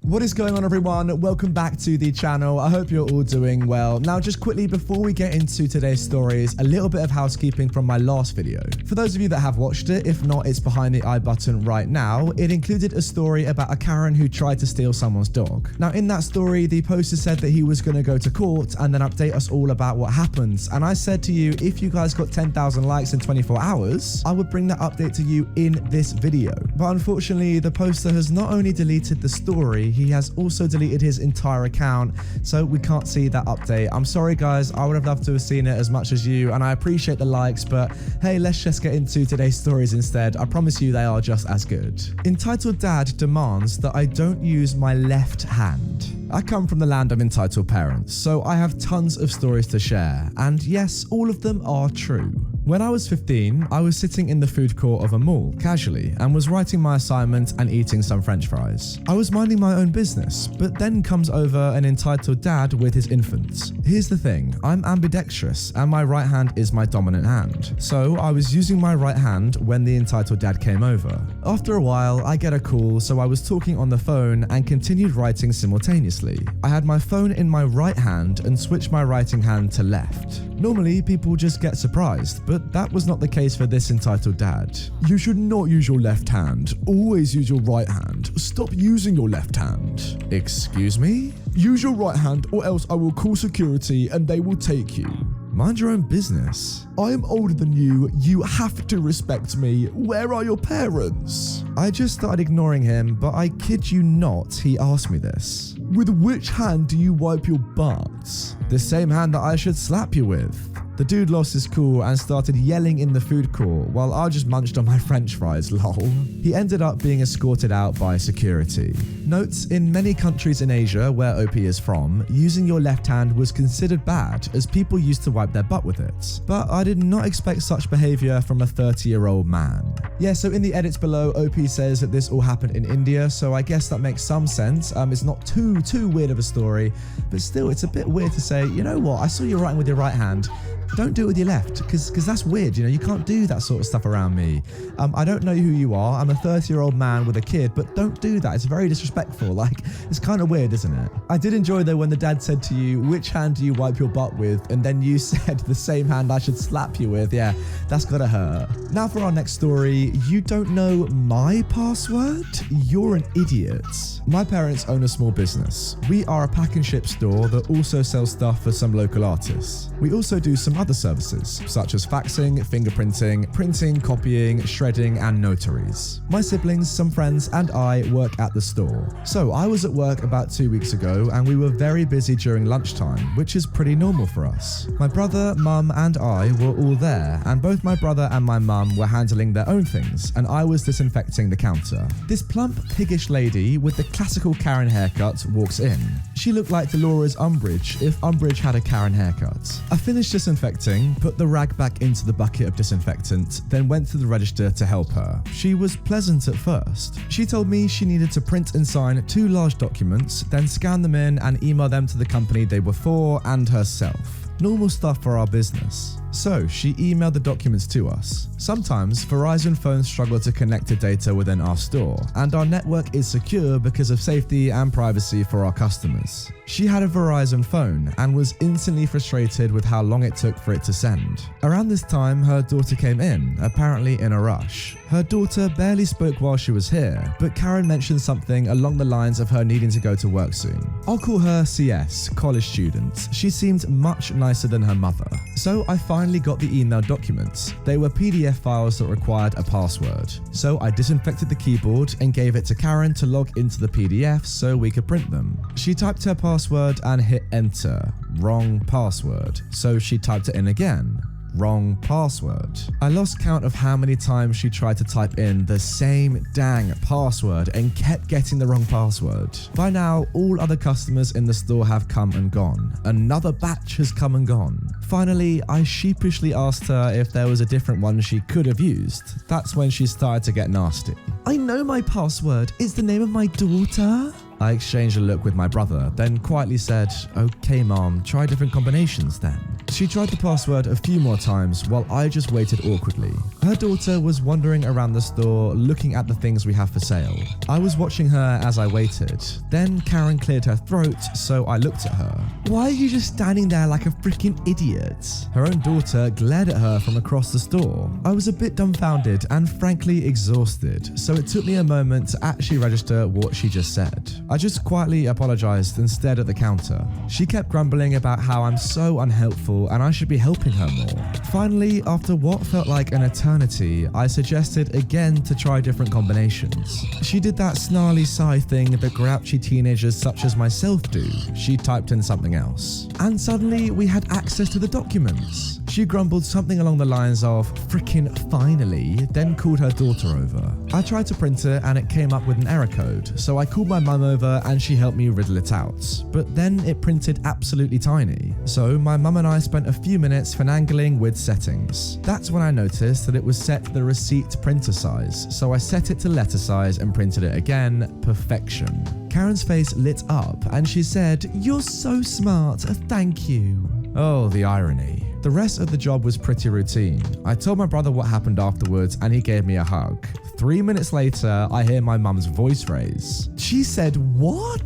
What is going on, everyone? Welcome back to the channel. I hope you're all doing well. Now, just quickly before we get into today's stories, a little bit of housekeeping from my last video. For those of you that have watched it, if not, it's behind the I button right now. It included a story about a Karen who tried to steal someone's dog. Now, in that story, the poster said that he was going to go to court and then update us all about what happens. And I said to you, if you guys got 10,000 likes in 24 hours, I would bring that update to you in this video. But unfortunately, the poster has not only deleted the story, he has also deleted his entire account, so we can't see that update. I'm sorry, guys. I would have loved to have seen it as much as you, and I appreciate the likes, but hey, let's just get into today's stories instead. I promise you they are just as good. Entitled Dad demands that I don't use my left hand. I come from the land of entitled parents, so I have tons of stories to share, and yes, all of them are true. When I was 15, I was sitting in the food court of a mall, casually, and was writing my assignment and eating some french fries. I was minding my own business, but then comes over an entitled dad with his infants. Here's the thing, I'm ambidextrous, and my right hand is my dominant hand. So I was using my right hand when the entitled dad came over. After a while, I get a call, so I was talking on the phone and continued writing simultaneously. I had my phone in my right hand and switched my writing hand to left. Normally, people just get surprised, but But that was not the case for this entitled dad. You should not use your left hand. Always use your right hand. Stop using your left hand. Excuse me? Use your right hand or else I will call security and they will take you. Mind your own business. I am older than you. You have to respect me. Where are your parents? I just started ignoring him, but I kid you not, he asked me this. With which hand do you wipe your butt? The same hand that I should slap you with. The dude lost his cool and started yelling in the food court while I just munched on my french fries, lol. He ended up being escorted out by security. Note, in many countries in Asia where OP is from, using your left hand was considered bad as people used to wipe their butt with it. But I did not expect such behavior from a 30-year-old man. Yeah, so in the edits below, OP says that this all happened in India, so I guess that makes some sense. It's not too weird of a story, but still, it's a bit weird to say, you know what, I saw you writing with your right hand. Don't do it with your left, because that's weird, you know, you can't do that sort of stuff around me. I don't know who you are, I'm a 30-year-old man with a kid, but don't do that, it's very disrespectful, like, it's kind of weird, isn't it? I did enjoy though when the dad said to you, which hand do you wipe your butt with, and then you said the same hand I should slap you with. Yeah, that's gotta hurt. Now for our next story. You don't know my password? You're an idiot. My parents own a small business. We are a pack and ship store that also sells stuff for some local artists. We also do some other services, such as faxing, fingerprinting, printing, copying, shredding, and notaries. My siblings, some friends, and I work at the store. So I was at work about 2 weeks ago, and we were very busy during lunchtime, which is pretty normal for us. My brother, mum, and I were all there, and both my brother and my mum were handling their own things, and I was disinfecting the counter. This plump, piggish lady with the classical Karen haircut walks in. She looked like Dolores Umbridge if Umbridge had a Karen haircut. I finished disinfecting, put the rag back into the bucket of disinfectant, then went to the register to help her. She was pleasant at first. She told me she needed to print and sign 2 large documents, then scan them in and email them to the company they were for and herself. Normal stuff for our business. So she emailed the documents to us. Sometimes Verizon phones struggle to connect to data within our store, and our network is secure because of safety and privacy for our customers. She had a Verizon phone and was instantly frustrated with how long it took for it to send. Around this time, her daughter came in, apparently in a rush. Her daughter barely spoke while she was here, but Karen mentioned something along the lines of her needing to go to work soon. I'll call her CS, college student. She seemed much nicer than her mother. So I finally got the emailed documents. They were PDF files that required a password. So I disinfected the keyboard and gave it to Karen to log into the PDFs so we could print them. She typed her password and hit enter. Wrong password. So she typed it in again. Wrong password. I lost count of how many times she tried to type in the same dang password and kept getting the wrong password. By now, all other customers in the store have come and gone. Another batch has come and gone. Finally, I sheepishly asked her if there was a different one she could have used. That's when she started to get nasty. I know my password. It's the name of my daughter. I exchanged a look with my brother, then quietly said, "Okay, Mom, try different combinations then." She tried the password a few more times while I just waited awkwardly. Her daughter was wandering around the store looking at the things we have for sale. I was watching her as I waited. Then Karen cleared her throat, so I looked at her. "Why are you just standing there like a freaking idiot?" Her own daughter glared at her from across the store. I was a bit dumbfounded and frankly exhausted, so it took me a moment to actually register what she just said. I just quietly apologized and stared at the counter. She kept grumbling about how I'm so unhelpful and I should be helping her more. Finally, after what felt like an eternity, I suggested again to try different combinations. She did that snarly sigh thing that grouchy teenagers such as myself do. She typed in something else. And suddenly we had access to the documents. She grumbled something along the lines of "frickin' finally," then called her daughter over. I tried to print it and it came up with an error code, so I called my mum over and she helped me riddle it out. But then it printed absolutely tiny. So my mum and I spent a few minutes finagling with settings. That's when I noticed that it was set to the receipt printer size, so I set it to letter size and printed it again. Perfection. Karen's face lit up and she said, "You're so smart, thank you." Oh, the irony. The rest of the job was pretty routine. I told my brother what happened afterwards and he gave me a hug. 3 minutes later, I hear my mum's voice raise. She said, "What?"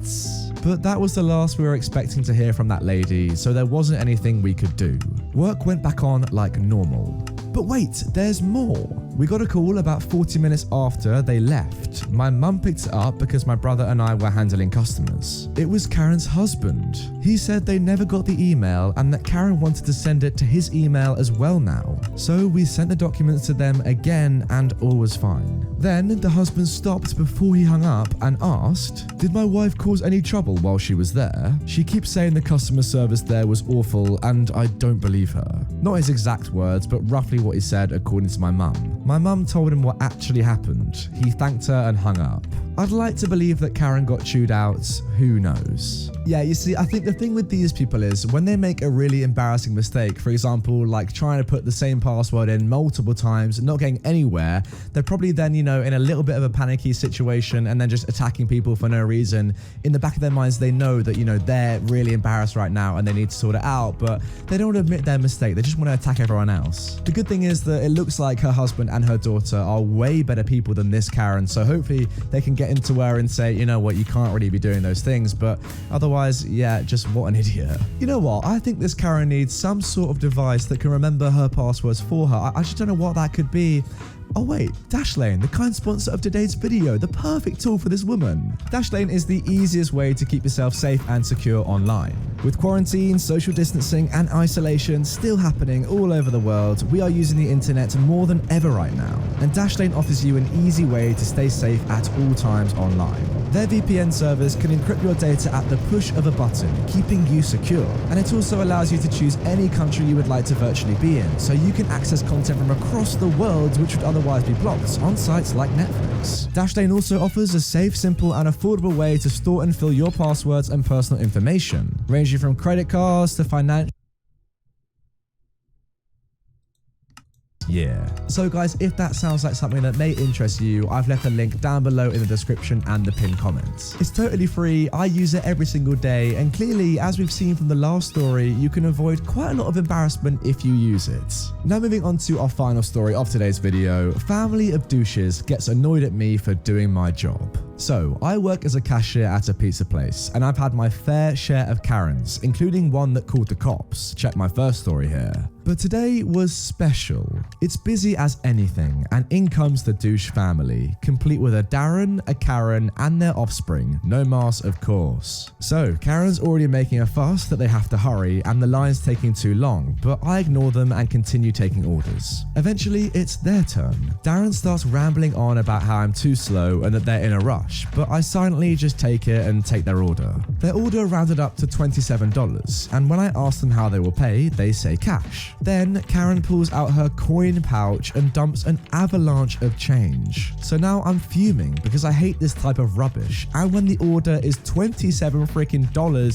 But that was the last we were expecting to hear from that lady, so there wasn't anything we could do. Work went back on like normal. But wait, there's more. We got a call about 40 minutes after they left. My mum picked it up because my brother and I were handling customers. It was Karen's husband. He said they never got the email and that Karen wanted to send it to his email as well now. So we sent the documents to them again and all was fine. Then the husband stopped before he hung up and asked, "Did my wife cause any trouble while she was there? She keeps saying the customer service there was awful and I don't believe her." Not his exact words, but roughly what he said according to my mum. My mum told him what actually happened. He thanked her and hung up. I'd like to believe that Karen got chewed out. Who knows? Yeah, you see, I think the thing with these people is when they make a really embarrassing mistake, for example, like trying to put the same password in multiple times, not getting anywhere, they're probably then, in a little bit of a panicky situation and then just attacking people for no reason. In the back of their minds, they know that, they're really embarrassed right now and they need to sort it out, but they don't want to admit their mistake. They just want to attack everyone else. The good thing is that it looks like her husband and her daughter are way better people than this Karen, so hopefully they can get into her and say, you know what, you can't really be doing those things, but otherwise, yeah, just what an idiot. You know what, I think this Karen needs some sort of device that can remember her passwords for her. I just don't know what that could be. Oh wait, Dashlane, the kind sponsor of today's video, the perfect tool for this woman. Dashlane is the easiest way to keep yourself safe and secure online. With quarantine, social distancing and isolation still happening all over the world, we are using the internet more than ever right now. And Dashlane offers you an easy way to stay safe at all times online. Their VPN servers can encrypt your data at the push of a button, keeping you secure. And it also allows you to choose any country you would like to virtually be in, so you can access content from across the world which would otherwise be blocked on sites like Netflix. Dashlane also offers a safe, simple and affordable way to store and fill your passwords and personal information, ranging from credit cards to financial. Yeah. So guys, if that sounds like something that may interest you, I've left a link down below in the description and the pinned comments. It's totally free, I use it every single day, and clearly, as we've seen from the last story, you can avoid quite a lot of embarrassment if you use it. Now moving on to our final story of today's video, family of douches gets annoyed at me for doing my job. So, I work as a cashier at a pizza place, and I've had my fair share of Karens, including one that called the cops. Check my first story here. But today was special. It's busy as anything, and in comes the douche family, complete with a Darren, a Karen, and their offspring, no Mars of course. So, Karen's already making a fuss that they have to hurry, and the line's taking too long, but I ignore them and continue taking orders. Eventually, it's their turn. Darren starts rambling on about how I'm too slow and that they're in a rush, but I silently just take it and take their order. Their order rounded up to $27, and when I ask them how they will pay, they say cash. Then Karen pulls out her coin pouch and dumps an avalanche of change. So now I'm fuming because I hate this type of rubbish, and when the order is $27 freaking,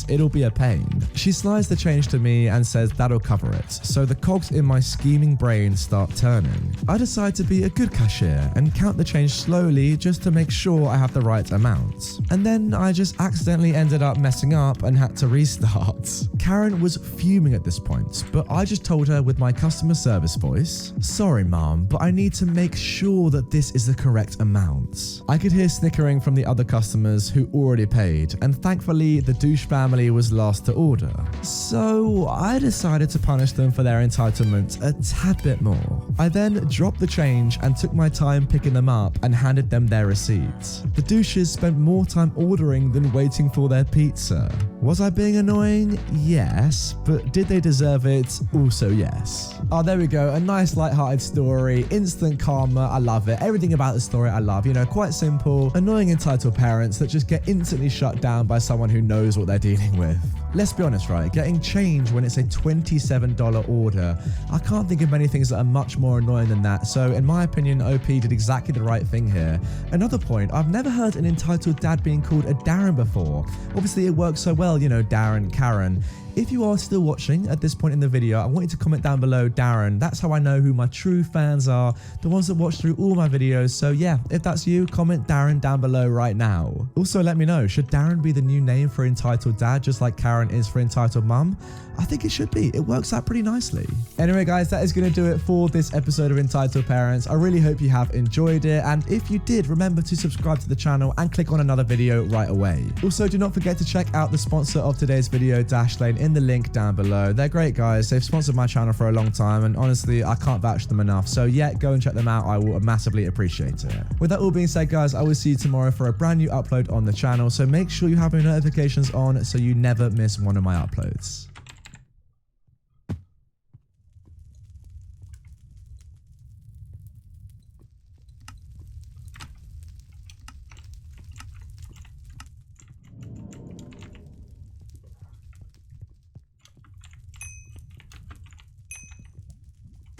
it'll be a pain. She slides the change to me and says that'll cover it, so the cogs in my scheming brain start turning. I decide to be a good cashier and count the change slowly just to make sure I have the right amount. And then I just accidentally ended up messing up and had to restart. Karen was fuming at this point, but I just told her with my customer service voice, "Sorry mom, but I need to make sure that this is the correct amount." I could hear snickering from the other customers who already paid, and thankfully the douche family was last to order. So I decided to punish them for their entitlement a tad bit more. I then dropped the change and took my time picking them up and handed them their receipts. The douches spent more time ordering than waiting for their pizza. Was I being annoying? Yes, but did they deserve it? Also yes. Oh, there we go. A nice light-hearted story, instant karma. I love it. Everything about the story I love. Quite simple, annoying entitled parents that just get instantly shut down by someone who knows what they're dealing with. Let's be honest, right? Getting change when it's a $27 order. I can't think of many things that are much more annoying than that. So in my opinion, OP did exactly the right thing here. Another point, I've never heard an entitled dad being called a Darren before. Obviously it works so well, Darren, Karen. If you are still watching at this point in the video, I want you to comment down below Darren. That's how I know who my true fans are, the ones that watch through all my videos. So yeah, if that's you, comment Darren down below right now. Also, let me know, should Darren be the new name for entitled dad, just like Karen is for entitled mum? I think it should be. It works out pretty nicely. Anyway, guys, that is going to do it for this episode of Entitled Parents. I really hope you have enjoyed it. And if you did, remember to subscribe to the channel and click on another video right away. Also, do not forget to check out the sponsor of today's video, Dashlane, in in the link down below. They're great guys. They've sponsored my channel for a long time, and honestly, I can't vouch for them enough. So yeah, go and check them out. I will massively appreciate it. With that all being said, guys, I will see you tomorrow for a brand new upload on the channel. So make sure you have your notifications on so you never miss one of my uploads.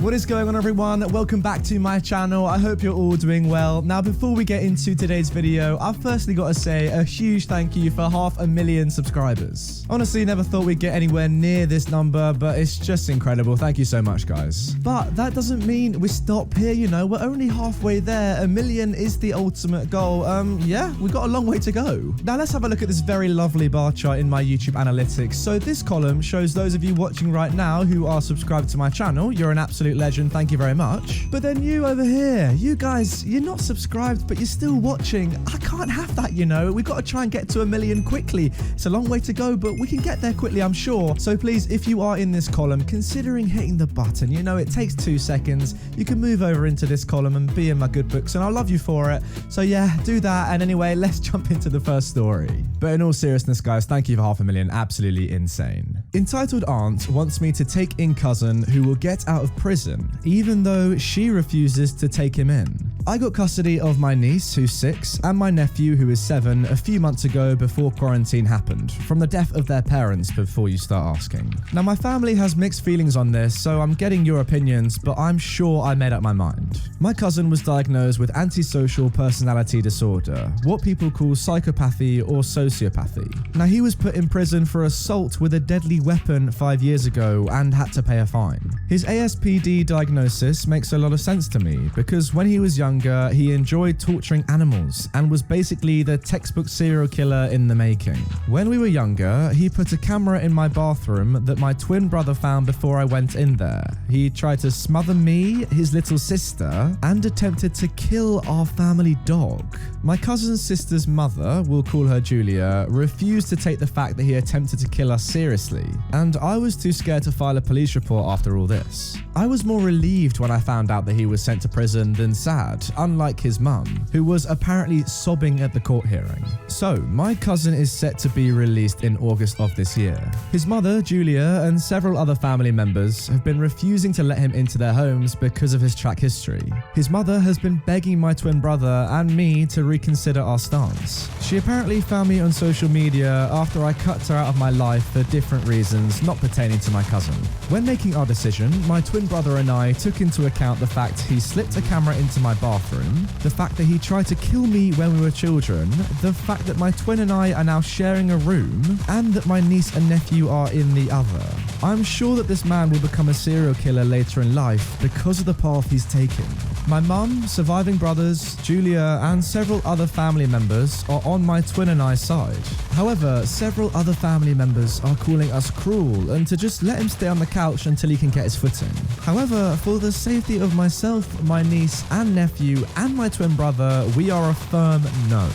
What is going on, everyone? Welcome back to my channel. I hope you're all doing well. Now, before we get into today's video, I've firstly got to say a huge thank you for 500,000 subscribers. Honestly, never thought we'd get anywhere near this number, but it's just incredible. Thank you so much, guys. But that doesn't mean we stop here, you know. We're only halfway there. 1 million is the ultimate goal. Yeah, we've got a long way to go. Now, let's have a look at this very lovely bar chart in my YouTube analytics. So this column shows those of you watching right now who are subscribed to my channel. You're an absolute legend, thank you very much. But then you over here, you guys, you're not subscribed, but you're still watching. I can't have that, you know. We've got to try and get to 1 million quickly. It's a long way to go, but we can get there quickly, I'm sure. So please, if you are in this column, considering hitting the button, you know, it takes 2 seconds. You can move over into this column and be in my good books, and I'll love you for it. So yeah, do that. And anyway, let's jump into the first story. But in all seriousness, guys, thank you for 500,000. Absolutely insane. Entitled Aunt wants me to take in cousin who will get out of prison even though she refuses to take him in. I got custody of my niece, who's 6, and my nephew, who is 7, a few months ago before quarantine happened, from the death of their parents, before you start asking. Now, my family has mixed feelings on this, so I'm getting your opinions, but I'm sure I made up my mind. My cousin was diagnosed with antisocial personality disorder, what people call psychopathy or sociopathy. Now, he was put in prison for assault with a deadly weapon 5 years ago and had to pay a fine. His ASPD diagnosis makes a lot of sense to me because when he was younger, he enjoyed torturing animals and was basically the textbook serial killer in the making. When we were younger, he put a camera in my bathroom that my twin brother found before I went in there. He tried to smother me, his little sister, and attempted to kill our family dog. My cousin's sister's mother, we'll call her Julia, refused to take the fact that he attempted to kill us seriously, and I was too scared to file a police report after all this. I was more relieved when I found out that he was sent to prison than sad, unlike his mum, who was apparently sobbing at the court hearing. So, my cousin is set to be released in August of this year. His mother, Julia, and several other family members have been refusing to let him into their homes because of his track history. His mother has been begging my twin brother and me to reconsider our stance. She apparently found me on social media after I cut her out of my life for different reasons not pertaining to my cousin. When making our decision, my twin brother and I took into account the fact he slipped a camera into my bathroom, the fact that he tried to kill me when we were children, the fact that my twin and I are now sharing a room, and that my niece and nephew are in the other. I'm sure that this man will become a serial killer later in life because of the path he's taken. My mum, surviving brothers, Julia, and several other family members are on my twin and I's side. However, several other family members are calling us cruel and to just let him stay on the couch until he can get his footing. However, for the safety of myself, my niece and nephew, and my twin brother, we are a firm no.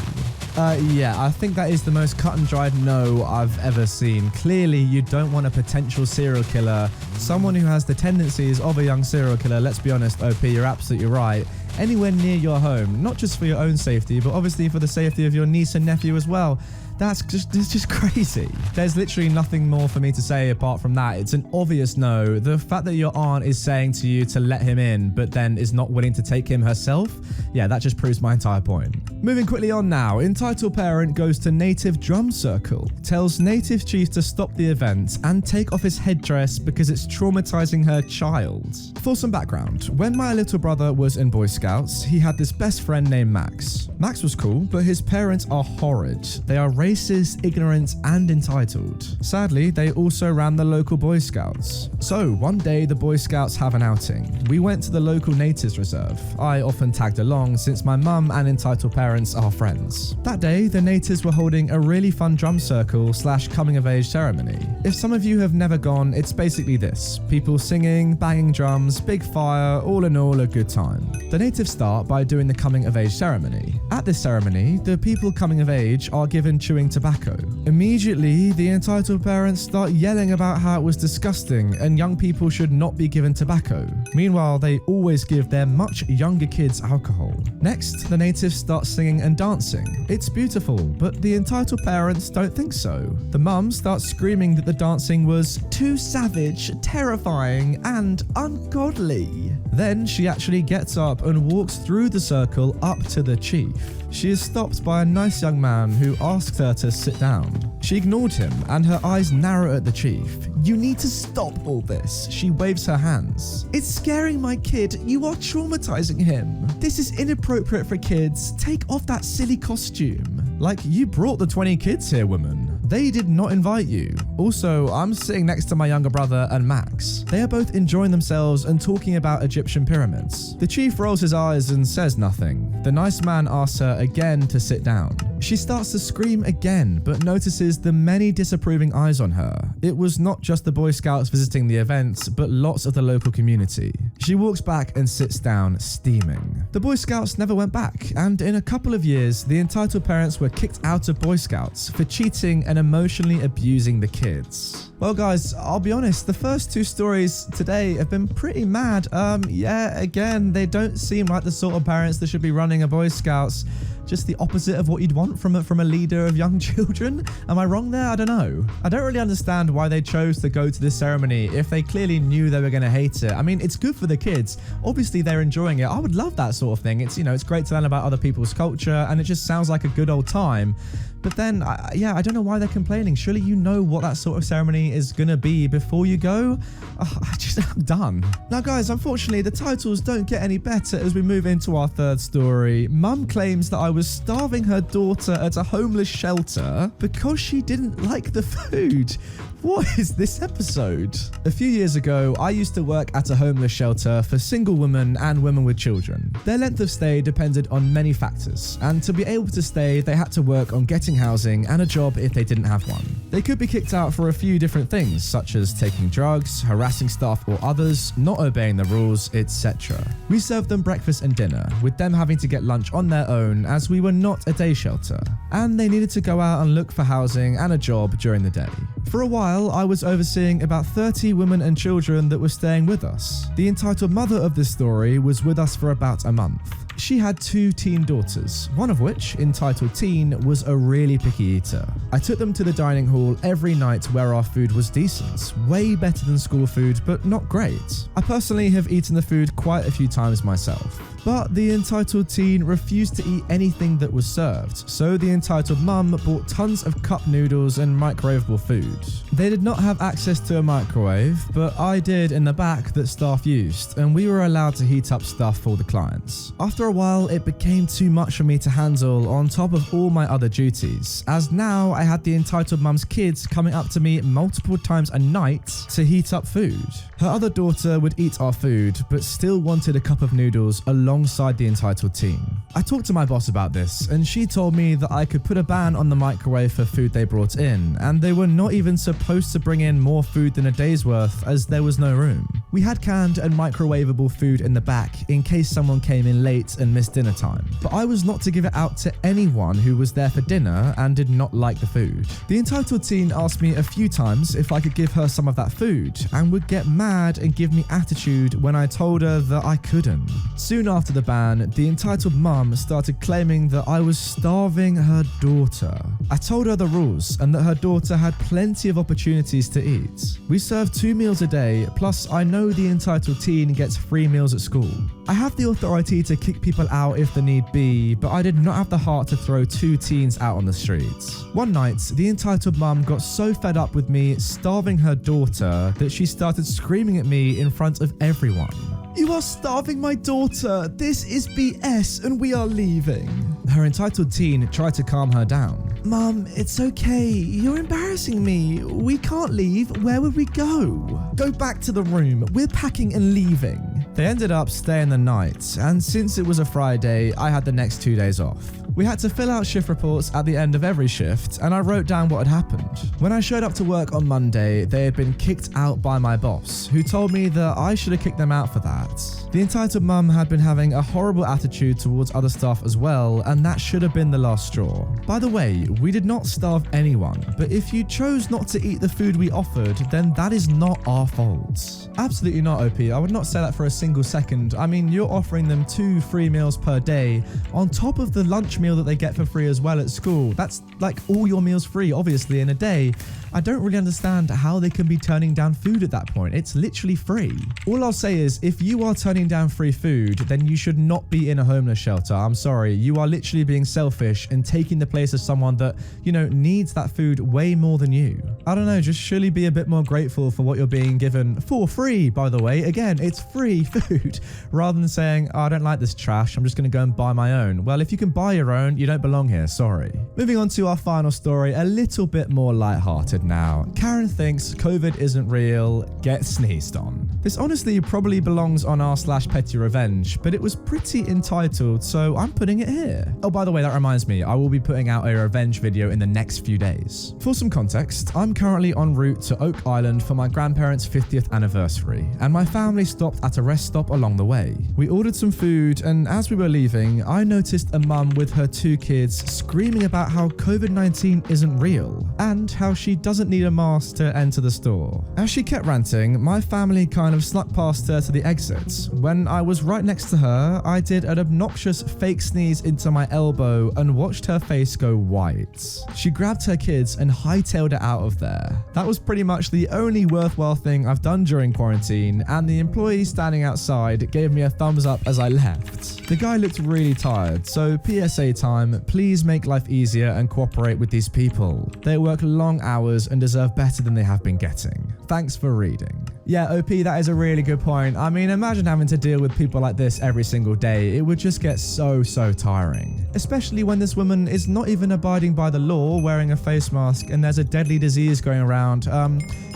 Yeah, I think that is the most cut and dried no I've ever seen. Clearly, you don't want a potential serial killer, someone who has the tendencies of a young serial killer. Let's be honest, OP, you're absolutely right. Anywhere near your home, not just for your own safety, but obviously for the safety of your niece and nephew as well. It's just crazy. There's literally nothing more for me to say apart from that. It's an obvious no. The fact that your aunt is saying to you to let him in, but then is not willing to take him herself, yeah, that just proves my entire point. Moving quickly on now, entitled parent goes to native drum circle, tells native chief to stop the event and take off his headdress because it's traumatizing her child. For some background, when my little brother was in Boy Scouts, he had this best friend named Max. Max was cool, but his parents are horrid. They are racist, ignorant, and entitled. Sadly, they also ran the local Boy Scouts. So, one day the Boy Scouts have an outing. We went to the local natives reserve. I often tagged along since my mum and entitled parents are friends. That day, the natives were holding a really fun drum circle / coming of age ceremony. If some of you have never gone, it's basically this. People singing, banging drums, big fire, all in all a good time. The natives start by doing the coming of age ceremony. At this ceremony, the people coming of age are given children chewing tobacco. Immediately, the entitled parents start yelling about how it was disgusting and young people should not be given tobacco. Meanwhile, they always give their much younger kids alcohol. Next, the natives start singing and dancing. It's beautiful, but the entitled parents don't think so. The mum starts screaming that the dancing was too savage, terrifying, and ungodly. Then she actually gets up and walks through the circle up to the chief. She is stopped by a nice young man who asks her to sit down. She ignored him and her eyes narrow at the chief. "You need to stop all this." She waves her hands. "It's scaring my kid. You are traumatizing him. This is inappropriate for kids. Take off that silly costume." Like, you brought the 20 kids here, woman. They did not invite you. Also, I'm sitting next to my younger brother and Max. They are both enjoying themselves and talking about Egyptian pyramids. The chief rolls his eyes and says nothing. The nice man asks her again to sit down. She starts to scream again, but notices the many disapproving eyes on her. It was not just the Boy Scouts visiting the event, but lots of the local community. She walks back and sits down, steaming. The Boy Scouts never went back, and in a couple of years, the entitled parents were kicked out of Boy Scouts for cheating and emotionally abusing the kids. Well guys, I'll be honest, the first two stories today have been pretty mad. Yeah, again, they don't seem like the sort of parents that should be running a Boy Scouts. Just the opposite of what you'd want from a leader of young children. Am I wrong there? I don't know. I don't really understand why they chose to go to this ceremony if they clearly knew they were going to hate it. I mean, it's good for the kids. Obviously, they're enjoying it. I would love that sort of thing. It's, you know, it's great to learn about other people's culture, and it just sounds like a good old time. But then, I don't know why they're complaining. Surely you know what that sort of ceremony is going to be before you go? I'm done. Now guys, unfortunately, the titles don't get any better as we move into our third story. Mum claims that I was starving her daughter at a homeless shelter because she didn't like the food. What is this episode? A few years ago, I used to work at a homeless shelter for single women and women with children. Their length of stay depended on many factors, and to be able to stay, they had to work on getting housing and a job if they didn't have one. They could be kicked out for a few different things, such as taking drugs, harassing staff or others, not obeying the rules, etc. We served them breakfast and dinner, with them having to get lunch on their own as we were not a day shelter, and they needed to go out and look for housing and a job during the day. For a while, I was overseeing about 30 women and children that were staying with us. The entitled mother of this story was with us for about a month. She had 2 teen daughters, one of which, entitled Teen, was a really picky eater. I took them to the dining hall every night where our food was decent, way better than school food, but not great. I personally have eaten the food quite a few times myself. But the entitled teen refused to eat anything that was served, so the entitled mum bought tons of cup noodles and microwavable food. They did not have access to a microwave, but I did in the back that staff used, and we were allowed to heat up stuff for the clients. After a while, it became too much for me to handle on top of all my other duties, as now I had the entitled mum's kids coming up to me multiple times a night to heat up food. Her other daughter would eat our food, but still wanted a cup of noodles alongside the entitled teen. I talked to my boss about this, and she told me that I could put a ban on the microwave for food they brought in, and they were not even supposed to bring in more food than a day's worth as there was no room. We had canned and microwavable food in the back in case someone came in late and missed dinner time, but I was not to give it out to anyone who was there for dinner and did not like the food. The entitled teen asked me a few times if I could give her some of that food and would get mad and give me attitude when I told her that I couldn't. Soon after the ban, the entitled mum started claiming that I was starving her daughter. I told her the rules and that her daughter had plenty of opportunities to eat. We serve 2 meals a day, plus I know the entitled teen gets 3 meals at school. I have the authority to kick people out if the need be, but I did not have the heart to throw 2 teens out on the streets. One night, the entitled mum got so fed up with me starving her daughter that she started screaming at me in front of everyone. "You are starving my daughter. This is BS and we are leaving." Her entitled teen tried to calm her down. "Mum, it's okay. You're embarrassing me. We can't leave. Where would we go?" "Go back to the room. We're packing and leaving." They ended up staying the night, and since it was a Friday, I had the next 2 days off. We had to fill out shift reports at the end of every shift, and I wrote down what had happened. When I showed up to work on Monday, they had been kicked out by my boss, who told me that I should have kicked them out for that. The entitled mum had been having a horrible attitude towards other staff as well, and that should have been the last straw. By the way, we did not starve anyone, but if you chose not to eat the food we offered, then that is not our fault. Absolutely not, OP. I would not say that for a single second. I mean, you're offering them 2 free meals per day on top of the lunch meal that they get for free as well at school. That's like all your meals free, obviously, in a day. I don't really understand how they can be turning down food at that point. It's literally free. All I'll say is, if you are turning down free food, then you should not be in a homeless shelter. I'm sorry. You are literally being selfish and taking the place of someone that, you know, needs that food way more than you. I don't know, just surely be a bit more grateful for what you're being given for free, by the way. Again, it's free food, rather than saying, oh, I don't like this trash, I'm just going to go and buy my own. Well, if you can buy your own, you don't belong here, sorry. Moving on to our final story, a little bit more lighthearted now. Karen thinks COVID isn't real, get sneezed on. This honestly probably belongs on r/petty revenge, but it was pretty entitled, so I'm putting it here. Oh, by the way, that reminds me, I will be putting out a revenge video in the next few days. For some context, I'm currently en route to Oak Island for my grandparents' 50th anniversary, and my family stopped at a rest stop along the way. We ordered some food, and as we were leaving, I noticed a mum with her 2 kids screaming about how COVID-19 isn't real, and how she doesn't need a mask to enter the store. As she kept ranting, my family kind of snuck past her to the exit. When I was right next to her, I did an obnoxious fake sneeze into my elbow and watched her face go white. She grabbed her kids and hightailed it out of there. That was pretty much the only worthwhile thing I've done during quarantine, and the employee standing outside gave me a thumbs up as I left. The guy looked really tired, so PSA time, please make life easier and cooperate with these people. They work long hours and deserve better than they have been getting. Thanks for reading. Yeah, OP, that is a really good point. I mean, imagine having to deal with people like this every single day. It would just get so tiring. Especially when this woman is not even abiding by the law, wearing a face mask, and there's a deadly disease going around.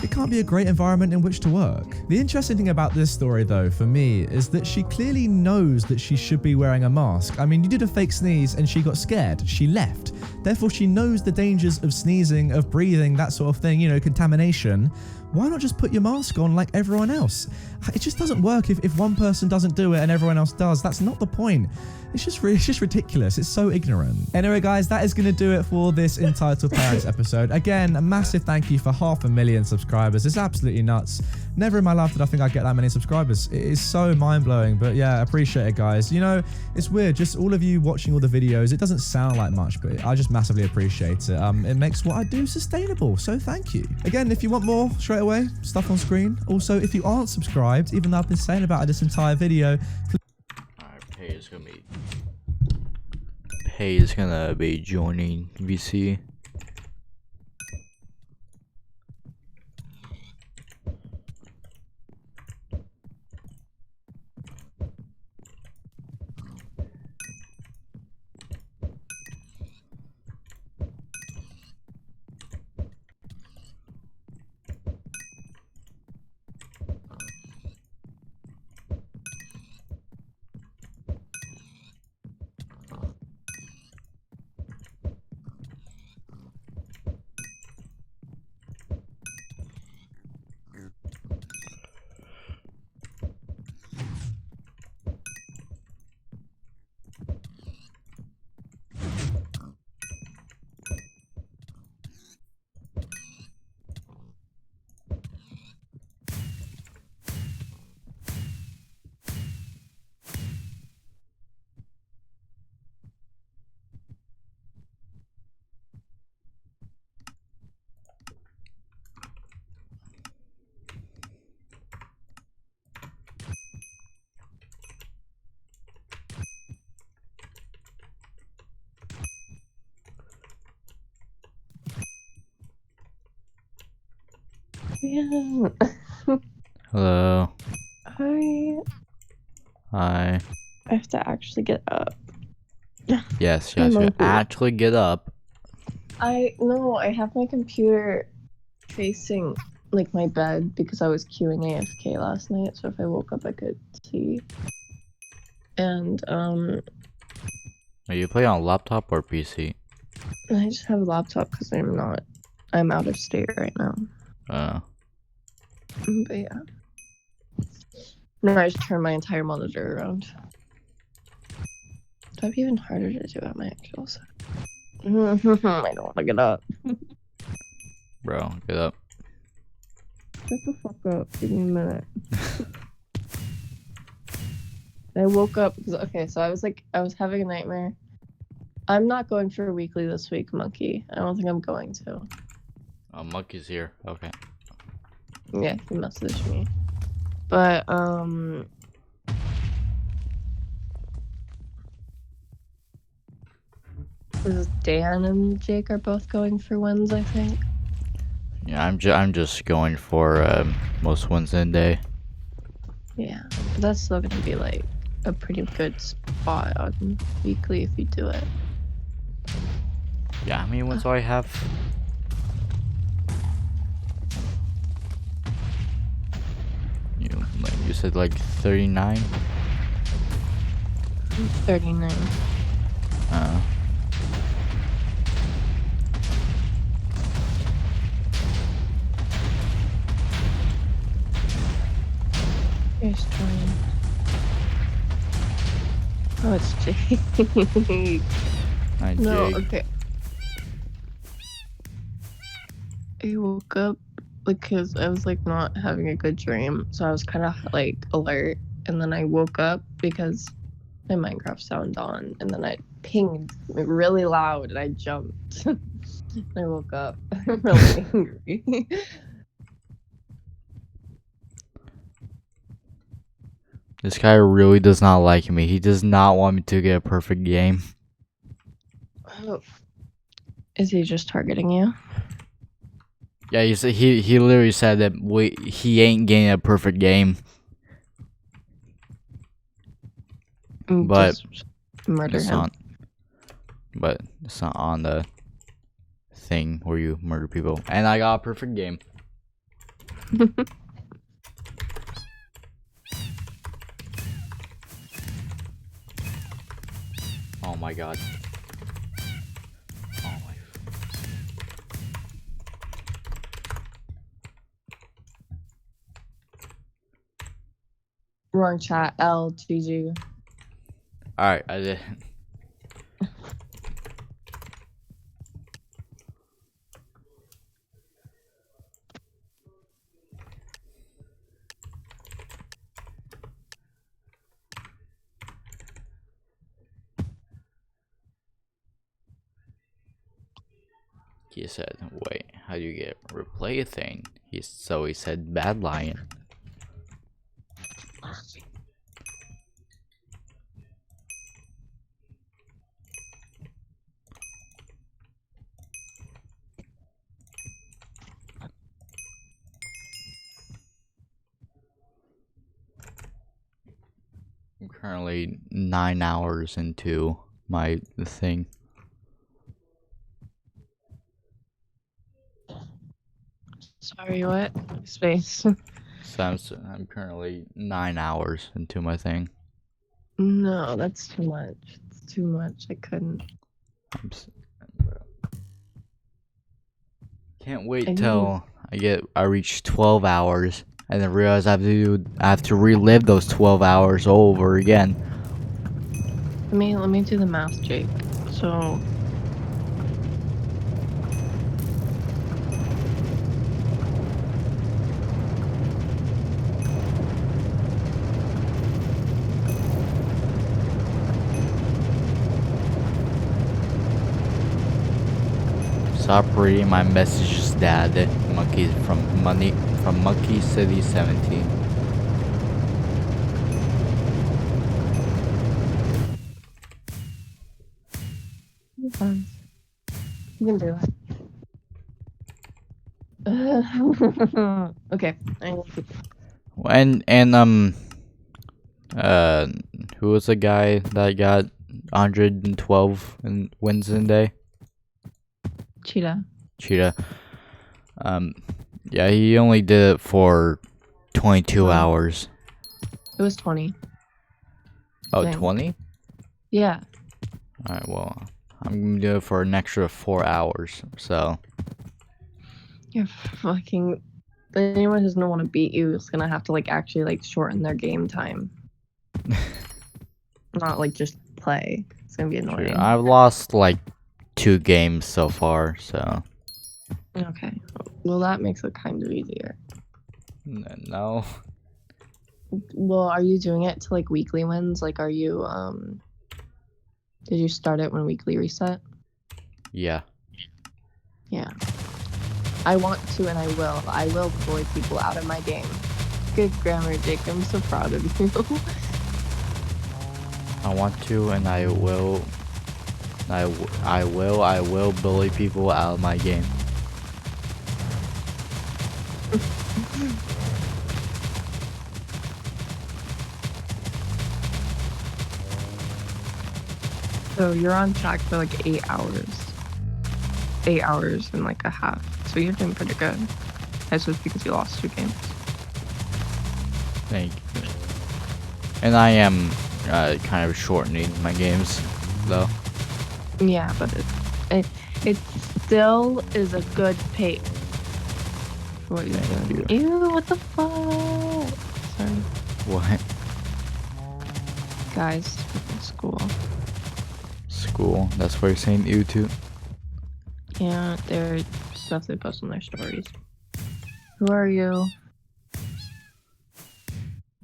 It can't be a great environment in which to work. The interesting thing about this story, though, for me, is that she clearly knows that she should be wearing a mask. I mean, you did a fake sneeze and she got scared. She left. Therefore, she knows the dangers of sneezing, of breathing, that sort of thing, you know, contamination. Why not just put your mask on like everyone else? It just doesn't work if one person doesn't do it and everyone else does. That's not the point. It's just ridiculous. It's so ignorant. Anyway, guys, that is going to do it for this Entitled Parents episode. Again, a massive thank you for 500,000 subscribers. It's absolutely nuts. Never in my life did I think I'd get that many subscribers. It is so mind-blowing, but yeah, appreciate it, guys. You know, it's weird. Just all of you watching all the videos, it doesn't sound like much, but I just massively appreciate it. It makes what I do sustainable, so thank you. Again, if you want more straight away, stuff on screen. Also, if you aren't subscribed, even though I've been saying about it this entire video, Pay is gonna be joining VC. Yeah. Hello. Hi. Hi. I have to actually get up. Yes, you actually get up. I have my computer facing like my bed because I was queuing AFK last night, so if I woke up I could see. And Are you play on laptop or PC? I just have a laptop because I'm out of state right now. But yeah. No, I just turned my entire monitor around. That'd be even harder to do at my actual set. I don't want to get up. Bro, get up. Shut the fuck up. Give me a minute. I woke up because, okay, so I was having a nightmare. I'm not going for a weekly this week, Monkey. I don't think I'm going to. Oh, Monkey's here. Okay. Yeah, he messaged me. But, Dan and Jake are both going for wins, I think. Yeah, I'm just going for most Wednesday. Yeah, but that's still gonna be like a pretty good spot on weekly if you do it. Yeah, how many wins do I have? You said like 39? 39. Here's 20. Oh, it's Jake. Hi, No, Jake. okay. I woke up because I was like not having a good dream, so I was kind of like alert, and then I woke up because my Minecraft sound on, and then I pinged really loud, and I jumped. I woke up really angry. This guy really does not like me. He does not want me to get a perfect game. Oh. Is he just targeting you? Yeah, he literally said that he ain't getting a perfect game. But Just murder it's him. not. But it's not on the thing where you murder people. And I got a perfect game. Oh my god. Oh my. Wrong chat. LGG. Alright, I did. He said, wait, how do you get replay a thing? He said bad lion. I'm currently 9 hours into my thing. Sorry, what? Space. So I'm currently 9 hours into my thing. No, that's too much. It's too much. I couldn't. Can't wait till I reach 12 hours and then realize I have to relive those 12 hours over again. Let me do the math, Jake. So Stop reading my messages, Dad. Monkey from Monkey City 17. you're fine. You can do it. Okay. Who was the guy that got 112 wins in a day? Cheetah. Yeah, he only did it for 22 hours. It was 20. Oh, Dang. 20? Yeah. Alright, well, I'm gonna do it for an extra 4 hours, so. You're fucking. Anyone who's gonna want to beat you is gonna have to like actually like shorten their game time. Not like just play. It's gonna be annoying. I've lost like 2 games so far, so. Okay. Well, that makes it kind of easier. No. Well, are you doing it to like weekly wins? Like, are you Did you start it when weekly reset? Yeah. Yeah. I want to and I will. I will bully people out of my game. Good grammar, Jake. I'm so proud of you. I want to and I will. I will bully people out of my game. So you're on track for like 8 hours. 8 hours and like a half. So you're doing pretty good. That's just because you lost 2 games. Thank you. And I am kind of shortening my games, though. Yeah, but it still is a good pace. For what you're doing. Ew, what the fuck? Sorry. What? Guys, school. School? That's what you're saying ew to? Yeah, they're stuff they post on their stories. Who are you?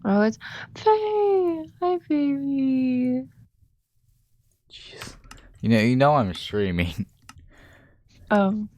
Oh, it's Faye! Hi, baby! Jeez. You know I'm streaming. Oh.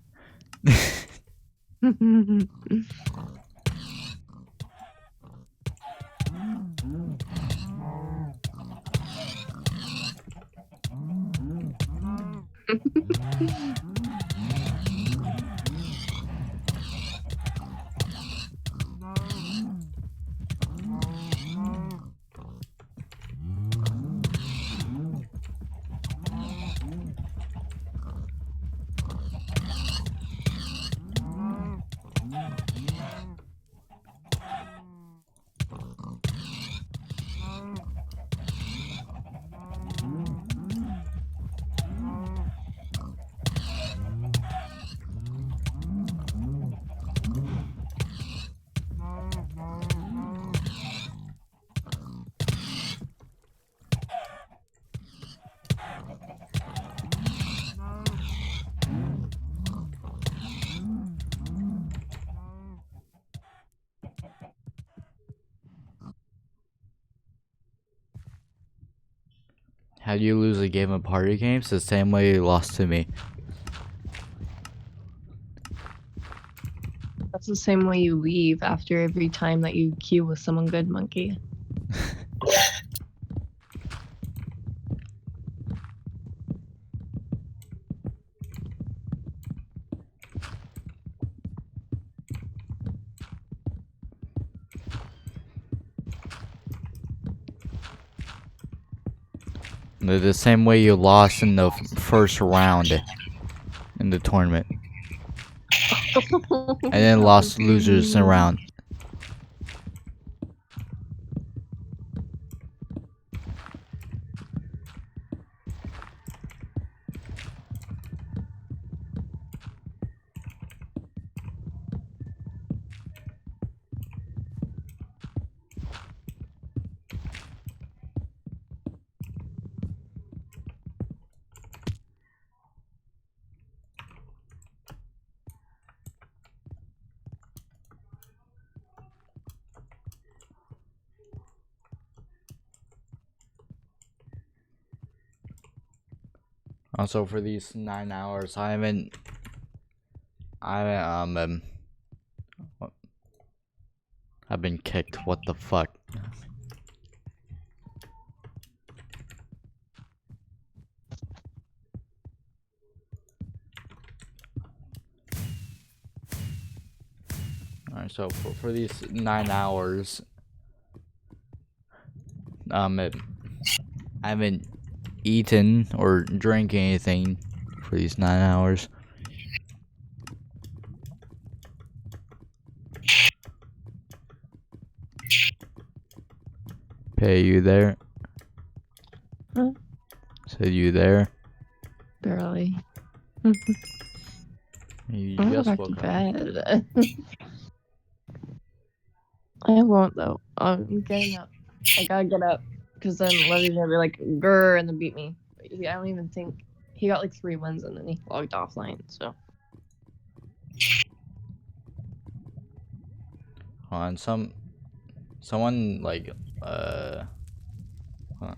How do you lose a game of party games? The same way you lost to me. That's the same way you leave after every time that you queue with someone good, monkey. The same way you lost in the first round in the tournament. And then lost losers in a round. Also, for these 9 hours, I've been kicked. What the fuck? Alright, so for these 9 hours, I haven't eaten or drank anything for these 9 hours. Pay you there? Huh? So you there? Barely. You I'm going just back to woke up. bed. I won't though. I'm getting up. I gotta get up because then Levy's gonna be like grr and then beat me. I don't even think he got like 3 wins and then he logged offline. So On someone like hold on.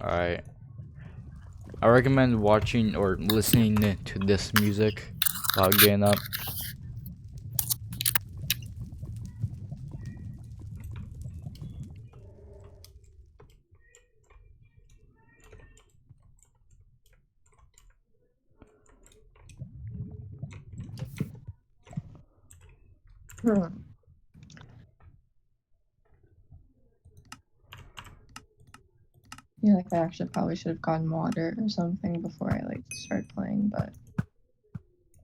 Alright. I recommend watching or listening to this music while getting up. yeah, like I actually probably should have gotten water or something before I like started playing, but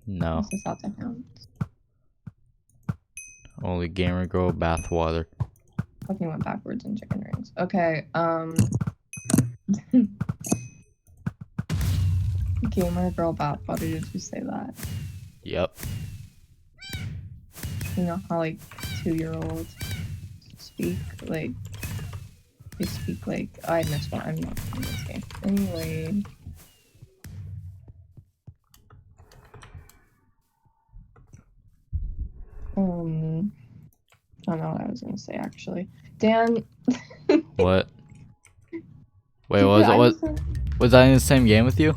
No. this is how that counts. Only gamer girl bathwater. Fucking went backwards in chicken rings. Okay, gamer girl bathwater, did you say that? Yep. You know how like 2-year-olds speak? Like they speak like I missed one. I'm not playing this game. Anyway. I don't know what I was gonna say actually. Dan. What? Wait, was I in the same game with you?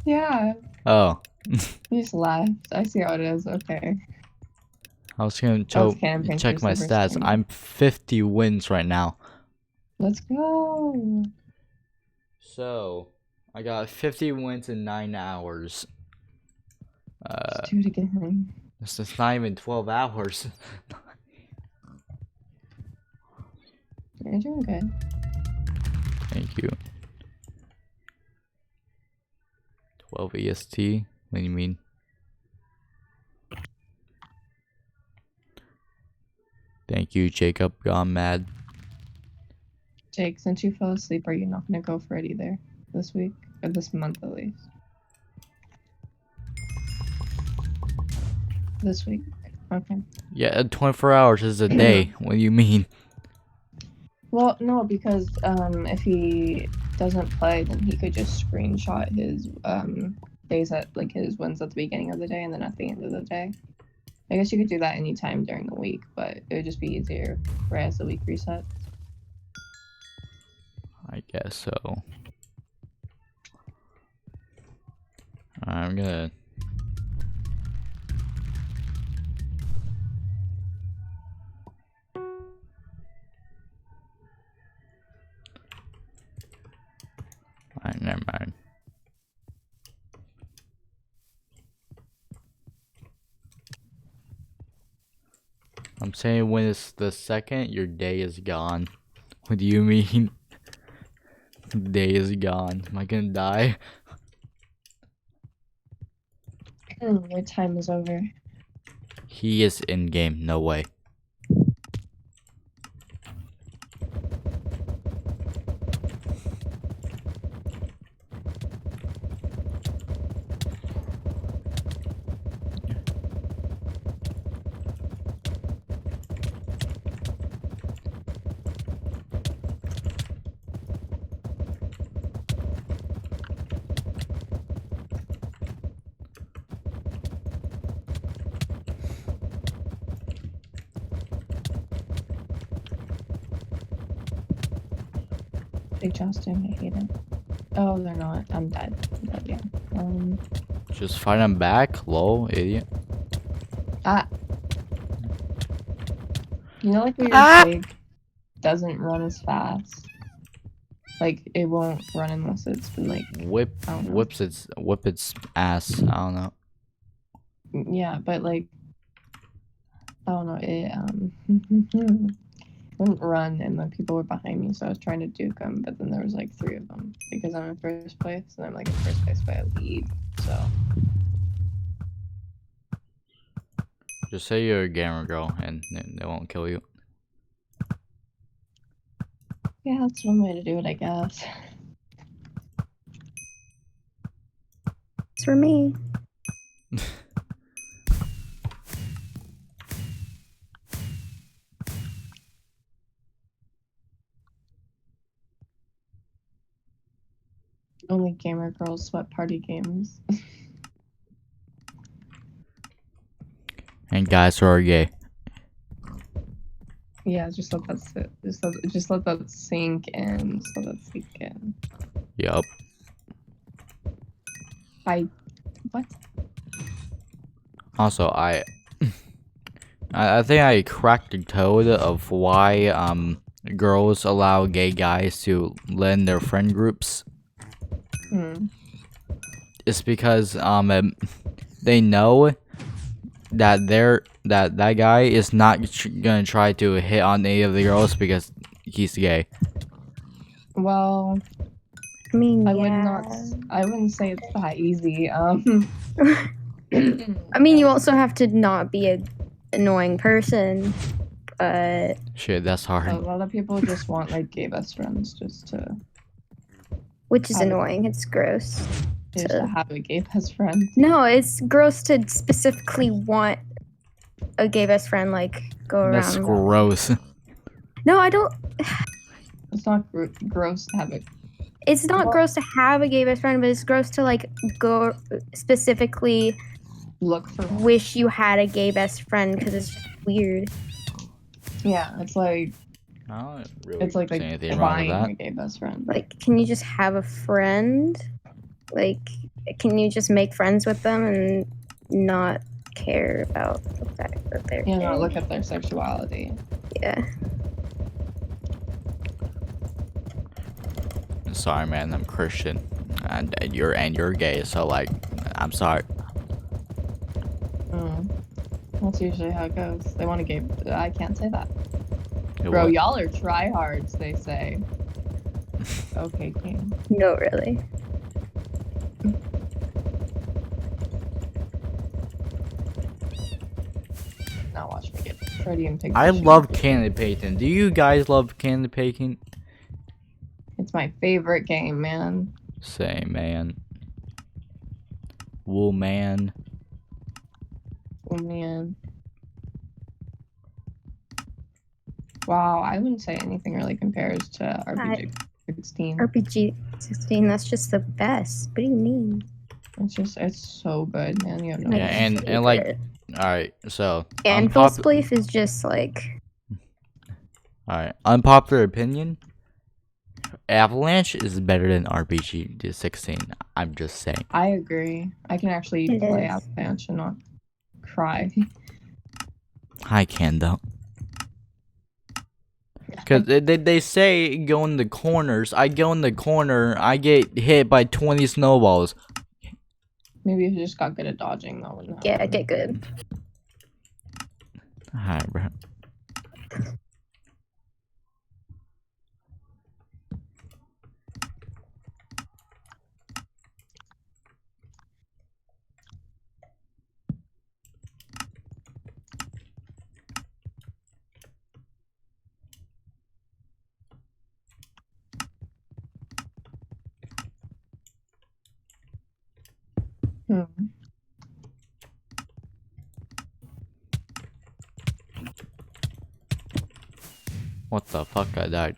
Yeah. Oh. You just left. I see how it is. Okay. I was gonna camping check for my Silver stats. Spring. I'm 50 wins right now. Let's go. So, I got 50 wins in 9 hours. Let's do it again. This is not even 12 hours. You're doing good. Thank you. 12 EST? What do you mean? Thank you, Jacob. Gone mad. Jake, since you fell asleep, are you not gonna go for it either this week or this month at least? This week. Okay. Yeah, 24 hours is a day. What do you mean? Well, no, because if he doesn't play, then he could just screenshot his days at like his wins at the beginning of the day and then at the end of the day. I guess you could do that anytime during the week, but it would just be easier right as the week resets. I guess so. I'm gonna... Alright, never mind. I'm saying when it's the second, your day is gone. What do you mean? Day is gone. Am I gonna die? Your time is over. He is in game. No way. Big Justin, I hate it. Oh, they're not. I'm dead. But yeah. Just fight him back, lol, idiot. You know, like when you're big doesn't run as fast. Like it won't run unless it's been like whip its ass. I don't know. Yeah, but like I don't know, it wouldn't run and then people were behind me, so I was trying to duke them, but then there was like 3 of them because I'm in first place and I'm like in first place by a lead, so. Just say you're a gamer girl and they won't kill you. Yeah, that's one way to do it, I guess. It's for me. Only gamer girls sweat party games. And guys who are gay. Yeah, just let that sit. Just let that sink in. Just let that sink in. Yup. What? Also, I think I cracked the code of why girls allow gay guys to let in their friend groups. It's because they know that that guy is not gonna try to hit on any of the girls because he's gay. Well, I mean, I wouldn't say it's that easy. I mean, you also have to not be an annoying person, but shit, that's hard. A lot of people just want like gay best friends just to. Which is annoying. It's gross. Just to have a gay best friend. No, it's gross to specifically want a gay best friend, like, go around. That's gross. No, I don't. It's not gross to have it. It's not gross to have a gay best friend, but it's gross to, like, go specifically look for one. Wish you had a gay best friend because it's just weird. Yeah, it's like. I don't really it's like see anything wrong buying with that. a gay best friend. Like, can you just have a friend? Like, can you just make friends with them and not care about the fact that they're Yeah, gay? not look at their sexuality. Yeah. Sorry, man. I'm Christian, and you're gay. So like, I'm sorry. That's usually how it goes. They want a gay. I can't say that. It Bro, what? y'all are tryhards, they say. Okay, King. No, really. Now watch me get Freddy and Pig. I love candy painting. Do you guys love candy painting? It's my favorite game, man. Same, man. Wool man. Oh man. Wow, I wouldn't say anything really compares to RPG 16. RPG 16, that's just the best. What do you mean? It's so good, man. You have no Yeah, and like, all right, so Anvil's belief is just like. All right, unpopular opinion. Avalanche is better than RPG 16. I'm just saying. I agree. I can actually It play is. Avalanche and not cry. I can though. Because they say go in the corners. I go in the corner, I get hit by 20 snowballs. Maybe if you just got good at dodging, that wouldn't happen. Yeah, get good. Alright, bro. What the fuck? I died.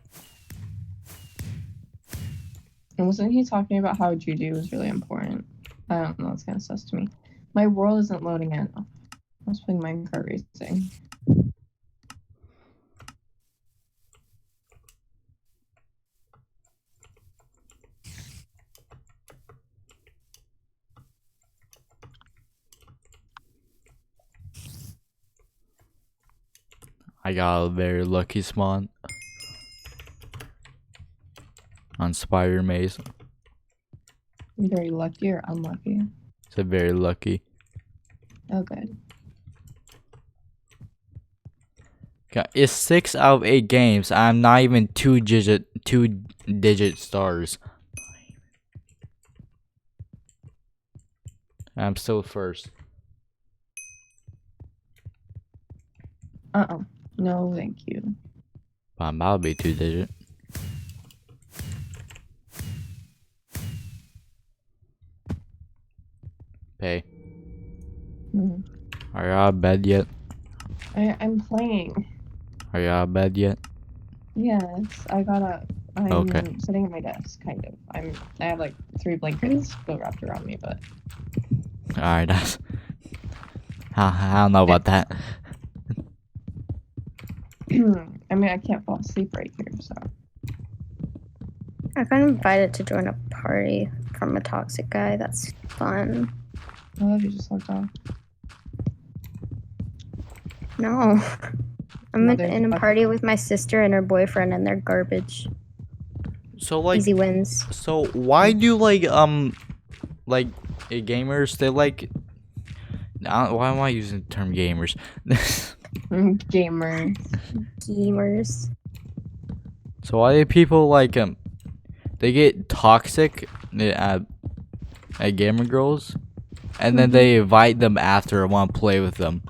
And wasn't he talking about how GG was really important? I don't know, it's kind of sus to me. My world isn't loading in. I was playing Minecraft Racing. I got a very lucky spawn. On Spider Maze. Very lucky or unlucky? So very lucky. Oh, good. Okay, it's 6 out of 8 games. I'm not even two digit stars. I'm still first. No, thank you. I'm about to be 2 digit. Pay. Mhm. Are you out of bed yet? I'm playing. Are you out of bed yet? Yes, I'm Okay. sitting at my desk, kind of. I have like 3 blankets still wrapped around me, but Alright, that's. I don't know about that. I mean I can't fall asleep right here, so. I got invited to join a party from a toxic guy. That's fun. I love you just logged off. No. I'm No, in there's a a party with my sister and her boyfriend, and they're garbage. So like Easy wins. So why do gamers they like why am I using the term gamers? Gamers. Gamers. So why do people like they get toxic at gamer girls and then they invite them after and want to play with them?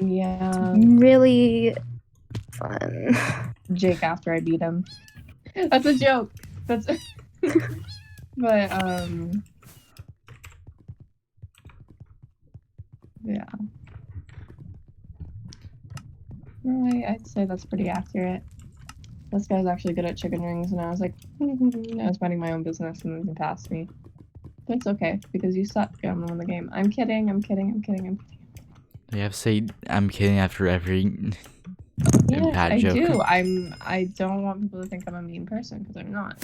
Yeah. Really fun. Jake after I beat him. That's a joke. That's but yeah. Well, I'd say that's pretty accurate. This guy's actually good at chicken wings, and I was like, I was minding my own business, and then he passed me. But it's okay because you suck. I'm gonna win the game. I'm kidding. I'm kidding. I'm kidding. I'm kidding. You have to say I'm kidding after every Yeah, bad I joke. do. I don't want people to think I'm a mean person because I'm not.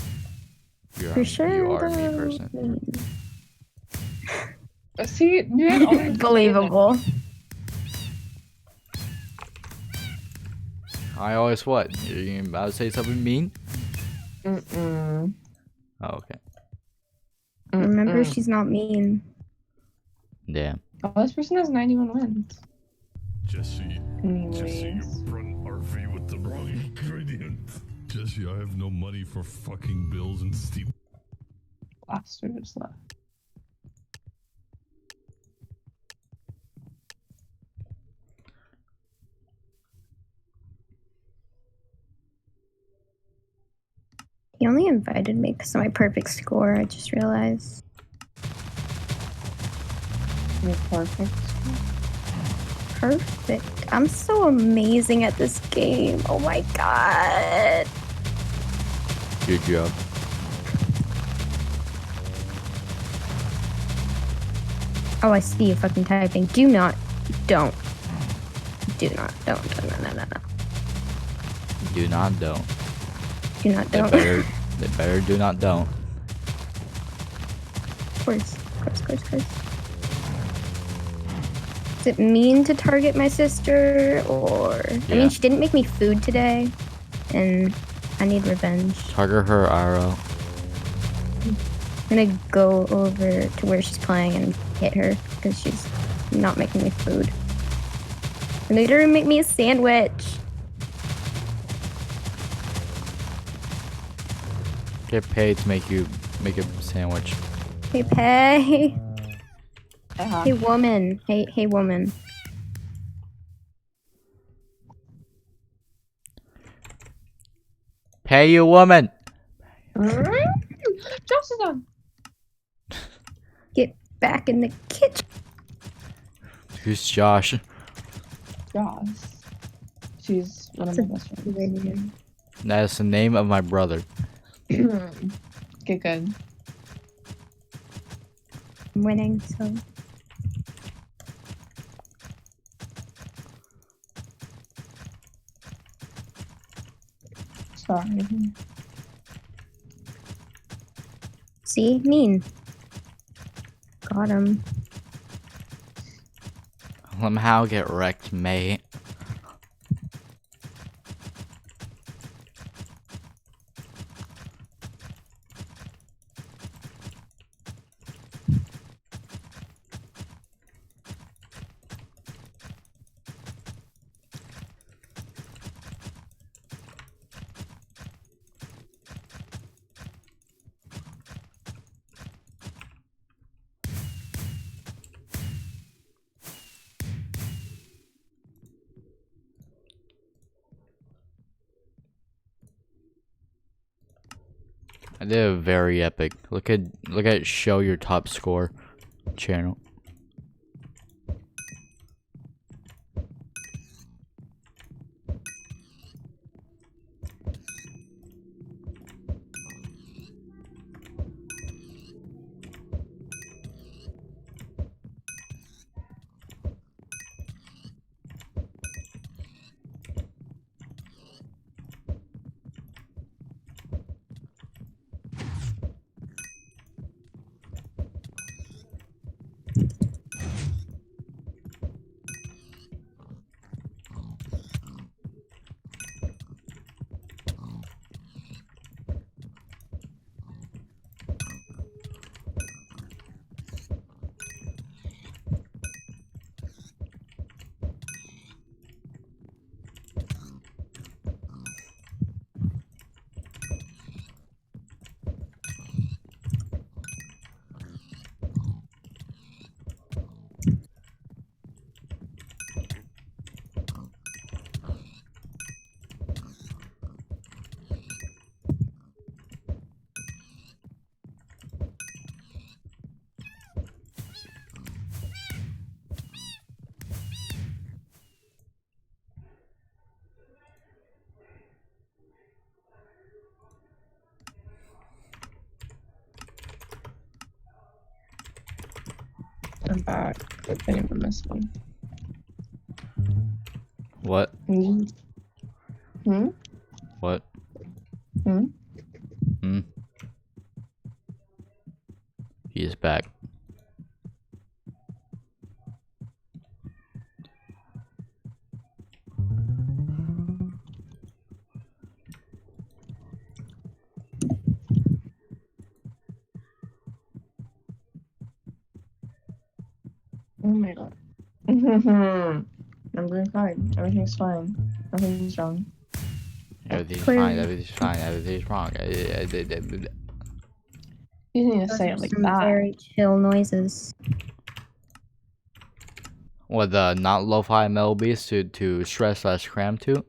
You For are, sure, you are a mean though. person. See, dude, always Believable. I always what? You about to say something mean? Mm-mm. Oh, okay. Remember, she's not mean. Yeah. Oh, this person has 91 wins. Jesse, Anyways. front RV with the wrong ingredient. Jesse, I have no money for fucking bills and Steve. Last two just left. He only invited me because of my perfect score, I just realized. You're perfect. Perfect. I'm so amazing at this game. Oh my god. Good job. Oh, I see you fucking typing. Do not. Don't. Do not. Don't. No. Do not don't. Do not. Don't. They better do not don't. Of course. Is it mean to target my sister, or... I Yeah. mean, she didn't make me food today, and I need revenge. Target her arrow. I'm gonna go over to where she's playing and hit her, because she's not making me food. I made her to make me a sandwich. Get paid to make a sandwich. Hey, Pay. Uh-huh. Hey, woman. Hey, woman. Pay you, woman. Josh is on. Get back in the kitchen. Who's Josh? Josh. She's one of my best friends. That is the name of my brother. Get good. I'm winning, so... Sorry. See? Mean. Got him. Somehow get wrecked, mate. I did a very epic. Look at show your top score channel. I'm back. I didn't even miss one. What? Hmm? What? Hmm? Hmm? He is back. Oh my god. I'm doing fine. Everything's fine. Nothing's wrong. Everything's Clearly. fine. Everything's fine. Everything's wrong. You need to Those say are it like some that. very chill noises. What the not lo-fi melodies to stress less cram to?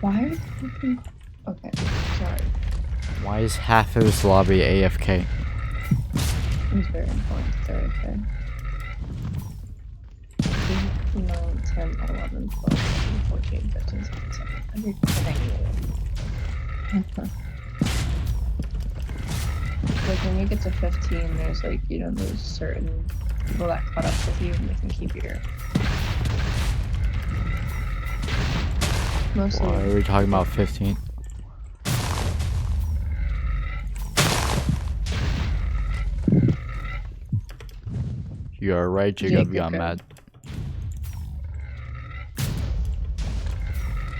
Why are you fucking... Okay, sorry. Why is half of this lobby AFK? It's very important. It's very fair. 8, 9, 10, 11, 12, 13, 14, 15, 16, 17. Every fucking Like when you get to 15, there's like, you know, those certain people that caught up with you and they can keep your... Mostly. Why are we talking about 15? You're right, Jacob got mad.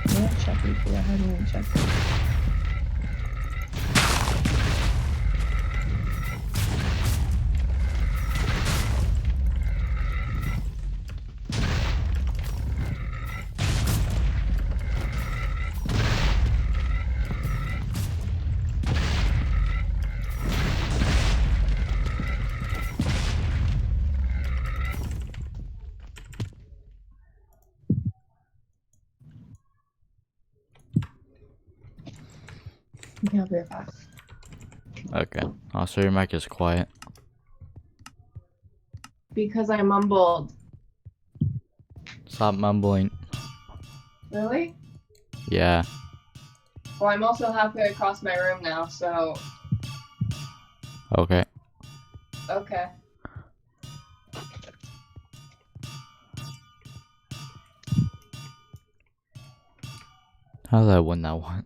Yeah, check it. Go ahead and check it. Yeah, I'll be right back. Okay. Also, your mic is quiet. Because I mumbled. Stop mumbling. Really? Yeah. Well, I'm also halfway across my room now, so... Okay. Okay. How did I win that one?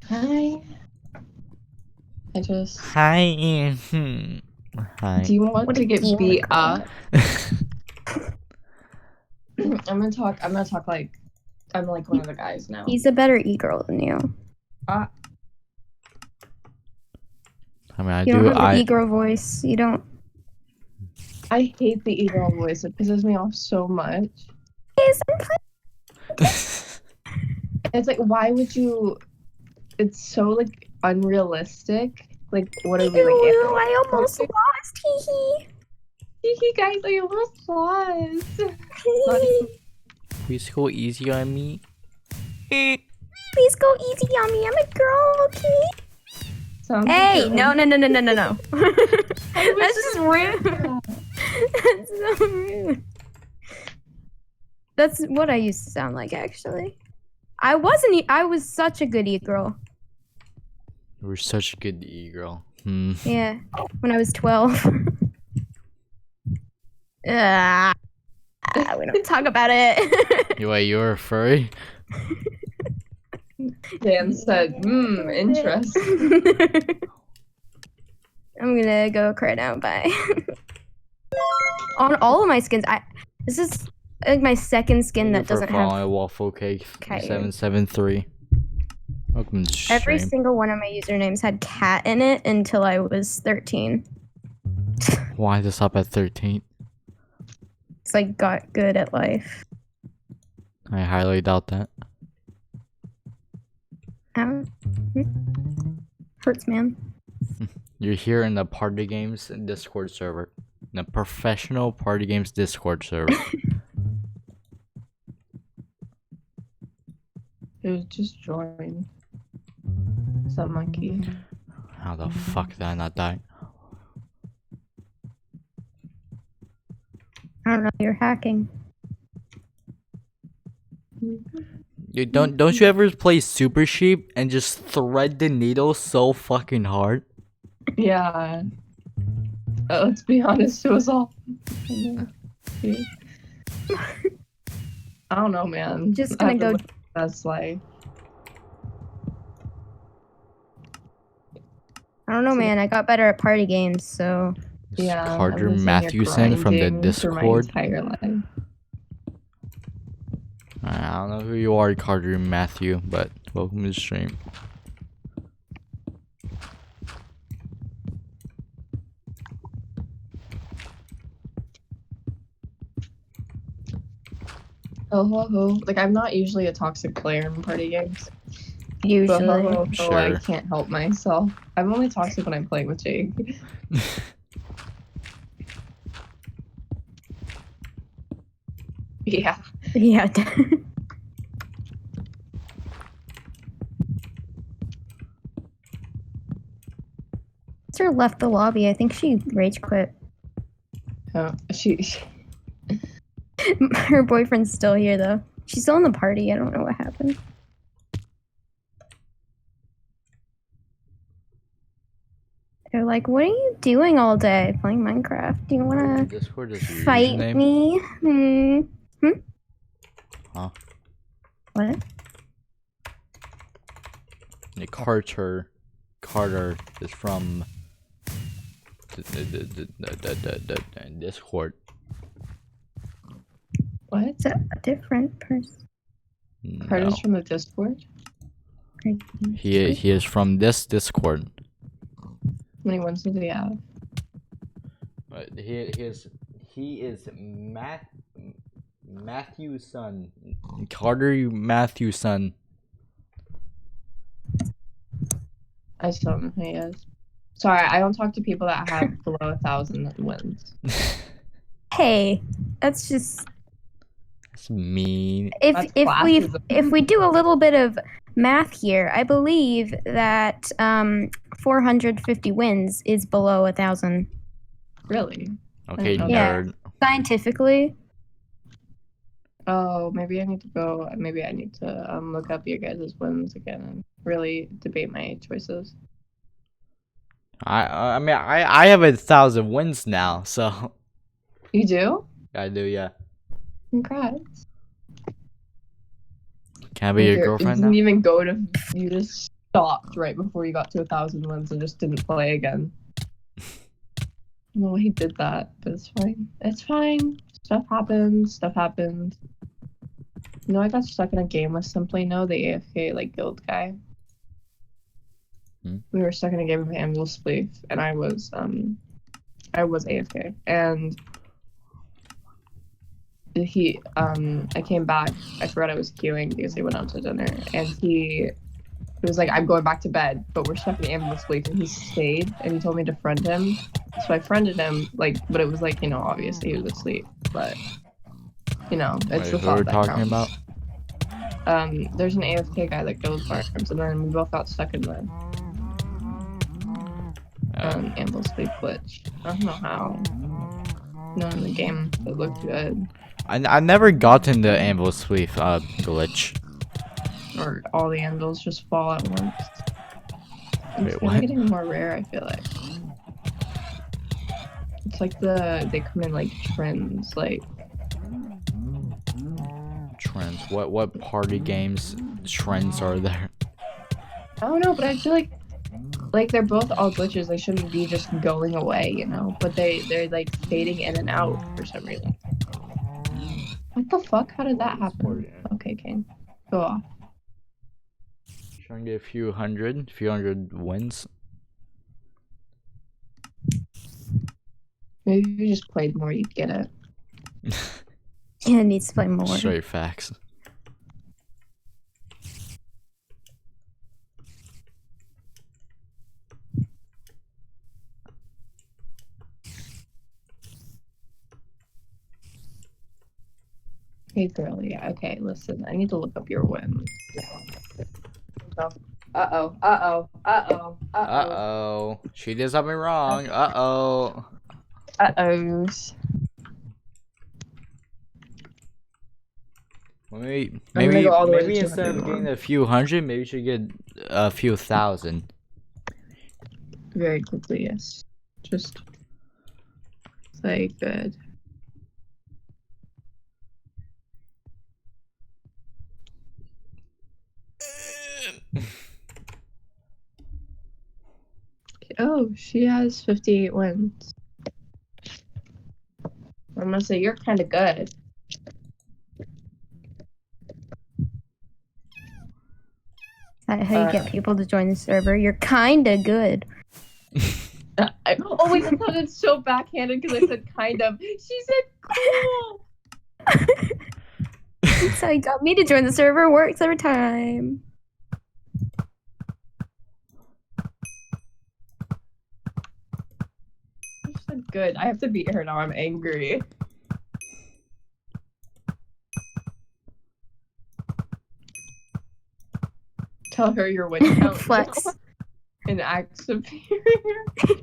Hi. I just. Hi. Hi. Do you want What to do get you wanna beat call up? I'm gonna talk like I'm like one of the guys now. He's a better e-girl than you. I mean, I You don't do. have the e-girl voice. You don't. I hate the e-girl voice. It pisses me off so much. It's like, why would you? It's so like unrealistic. Like, what are we like? I almost lost. Hee hee. Hee hee, guys, I almost lost. Please go easy on me. Please go easy on me. I'm a girl, okay? Hey, no. That's just rude. That's so rude. That's what I used to sound like, actually. I was such a good e-girl. You were such a good e-girl. Yeah, when I was 12. We don't talk about it. You were a furry? Dan said, interesting. I'm gonna go cry now. Bye. On all of my skins, this is like my second skin that doesn't have Waffle Cake cat. 773. Welcome to stream. Every single one of my usernames had cat in it until I was 13. Why to stop at 13? It's like got good at life. I highly doubt that. Hurts, man. You're here in the party games Discord server. The professional party games Discord server. Dude, just join. Some monkey. How the fuck did I not die? I don't know. You're hacking. Dude, don't you ever play Super Sheep and just thread the needle so fucking hard? Yeah. Let's be honest, it was all. I don't know, man. Just gonna go. That's like. I don't know, man. I got better at party games, so. Yeah. Carter Matthewson from the Discord. My entire life. I don't know who you are, Carter Matthew, but welcome to the stream. Oh, like I'm not usually a toxic player in party games. Usually, but Sure. I can't help myself. I'm only toxic when I'm playing with Jake. Yeah. Yeah. Sister left the lobby. I think she rage quit. Oh, she Her boyfriend's still here though. She's still in the party. I don't know what happened. They're like, "What are you doing all day? Playing Minecraft? Do you wanna Discord is your fight username? me?" Huh? What? The Carter is from the Discord. What? It's a different person. Carter's No. from the Discord? He is from this Discord. How many ones does he have? But he is Matthew's son. Carter Matthew's son. I just don't know who he is. Sorry, I don't talk to people that have below 1,000 wins. Hey, that's just That's mean. That's if we do a little bit of math here, I believe that 450 wins is below 1,000. Really? Okay, Yeah. nerd. Scientifically. Oh, maybe I need to go. Maybe I need to look up your guys' wins again and really debate my choices. I mean I have 1,000 wins now, so You do? I do, yeah. Congrats. Can I be your girlfriend now? Didn't even go to. You just stopped right before he got to 1,000 wins and just didn't play again. No, he did that, but it's fine. It's fine. Stuff happens. Stuff happens. You know, I got stuck in a game with Simply No, the AFK like guild guy. We were stuck in a game with Anvil Spleef, and I was AFK, and I came back. I forgot I was queuing because he went out to dinner, and he was like, "I'm going back to bed," but we're stuck in Anvil Spleef, and he stayed, and he told me to friend him, so I friended him, like, but it was like, you know, obviously he was asleep, but you know, it's the Wait, who Oh, are we thought that talking counts. about? There's an AFK guy that goes farms, and then we both got stuck in the Anvil Spleef glitch. I don't know how. No, in the game, it looked good. I never got into Anvil Spleef glitch. Or all the anvils just fall at once. It's Wait, kinda what? getting more rare, I feel like. It's like they come in like trends, like Trends. What party games trends are there? I don't know, but I feel like they're both all glitches. They shouldn't be just going away, you know. But they're like fading in and out for some reason. What the fuck? How did that happen? Okay, Kane, go off. Trying to get a few hundred wins. Maybe if you just played more, you'd get it. Yeah, it needs to play more. Straight facts. Hey, girl, yeah, okay, listen, I need to look up your wins. Uh-oh, uh-oh, uh-oh, uh-oh. Uh-oh. She did something wrong. Uh-oh. Uh-ohs. Well, I'm maybe gonna go all the way to maybe instead of 200 getting a few hundred, maybe you should get a few thousand. Very quickly, yes. Just play good. Oh, she has 58 wins. I'm gonna say you're kind of good. How you get people to join the server? You're kinda good. Oh wait, that sounded so backhanded because I said kind of. She said cool. That's how you got me to join the server. Works every time. She said good. I have to beat her now. I'm angry. Tell her your win count. Flex. And act superior.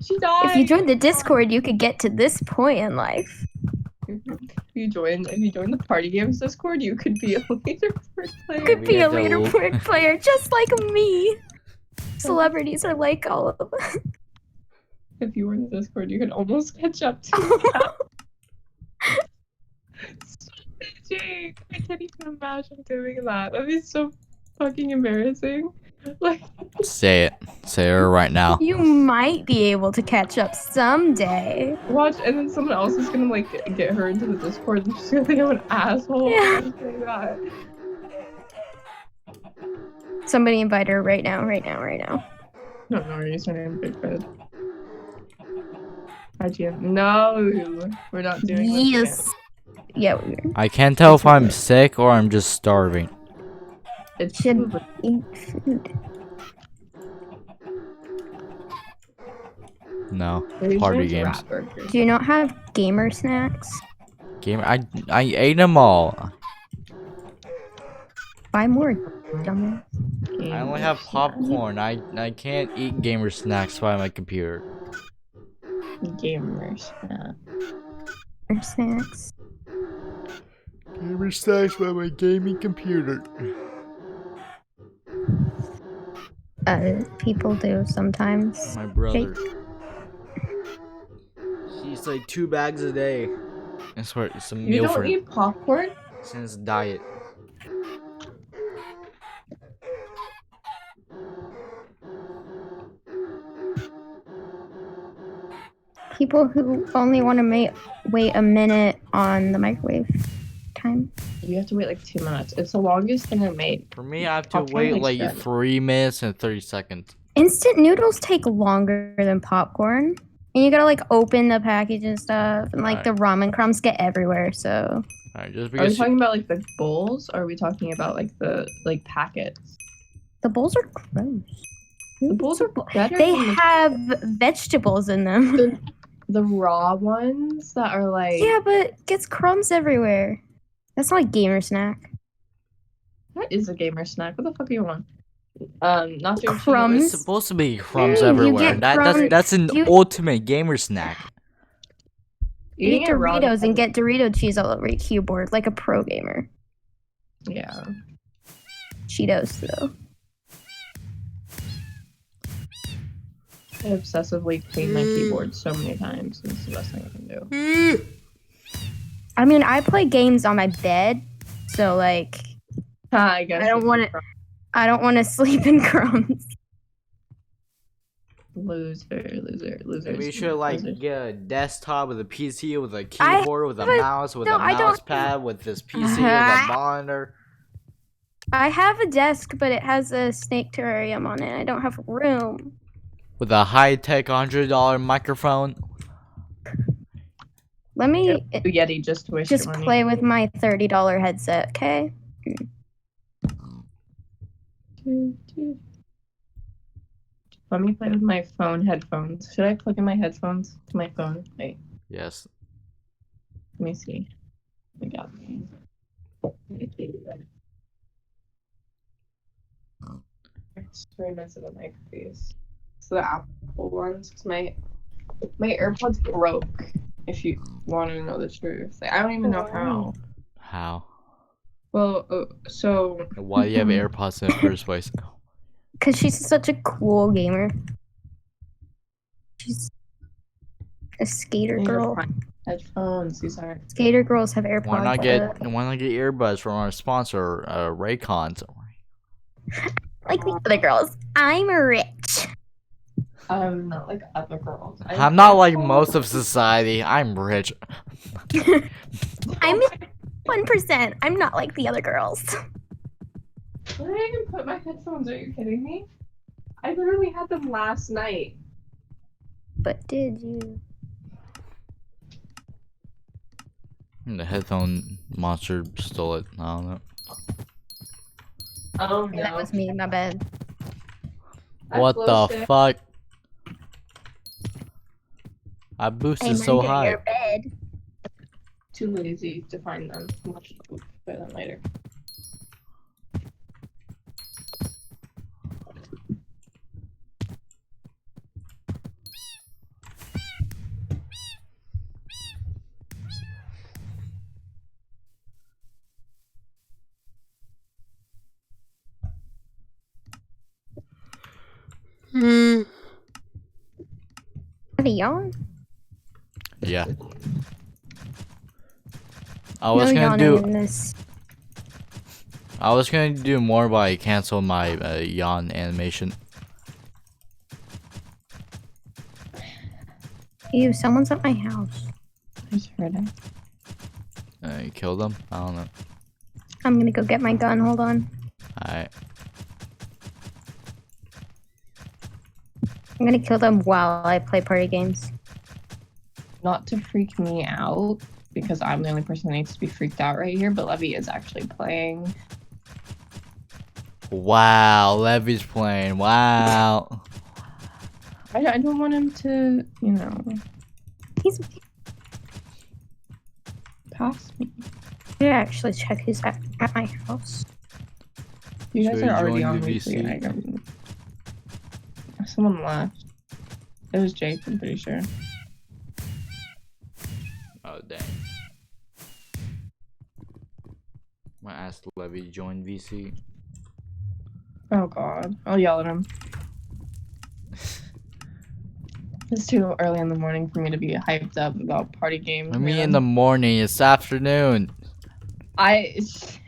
She died. If you joined the Discord, you could get to this point in life. If you join the party games Discord, you could be a leaderboard player. You could be a leaderboard player just like me. Celebrities are like all of us. If you were in the Discord, you could almost catch up to Jake, I can't even imagine doing that. That'd be so fucking embarrassing. Like, Say it. Say it right now. You might be able to catch up someday. watch, and then someone else is gonna like get her into the Discord, and she's gonna think I'm an asshole. Yeah. And say that. Somebody invite her right now. No, her username Big Red. IGN. No, we're not doing this Yes. Yeah, we are. I can't tell if I'm sick or I'm just starving. It should eat food. No. Maybe Party it's games. rat burgers. Do you not have gamer snacks? Gamer. I ate them all. Buy more, dumbass. I only have popcorn. I can't eat gamer snacks by my computer. Gamer snack. Gamer snacks. Gamer snacks by my gaming computer. People do sometimes. My brother. He's like 2 bags a day. I swear, it's a You meal don't for him. eat popcorn? Since diet. people who only want to wait a minute on the microwave time. You have to wait like 2 minutes. It's the longest thing I made. For me, I have to I'll try wait to like extend. 3 minutes and 30 seconds. Instant noodles take longer than popcorn. And you gotta like open the package and stuff. And like the ramen crumbs get everywhere, so. Alright, just Are we because talking about like the bowls, or are we talking about like the packets? The bowls are gross. The bowls are better. They than have vegetables in them. the raw ones that are like. Yeah, but it gets crumbs everywhere. That's not a gamer snack. That is a gamer snack. What the fuck do you want? Nacho Crumbs. it's supposed to be crumbs You everywhere. get crumbs- That's an ultimate gamer snack. You eat Eating it raw Doritos and get Dorito cheese all over your keyboard like a pro gamer. Yeah. Cheetos though. I obsessively clean my keyboard so many times. It's the best thing I can do. I mean, I play games on my bed, so like, I guess I don't want to. I don't want to sleep in crumbs. Loser. Maybe you should like get a desktop with a PC with a I keyboard with a have a- mouse with no, a I don't- mouse pad with this PC with a monitor. I have a desk, but it has a snake terrarium on it. I don't have room. With a high-tech $100 microphone. Let me Yeti just wish just play with my $30 headset, okay? Let me play with my phone headphones. Should I plug in my headphones to my phone? Wait, Yes. let me see. I got me. It's very nice of the mic piece. So the Apple ones, 'cause my AirPods broke. If you want to know the truth, like, I don't even know how. How? Well, so Why do you have AirPods in the first place? Because she's such a cool gamer. She's a skater I need to girl. find headphones. These are Skater girls have AirPods. Why not get earbuds from our sponsor, Raycons? like the other girls? I'm rich. I'm not like other girls. I'm not like most of society. I'm rich. I'm 1%. I'm not like the other girls. Where did I even put my headphones? Are you kidding me? I literally had them last night. But did you? The headphone monster stole it. I don't know. Oh That was me. My bad. What the fuck? I boosted so high. Bed. Too lazy to find them. Much play them later. Have a yawn? Yeah. I was No gonna yawning do. in this. I was gonna do more, but I canceled my yawn animation. Ew, someone's at my house. I just heard it. You killed them? I don't know. I'm gonna go get my gun. Hold on. Alright. I'm gonna kill them while I play party games. Not to freak me out, because I'm the only person that needs to be freaked out right here, but Levy is actually playing. Wow, Levy's playing. Wow. I don't want him to, you know. He's. Pass me. I should actually check who's at my house. You guys Should are we already join on the weekly. VC? I don't. Someone left. It was Jake, I'm pretty sure. Oh, dang. I'm gonna ask Levy to join VC. Oh god. I'll yell at him. It's too early in the morning for me to be hyped up about party games. I mean, in the morning, it's afternoon. It's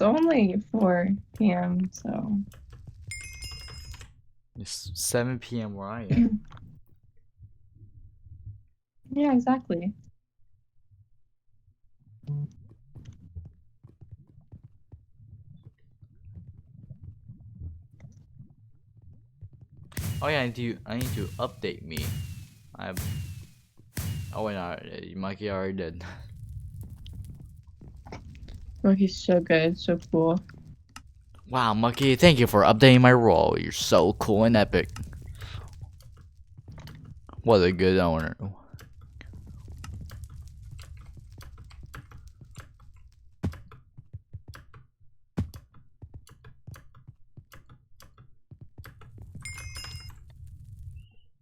only 4 p.m., so. It's 7 p.m. where I am. Yeah, exactly. Oh yeah, I need to update me. Oh wait, no, Mikey already did. Oh, he's so good, so cool. Wow, Mucky, thank you for updating my role. You're so cool and epic. What a good owner.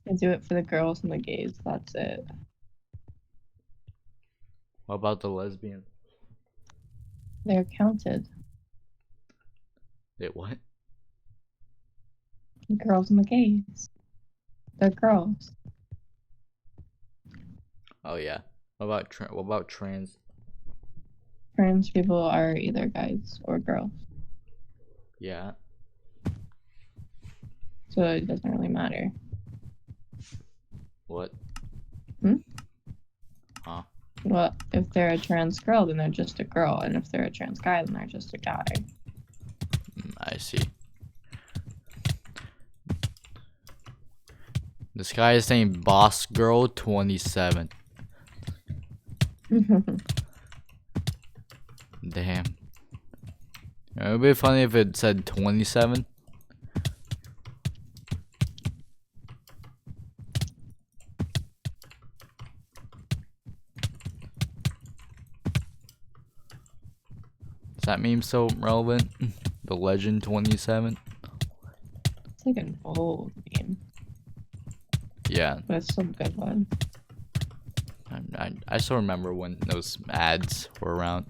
I do it for the girls and the gays, that's it. What about the lesbians? They're counted. Wait, what? The girls and the gays. They're girls. Oh yeah. What about trans? Trans people are either guys or girls. Yeah. So it doesn't really matter. What? Hmm? Huh? Well, if they're a trans girl, then they're just a girl. And if they're a trans guy, then they're just a guy. I see. This guy is saying Boss Girl 27. Damn. It would be funny if it said 27. Is that meme so relevant? The Legend 27? It's like an old meme. Yeah. But it's still a good one. I still remember when those ads were around.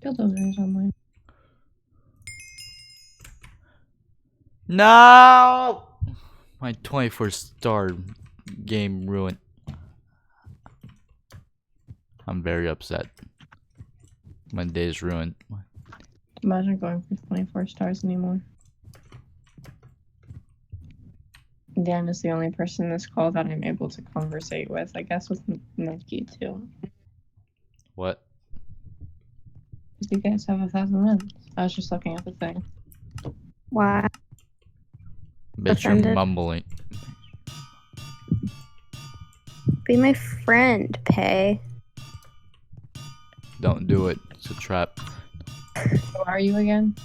Killdozer online. No! My 24-star game ruined. I'm very upset. My day is ruined. Imagine going for 24 stars anymore. Dan is the only person in this call that I'm able to conversate with. I guess with Nike too. What? Because you guys have 1,000 wins. I was just looking at the thing. Why? Bitch, you're Offended. mumbling. Be my friend, Pay. Don't do it. It's a trap. Who are you again?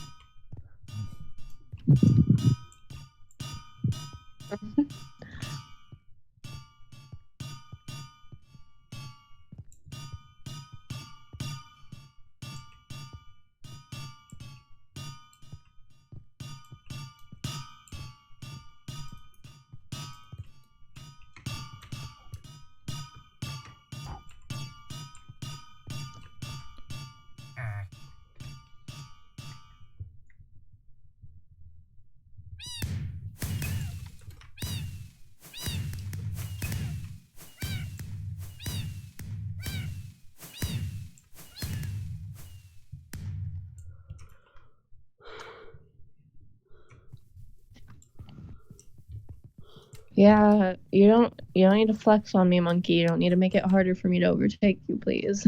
Yeah, you don't need to flex on me, monkey. You don't need to make it harder for me to overtake you, please.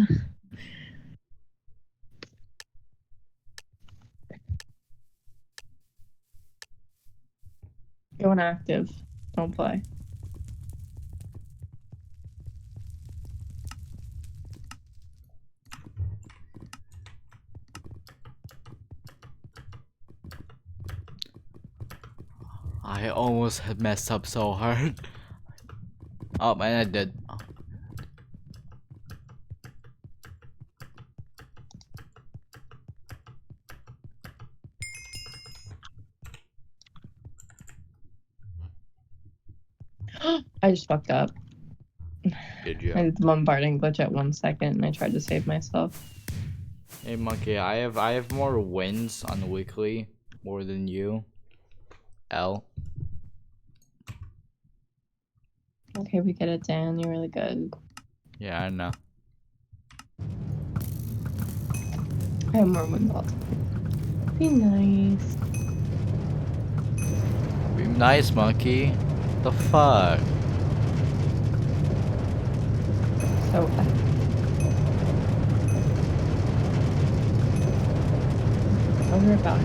Go inactive. Don't play. I almost had messed up so hard. Oh, man, I did. I just fucked up. Did you? I did the bombarding glitch at 1 second and I tried to save myself. Hey, Monkey, I have more wins on the weekly, more than you. L. Okay, we get it, Dan. You're really good. Yeah, I know. I have more wins all. Be nice. Be nice, Monkey. The fuck? So we're back.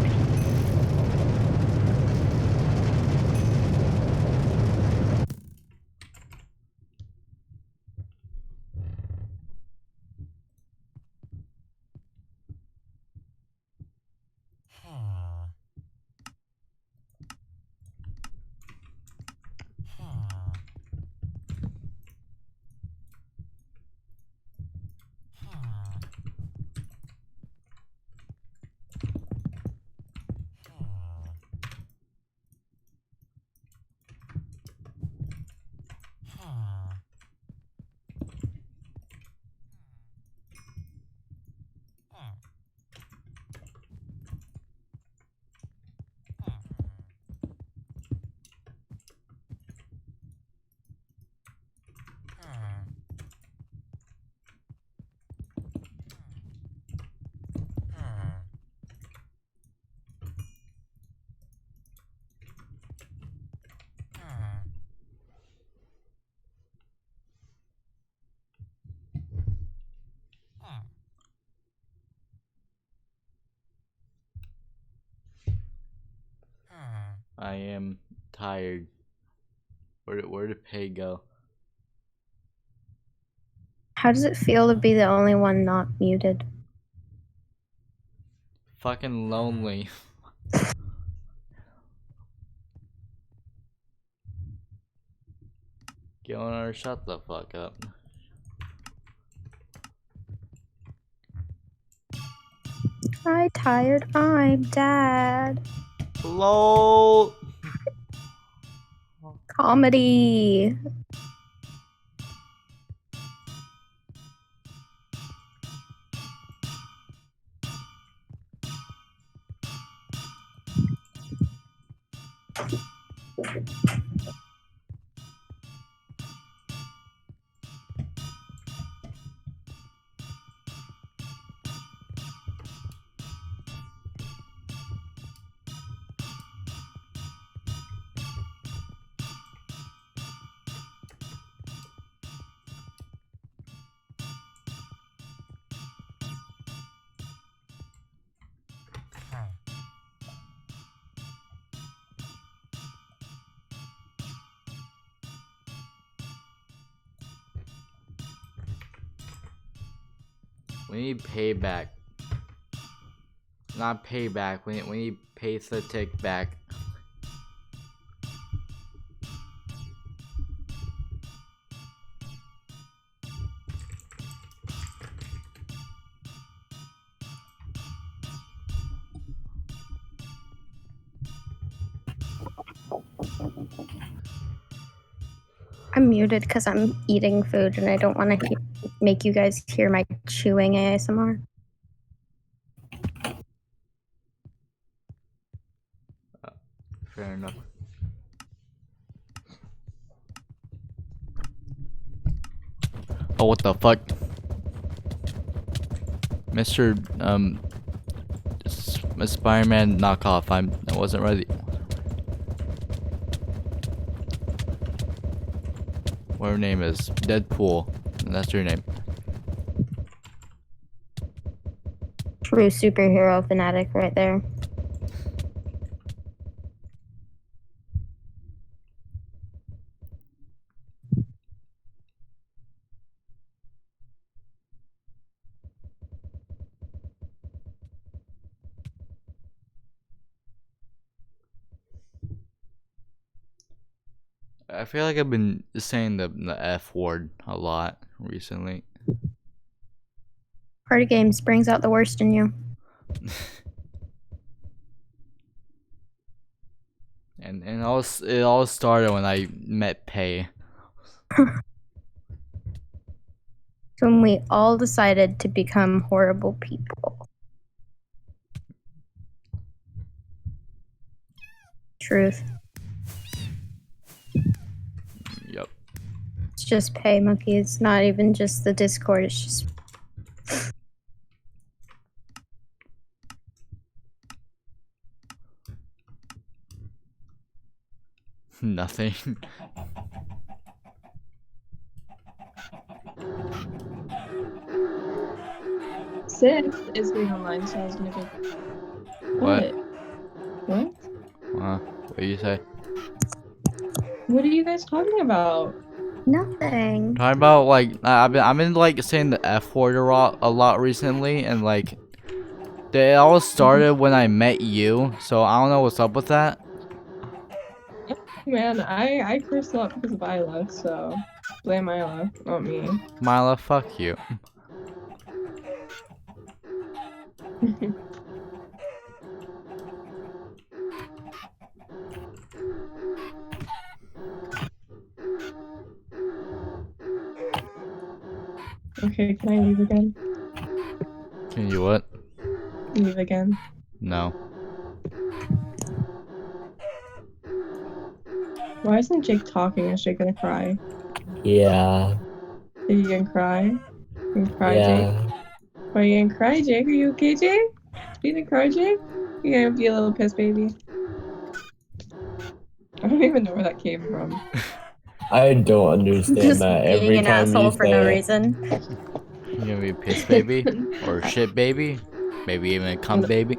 I am tired. Where did Pay go? How does it feel to be the only one not muted? Fucking lonely. Gilner, shut the fuck up. I'm tired. I'm dad. LOL. Comedy. We need payback. Not payback. We need pathetic back. I'm muted because I'm eating food and I don't want to make you guys hear my chewing ASMR. Fair enough. Oh, what the fuck? Mr. Spider-Man knockoff. I wasn't ready. What her name is? Deadpool. And that's your name. True superhero fanatic right there. I feel like I've been saying the F word a lot recently. Party games brings out the worst in you. And it all started when I met Pei. When we all decided to become horrible people. Truth. Yep. It's just Pei, Monkey. It's not even just the Discord. It's just. Nothing. Six is being online, so I was gonna go. What? What? What do you say? What are you guys talking about? Nothing. Talking about like I've been like saying the F word a lot recently, and like it all started when I met you. So I don't know what's up with that. Man, I cursed a lot because of Isla, so blame Isla, not me. Mila, fuck you. Okay, can I leave again? Can you what? Leave again. No. Why isn't Jake talking? Is Jake gonna cry? Yeah. Are you gonna cry? You gonna cry, Yeah. Jake? Why are you gonna cry, Jake? Are you okay, Jake? You gonna cry, Jake? You gonna be a little piss baby? I don't even know where that came from. I don't understand Just that. being Every an time asshole you for say no it. reason. You gonna be a piss baby or a shit baby? Maybe even a cum baby.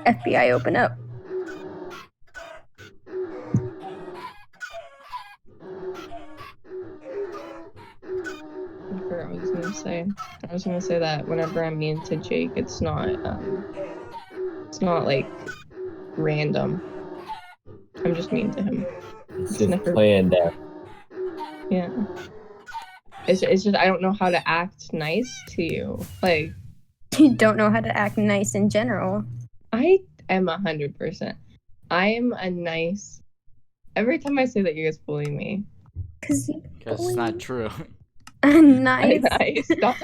FBI, open up. I forgot what I was gonna say. I was gonna say that whenever I'm mean to Jake, it's not like random. I'm just mean to him. It's just planned out. Yeah. It's just I don't know how to act nice to you. Like You don't know how to act nice in general. I am 100%. I am a nice. Every time I say that, you guys bully me. Cause it's not true. Nice. Nice. Stop.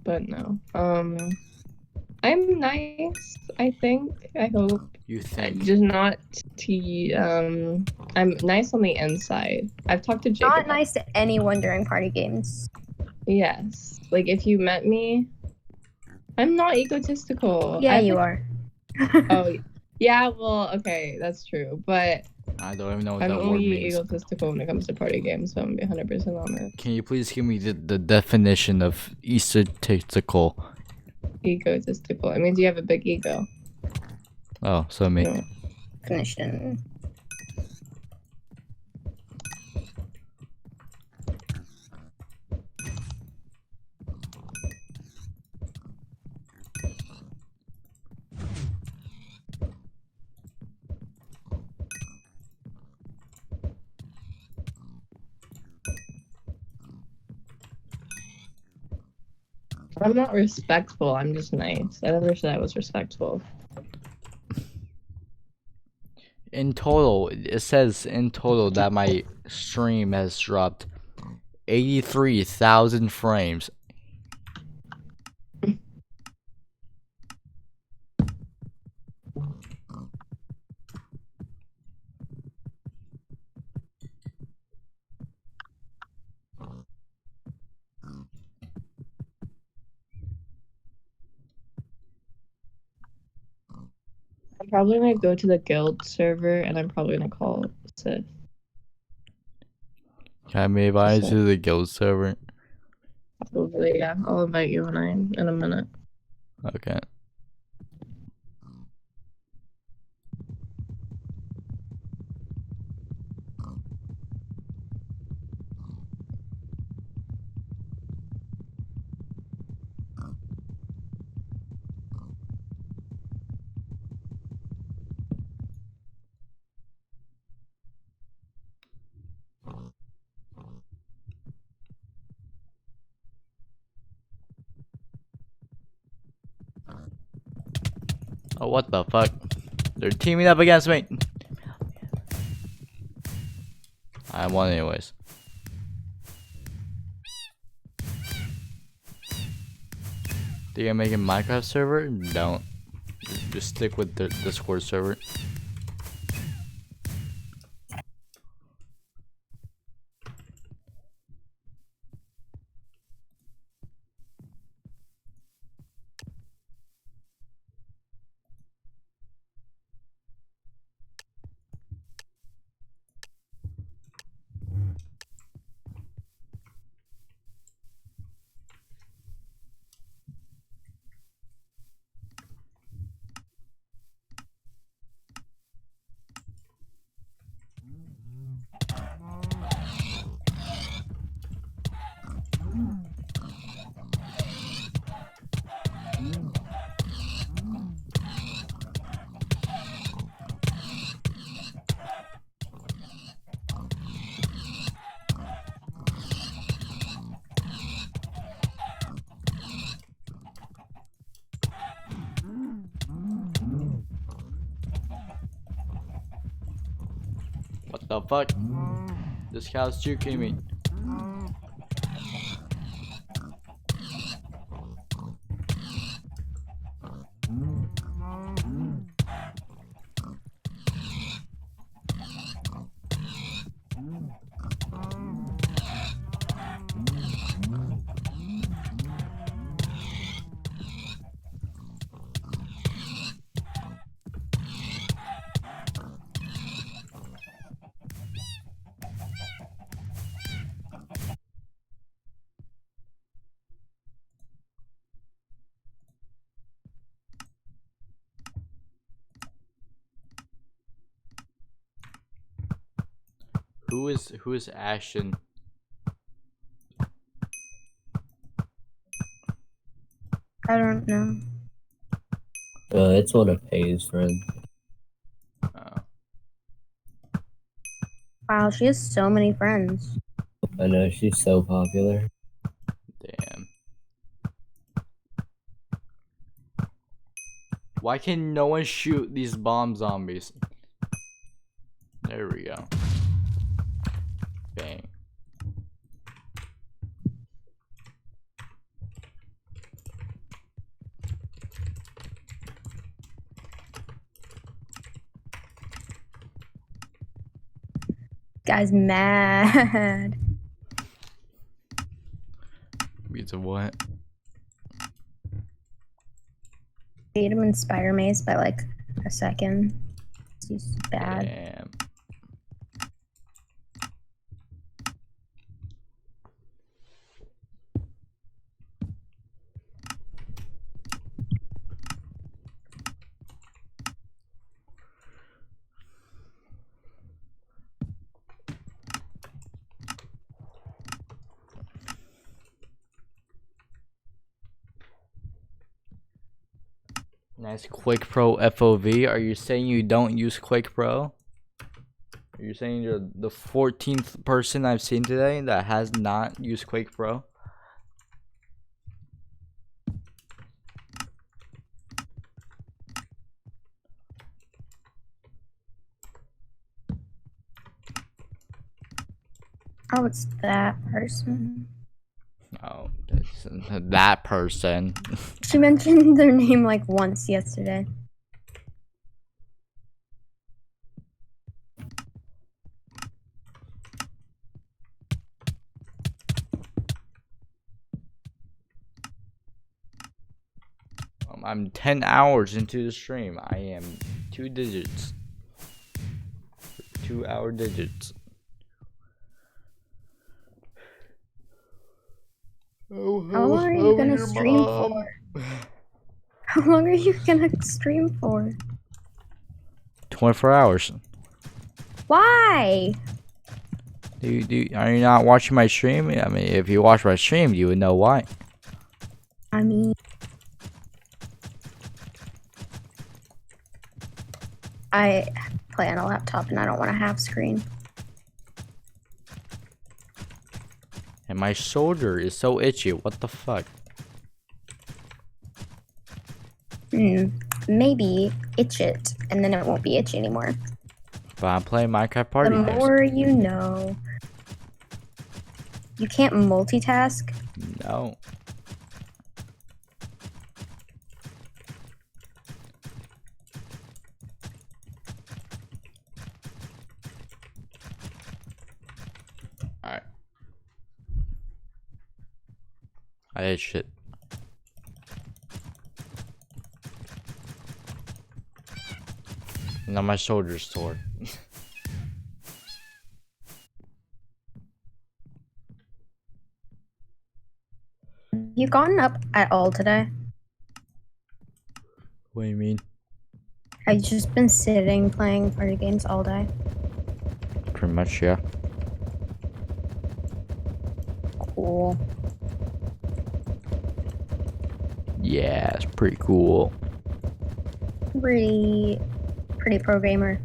But no. I'm nice, I think. I hope. You think? Just not to I'm nice on the inside. I've talked to Jake. Not about- nice to anyone during party games. Yes. Like if you met me, I'm not egotistical. Yeah, you are. Oh, yeah. Well, okay, that's true. But I don't even know what I'm that word only means. egotistical when it comes to party games, so I'm 100% on it. Can you please give me the definition of egotistical? Egotistical. It means you have a big ego. Oh, so me. No. Definition. I'm not respectful. I'm just nice. I never said I was respectful. In total, it says in total that my stream has dropped 83,000 frames. I'm probably gonna go to the guild server and I'm probably gonna call Sith. Can I be invited to the guild server? Probably, yeah. I'll invite you in a minute. Okay. Oh, what the fuck? They're teaming up against me. I won anyways. Do you make a Minecraft server? Don't. Just stick with the Discord server. What the fuck? This cow's juking me. Who is Ashton? I don't know. It's one of Paige's friends. Wow, she has so many friends. I know, she's so popular. Damn. Why can no one shoot these bomb zombies? There we go. Bang. Guy's mad. Beats of what? Beat him in Spider Maze by like a second. He's bad. Damn. Nice Quick Pro FOV. Are you saying you don't use Quick Pro? Are you saying you're the 14th person I've seen today that has not used Quick Pro? Oh, it's that person. Oh, it's that person. She mentioned their name like once yesterday. I'm 10 hours into the stream. I am 2 digits. 2-hour digits. How long are you gonna stream for? How long are you gonna stream for? 24 hours. Why? Are you not watching my stream? I mean, if you watch my stream, you would know why. I mean, I play on a laptop and I don't want to have screen. And my shoulder is so itchy. What the fuck? maybe itch it, and then it won't be itchy anymore. But I'm playing Minecraft Party The Games. more you know. You can't multitask. No. Alright. I hate shit. Now my shoulder's sore. You gotten up at all today? What do you mean? I've just been sitting playing party games all day. Pretty much, yeah. Cool. Yeah, it's pretty cool. Pretty pro gamer.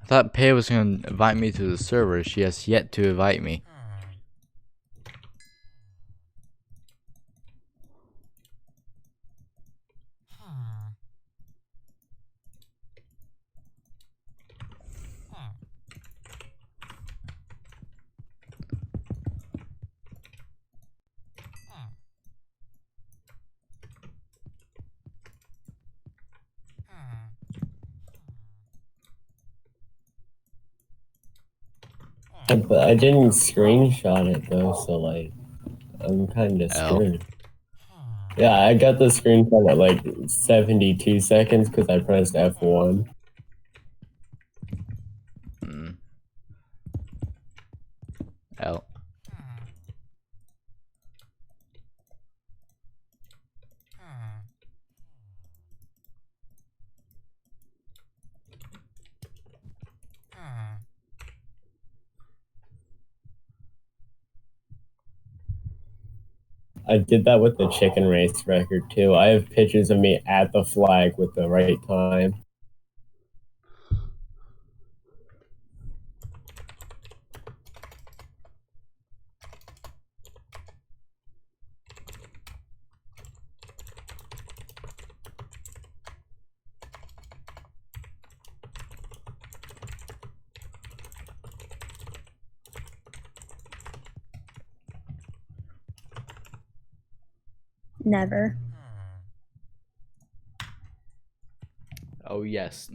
I thought Pei was gonna invite me to the server. She has yet to invite me. But I didn't screenshot it though, so like, I'm kind of screwed. Yeah, I got the screenshot at like 72 seconds because I pressed F1. L. I did that with the chicken race record too. I have pictures of me at the flag with the right time. Never. Oh yes.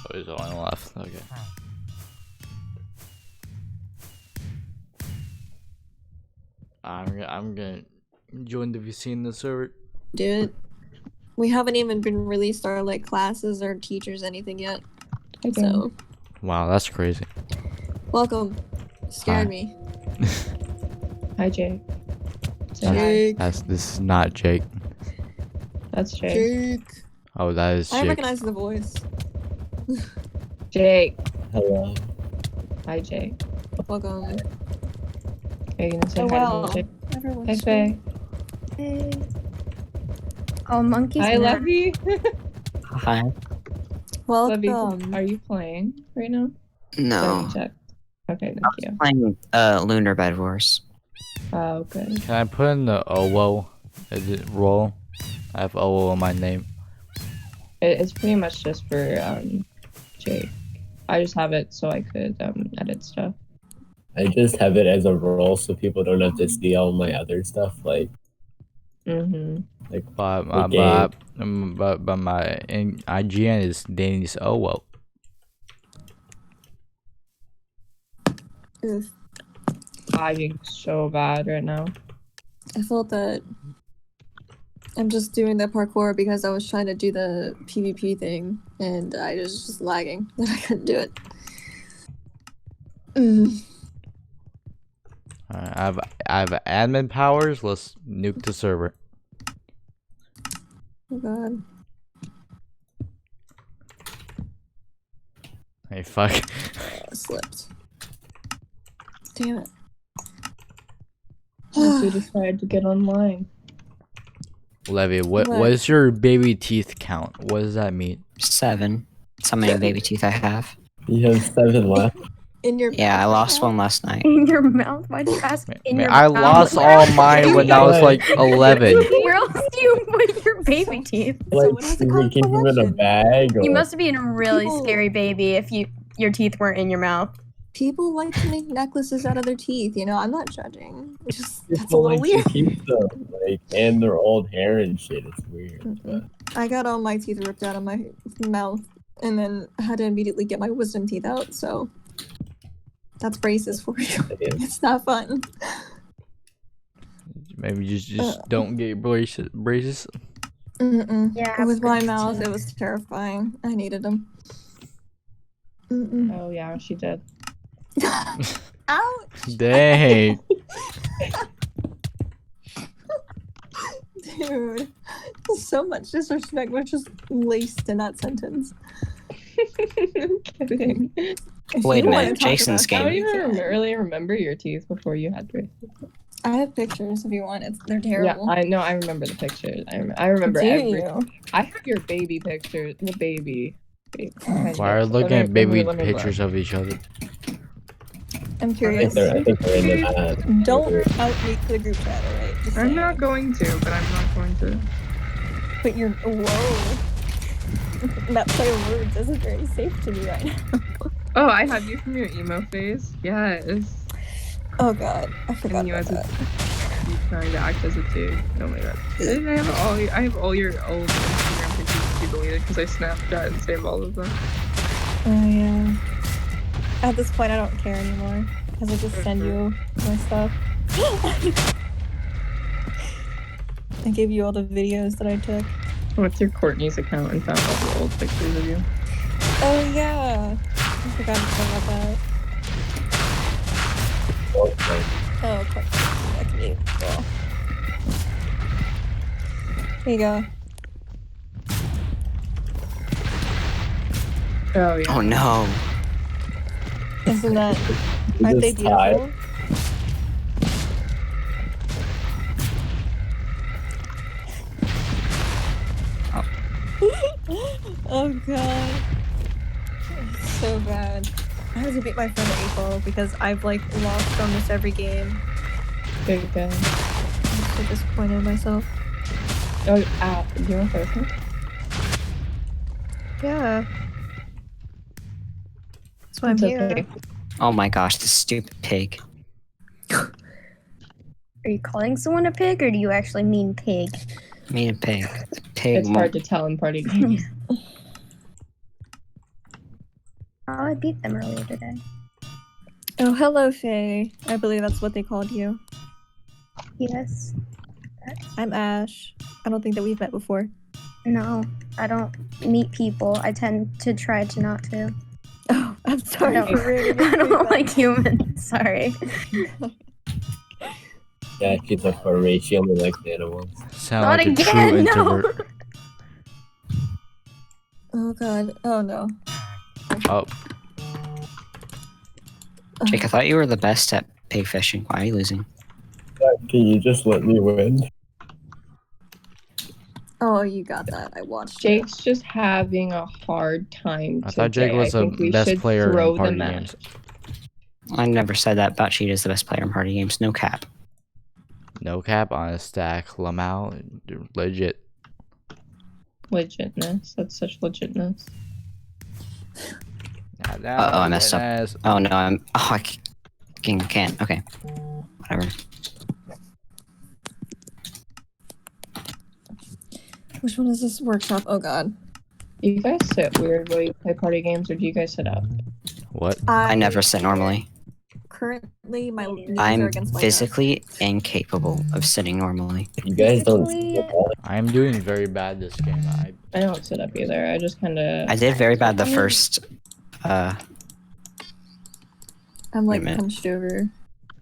Oh, there's only one left. Okay. I'm gonna join the VC in the server. Dude, we haven't even been released our like classes or teachers anything yet. So Wow, that's crazy. Welcome. Scared Hi. me. Hi, Jake. Jake. This is not Jake. That's Jake. Jake. Oh, that is I Jake. recognize the voice. Jake. Hello. Hi, Jake. Welcome. Are you gonna say Oh hi wow. to me, Jake? Everyone's Hey, Faye. Hey. Oh, monkey's Hi, not- Levy. Hi. Levy, Welcome. are you playing right now? No. Sorry, check. Okay, thank you. Playing Lunar Bed Wars. Oh, good. Can I put in the OWO role? I have OWO in my name. It's pretty much just for Jake. I just have it so I could edit stuff. I just have it as a role so people don't have to see all my other stuff, like like But the game. my IGN is Danny's OWO. Oof. Lagging so bad right now. I felt that I'm just doing the parkour because I was trying to do the PvP thing and I was just lagging that I couldn't do it. I have admin powers. Let's nuke the server. Oh god. Hey, fuck. I slipped. Damn it. We decided to get online. Levy, what What? is your baby teeth count? What does that mean? 7. That's how many baby teeth I have. You have 7 left. In your Yeah, I lost one last night. In your mouth? Why'd you ask in your I mouth? lost all mine when I was like 11. Where else do you put your baby teeth? Like, you keep them in a bag? You or- must be a really People- scary baby if your teeth weren't in your mouth. People like to make necklaces out of their teeth, you know, I'm not judging. It's just that's a People little like weird. to keep them, like, and their old hair and shit. It's weird. But I got all my teeth ripped out of my mouth and then had to immediately get my wisdom teeth out, so that's braces for you. It's not fun. Maybe just don't get braces. Yeah, with my mouth, it was terrifying. I needed them. Oh yeah, she did. Ouch! Dang. Dude, so much disrespect was just laced in that sentence. I'm kidding. If Wait you a wanna minute, talk Jason's about I don't game. even really remember your teeth before you had braces. I have pictures if you want. They're Yeah, terrible. I know. I remember the pictures. I remember Do every. you? I have your baby pictures. The baby. Why are you looking at baby pictures of each other? I'm I curious. think they're in the Don't outreach the group chat, alright? Just I'm saying. not going to, but I'm not going to. But you're. Whoa. That play of words isn't very safe to me right now. Oh, I have you from your emo phase. Yes. Oh god, I forgot And you about as a, that. you trying to act as a dude. Oh my god. I have all your old Instagram pictures you deleted because I Snapchat and save all of them. Oh yeah. At this point, I don't care anymore because I just send you my stuff. I gave you all the videos that I took. What's your Courtney's account and found all the old pictures of you? Oh yeah, I forgot to talk about that. Oh, quite. That can be cool. Here you go. Oh yeah. Oh no. Isn't that? Aren't they just tied. beautiful? Oh god. So bad. I have to beat my friend at April because I've like lost almost every game. Big guy. I'm so disappointed in myself. Oh, do you want to play with me? Yeah. That's why I'm It's here. okay. Oh my gosh, this stupid pig. Are you calling someone a pig or do you actually mean pig? I mean a pig. The pig It's hard to tell in party games. Oh, I beat them earlier today. Oh, hello, Faye. I believe that's what they called you. Yes. I'm Ash. I don't think that we've met before. No, I don't meet people. I tend to try to not to. Oh, I'm sorry for reading. I don't like humans. Sorry. Yeah, she's a furry. She only likes animals. Sound Not like a again, true no. introvert. Oh god. Oh no. Oh, Jake, I thought you were the best at pig fishing. Why are you losing? Can you just let me win? Oh, you got that. I watched. Jake's just having a hard time. I thought Jake today. was I the think we best should player throw in the party match. games. I never said that about Cheetah's the best player in party games. No cap. No cap on a stack. Lamau, legit. Legitness. That's such legitness. Oh, I messed up. Oh no, I can't. Okay. Whatever. Which one is this workshop? Oh god. Do you guys sit weird while you play party games, or do you guys sit up? What? I never sit normally. Currently, my knees are I'm against my physically incapable of sitting normally. You guys don't. I'm doing very bad this game. I don't sit up either. I just kind of. I did very bad the first. I'm like Wait a minute. hunched over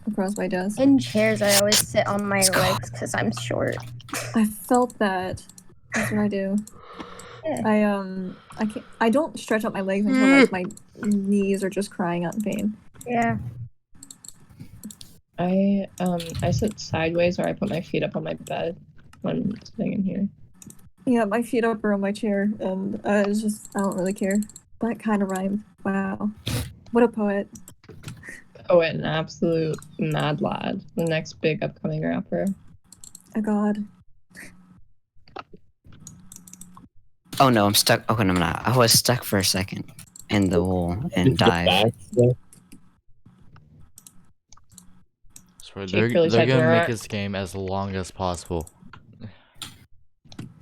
across my desk. In chairs, I always sit on my legs because I'm short. I felt that. That's what I do. Yeah. I don't stretch out my legs until like my knees are just crying out in pain. Yeah. I sit sideways, or I put my feet up on my bed when I'm sitting in here. Yeah, my feet up are on my chair, and it's just I don't really care. That kind of rhymed. Wow, what a poet. Oh, and an absolute mad lad, the next big upcoming rapper. Oh god. Oh no, I'm stuck. Okay, no, I'm not. I was stuck for a second in the wall and dive. So Jake they're really gonna said make we're- this game as long as possible.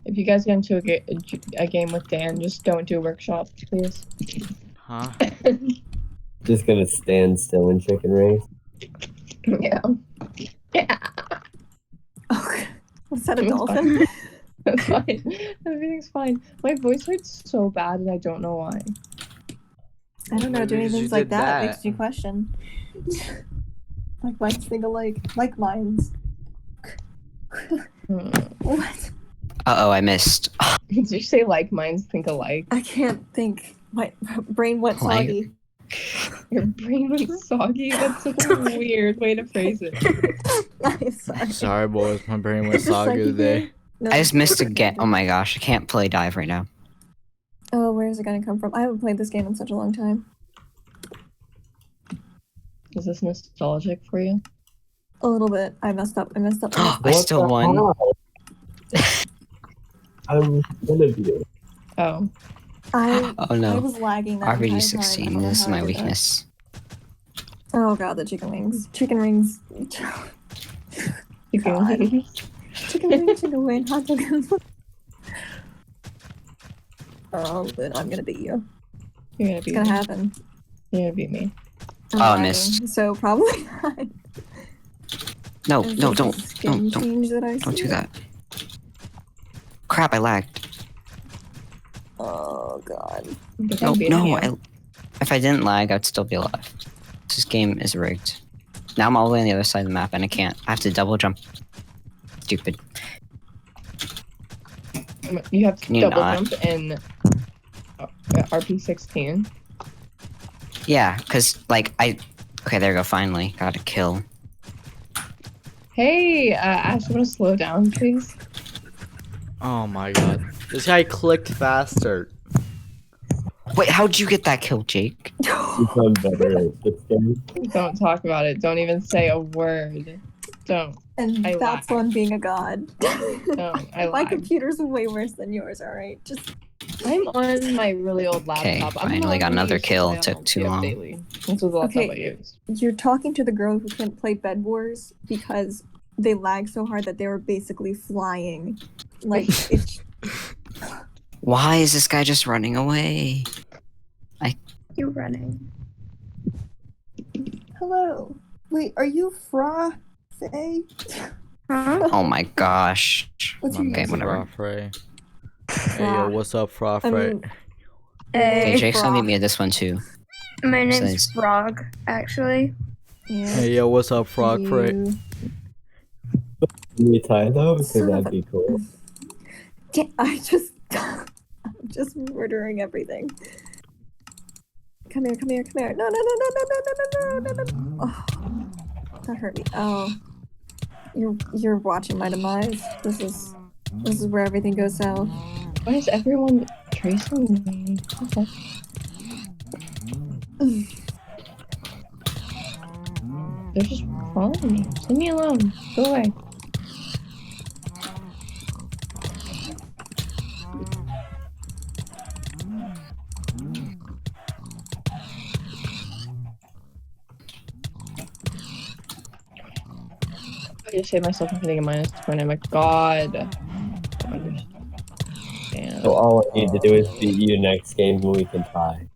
If you guys get into a game with Dan, just don't do a workshop, please. Huh? Just gonna stand still in chicken race. Yeah. Yeah. Was that a It's dolphin? fine. It's fine. Everything's fine. My voice hurts so bad, and I don't know why. I don't know. Maybe Doing because you things like did that, that. makes you question. Like minds think alike. Like minds. What? Uh-oh, I missed. Did you say like minds think alike? I can't think. My brain went Like- soggy. Your brain went soggy? That's such a weird way to phrase it. I'm sorry. Sorry, boys. My brain was It's just soggy like you today. did. No. I just missed again. Oh my gosh, I can't play dive right now. Oh, where is it gonna come from? I haven't played this game in such a long time. Is this nostalgic for you? A little bit. I messed up. I still won. I was one of you. Oh. Oh I no. was lagging that entire time. I RBG16, don't know this is how my I did that. weakness. Oh god, the chicken wings. Chicken wings. You God. can Chicken wing, hot dog. Oh, but I'm gonna beat you. You're gonna It's beat gonna me. happen. You're gonna beat me. I'm Oh, I lagging, missed. So probably not. No, Is no, this don't. a skin Don't change that I do see? that. Crap, I lagged. Oh god. No, no, if I didn't lag, I'd still be alive. This game is rigged. Now I'm all the way on the other side of the map and I can't. I have to double jump. Stupid. You have Can to you double not? jump in RP16. Yeah, because, like, Okay, there we go, finally. Got a kill. Hey, Ash, you wanna slow down, please? Oh my god. This guy clicked faster. Wait, how'd you get that kill, Jake? You've done better at this game. Don't talk about it. Don't even say a word. Don't. And I that's lagged. on being a god. No, I My lagged. computer's way worse than yours, alright? Just I'm on my really old Okay, laptop. I'm finally got not another used to kill. play on Took too LTF long. Daily. This was the laptop I used. you're talking to the girl who couldn't play Bed Wars because they lagged so hard that they were basically flying. Like it's Why is this guy just running away? You running? hello. Wait, are you Fra Faye? Huh? Oh my gosh. What's your Okay, username? whatever. Frey. Hey yo, what's up, Frey? I mean, Okay, Hey. Jake's gonna meet me at this one too. My name's Says- Frog, actually. Yeah. Hey, yo, what's up, Frog Frick? You- Can you tie though? Because Son of that'd a- be cool. I'm just murdering everything. Come here, come here, come here. No, no, no, no, no, no, no, no, no, no, no. Oh, that hurt me. Oh, you're watching my demise. This is where everything goes south. Why is everyone tracing me? Okay. They're just following me. Leave me alone. Go away. I just saved myself from hitting a -20. My god. Damn. So all I need to do is beat you next game and we can tie.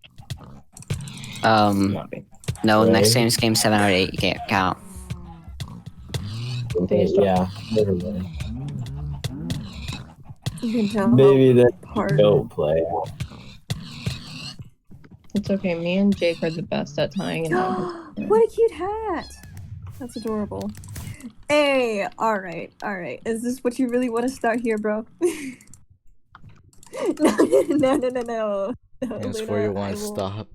No, Right? next game's game 7 out of 8. You can't count. Okay, yeah, never mind. You can tell Maybe how then hard. don't play. It's okay. Me and Jake are the best at tying. And What a cute hat! That's adorable. Hey, all right. Is this what you really want to start here, bro? No. That's where you want to stop.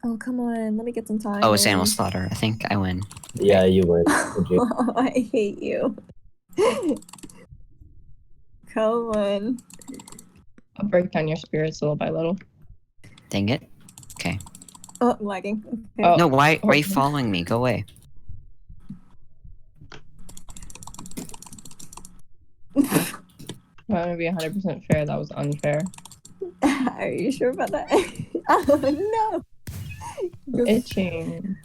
Oh, come on. Let me get some time. Oh, it's in. Animal Slaughter. I think I win. Yeah, you win. Oh, I hate you. Come on. I'll break down your spirits little by little. Dang it. Okay. Oh, I'm lagging. Okay. No, why are you following me? Go away. I'm gonna be 100% fair. That was unfair. Are you sure about that? Oh, no. Itching.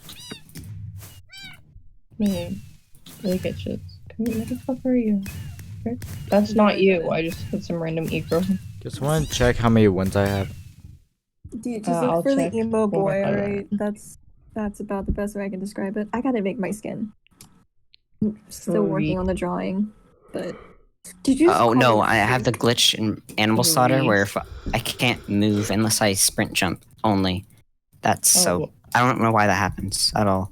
Me. Really itches. Come here, what the fuck are you? That's not you. I just put some random eco. Just want to check how many wins I have. Dude, just I'll look for the check. emo boy, Alright. alright? That's about the best way I can describe it. I gotta make my skin. I'm still working Sweet. on the drawing, but did you? just Oh call no, me I have the glitch in Animal Slaughter Sweet. where if I can't move unless I sprint jump only. That's so. Oh. I don't know why that happens at all.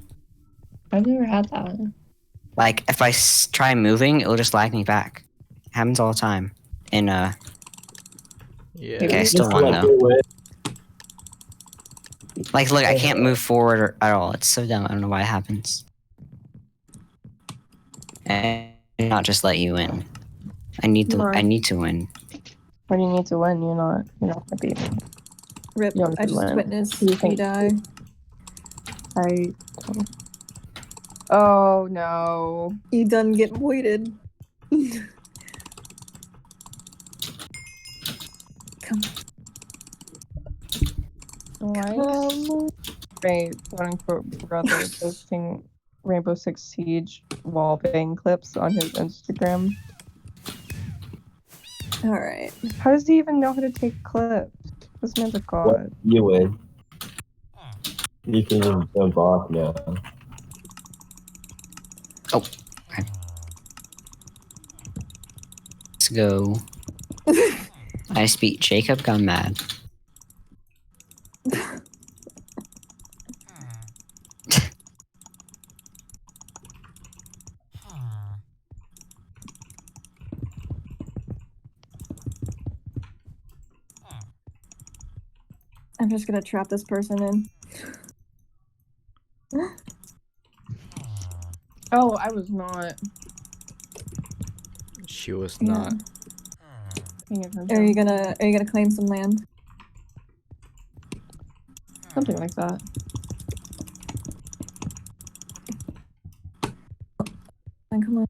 I've never had that. Like if I try moving, it'll just lag me back. Happens all the time. And Yeah. okay, I still won though. Like look, I can't move forward at all. It's so dumb. I don't know why it happens. And not just let you win. I need to win. What do you need to win? You're not gonna beat me. Rip, You don't I need to just win. witnessed You you think- die. Oh no. You done get voided. Come. Why? Right, quote unquote brother posting Rainbow Six Siege wallbang clips on his Instagram. Alright. How does he even know how to take clips? This man's a god. You win. You can just jump off now. Oh. Okay. Let's go. I just beat Jacob, gone mad. I'm just gonna trap this person in. Oh, I was not. She was Yeah. not. paying attention. Are you gonna claim some land? Something like that. Then come on.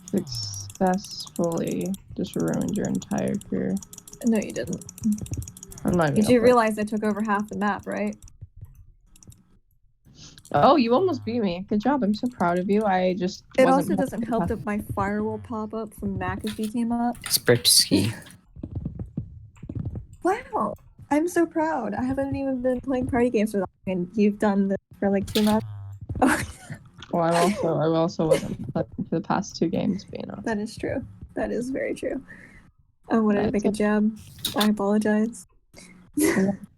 Successfully just ruined your entire career. No, you didn't. I'm not even Did you up realize I took over half the map, right? Oh, you almost beat me. Good job. I'm so proud of you. I just. It wasn't also doesn't help that my firewall pop-up from McAfee came up. Spripsky. Wow, I'm so proud. I haven't even been playing party games for that long, and you've done this for like 2 months. Well, I also wasn't playing for the past 2 games, being honest. That is true. That is very true. I wanted to That's make a jab. I apologize.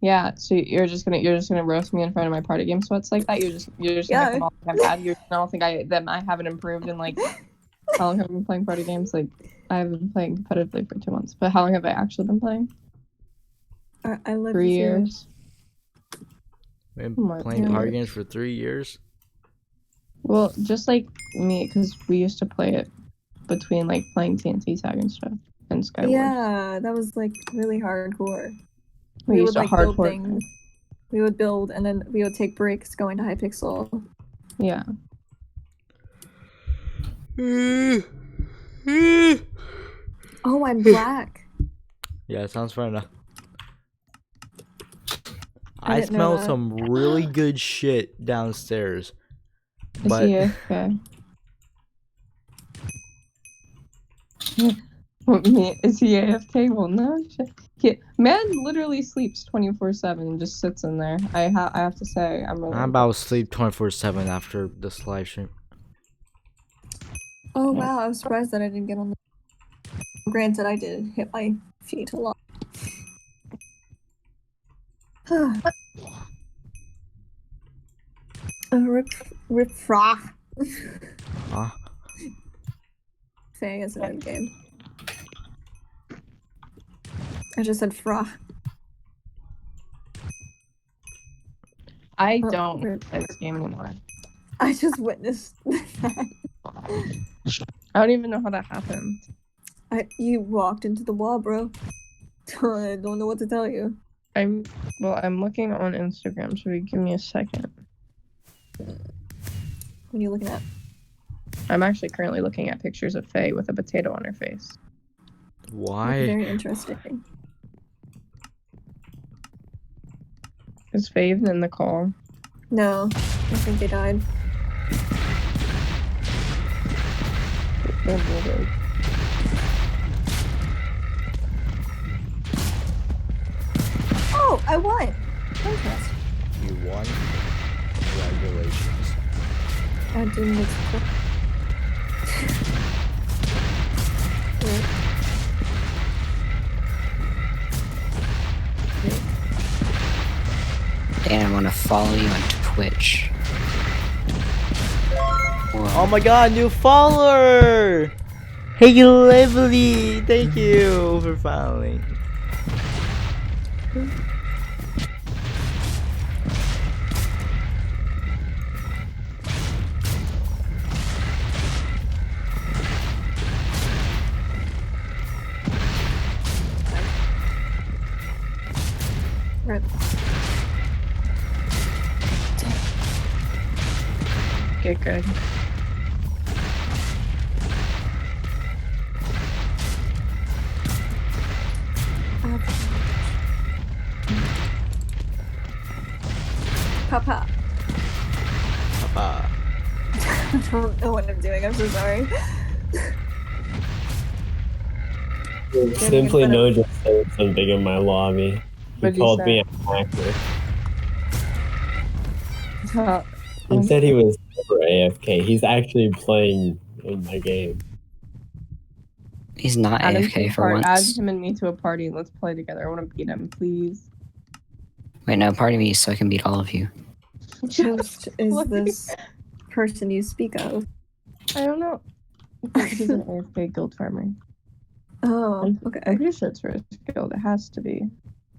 Yeah, so you're just gonna roast me in front of my party game sweats like that? You're just gonna make them all think I'm bad? I don't think I haven't improved in like how long have I been playing party games? Like I've been playing competitively for 2 months, but how long have I actually been playing? I love 3 years. Been playing party games for 3 years. Well, just like me, because we used to play it between like playing TNT Tag and stuff and Skyward. Yeah, that was like really hardcore. We used would to like build hardcore things. We would build and then we would take breaks going to Hypixel. Yeah. Oh, I'm black. Yeah, sounds fine enough. I I didn't know smell that. some really good shit downstairs. But okay. Is he AFK? Well, no. Man literally sleeps 24/7 and just sits in there. I have to say, I'm about to sleep 24/7 after this live stream. Oh wow, I was surprised that I didn't get on the... Granted, I did hit my feet a lot. Rip Fra. Huh? Faye is a good game. I just said Fra. I don't play this game anymore. I just witnessed that. I don't even know how that happened. You walked into the wall, bro. I don't know what to tell you. I'm looking on Instagram, so give me a second. What are you looking at? I'm actually currently looking at pictures of Faye with a potato on her face. Why? Very interesting. Is Faye even in the call? No, I think they died. Oh, I won! Interesting. You won? Congratulations. I didn't expect... Dan, I want to follow you on Twitch. Oh my god, new follower! Hey, Lively! Thank you for following. Rip. Get good. Papa. Papa. I don't know what I'm doing. I'm so sorry. Simply No just said something in my lobby. He What'd he called say? me a hacker. Huh. He said he was never AFK. He's actually playing in my game. He's not Add him to AFK a for part- Add once. him and me to a party and let's play together. I want to beat him, please. Wait, no, pardon me, so I can beat all of you. Toast is this person you speak of? I don't know. He's an AFK guild farmer. Oh, okay. I'm pretty sure it's for his guild. It has to be.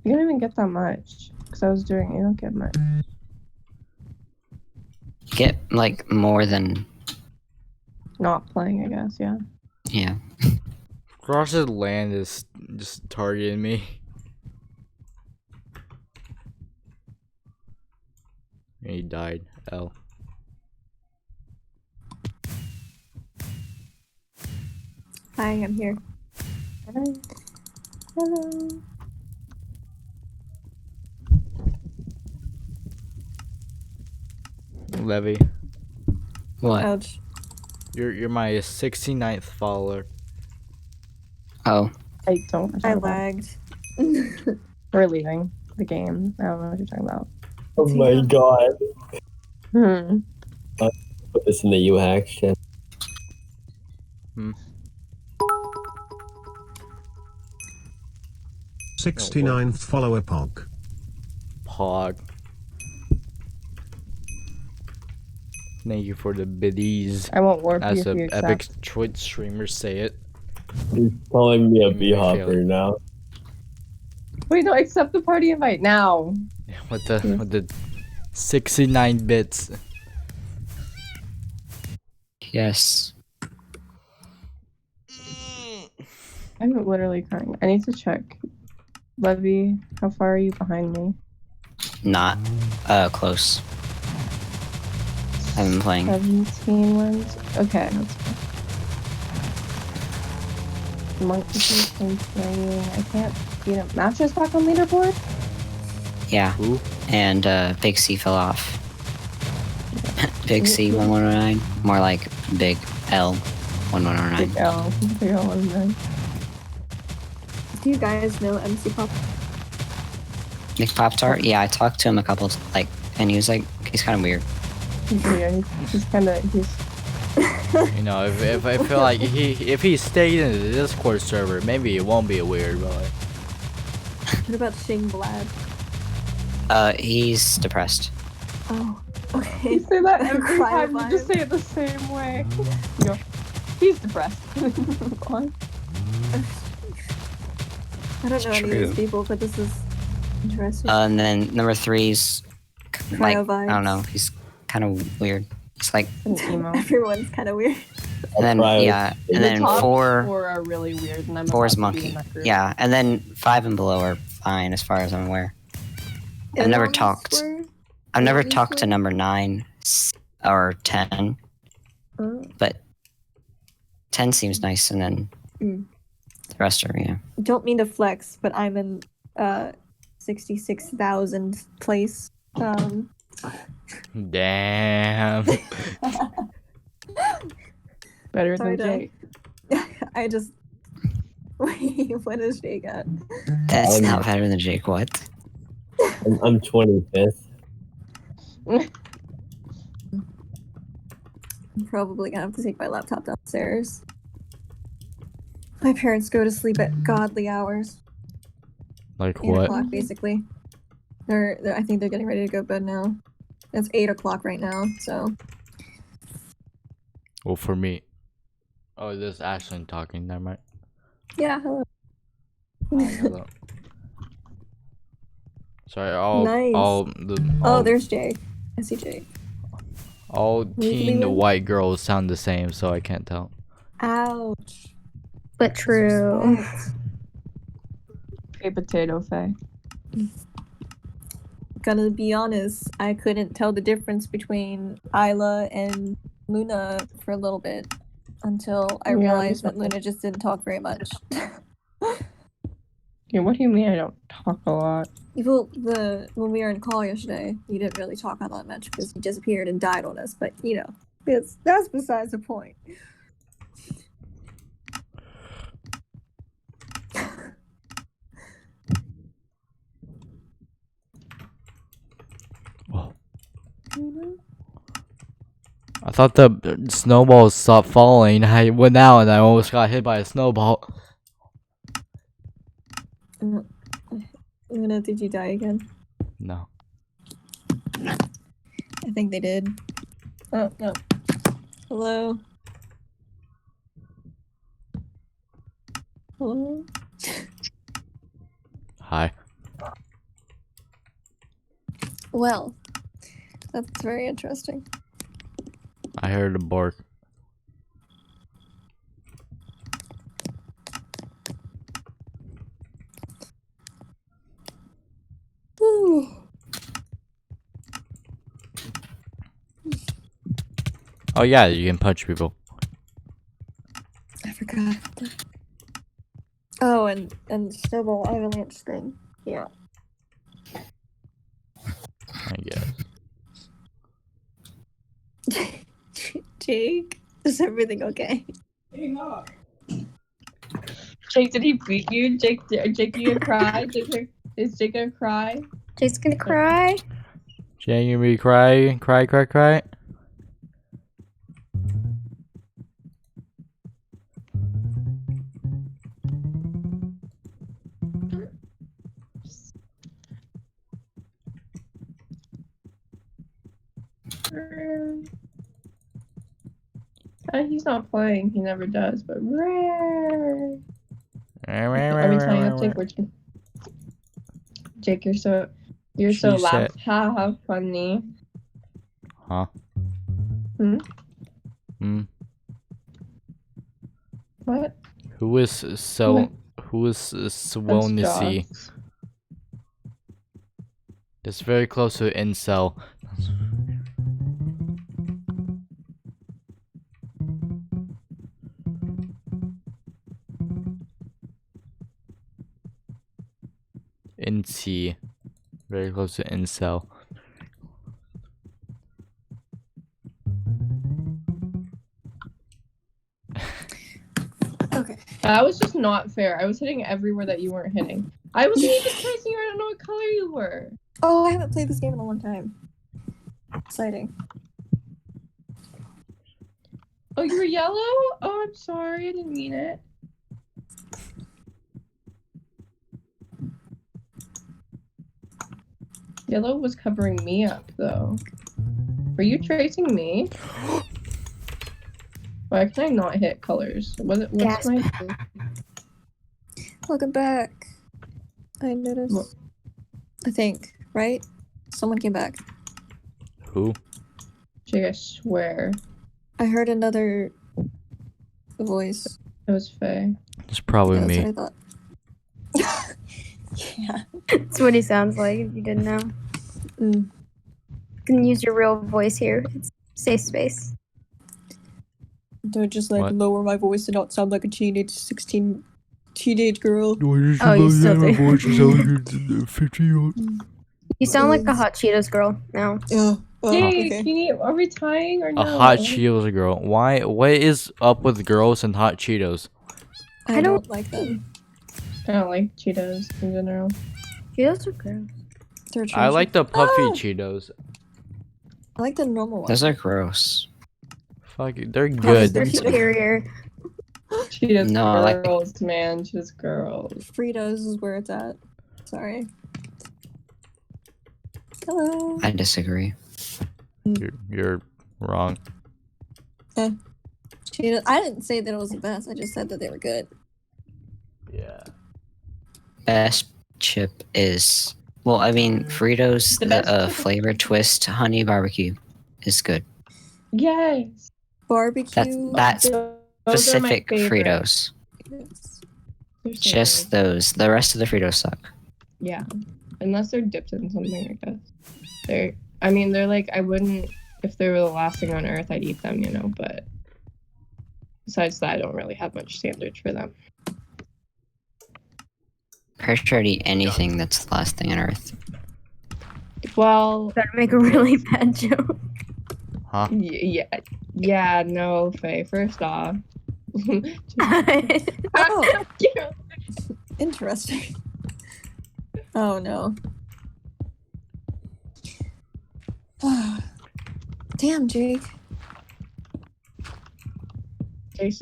You don't even get that much. Because I was doing it. You don't get much. Get, like, more than... Not playing, I guess, yeah. Yeah. Cross's land is just targeting me. He died. L. Hi, I'm here. Hello. Levy. What? Ouch. You're my 69th follower. Oh. I don't. I lagged. We're leaving the game. I don't know what you're talking about. Oh my god. put this in the UHack chat. 69th follower Pog. Pog. Thank you for the biddies. I won't warp you As if the you accept. epic Twitch streamers say it. He's calling me a Make me feel B-hopper it. now. Wait, no, accept the party invite now. With the 69 bits. Yes. I'm literally crying. I need to check. Levy, how far are you behind me? Not close. I've been playing. 17 wins? Okay, that's fine. Monkey and playing. I can't beat him. Matches back on leaderboard? Yeah. And Big C fell off. Big C 1109. More like Big L 1109. Big L. Big L 1109. Do you guys know MC Pop? Nick Pop-Tart? Yeah, I talked to him a couple and he was like, he's kind of weird. Yeah, he's kind of, You know, if I feel like if he stayed in the Discord server, maybe it won't be weird, but like. What about Shing Blad? He's depressed. Oh, okay. You say that every Cry time, you just say it the same way. You go, he's depressed. Go on. I don't know any of True. these people, but this is interesting. And then number 3's like, Cryo I don't know, he's kind of weird. It's like, Everyone's kind of weird. and then yeah, and The then top 4 four are really weird, and I'm 4 is about to be monkey. in that group. Yeah, and then 5 and below are fine as far as I'm aware. I've never talked. I've never talked to number 9 or 10, but 10 seems nice, and then Mm. the rest are yeah. Don't mean to flex, but I'm in 66,000th place. Damn. Better Sorry than Jake. I just wait. What is Jake at? That's not better than Jake. What? I'm 25th. I'm probably gonna have to take my laptop downstairs. My parents go to sleep at godly hours. Like 8 what? o'clock, basically. I think they're getting ready to go to bed now. It's 8 o'clock right now, so. Well, for me. Oh, this is Ashlyn talking. Never mind. Yeah, hello. Hello. Sorry, all Nice. Oh, there's Jake. I see Jake. all Legally teen win? white girls sound the same, so I can't tell. Ouch. But true. Hey, potato Faye. Gonna be honest, I couldn't tell the difference between Isla and Luna for a little bit until I Yeah, realized that's that Luna just didn't talk very much. Yeah, what do you mean I don't talk a lot? Well, when we were in call yesterday, you didn't really talk all that much because you disappeared and died on us. But you know, that's besides the point. I thought the snowballs stopped falling. I went out and I almost got hit by a snowball. Luna, did you die again? No. I think they did. Oh no. Hello. Hello. Hi. Well, that's very interesting. I heard a bark. Whew. Oh yeah, you can punch people. I forgot. Oh, and Snowball Avalanche thing. Yeah. I guess. Jake, is everything okay? Jake, did he beat you? Jake, you gonna cry? Is Jake gonna cry? Jake's gonna cry. Jay, you me cry. He's not playing. He never does. But are we tying up, Jake? Jake, you're so loud. How funny. Huh? What? Who is Swonisi? It's very close to incel. Incy. Very close to incel. Okay. That was just not fair. I was hitting everywhere that you weren't hitting. I wasn't even tracing you. I don't know what color you were. Oh, I haven't played this game in a long time. Exciting. Oh, you were yellow? Oh, I'm sorry. I didn't mean it. Yellow was covering me up, though. Were you tracing me? Why can I not hit colors? What's my... Welcome back. I noticed. What? I think, right? Someone came back. Who? Jake, I swear. I heard another voice. It was Faye. It's probably That's me. what I thought. Yeah. That's what he sounds like, if you didn't know. You can use your real voice here. It's safe space. Don't just like What? lower my voice to not sound like a teenage girl. Oh, you still do. $50. You sound like a Hot Cheetos girl now. Yeah. Yay, are we tying or no? A hot Cheetos girl. Why? What is up with girls and hot Cheetos? I don't like them. I don't like Cheetos in general. Cheetos are gross. They're I like the puffy Ah! Cheetos. I like the normal ones. Those are gross. Fuck it, they're good. They're superior. Cheetos No, I like- girls, man. Cheetos girls. Fritos is where it's at. Sorry. Hello. I disagree. You're wrong. Cheetos. I didn't say that it was the best. I just said that they were good. Yeah. Best chip is, well, I mean, Fritos, the flavor twist honey barbecue is good. Yes. Barbecue. That's Those are my specific favorite. Fritos. They're so Just those. The rest of the Fritos suck. Yeah, unless they're dipped in something, I guess. They're like, I wouldn't, if they were the last thing on earth, I'd eat them, you know, but besides that, I don't really have much standards for them. Pretty sure I'd eat anything that's the last thing on earth. Well, Better make a really bad joke. Huh? Yeah, no, Faye, first off. Oh. Interesting. Oh no. Damn, Jake.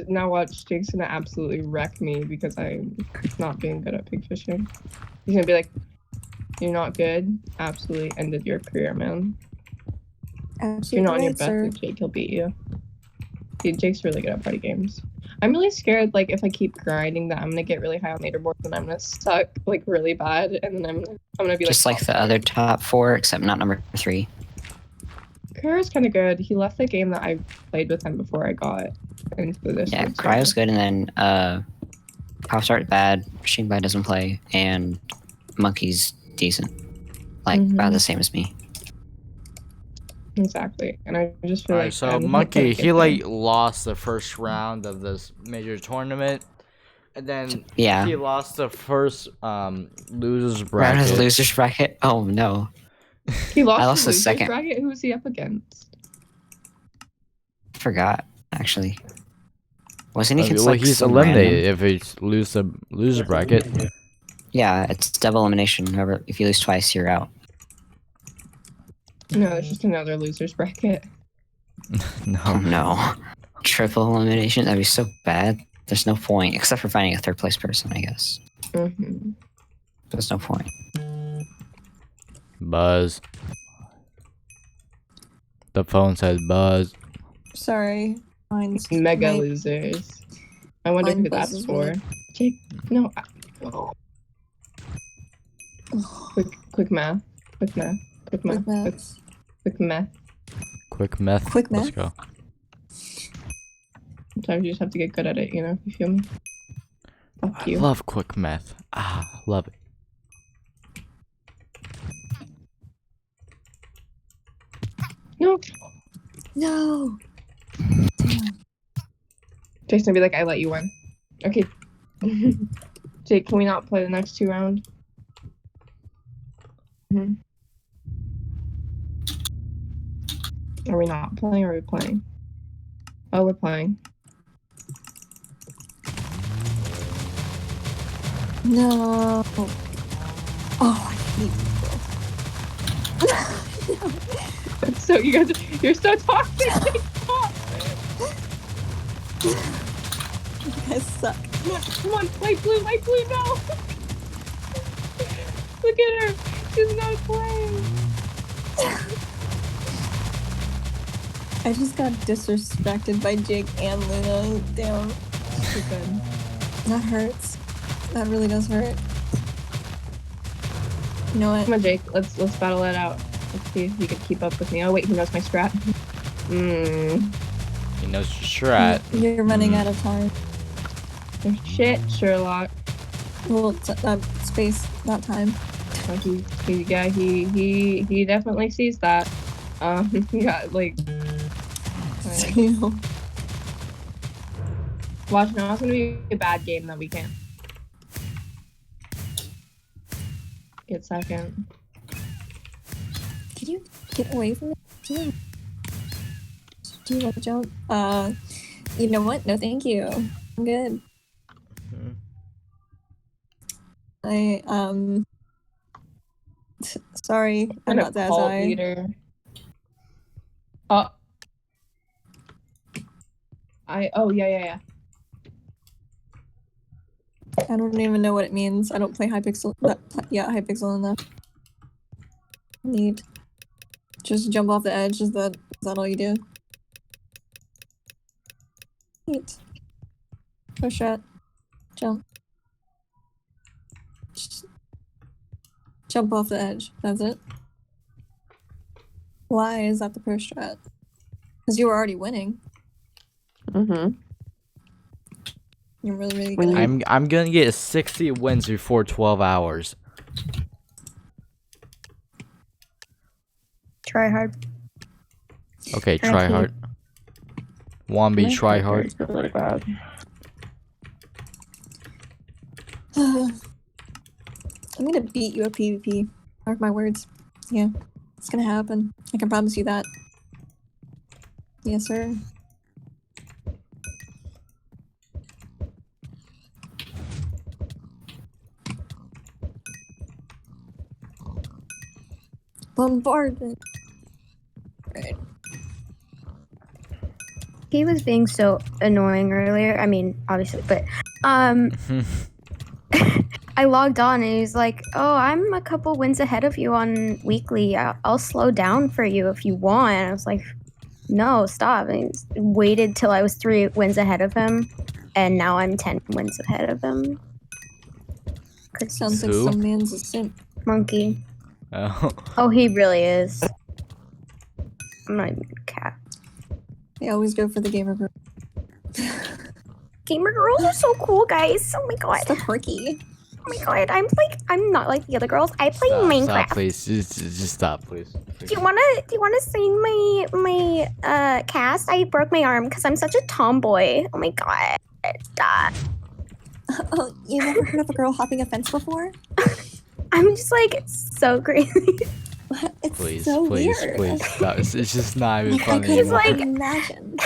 Now watch, Jake's gonna absolutely wreck me because I'm not being good at pig fishing. He's gonna be like, "You're not good." Absolutely ended your career, man. If you're not on your best with Jake, he'll beat you. Dude, Jake's really good at party games. I'm really scared, like, if I keep grinding that I'm gonna get really high on leaderboards and I'm gonna suck, like, really bad, and then I'm gonna be Just like the other top 4, except not number 3. Cryo's kind of good. He left the game that I played with him before I got into this. Yeah, Cryo's good, and then Popstart bad, Machine Bite doesn't play, and Monkey's decent. Like, about the same as me. Exactly, and I just feel like... So I'm Monkey, like, he like lost the first round of this major tournament, and then Yeah. he lost the first losers Round bracket. of the losers bracket? Oh no. He lost, I lost the the second. bracket? Who was he up against? Forgot, actually. Wasn't he against, Well, like, he's some eliminated random- if he lose the loser bracket. Yeah, it's double elimination. Whoever, if you lose twice, you're out. No, it's just another losers bracket. Oh no. Triple elimination? That'd be so bad. There's no point, except for finding a third place person, I guess. There's no point. Buzz. The phone says buzz. Sorry. Mine's Mega my- losers. I wonder mine who that's buzzes for. really. Jake, no. Quick math. Quick math. Quick math. Quick math. Quick meth. Quick Let's meth? go. Sometimes you just have to get good at it, you know? You feel me? Fuck I you. love quick meth. Love it. No. No. Jake's gonna be like, I let you win. Okay. Jake, can we not play the next 2 rounds? Are we not playing or are we playing? Oh, we're playing. No. Oh, I hate people. So you're so toxic. Stop. You guys suck. Come on, light blue, no. Look at her. She's not playing. I just got disrespected by Jake and Luna. Damn. Stupid. That hurts. That really does hurt. You know what? Come on, Jake. Let's battle it out. Let's see if you can keep up with me. Oh wait, he knows my strat. He knows your strat. You're running out of time. Shit, Sherlock. Well, space, not time. Oh, he definitely sees that. Yeah, like. Watch now. It's gonna be a bad game that we can't get second. Can you get away from me? Do you want to jump? You know what? No, thank you. I'm good. Sorry, I'm not that high. Leader. Oh yeah. I don't even know what it means. I don't play Hypixel. Hypixel enough. Need. Just jump off the edge. Is that all you do? Neat. Push shot. Jump. Just jump off the edge. That's it. Why is that the pro strat? Because you were already winning. You're really good. I'm gonna get 60 wins before 12 hours. Try hard. Okay, try hard. Wombi, try hard. Really bad. I'm gonna beat you at PvP. Mark my words. Yeah, it's gonna happen. I can promise you that. Yes, sir. Bombardment. Right. He was being so annoying earlier. I mean, obviously, but I logged on and he's like, "Oh, I'm a couple wins ahead of you on weekly. I'll slow down for you if you want." And I was like, "No, stop!" And he waited till I was 3 wins ahead of him, and now I'm 10 wins ahead of him. Sounds like some man's a simp. Monkey. Oh. Oh, he really is. I'm not even a cat. They always go for the gamer girl. Gamer girls are so cool, guys. Oh my god. So quirky. Oh my god, I'm not like the other girls. I play Minecraft. Stop, please. Just stop, please. Do you wanna see my cast? I broke my arm because I'm such a tomboy. Oh my god. Oh, you never heard of a girl hopping a fence before? I'm just like so crazy. It's Please, so please, weird. please. Stop. It's just not even I funny couldn't anymore. imagine.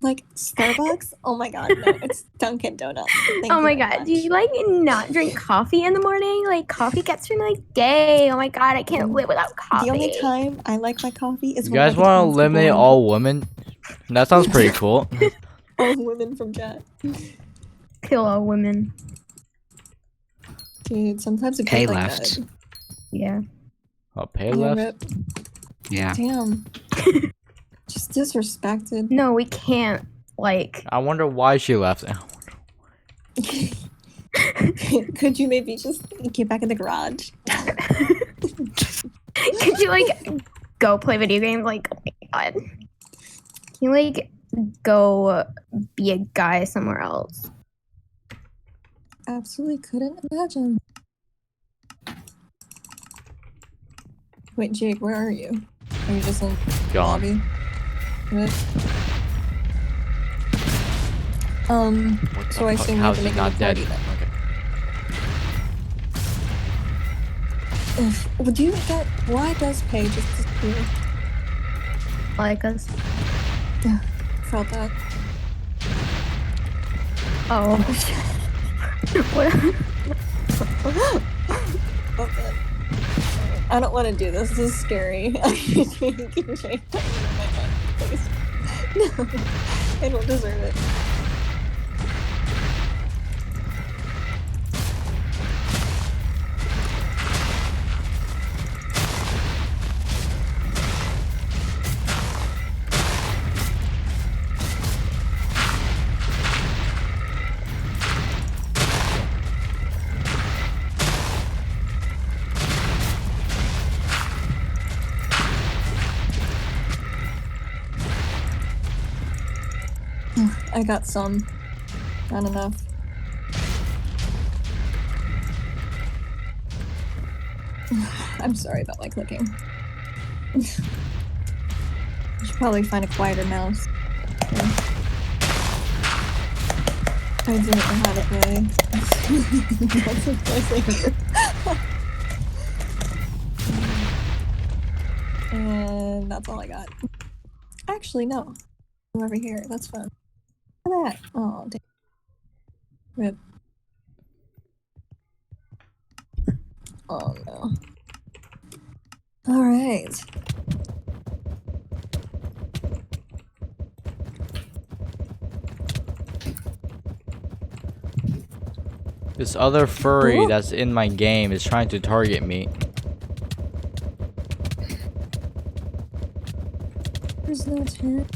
Like Starbucks? Oh my god, no, it's Dunkin' Donuts. Thank Oh you my very god, much. do you like not drink coffee in the morning? Like coffee gets me like day. Oh my god, I can't live without coffee. The only time I like my coffee is You when I guys get want to tons of eliminate people all women? That sounds pretty cool. all women from chat. Kill all women. Dude, sometimes it Pay goes like left. that. Yeah. Oh, pay Yeah, left? rip. Yeah. Damn. Just disrespected. No, we can't. Like, I wonder why she left. Could you maybe just get back in the garage? could you like go play video games? Like, oh my god. Can you like go be a guy somewhere else? Absolutely couldn't imagine. Wait, Jake, where are you? Are you just in the Gone. lobby? Right. So I assume you have How's to he make not a dead? party then. Okay. Well, do you get why does Paige just disappear? Like us. Felt that. Oh. What? Okay. I don't want to do this. This is scary. Please. No, I don't deserve it. I got some. Not enough. I'm sorry about my clicking. I should probably find a quieter mouse. Yeah. I didn't know how to play. That's a place And that's all I got. Actually, no. I'm over here. That's fun. Look at that. Oh, damn. Rip. Oh, no. Alright. This other furry Ooh. that's in my game is trying to target me. There's no tent.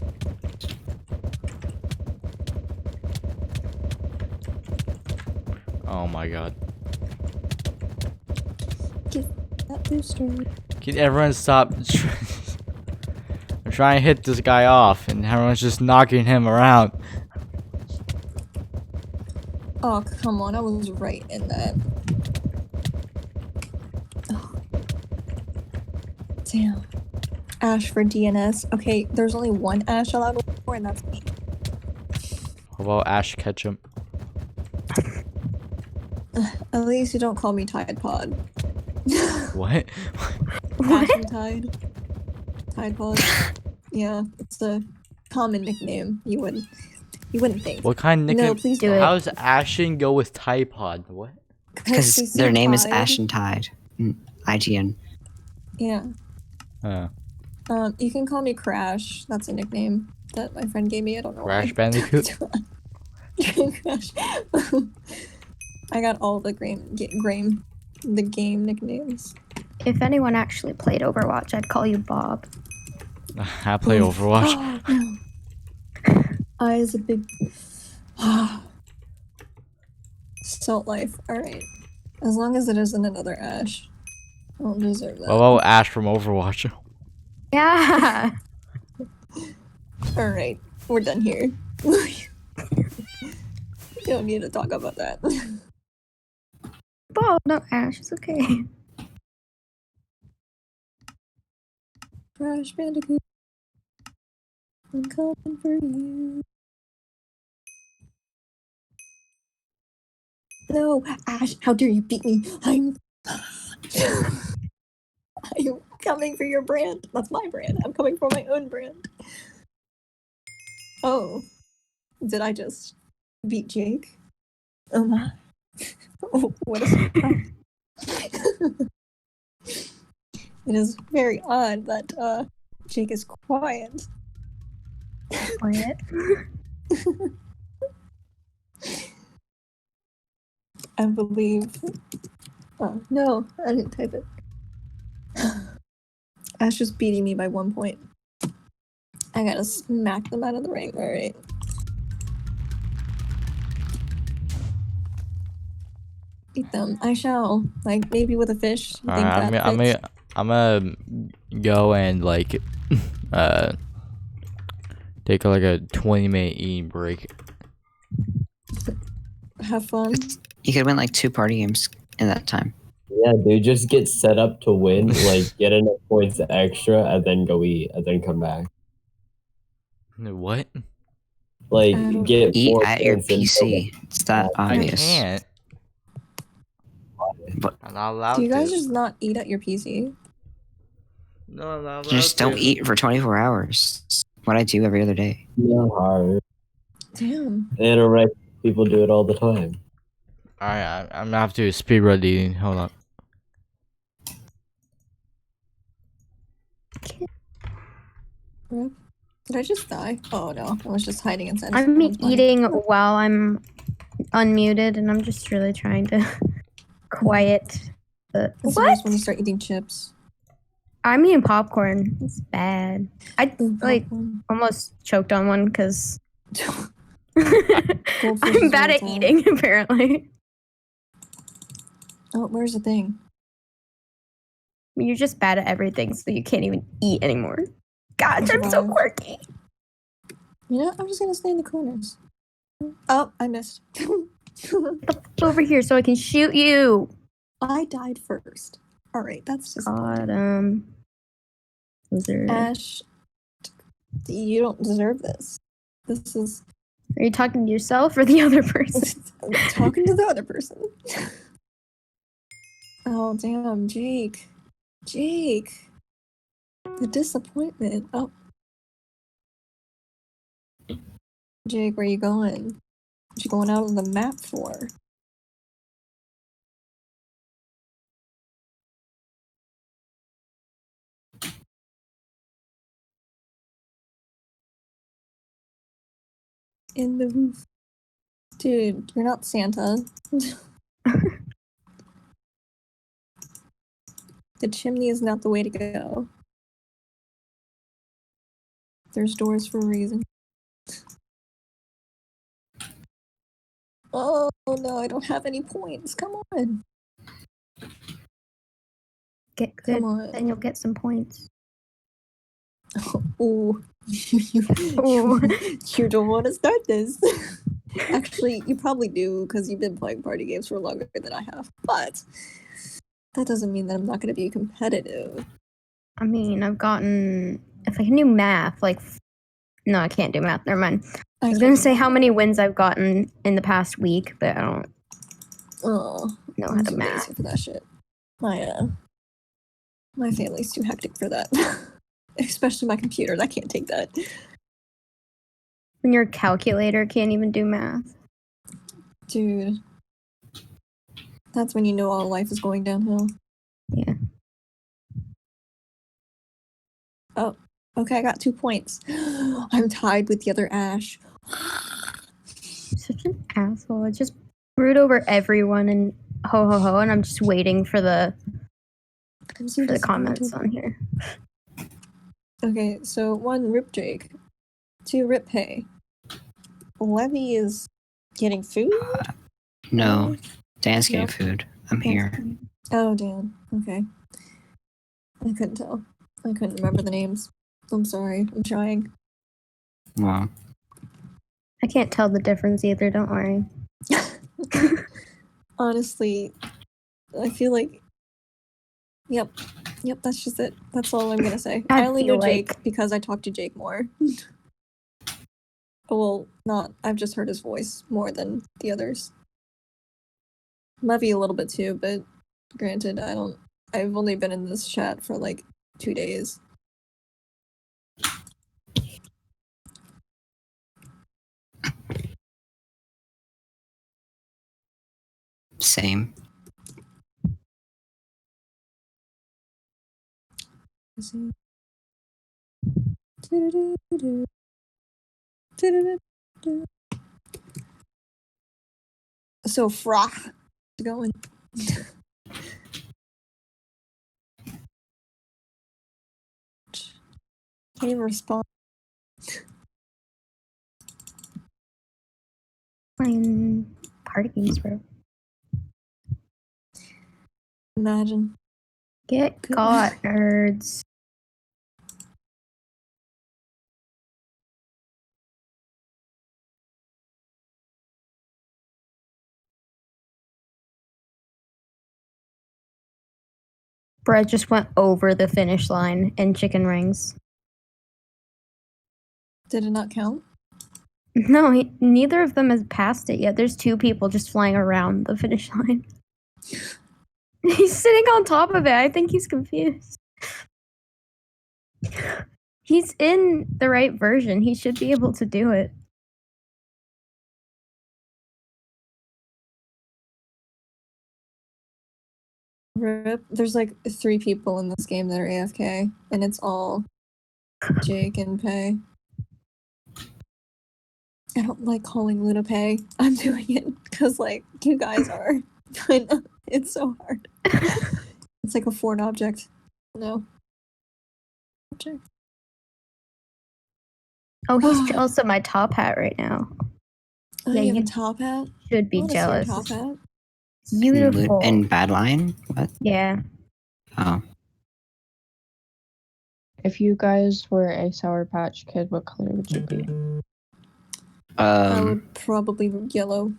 Oh my god. Get that booster. Can everyone stop? I'm trying to hit this guy off and everyone's just knocking him around. Oh, come on. I was right in that. Oh. Damn. Ash for DNS. Okay, there's only one Ash allowed for, and that's me. How about Ash Ketchum? At least you don't call me Tide Pod. What? Ash and Tide. Tide Pod. Yeah, it's a common nickname. You wouldn't think. What kind of nickname? No, please do it. How does Ashen go with Tide Pod? What? Because they their say name is Tide. Ash and Tide. IGN. Yeah. Uh, You can call me Crash. That's a nickname that my friend gave me. I don't know Crash why. Bandicoot? Crash. I got all the game nicknames. If anyone actually played Overwatch, I'd call you Bob. I play Overwatch. I is a big Salt Life. Alright. As long as it isn't another Ash. I don't deserve that. What about Ash from Overwatch? Yeah. Alright. We're done here. We don't need to talk about that. Bob, no Ash. It's okay. Crash Bandicoot. I'm coming for you. No, Ash, how dare you beat me? I'm coming for your brand. That's my brand. I'm coming for my own brand. Oh, did I just beat Jake? Oh my. Oh, what a surprise. It is very odd that Jake is quiet. Quiet. I believe. Oh, no, I didn't type it. Ash is beating me by 1 point. I gotta smack them out of the ring. All right. Eat them. I shall. Like maybe with a fish. You think I'm that gonna, fits? I'm gonna go and like take like a 20-minute eating break. Have fun. You could win like 2 party games in that time. Yeah, dude, just get set up to win, like get enough points extra, and then go eat, and then come back. What? Like get Eat more at your points and PC. It's that I obvious. can't. But I'm not allowed Do you guys to. just not eat at your PC? No, I'm not allowed just don't to. eat for 24 hours. What I do every other day. not hard. Damn. Anorexic people do it all the time. Alright, I'm gonna have to speedrun eating. Hold on. Did I just die? Oh no, I was just hiding inside. I'm someone's body. eating while I'm unmuted, and I'm just really trying to quiet the. It's What? worse when you start eating chips. I'm eating popcorn. It's bad. I like almost choked on one because I'm bad at eating. Apparently, Oh, where's the thing? you're just bad at everything, so you can't even eat anymore. Gosh, I'm so quirky. You know, I'm just gonna stay in the corners. Oh, I missed. Over here, so I can shoot you. I died first. All right, that's just God, Lizard. Ash. You don't deserve this. This is. Are you talking to yourself or the other person? I'm talking to the other person. Oh damn, Jake. Jake. The disappointment. Oh. Jake, where you going? What you going out on the map for? In the roof. Dude, you're not Santa. The chimney is not the way to go. There's doors for a reason. Oh no, I don't have any points. Come on. Get good, Come on. then you'll get some points. Ooh. You don't want to start this. Actually, you probably do because you've been playing party games for longer than I have. But that doesn't mean that I'm not going to be competitive. I mean, I've gotten. If I can do math, like. No, I can't do math. Never mind. I was gonna say how many wins I've gotten in the past week, but I don't know how to too math. lazy for that shit. My family's too hectic for that. Especially my computer. I can't take that. When your calculator can't even do math. Dude. That's when you know all life is going downhill. Yeah. Oh, okay, I got 2 points. I'm tied with the other Ash. Such an asshole. I just brood over everyone and ho ho ho, and I'm just waiting for the comments on here. Okay, so 1, Rip Jake. 2, Rip Hay. Levy is getting food? No, Dan's getting food. I'm here. Oh, Dan. Okay. I couldn't tell. I couldn't remember the names. I'm sorry. I'm trying. Wow. I can't tell the difference either, don't worry. Honestly, I feel like... Yep, that's just it. That's all I'm gonna say. I only know Jake because I talk to Jake more. Well, not. I've just heard his voice more than the others. Levy a little bit too, but granted, I've only been in this chat for like 2 days. Same. So Fra going. Can't even respond. Playing party games, bro. Imagine. Get got, nerds. Brett just went over the finish line in chicken rings. Did it not count? No, neither of them has passed it yet. There's 2 people just flying around the finish line. He's sitting on top of it. I think he's confused. He's in the right version. He should be able to do it. Rip. There's like 3 people in this game that are AFK, and it's all Jake and Pay. I don't like calling Luna Pay. I'm doing it because like you guys are. But it's so hard. It's like a foreign object. No. Object. Oh, he's jealous of my top hat right now. Oh, Yeah, you have you a top hat? should be I wanna see your jealous. top hat. Beautiful. In Badline? What? Yeah. Oh. If you guys were a Sour Patch Kid, what color would you be? I would probably yellow.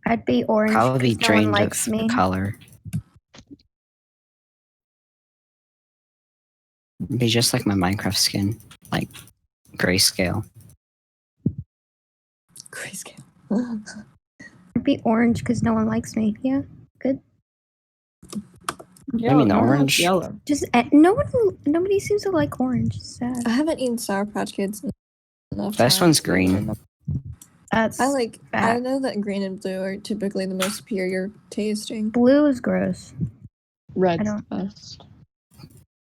I'd be orange Probably because no one drained likes of me. color. Be just like my Minecraft skin, like grayscale. Grayscale. I'd be orange because no one likes me. Yeah, good. I mean orange. Just nobody seems to like orange. It's sad. I haven't eaten Sour Patch Kids enough. Best times one's to green. know. That's I bad. know that green and blue are typically the most superior tasting. Blue is gross. Red's don't- best.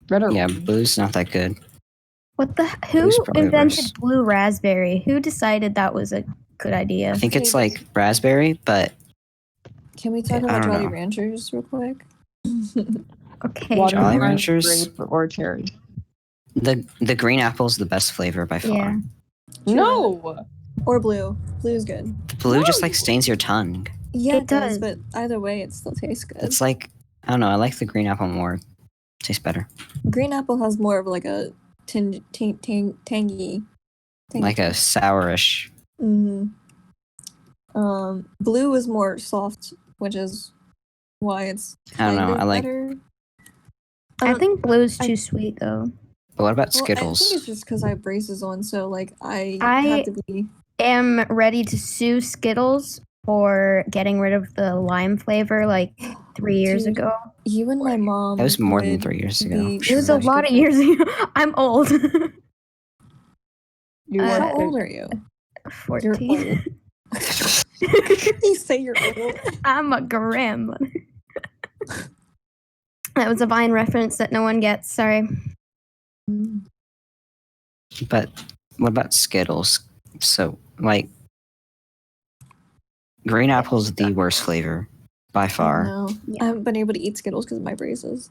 Red or Yeah, blue's not that good. What the? Who Blue's probably invented worse. blue raspberry? Who decided that was a good idea? I think it's like raspberry, but Can we talk I about don't Jolly know. Ranchers real quick? Okay. Jolly Ranchers. Grape or cherry? The green apple's the best flavor by far. Yeah. No. Or blue. Blue's good. The blue just like stains your tongue. Yeah, It it does, does. but either way, it still tastes good. It's like I don't know. I like the green apple more. Tastes better. Green apple has more of like a tangy. Like a sourish. Mm-hmm. Blue is more soft, which is why it's. I don't know, kind of I like- better. I think blue's too sweet though. But what about Well, I Skittles? think it's just because I have braces on, so like I I- have to be. Am ready to sue Skittles for getting rid of the lime flavor like 3 years Dude, ago. You and my mom. That was more than would 3 years ago. be It was a such lot of good years ago. I'm old. You friends. are How old are you? 14. You say you're old. I'm a grandmother. That was a Vine reference that no one gets. Sorry. But what about Skittles? So like, green apple's the worst flavor by far. No, I haven't been able to eat Skittles because of my braces.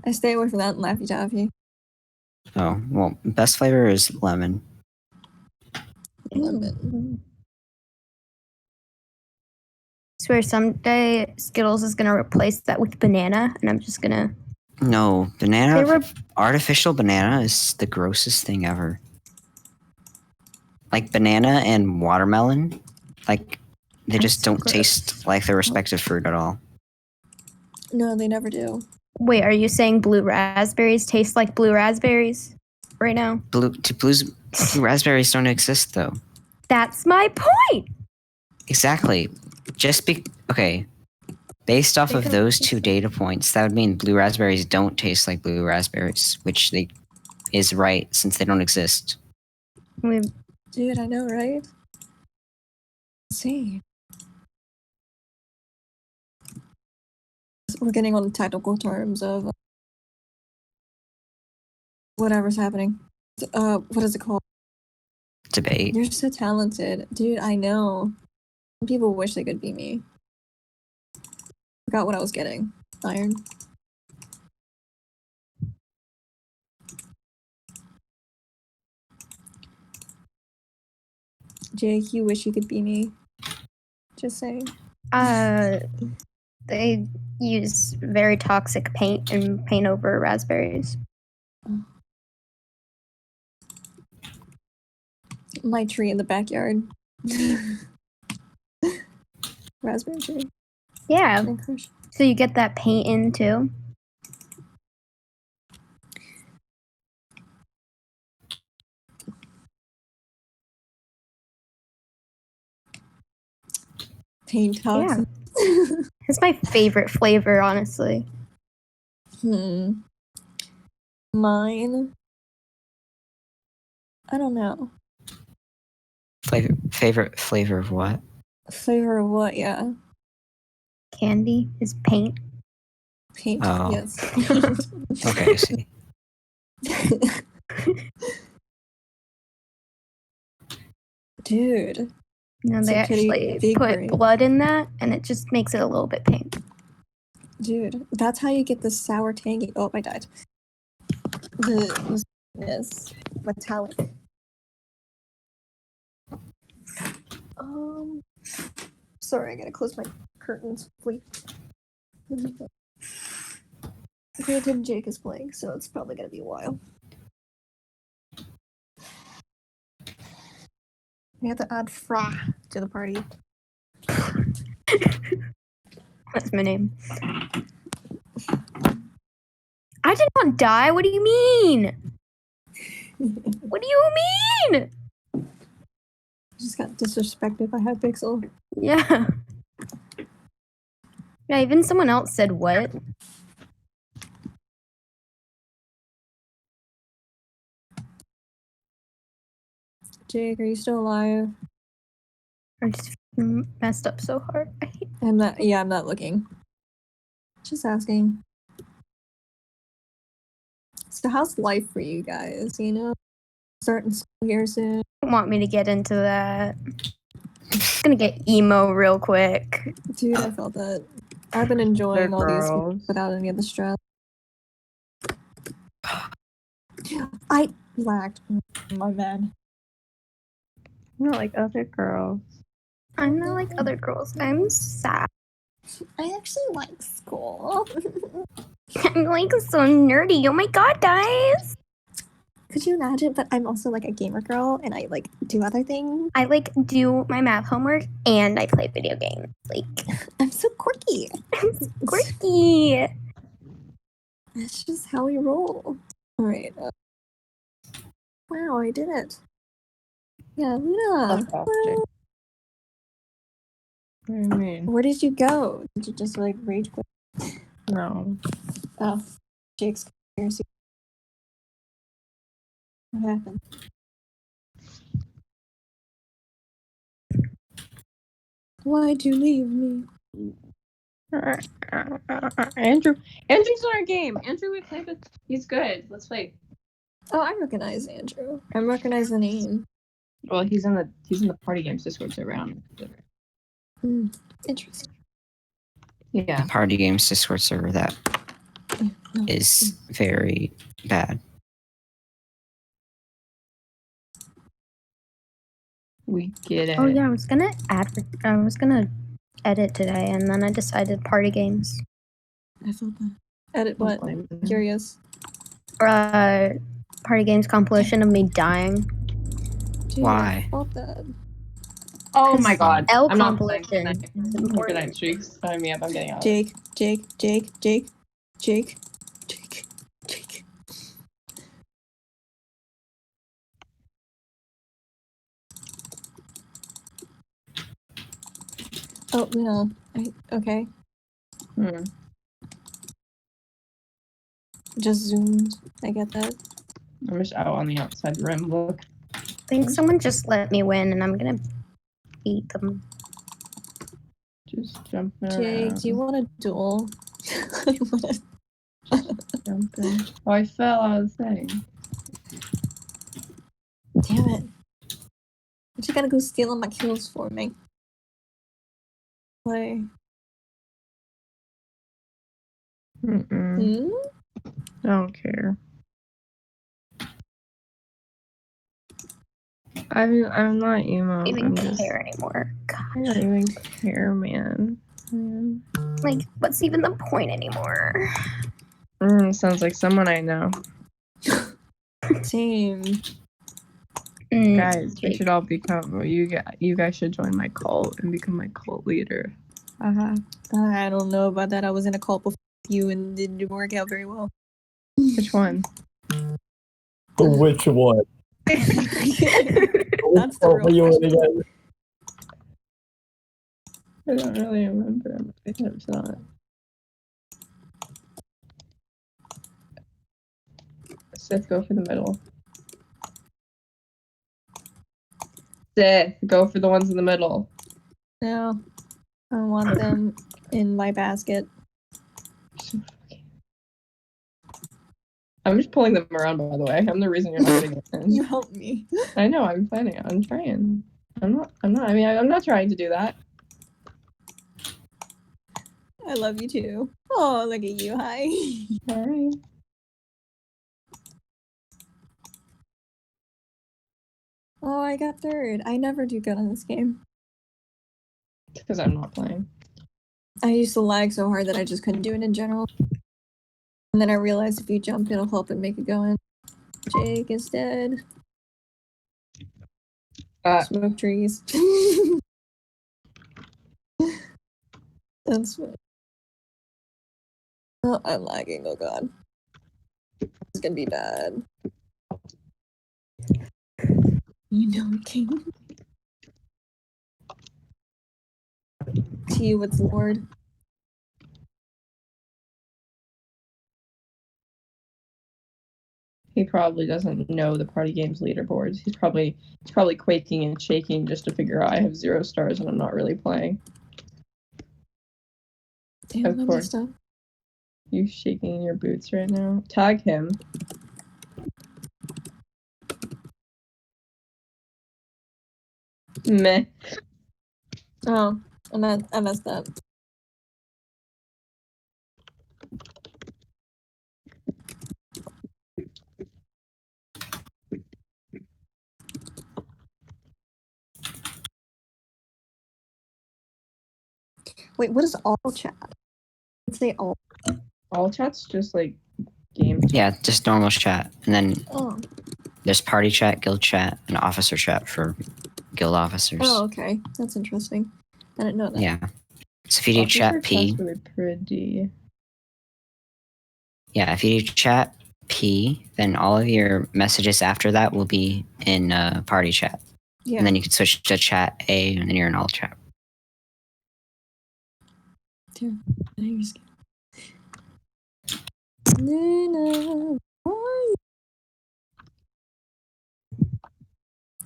I stay away from that and Laffy Taffy. Oh well, best flavor is lemon. Lemon. I swear someday Skittles is gonna replace that with banana, and I'm just gonna. No, banana. They were- Artificial banana is the grossest thing ever. Like banana and watermelon, like they just don't taste like their respective fruit at all. No, they never do. Wait, are you saying blue raspberries taste like blue raspberries right now? Blue raspberries don't exist though. That's my point. Exactly. Okay. Based off of those 2 data points, that would mean blue raspberries don't taste like blue raspberries, which is right since they don't exist. Dude, I know, right? Insane. We're getting on the technical terms of whatever's happening. What is it called? Debate. You're so talented. Dude, I know. Some people wish they could be me. Forgot what I was getting. Iron. Jake, you wish you could be me. Just saying. They use very toxic paint and paint over raspberries. My tree in the backyard. Raspberry tree. Yeah. So you get that paint in too. Paint toxic. Yeah. It's my favorite flavor, honestly. Mine. I don't know. Favorite flavor of what? Flavor of what? Yeah. Candy is paint. Paint. Oh. Yes. Okay, I see. Dude. No, It's they a pretty actually big put brain. blood in that, and it just makes it a little bit pink. Dude, that's how you get the sour tangy. Oh, I died. The is metallic. Sorry, I gotta close my curtains. Please. Granted, Jake is playing, so it's probably gonna be a while. We have to add Fra to the party. That's my name. I did not die. What do you mean? What do you mean? Just got disrespected by Hypixel. Yeah. Yeah, even someone else said what? Jake, are you still alive? I just messed up so hard. I hate I'm not looking. Just asking. So how's life for you guys, you know? Starting school here soon. don't want me to get into that. I'm just gonna get emo real quick. Dude, I felt that. I've been enjoying all these without any of the stress. I lagged. My bad. Not like other girls. I'm not like other girls. I'm sad. I actually like school. I'm like so nerdy. Oh my god, guys! Could you imagine? But I'm also like a gamer girl, and I like do other things. I like do my math homework and I play video games. Like I'm so quirky. I'm so quirky. That's just how we roll. All right. Wow, I did it. Yeah, Luna. Well, What do you mean? where did you go? Did you just like rage quit? No. Oh, Jake's conspiracy. What happened? Why'd you leave me? Andrew's in our game. Andrew, we play with. He's good. Let's play. Oh, I recognize Andrew. I recognize the name. Well, he's in the party games Discord server. Interesting. Yeah. The party games Discord server that is very bad. We get it. Oh yeah, I was gonna edit today, and then I decided party games. I felt that. Edit what? Curious. Party games compilation of me dying. Dude, Why? I felt that. Oh my god. L I'm not compilation. is Good important. night, streaks. Sign me up. I'm getting out. Jake. Oh, no. Okay. Just zoomed. I get that. I'm just out on the outside rim. Look. I think someone just let me win, and I'm gonna beat them. Just jumping Jake, around. do you want a duel? I wanna... Jumping. Oh, I fell out of the thing. Damn it. But you gotta go stealing my kills for me. Play. Mm-mm. I don't care. I'm not emo. I don't I'm even just care anymore. God. I don't even care, man. Like, what's even the point anymore? Sounds like someone I know. Same. Guys, we should all become. You guys should join my cult and become my cult leader. I don't know about that. I was in a cult before you and didn't work out very well. Which one? Which one? That's the real question. I don't really remember. I think it's not. Sith, go for the middle. Sith, go for the ones in the middle. No, I want them in my basket. I'm just pulling them around, by the way. I'm the reason you're not getting it in. You help me. I know, I'm planning on trying. I'm not trying to do that. I love you too. Oh, look at you. Hi. Hi. Oh, I got third. I never do good on this game. It's because I'm not playing. I used to lag so hard that I just couldn't do it in general. And then I realized if you jump, it'll help it make it go in. Jake is dead. Smoke trees. That's what. Oh, I'm lagging. Oh god. It's gonna be bad. You know, King. To you, what's Lord? He probably doesn't know the party games leaderboards. He's probably quaking and shaking just to figure out I have 0 stars and I'm not really playing. Damn, Of course. You shaking in your boots right now. Tag him. Meh. Oh, I messed up. Wait, what is all chat? Let's say all. All chat's just like game chat. Yeah, just normal chat. And then Oh. there's party chat, guild chat, and officer chat for guild officers. Oh, okay. That's interesting. I didn't know that. Yeah. So if you do chat P, Really pretty. yeah, if you do chat P, then all of your messages after that will be in party chat. Yeah. And then you can switch to chat A, and then you're in all chat. Dude, Nina, why?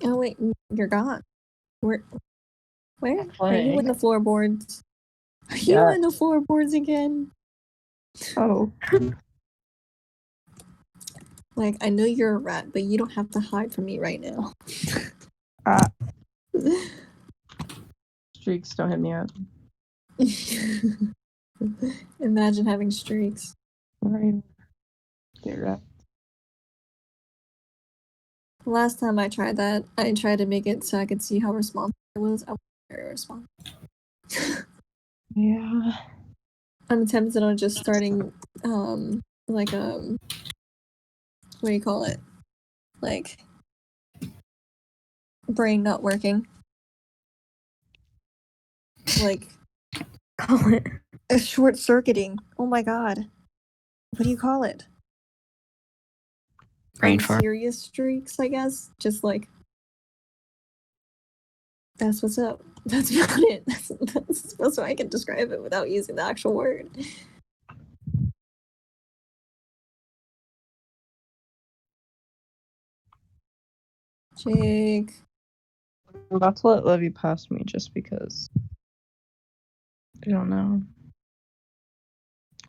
Oh wait, you're gone. Where? Are you in the floorboards? Are you in the floorboards again? Oh. Like, I know you're a rat, but you don't have to hide from me right now. Streaks, don't hit me up. Imagine having streaks. Right. Get wrecked. Last time I tried that, I tried to make it so I could see how responsive I was. I was very responsive. Yeah. I'm tempted on just starting, what do you call it? Like, brain not working. Like, call it a short circuiting. Oh my god. What do you call it? Brain fart. Serious streaks, I guess. Just like, that's what's up. That's about it. That's how I can describe it without using the actual word. Jake. I'm about to let Levy pass me just because. I don't know.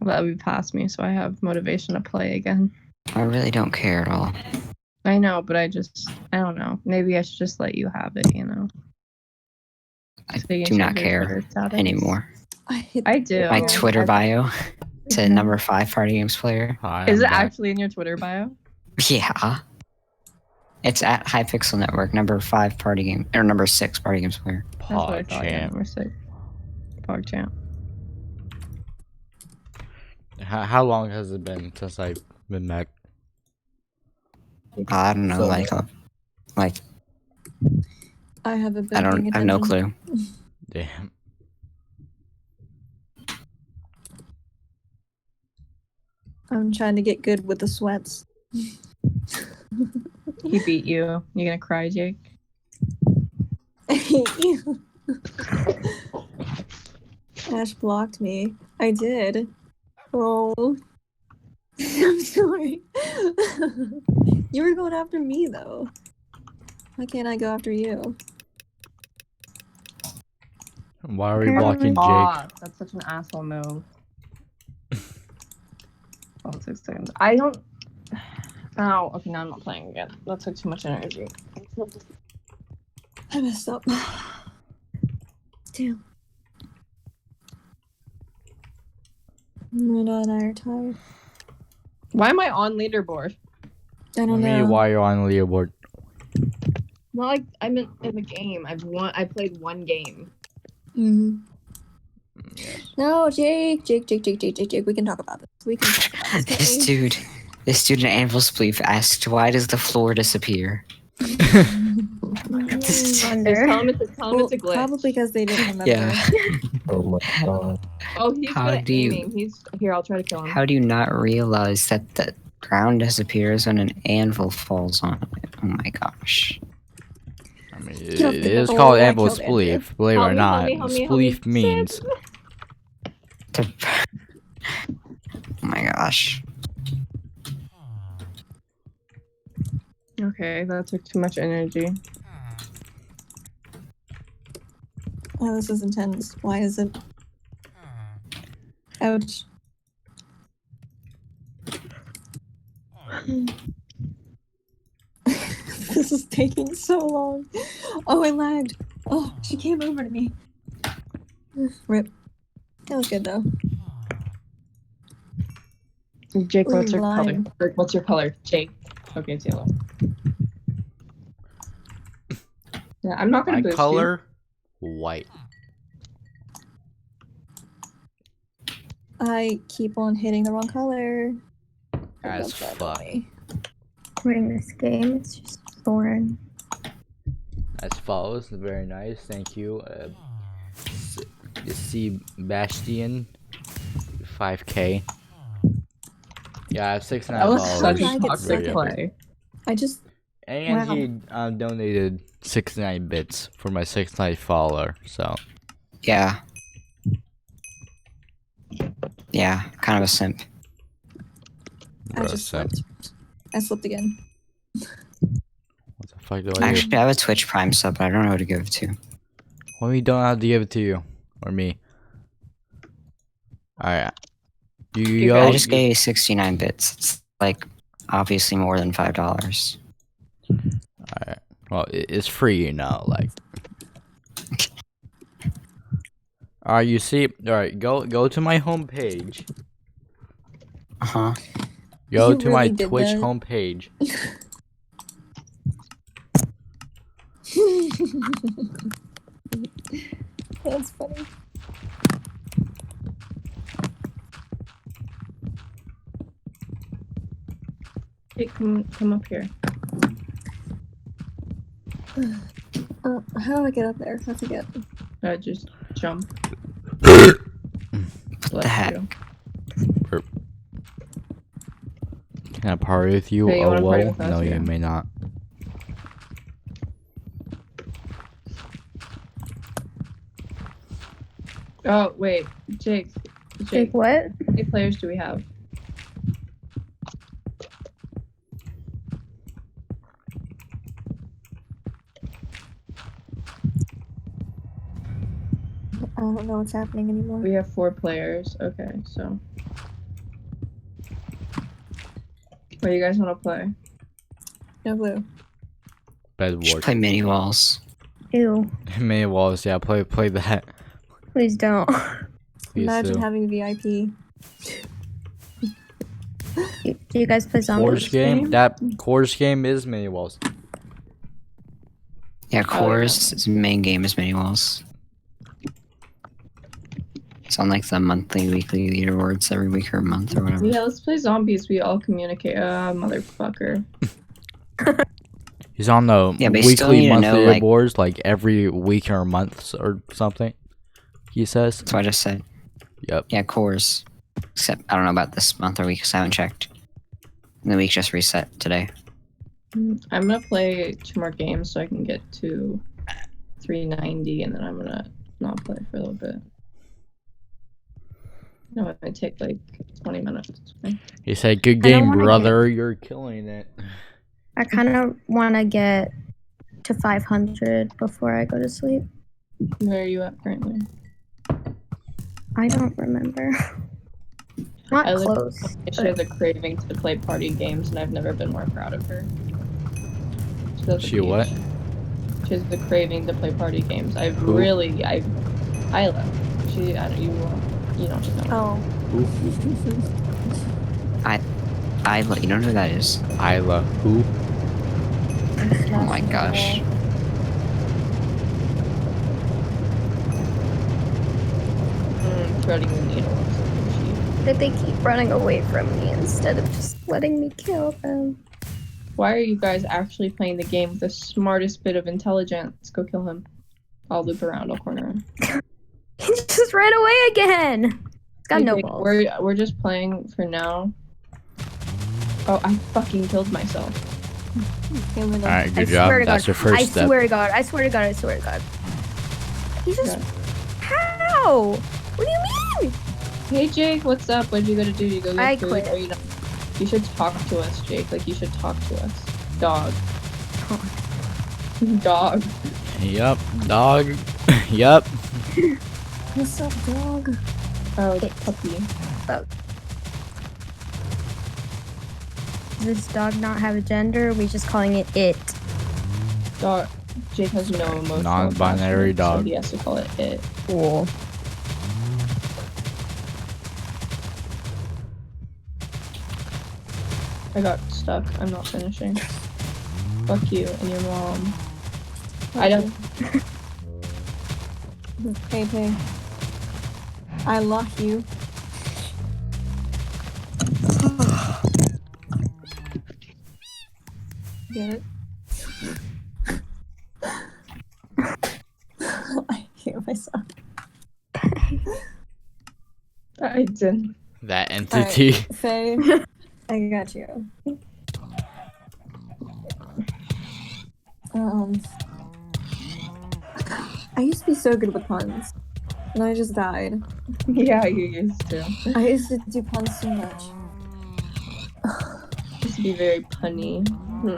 Levy pass me so I have motivation to play again. I really don't care at all. I know, but I don't know. Maybe I should just let you have it, you know? I So you do can not check your care Twitter status. anymore. I do. My Twitter bio to number 5 party games player. Is it actually in your Twitter bio? Yeah. It's at Hypixel Network, number 5 party game, or number 6 party games player. That's what I thought. Yeah, PogChamp. number 6. PogChamp. How long has it been since I've been back? I don't know, like I haven't been I paying have no attention. clue. Damn. I'm trying to get good with the sweats. He beat you. You gonna cry, Jake? I hate you. Ash blocked me. I did. Oh. I'm sorry. You were going after me though. Why can't I go after you? Why are we blocking Jake? Aw, that's such an asshole move. Oh, 6 seconds. I don't. Ow. Okay, now I'm not playing again. That took too much energy. I messed up. Damn. Luna and I are tired. Why am I on leaderboard? I don't Me, know. why you're on the leaderboard? Well, like I'm in the game. I played one game. Mm-hmm. No, Jake. Jake. We can talk about this. We can talk about this. This dude in Anvil Spleef asked, why does the floor disappear? Just tell him it's a glitch. Probably because they didn't remember. Yeah. Oh my god. Oh, he's How good at do you- aiming. He's here. I'll try to kill him. How do you not realize that the ground disappears when an anvil falls on it? Oh my gosh. I mean, it is called Anvil Spleef, believe it or not. Spleef means. Oh my gosh. Okay, that took too much energy. Oh, this is intense. Why is it? Ouch. This is taking so long. Oh, I lagged. Oh, she came over to me. Rip. That was good though. Jake, what's Ooh, your color? lime. What's your color? Jake. Okay, it's yellow. Yeah, I'm not gonna My boost color, white. I keep on hitting the wrong color. As fuck. Playing this game, it's just boring. As follows, very nice, thank you. Sebastian, 5K. Yeah, I have 6 That was followers. such a I get toxic sick. play. I just And Wow. he donated 69 bits for my 69 follower, so. Yeah. Yeah, kind of a simp. I just slipped. I slipped again. What the fuck do I do? Actually, I have a Twitch Prime sub, but I don't know who to give it to. Well, we don't have to give it to you. Or me. Alright. I just gave you 69 bits. It's like obviously more than $5. Alright. Well, it's free, you know, like. Alright, you see, alright, go to my homepage. Uh-huh. Go You to my really did Twitch that. homepage. That's funny. Jake, come up here. How do I get up there? I forget. Just jump. What Bless the heck? you. Can I party with you? Hey, you Oh, wanna party well. with us? No, Yeah. you may not. Oh wait, Jake. Jake, what? How many players do we have? I don't know what's happening anymore. We have 4 players. Okay, so. What do you guys want to play? No blue. Should Bedwars. play mini walls. Ew. Mini walls, yeah, play that. Please don't. Please Imagine do. having VIP. Do you guys play zombies? Course game? That course game is mini walls. Yeah, Core's main game is Mini Walls. It's on like the monthly, weekly leaderboards every week or month or whatever. Yeah, let's play zombies. We all communicate. Motherfucker. He's on the Yeah, but you still weekly, need to monthly know, like- boards like every week or month or something. He says. That's what I just said. Yep. Yeah, Cores. Except I don't know about this month or week because I haven't checked. And the week just reset today. I'm gonna play 2 more games so I can get to 390, and then I'm gonna not play for a little bit. No, it might take like 20 minutes. He said, "Good I don't game, wanna brother. You're killing it." I kind of want to get to 500 before I go to sleep. Where are you at currently? I don't remember. Not I close. She has a craving to play party games, and I've never been more proud of her. She what? She has the craving to play party games. Who? Isla. You don't know. Isla, you don't know who that is? Isla, who? Oh my gosh. Threading the needle. That they keep running away from me instead of just letting me kill them. Why are you guys actually playing the game with the smartest bit of intelligence? Go kill him. I'll loop around, I'll corner him. He just ran away again. It's got no balls. We're just playing for now. Oh, I fucking killed myself. Alright, good job. That's your first step. I swear to God. I swear to God. I swear to God. He just... How? What do you mean? Hey Jake, what's up? What did you gotta do? You go get I food? quit. Or you should talk to us, Jake. Like, you should talk to us. Dog. Dog. Yup, dog. Yup. What's up, dog? Oh, it's puppy. Does this dog not have a gender? Or are we just calling it it? Dog. Jake has no emotional Non-binary attachment, dog. So he has to call it it. Cool. I got stuck. I'm not finishing. Fuck you and your mom. I don't. Hey. I love you. Get it? I hate myself. I didn't. That entity. Alright, Faye, I got you. I used to be so good with puns, and I just died. Yeah, you used to. I used to do puns so much. Used to be very punny.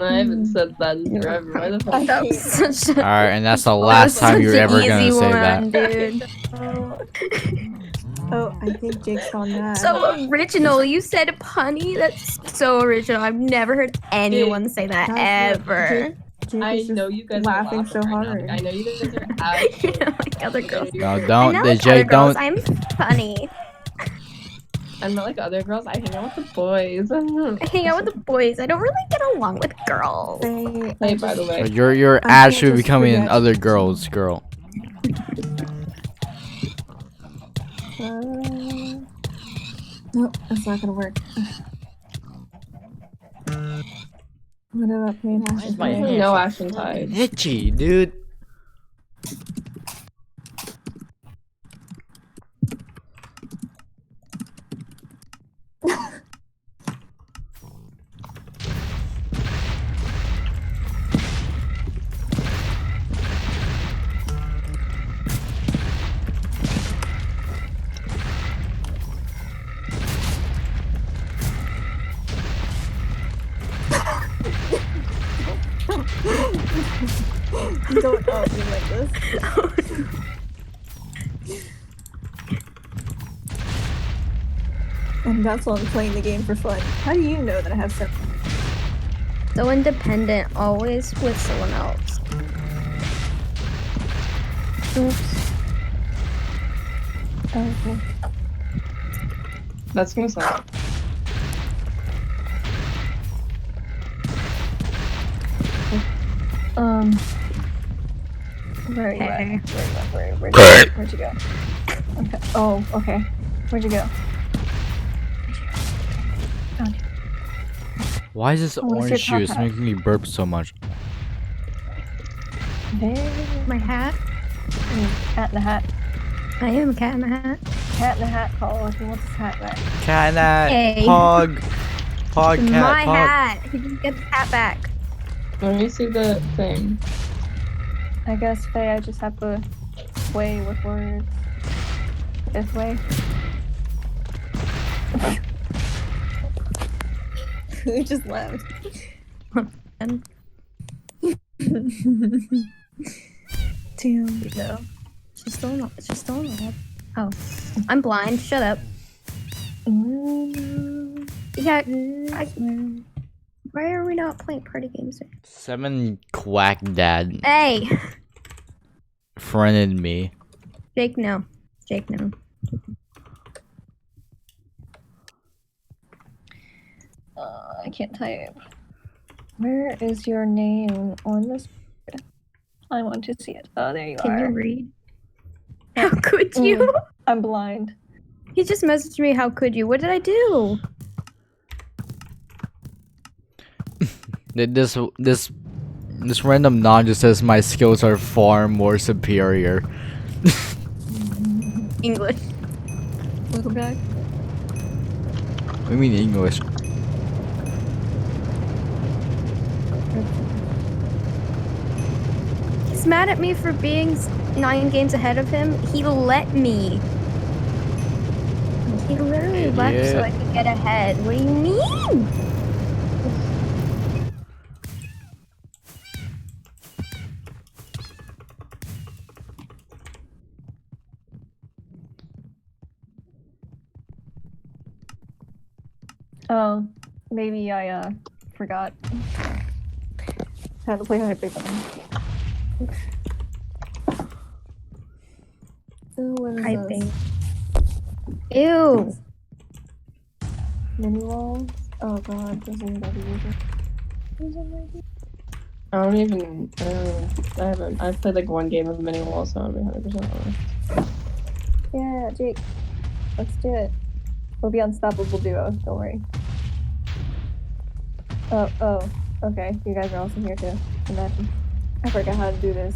I haven't said that in forever. Why the fuck? That was such a... Alright, and that's the last time you're ever gonna say that. Dude. Oh, I think Jake's gone mad. So original. You said punny. That's so original. I've never heard anyone say that ever. Jake I is know you guys laughing are so hard. I know you guys are actually. Like other girls. No, I don't. know The like Jake, other girls. don't. I'm funny. I'm not like other girls. I hang out with the boys. I hang out with the boys. I don't really get along with girls. Hey, by the way. You're actually becoming an other girl's girl. Nope, that's not gonna work. What about playing Ashen Tide? No Ashen Tide. Itchy, dude. Don't help me like this. And that's why I'm playing the game for fun. How do you know that I have some? So independent, always with someone else. Oops. Okay. That's gonna suck. Where are you at? Hey. Where'd you go? Okay. Oh, okay. Where'd you go? Found you. Why is this I wanna see orange your top juice hat. making me burp so much? There. My hat? Cat in the hat. I am a cat in a hat. Cat in the hat, Call. He wants his hat back. Cat in that. Hey. Pog. Pog cat. My Pog. hat. He didn't get the hat back. Let me see the thing. I guess, Faye, I just have to sway with words. This way. Who just left? Damn. No. She's still not. She's still not. Oh, I'm blind. Shut up. Yeah. Why are we not playing party games? 7 quack dad Hey, friended me. Jake, no. Jake, no. I can't type. Where is your name on this? I want to see it. Oh, there you Can are. you read? How could you? I'm blind. He just messaged me. How could you? What did I do? This random non just says my skills are far more superior. English. Welcome back. What do you mean English? He's mad at me for being 9 games ahead of him. He let me. He literally left so I could get ahead. What do you mean? Oh, maybe I forgot how to play Hyper Button. So what is Hyping. this? Ew. Mini walls? Oh god, there's anybody using. I've played like 1 game of mini wall, so I'll be 100% honest. Yeah, Jake. Let's do it. We'll be unstoppable duo, don't worry. Oh, okay. You guys are also here too. Imagine. I forgot how to do this.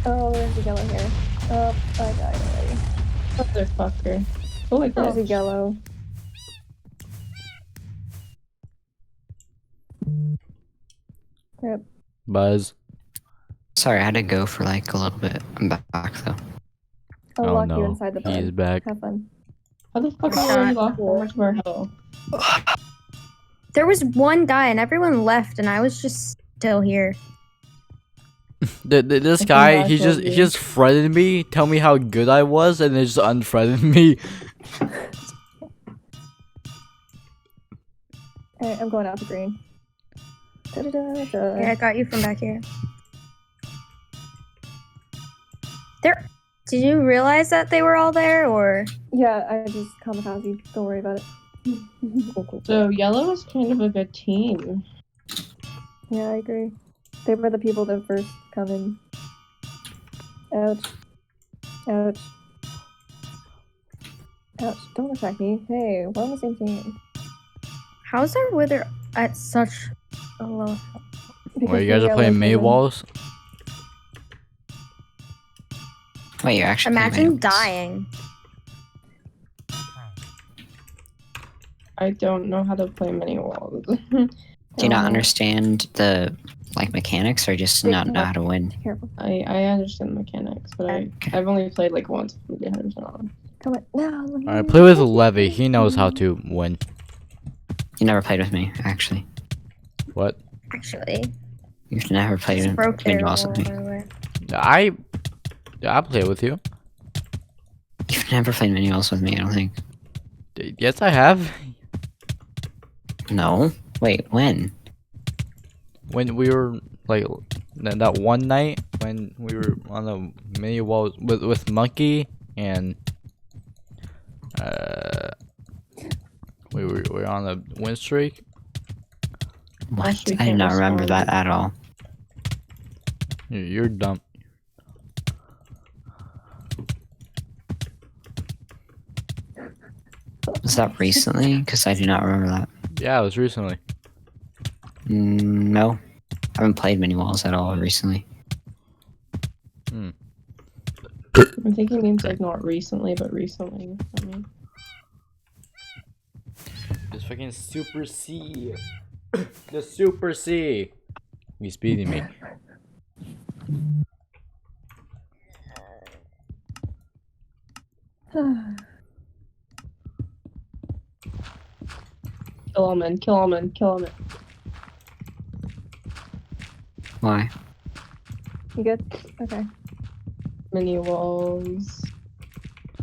Oh, there's a yellow here. Oh, I died already. Motherfucker. Oh my god. There's a yellow. Yep. Buzz. Sorry, I had to go for like a little bit. I'm back though. I'll Oh, lock no. you inside the bed. He's back. Have fun. How the fuck are we lost so much of our health? There was 1 guy and everyone left, and I was just still here. This guy, he just friended me, tell me how good I was, and then just unfriended me. Alright, I'm going out to green. Da-da-da-da. Yeah, I got you from back here. There. Did you realize that they were all there, or? Yeah, I just kamikaze. Don't worry about it. So yellow is kind of a good team. Yeah, I agree. They were the people that first come in. Ouch. Ouch. Ouch. Don't attack me. Hey, we're on the same team. How's our wither at such a low health? Wait, you guys are playing May Walls? Wait, you're actually playing Imagine May Walls? dying. I don't know how to play mini walls. Do you not understand the like mechanics, or just not know how to win? Careful. I understand the mechanics, but I've only played like once. To be 100% honest. Come on. No, Alright, play with Levy. He knows how to win. You never played with me, actually. What? Actually, You've never played just broke their mini walls with me. wall. I play with you. You've never played mini walls with me, I don't think. Yes, I have. No. Wait, when? When we were like that one night when we were on the mini walls with Monkey and We're on a win streak. What? I did not remember that at all. You're dumb. Was that recently? Because I do not remember that. Yeah, it was recently. No. I haven't played mini walls at all recently. I think he means like not recently, but recently. I mean. This fucking Super C. The Super C. He's beating me. Kill him and kill him and kill him. Why? You good? Okay. Mini walls.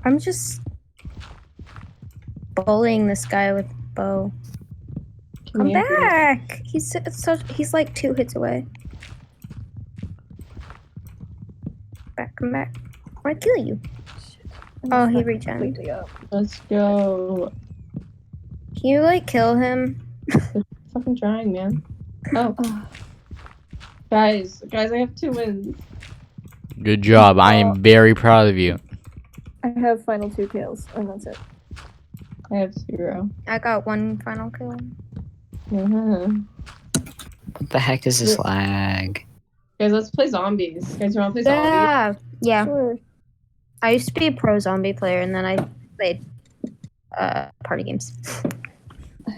I'm just bullying this guy with a bow. Come back! He's like 2 hits away. Come back. I wanna kill you. Oh, he regened. Let's go. Can you like kill him? Fucking trying, man. Oh. Guys, I have 2 wins. Good job. I am very proud of you. I have final 2 kills, and that's it. I have 0. I got 1 final kill. What the heck is this lag? Guys, let's play zombies. Guys, you wanna play zombies? Yeah. Sure. I used to be a pro zombie player, and then I played party games.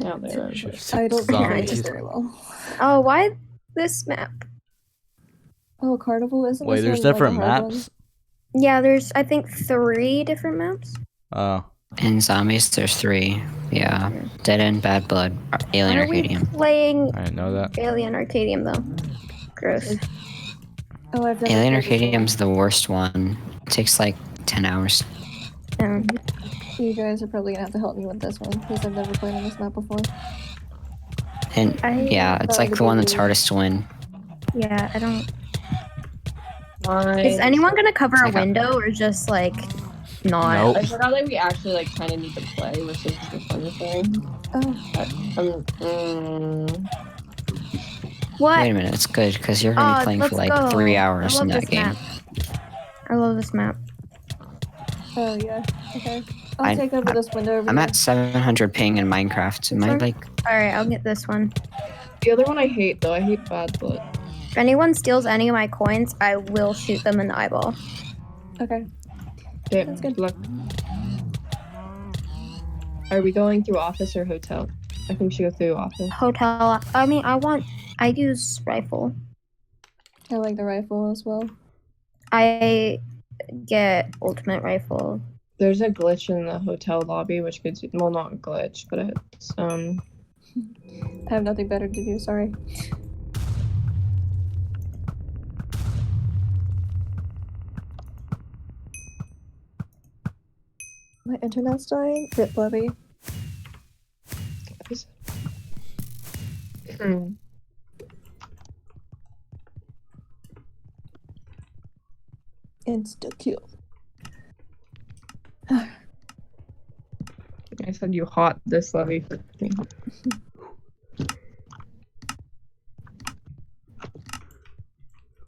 Yeah, there. I don't think I did very well. Oh, why this map? Oh, Carnival isn't. Wait, there's different maps? Yeah, there's I think 3 different maps. Oh. In zombies, there's 3. Yeah. Dead End, Bad Blood, Alien Why are we Arcadium. playing I didn't know that. Alien Arcadium though? Gross. Oh, I've never Alien played before. Arcadium's the worst one. It takes like 10 hours. You guys are probably gonna have to help me with this one because I've never played on this map before. And yeah, it's like the one that's hardest to win. Yeah, I don't. Nice. Is anyone gonna cover a window or just like not? Nope. I forgot that we actually like kind of need to play, which is the funny thing. What? Wait a minute, it's good because you're gonna be playing for like 3 hours in that game. I love this map. Oh yeah. Okay. I'll take over this window over I'm here. at 700 ping in Minecraft. Am I like? Alright, I'll get this one. The other one I hate though. I hate Bad Blood. If anyone steals any of my coins, I will shoot them in the eyeball. Okay. Okay, That's good. Look. Are we going through office or hotel? I think we should go through office. Hotel. I mean, I use rifle. I like the rifle as well. I get ultimate rifle. There's a glitch in the hotel lobby, which could, well, not a glitch, but it's I have nothing better to do. Sorry. My internet's dying. Rip Levy. Insta kill. I said you hot this levy for me.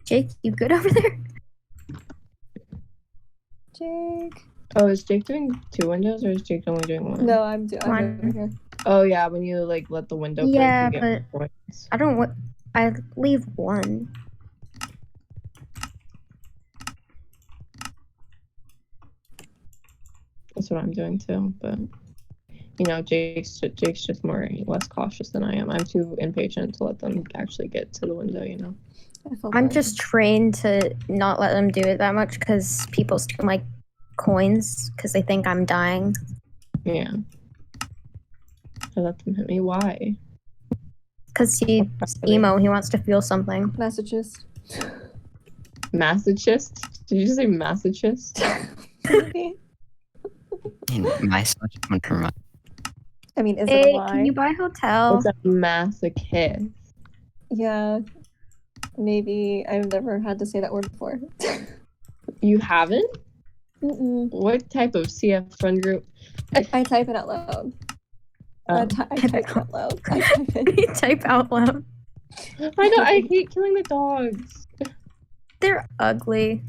Jake, you good over there? Jake. Oh, is Jake doing 2 windows or is Jake only doing 1? No, I'm over here. Oh yeah, when you like let the window break, Yeah, you get but more points. I don't want. I leave 1. That's what I'm doing too, but you know, Jake's just less cautious than I am. I'm too impatient to let them actually get to the window, you know. I'm just trained to not let them do it that much because people steal my coins because they think I'm dying. Yeah. I let them hit me. Why? Because he's emo. He wants to feel something. Massachusetts. Massachusetts? Did you say Massachusetts? My such one. I mean, is Hey, it a lie? can you buy hotel? It's a masochist. Yeah. Maybe I've never had to say that word before. You haven't? What type of CF friend group? I type it out loud. I type it out loud. I type You type out loud. I know. I hate killing the dogs. They're ugly.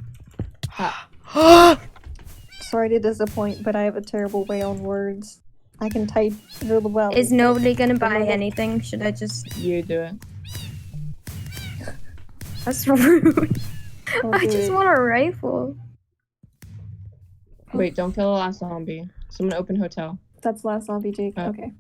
Sorry to disappoint, but I have a terrible way on words. I can type really well. Is nobody gonna buy anything? Should I just... You do it. That's rude. Oh, I just dude. want a rifle. Wait, don't kill the last zombie. Someone open hotel. That's last zombie, Jake. Oh. Okay.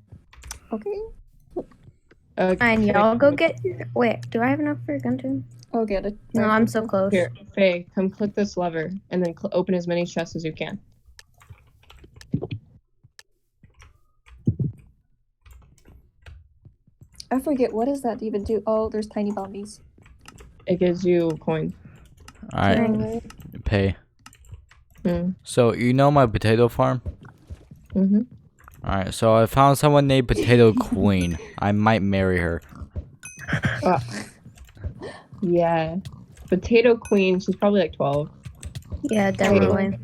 Okay. Fine, y'all go get... Wait, do I have enough for a gun too? Oh, get it. No, I'm so close. Here, Faye, come click this lever and then open as many chests as you can. I forget, what does that even do? Oh, there's tiny bombies. It gives you coin. Alright. Pay. Hmm. So, you know my potato farm? Mm-hmm. Alright, so I found someone named Potato Queen. I might marry her. Yeah. Potato Queen, she's probably like 12. Yeah, definitely.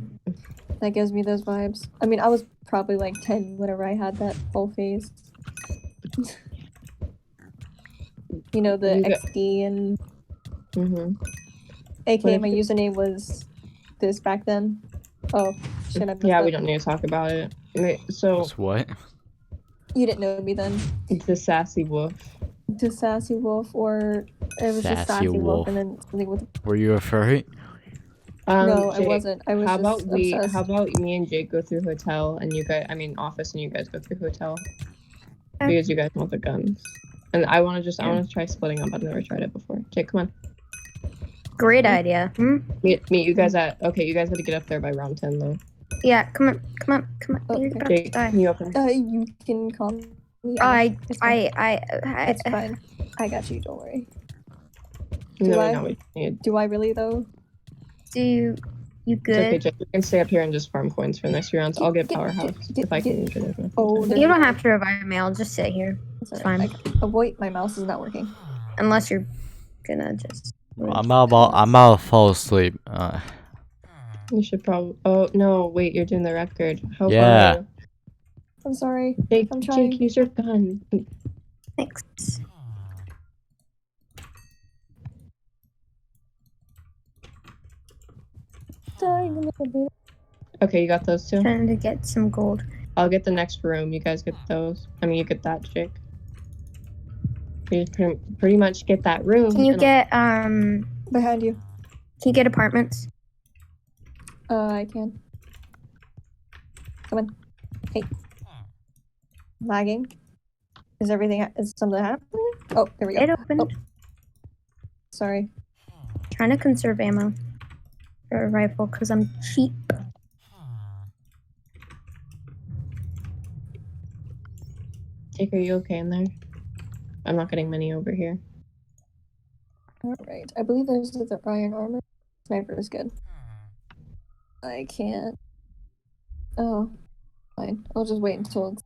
That gives me those vibes. I mean, I was probably like 10 whenever I had that whole phase. You know, the XD and... AKA my username was this back then. Oh, shit, I messed Yeah, up. we don't need to talk about it. Wait, so... What? You didn't know me then. The Sassy Wolf. The Sassy Wolf, or it was just Sassy Sassy Wolf, Wolf. and then something with... Were you a furry? No, I Jake, wasn't. I was how just about we? obsessed. How about me and Jake go through hotel, and you guys, I mean office, and you guys go through hotel, because you guys want the guns, and I want to try splitting up. I've never tried it before. Jake, come on. Great idea. Hmm? Meet you guys at. Okay, you guys have to get up there by round 10 though. Yeah, come on. You're about to Jake, die. can you open? You can call me. It's It's fine. I got you. Don't worry. No, I? no, we need. Do I really though? Do you It's good? okay, Jake. You can stay up here and just farm coins for the next few rounds. I'll get powerhouse if I can. Oh, You don't have to revive me. I'll just sit here. It's fine. Oh wait, my mouse is not working. Unless you're gonna just... I'm about to fall asleep. You should probably. Oh no! Wait, you're doing the record. How Yeah. far? I'm sorry. Jake, I'm trying. Jake, use your gun. Thanks. Dying a little bit. Okay, you got those two. Trying to get some gold. I'll get the next room. You guys get those. I mean, you get that, Jake. You just pretty much get that room. Can you and get behind you? Can you get apartments? I can. Come on. Hey. Lagging. Is something happening? Oh, there we go. It opened. Oh. Sorry. Trying to conserve ammo for a rifle because I'm cheap. Jake, are you okay in there? I'm not getting many over here. Alright. I believe there's the iron armor. Sniper is good. I can't. Oh. Fine. I'll just wait until it's...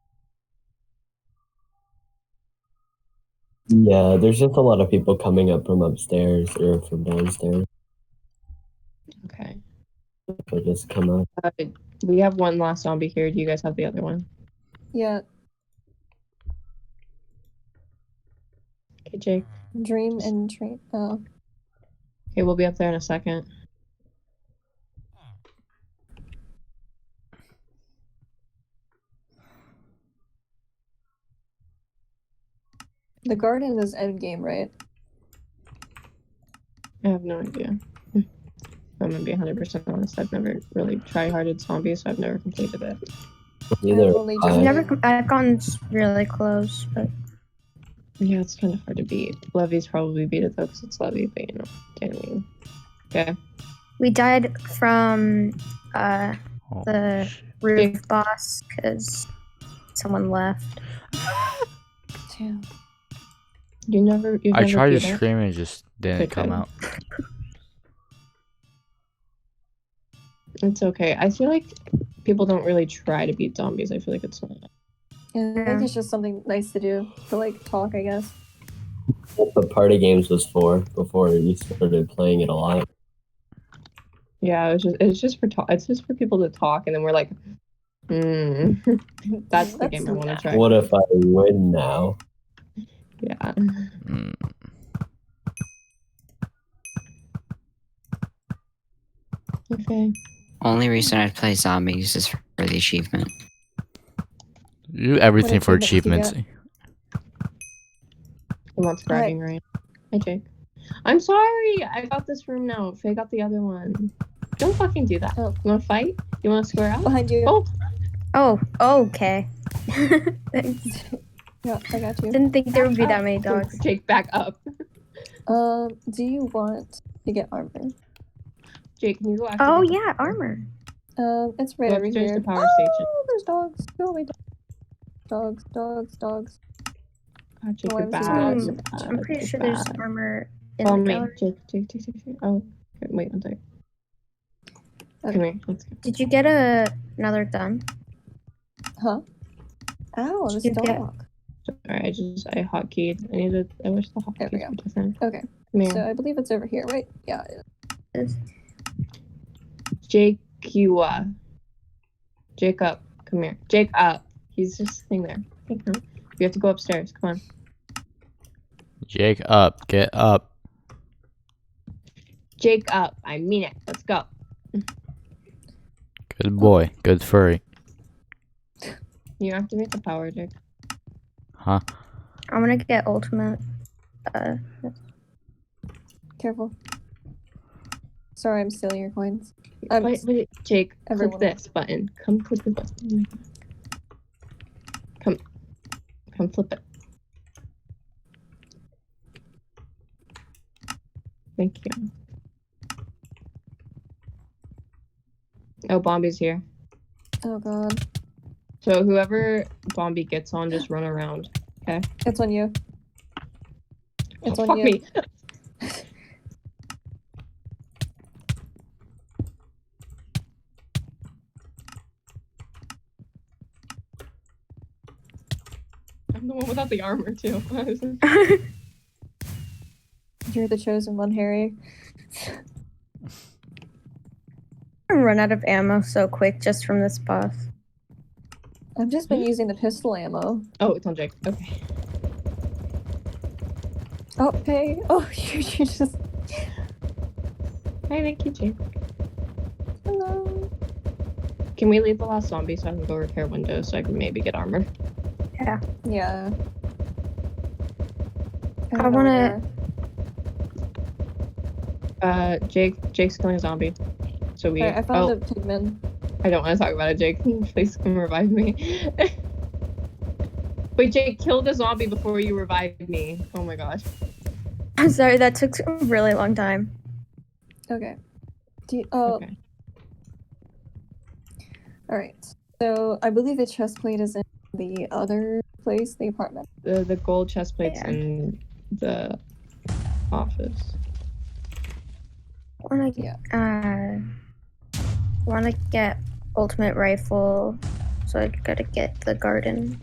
Yeah, there's just a lot of people coming up from upstairs or from downstairs. Okay. So just come up. We have one last zombie here. Do you guys have the other one? Yeah. Okay, Jake. Dream and train. Oh. Okay, we'll be up there in a second. The garden is endgame, right? I have no idea. I'm gonna be 100% honest. I've never really try-harded zombies, so I've never completed it. I've gotten really close, but yeah, it's kind of hard to beat. Levy's probably beat it though, because it's Levy, but you know, can't we? Okay. we died from the roof boss because someone left. Damn. You've I never tried to beat it? scream and it just didn't Okay. come out. It's okay. I feel like people don't really try to beat zombies. I feel like it's not. Yeah, I think it's just something nice to do to like talk, I guess. That's what party games was for before you started playing it a lot. Yeah, it's just for talk. It's just for people to talk, and then we're like, that's the game I want to try. What if I win now? Yeah. Okay. Only reason I'd play zombies is for the achievement. Do everything for achievement achievements. He wants bragging right. Hi, Jake. I'm sorry. I got this room now. Faye got the other one. Don't fucking do that. You want to fight? You want to square up? Behind you. Oh. Okay. Yeah, I got you. Didn't think there would be that many dogs. Jake, back up. Do you want to get armor? Jake, can you go after Oh yeah, armor. It's right Go over upstairs here. to power station. There's dogs. Go away. Dogs. God, Jake, Oh, you're I'm bad. so You're bad. bad. I'm pretty You're sure there's bad. armor in Follow the me. gallery. Jake. Oh, okay, wait one second. Come here. Let's go. Did you get another gun? Huh? Ow, this Did you get- dog. Sorry, I hotkeyed. I wish the hotkeys were different. Okay. Come here. So I believe it's over here, right? Yeah. It is. Jake, Jacob, come here. Jake up. He's just sitting there. Hey, come. You have to go upstairs. Come on. Jake up, get up. Jake up. I mean it. Let's go. Good boy, good furry. You activate the power, Jake. Huh? I'm gonna get ultimate. Careful. Sorry, I'm stealing your coins. Wait, Jake, everyone- click this button. Come click the button. Come flip it. Thank you. Oh, Bombi's here. Oh god. So whoever Bombi gets on, just run around. Okay? It's on you. It's on Fuck you. me. I'm the one without the armor too. You're the chosen one, Harry. I run out of ammo so quick just from this boss. I've just been using the pistol ammo. Oh, it's on Jake. Okay. Oh, hey. Oh, you just. Hey, thank you, Jake. Hello. Can we leave the last zombie so I can go repair windows so I can maybe get armor? Yeah. Yeah. I wanna. Jake's killing a zombie. So we. Alright, I found a pigman. I don't want to talk about it, Jake. Please come revive me. Wait, Jake, kill the zombie before you revive me. Oh my gosh. I'm sorry, that took a really long time. Okay. Okay. Alright. So I believe the chest plate is in the other place, the apartment. The gold chest plates in the office. Wanna get ultimate rifle, so I gotta get the garden.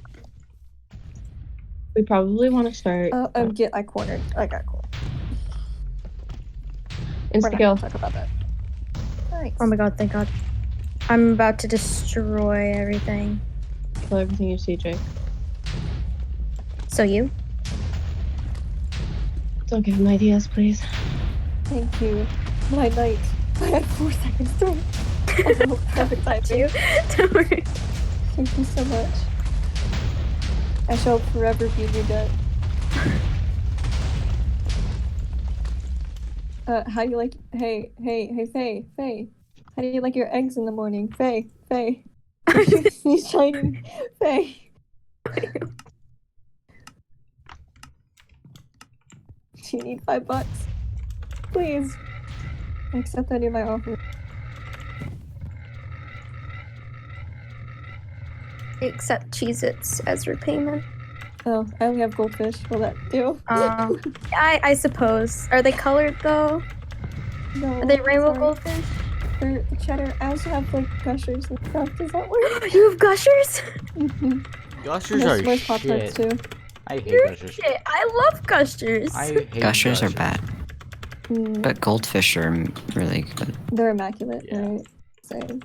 We probably want to start. I cornered. I got cornered. Insta We're not kill. gonna talk about that. Nice. Oh my god, thank god. I'm about to destroy everything. Kill everything you see, Jake. So you? Don't give him ideas, please. Thank you. My knight. I had 4 seconds to oh, perfect timing. Don't worry. Thank you so much. I shall forever be your debt. How do you like? Hey, Faye. How do you like your eggs in the morning, Faye? He's shining, Faye. Do you need $5? Please. Accept any of my offers. Accept Cheez-Its as repayment. Oh, I only have goldfish. Will that do? I suppose. Are they colored though? No. Are they rainbow sorry. goldfish? They're cheddar. I also have like gushers and stuff. Does that work? You have gushers? Gushers Yes, are where's Pop-Tarts shit. too? I hate You're gushers. shit. I love gushers. I hate Gushers are bad. But goldfish are really good. They're immaculate, right? Same.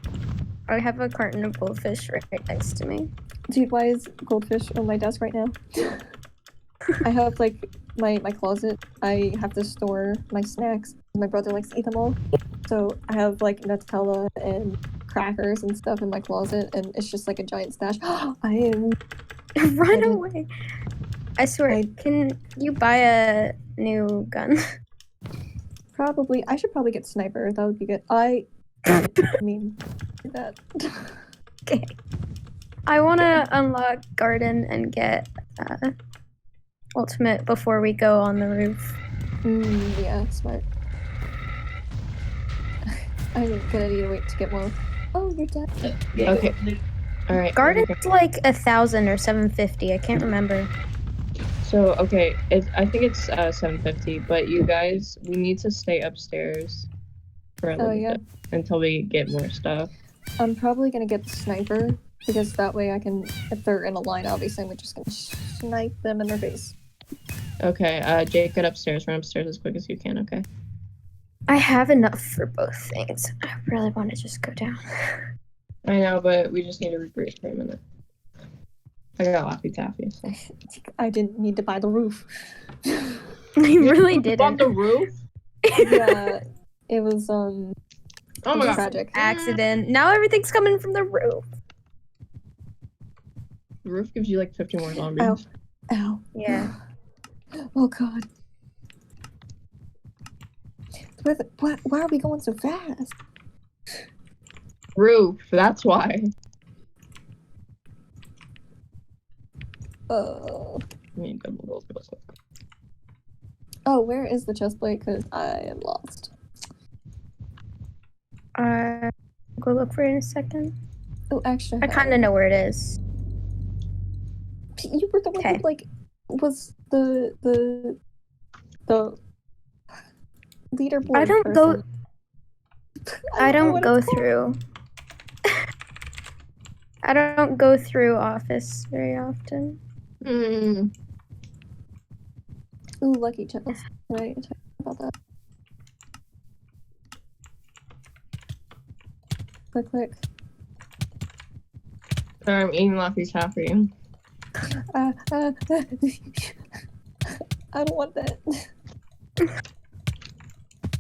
I have a carton of goldfish right next to me. Dude, why is goldfish on my desk right now? I have like my closet. I have to store my snacks. My brother likes to eat them all. So I have like Nutella and crackers and stuff in my closet, and it's just like a giant stash. I am Run away. I swear, can you buy a new gun? Probably. I should probably get sniper. That would be good. I mean that. Okay. I want to unlock garden and get ultimate before we go on the roof. Yeah, smart. I'm gonna need to wait to get more. Oh, you're dead. Okay. All right. Garden's like 1,000 or 750. I can't remember. So okay, I think it's 750. But you guys, we need to stay upstairs for a little bit until we get more stuff. I'm probably gonna get the sniper because that way I can, if they're in a line, obviously I'm just gonna snipe them in their face. Okay, Jake, get upstairs. Run upstairs as quick as you can. Okay. I have enough for both things. I really want to just go down. I know, but we just need to regroup for a minute. I got Laffy Taffy. So. I didn't need to buy the roof. You really didn't. On the roof? Yeah, it was oh my god, tragic accident. Now everything's coming from the roof. The roof gives you like 50 more zombies. Ow. Yeah. Oh god. Why are we going so fast? Roof, that's why. Oh. I mean, oh, where is the chest plate? Because I am lost. Go look for it in a second. Oh, extra. I kind of know where it is. You were the one who like was the leaderboard. I don't person. go. I don't go through. I don't go through office very often. Ooh, lucky chest. Right, talk about that. Click. Sorry, I'm eating Laffy Taffy. I don't want that.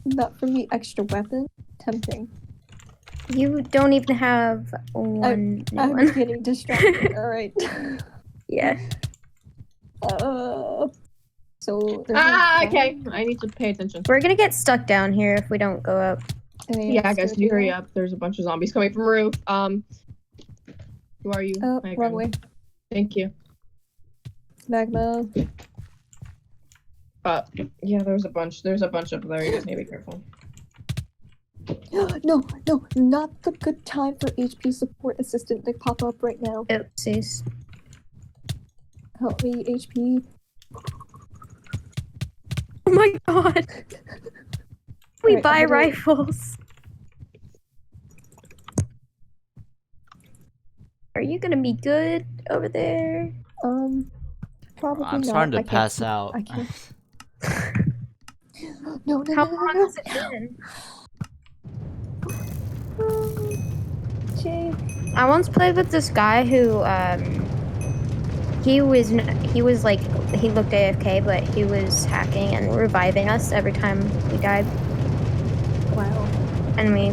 Not for me. Extra weapon. Tempting. You don't even have one. I'm getting distracted. All right. Yeah. So. Okay. I need to pay attention. We're gonna get stuck down here if we don't go up. Yeah, guys, can you hurry up? There's a bunch of zombies coming from roof. Who are you? Oh, wrong way. Thank you. Magma. Yeah, there's a bunch. There's a bunch up there. You guys need to be careful. No, not the good time for HP support assistant to pop up right now. Oopsies. Help me, HP. Oh my god. We Right, buy rifles. Are you gonna be good over there? Probably I'm not. starting to I can't pass see- out. I can't. No. How long has it been? Jake. I once played with this guy who he was like, he looked AFK, but he was hacking and reviving us every time we died. Wow. And we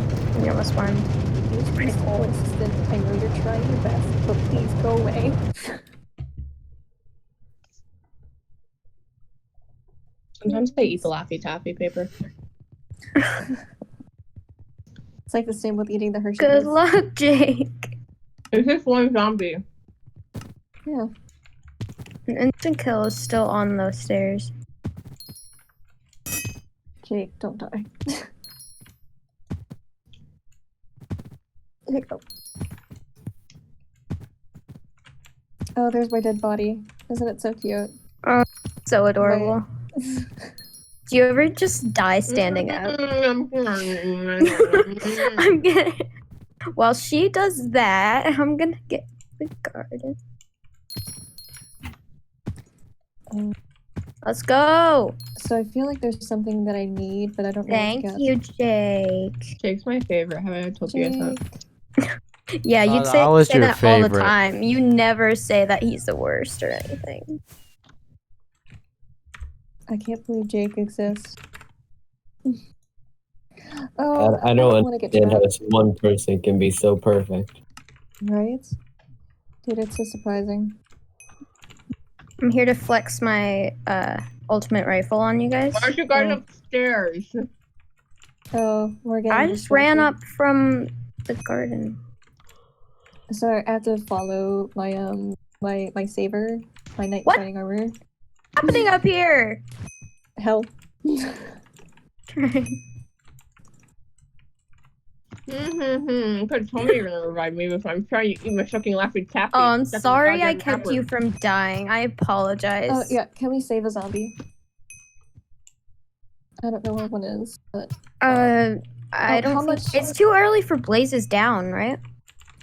almost won. It was pretty cool. Assistant, I know you're trying your best, but please go away. Sometimes they eat the Laffy Taffy paper. It's like the same with eating the Hershey. Good luck, Jake. It's just one zombie. Yeah. An instant kill is still on those stairs. Jake, don't die. Here you go. Oh, there's my dead body. Isn't it so cute? Oh, so adorable. Do you ever just die standing up? I'm gonna. While she does that, I'm gonna get the garden. Let's go. So I feel like there's something that I need, but I don't know what to Thank get. you, Jake. Jake's my favorite. Have I told you guys that? Yeah, you'd I was say your that all the favorite. time. You never say that he's the worst or anything. I can't believe Jake exists. Oh, I don't want to get understand how trapped. this one person can be so perfect. Right? Dude, it's so surprising. I'm here to flex my ultimate rifle on you guys. Why aren't you guys upstairs? Oh, we're getting I just ran distracted. up from the garden. Sorry, I have to follow my my saber, my knight What? fighting armor. Happening up here? Help. You could have told me you were gonna revive me before I'm trying to eat my fucking Laffy Taffy. Oh, I'm That's sorry I goddamn kept pepper. you from dying. I apologize. Oh yeah, can we save a zombie? I don't know where one is, but I how don't think much- it's too early for Blazes Down, right?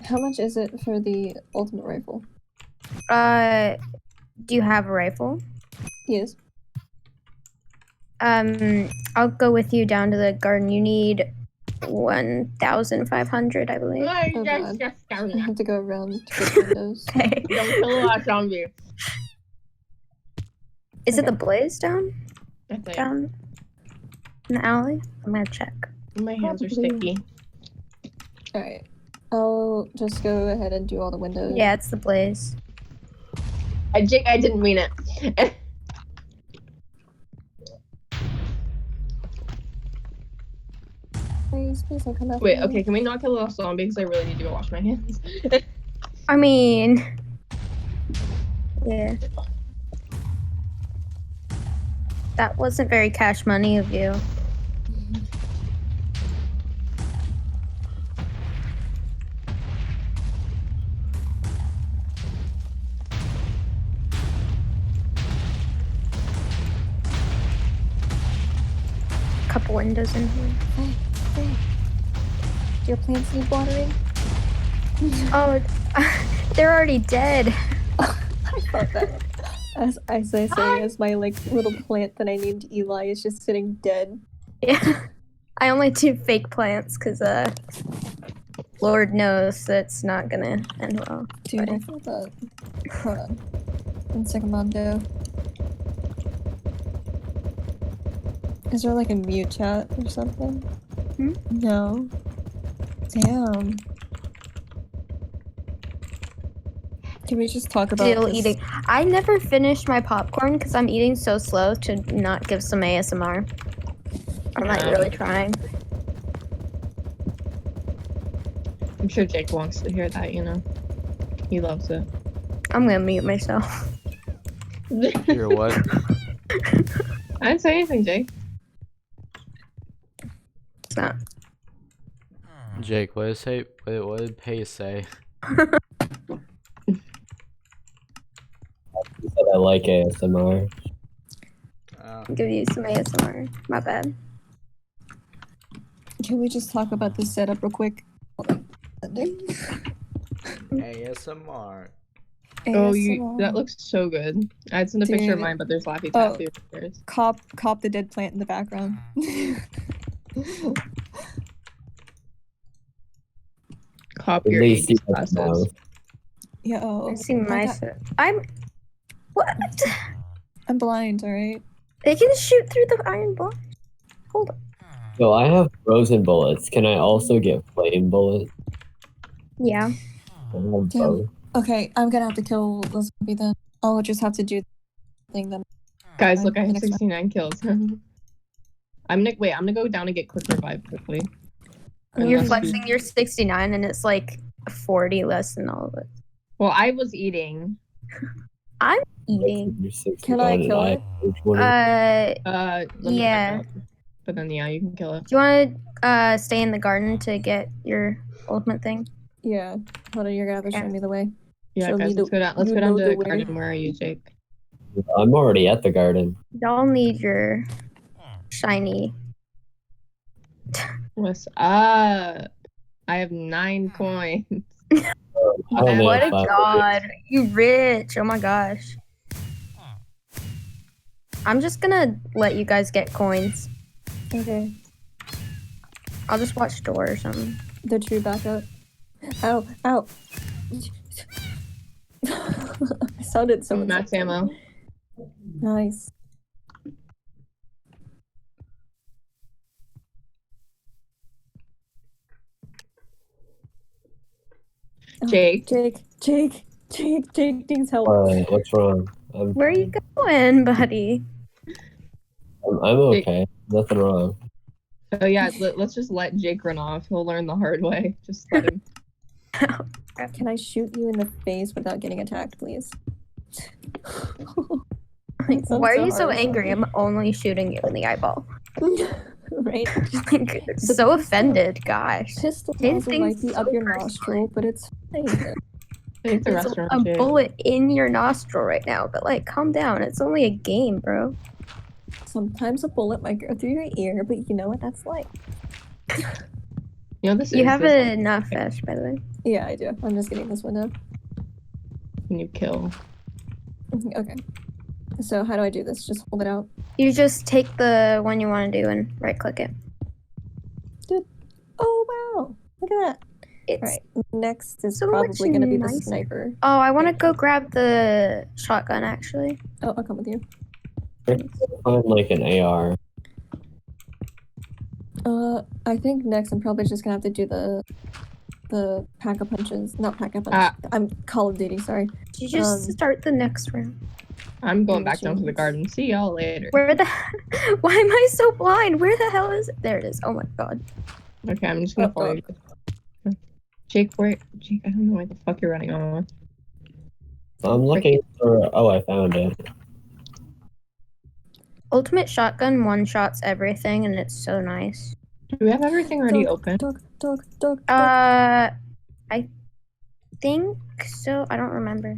how much is it for the ultimate rifle? Do you have a rifle? Yes. I'll go with you down to the garden. You need 1,500, I believe. Oh god. I have to go around to the windows. Okay. Don't kill a lot of zombies. Is it the Blaze down? I think. Down in the alley? I'm gonna check. My hands are Probably. sticky. Alright. I'll just go ahead and do all the windows. Yeah, it's the Blaze. Jake, I didn't mean it. Please don't come after Wait, me. okay, can we not kill a zombie? Because I really need to go wash my hands. I mean, yeah. That wasn't very cash money of you. Couple windows in here. Hey. Do your plants need watering? Oh, they're already dead. I thought that. As I say, as my like little plant that I named Eli is just sitting dead. Yeah. I only do fake plants because Lord knows that's not gonna end well. Dude, I feel that. Hold on. 1 second, Mondo. Is there like a mute chat or something? No. Damn. Can we just talk about Still this? eating. I never finish my popcorn because I'm eating so slow to not give some ASMR. I'm like really trying. I'm sure Jake wants to hear that, you know. He loves it. I'm gonna mute myself. Hear what? I didn't say anything, Jake. It's not. Jake, what did Pace say? He said I like ASMR. Give you some ASMR. My bad. Can we just talk about this setup real quick? ASMR. Oh, that looks so good. I had sent a picture of Dude. mine, but there's Laffy Oh. Taffy upstairs. Cop the dead plant in the background. Cop At your least you 80s have the classes. mouth. Yeah, oh. I see my God. set. I'm. What? I'm blind, alright? They can shoot through the iron bar. Hold on. So I have frozen bullets. Can I also get flame bullets? Yeah. I have Damn. both. Okay, I'm gonna have to kill the zombie then. I'll just have to do the thing then. Guys, look, I have Next one. 69 kills. I'm gonna go down and get quick revive quickly. You're Unless flexing your 69 and it's like 40 less than all of it. Well, I was eating. I'm eating. Can I kill it? Let me Yeah. back up. But then, yeah, you can kill it. Do you want to stay in the garden to get your ultimate thing? Yeah. Hold on, you're gonna have to show me the way. Yeah, Show guys, me let's go down. Let's you go down know to the the way. garden. Where are you, Jake? I'm already at the garden. Y'all need your shiny. What's up? I have 9 coins. I don't What know a if I- god. You rich. Oh my gosh. I'm just gonna let you guys get coins. Okay. I'll just watch door or something. The true backup. Ow, ow. I sounded so max ammo. Nice. Jake. Jake needs help. What's wrong? Where are you going, buddy? I'm okay. Nothing wrong. Oh yeah, let's just let Jake run off. He'll learn the hard way. Just let him. Can I shoot you in the face without getting attacked, please? Why are you so angry? I'm only shooting you in the eyeball. Right? Like, so offended, gosh. Pistol This nozzle thing's might be up so your personal. nostril, but it's fine. It's a It's restaurant, a Jake. bullet in your nostril right now, but like, calm down. It's only a game, bro. Sometimes a bullet might go through your ear, but you know what that's like. You know this You is have this enough fish, by the way. Yeah, I do. I'm just getting this window. when you kill. Okay. So how do I do this? Just hold it out? You just take the one you want to do and right click it. Good. Oh, wow. Look at that. It's Alright, next is so probably much going to be the nicer. sniper. Oh, I want to go grab the shotgun, actually. Oh, I'll come with you. Find like an AR. I think next I'm probably just going to have to do the pack-a-punches. Not pack-a-punch. I'm Call of Duty, sorry. You just start the next round. I'm going back down to the garden. See y'all later. Where the Why am I so blind? Where the hell is it? There it is. Oh my god. Okay, I'm just gonna follow you. Jake, Jake, I don't know why the fuck you're running on. I'm looking for. Oh, I found it. Ultimate shotgun one-shots everything, and it's so nice. Do we have everything already open? Dog. I think so. I don't remember.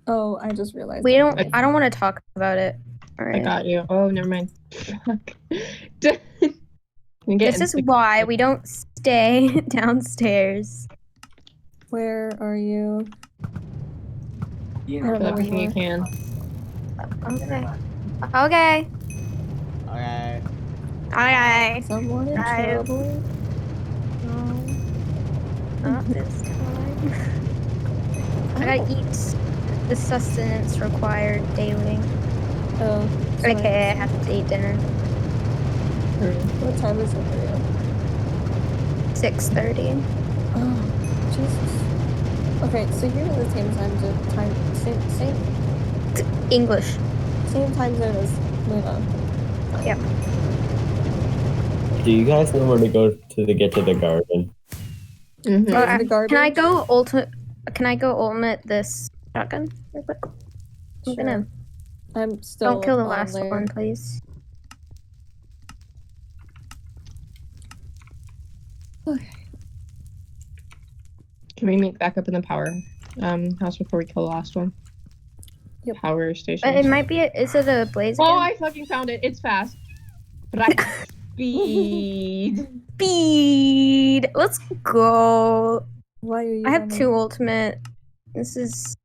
Oh, I just realized. We don't. I don't want to talk about it. All I right. got you. Oh, never mind. Fuck. This is why we don't stay downstairs. Where are you? I don't know everything you can. Okay. Okay. Okay. Okay. Someone in Guys. trouble? Not this time. I gotta eat the sustenance required daily. Oh. Okay, I have to eat dinner. What time is it for you? 6:30. Oh, Jesus. Okay, so you're in the same same English. Same time zone as Luna. Yep. Do you guys know where to go to get to the garden? Can I go ultimate? Can I go ultimate this shotgun real quick? I'm gonna. I'm still. Don't kill the on last there. one, please. Okay. Can we meet back up in the power house before we kill the last one? Yep. Power station. It might be. Is it a blaze? Oh, again? I fucking found it. It's fast. But I speed. Speed. Let's go. Why are you? I have running? 2 ultimate. This is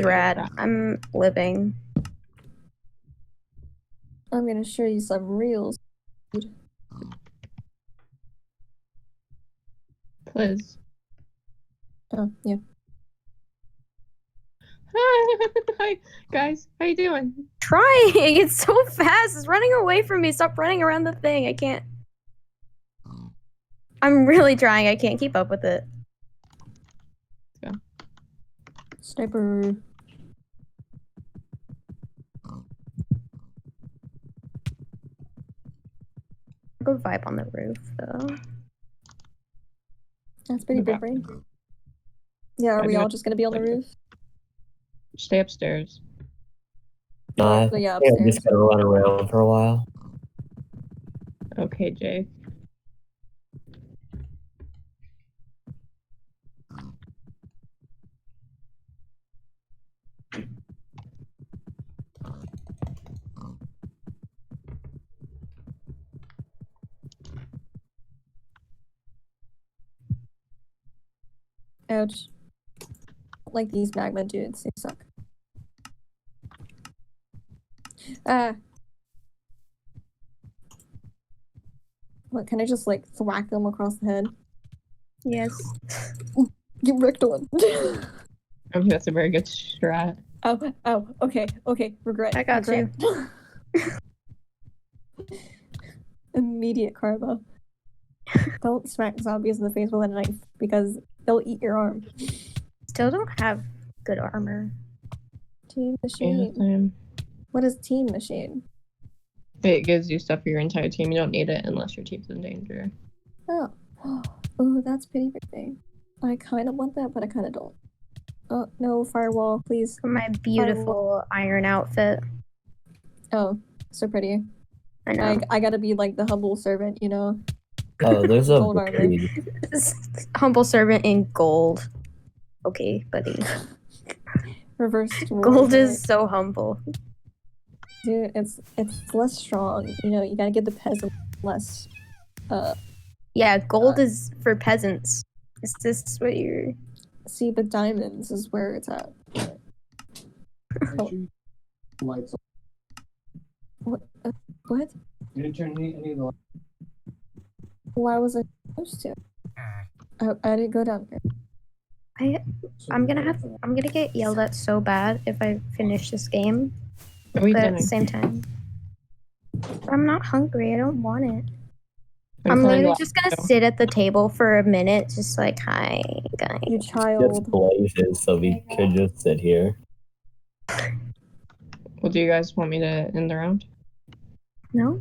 rad. I'm living. I'm gonna show you some real speed. Please. Oh, yeah. Hi, guys. How you doing? Trying. It's so fast. It's running away from me. Stop running around the thing. I can't. I'm really trying. I can't keep up with it. Yeah. Sniper. Go vibe on the roof though. That's pretty big brain. Yeah, are we all just gonna be on the roof? Stay upstairs. Nah, So, yeah, I'm just gonna run around for a while. Okay, Jake. Ouch. don't like these magma dudes. They suck. What, can I just like thwack them across the head? Yes. Get wrecked on. I think that's a very good strat. Oh, okay, regret. I got regret. Immediate karma. Don't smack zombies in the face with a knife because they'll eat your arm. Still don't have good armor. Team Yeah, machine. same. What is team machine? It gives you stuff for your entire team. You don't need it unless your team's in danger. Oh, oh, that's pretty big. I kind of want that, but I kind of don't. Oh no, firewall, please. For my beautiful iron outfit. Oh, so pretty. I know. I gotta be like the humble servant, you know. Oh, there's a Gold armor. Humble servant in gold. Okay, buddy. Reversed Gold is so humble. Dude, it's less strong. You know, you gotta give the peasant less. Yeah, gold is for peasants. Is this what you're? See, but diamonds is where it's at. Lights. What? What? You didn't turn any of the lights. Why was I supposed to? I didn't go down here. I'm gonna get yelled at so bad if I finish this game. Are we But at done? the same time, I'm not hungry. I don't want it. I'm I'm telling literally you just gonna what, sit at the table for a minute, just like, hi, guys. You Just child. blazes, so we could just sit here. Well, do you guys want me to end the round? No.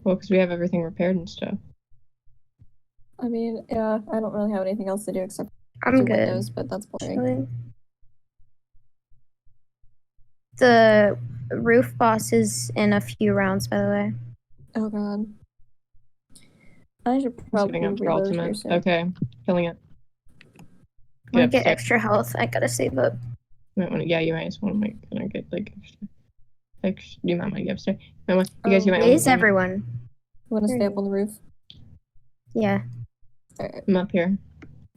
Well, because we have everything repaired and stuff. I mean, yeah, I don't really have anything else to do except I'm do good. windows, but that's boring. Actually. The roof boss is in a few rounds, by the way. Oh god. I should It's probably giving up for reload here ultimate. soon. Okay, killing it. I want to upstairs. get extra health. I gotta save up. Yeah, you might just want to kind of get like extra. You might want to get upstairs. You guys, you might Is wanna- everyone? You want to stay up on the roof? Yeah. I'm up here.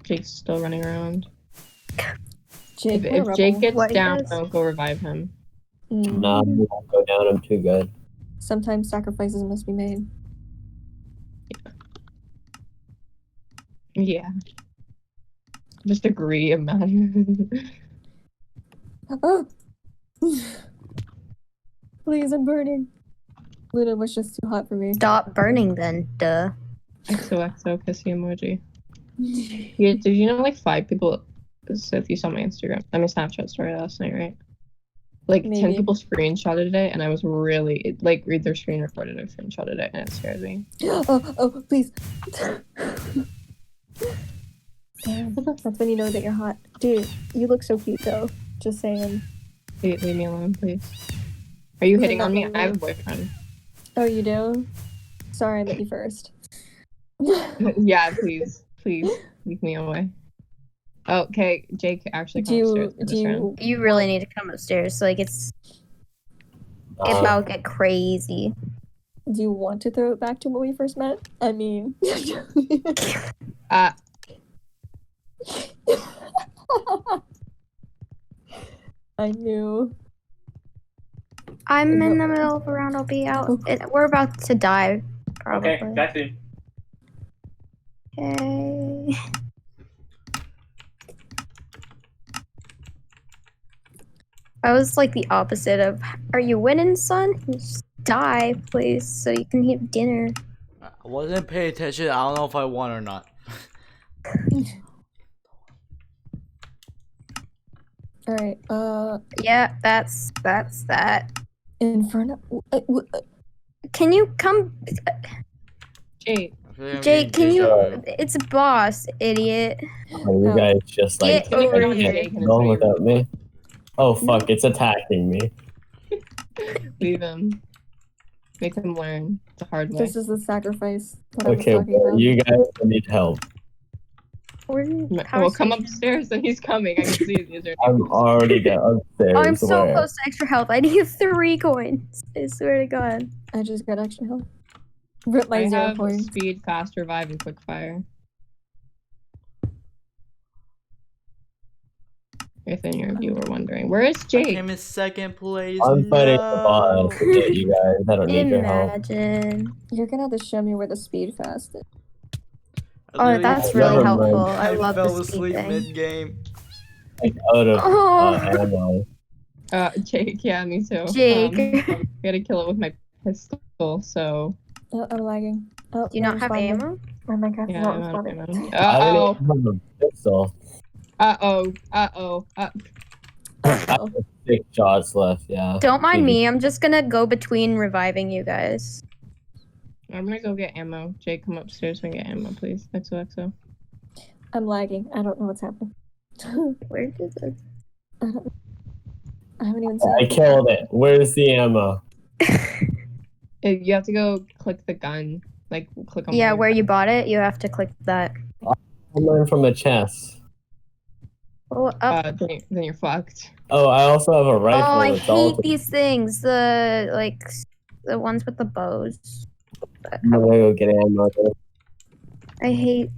Jake's still running around. Jake, If Jake gets What he down, does? don't go revive him. Nah, I won't go down. I'm too good. Sometimes sacrifices must be made. Yeah. Just agree, imagine. Oh! Please, I'm burning. Luna was just too hot for me. Stop burning then, duh. XOXO kissy emoji. Yeah, did you know like 5 people? So if you saw my Instagram, my Snapchat story last night, right? Like 10 Maybe. people screenshotted it, and I was really like read their screen recorded or screenshotted it, and it scared me. Oh, please. That's when you know that you're hot. Dude, you look so cute though. Just saying. Leave me alone, please. Are you Is it hitting not on me? really? I have a boyfriend. Oh, you do? Sorry, I met you first. Yeah, please leave me away. Okay, Jake actually Do come you- upstairs for do this you- round. You really need to come upstairs. Like it's about to get crazy. Do you want to throw it back to when we first met? I mean, I knew. I'm in the middle of a round. I'll be out. We're about to die, probably. that's it. Okay. I was like the opposite of, are you winning, son? Just die, please, so you can eat dinner. I wasn't paying attention. I don't know if I won or not. All right. Yeah, that's that. Inferno. Can you come, Jake? Jake? Can you? It's a boss, idiot. Are you guys just like Get over can't here. get going without me? Oh fuck! It's attacking me. Leave him. Make him learn the hard way. This is the sacrifice that I was Okay, talking well, about. you guys need help. Well, come upstairs and he's coming. I can see it. These are- I'm already down upstairs. I'm so where? close to extra health. I need 3 coins. I swear to God. I just got extra health. Rip my I 0 have coins. speed, fast revive, and quick fire. If any of you were wondering, where is Jake? I'm in second place. I'm fighting the boss to get you guys. I don't need your help. Imagine. You're gonna have to show me where the speed fast is. Oh, that's Never really mind. helpful. I love fell the speed asleep thing. mid-game. Like out of Oh. ammo. Jake, yeah, me too. Jake. I gotta kill it with my pistol, so. Oh, I'm lagging. Oh, Do you not have ammo? My Minecraft is Yeah, not I'm out of responding. ammo. I Uh-oh. don't even have a pistol. Uh-oh. I have 6 shots left, yeah. Don't mind GG. me. I'm just gonna go between reviving you guys. I'm gonna go get ammo. Jake, come upstairs and get ammo, please. XOXO. I'm lagging. I don't know what's happening. Where did it? I haven't even seen I killed it. Where's the ammo? You have to go click the gun. Like, click on Yeah, one. where you bought it, you have to click that. I learned from a chest. Oh, up. Then you're fucked. Oh, I also have a rifle. Oh, I that's all hate these things. The ones with the bows. I'm gonna go get ammo. I hate.